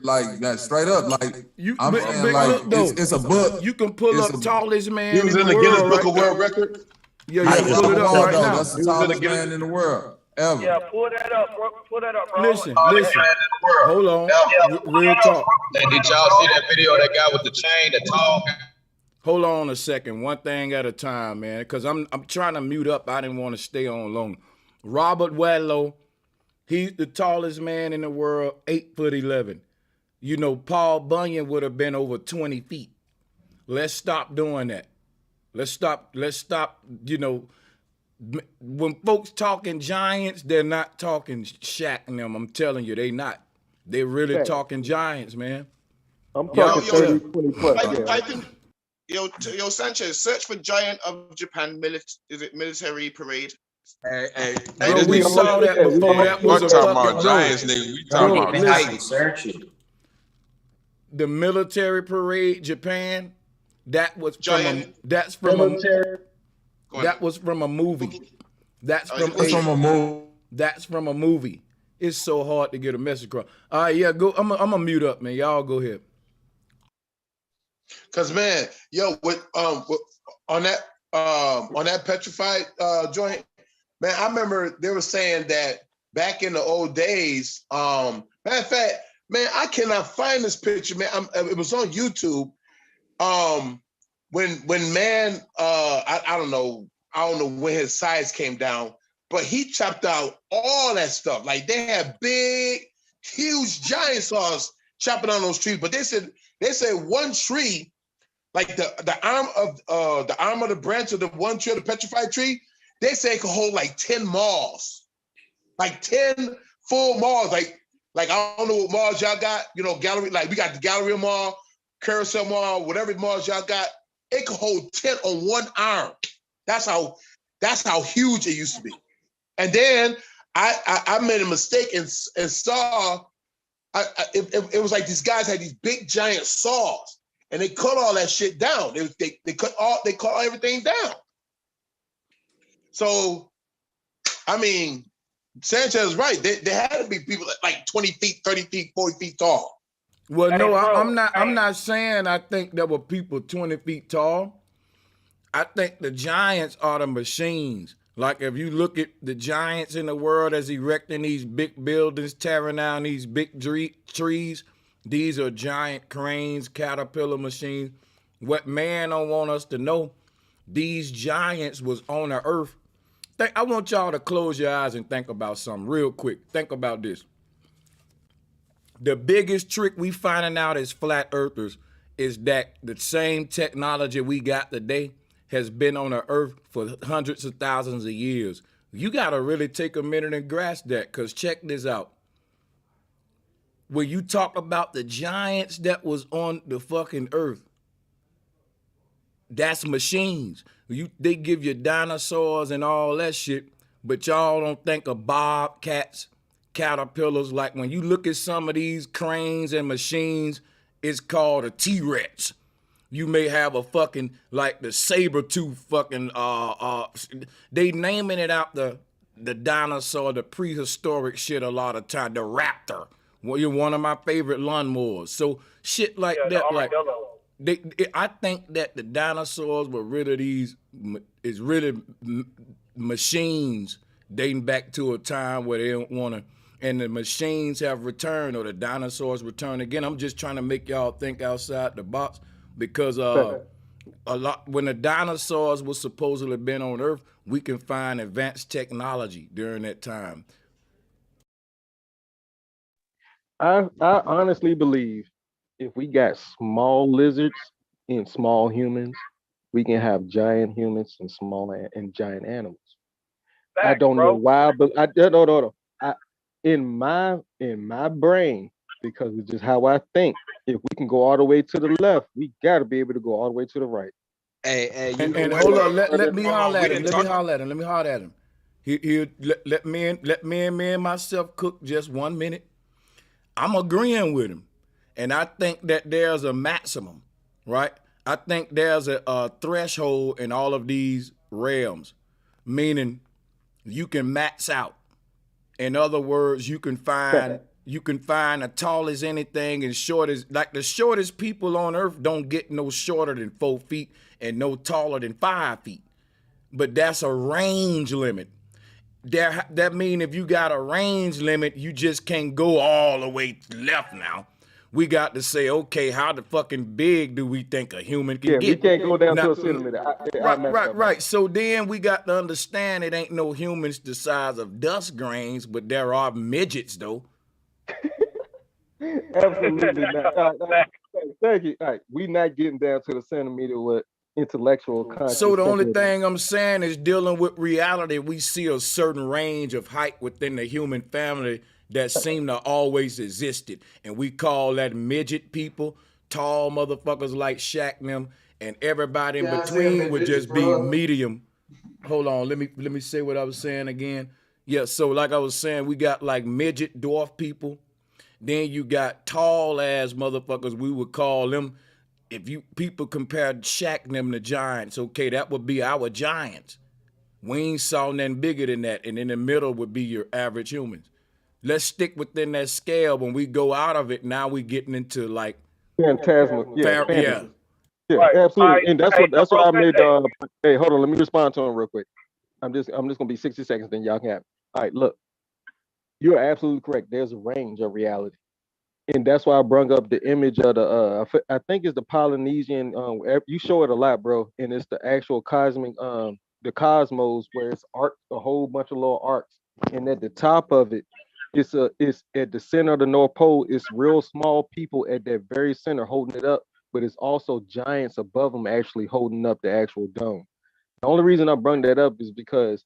like that straight up. Like I'm saying, like it's a book. You can pull up tallest man. He was in the Guinness Book of World Records. Yeah, pull it up right now. That's the tallest man in the world. Ever. Yeah, pull that up, bro. Pull that up, bro. Listen. Hold on. Real talk. Did y'all see that video of that guy with the chain, the tall guy? Hold on a second. One thing at a time, man. Because I'm trying to mute up. I didn't want to stay on long. Robert Waldo, he's the tallest man in the world, 8'11". You know, Paul Bunyan would have been over 20 feet. Let's stop doing that. Let's stop, you know. When folks talking giants, they're not talking Shaq and them. I'm telling you, they not. They're really talking giants, man. I'm talking 30, 20 plus. I think, yo, Sanchez, search for Giant of Japan. Is it military parade? Hey, bro, we saw that before. That was a talking about giants, nigga. We talking about listen, search it. The military parade, Japan. That was Giant. That was from a movie. That's from a movie. That's from a movie. It's so hard to get a message across. All right, yeah, go. I'm gonna mute up, man. Y'all go ahead. Cause man, yo, on that petrified joint, man, I remember they were saying that back in the old days. Matter of fact, man, I cannot find this picture, man. It was on YouTube. When man, I don't know when his size came down, but he chopped out all that stuff. Like they had big, huge giant saws chopping down those trees. But they said one tree, like the arm of the branch of the one tree, the petrified tree, they say it could hold like 10 malls, like 10 full malls. Like I don't know what malls y'all got, gallery, like we got the Galleria Mall, Carousel Mall, whatever malls y'all got, it could hold 10 on one arm. That's how huge it used to be. And then I made a mistake and saw it was like these guys had these big giant saws and they cut all that shit down. They cut everything down. So I mean, Sanchez is right. There had to be people like 20 feet, 30 feet, 40 feet tall. Well, no, I'm not saying I think there were people 20 feet tall. I think the giants are the machines. Like if you look at the giants in the world as erecting these big buildings, tearing down these big trees, these are giant cranes, caterpillar machines. What man don't want us to know, these giants was on the earth. I want y'all to close your eyes and think about something real quick. Think about this. The biggest trick we finding out as flat earthers is that the same technology we got today has been on the earth for hundreds of thousands of years. You got to really take a minute and grasp that, because check this out. When you talk about the giants that was on the fucking earth, that's machines. They give you dinosaurs and all that shit, but y'all don't think of bobcats, caterpillars. Like when you look at some of these cranes and machines, it's called a T-Rex. You may have a fucking, like the saber-tooth fucking, they naming it out the dinosaur, the prehistoric shit a lot of time, the raptor. Well, you're one of my favorite lawnmowers. So shit like that, like, I think that the dinosaurs were rid of these, is really machines dating back to a time where they don't want to, and the machines have returned, or the dinosaurs return again. I'm just trying to make y'all think outside the box, because a lot, when the dinosaurs was supposedly been on Earth, we can find advanced technology during that time. I honestly believe if we got small lizards and small humans, we can have giant humans and small and giant animals. I don't know why, but in my brain, because it's just how I think. If we can go all the way to the left, we got to be able to go all the way to the right. Hey, and hold on, let me holler at him. Let me holler at him. Let me and myself cook just 1 minute. I'm agreeing with him, and I think that there's a maximum, right? I think there's a threshold in all of these realms, meaning you can max out. In other words, you can find as tall as anything and short as, like the shortest people on earth don't get no shorter than 4 feet and no taller than 5 feet. But that's a range limit. That mean if you got a range limit, you just can't go all the way left now. We got to say, okay, how the fucking big do we think a human can get? We can't go down to a centimeter. Right. So then we got to understand it ain't no humans the size of dust grains, but there are midgets though. Absolutely not. Thank you. All right, we not getting down to the centimeter with intellectual conscience. So the only thing I'm saying is dealing with reality. We see a certain range of height within the human family that seem to always existed, and we call that midget people, tall motherfuckers like Shaq and them, and everybody in between would just be medium. Hold on, let me say what I was saying again. Yeah, so like I was saying, we got like midget dwarf people. Then you got tall ass motherfuckers. We would call them, if you people compared Shaq and them to giants, okay, that would be our giants. We ain't saw nothing bigger than that. And in the middle would be your average humans. Let's stick within that scale. When we go out of it, now we getting into like phantasmal. Yeah, Right. absolutely. Right. And that's what I made. Hey, hold on, let me respond to him real quick. I'm just gonna be 60 seconds, then y'all can have it. All right, look, you're absolutely correct. There's a range of reality. And that's why I brung up the image of the I think it's the Polynesian. You show it a lot, bro, and it's the actual cosmic, the cosmos, where it's arc, a whole bunch of little arcs, and at the top of it, It's at the center of the North Pole. It's real small people at that very center holding it up, but it's also giants above them actually holding up the actual dome. The only reason I bring that up is because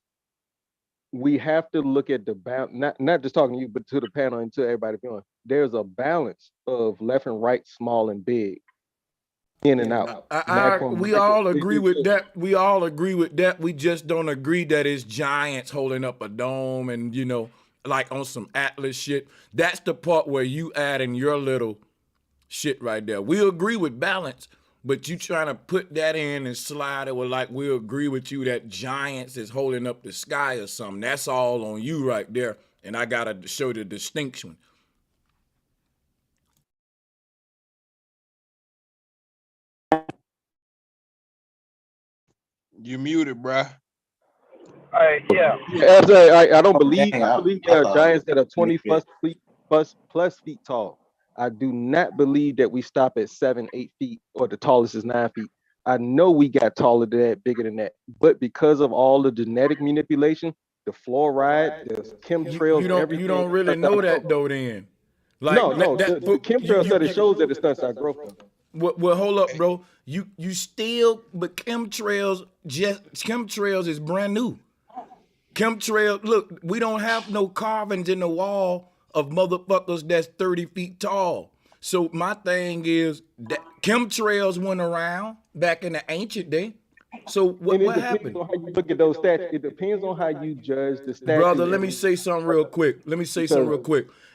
we have to look at the balance, not just talking to you, but to the panel and to everybody viewing. There's a balance of left and right, small and big, in and out. We all agree with that. We all agree with that. We just don't agree that it's giants holding up a dome and, you know, like on some Atlas shit. That's the part where you add in your little shit right there. We agree with balance, but you trying to put that in and slide it with like we agree with you that giants is holding up the sky or something. That's all on you right there. And I got to show the distinction. You muted, bruh. Yeah. I don't believe. I believe there are giants that are 20 plus feet tall. I do not believe that we stop at 7, 8 feet, or the tallest is 9 feet. I know we got taller than that, bigger than that, but because of all the genetic manipulation, the fluoride, the chemtrails, everything. You don't really know that though. Then, like, the chemtrail study shows that it stunts our growth. Well, hold up, bro. You still, but chemtrails is brand new. Chemtrail, look, we don't have no carvings in the wall of motherfuckers that's 30 feet tall. So my thing is that chemtrails went around back in the ancient day. So what happened? On how you look at those stats. It depends on how you judge the stats. Brother, let me say something real quick.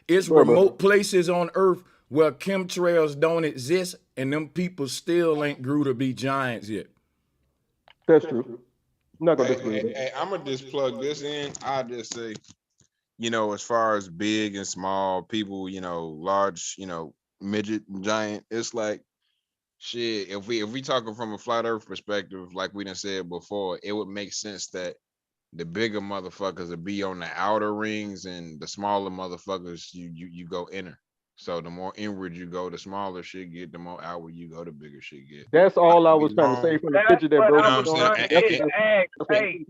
It's remote places on Earth where chemtrails don't exist, and them people still ain't grew to be giants yet. That's true. I'm not gonna hey, I'm gonna just plug this in. I just say, you know, as far as big and small people, you know, large, you know, midget and giant, it's like shit. If we talking from a flat Earth perspective, like we done said before, it would make sense that the bigger motherfuckers would be on the outer rings, and the smaller motherfuckers you go inner. So the more inward you go, the smaller shit get. The more outward you go, the bigger shit get. That's all I was trying to say from the picture that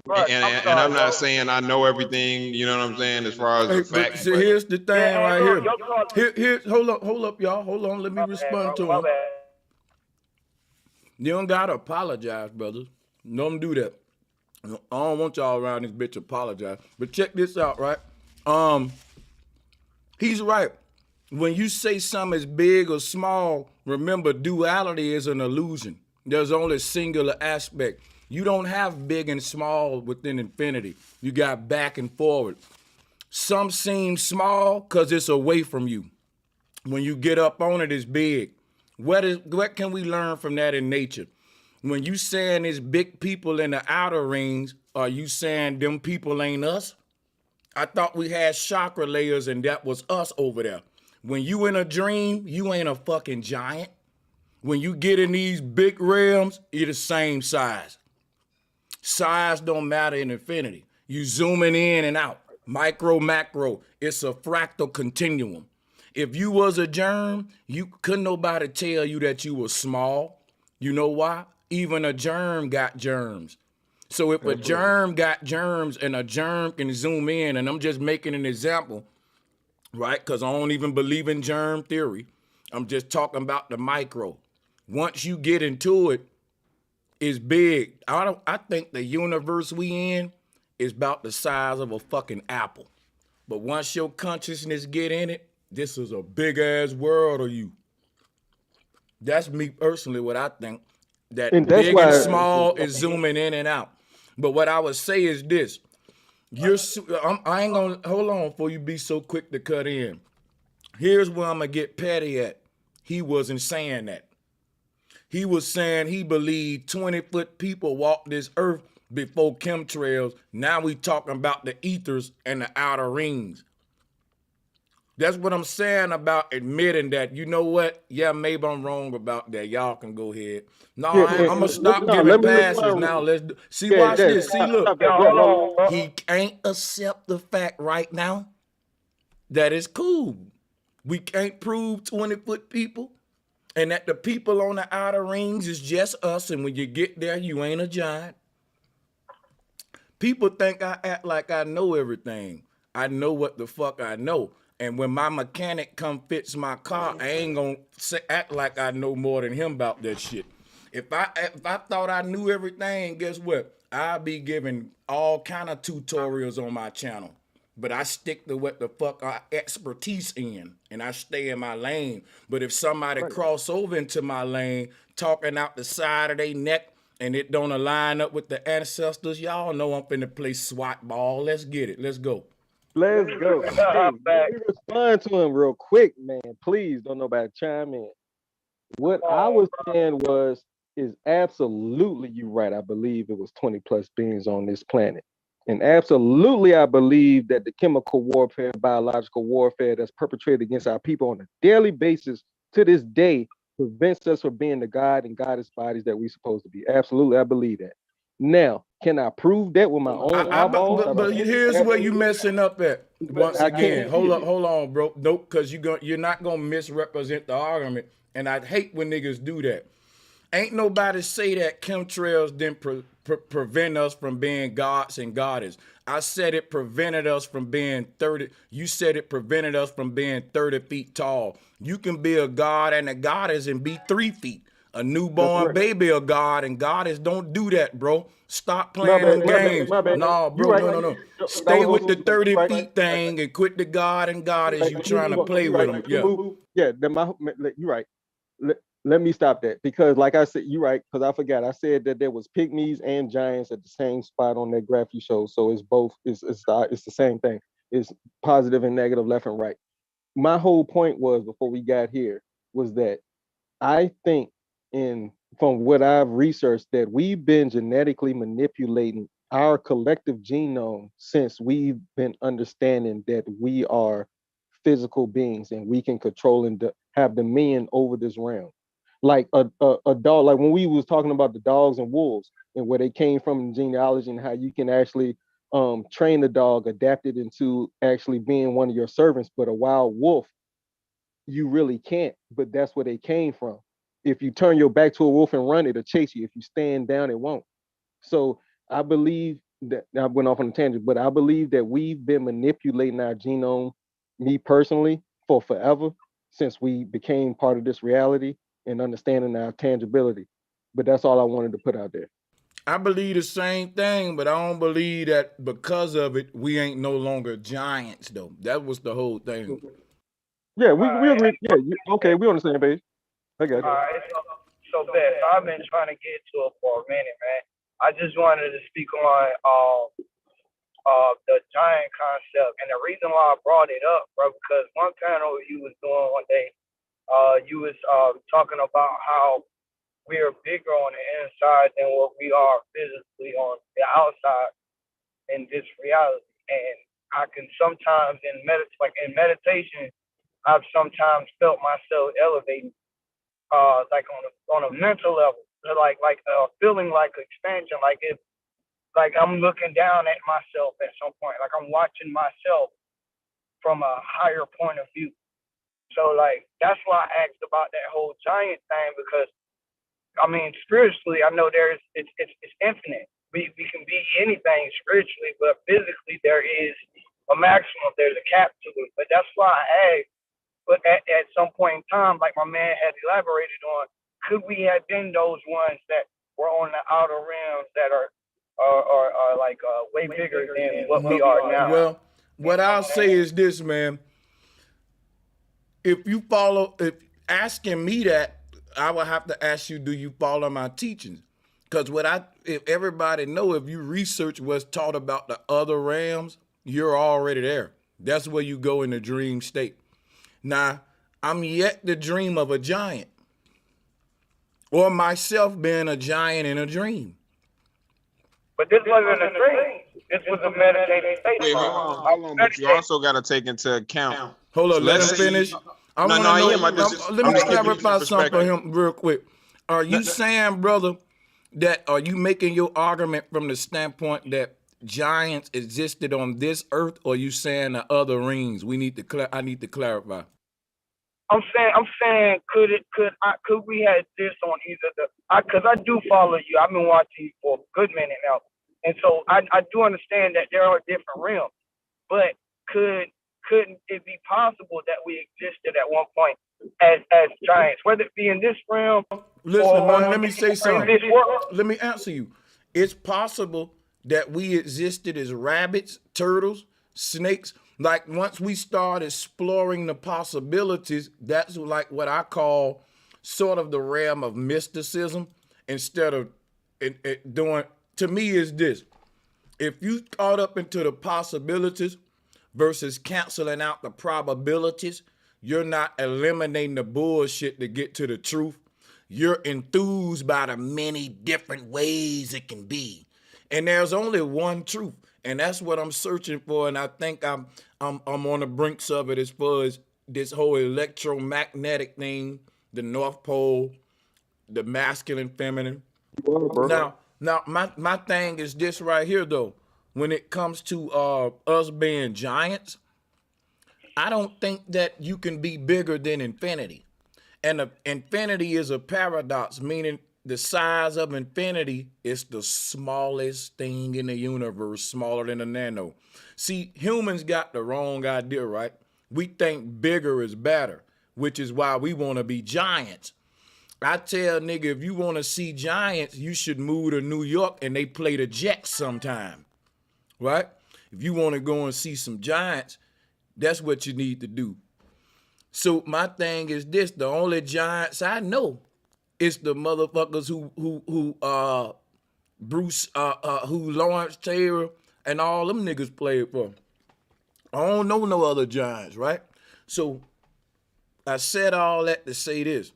broke. And I'm not saying I know everything. You know what I'm saying? As far as the facts. So here's the thing right here. Here, hold up, y'all. Hold on. Let me respond to him. You don't gotta apologize, brothers. Don't do that. I don't want y'all around this bitch apologize. But check this out, right? He's right. When you say something is big or small, remember duality is an illusion. There's only a singular aspect. You don't have big and small within infinity. You got back and forward. Some seem small because it's away from you. When you get up on it, it's big. What can we learn from that in nature? When you saying there's big people in the outer rings, are you saying them people ain't us? I thought we had chakra layers and that was us over there. When you in a dream, you ain't a fucking giant. When you get in these big realms, you're the same size. Size don't matter in infinity. You zooming in and out. Micro, macro, it's a fractal continuum. If you was a germ, couldn't nobody tell you that you were small. You know why? Even a germ got germs. So if a germ got germs and a germ can zoom in, and I'm just making an example, right? Because I don't even believe in germ theory. I'm just talking about the micro. Once you get into it, it's big. I think the universe we in is about the size of a fucking apple. But once your consciousness get in it, this is a big ass world of you. That's me personally what I think. That big and small is zooming in and out. But what I would say is this. I ain't gonna hold on before you be so quick to cut in. Here's where I'm gonna get petty at. He wasn't saying that. He was saying he believed 20-foot people walked this earth before chemtrails. Now we talking about the ethers and the outer rings. That's what I'm saying about admitting that, you know what? Yeah, maybe I'm wrong about that. Y'all can go ahead. No, I'm going to stop giving passes now. See, watch this. See, look. He can't accept the fact right now that it's cool. We can't prove 20-foot people and that the people on the outer rings is just us. And when you get there, you ain't a giant. People think I act like I know everything. I know what the fuck I know. And when my mechanic come fix my car, I ain't gonna act like I know more than him about that shit. If I thought I knew everything, guess what? I'll be giving all kind of tutorials on my channel. But I stick to what the fuck I expertise in, and I stay in my lane. But if somebody cross over into my lane, talking out the side of their neck, and it don't align up with the ancestors, y'all know I'm finna play SWAT ball. Let's get it. Let's go. Let's go. Hey, let me respond to him real quick, man. Please don't nobody chime in. What I was saying is absolutely you right. I believe it was 20 plus beings on this planet. And absolutely, I believe that the chemical warfare, biological warfare that's perpetrated against our people on a daily basis to this day prevents us from being the God and goddess bodies that we're supposed to be. Absolutely, I believe that. Now, can I prove that with my own eyeballs? But here's where you messing up at. Once again, hold on, bro. Nope, because you're not gonna misrepresent the argument, and I hate when niggas do that. Ain't nobody say that chemtrails didn't prevent us from being gods and goddess. I said it prevented us from being 30. You said it prevented us from being 30 feet tall. You can be a god and a goddess and be 3 feet. A newborn baby a god and goddess don't do that, bro. Stop playing them games. No, bro, no. Stay with the 30 feet thing and quit the god and goddess you trying to play with them. Yeah, you're right. Let me stop that because, like I said, you're right. Because I forgot. I said that there was pygmies and giants at the same spot on that graph you showed. So it's both. It's the same thing. It's positive and negative, left and right. My whole point was before we got here was that I think, from what I've researched, that we've been genetically manipulating our collective genome since we've been understanding that we are physical beings and we can control and have dominion over this realm. Like a dog, like when we was talking about the dogs and wolves and where they came from in genealogy and how you can actually train the dog, adapt it into actually being one of your servants, but a wild wolf, you really can't, but that's where they came from. If you turn your back to a wolf and run, it'll chase you. If you stand down, it won't. So I believe that, I went off on a tangent, but I believe that we've been manipulating our genome, me personally, for forever, since we became part of this reality and understanding our tangibility. But that's all I wanted to put out there. I believe the same thing, but I don't believe that because of it, we ain't no longer giants, though. That was the whole thing. Yeah, we agree. Yeah, okay, we on the same page. I got you. All right, so Beth, I've been trying to get to it for a minute, man. I just wanted to speak on the giant concept, and the reason why I brought it up, bro, because one panel you was doing one day, you was talking about how we are bigger on the inside than what we are physically on the outside in this reality, and I can sometimes in meditation, I've sometimes felt myself elevating. Like on a mental level, like feeling like expansion, like if like I'm looking down at myself at some point, like I'm watching myself from a higher point of view. So like that's why I asked about that whole giant thing, because I mean spiritually, I know it's infinite. We can be anything spiritually, but physically there is a maximum, there's a cap to it. But that's why I asked. But at some point in time, like my man had elaborated on, could we have been those ones that were on the outer rims that are like way bigger than what we are now? Well, what I'll say is this, man. If asking me that, I would have to ask you, do you follow my teachings? Because if everybody know, if you research what's taught about the other realms, you're already there. That's where you go in the dream state. Now, I'm yet to dream of a giant or myself being a giant in a dream. But this wasn't a dream. This was a meditative state. Wait, hold on. But you also got to take into account. Hold on, let him finish. Let me clarify something for him real quick. Are you saying, brother, are you making your argument from the standpoint that giants existed on this earth, or are you saying the other rings? I need to clarify. I'm saying, could we have this on either because I do follow you. I've been watching you for a good minute now, and so I do understand that there are different realms. But couldn't it be possible that we existed at one point as giants, whether it be in this realm? Listen, man, let me say in something. this world? Let me answer you. It's possible that we existed as rabbits, turtles, snakes. Like once we start exploring the possibilities, that's like what I call sort of the realm of mysticism instead of doing, to me is this. If you caught up into the possibilities versus canceling out the probabilities, you're not eliminating the bullshit to get to the truth. You're enthused by the many different ways it can be. And there's only one truth. And that's what I'm searching for. And I think I'm on the brinks of it as far as this whole electromagnetic thing, the North Pole, the masculine, feminine. Now my thing is this right here though. When it comes to us being giants, I don't think that you can be bigger than infinity. And infinity is a paradox, meaning the size of infinity is the smallest thing in the universe, smaller than a nano. See, humans got the wrong idea, right? We think bigger is better, which is why we want to be giants. I tell nigga, if you want to see giants, you should move to New York and they play the Jets sometime, right? If you want to go and see some giants, that's what you need to do. So my thing is this: the only giants I know is the motherfuckers who Bruce who Lawrence Taylor and all them niggas played for. I don't know no other giants, right? So I said all that to say this: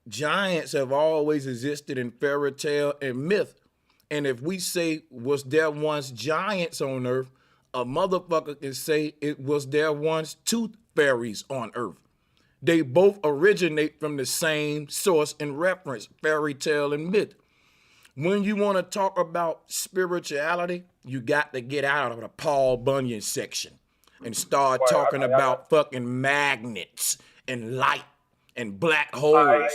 giants have always existed in fairy tale and myth. And if we say was there once giants on earth, a motherfucker can say it was there once tooth fairies on earth. They both originate from the same source and reference, fairy tale and myth. When you want to talk about spirituality, you got to get out of the Paul Bunyan section and start talking about fucking magnets and light and black holes.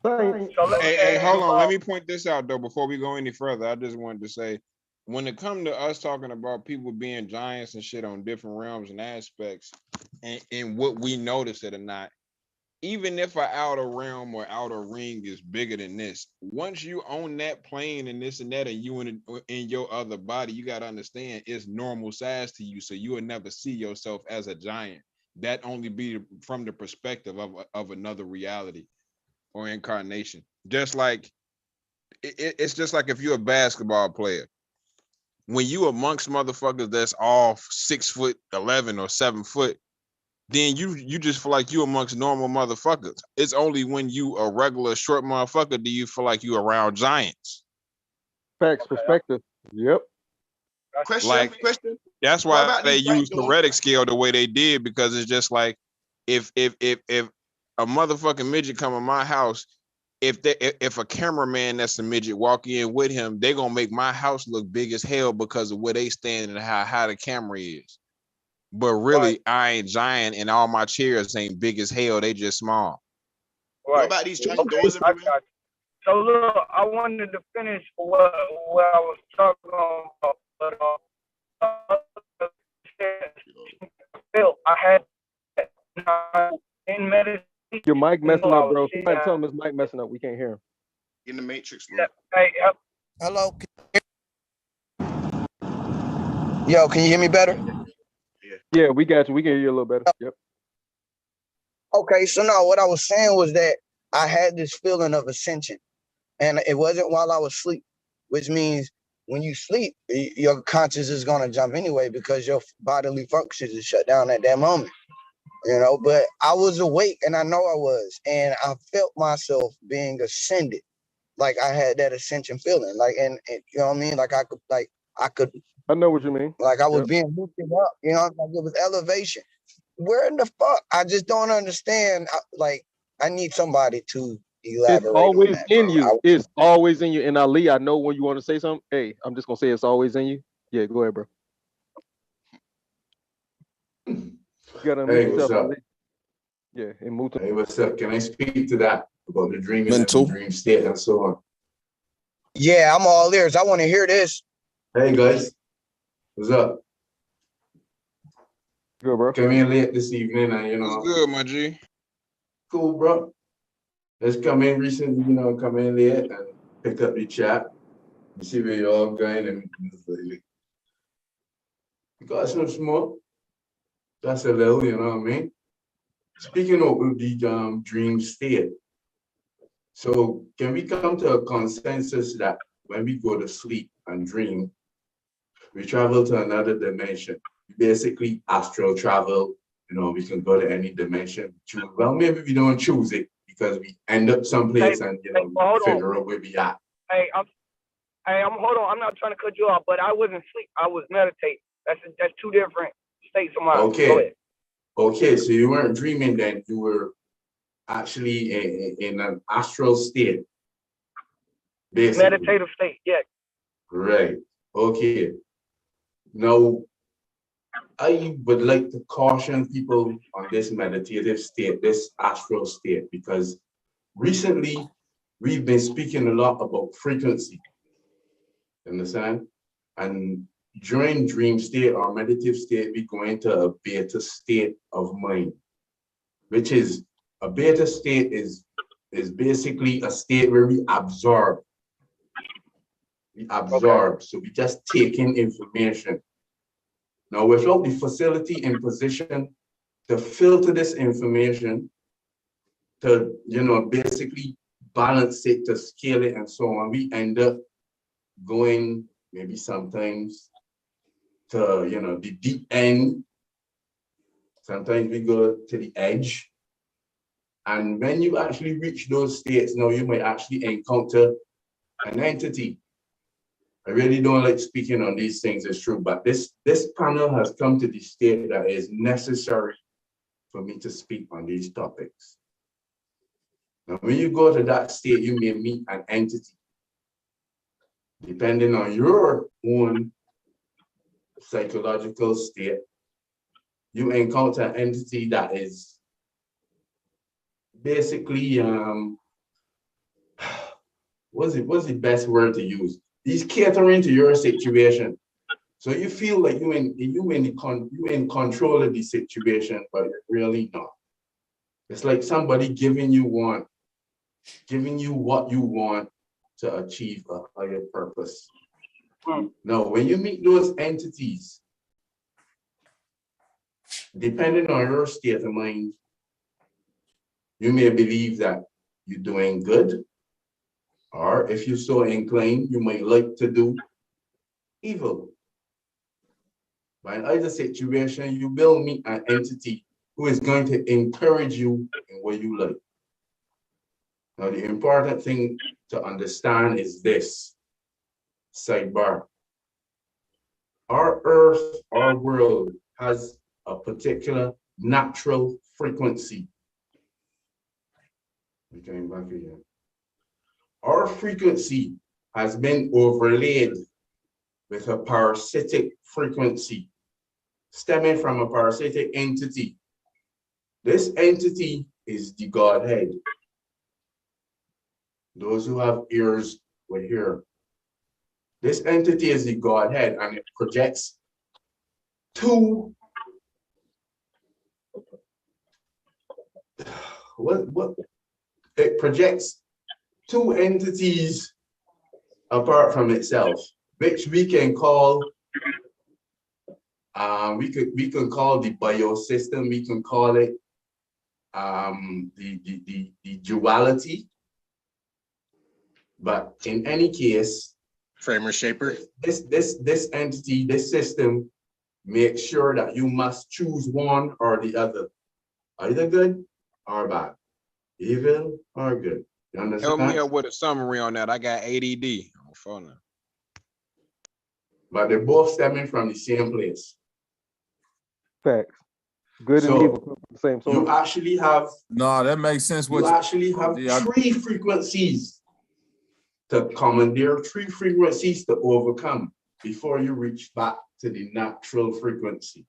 Hey, hold on. Let me point this out though before we go any further. I just wanted to say, when it comes to us talking about people being giants and shit on different realms and aspects, and what we notice it or not, even if an outer realm or outer ring is bigger than this, once you own that plane and this and that, and you in your other body, you got to understand it's normal size to you, so you will never see yourself as a giant. That only be from the perspective of another reality or incarnation. Just like it's just like if you're a basketball player, when you amongst motherfuckers that's all 6'11" or 7 foot, then you just feel like you amongst normal motherfuckers. It's only when you a regular short motherfucker do you feel like you around giants. Facts, perspective. Yep. Question. That's why they use the Reddick scale the way they did, because it's just like if a motherfucking midget come in my house, if a cameraman that's a midget walk in with him, they gonna make my house look big as hell because of where they stand and how high the camera is. But really, I ain't giant, and all my chairs ain't big as hell. They just small. Right. What about these giant doors everywhere? So look, I wanted to finish what I was talking about, but I had in medicine. Your mic messing up, bro. Somebody tell him his mic messing up. We can't hear him. In the Matrix, bro. Hey, hello. Yo, can you hear me better? Yeah, we got you. We can hear you a little better. Yep. Okay, so no, what I was saying was that I had this feeling of ascension, and it wasn't while I was asleep, which means when you sleep, your conscience is gonna jump anyway because your bodily functions is shut down at that moment. You know, but I was awake, and I know I was, and I felt myself being ascended, like I had that ascension feeling, like, and you know what I mean, like I could. I know what you mean. Like I was being lifted up, you know, like it was elevation. Where in the fuck? I just don't understand. Like I need somebody to elaborate. It's always on that, in you. It's always in you. And Ali, I know when you want to say something. Hey, I'm just gonna say it's always in you. Yeah, go ahead, bro. You gotta Hey, what's up? Ali. Yeah, and move to. Hey, what's up? Can I speak to that about the dream and the dream state and so on? Yeah, I'm all ears. I want to hear this. Hey guys, what's up? Good, bro. Come in late this evening, and you know. Good, my G. Cool, bro. Let's come in recently, you know, come in late and pick up the chat. You see where you're all going, and we got some smoke. That's a little, you know what I mean? Speaking of the dream state, so can we come to a consensus that when we go to sleep and dream, we travel to another dimension? Basically, astral travel. You know, we can go to any dimension. Well, maybe we don't choose it because we end up someplace and you know we figure out where we at. I'm hold on. I'm not trying to cut you off, but I wasn't asleep. I was meditating. That's two different states of mind. Okay. Go ahead. Okay, so you weren't dreaming then, you were actually in an astral state. Basically. Meditative state, yeah. Right. Okay. Now, I would like to caution people on this meditative state, this astral state, because recently we've been speaking a lot about frequency. Understand? And during dream state or meditative state, we go into a beta state of mind, which is a beta state is basically a state where we absorb. We absorb, okay. So we just take in information. Now, without the facility in position to filter this information, to, you know, basically balance it, to scale it and so on, we end up going maybe sometimes to, you know, the deep end. Sometimes we go to the edge. And when you actually reach those states, now you might actually encounter an entity. I really don't like speaking on these things, it's true, but this panel has come to the state that is necessary for me to speak on these topics. Now, when you go to that state, you may meet an entity. Depending on your own psychological state, you encounter an entity that is basically, what's the best word to use? He's catering to your situation. So you feel like you in control of the situation, but you're really not. It's like somebody giving you what you want to achieve a higher purpose. Now, when you meet those entities, depending on your state of mind, you may believe that you're doing good, or if you're so inclined, you might like to do evil. But in either situation, you will meet an entity who is going to encourage you in what you like. Now, the important thing to understand is this, sidebar. Our earth, our world has a particular natural frequency. We're going back again. Our frequency has been overlaid with a parasitic frequency stemming from a parasitic entity. This entity is the Godhead. Those who have ears will hear. This entity is the Godhead, and it projects it projects two entities apart from itself, which we can call we can call the biosystem, we can call it the duality. But in any case, framer shaper, this entity, this system makes sure that you must choose one or the other, either good or bad, evil or good. You understand? Help me up with a summary on that. I got ADD on phone now. But they're both stemming from the same place. Facts. Good and evil come from the same source. You actually have that makes sense. You actually have three frequencies to commandeer, three frequencies to overcome before you reach back to the natural frequency.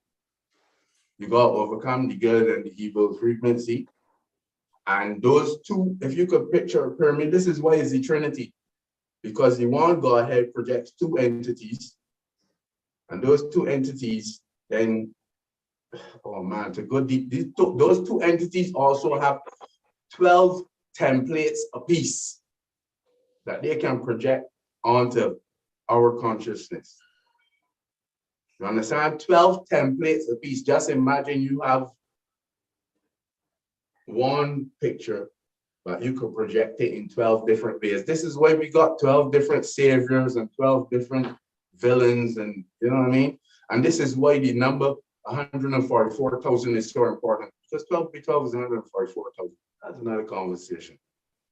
You got to overcome the good and the evil frequency. And those two, if you could picture a pyramid, this is why it's the Trinity. Because the one Godhead projects two entities. And those two entities then oh man, to go deep, those two entities also have 12 templates apiece that they can project onto our consciousness. You understand? 12 templates apiece. Just imagine you have one picture, but you could project it in 12 different ways. This is why we got 12 different saviors and 12 different villains, and you know what I mean? And this is why the number 144,000 is so important. Because 12 be 12 is 144,000. That's another conversation.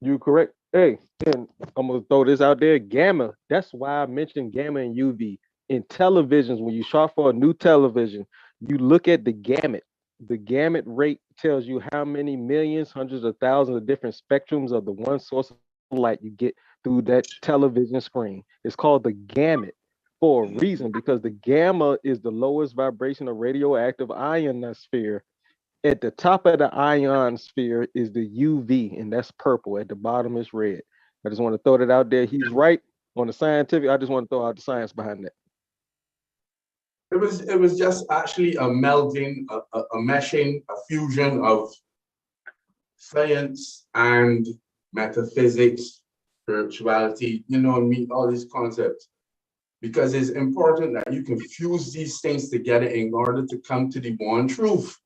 You correct. Hey, and I'm gonna throw this out there. Gamma. That's why I mentioned gamma and UV in televisions. When you shot for a new television, you look at the gamut. The gamut rate tells you how many millions, hundreds of thousands of different spectrums of the one source of light you get through that television screen. It's called the gamut for a reason, because the gamma is the lowest vibration of radioactive ionosphere. At the top of the ionosphere is the UV, and that's purple. At the bottom is red. I just want to throw that out there. He's right on the scientific. I just want to throw out the science behind that. It was just actually a melding, a meshing, a fusion of science and metaphysics, spirituality, you know what I mean, all these concepts. Because it's important that you can fuse these things together in order to come to the one truth.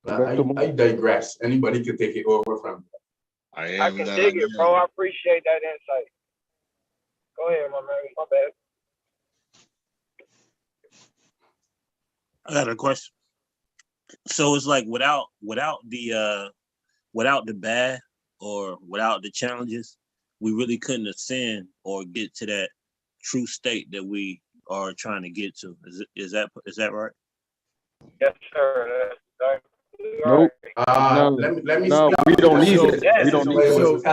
I digress. Anybody can take it over from there. I can dig it, bro. I appreciate that insight. Go ahead, my man. My bad. I got a question. So it's like without the bad or without the challenges, we really couldn't ascend or get to that true state that we are trying to get to. Is that right? Yes, sir. That's Nope. No, we don't need it. So, We don't need it.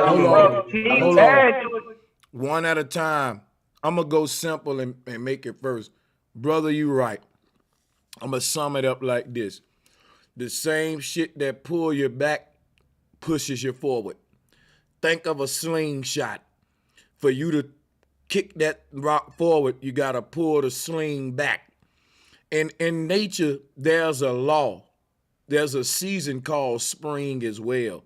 Hold on. One at a time. I'm gonna go simple and make it first. Brother, you right. I'm gonna sum it up like this. The same shit that pull you back pushes you forward. Think of a slingshot. For you to kick that rock forward, you gotta pull the sling back. And in nature, there's a law. There's a season called spring as well.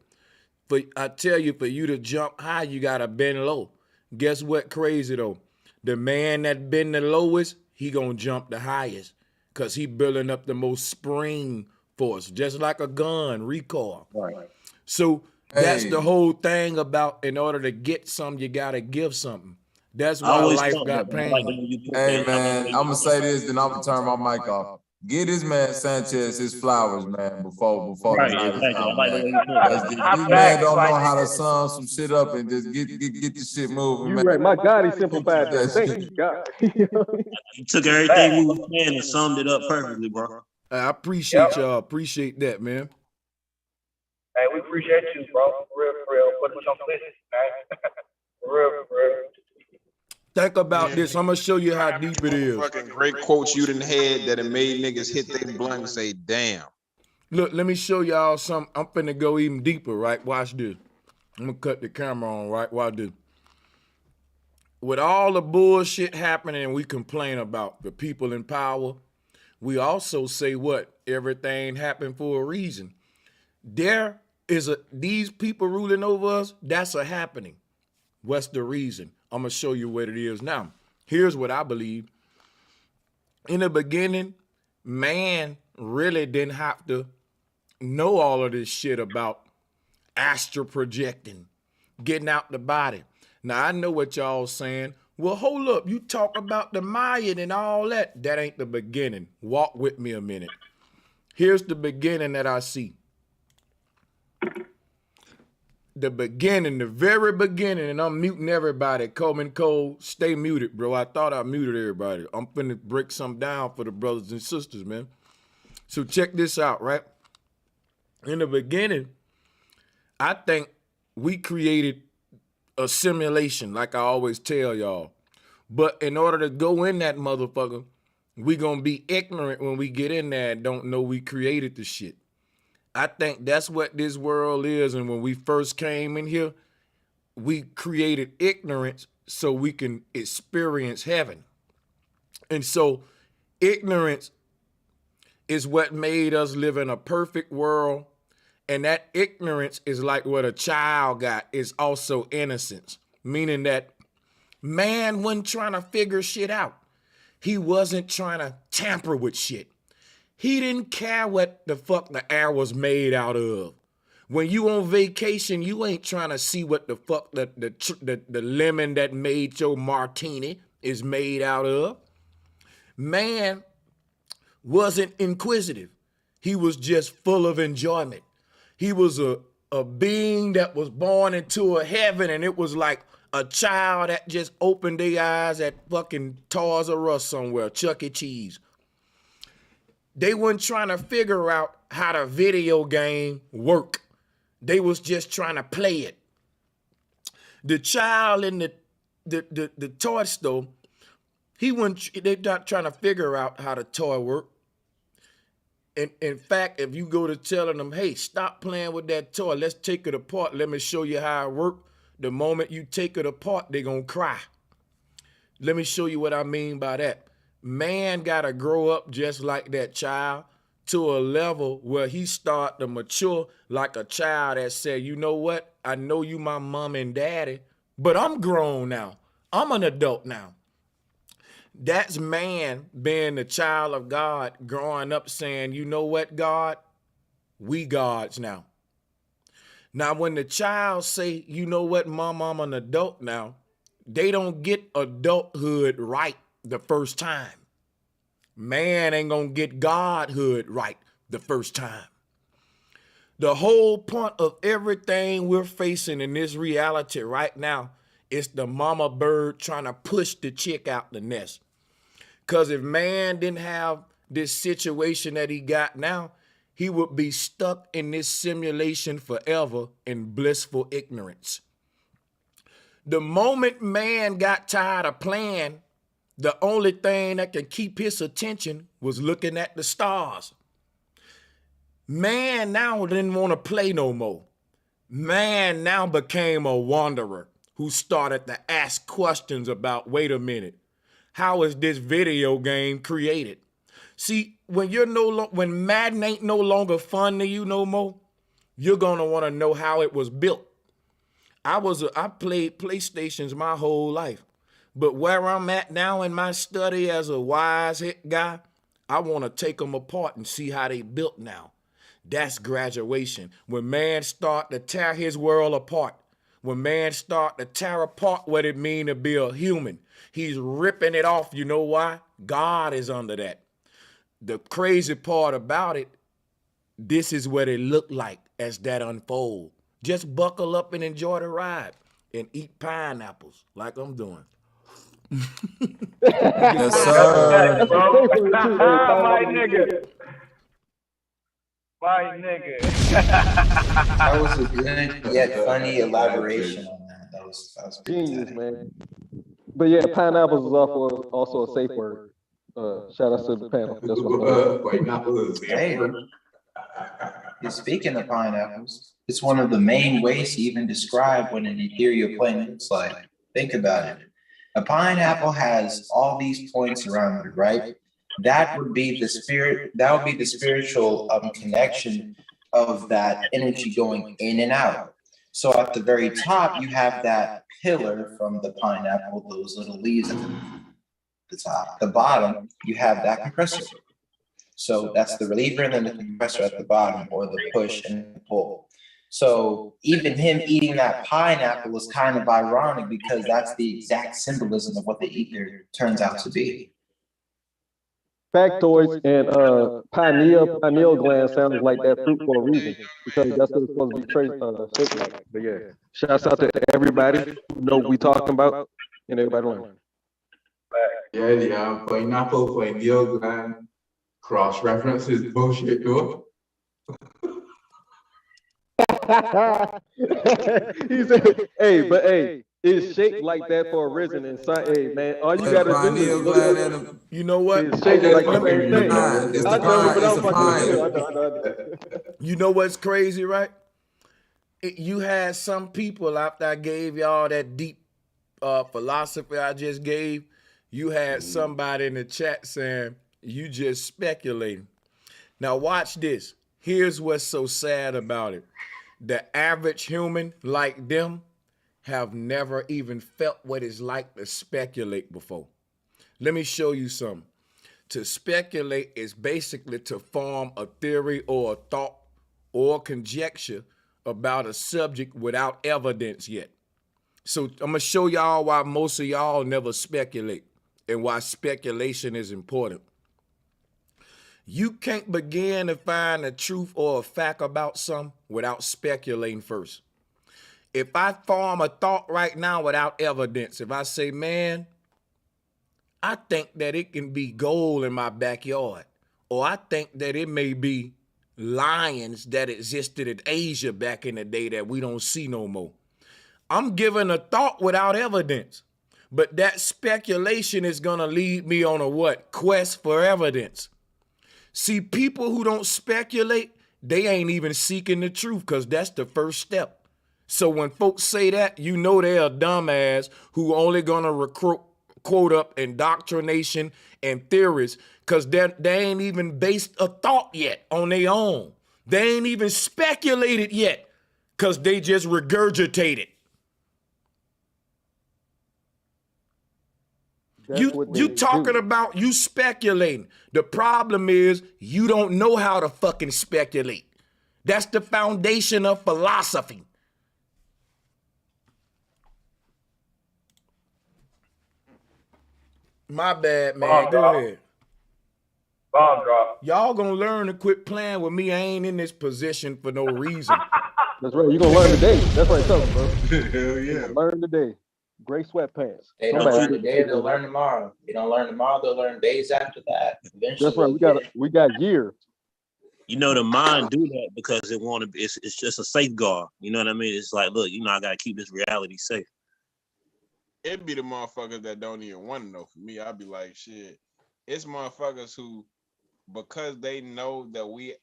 I tell you, for you to jump high, you gotta bend low. Guess what crazy though? The man that been the lowest, he gonna jump the highest, because he building up the most spring force, just like a gun, recoil. Right. So that's the whole thing about, in order to get something, you gotta give something. That's why life got pain. Hey man, I'm gonna say this, then I'm gonna turn my mic off. Get this man Sanchez his flowers, man, before the night is out, man. This man don't know how to sum some shit up and just get the shit moving, You man. right. My God, he simplified that. Thank you, God. You took everything we were saying and summed it up perfectly, bro. I appreciate y'all. Appreciate that, man. Hey, we appreciate you, bro. For real. Put some simplicity, man. For real. Think about this. I'm gonna show you how deep it is. Fucking great quotes you done had that have made niggas hit their blunt and say, damn. Look, let me show y'all something. I'm finna go even deeper, right? Watch this. I'm gonna cut the camera on, right? Watch this. With all the bullshit happening and we complain about the people in power, we also say what? Everything happened for a reason. These people ruling over us, that's a happening. What's the reason? I'm gonna show you what it is now. Here's what I believe. In the beginning, man really didn't have to know all of this shit about astral projecting, getting out the body. Now, I know what y'all saying. Well, hold up. You talk about the Mayan and all that. That ain't the beginning. Walk with me a minute. Here's the beginning that I see. The beginning, the very beginning, and I'm muting everybody. Coleman Cole, stay muted, bro. I thought I muted everybody. I'm finna break some down for the brothers and sisters, man. So check this out, right? In the beginning, I think we created a simulation, like I always tell y'all. But in order to go in that motherfucker, we gonna be ignorant when we get in there and don't know we created the shit. I think that's what this world is. And when we first came in here, we created ignorance so we can experience heaven. And so Ignorance is what made us live in a perfect world. And that ignorance is like what a child got, is also innocence. Meaning that man wasn't trying to figure shit out. He wasn't trying to tamper with shit. He didn't care what the fuck the air was made out of. When you on vacation, you ain't trying to see what the fuck the lemon that made your martini is made out of. Man wasn't inquisitive. He was just full of enjoyment. He was a being that was born into a heaven, and it was like a child that just opened their eyes at fucking Toys R Us somewhere, Chuck E. Cheese. They weren't trying to figure out how the video game work. They was just trying to play it. The child in the toy store, they're not trying to figure out how the toy work. And in fact, if you go to telling them, hey, stop playing with that toy, let's take it apart, let me show you how it works. The moment you take it apart, they're gonna cry. Let me show you what I mean by that. Man gotta grow up just like that child to a level where he start to mature like a child that said, you know what? I know you my mom and daddy, but I'm grown now. I'm an adult now. That's man being the child of God, growing up saying, you know what, God? We gods now. Now, when the child say, you know what, mom, I'm an adult now, they don't get adulthood right the first time. Man ain't gonna get godhood right the first time. The whole point of everything we're facing in this reality right now is the mama bird trying to push the chick out the nest. Because if man didn't have this situation that he got now, he would be stuck in this simulation forever in blissful ignorance. The moment man got tired of playing, the only thing that can keep his attention was looking at the stars. Man now didn't want to play no more. Man now became a wanderer who started to ask questions about, wait a minute, how is this video game created? See, when when Madden ain't no longer fun to you no more, you're gonna want to know how it was built. I played PlayStations my whole life. But where I'm at now in my study as a wise hit guy, I want to take them apart and see how they built now. That's graduation. When man start to tear his world apart, when man start to tear apart what it mean to be a human, he's ripping it off. You know why? God is under that. The crazy part about it, this is what it looked like as that unfold. Just buckle up and enjoy the ride and eat pineapples like I'm doing. Yes, sir. My nigga. My nigga. That was a good yet funny elaboration on that. That was genius, man. But yeah, pineapples is also a safe word. Shout out to the panel. That's what Hey, speaking of pineapples, it's one of the main ways to even describe what an ethereal plane looks like. Think about it. A pineapple has all these points around it, right? That would be the spirit. That would be the spiritual connection of that energy going in and out. So at the very top, you have that pillar from the pineapple, those little leaves at the top. The bottom, you have that compressor. So that's the reliever and then the compressor at the bottom, or the push and the pull. So even him eating that pineapple is kind of ironic because that's the exact symbolism of what the ether turns out to be. Factoids and pineal gland sounds like that fruit for a reason, because that's what it's supposed to be shaped like. But yeah, shouts out to everybody who know what we talking about and everybody learn. Yeah, pineapple, pineal gland, cross references bullshit though. He said, hey, it's shaped like that for a reason. And hey, man, all you gotta do is look at it. You know what? It's shaped like You know what's crazy, right? You had some people, after I gave y'all that deep philosophy I just gave, you had somebody in the chat saying, You just speculating. Now watch this. Here's what's so sad about it. The average human like them have never even felt what it's like to speculate before. Let me show you something. To speculate is basically to form a theory or a thought or conjecture about a subject without evidence yet. So I'm gonna show y'all why most of y'all never speculate and why speculation is important. You can't begin to find a truth or a fact about something without speculating first. If I form a thought right now without evidence, if I say, man, I think that it can be gold in my backyard, or I think that it may be lions that existed in Asia back in the day that we don't see no more. I'm giving a thought without evidence, but that speculation is gonna lead me on a what? Quest for evidence. See, people who don't speculate, they ain't even seeking the truth because that's the first step. So when folks say that, you know they're a dumbass who only gonna quote up indoctrination and theories because they ain't even based a thought yet on their own. They ain't even speculated yet because they just regurgitated. You talking about you speculating. The problem is you don't know how to fucking speculate. That's the foundation of philosophy. My bad, man. Go ahead. Bomb drop. Y'all gonna learn to quit playing with me. I ain't in this position for no reason. That's right. You're gonna learn today. That's right, tell them, bro. Hell yeah. Learn today. Gray sweatpants. They don't learn today, they'll learn tomorrow. They don't learn tomorrow, they'll learn days after that. Eventually, that's right. We got years. You know, the mind do that because it want to be. It's just a safeguard. You know what I mean? It's like, look, you know, I gotta keep this reality safe. It'd be the motherfuckers that don't even want to know. For me, I'd be like, shit. It's motherfuckers who, because they know that we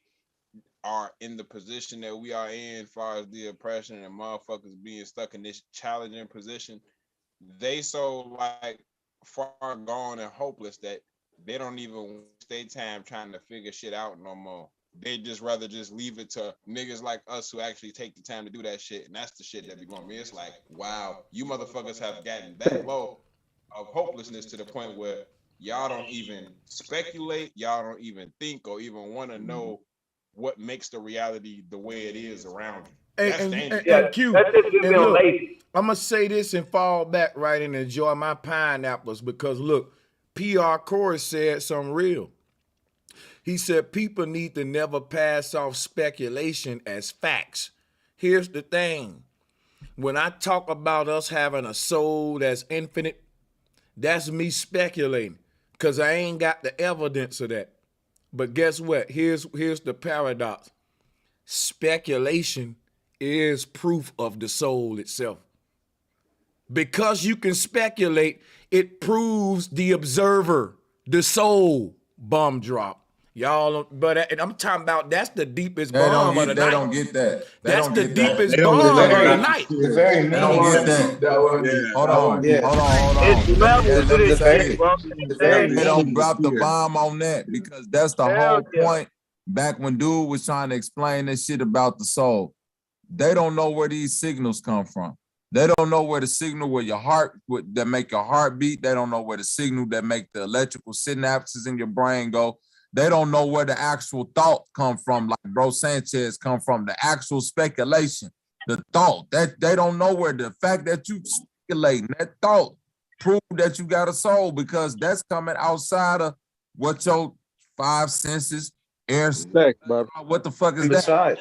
are in the position that we are in, as far as the oppression and motherfuckers being stuck in this challenging position, they so like far gone and hopeless that they don't even waste their time trying to figure shit out no more. They just rather just leave it to niggas like us who actually take the time to do that shit, and that's the shit that be going me. It's like, wow, you motherfuckers have gotten that low of hopelessness to the point where y'all don't even speculate, y'all don't even think or even want to know what makes the reality the way it is around you. And Q, and look, I'm gonna say this and fall back right and enjoy my pineapples because look, PR Corey said something real. He said people need to never pass off speculation as facts. Here's the thing. When I talk about us having a soul that's infinite, that's me speculating because I ain't got the evidence of that. But guess what? Here's the paradox. Speculation is proof of the soul itself. Because you can speculate, it proves the observer, the soul, bomb drop. Y'all, but I'm talking about that's the deepest bomb of the night. They don't get that. That's the deepest bomb of the night. They don't get that. Hold on. They don't drop the bomb on that because that's the whole point. Back when dude was trying to explain this shit about the soul, they don't know where these signals come from. They don't know where the signal where your heart that make your heart beat. They don't know where the signal that make the electrical synapses in your brain go. They don't know where the actual thought come from, like Bro Sanchez come from, the actual speculation, the thought. That they don't know where the fact that you speculating, that thought prove that you got a soul because that's coming outside of what your five senses, air, what the fuck is that?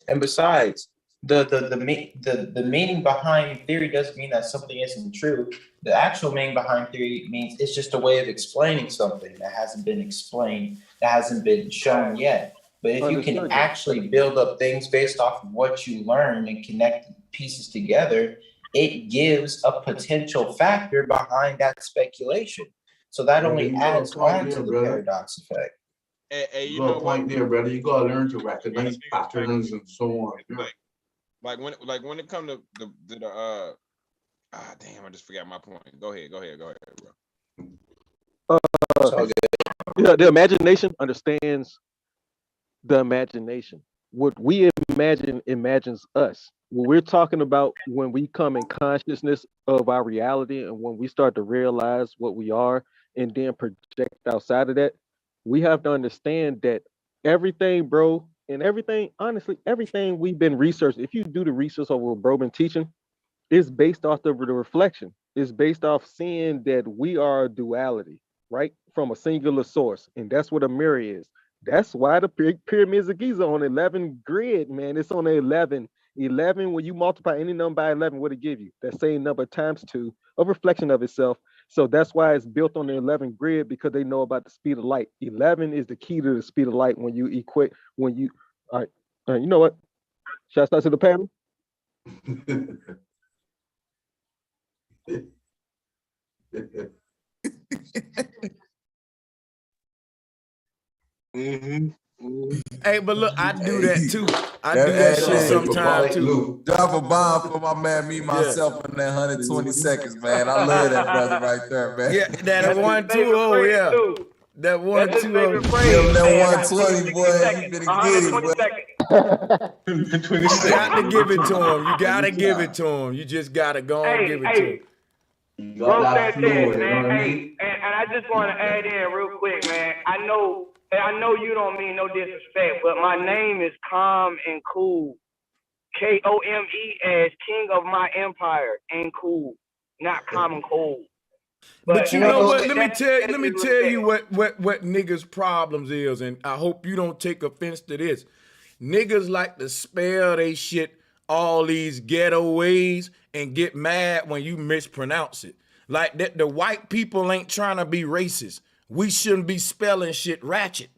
And besides, the meaning behind theory doesn't mean that something isn't true. The actual meaning behind theory means it's just a way of explaining something that hasn't been explained, that hasn't been shown yet. But if you can actually build up things based off of what you learn and connect pieces together, it gives a potential factor behind that speculation. So that only adds on to the paradox effect. Hey, you know point there, brother. You gotta learn to recognize patterns and so on. Like when it comes to the damn, I just forgot my point. Go ahead, bro. Yeah, the imagination understands the imagination. What we imagine imagines us. What we're talking about when we come in consciousness of our reality and when we start to realize what we are and then project outside of that, we have to understand that everything, bro, and everything, honestly, everything we've been researching, if you do the research of what bro been teaching, is based off of the reflection. It's based off seeing that we are a duality, right? From a singular source. And that's what a mirror is. That's why the pyramids of Giza on 11 grid, man. It's on the 11. 11, when you multiply any number by 11, what it give you? That same number times 2, a reflection of itself. So that's why it's built on the 11 grid, because they know about the speed of light. 11 is the key to the speed of light when you equate, when you, all right, you know what? Should I start to the panel? Hey, but look, I do that too. I do that shit sometimes too. Drop a bomb for my man, me, myself, in that 120 seconds, man. I love that brother right there, man. Yeah, that 120, yeah. That 120. Give him that 120, boy. You better get it, boy. You got to give it to him. You got to give it to him. You just got to go and give it to him. Bro Sanchez, man. Hey, and I just want to add in real quick, man. I know you don't mean no disrespect, but my name is Calm and Cool. Kome as King of my empire and cool, not calm and cool. But you know what? Let me tell you what niggas' problems is, and I hope you don't take offense to this. Niggas like to spell they shit all these ghetto ways and get mad when you mispronounce it. Like that, the white people ain't trying to be racist. We shouldn't be spelling shit ratchet.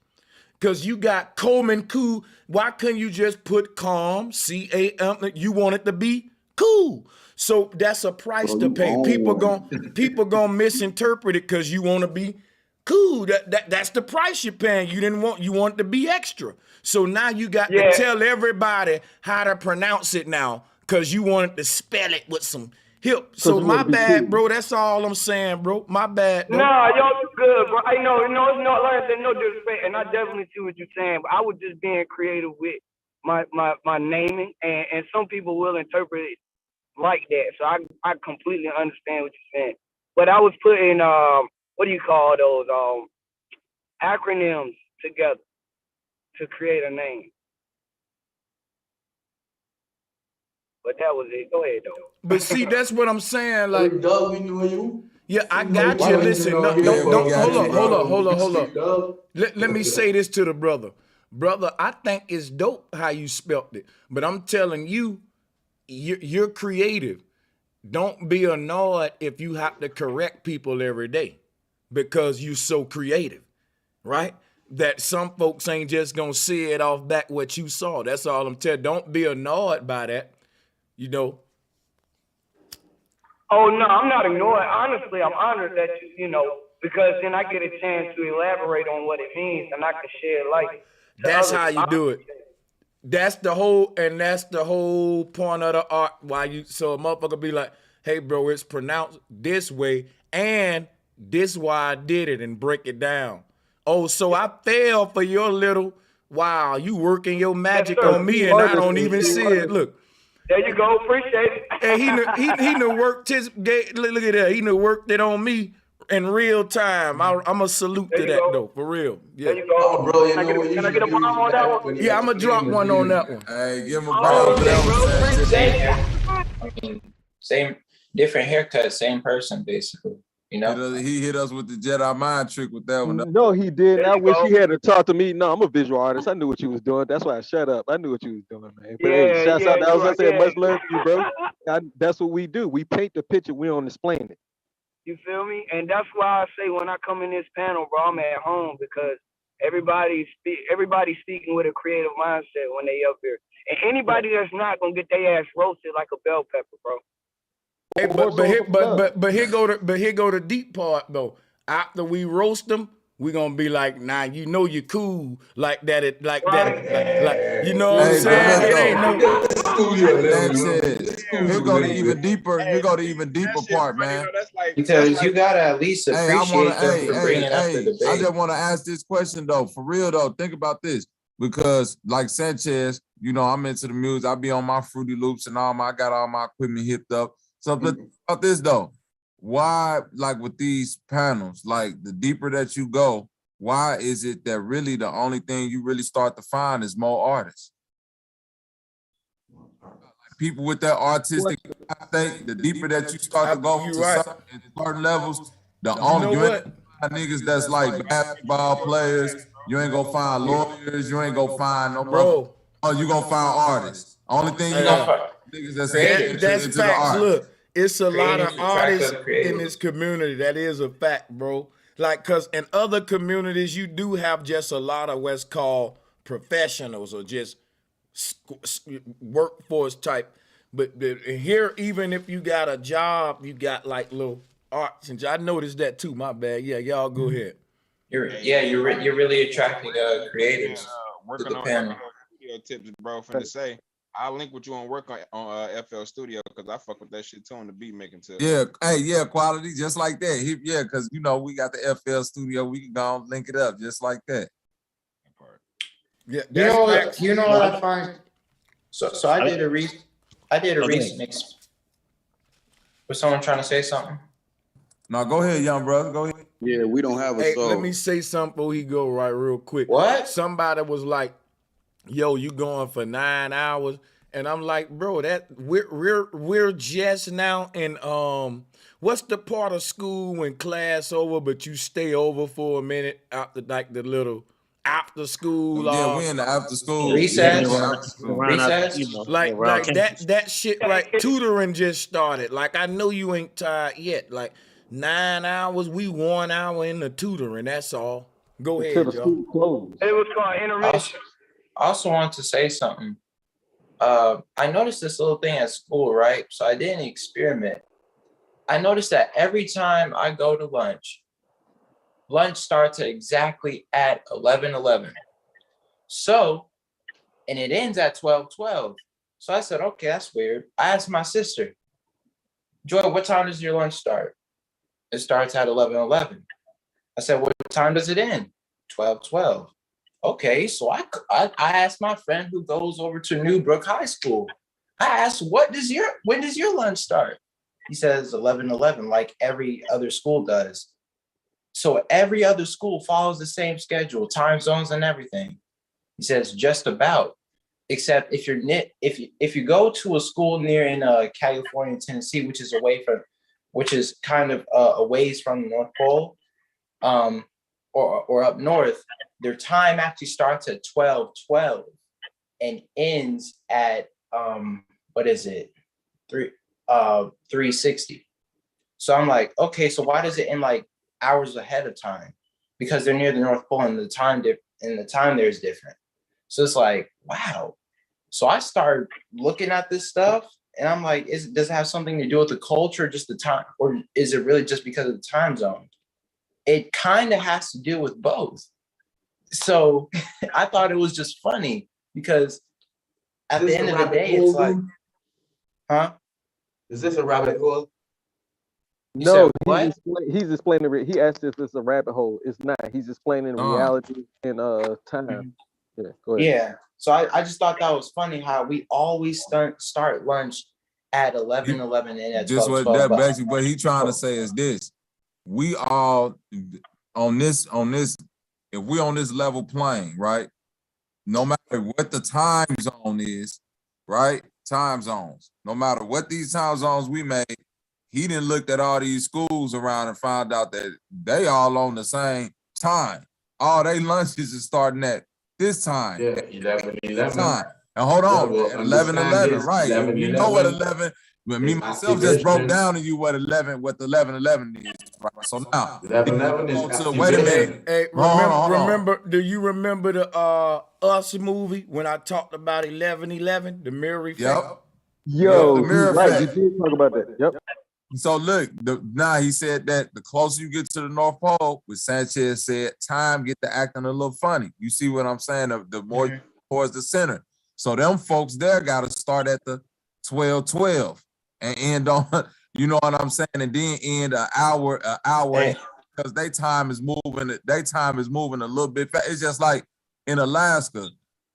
Cause you got Coleman cool. Why couldn't you just put calm, C-A-M? You want it to be cool. So that's a price to pay. People gonna misinterpret it because you want to be cool. That's the price you're paying. You want it to be extra. So now you got to tell everybody how to pronounce it now because you wanted to spell it with some hip. So my bad, bro. That's all I'm saying, bro. My bad. Bro. Nah, y'all good, bro. I know, no disrespect, and I definitely see what you're saying. But I was just being creative with my naming, and some people will interpret it like that. So I completely understand what you're saying. But I was putting what do you call those acronyms together to create a name. But that was it. Go ahead, though. But see, that's what I'm saying. Like, dog, we know you. Yeah, I got you. Listen, hold up. Let me say this to the brother. Brother, I think it's dope how you spelt it. But I'm telling you, you're creative. Don't be annoyed if you have to correct people every day because you're so creative, right? That some folks ain't just gonna see it off back what you saw. That's all I'm telling. Don't be annoyed by that, you know. Oh no, I'm not ignoring. Honestly, I'm honored that you know, because then I get a chance to elaborate on what it means and I can shed light. That's how you do it. That's the whole point of the art. So a motherfucker be like, hey bro, it's pronounced this way, and this why I did it, and break it down. Oh, so I fell for your little, wow, you working your magic on me and I don't even see it. Look. There you go, appreciate it. And he done worked his, look at that, he done worked it on me in real time. I'm a salute to that though, for real. Yeah. There you go. Oh, bro, can I get a bomb on that one? Yeah, I'm gonna drop one on that one. Hey, give him a bomb for that one. Same, different haircut, same person, basically. You know, he hit us with the Jedi mind trick with that one. No, he did. I wish he had to talk to me. No, I'm a visual artist. I knew what you was doing. That's why I shut up. I knew what you was doing, man. But hey, shouts out. I was gonna say much love to you, bro. That's what we do. We paint the picture. We don't explain it. You feel me? And that's why I say when I come in this panel, bro, I'm at home because everybody's speaking with a creative mindset when they up here. And anybody that's not gonna get their ass roasted like a bell pepper, bro. Hey, but here go the deep part though. After we roast them, we gonna be like, nah, you know you cool like that. Like you know what I'm saying? It ain't no. Sanchez. Here go the even deeper. Here go the even deeper part, man. Because you gotta at least Hey, I want appreciate them for bringing up the debate. I just want to ask this question though, for real though. Think about this, because like Sanchez, you know, I'm into the music. I be on my Fruity Loops and I got all my equipment hipped up. So think about this though. Why, like with these panels, like the deeper that you go, why is it that really the only thing you really start to find is more artists? People with that artistic, I think the deeper that you start to go to certain levels, the only you ain't find niggas that's like basketball players. You ain't gonna find lawyers. You ain't gonna find no bro. Oh, you gonna find artists. Only thing you gonna find niggas that's That's facts. Look, it's a lot of artists in this community. That is a fact, bro. Like, cause in other communities, you do have just a lot of what's called professionals or just workforce type, but here, even if you got a job, you got like little arts, and I noticed that too. My bad. Yeah, y'all go ahead. You're really attracting creators to the panel. Studio tips, bro. Finna say, I'll link with you on work on FL Studio because I fuck with that shit too on the beat making tip. Yeah, hey, yeah, quality just like that. Yeah, because you know we got the FL Studio. We can go and link it up just like that. Yeah, you know what I find. So I did a remix. Was someone trying to say something? No, go ahead, young brother. Go ahead. Yeah, we don't have a soul. Let me say something before he go right real quick. What? Somebody was like, "Yo, you going for 9 hours?" And I'm like, "Bro, that we're just now in what's the part of school when class over, but you stay over for a minute after like the little." After school, yeah, we in the after school recess, Recess? like that shit. Right, tutoring just started. Like I know you ain't tired yet. Like 9 hours, we 1 hour in the tutoring. That's all. Go ahead, y'all. It was called intermission. I also want to say something. I noticed this little thing at school, right? So I did an experiment. I noticed that every time I go to lunch starts at exactly at 11:11. So, and it ends at 12:12. So I said, okay, that's weird. I asked my sister, Joy, what time does your lunch start? It starts at 11:11. I said, what time does it end? 12:12. Okay, so I asked my friend who goes over to Newbrook High School. I asked, when does your lunch start? He says 11:11, like every other school does. So every other school follows the same schedule, time zones and everything. He says just about, except if you go to a school near in California, Tennessee, which is kind of a ways from the North Pole, or up north, their time actually starts at 12:12 and ends at 3:60. So I'm like, okay, so why does it end like hours ahead of time? Because they're near the North Pole and the time there is different. So it's like, wow. So I started looking at this stuff and I'm like, does it have something to do with the culture, just the time, or is it really just because of the time zone? It kind of has to do with both. So I thought it was just funny because at the end of the day, it's like, huh? Is this a rabbit hole? No, he's explaining. He asked if it's a rabbit hole. It's not. He's explaining reality and time. Yeah, go ahead. Yeah. So I just thought that was funny how we always start lunch at 11:11 and at 12:12. Just what basically what he trying to say is this: we all on this. If we on this level playing, right? No matter what the time zone is, right? Time zones. No matter what these time zones we made. He didn't look at all these schools around and found out that they all on the same time. All they lunches is starting at this time. Yeah, 11:11. Time. And hold on, at 11:11, right? 11, you know what 11. But me myself just broke down to you what the 11:11 is. Right? So now 11:11 is wait a minute. Hey, remember? Do you remember the Us movie when I talked about 11:11, the mirror effect? Yep. Yo, the mirror right. effect. You did talk about that. Yep. So look, now he said that the closer you get to the North Pole, which Sanchez said, time get to acting a little funny. You see what I'm saying? The more towards the center. So them folks there got to start at the 12:12 and end on, you know what I'm saying, and then end an hour because their time is moving. Their time is moving a little bit fast. It's just like in Alaska,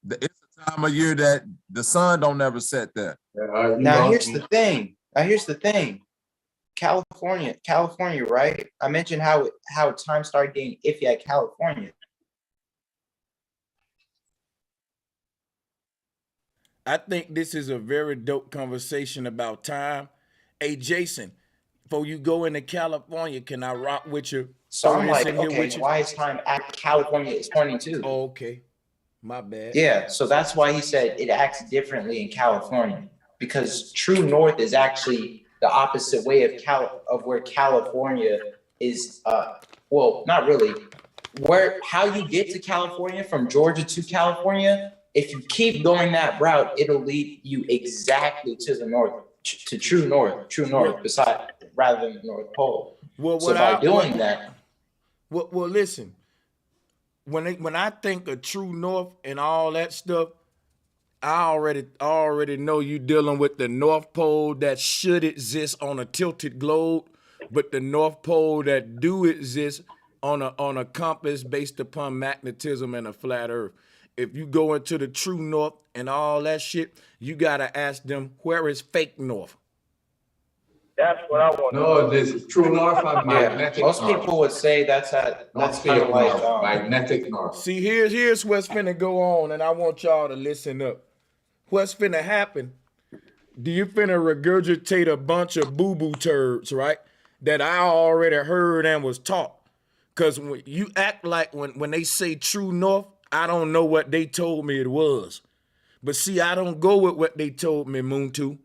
it's a time of year that the sun don't never set there. Now here's the thing. California, right? I mentioned how time started getting iffy at California. I think this is a very dope conversation about time. Hey, Jason, before you go into California, can I rock with you? So I'm like, okay, why is time at California is 22? Oh, okay. My bad. Yeah, so that's why he said it acts differently in California, because true north is actually the opposite way of where California is. Well, not really. How you get to California from Georgia to California, if you keep going that route, it'll lead you exactly to the north, to true north, rather than the North Pole. Well, listen. When I think of true north and all that stuff, I already know you dealing with the North Pole that should exist on a tilted globe, but the North Pole that do exist on a compass based upon magnetism and a flat earth. If you go into the true north and all that shit, you gotta ask them, where is fake north? That's what I want. No, this is true north and magnetic. Most people would say that's kind of like magnetic north. See, here's what's finna go on, and I want y'all to listen up. What's finna happen? Do you finna regurgitate a bunch of boo-boo turds, right? That I already heard and was taught. Because when you act like when they say true north, I don't know what they told me it was. But see, I don't go with what they told me, Moontu.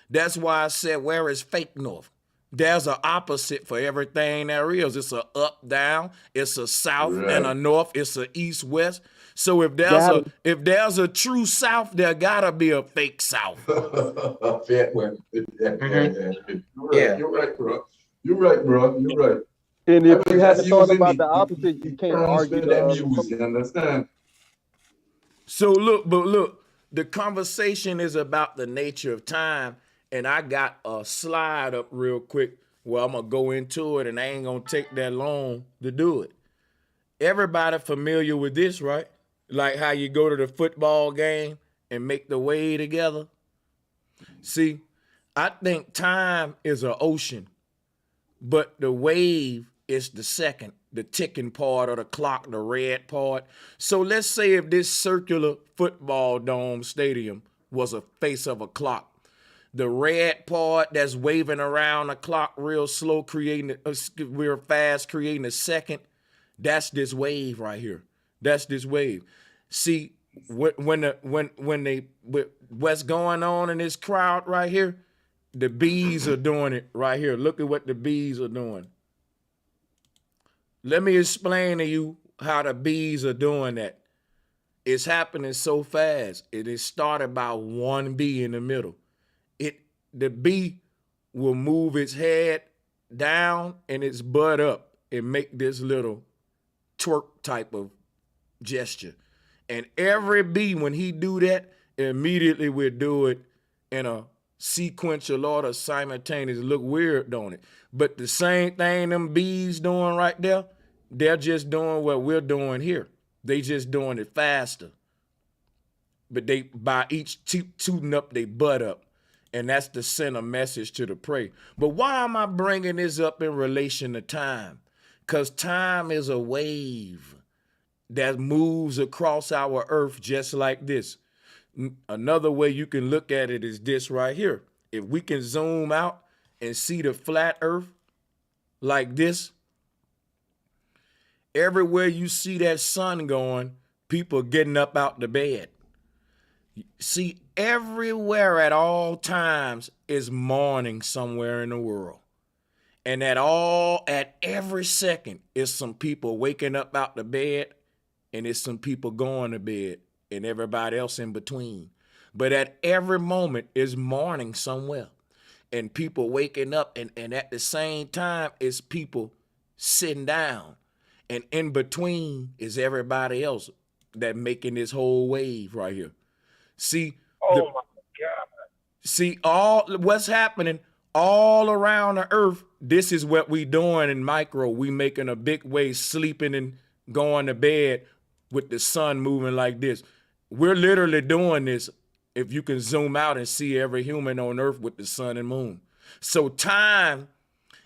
That's why I said, where is fake north? There's an opposite for everything there is. It's a up, down. It's a south and a north. It's a east, west. So if there's a true south, there gotta be a fake south. Yeah. You're right, bro. You're right. And if you had thought about the opposite, you can't argue you understand? So look, the conversation is about the nature of time, and I got a slide up real quick where I'm gonna go into it, and I ain't gonna take that long to do it. Everybody familiar with this, right? Like how you go to the football game and make the way together. See, I think time is an ocean, but the wave is the ticking part of the clock, the red part. So let's say if this circular football dome stadium was a face of a clock, the red part that's waving around the clock real slow, real fast, creating a second, that's this wave right here. That's this wave. See, what's going on in this crowd right here, the bees are doing it right here. Look at what the bees are doing. Let me explain to you how the bees are doing that. It's happening so fast. It is started by one bee in the middle. The bee will move its head down and its butt up and make this little twerk type of gesture. And every bee, when he do that, immediately will do it in a sequential order, simultaneous. Look weird, don't it? But the same thing them bees doing right there, they're just doing what we're doing here. They just doing it faster. But they, by each tooting up they butt up. And that's to send a message to the prey. But why am I bringing this up in relation to time? Because time is a wave that moves across our earth just like this. Another way you can look at it is this right here. If we can zoom out and see the flat earth like this, everywhere you see that sun going, people getting up out the bed. See, everywhere at all times is morning somewhere in the world. And at every second is some people waking up out the bed, and it's some people going to bed, and everybody else in between. But at every moment is morning somewhere, and people waking up, and at the same time is people sitting down, and in between is everybody else that making this whole wave right here. See, Oh my God. see all what's happening all around the earth. This is what we doing in micro. We making a big wave, sleeping and going to bed with the sun moving like this. We're literally doing this if you can zoom out and see every human on earth with the sun and moon. So time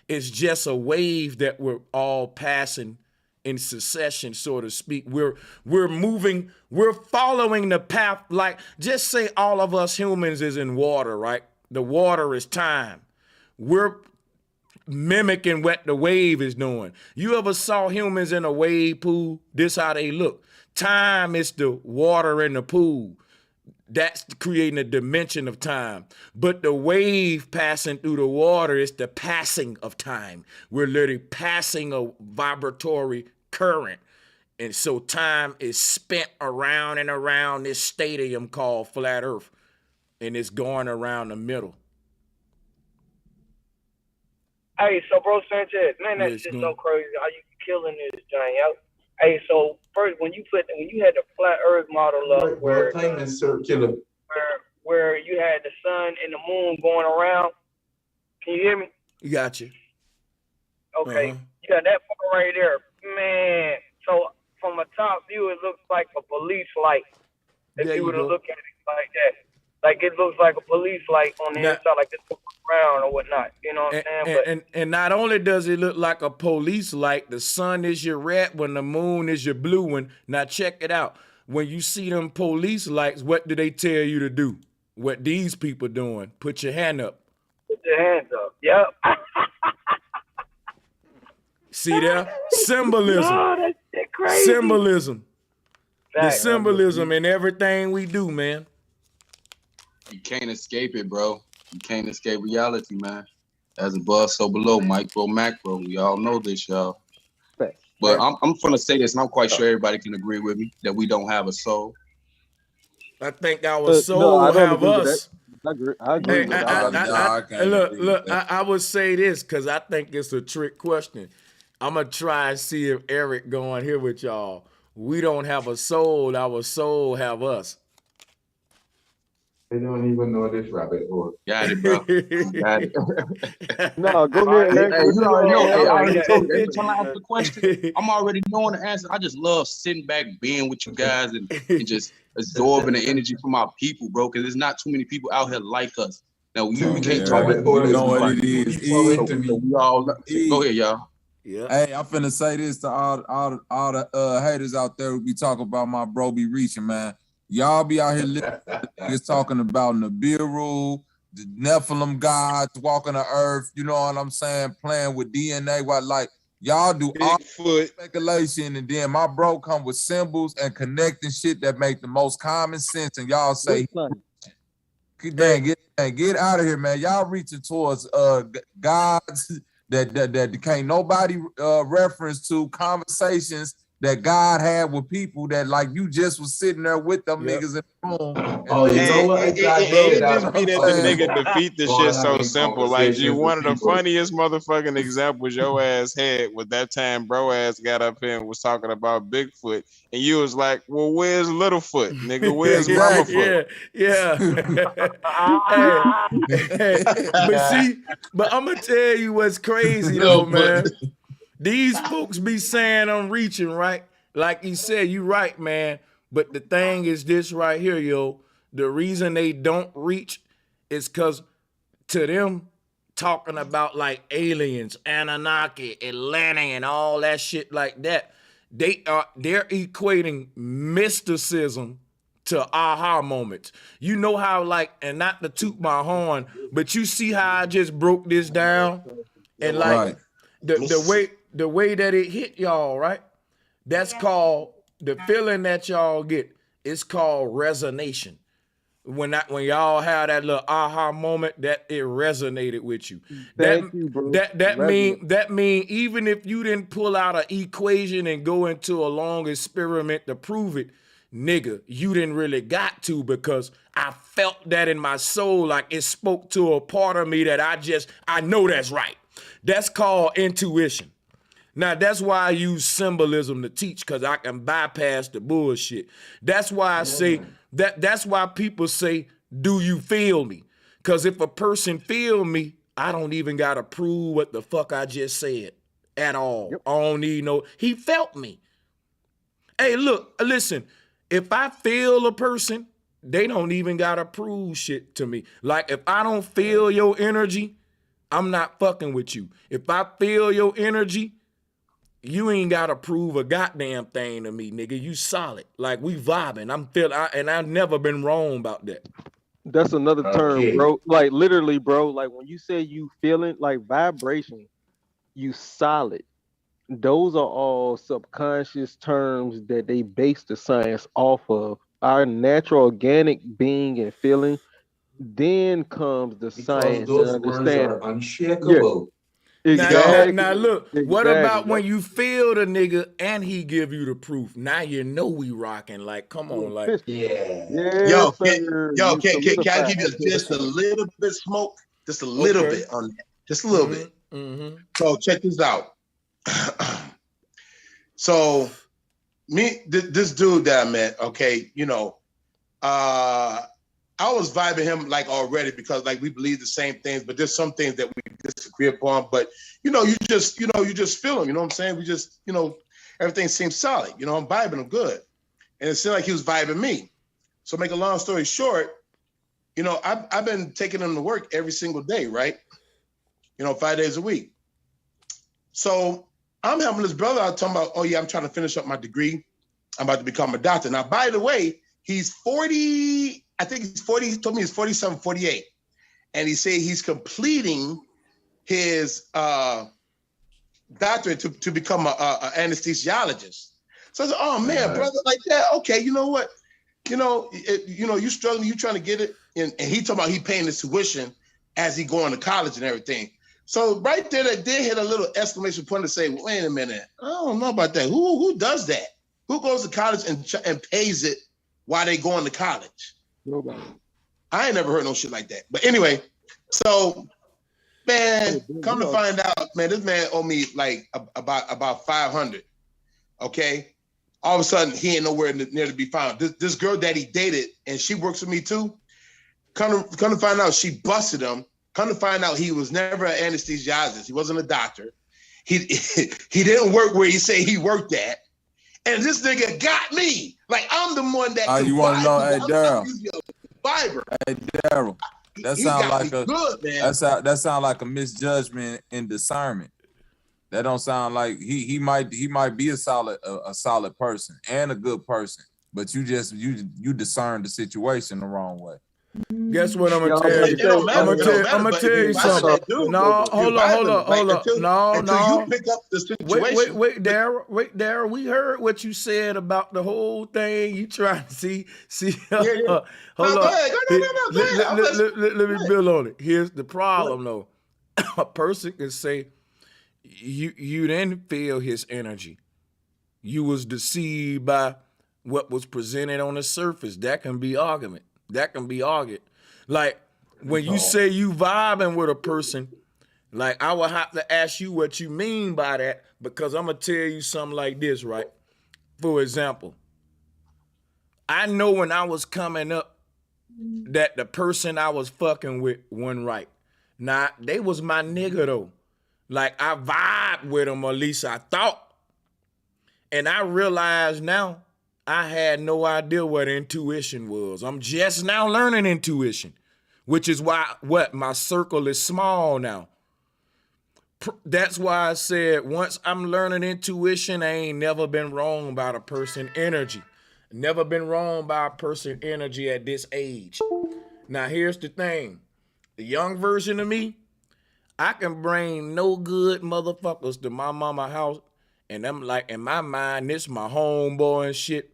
is just a wave that we're all passing in succession, so to speak. We're moving, we're following the path. Like, just say all of us humans is in water, right? The water is time. We're mimicking what the wave is doing. You ever saw humans in a wave pool? This how they look. Time is the water in the pool. That's creating a dimension of time. But the wave passing through the water is the passing of time. We're literally passing a vibratory current. And so time is spent around and around this stadium called Flat Earth. And it's going around the middle. Hey, so bro Sanchez, man, that's Yes, just go so on. crazy how you killing this thing, yo. Hey, so first when you had the flat Earth model up Well, time is circular. where you had the sun and the moon going around, can you hear me? You got you. Okay, you got that part right there, man. So from a top view, it looks like a police light. If There you you were to go. look at it like that, like it looks like a police light on the Now- inside, like it's looking around or whatnot. You know what I'm saying? And not only does it look like a police light, the sun is your red one, the moon is your blue one. Now check it out. When you see them police lights, what do they tell you to do? What these people doing? Put your hand up. Put your hands up. Yep. See there? Symbolism. Oh, that shit crazy. Symbolism. The Facts. symbolism in everything we do, man. You can't escape it, bro. You can't escape reality, man. As above, so below, micro, macro. We all know this, y'all. But I'm gonna say this, and I'm quite sure everybody can agree with me that we don't have a soul. I think our No, soul I don't have agree with us. that. I agree with that. Look, I would say this because I think it's a trick question. I'm going to try and see if Eric going here with y'all. We don't have a soul. Our soul have us. They don't even know this rabbit hole. Got it, bro. Got it. No, go ahead, Eric. Hey, you already know. I already told you. Every time I Yeah. ask the question, I'm already knowing the answer. I just love sitting back, being with you guys, and just absorbing the energy from our people, bro. Because there's not too many people out here like us. Now we can't talk rabbit about hole is know what fun. it is. People to me. So we all go ahead, y'all. Yeah. Hey, I'm finna say this to all the haters out there who be talking about my bro be reaching, man. Y'all be out here listening to niggas talking about Nibiru, the Nephilim gods walking the earth, you know what I'm saying, playing with DNA, what like y'all do all speculation, and then my bro come with symbols and connecting shit that make the most common sense, and y'all say, dang, get out of here, man. Y'all reaching towards gods that can't nobody reference to, conversations that God had with people that like you just was sitting there with them niggas in the room. Oh, you know what? It just be that the nigga defeat the shit so simple. Like, G, one of the funniest motherfucking examples your ass had was that time bro ass got up here and was talking about Bigfoot, and you was like, well, where's Littlefoot, nigga? Where's Mamafoot? Yeah. But I'm gonna tell you what's crazy though, man. These folks be saying I'm reaching, right? Like you said, you right, man. But the thing is this right here, yo. The reason they don't reach is because to them, talking about like aliens, Anunnaki, Atlantean, and all that shit like that, they're equating mysticism to aha moments. You know how, like, and not to toot my horn, but you see how I just broke this down, and like the way that it hit y'all, right? That's called the feeling that y'all get. It's called resonation. When y'all have that little aha moment, that it resonated with you. Thank you, bro. That mean even if you didn't pull out an equation and go into a long experiment to prove it, nigga, you didn't really got to, because I felt that in my soul, like it spoke to a part of me that I know that's right. That's called intuition. Now, that's why I use symbolism to teach, because I can bypass the bullshit. That's why I say, that's why people say, do you feel me? Because if a person feel me, I don't even got to prove what the fuck I just said at all. Yep. I don't need no, he felt me. Hey, look, listen, if I feel a person, they don't even got to prove shit to me. Like, if I don't feel your energy, I'm not fucking with you. If I feel your energy, you ain't got to prove a goddamn thing to me, nigga. You solid. Like, we vibing. And I've never been wrong about that. That's another term, bro. Like, literally, bro, like when you say you feeling like vibration, you solid. Those are all subconscious terms that they base the science off of. Our natural organic being and feeling, then comes the science and those words understanding. are unshakable. Yeah. Exactly. Now look, what Exactly. about when you feel the nigga and he give you the proof? Now you know we rocking. Like, come on, like. Yeah. Yes, Can I give you just a little bit of smoke? Just a little bit on that. Just a little bit. Mm-hmm. So check this out. So this dude that I met, okay, you know, I was vibing him like already because like we believe the same things, but there's some things that we disagree upon. But you just feel him. You know what I'm saying? We just, everything seems solid. You know, I'm vibing him good, and it seemed like he was vibing me. So make a long story short, I've been taking him to work every single day, right? 5 days a week. So I'm helping this brother out talking about, oh yeah, I'm trying to finish up my degree. I'm about to become a doctor. Now, by the way, he's 40. I think he's 40. He told me he's 47, 48. And he said he's completing his doctorate to become a anesthesiologist. So I said, oh man, brother, like that. Okay, you know what? You struggling, you trying to get it. And he talking about he paying his tuition as he going to college and everything. So right there, that did hit a little exclamation point to say, wait a minute, I don't know about that. Who does that? Who goes to college and pays it while they going to college? Nobody. I ain't never heard no shit like that. But anyway, so man, come to find out, man, this man owe me like about 500. Okay, all of a sudden he ain't nowhere near to be found. This girl that he dated, and she works with me too. Come to find out, she busted him. Come to find out, he was never an anesthesiologist. He wasn't a doctor. He didn't work where he said he worked at. And this nigga got me. Like, I'm the one that. You want to know, hey, Daryl. Hey, Daryl. That sound like that sound like a misjudgment in discernment. That don't sound like he might be a solid person and a good person, but you discern the situation the wrong way. Guess what I'm gonna tell you? I'm gonna tell you something. No, hold up. No. You pick up the situation. Wait, Daryl. We heard what you said about the whole thing. You trying to see? Yeah. Hold on. Go ahead. Let me build on it. Here's the problem, though. A person can say you didn't feel his energy. You was deceived by what was presented on the surface. That can be argument. That can be argued. Like, when you say you vibing with a person, like, I will have to ask you what you mean by that, because I'm going to tell you something like this, right? For example, I know when I was coming up that the person I was fucking with wasn't right. Now, they was my nigga, though. Like, I vibed with them, or at least I thought. And I realize now, I had no idea what intuition was. I'm just now learning intuition, which is why my circle is small now. That's why I said once I'm learning intuition, I ain't never been wrong about a person energy. Never been wrong by a person energy at this age. Now here's the thing. The young version of me, I can bring no good motherfuckers to my mama house, and I'm like, in my mind, this my homeboy and shit.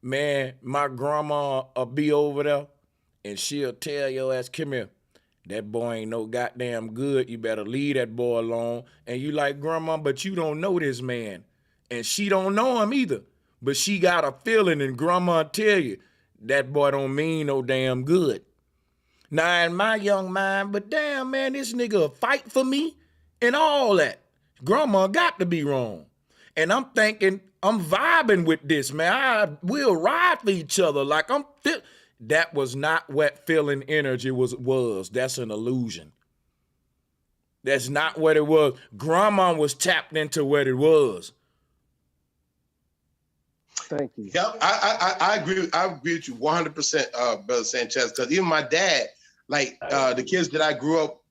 Man, my grandma will be over there and she'll tell your ass, come here. That boy ain't no goddamn good. You better leave that boy alone. And you like, grandma, but you don't know this man. And she don't know him either. But she got a feeling, and grandma tell you, that boy don't mean no damn good. Now in my young mind, but damn man, this nigga fight for me and all that. Grandma got to be wrong. And I'm thinking, I'm vibing with this, man. We'll ride for each other. Like that was not what feeling energy was. That's an illusion. That's not what it was. Grandma was tapped into what it was. Thank you. Yep, I agree. I agree with you 100%, Brother Sanchez. Because even my dad, like the kids that I grew up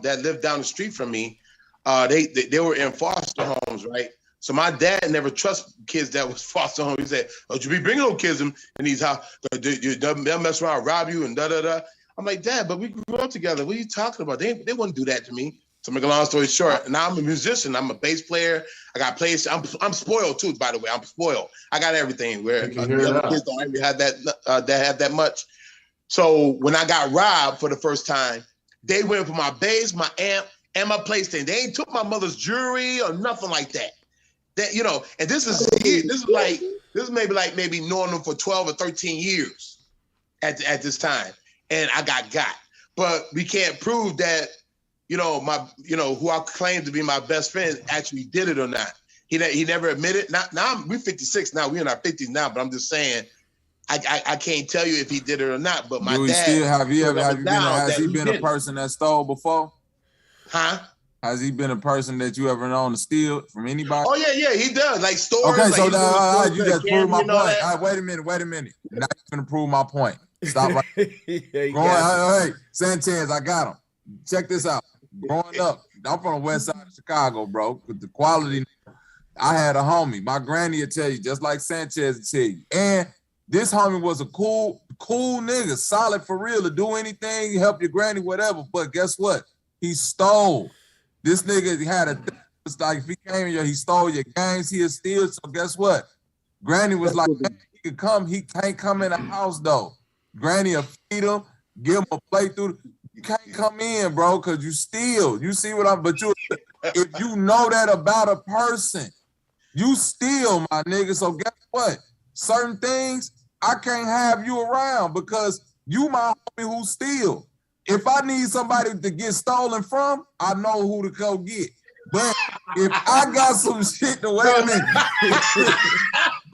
that lived down the street from me, they were in foster homes, right? So my dad never trusted kids that was foster home. He said, "Oh, you be bringing those kids in these house, they'll mess around, rob you, and da da da." I'm like, Dad, but we grew up together. What are you talking about? They wouldn't do that to me. To make a long story short, now I'm a musician. I'm a bass player. I got plays. I'm spoiled too, by the way. I'm spoiled. I got everything. Where the other kids don't even have that much. So when I got robbed for the first time, they went for my bass, my amp, and my PlayStation. They ain't took my mother's jewelry or nothing like that. That, you know, and this is maybe knowing them for 12 or 13 years at this time, and I got. But we can't prove that, who I claim to be my best friend actually did it or not. He never admitted. Now we're 56 now. We're in our 50s now. But I'm just saying, I can't tell you if he did it or not. But my dad. Has he been a person that stole before? Huh? Has he been a person that you ever known to steal from anybody? Oh yeah, he does. Like stores. Okay, like so you just proved my point. All Right, right, wait a minute. Now you're gonna prove my point. Stop right. Hey, Sanchez, I got him. Check this out. Growing up, I'm from the west side of Chicago, bro. With the quality, I had a homie. My granny would tell you, just like Sanchez would tell you. And this homie was a cool nigga, solid for real, to do anything, help your granny, whatever. But guess what? He stole. This nigga had it's like if he came here, he stole your games, he'll steal. So guess what? Granny was like, he could come, he can't come in the house though. Granny will feed him, give him a plate through. You can't come in, bro, because you steal. You see what but if you know that about a person, you steal, my nigga. So guess what? Certain things, I can't have you around because you my homie who steal. If I need somebody to get stolen from, I know who to go get. But if I got some shit to wait a minute,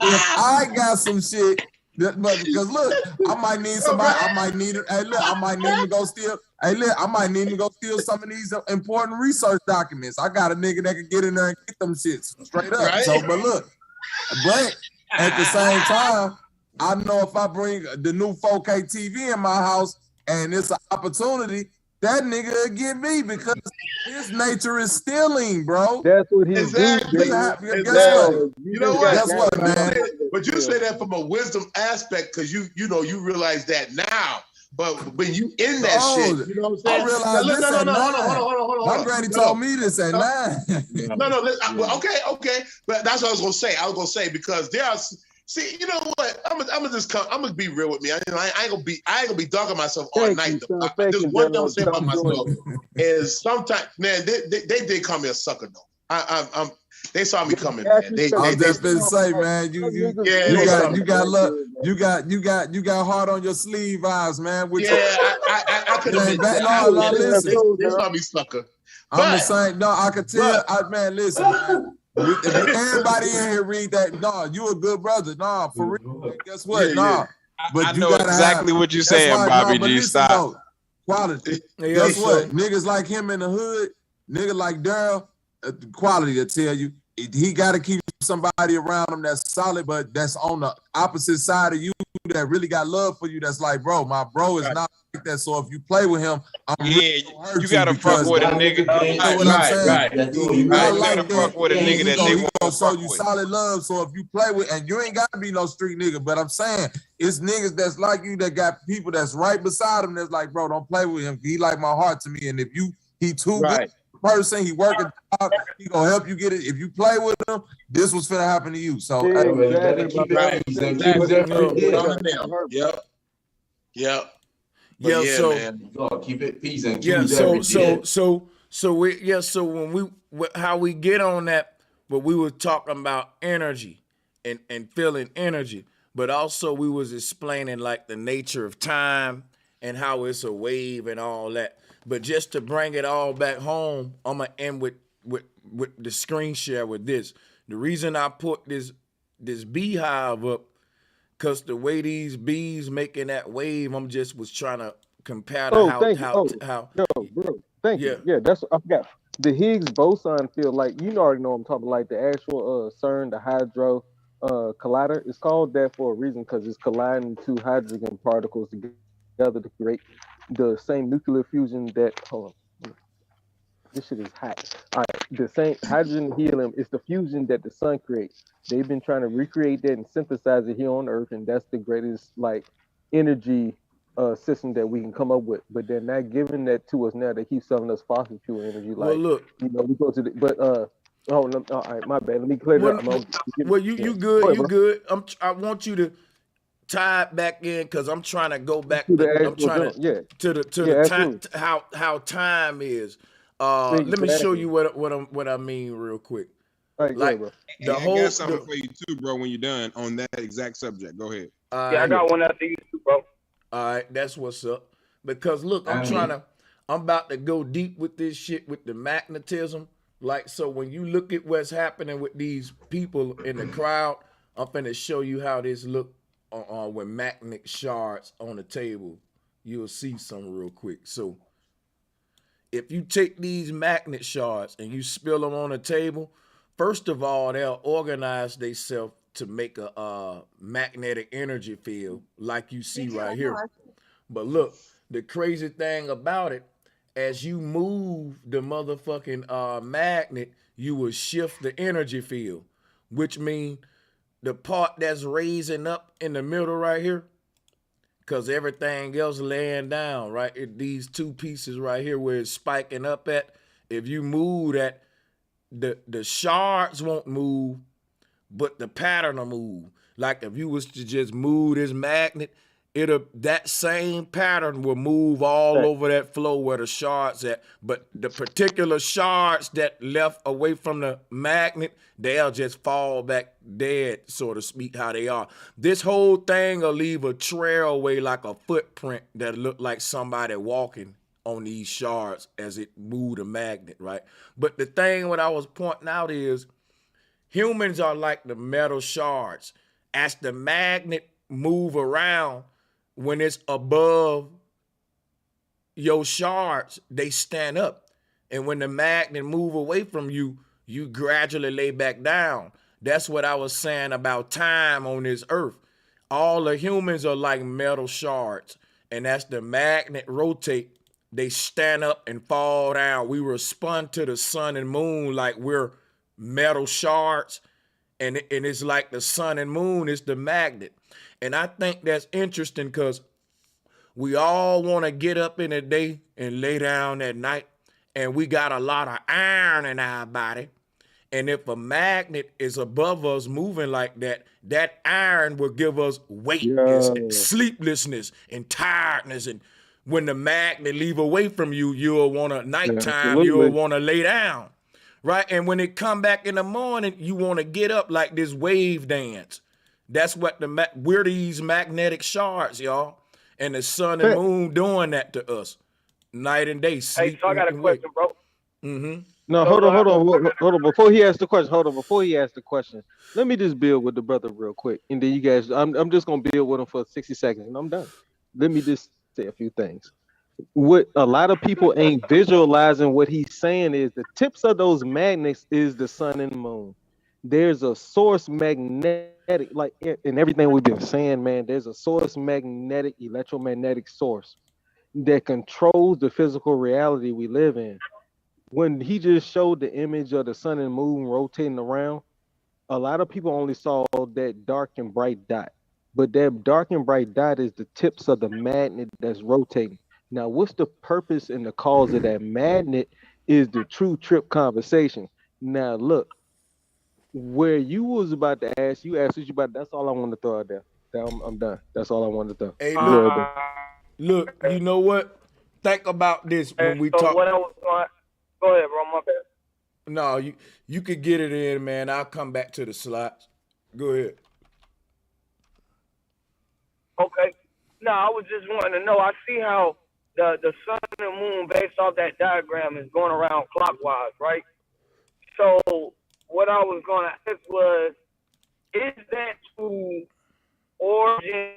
if I got some shit, because look, I might need somebody. I might need it. Hey, look, I might need to go steal. Hey, look, I might need to go steal some of these important research documents. I got a nigga that can get in there and get them shits straight up. Right? So, but at the same time, I know if I bring the new 4K TV in my house and it's an opportunity, that nigga will get me because his nature is stealing, bro. That's what he's doing. Guess what? You know what? Guess what, man? But you say that from a wisdom aspect because you realize that now. But when you in that shit, you know what I'm saying? I realize this at 9. Hold on. My granny told me this at 9. Well, okay. But that's what I was gonna say. I was gonna say because there are. See, you know what? I'm gonna be real with me. I ain't gonna be dogging myself all night. Just one thing I'm saying about myself is sometimes, man, they did call me a sucker though. They saw me coming, man. I was just been say, man, you got heart on your sleeve eyes, man. I could have been that. Listen, they saw me sucker. I'm the same. No, I could tell. Man, listen, man. If everybody in here read that, no, you a good brother. No, for real. Guess what? No. But I know exactly what you're saying, Bobby G. Stop. Quality. Guess what? Niggas like him in the hood, nigga like Daryl, quality will tell you. He got to keep somebody around him that's solid, but that's on the opposite side of you that really got love for you. That's like, bro, my bro is not like that. So if you play with him, you gotta fuck with a nigga. You know what I'm saying? You gotta fuck with a nigga that they want to show you solid love. So if you play with, and you ain't gotta be no street nigga, but I'm saying it's niggas that's like you that got people that's right beside him that's like, bro, don't play with him. He like my heart to me, and if he too good person, he working hard, he gonna help you get it. If you play with him, this was finna happen to you. So Yep. So man, keep it peace and so when how we get on that, but we were talking about energy and feeling energy, but also we was explaining like the nature of time and how it's a wave and all that. But just to bring it all back home, I'm gonna end with with the screen share with this. The reason I put this beehive up, cause the way these bees making that wave, I'm just was trying to compare to Thank you. how Yo, bro, thank yeah. you. Yeah, that's I forgot. The Higgs boson field, like you already know what I'm talking about, like the actual CERN, the hydro collider. It's called that for a reason because it's colliding two hydrogen particles together to create the same nuclear fusion that hold on. This shit is hot. All right, the same hydrogen and helium is the fusion that the sun creates. They've been trying to recreate that and synthesize it here on Earth, and that's the greatest like energy system that we can come up with. But they're not giving that to us now. They keep selling us fossil fuel energy. Well, Like look. we go to the oh no, all right, my bad. Let me clear that up. Well, you good. I want you to tie it back in because I'm trying to go back. To the I'm actual trying jump. Yeah. to the Yeah, time absolutely. how time is. Let me show you what I mean real quick. All right, Like go ahead, the I whole. got something for you too, bro. When you're done on that exact subject, go ahead. Yeah, I got one after you too, bro. All right, that's what's up. Because look, I'm about to go deep with this shit with the magnetism. Like, so when you look at what's happening with these people in the crowd, I'm finna show you how this look with magnet shards on the table. You'll see some real quick. So if you take these magnet shards and you spill them on the table, first of all, they'll organize themselves to make a magnetic energy field like you see right here. But look, the crazy thing about it, as you move the motherfucking magnet, you will shift the energy field, which means the part that's raising up in the middle right here, because everything else laying down, right? These two pieces right here where it's spiking up at, if you move that, the shards won't move, but the pattern will move. Like if you was to just move this magnet, that same pattern will move all over that flow where the shards at. But the particular shards that left away from the magnet, they'll just fall back dead, so to speak, how they are. This whole thing will leave a trailway like a footprint that look like somebody walking on these shards as it moved the magnet, right? But the thing what I was pointing out is humans are like the metal shards. As the magnet move around, when it's above your shards, they stand up. And when the magnet move away from you, you gradually lay back down. That's what I was saying about time on this earth. All the humans are like metal shards. And as the magnet rotate, they stand up and fall down. We respond to the sun and moon like we're metal shards. And it's like the sun and moon is the magnet. And I think that's interesting because we all want to get up in the day and lay down at night. And we got a lot of iron in our body. And if a magnet is above us moving like that, that iron will give us weight and sleeplessness and tiredness. And when the magnet leave away from you, you'll want to nighttime, you'll want to lay down. Right? And when it come back in the morning, you want to get up like this wave dance. That's what we're these magnetic shards, y'all. And the sun and moon doing that to us. Night and day. Hey, so I got a question, bro. Mm-hmm. No, hold on. Before he asks the question, let me just build with the brother real quick. And then you guys, I'm just gonna build with him for 60 seconds and I'm done. Let me just say a few things. What a lot of people ain't visualizing what he's saying is the tips of those magnets is the sun and the moon. There's a source magnetic, like in everything we've been saying, man, there's a source magnetic, electromagnetic source that controls the physical reality we live in. When he just showed the image of the sun and moon rotating around, a lot of people only saw that dark and bright dot. But that dark and bright dot is the tips of the magnet that's rotating. Now, what's the purpose and the cause of that magnet is the true trip conversation. Now, look, where you was about to ask, you asked what you about, that's all I want to throw out there. I'm done. That's all I wanted to throw. Hey, look, you know what? Think about this when we talk. What I was going, go ahead, bro, my bad. No, you could get it in, man. I'll come back to the slides. Go ahead. Okay. No, I was just wanting to know. I see how the sun and moon, based off that diagram, is going around clockwise, right? So what I was going to ask was, is that to origin?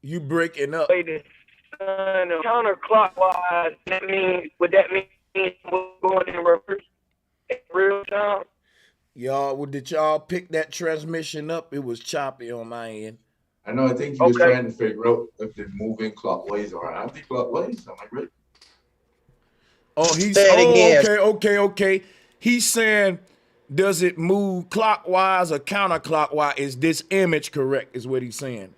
You breaking up. The sun counterclockwise. Would that mean we're going in reverse in real time? Y'all, did y'all pick that transmission up? It was choppy on my end. I know. I think he was trying to figure out if they're moving clockwise or anti-clockwise. Am I right? Oh, okay. He's saying, does it move clockwise or counterclockwise? Is this image correct? Is what he's saying.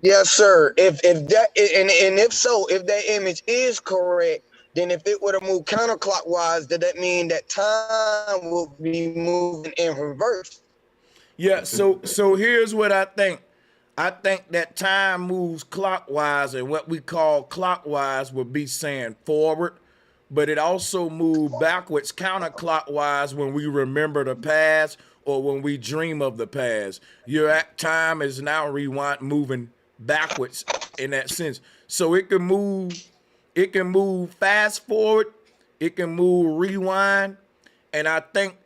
Yes, sir. If that and if so, if that image is correct, then if it were to move counterclockwise, does that mean that time will be moving in reverse? Yeah. So here's what I think. I think that time moves clockwise, and what we call clockwise would be saying forward, but it also moves backwards counterclockwise when we remember the past or when we dream of the past. Your time is now moving backwards in that sense. So it can move fast forward, it can move rewind, and I think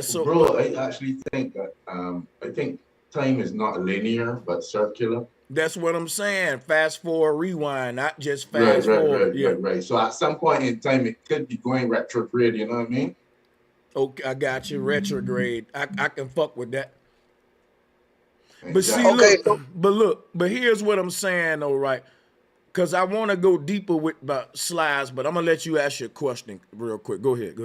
So bro, I actually think that I think time is not linear but circular. That's what I'm saying. Fast forward, rewind, not just fast forward. Right. So at some point in time, it could be going retrograde. You know what I mean? Okay, I got you. Retrograde. I can fuck with that. Exactly. But see, but here's what I'm saying, though, right? Because I want to go deeper with about slides, but I'm gonna let you ask your question real quick. Go ahead.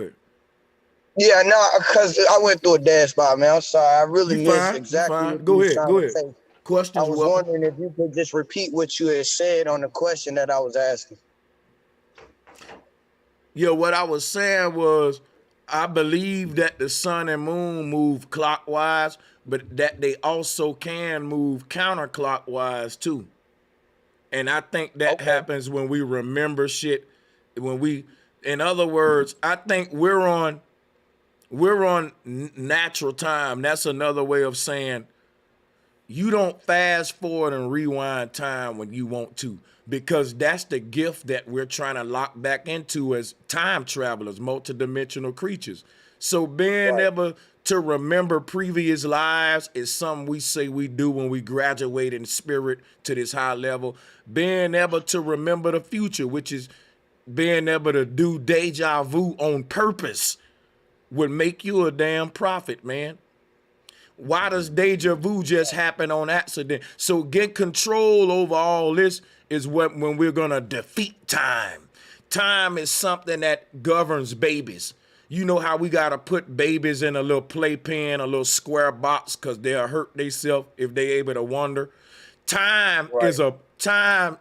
Yeah, no, because I went through a dead spot, man. I'm sorry. I really missed exactly what Go you ahead. trying to say. Questions. I was wondering if you could just repeat what you had said on the question that I was asking. Yeah, what I was saying was, I believe that the sun and moon move clockwise, but that they also can move counterclockwise too. And I think that happens when we remember shit. In other words, I think we're on natural time. That's another way of saying you don't fast forward and rewind time when you want to, because that's the gift that we're trying to lock back into as time travelers, multidimensional creatures. So being able to remember previous lives is something we say we do when we graduate in spirit to this high level. Being able to remember the future, which is being able to do deja vu on purpose, would make you a damn prophet, man. Why does deja vu just happen on accident? So get control over all this is when we're gonna defeat time. Time is something that governs babies. You know how we gotta put babies in a little playpen, a little square box, because they'll hurt themselves if they able to wander. Time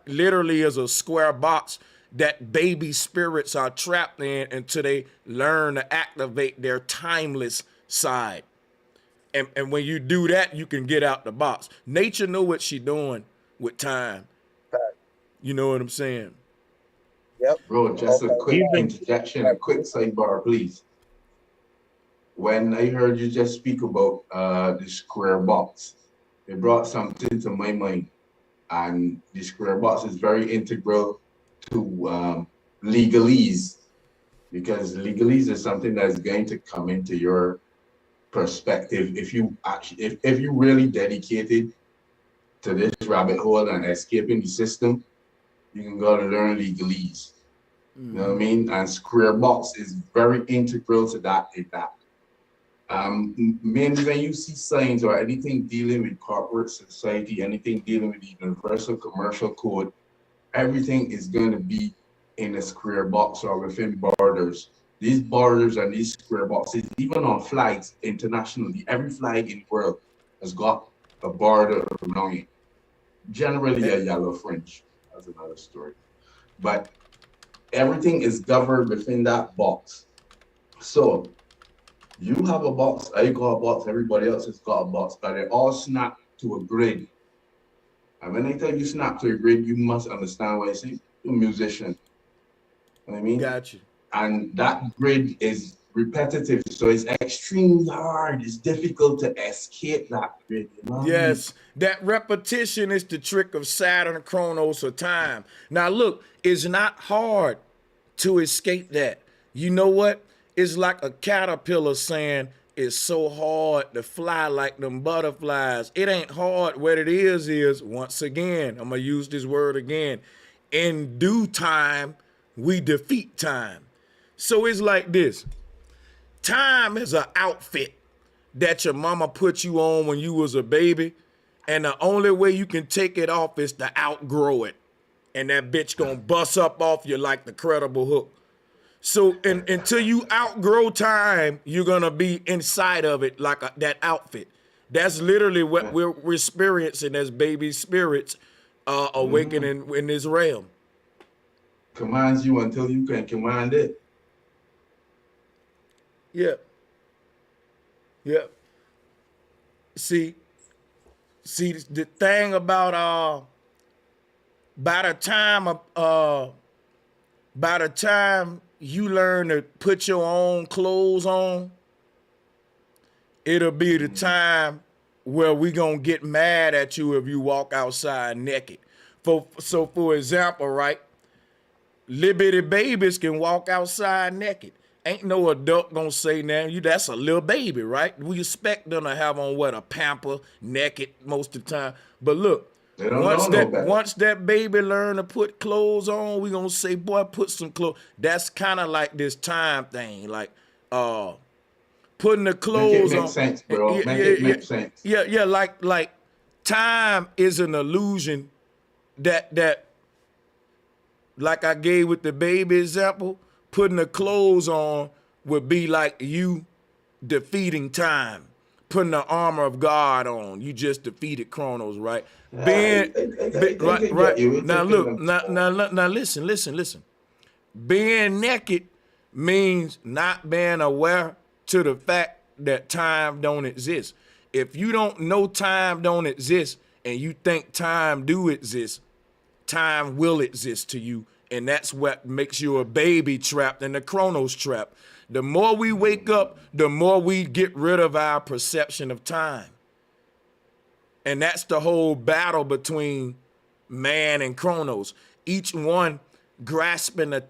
literally is a square box that baby spirits are trapped in until they learn to activate their timeless side. And when you do that, you can get out the box. Nature know what she doing with time. You know what I'm saying? Yep. Bro, just a quick interjection, a quick sidebar, please. When I heard you just speak about the square box, it brought something to my mind. And the square box is very integral to legalese, because legalese is something that's going to come into your perspective if you actually if you really dedicated to this rabbit hole and escaping the system. You can go to learn legalese. You know what I mean? And square box is very integral to that. Mainly when you see signs or anything dealing with corporate society, anything dealing with the universal commercial code, everything is going to be in a square box or within borders. These borders and these square boxes, even on flags internationally, every flag in the world has got a border around it. Generally a yellow fringe. That's another story. But everything is governed within that box. So you have a box, I got a box, everybody else has got a box, but they all snap to a grid. And when I tell you snap to a grid, you must understand what I say. You're a musician. You know what I mean? Got you. And that grid is repetitive. So it's extremely hard. It's difficult to escape that. You know what I mean? Yes, that repetition is the trick of Saturn, Chronos, or time. Now look, it's not hard to escape that. You know what? It's like a caterpillar saying it's so hard to fly like them butterflies. It ain't hard. What it is once again, I'm gonna use this word again. In due time, we defeat time. So it's like this. Time is an outfit that your mama put you on when you was a baby, and the only way you can take it off is to outgrow it. And that bitch gonna bust up off you like the Credible Hook. So until you outgrow time, you're gonna be inside of it like that outfit. That's literally what we're experiencing as baby spirits awakening in this realm. Commands you until you can command it. Yeah. Yeah. See the thing about by the time you learn to put your own clothes on, it'll be the time where we gonna get mad at you if you walk outside naked. So for example, right, little bitty babies can walk outside naked. Ain't no adult gonna say nothing. That's a little baby, right? We expect them to have on what, a pamper, naked most of the time. But look, once that baby learn to put clothes on, we gonna say, boy, put some clothes. That's kind of like this time thing, like putting the clothes on. Make sense, bro. Make it make sense. Yeah, like time is an illusion that like I gave with the baby example. Putting the clothes on would be like you defeating time. Putting the armor of God on, you just defeated Chronos, right? Right. Now look, now listen. Being naked means not being aware to the fact that time don't exist. If you don't know time don't exist and you think time do exist, time will exist to you. And that's what makes you a baby trapped in the Chronos trap. The more we wake up, the more we get rid of our perception of time. And that's the whole battle between man and Chronos. Each one grasping the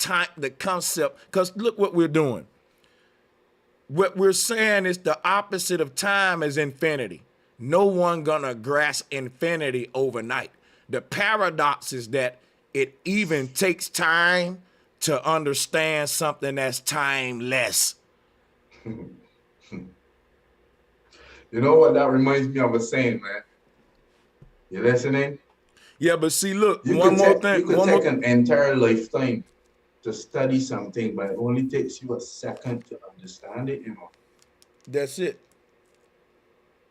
concept. Because look what we're doing. What we're saying is the opposite of time is infinity. No one gonna grasp infinity overnight. The paradox is that it even takes time to understand something that's timeless. You know what that reminds me of a saying, man? You listening? Yeah, but see, look, you one more take, thing. You could take an entire lifetime to study something, but it only takes you a second to understand it, you know? That's it.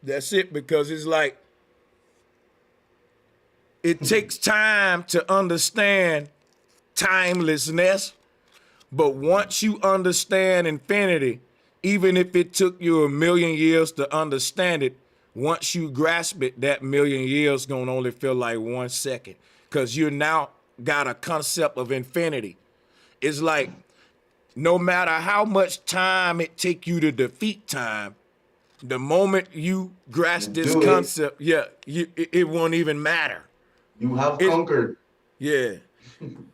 That's it, because it's like, it takes time to understand timelessness, but once you understand infinity, even if it took you 1,000,000 years to understand it, once you grasp it, that 1,000,000 years gonna only feel like 1 second, because you now got a concept of infinity. It's like, no matter how much time it take you to defeat time, the moment you grasp this concept, it won't even matter. You have conquered. Yeah. You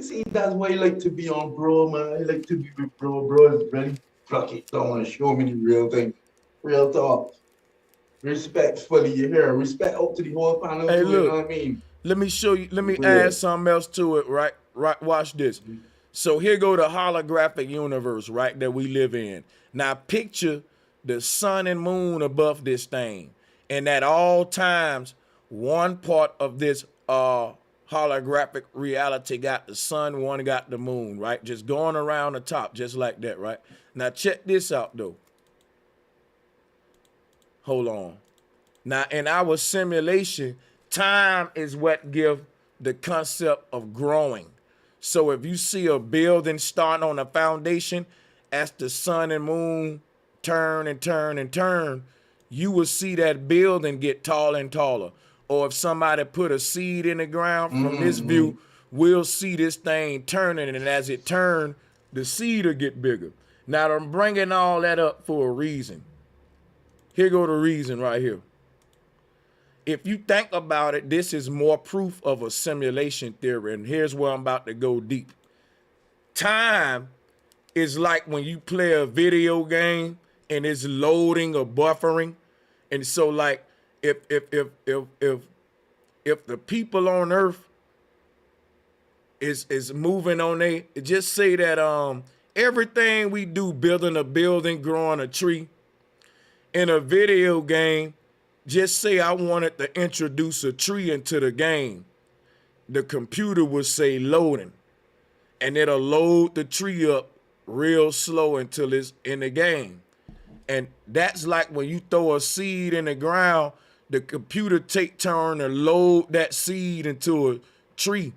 see, that's why I like to be on bro, man. I like to be with bro. Bro is really pluck it down and show me the real thing. Real talk. Respectfully, you hear? Respect up to the whole panel, Hey, too, look, you know what I mean? let me show you, let me add something else to it, right? Watch this. So here go the holographic universe, right, that we live in. Now picture the sun and moon above this thing. And at all times, one part of this holographic reality got the sun, one got the moon, right? Just going around the top, just like that, right? Now check this out, though. Hold on. Now, in our simulation, time is what gives the concept of growing. So if you see a building starting on a foundation, as the sun and moon turn and turn and turn, you will see that building get taller and taller. Or if somebody put a seed in the ground from this view, we'll see this thing turning, and as it turns, the seed will get bigger. Now I'm bringing all that up for a reason. Here go the reason right here. If you think about it, this is more proof of a simulation theory, and here's where I'm about to go deep. Time is like when you play a video game and it's loading or buffering, and so like if the people on Earth is moving on, they just say that everything we do, building a building, growing a tree, in a video game, just say I wanted to introduce a tree into the game. The computer would say loading, and it'll load the tree up real slow until it's in the game. And that's like when you throw a seed in the ground, the computer take turn to load that seed into a tree.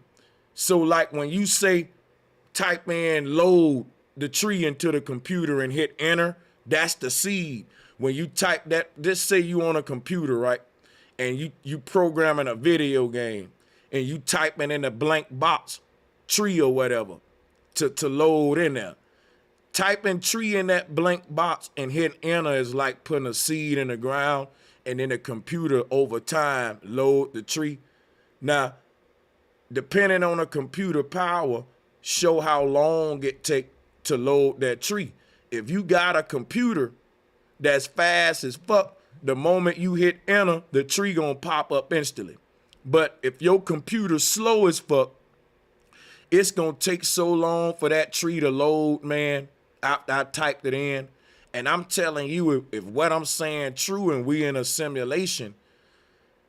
So like when you say type in load the tree into the computer and hit enter, that's the seed. When you type that, just say you on a computer, right? And you programming a video game and you typing in a blank box, tree or whatever, to load in there. Typing tree in that blank box and hit enter is like putting a seed in the ground, and then the computer over time load the tree. Now, depending on the computer power, show how long it take to load that tree. If you got a computer that's fast as fuck, the moment you hit enter, the tree gonna pop up instantly. But if your computer's slow as fuck, it's gonna take so long for that tree to load, man, after I typed it in. And I'm telling you, if what I'm saying true and we in a simulation,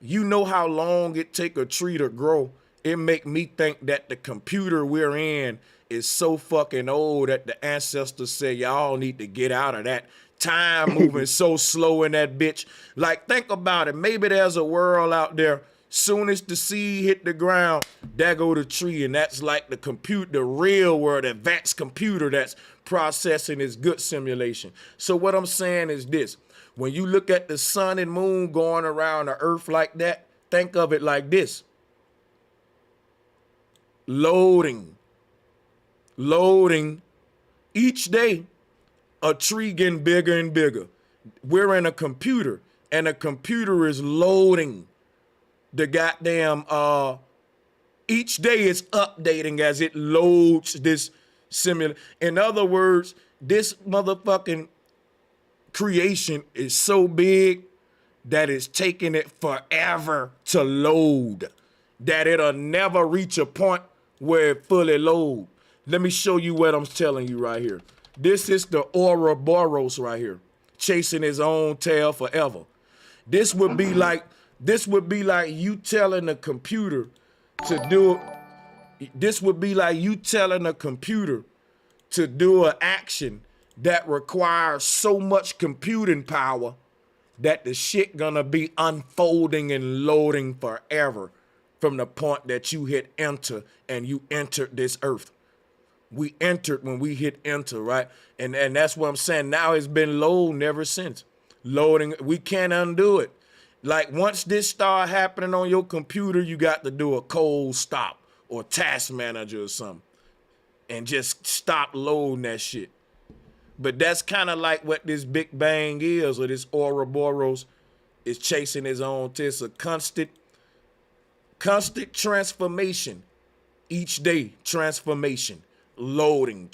you know how long it take a tree to grow. It make me think that the computer we're in is so fucking old that the ancestors say y'all need to get out of that. Time moving so slow in that bitch. Like, think about it. Maybe there's a world out there. Soon as the seed hit the ground, there go the tree, and that's like the real world, advanced computer that's processing this good simulation. So what I'm saying is this: when you look at the sun and moon going around the earth like that, think of it like this: loading. Each day, a tree getting bigger and bigger. We're in a computer, and a computer is loading the goddamn, each day it's updating as it loads this simulation. In other words, this motherfucking creation is so big that it's taking it forever to load, that it'll never reach a point where it fully load. Let me show you what I'm telling you right here. This is the Ouroboros right here, chasing his own tail forever. This would be like you telling a computer to do an action that requires so much computing power that the shit gonna be unfolding and loading forever from the point that you hit enter and you entered this earth. We entered when we hit enter, right? And that's what I'm saying. Now it's been loading ever since. Loading, we can't undo it. Like, once this start happening on your computer, you got to do a cold stop or task manager or something and just stop loading that shit. But that's kind of like what this Big Bang is, or this Ouroboros is chasing his own tail. It's a constant transformation. Each day, transformation, loading,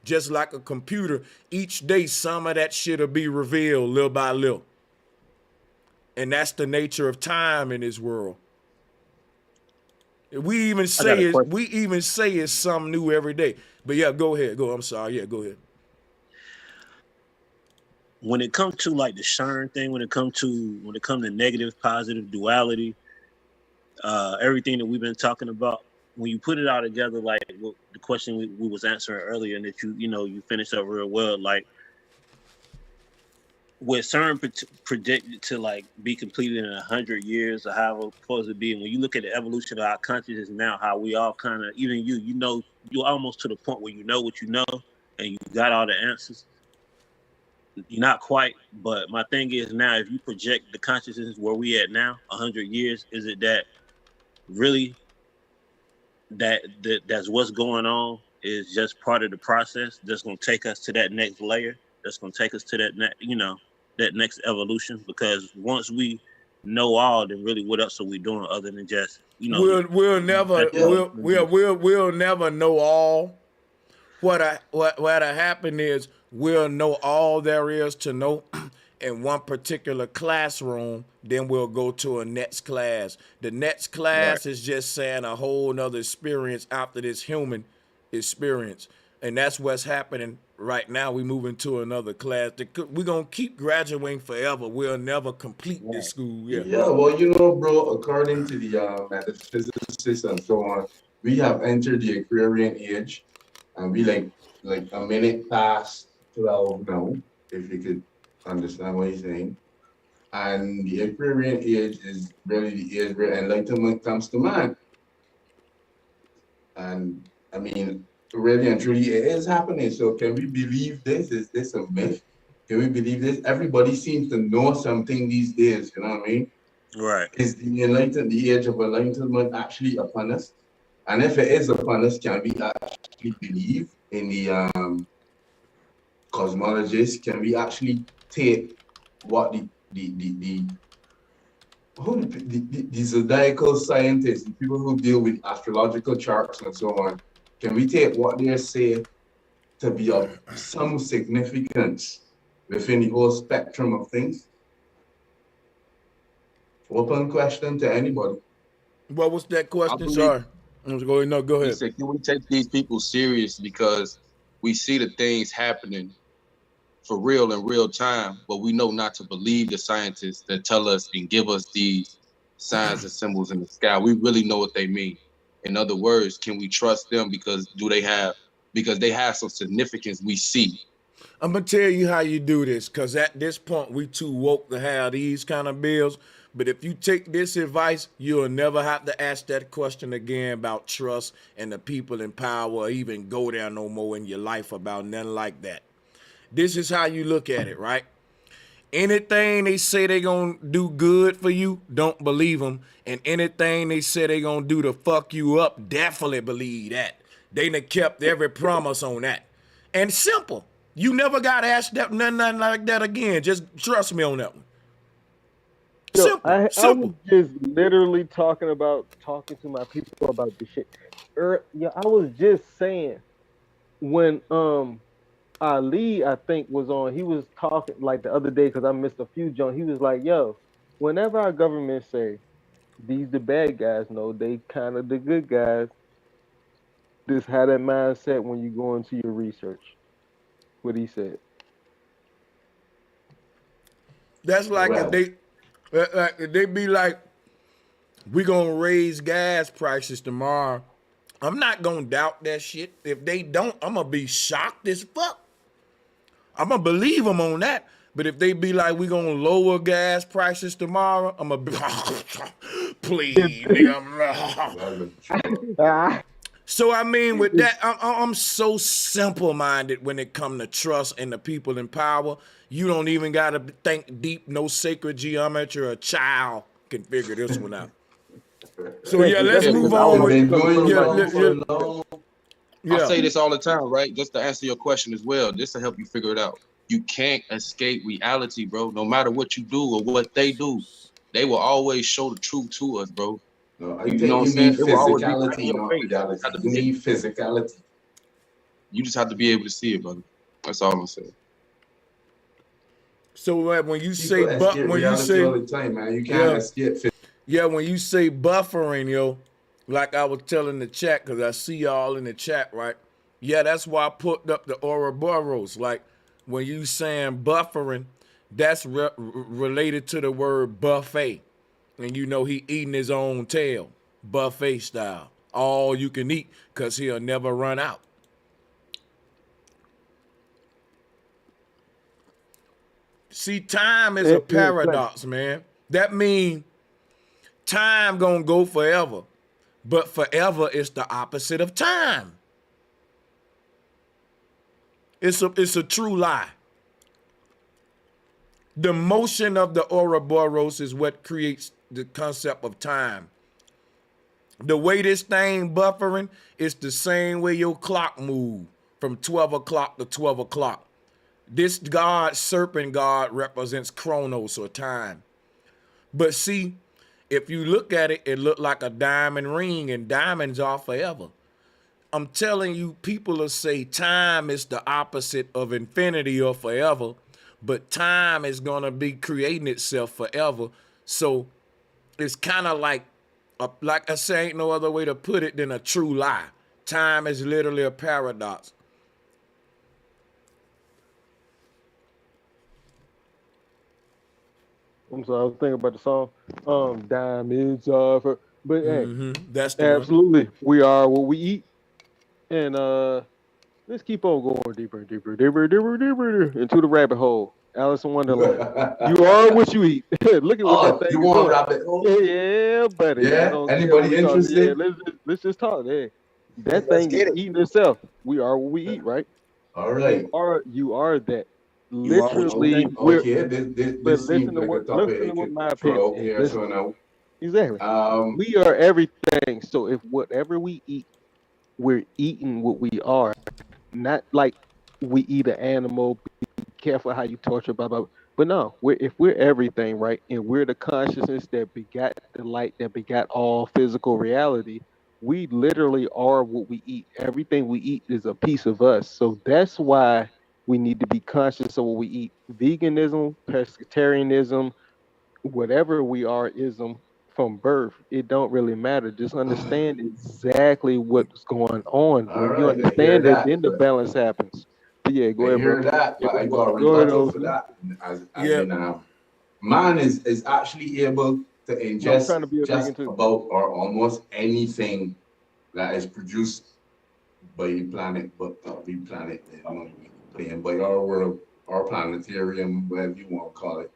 just like a computer. Each day, some of that shit will be revealed little by little. And that's the nature of time in this world. We even say it's something new every day. But yeah, go ahead. I'm sorry. Yeah, go ahead. When it comes to like the CERN thing, when it comes to negative, positive, duality, everything that we've been talking about, when you put it all together, like the question we was answering earlier, and that you finished up real well, like, with CERN predicted to like be completed in 100 years or however it's supposed to be, and when you look at the evolution of our consciousness now, how we all kind of, even you're almost to the point where you know what you know and you got all the answers. You're not quite, but my thing is now, if you project the consciousness where we at now, 100 years, is it that really that's what's going on, is just part of the process that's going to take us to that next layer. That's going to take us to that that next evolution. Because once we know all, then really what else are we doing other than just we'll never know all. What'll happen is we'll know all there is to know in one particular classroom, then we'll go to a next class. The next class is just saying a whole nother experience after this human experience. And that's what's happening right now. We move into another class. We're going to keep graduating forever. We'll never complete this school. Yeah, well, bro, according to the metaphysicists and so on, we have entered the Aquarian age, and we like a minute past 12 now, if you could understand what he's saying. And the Aquarian age is really the age where enlightenment comes to man. And I mean, really and truly, it is happening. So can we believe this? Is this a myth? Can we believe this? Everybody seems to know something these days, you know what I mean? Right. Is the age of enlightenment actually upon us? And if it is upon us, can we actually believe in the cosmologists? Can we actually take what the zodiacal scientists, the people who deal with astrological charts and so on, can we take what they say to be of some significance within the whole spectrum of things? Open question to anybody. What was that question? Sorry. Go ahead. He said, can we take these people serious because we see the things happening for real in real time, but we know not to believe the scientists that tell us and give us these signs and symbols in the sky. We really know what they mean. In other words, can we trust them because they have some significance we see? I'm gonna tell you how you do this, because at this point we too woke to have these kind of bills. But if you take this advice, you'll never have to ask that question again about trust and the people in power, or even go there no more in your life about nothing like that. This is how you look at it, right? Anything they say they gonna do good for you, don't believe them. And anything they say they gonna do to fuck you up, definitely believe that. They done kept every promise on that. And simple. You never gotta ask that nothing like that again. Just trust me on that one. Yo, I was just literally talking to my people about this shit. I was just saying when Ali, I think, was on, he was talking like the other day because I missed a few jumps. He was like, yo, whenever our government say these the bad guys, no, they kind of the good guys, just have that mindset when you go into your research. What he said. That's like if they be like, we gonna raise gas prices tomorrow. I'm not gonna doubt that shit. If they don't, I'm gonna be shocked as fuck. I'm gonna believe them on that. But if they be like, we gonna lower gas prices tomorrow, I'm gonna be, please, nigga. So I mean, with that, I'm so simple-minded when it come to trust and the people in power. You don't even gotta think deep, no sacred geometry. A child can figure this one out. So yeah, let's move on. I say this all the time, right? Just to answer your question as well, just to help you figure it out. You can't escape reality, bro. No matter what you do or what they do, they will always show the truth to us, bro. No, I think you need physicality, not reality. You need physicality. You just have to be able to see it, brother. That's all I'm saying. So when you say when you say all the time, man, you can't escape. Yeah, when you say buffering, yo, like I was telling the chat, because I see y'all in the chat, right? Yeah, that's why I put up the Ouroboros. Like when you saying buffering, that's related to the word buffet. And you know he eating his own tail, buffet style. All you can eat, because he'll never run out. See, time is a paradox, man. That means time gonna go forever, but forever is the opposite of time. It's a true lie. The motion of the Ouroboros is what creates the concept of time. The way this thing buffering is the same way your clock move from 12 o'clock to 12 o'clock. This god, serpent god, represents chronos or time. But see, if you look at it, it look like a diamond ring, and diamonds are forever. I'm telling you, people will say time is the opposite of infinity or forever, but time is gonna be creating itself forever. So it's kind of like I say, ain't no other way to put it than a true lie. Time is literally a paradox. I'm sorry, I was thinking about the song. Diamonds are for, but hey, that's the absolutely, we are what we eat, and let's keep on going deeper and deeper, into the rabbit hole. Alice in Wonderland. You are what you eat. Look at what that thing you is want doing. rabbit hole? Yeah, buddy. Yeah? I don't care Anybody what we talk- interested? Yeah, let's just talk. Hey, that thing is eating itself. We are what we eat, right? All right. You are that. You are what you Literally, eat. we're. Okay, But this seems like a topic listen to you what could my opinion throw out is. here. So now, Exactly. We are everything. So if whatever we eat, we're eating what we are. Not like we eat an animal. Be careful how you torture, blah blah. But no, if we're everything, right, and we're the consciousness that begat the light that begat all physical reality, we literally are what we eat. Everything we eat is a piece of us. So that's why we need to be conscious of what we eat. Veganism, pescatarianism, whatever we are ism from birth, it don't really matter. Just understand exactly what's going on. all When you right, I hear understand it, that, then the but balance happens. But yeah, go I ahead, bro. hear that, but I got a Go ahead, rebuttal for OG. that. As in, man is actually able to I'm trying ingest to be a just vegan too. about or almost anything that is produced by the planet, but not the planet, you know, playing by our world, our planetarium, whatever you want to call it.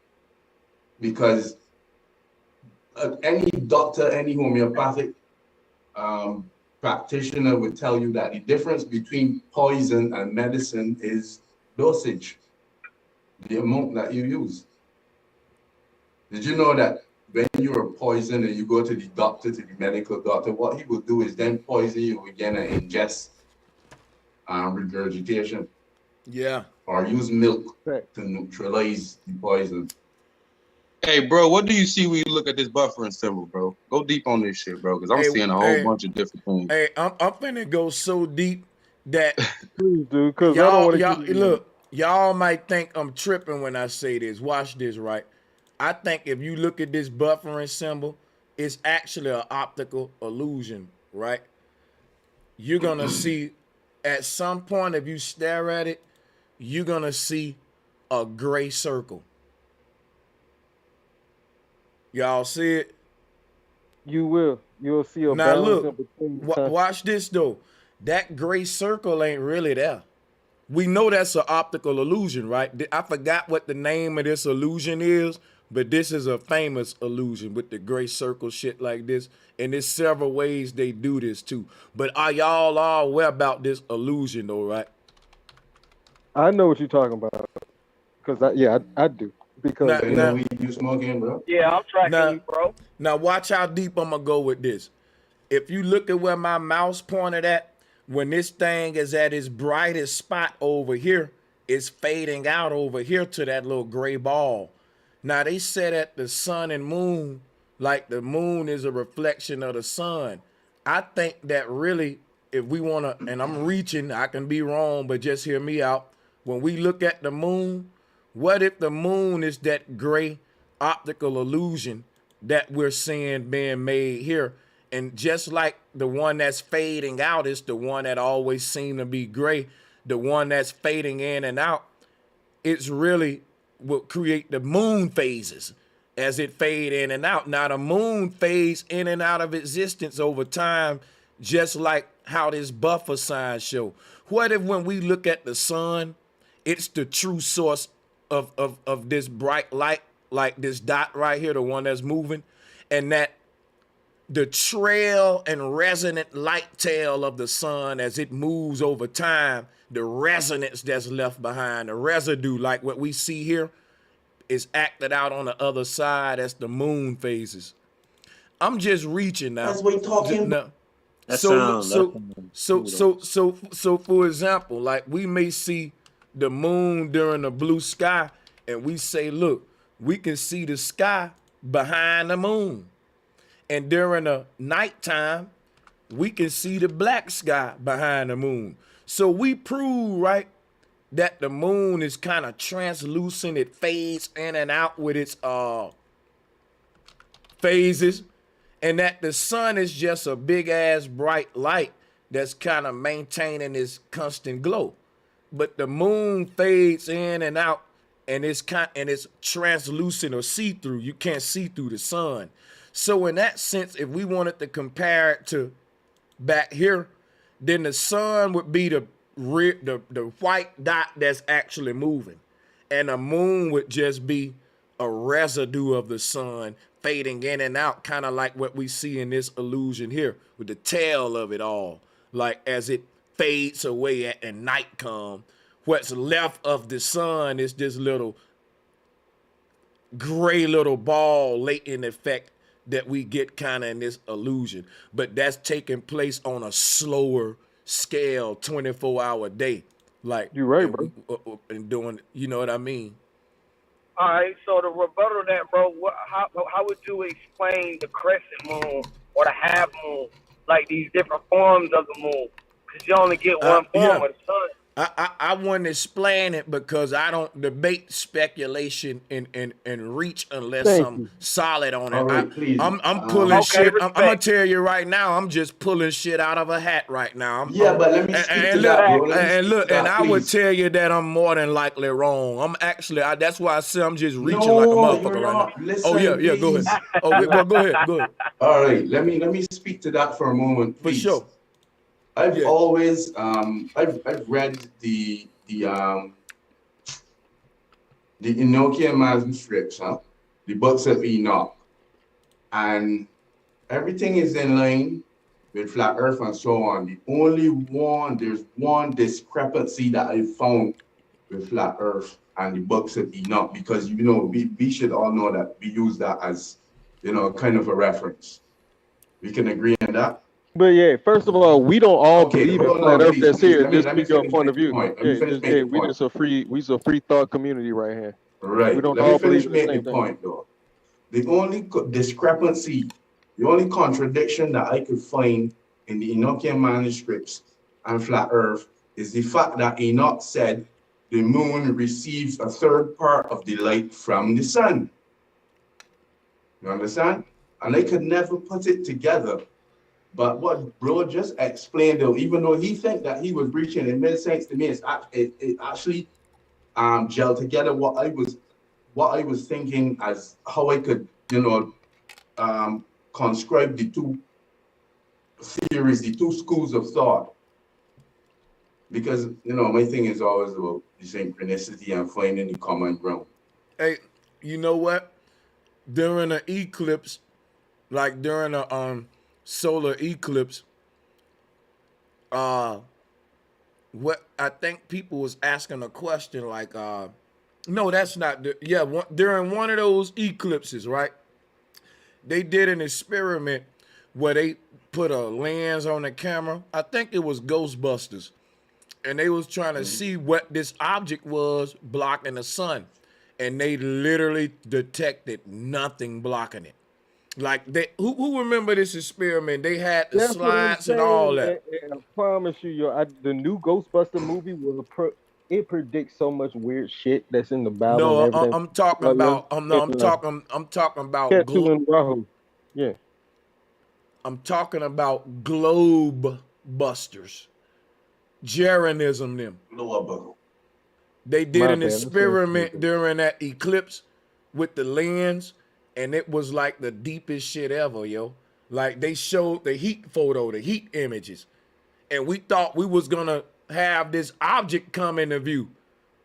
Because any doctor, any homeopathic practitioner would tell you that the difference between poison and medicine is dosage, the amount that you use. Did you know that when you're poisoned and you go to the doctor, to the medical doctor, what he will do is then poison you again and ingest regurgitation? Yeah. Or use milk to neutralize the poison. Hey, bro, what do you see when you look at this buffering symbol, bro? Go deep on this shit, bro, because I'm seeing a whole bunch of different things. Hey, I'm finna go so deep that please do, because I don't want to look. Y'all might think I'm tripping when I say this. Watch this, right? I think if you look at this buffering symbol, it's actually an optical illusion, right? You're gonna see at some point, if you stare at it, you're gonna see a gray circle. Y'all see it? You will. You'll see a Now balance look, in between. watch this though. That gray circle ain't really there. We know that's an optical illusion, right? I forgot what the name of this illusion is, but this is a famous illusion with the gray circle shit like this. And there's several ways they do this too. But are y'all all aware about this illusion though, right? I know what you're talking about. Because I do. Because you smoking, bro? Yeah, I'm tracking you, bro. Now watch how deep I'm gonna go with this. If you look at where my mouse pointed at, when this thing is at its brightest spot over here, it's fading out over here to that little gray ball. Now they said that the sun and moon, like the moon is a reflection of the sun. I think that really, if we wanna, and I'm reaching, I can be wrong, but just hear me out. When we look at the moon, what if the moon is that gray optical illusion that we're seeing being made here? And just like the one that's fading out is the one that always seemed to be gray, the one that's fading in and out, it's really what create the moon phases as it fade in and out. Now the moon fades in and out of existence over time, just like how this buffer sign show. What if when we look at the sun, it's the true source of this bright light, like this dot right here, the one that's moving, and that the trail and resonant light tail of the sun as it moves over time, the resonance that's left behind, the residue, like what we see here, is acted out on the other side as the moon phases. I'm just reaching now. That's what you're talking No. That So sound. so so for example, like we may see the moon during the blue sky, and we say, look, we can see the sky behind the moon. And during the nighttime, we can see the black sky behind the moon. So we prove, right, that the moon is kind of translucent. It fades in and out with its phases, and that the sun is just a big ass bright light that's kind of maintaining this constant glow. But the moon fades in and out, and it's translucent or see-through. You can't see through the sun. So in that sense, if we wanted to compare it to back here, then the sun would be the white dot that's actually moving, and the moon would just be a residue of the sun fading in and out, kind of like what we see in this illusion here with the tail of it all. Like as it fades away and night come, what's left of the sun is this little gray little ball latent effect that we get kind of in this illusion. But that's taking place on a slower scale, 24-hour day. Like you're right, bro. And doing, you know what I mean? All right, so to rebuttal that, bro, how would you explain the crescent moon or the half moon, like these different forms of the moon? Because you only get one form of the sun. I want to explain it because I don't debate speculation and reach unless I'm solid on it. Right, I'm pulling shit. I'm gonna tell you right now. I'm just pulling shit out of a hat right now. But let me speak to that, bro. And I would tell you that I'm more than likely wrong. I'm actually. That's why I say I'm just reaching like a motherfucker right now. Listen, oh yeah, go ahead. Oh, well, go ahead. All right, let me speak to that for a moment, please. For sure. I've always I've read the Enochian manuscripts, the books of Enoch, and everything is in line with flat Earth and so on. There's one discrepancy that I found with flat Earth and the books of Enoch, because we should all know that we use that as kind of a reference. We can agree on that. But yeah, first of all, we don't all believe in flat Earth that's here. Just speak your point of view. We just a free thought community right here. Right. We don't Let all me finish believe making the same the thing. point, though. The only discrepancy, the only contradiction that I could find in the Enochian manuscripts and flat Earth is the fact that Enoch said the moon receives a third part of the light from the sun. You understand? And I could never put it together. But what bro just explained, though, even though he think that he was reaching, it made sense to me. It actually gelled together what I was thinking as how I could, conscribe the two theories, the two schools of thought. Because my thing is always about the synchronicity and finding the common ground. Hey, you know what? During an eclipse, like during a solar eclipse, what I think people was asking a question like, no, that's not during one of those eclipses, right? They did an experiment where they put a lens on the camera. I think it was Ghostbusters, and they was trying to see what this object was blocking the sun, and they literally detected nothing blocking it. Like who remember this experiment? They had the slides and all that. And I promise you, the new Ghostbuster movie will it predicts so much weird shit that's in the Bible. No, and everything. I'm talking about. I'm talking about. Ketu and Rahu. Yeah. I'm talking about globe busters. Jeranism them. They did an experiment during that eclipse with the lens, and it was like the deepest shit ever, yo. Like they showed the heat photo, the heat images, and we thought we was gonna have this object come into view,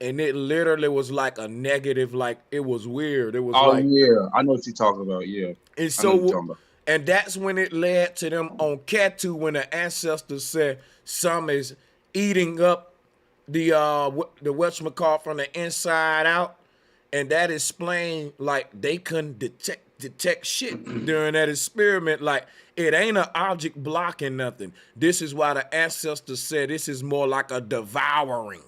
and it literally was like a negative, like it was weird. It was yeah, I know what you're talking about. Yeah, and so and that's when it led to them on Ketu when the ancestors said some is eating up the whatchamacallit from the inside out, and that explained like they couldn't detect detect shit during that experiment. Like, it ain't an object blocking nothing. This is why the ancestors said this is more like a devouring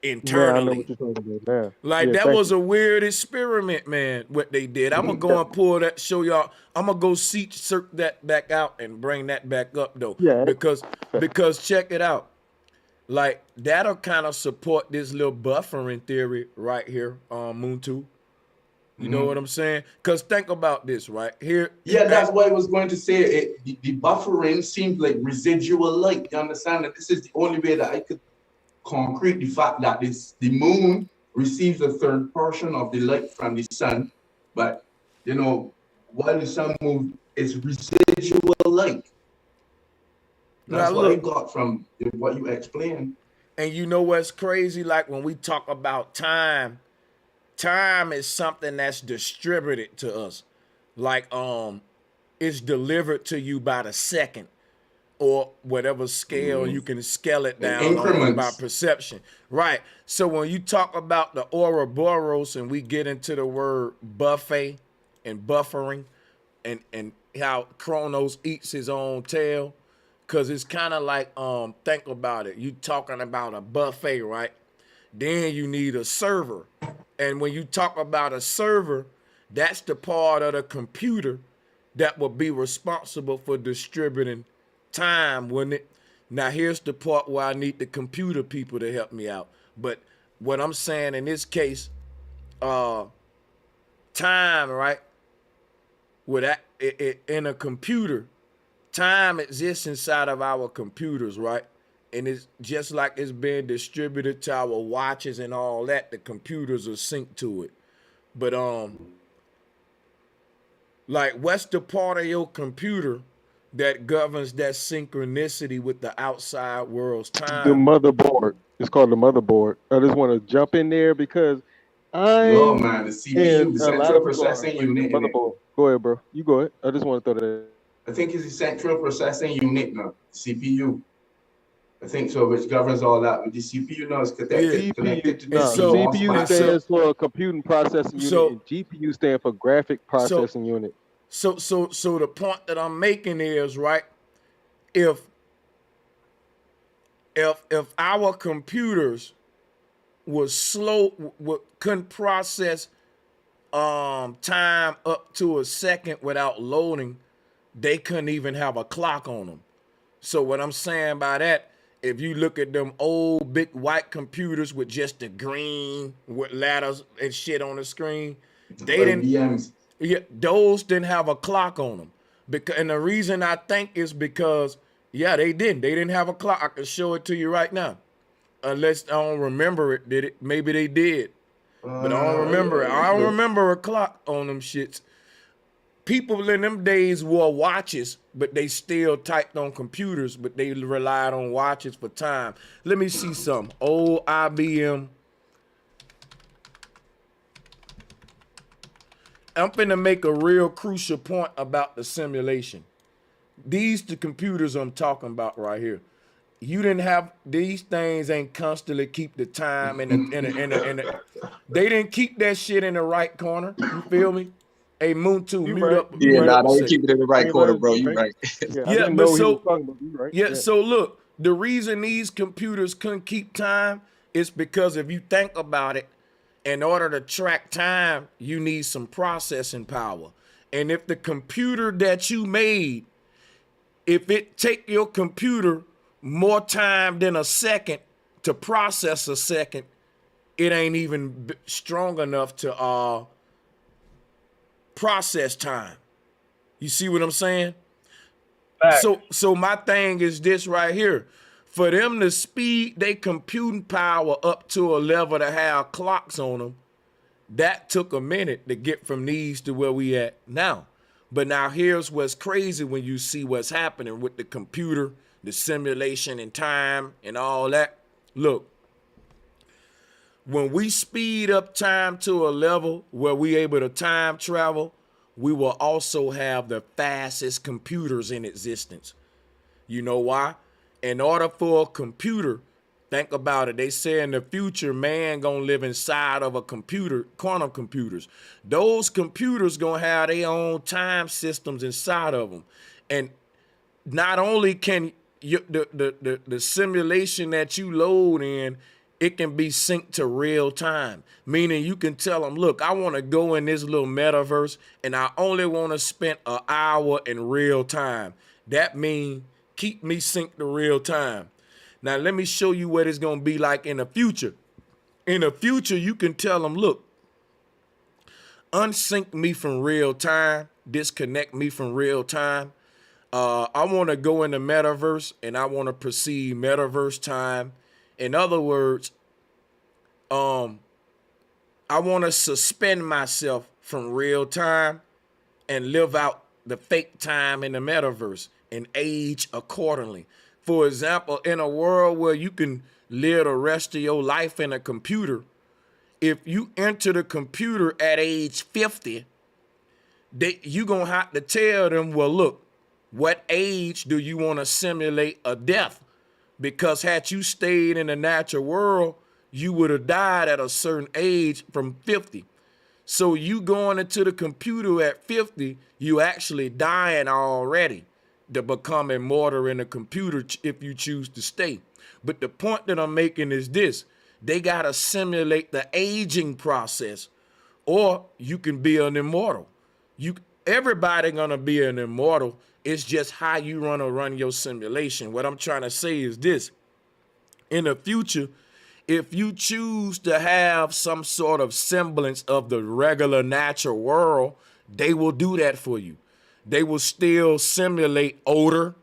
Man, I know internally. what you're talking about, man. Like, Yeah, that thank was you. a weird experiment, man, what they did. I'm going to go and pull that, show y'all. I'm going to go search that back out and bring that back up, though. Yeah. Because check it out. Like, that'll kind of support this little buffering theory right here on Moon 2. You know what I'm saying? Because think about this, right? Here. Yeah, that's why I was going to say it. The buffering seems like residual light. You understand that this is the only way that I could concrete the fact that the moon receives a third portion of the light from the sun, but you know, while the sun moves, it's residual light. That's what I got from what you explained. And you know what's crazy? Like, when we talk about time, time is something that's distributed to us. Like, it's delivered to you by the second, or whatever scale you can scale it down on by perception. Right. So when you talk about the Ouroboros and we get into the word buffet and buffering and how Kronos eats his own tail, because it's kind of like, think about it. You talking about a buffet, right? Then you need a server. And when you talk about a server, that's the part of the computer that will be responsible for distributing time, wouldn't it? Now, here's the part where I need the computer people to help me out. But what I'm saying in this case, time, right? With that, in a computer, time exists inside of our computers, right? And it's just like it's being distributed to our watches and all that. The computers are synced to it. But like, what's the part of your computer that governs that synchronicity with the outside world's time? The motherboard. It's called the motherboard. I just want to jump in there because Oh man, the CPU, the central processing unit. Motherboard. Go ahead, bro. You go ahead. I just want to throw that in. I think it's the central processing unit now, CPU. I think so, which governs all that. With the CPU now is connected to the CPU stands for computing processing unit, and GPU stands for graphic processing unit. So the point that I'm making is, right, if our computers was slow, couldn't process time up to a second without loading, they couldn't even have a clock on them. So what I'm saying by that, if you look at them old big white computers with just the green with ladders and shit on the screen, they didn't. Yeah, those didn't have a clock on them. And the reason I think is because, yeah, they didn't. They didn't have a clock. I can show it to you right now. Unless I don't remember it, did it? Maybe they did. But I don't remember it. I don't remember a clock on them shits. People in them days wore watches, but they still typed on computers, but they relied on watches for time. Let me see some. Old IBM. I'm finna make a real crucial point about the simulation. These the computers I'm talking about right here. You didn't have these things ain't constantly keep the time in the they didn't keep that shit in the right corner. You feel me? Hey, Moon 2, mute up. Yeah, nah, they keep it in the right corner, bro. You right. Yeah, but so so look, the reason these computers couldn't keep time is because if you think about it, in order to track time, you need some processing power. And if the computer that you made, if it take your computer more time than a second to process a second, it ain't even strong enough to process time. You see what I'm saying? So my thing is this right here. For them to speed their computing power up to a level to have clocks on them, that took a minute to get from these to where we at now. But now here's what's crazy when you see what's happening with the computer, the simulation and time and all that. Look, when we speed up time to a level where we able to time travel, we will also have the fastest computers in existence. You know why? In order for a computer Think about it. They say in the future, man gonna live inside of a computer, quantum computers. Those computers gonna have their own time systems inside of them. And not only can you, the simulation that you load in, it can be synced to real time. Meaning you can tell them, look, I want to go in this little metaverse and I only want to spend an hour in real time. That means keep me synced to real time. Now, let me show you what it's going to be like in the future. In the future, you can tell them, look, unsync me from real time, disconnect me from real time. I want to go in the metaverse and I want to perceive metaverse time. In other words, I want to suspend myself from real time and live out the fake time in the metaverse and age accordingly. For example, in a world where you can live the rest of your life in a computer, if you enter the computer at age 50, you're going to have to tell them, well, look, what age do you want to simulate a death? Because had you stayed in the natural world, you would have died at a certain age from 50. So you going into the computer at 50, you actually dying already to become immortal in the computer if you choose to stay. But the point that I'm making is this: they got to simulate the aging process, or you can be an immortal. Everybody gonna be an immortal. It's just how you run your simulation. What I'm trying to say is this: in the future, if you choose to have some sort of semblance of the regular natural world, they will do that for you. They will still simulate odor,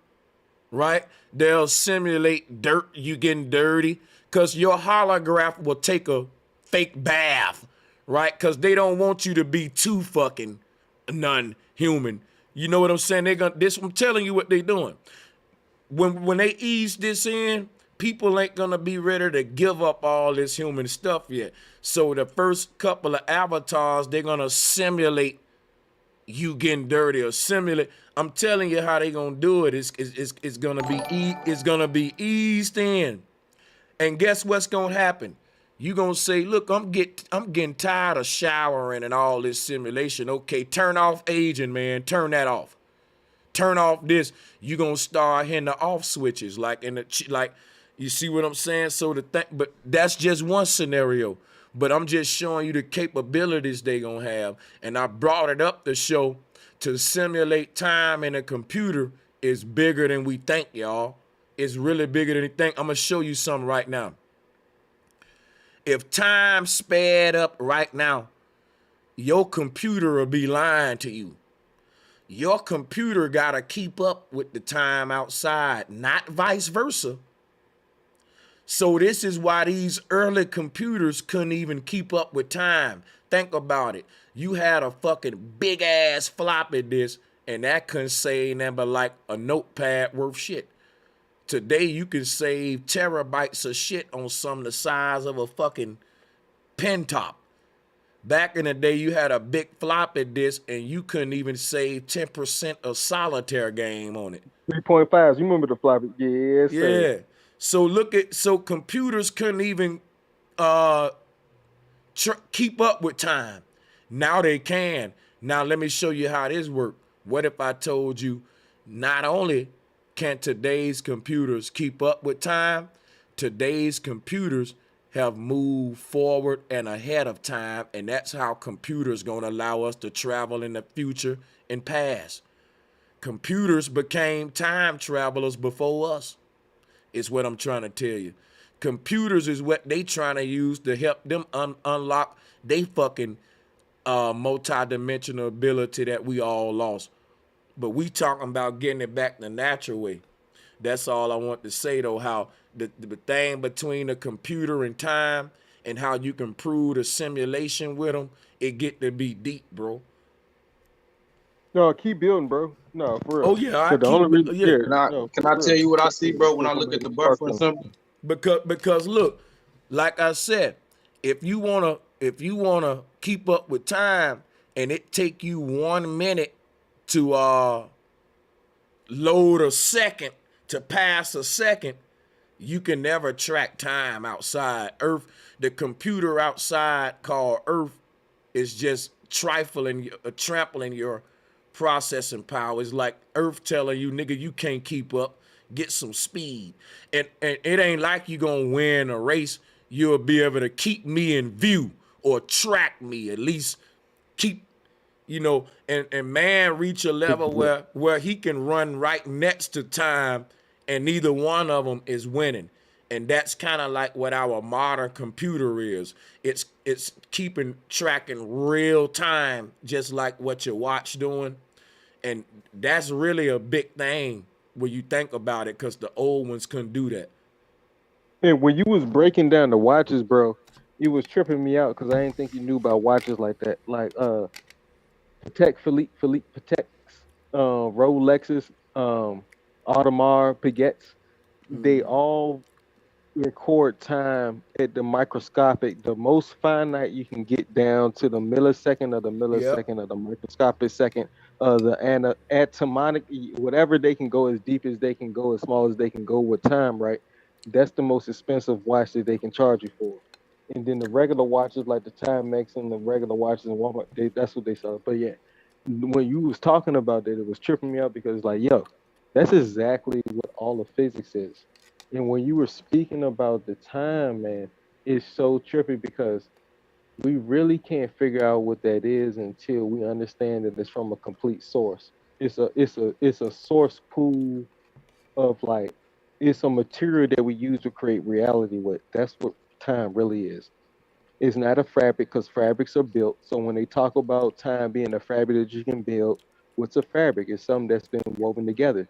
right? They'll simulate dirt, you getting dirty, because your holograph will take a fake bath, right? Because they don't want you to be too fucking non-human. You know what I'm saying? I'm telling you what they're doing. When they ease this in, people ain't gonna be ready to give up all this human stuff yet. So the first couple of avatars, they're gonna simulate you getting dirty or simulate. I'm telling you how they gonna do it. It's gonna be eased in. And guess what's gonna happen? You gonna say, look, I'm getting tired of showering and all this simulation. Okay, turn off aging, man. Turn that off. Turn off this. You gonna start hitting the off switches, like you see what I'm saying? So but that's just one scenario. But I'm just showing you the capabilities they gonna have. And I brought it up to show to simulate time in a computer is bigger than we think, y'all. It's really bigger than we think. I'm gonna show you something right now. If time sped up right now, your computer will be lying to you. Your computer gotta keep up with the time outside, not vice versa. So this is why these early computers couldn't even keep up with time. Think about it. You had a fucking big ass floppy disk, and that couldn't save nothing but like a notepad worth shit. Today you can save terabytes of shit on some the size of a fucking pen top. Back in the day, you had a big floppy disk, and you couldn't even save 10% of solitaire game on it. 3.5. You remember the floppy? Yes, Yeah. sir. So computers couldn't even keep up with time. Now they can. Now let me show you how this works. What if I told you not only can today's computers keep up with time, today's computers have moved forward and ahead of time, and that's how computers gonna allow us to travel in the future and past. Computers became time travelers before us. Is what I'm trying to tell you. Computers is what they trying to use to help them unlock they fucking multi-dimensional ability that we all lost. But we talking about getting it back the natural way. That's all I want to say though, how the thing between the computer and time and how you can prove the simulation with them, it get to be deep, bro. No, keep building, bro. No, for real. Oh yeah, I The only reason, yeah. Can I tell you what I see, bro, when I look at the birth for something? Because look, like I said, if you wanna keep up with time and it take you 1 minute to load a second, to pass a second, You can never track time outside. Earth, the computer outside called Earth is just trampling your processing power. It's like Earth telling you, nigga, you can't keep up. Get some speed. And it ain't like you gonna win a race. You'll be able to keep me in view or track me, at least keep, and man reach a level where he can run right next to time and neither one of them is winning. And that's kind of like what our modern computer is. It's tracking real time, just like what your watch doing. And that's really a big thing when you think about it, because the old ones couldn't do that. And when you was breaking down the watches, bro, it was tripping me out because I didn't think you knew about watches like that. Like Patek Philippe Pateks, Rolexes, Audemars Piguets, they all record time at the microscopic, the most finite you can get down to the millisecond of the millisecond of the microscopic second of the atomic, whatever they can go, as deep as they can go, as small as they can go with time, right? That's the most expensive watch that they can charge you for. And then the regular watches like the Timex and the regular watches in Walmart, that's what they sell. But yeah, when you was talking about that, it was tripping me out because like, yo, that's exactly what all of physics is. And when you were speaking about the time, man, it's so trippy because we really can't figure out what that is until we understand that it's from a complete source. It's a source pool of like, it's a material that we use to create reality with. That's what time really is. It's not a fabric because fabrics are built. So when they talk about time being a fabric that you can build, what's a fabric? It's something that's been woven together.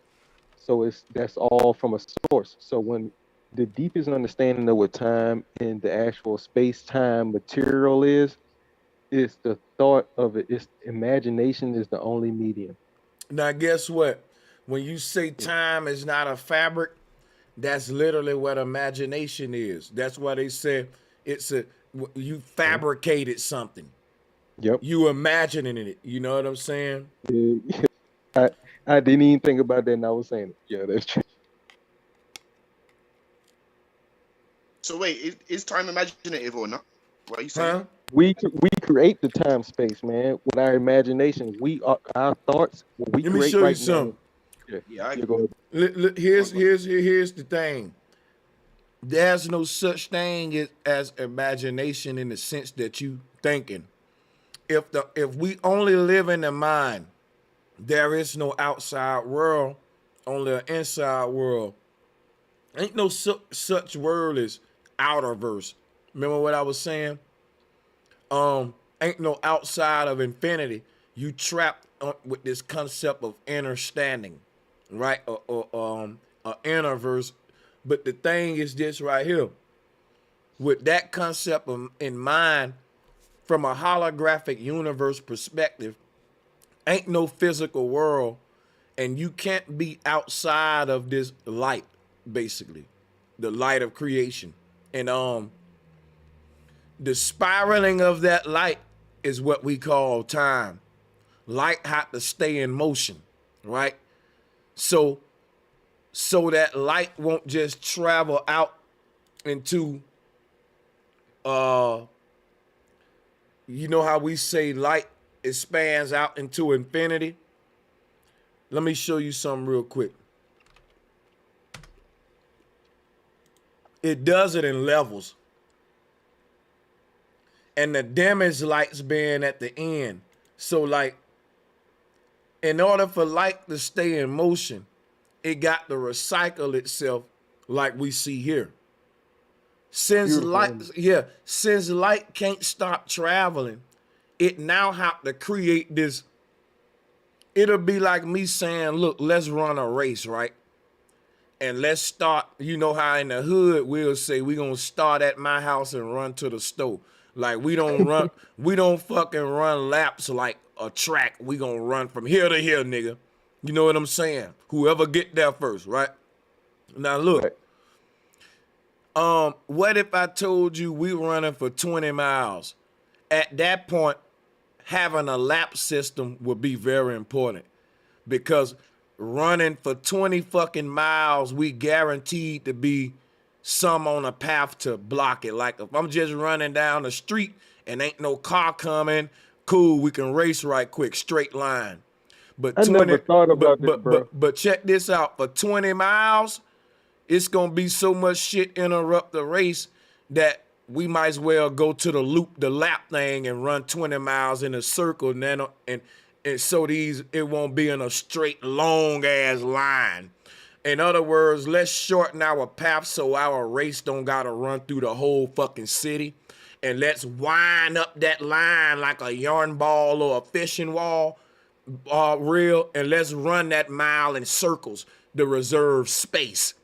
So that's all from a source. So when the deepest understanding of what time and the actual space-time material is the thought of it. It's imagination is the only medium. Now, guess what? When you say time is not a fabric, that's literally what imagination is. That's why they say you fabricated something. Yep. You imagining it. You know what I'm saying? I didn't even think about that, and I was saying it. Yeah, that's true. So wait, is time imaginative or not? What are you saying? Huh? We create the time space, man, with our imagination. Our thoughts. What we Let me create show you right something. now. Yeah, I go ahead. Look, here's the thing. There's no such thing as imagination in the sense that you thinking. If we only live in the mind, there is no outside world, only an inside world. Ain't no such word as outerverse. Remember what I was saying? Ain't no outside of infinity. You trapped with this concept of understanding, right? Or innerverse. But the thing is this right here. With that concept in mind, from a holographic universe perspective, ain't no physical world, and you can't be outside of this light, basically, the light of creation. And the spiraling of that light is what we call time. Light had to stay in motion, right? So that light won't just travel out into you know how we say light expands out into infinity? Let me show you something real quick. It does it in levels. And the dimmest lights being at the end. So like, in order for light to stay in motion, it got to recycle itself like we see here. Since light can't stop traveling, it now have to create this. It'll be like me saying, look, let's run a race, right? And let's start, you know how in the hood we'll say we're gonna start at my house and run to the store. Like we don't fucking run laps like a track. We gonna run from here to here, nigga. You know what I'm saying? Whoever get there first, right? Now look. What if I told you we running for 20 miles? At that point, having a lap system would be very important, because running for 20 fucking miles, we guaranteed to be some on a path to block it. Like if I'm just running down the street and ain't no car coming, cool, we can race right quick, straight line. But I never thought about this, bro. but check this out. For 20 miles, it's gonna be so much shit interrupt the race that we might as well go to the loop, the lap thing, and run 20 miles in a circle, and so it won't be in a straight long ass line. In other words, let's shorten our path so our race don't gotta run through the whole fucking city. And let's wind up that line like a yarn ball or a fishing wall, reel, and let's run that mile in circles to reserve space.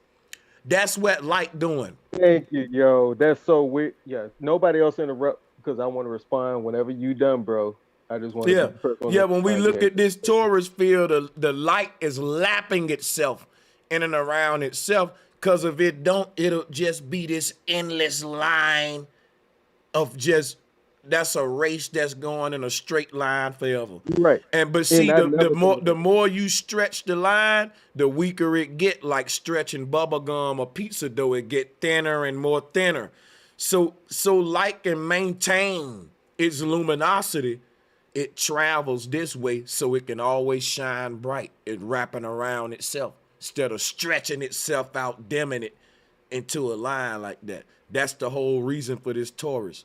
That's what light doing. Thank you, yo. That's so weird. Yeah, nobody else interrupt because I want to respond whenever you done, bro. I just want to be personal. Yeah, when we look at this tourist field, the light is lapping itself in and around itself, because if it don't, it'll just be this endless line of just, that's a race that's going in a straight line forever. Right. But see, the more you stretch the line, the weaker it get, like stretching bubble gum or pizza dough, it get thinner and more thinner. So light can maintain its luminosity. It travels this way so it can always shine bright. It's wrapping around itself instead of stretching itself out, dimming it into a line like that. That's the whole reason for this Taurus.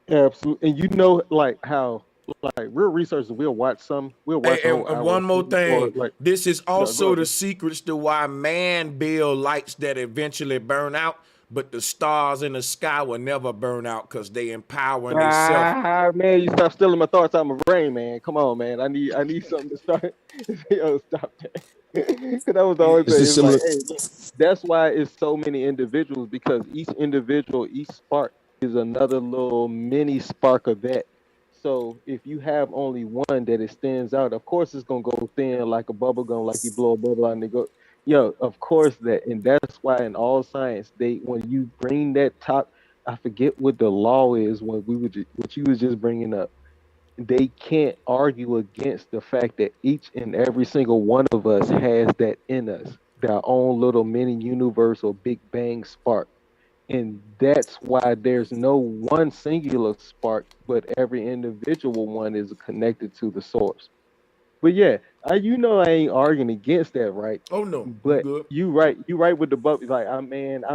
Absolutely. And you know, like how, like real researchers, we'll watch the whole hour. One more thing. Like, this is also the secrets to why man build lights that eventually burn out, but the stars in the sky will never burn out because they empowering themselves. Man, you stop stealing my thoughts out of my brain, man. Come on, man. I need something to start. Yo, stop that. Because that was the only thing. It's like, hey, that's why it's so many individuals, because each individual, each spark is another little mini spark of that. So if you have only one that extends out, of course it's gonna go thin like a bubble gum, like you blow a bubble out and they go. Yo, of course that, and that's why in all science, when you bring that top, I forget what the law is when what you was just bringing up. They can't argue against the fact that each and every single one of us has that in us, their own little mini universal Big Bang spark. And that's why there's no one singular spark, but every individual one is connected to the source. But yeah, I ain't arguing against that, right? Oh no, but you right with the bubble. Like, I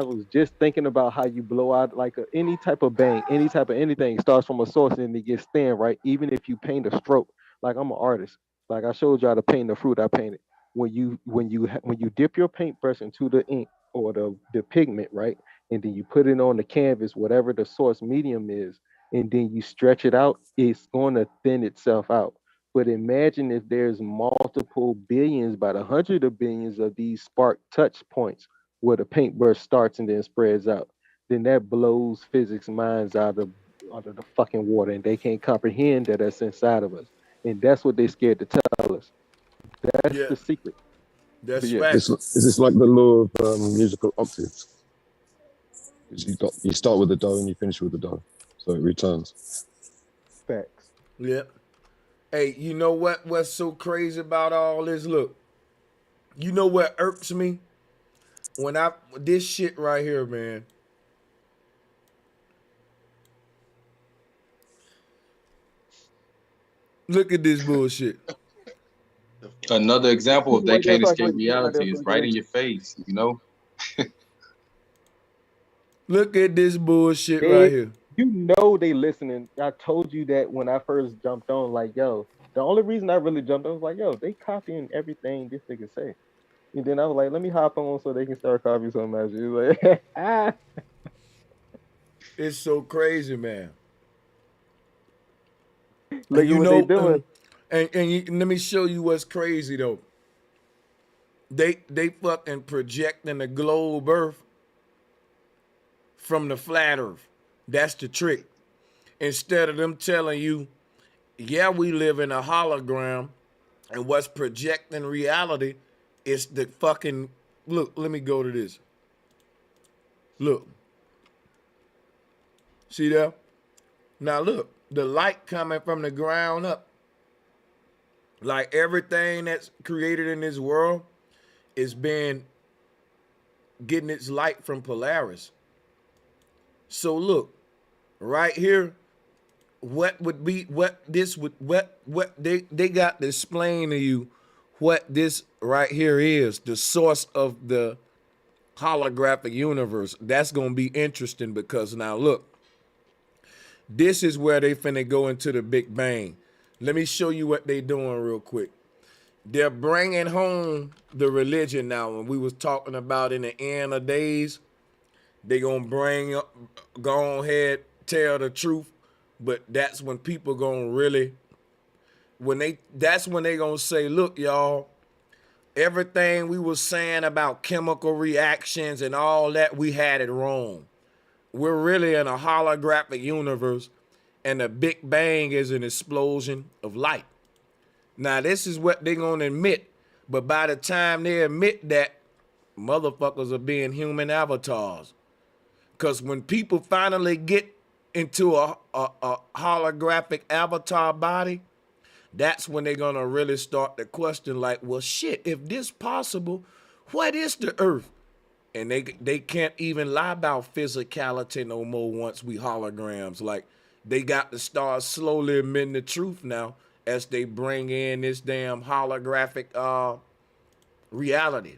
was just thinking about how you blow out like any type of bang, any type of anything starts from a source and it gets thin, right? Even if you paint a stroke, like I'm an artist, like I showed y'all to paint the fruit I painted. When you dip your paintbrush into the ink or the pigment, right, and then you put it on the canvas, whatever the source medium is, and then you stretch it out, it's going to thin itself out. But imagine if there's multiple billions, about 100 of billions of these spark touch points where the paintbrush starts and then spreads out. Then that blows physics minds out of the fucking water, and they can't comprehend that that's inside of us. And that's what they're scared to tell us. That's the secret. That's right. Is this like the law of musical octaves? You start with the do and you finish with the do, so it returns. Facts. Yeah. Hey, you know what's so crazy about all this? Look, you know what irks me? This shit right here, man. Look at this bullshit. Another example of they can't escape reality is right in your face, you know? Look at this bullshit right here. You know they listening. I told you that when I first jumped on, like, yo, the only reason I really jumped on was like, yo, they copying everything this nigga say. And then I was like, let me hop on so they can start copying some magic. Like, It's so crazy, man. Look at what they doing. Let me show you what's crazy though. They fucking projecting the globe Earth from the flat Earth. That's the trick. Instead of them telling you, yeah, we live in a hologram, and what's projecting reality is the fucking, look, let me go to this. Look. See that? Now look, the light coming from the ground up. Like everything that's created in this world is being getting its light from Polaris. So look, right here, what would be what this would what they got to explain to you what this right here is, the source of the holographic universe. That's gonna be interesting because now look, this is where they finna go into the Big Bang. Let me show you what they doing real quick. They're bringing home the religion now. When we was talking about in the end of days, they gonna bring up, go ahead, tell the truth. But that's when people gonna really, that's when they gonna say, look, y'all, everything we was saying about chemical reactions and all that, we had it wrong. We're really in a holographic universe, and the Big Bang is an explosion of light. Now, this is what they're going to admit, but by the time they admit that, motherfuckers are being human avatars. Because when people finally get into a holographic avatar body, that's when they're going to really start to question, like, well, shit, if this possible, what is the earth? And they can't even lie about physicality no more once we holograms. Like, they got to start slowly admitting the truth now as they bring in this damn holographic reality.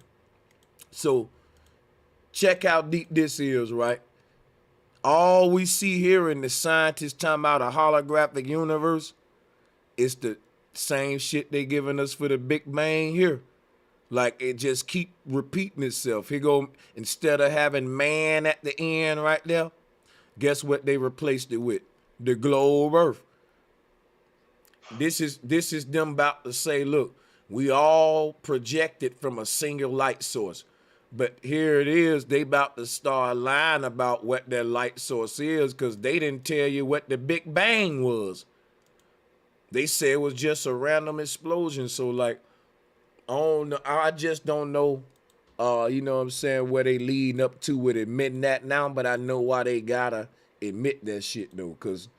So check how deep this is, right? All we see here in the scientists talking about a holographic universe is the same shit they giving us for the Big Bang here. Like, it just keep repeating itself. Here go, instead of having man at the end right there, guess what they replaced it with? The globe Earth. This is them about to say, look, we all projected from a single light source. But here it is, they about to start lying about what their light source is because they didn't tell you what the Big Bang was. They said it was just a random explosion. So, like, I just don't know, you know what I'm saying, where they leading up to with admitting that now, but I know why they gotta admit that shit, though, because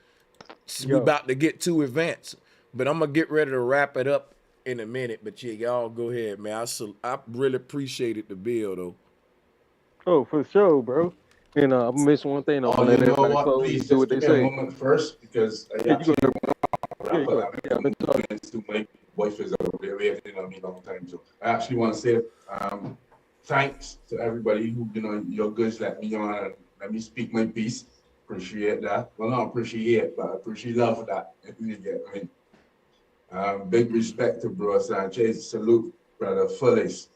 we about to get too advanced. But I'm going to get ready to wrap it up in a minute. But, yeah, y'all go ahead, man. I really appreciated the bill, though. Oh, for sure, bro. And I missed one thing. Oh, you know what? Please just give me a moment first because I actually I've been talking to my wife is waiting on me a long time. So I actually want to say thanks to everybody who, you know, your goods let me on and let me speak my piece. Appreciate that. Well, not appreciate, but I appreciate love that. If you get what I mean. Big respect to bro Sanchez. Salute, brother Fullis.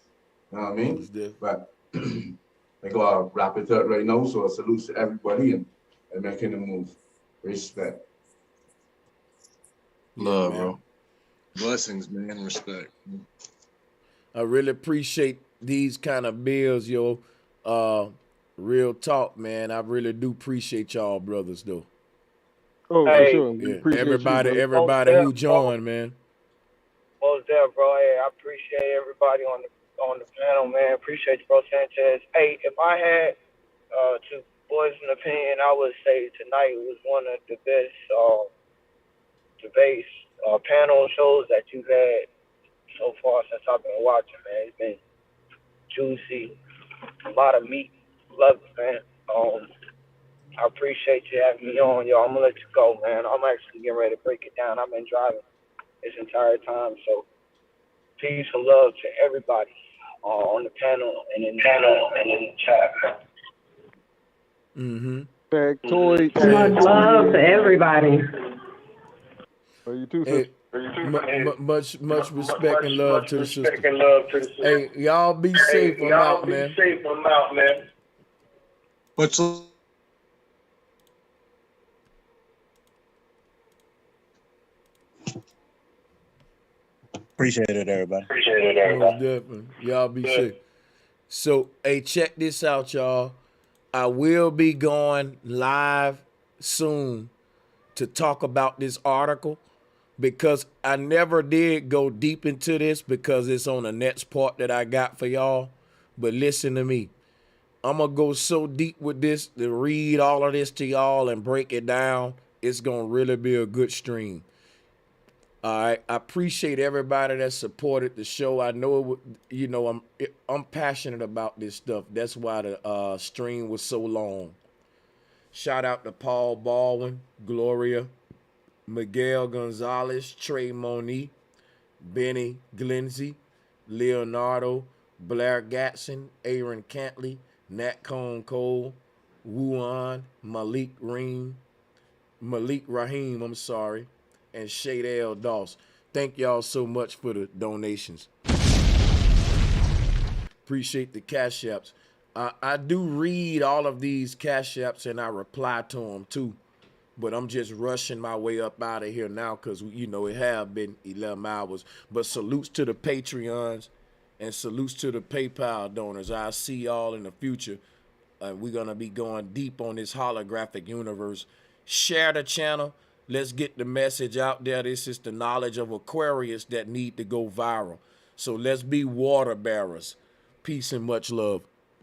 You know what I mean? But I gotta wrap it up right now. So a salute to everybody and making a move. Respect. Love, bro. Blessings, man. Respect. I really appreciate these kind of bills, yo. Real talk, man. I really do appreciate y'all brothers, though. Oh, for sure. We appreciate everybody you, who joined, man. Most there, bro. Hey, I appreciate everybody on the panel, man. Appreciate you, bro Sanchez. Hey, if I had to voice an opinion, I would say tonight was one of the best debates, panel shows that you've had so far since I've been watching, man. It's been juicy, a lot of meat. Love it, man. I appreciate you having me on, y'all. I'm gonna let you go, man. I'm actually getting ready to break it down. I've been driving this entire time, so peace and love to everybody on the panel and in the chat. Mm-hmm. Factoid. Much love to everybody. Oh, you too, hey, much respect and love to the sister. Hey, y'all be safe. I'm out, man. What's Appreciate it, everybody. Most definitely. Y'all be safe. So, hey, check this out, y'all. I will be going live soon to talk about this article because I never did go deep into this because it's on the next part that I got for y'all. But listen to me. I'm going to go so deep with this to read all of this to y'all and break it down. It's going to really be a good stream. All right, I appreciate everybody that supported the show. I know, I'm passionate about this stuff. That's why the stream was so long. Shout out to Paul Baldwin, Gloria, Miguel Gonzalez, Trey Monique, Benny Glenzie, Leonardo, Blair Gatson, Aaron Cantley, Nat Cone Cole, Wuan, Malik Rahim, and Shadell Doss. Thank y'all so much for the donations. Appreciate the cash apps. I do read all of these cash apps and I reply to them too. But I'm just rushing my way up out of here now because, it have been 11 hours. But salutes to the Patreons and salutes to the PayPal donors. I'll see y'all in the future. We're going to be going deep on this holographic universe. Share the channel. Let's get the message out there. This is the knowledge of Aquarius that need to go viral. So let's be water bearers. Peace and much love.